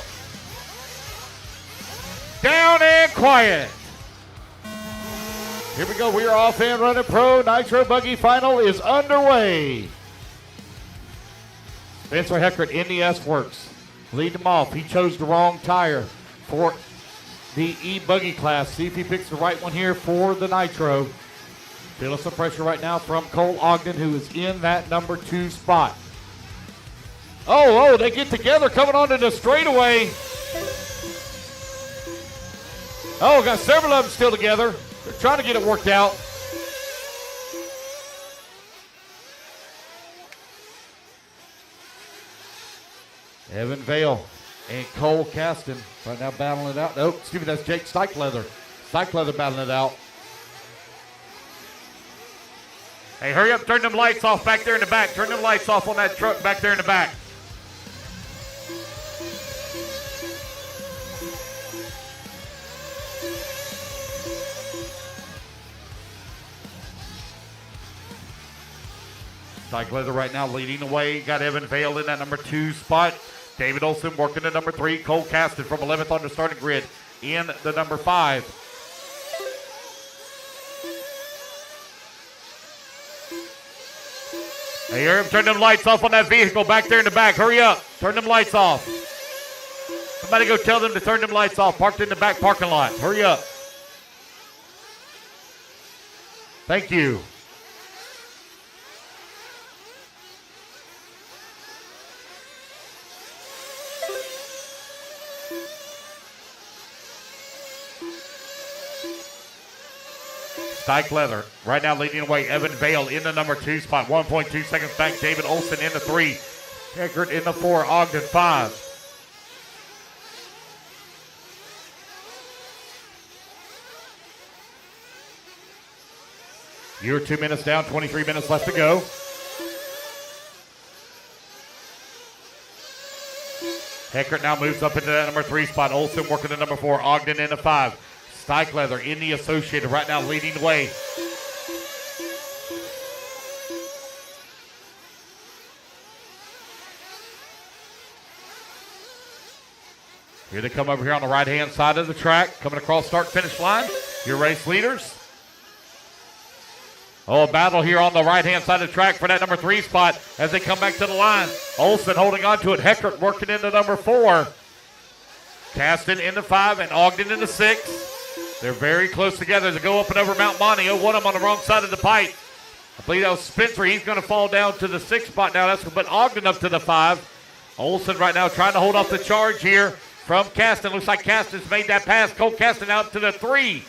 Down and quiet. Here we go. We are off and running. Pro Nitro Buggy Final is underway. Spencer Heckert, NES Works, lead them off. He chose the wrong tire for the E-Buggy class. See if he picks the right one here for the Nitro. Feeling some pressure right now from Cole Ogden, who is in that number 2 spot. Oh, they get together coming onto the straightaway. Oh, got several of them still together. They're trying to get it worked out. Evan Vale and Cole Caston right now battling it out. Oh, excuse me, that's Jake Stykeleather. Stykeleather battling it out. Hey, hurry up, turn them lights off back there in the back. Turn them lights off on that truck back there in the back. Stykeleather right now leading the way. Got Evan Vale in that number 2 spot. David Olson working the number 3. Cole Caston from 11th on the starting grid in the number 5. Hey, hurry up, turn them lights off on that vehicle back there in the back. Hurry up, turn them lights off. Somebody go tell them to turn them lights off, parked in the back parking lot. Hurry up. Thank you. Stykeleather right now leading away. Evan Vale in the number 2 spot. 1.2 seconds back. David Olson in the 3. Heckert in the 4. Ogden 5. You're 2 minutes down. 23 minutes left to go. Heckert now moves up into that number 3 spot. Olson working the number 4. Ogden in the 5. Stykeleather in the Associated right now leading the way. Here they come over here on the right-hand side of the track, coming across start-finish line. Your race leaders. Oh, a battle here on the right-hand side of the track for that number 3 spot as they come back to the line. Olson holding on to it. Heckert working into number 4. Caston in the 5 and Ogden in the 6. They're very close together to go up and over Mount Monty. Oh, one of them on the wrong side of the pipe. I believe that was Spencer. He's going to fall down to the 6th spot now. That's but Ogden up to the 5. Olson right now trying to hold off the charge here from Caston. Looks like Caston's made that pass. Cole Caston out to the 3.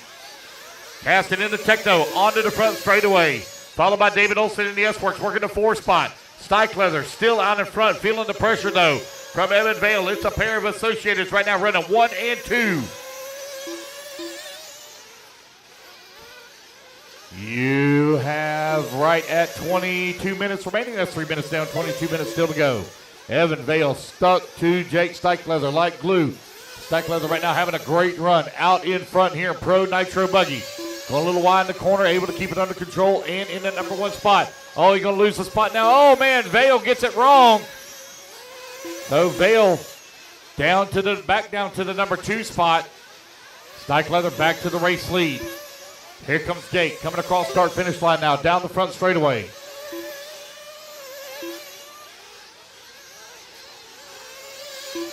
Caston in the Techno onto the front straightaway. Followed by David Olson in the S-Works working the 4 spot. Stykeleather still out in front. Feeling the pressure though from Evan Vale. It's a pair of Associateds right now running 1 and 2. You have right at 22 minutes remaining. That's 3 minutes down, 22 minutes still to go. Evan Vale stuck to Jake Stykeleather like glue. Stykeleather right now having a great run out in front here in Pro Nitro Buggy. Going a little wide in the corner, able to keep it under control and in the number 1 spot. Oh, you're going to lose the spot now. Oh, man, Vale gets it wrong. So Vale back down to the number 2 spot. Stykeleather back to the race lead. Here comes Jake coming across start-finish line now, down the front straightaway.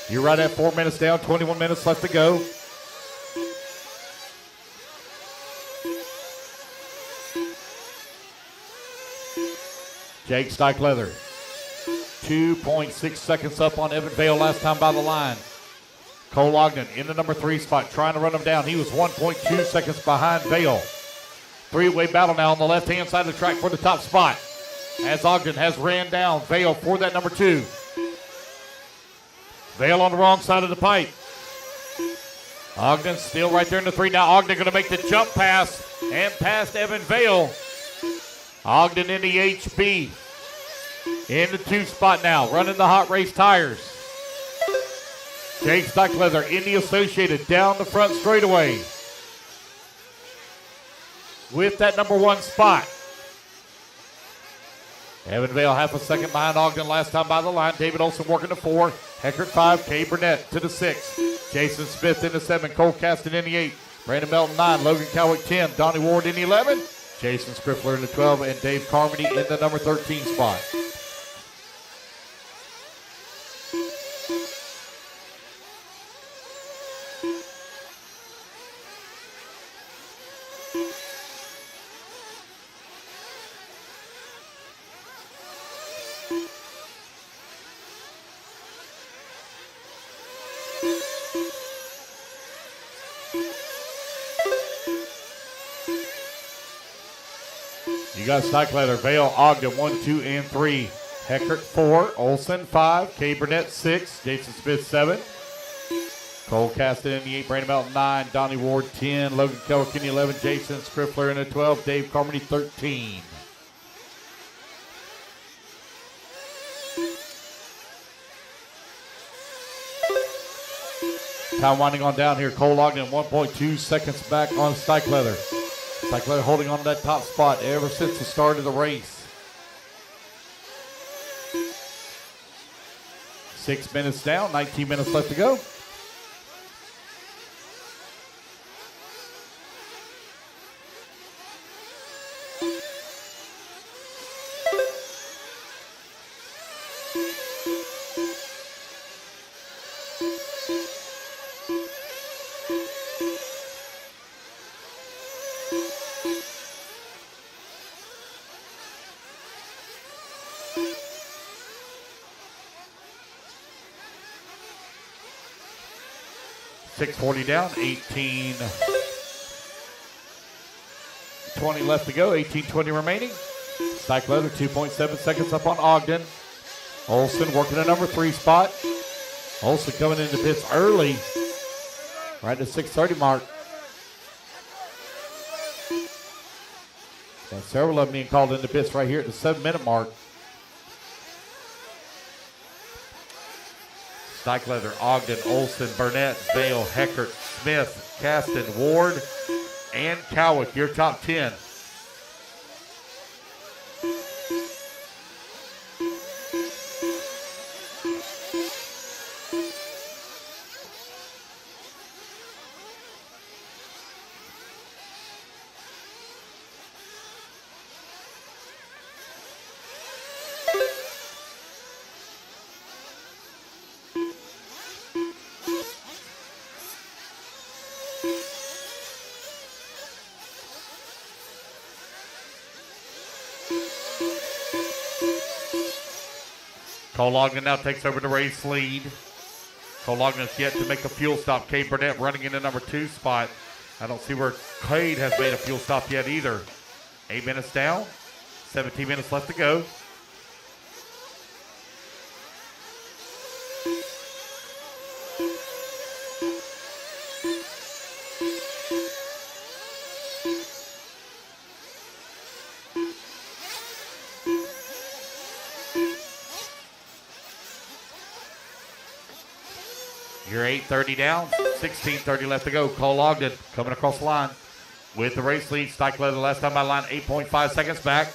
You're right at 4 minutes down, 21 minutes left to go. Jake Stykeleather, 2.6 seconds up on Evan Vale last time by the line. Cole Ogden in the number 3 spot, trying to run him down. He was 1.2 seconds behind Vale. Three-way battle now on the left-hand side of the track for the top spot. As Ogden has ran down Vale for that number 2. Vale on the wrong side of the pipe. Ogden still right there in the 3. Now Ogden going to make the jump pass and past Evan Vale. Ogden in the HB. In the 2 spot now, running the hot race tires. Jake Stykeleather in the Associated down the front straightaway. With that number 1 spot. Evan Vale half a second behind Ogden last time by the line. David Olson working the 4. Heckert 5. Kay Burnett to the 6. Jason Smith in the 7. Cole Caston in the 8. Brandon Melton 9. Logan Cowick 10. Donnie Ward in the 11. Jason Scriffler in the 12. And Dave Carmody in the number 13 spot. You got Stykeleather, Vale, Ogden, 1, 2, and 3. Heckert, 4. Olson, 5. Kay Burnett, 6. Jason Smith, 7. Cole Caston in the 8. Brandon Melton, 9. Donnie Ward, 10. Logan Kellick in the 11. Jason Scriffler in the 12. Dave Carmody, 13. Time winding on down here. Cole Ogden, 1.2 seconds back on Stykeleather. Stykeleather holding on to that top spot ever since the start of the race. 6 minutes down, 19 minutes left to go. .40 down, 18:20 left to go, 18:20 remaining. Stykeleather 2.7 seconds up on Ogden. Olson working a number 3 spot. Olson coming into pits early, right at the 6:30 mark. Got several of them being called into pits right here at the 7-minute mark. Stykeleather, Ogden, Olson, Burnett, Vale, Heckert, Smith, Caston, Ward, and Cowick, your top 10. Cole Ogden now takes over the race lead. Cole Ogden has yet to make a fuel stop. Kay Burnett running in the number 2 spot. I don't see where Cade has made a fuel stop yet either. 8 minutes down, 17 minutes left to go. You're 8:30 down, 16:30 left to go. Cole Ogden coming across the line with the race lead. Stikelether last time by the line, 8.5 seconds back.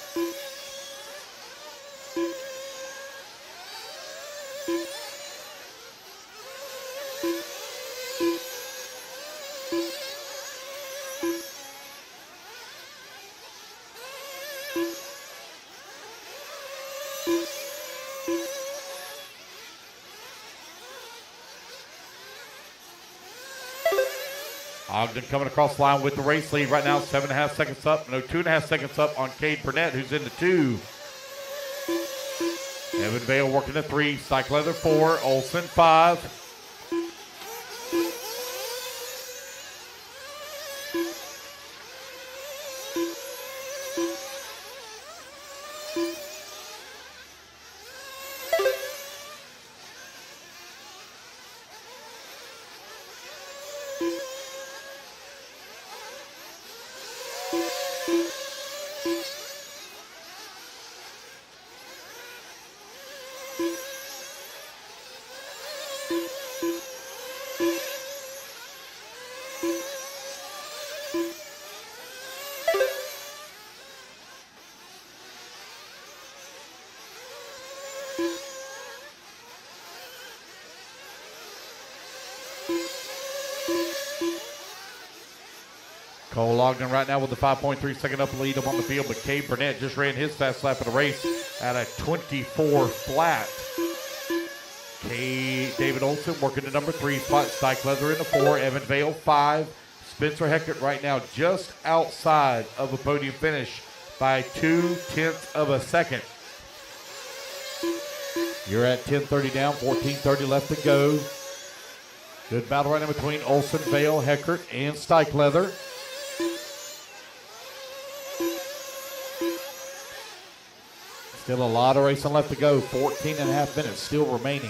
Ogden coming across the line with the race lead right now, 7.5 seconds up. No, 2.5 seconds up on Cade Burnett, who's in the 2. Evan Vale working the 3. Stikelether 4. Olsen 5. Cole Ogden right now with the 5.3 second up lead up on the field, but Cade Burnett just ran his fast lap of the race at a 24 flat. David Olson working the number 3 spot. Stikelether in the 4. Evan Vale 5. Spencer Heckert right now just outside of a podium finish by 0.2 of a second. You're at 10:30 down, 14:30 left to go. Good battle right now between Olson, Vale, Heckert, and Stikelether. Still a lot of racing left to go. 14.5 minutes still remaining.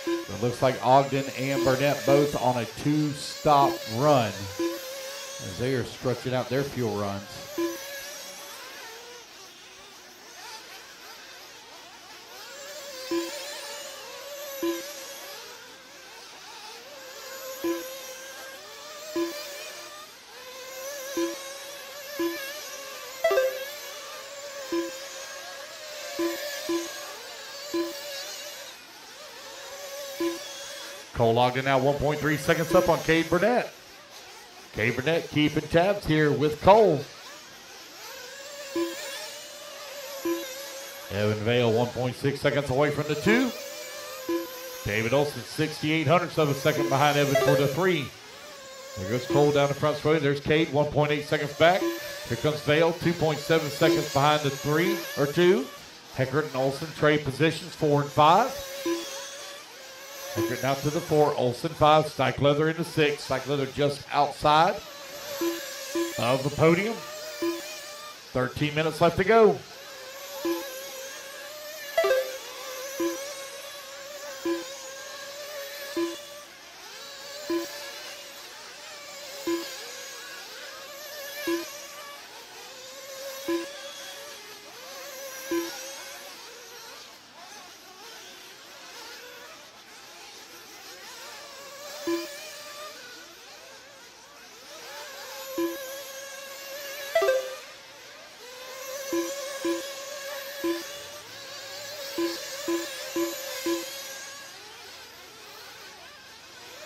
It looks like Ogden and Burnett both on a 2-stop run as they are stretching out their fuel runs. Cole Ogden now 1.3 seconds up on Cade Burnett. Cade Burnett keeping tabs here with Cole. Evan Vale 1.6 seconds away from the 2. David Olson 0.68 of a second behind Evan for the 3. There goes Cole down the front straight. There's Cade 1.8 seconds back. Here comes Vale 2.7 seconds behind the 3 or 2. Heckert and Olson trade positions 4 and 5. Heckert now to the 4, Olson 5, Stikelether in the 6. Stikelether just outside of the podium. 13 minutes left to go.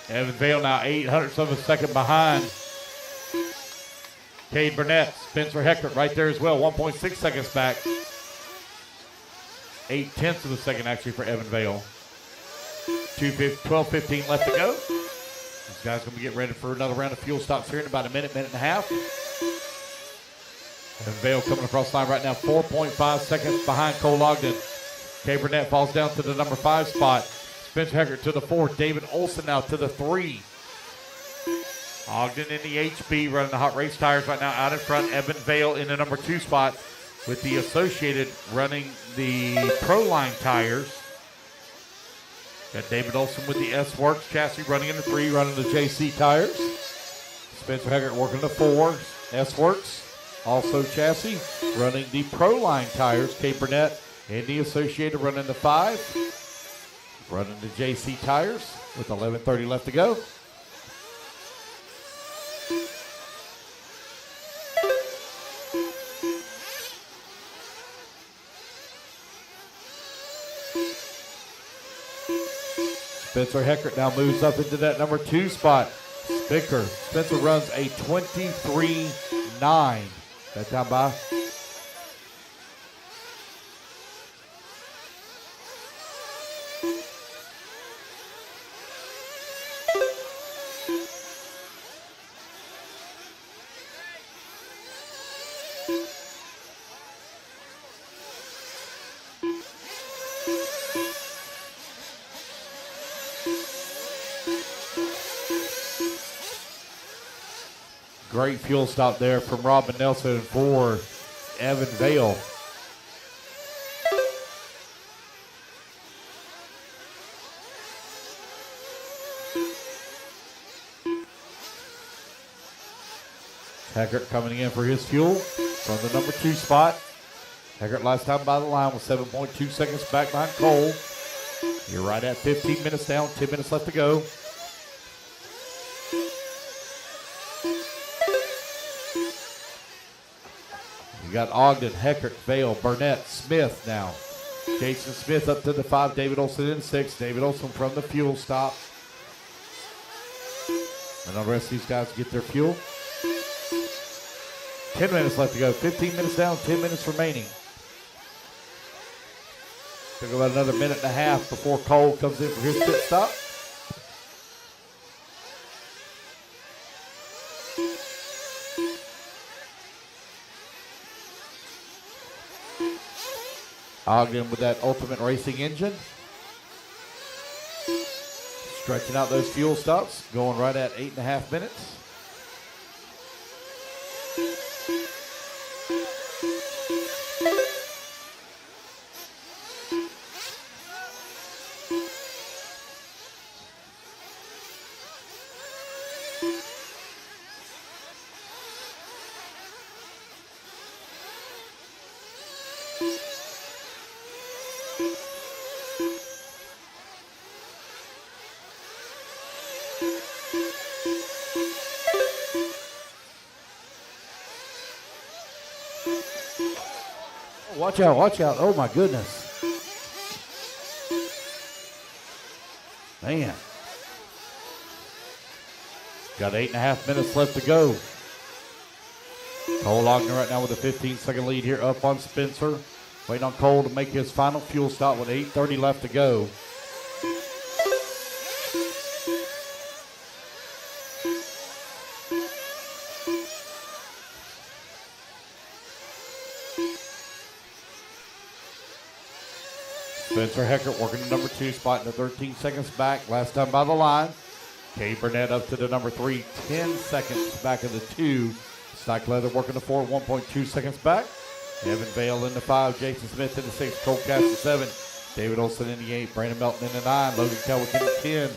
Evan Vale now 0.08 of a second behind Cade Burnett. Spencer Heckert right there as well, 1.6 seconds back. 0.8 of a second actually for Evan Vale. 12:15 left to go. These guys going to get ready for another round of fuel stops here in about a minute and a half. Evan Vale coming across the line right now, 4.5 seconds behind Cole Ogden. Cade Burnett falls down to the number 5 spot. Spencer Heckert to the 4. David Olson now to the 3. Ogden in the HB running the hot race tires right now out in front. Evan Vale in the number 2 spot with the Associated running the Pro Line tires. Got David Olson with the S-Works chassis running in the 3, running the JC tires. Spencer Heckert working the 4, S-Works, also chassis, running the Pro Line tires. Cade Burnett Indy Associated running the 5. Running the JC Tires with 11:30 left to go. Spencer Heckert now moves up into that number 2 spot. Spencer runs a 23.9. That time by. Great fuel stop there from Robin Nelson for Evan Vale. Heckert coming in for his fuel from the number 2 spot. Heckert last time by the line with 7.2 seconds back behind Cole. You're right at 15 minutes down, 10 minutes left to go. You got Ogden, Heckert, Vale, Burnett, Smith now. Jason Smith up to the 5, David Olson in 6. David Olson from the fuel stop. And the rest of these guys get their fuel. 10 minutes left to go. 15 minutes down, 10 minutes remaining. Took about another minute and a half before Cole comes in for his pit stop. Ogden with that Ultimate Racing engine. Stretching out those fuel stops, going right at 8.5 minutes. Watch out, watch out. Oh, my goodness. Man. Got 8.5 minutes left to go. Cole Ogden right now with a 15-second lead here up on Spencer. Waiting on Cole to make his final fuel stop with 8:30 left to go. Spencer Heckert working the number 2 spot in the 13 seconds back. Last time by the line. Kay Burnett up to the number 3, 10 seconds back of the 2. Stock Leather working the 4, 1.2 seconds back. Evan Vale in the 5, Jason Smith in the 6, Cole Cass in the 7, David Olson in the 8, Brandon Melton in the 9, Logan Kelwick in the 10,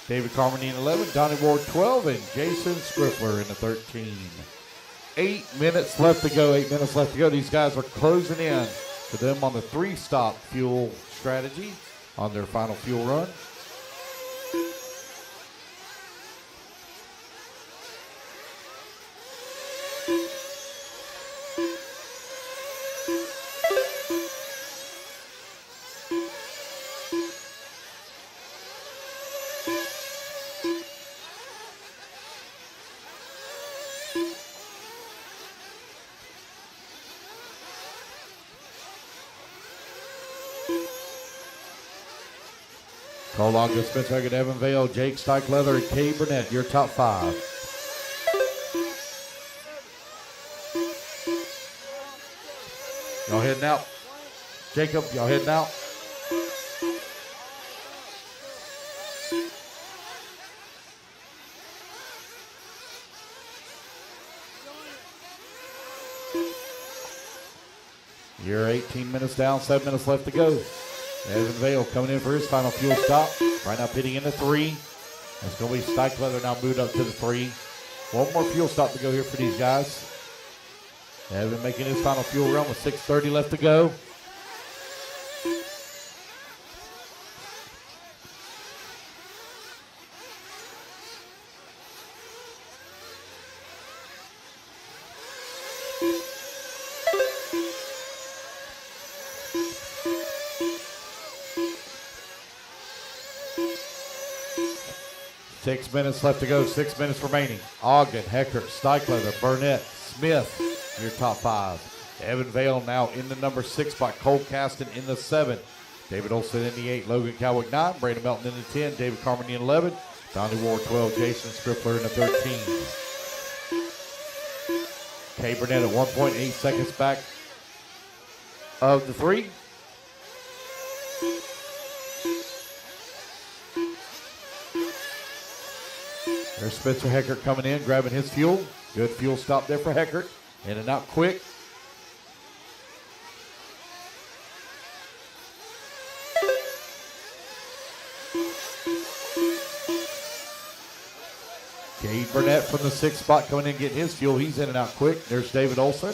David Carmody in the 11, Donnie Ward 12, and Jason Scriffler in the 13. 8 minutes left to go, 8 minutes left to go. These guys are closing in for them on the 3-stop fuel strategy on their final fuel run. Cole Ogden, Spencer Heckert, Evan Vale, Jake Leather, and Kay Burnett, your top 5. Y'all heading out? Jacob, y'all heading out? You're 18 minutes down, 7 minutes left to go. Evan Vale coming in for his final fuel stop. Right now pitting in the 3. That's going to be Stike Leather now moved up to the 3. One more fuel stop to go here for these guys. Evan making his final fuel run with 6:30 left to go. 6 minutes left to go. 6 minutes remaining. Ogden, Heckert, Steichleather, Burnett, Smith, your top 5. Evan Vale now in the number 6 spot. Cole Caston in the 7. David Olson in the 8. Logan Cowick 9. Brandon Melton in the 10. David Carmen in the 11. Donnie Ward 12. Jason Scrippler in the 13. Kay Burnett at 1.8 seconds back of the 3. There's Spencer Heckert coming in, grabbing his fuel. Good fuel stop there for Heckert. In and out quick. Cade Burnett from the 6th spot coming in getting his fuel. He's in and out quick. There's David Olson.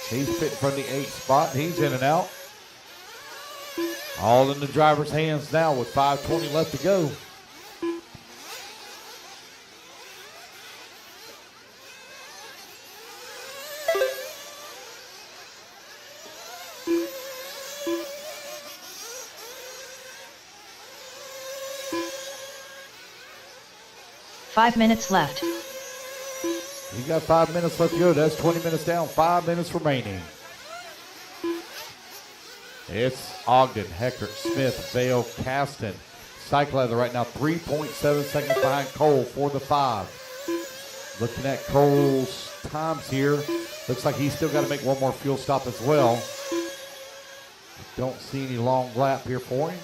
He's pitting from the 8th spot. He's in and out. All in the driver's hands now with 5:20 left to go. Five minutes left. You got 5 minutes left to go. That's 20 minutes down. 5 minutes remaining. It's Ogden, Heckert, Smith, Vale, Caston. Steichleather right now 3.7 seconds behind Cole for the 5. Looking at Cole's times here. Looks like he's still got to make one more fuel stop as well. Don't see any long lap here for him.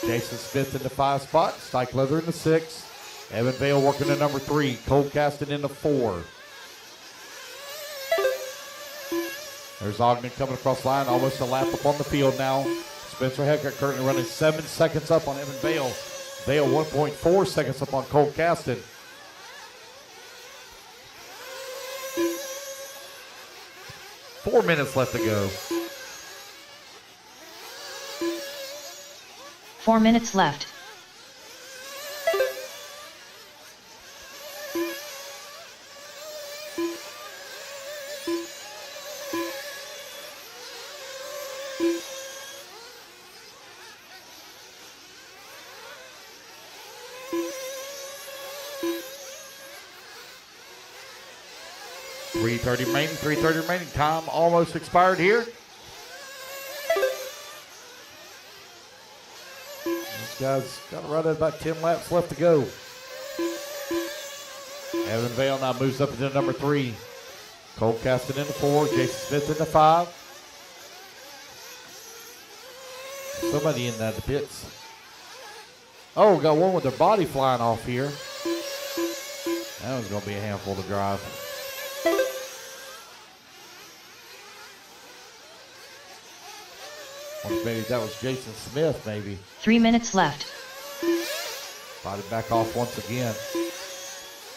Jason Smith in the 5 spot. Steichleather in the 6. Evan Vale working the number 3. Cole Caston in the 4. There's Ogden coming across the line. Almost a lap up on the field now. Spencer Heckert currently running 7 seconds up on Evan Vale. Vale 1.4 seconds up on Cole Caston. Four minutes left to go. 4 minutes left. $3:30 remaining. Time almost expired here. These guys got right at about 10 laps left to go. Evan Vale now moves up into number 3. Cole Caston in the 4. Jason Smith in the 5. Somebody in the pits. Oh, got one with their body flying off here. That was going to be a handful to drive. Maybe that was Jason Smith, maybe. 3 minutes left. Body back off once again.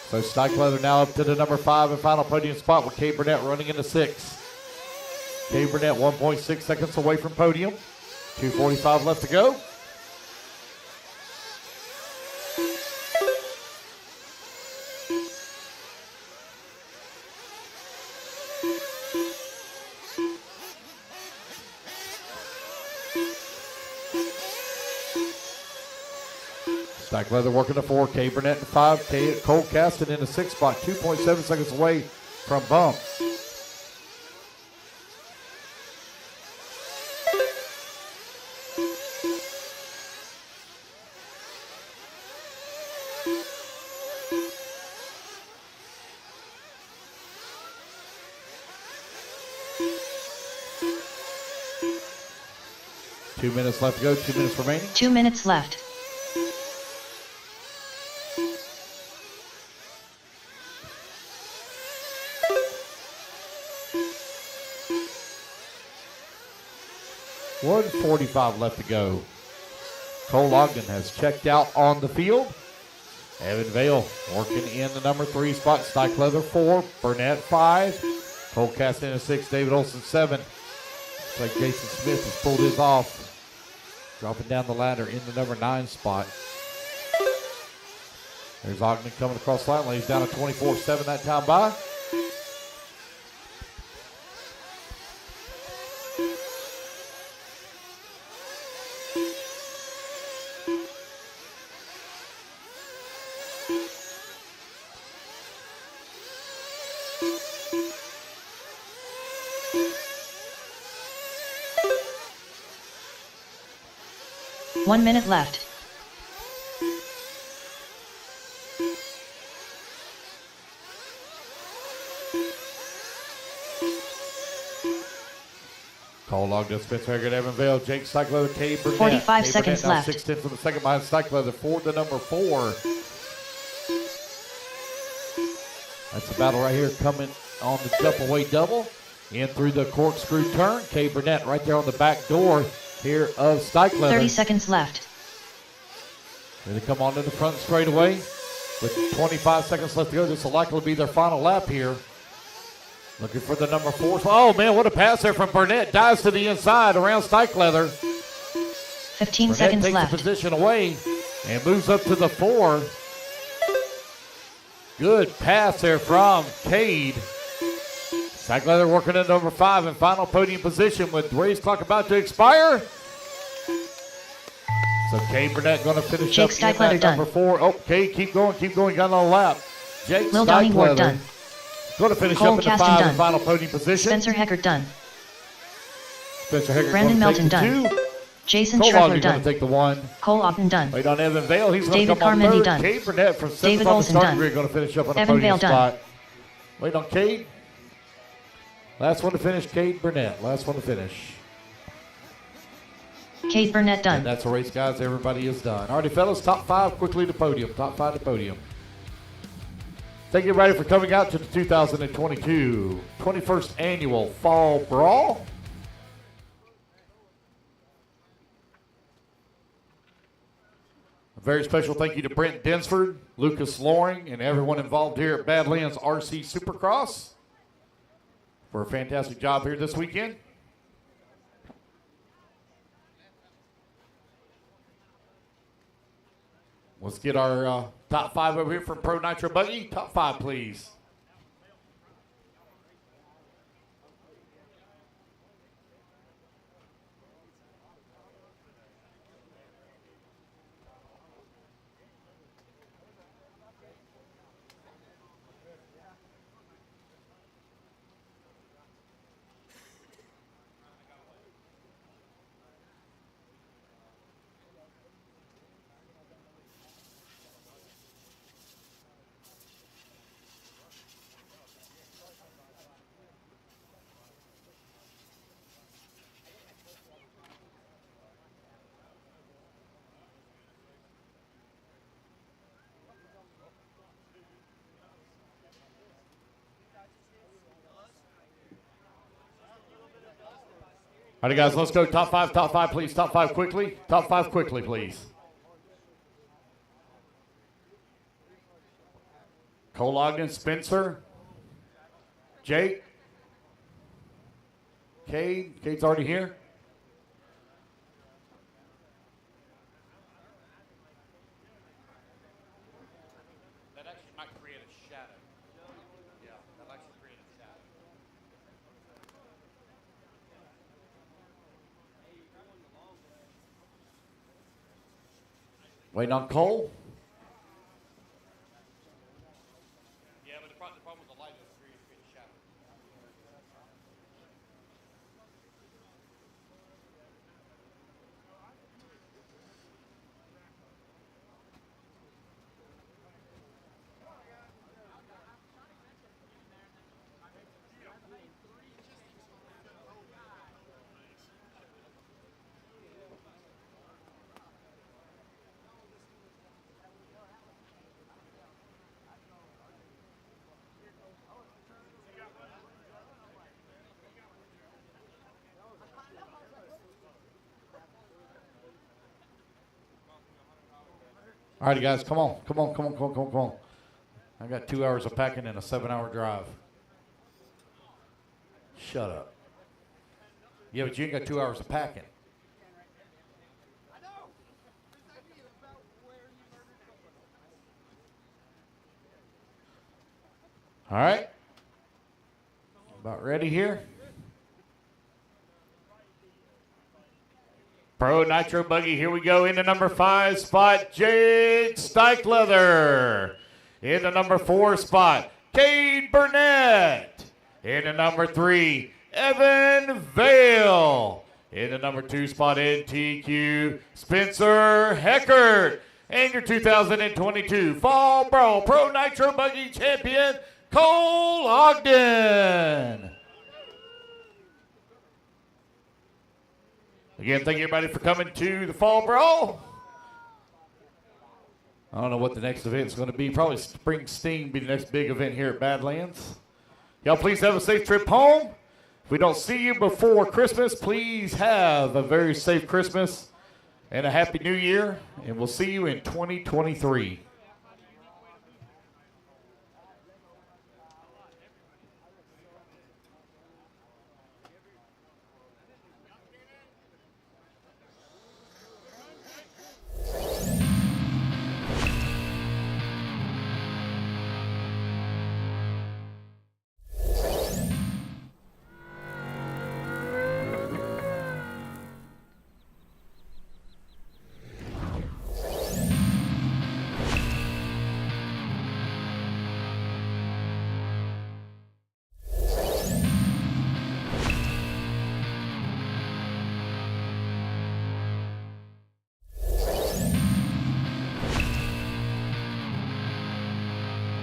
So Steichleather now up to the number 5 and final podium spot with Kay Burnett running in the 6. Kay Burnett 1.6 seconds away from podium. 2:45 left to go. Steichleather working the 4, Kay Burnett in 5, Cole Caston in the 6 spot, 2.7 seconds away from bump. Two minutes left to go, 2 minutes remaining. 2 minutes left. .45 left to go. Cole Ogden has checked out on the field. Evan Vale working in the number 3 spot. Steichleather 4, Burnett 5, Cole Caston in 6, David Olson 7. Looks like Jason Smith has pulled his off, dropping down the ladder in the number 9 spot. There's Ogden coming across the line. He's down to 24-7 that time by. 1 minute left. Cole Ogden, Spencer Haggard, Evan Vale, Jake Cycler, Cade Burnett. 45 Cade seconds Burnett now left. 6/10 from the second behind Cycler, for the number 4. That's the battle right here coming on the jump away double. In through the corkscrew turn. Cade Burnett right there on the back door here of Cycler. 30 seconds left. Here they come on to the front straightaway with 25 seconds left to go. This will likely be their final lap here. Looking for the number 4. Oh, man, what a pass there from Burnett. Dives to the inside around Stikelether. 15 Burnett seconds takes left. the position away and moves up to the 4. Good pass there from Cade. Stikelether working at number 5 in final podium position with race clock about to expire. So Cade Burnett going to finish Jake up Stikelether in that number 4. Oh, Cade, keep going. Got another lap. Jake Will Donnie Ward Stikelether done. going to finish Cole up in the Caston 5 in done. final podium position. Spencer Heckert done. Spencer Haggard Brandon going to Melton take the done. 2. Jason Cole Schreckler Ogden going done. to take the 1. Cole Ogden done. Wait on Evan Vale. He's going to David come on Carmendi 3rd. done. Cade Burnett from 7th David on the Olsen starting done. grid going to finish up on a Evan podium Vale done. spot. Wait on Cade. Last one to finish, Cade Burnett. Last one to finish. Cade Burnett And done. that's a race, guys. Everybody is done. All righty, fellas. Top 5 quickly to podium. Top 5 to podium. Thank you, everybody, for coming out to the 2022 21st Annual Fall Brawl. A very special thank you to Brent Dinsford, Lucas Loring, and everyone involved here at Badlands RC Supercross for a fantastic job here this weekend. Let's get our top 5 over here from Pro Nitro Buggy. Top 5, please. All right, guys, let's go. Top 5, please. Top 5 quickly. Top 5 quickly, please. Cole Ogden, Spencer, Jake, Cade. Cade's already here. That actually might create a shadow. Yeah, that actually create a shadow. Waiting on Cole. Yeah, but the problem with the light is create a shadow. All right, guys, come on. I got 2 hours of packing and a 7-hour drive. Shut up. Yeah, but you ain't got 2 hours of packing. All right. About ready here. Pro Nitro Buggy, here we go. In the number 5 spot, Jake Stikelether. In the number 4 spot, Cade Burnett. In the number 3, Evan Vale. In the number 2 spot, NTQ, Spencer Heckert. And your 2022 Fall Brawl Pro Nitro Buggy Champion, Cole Ogden. Again, thank you everybody for coming to the Fall Brawl. I don't know what the next event is going to be. Probably Spring Sting be the next big event here at Badlands. Y'all please have a safe trip home. If we don't see you before Christmas, please have a very safe Christmas and a Happy New Year. And we'll see you in 2023.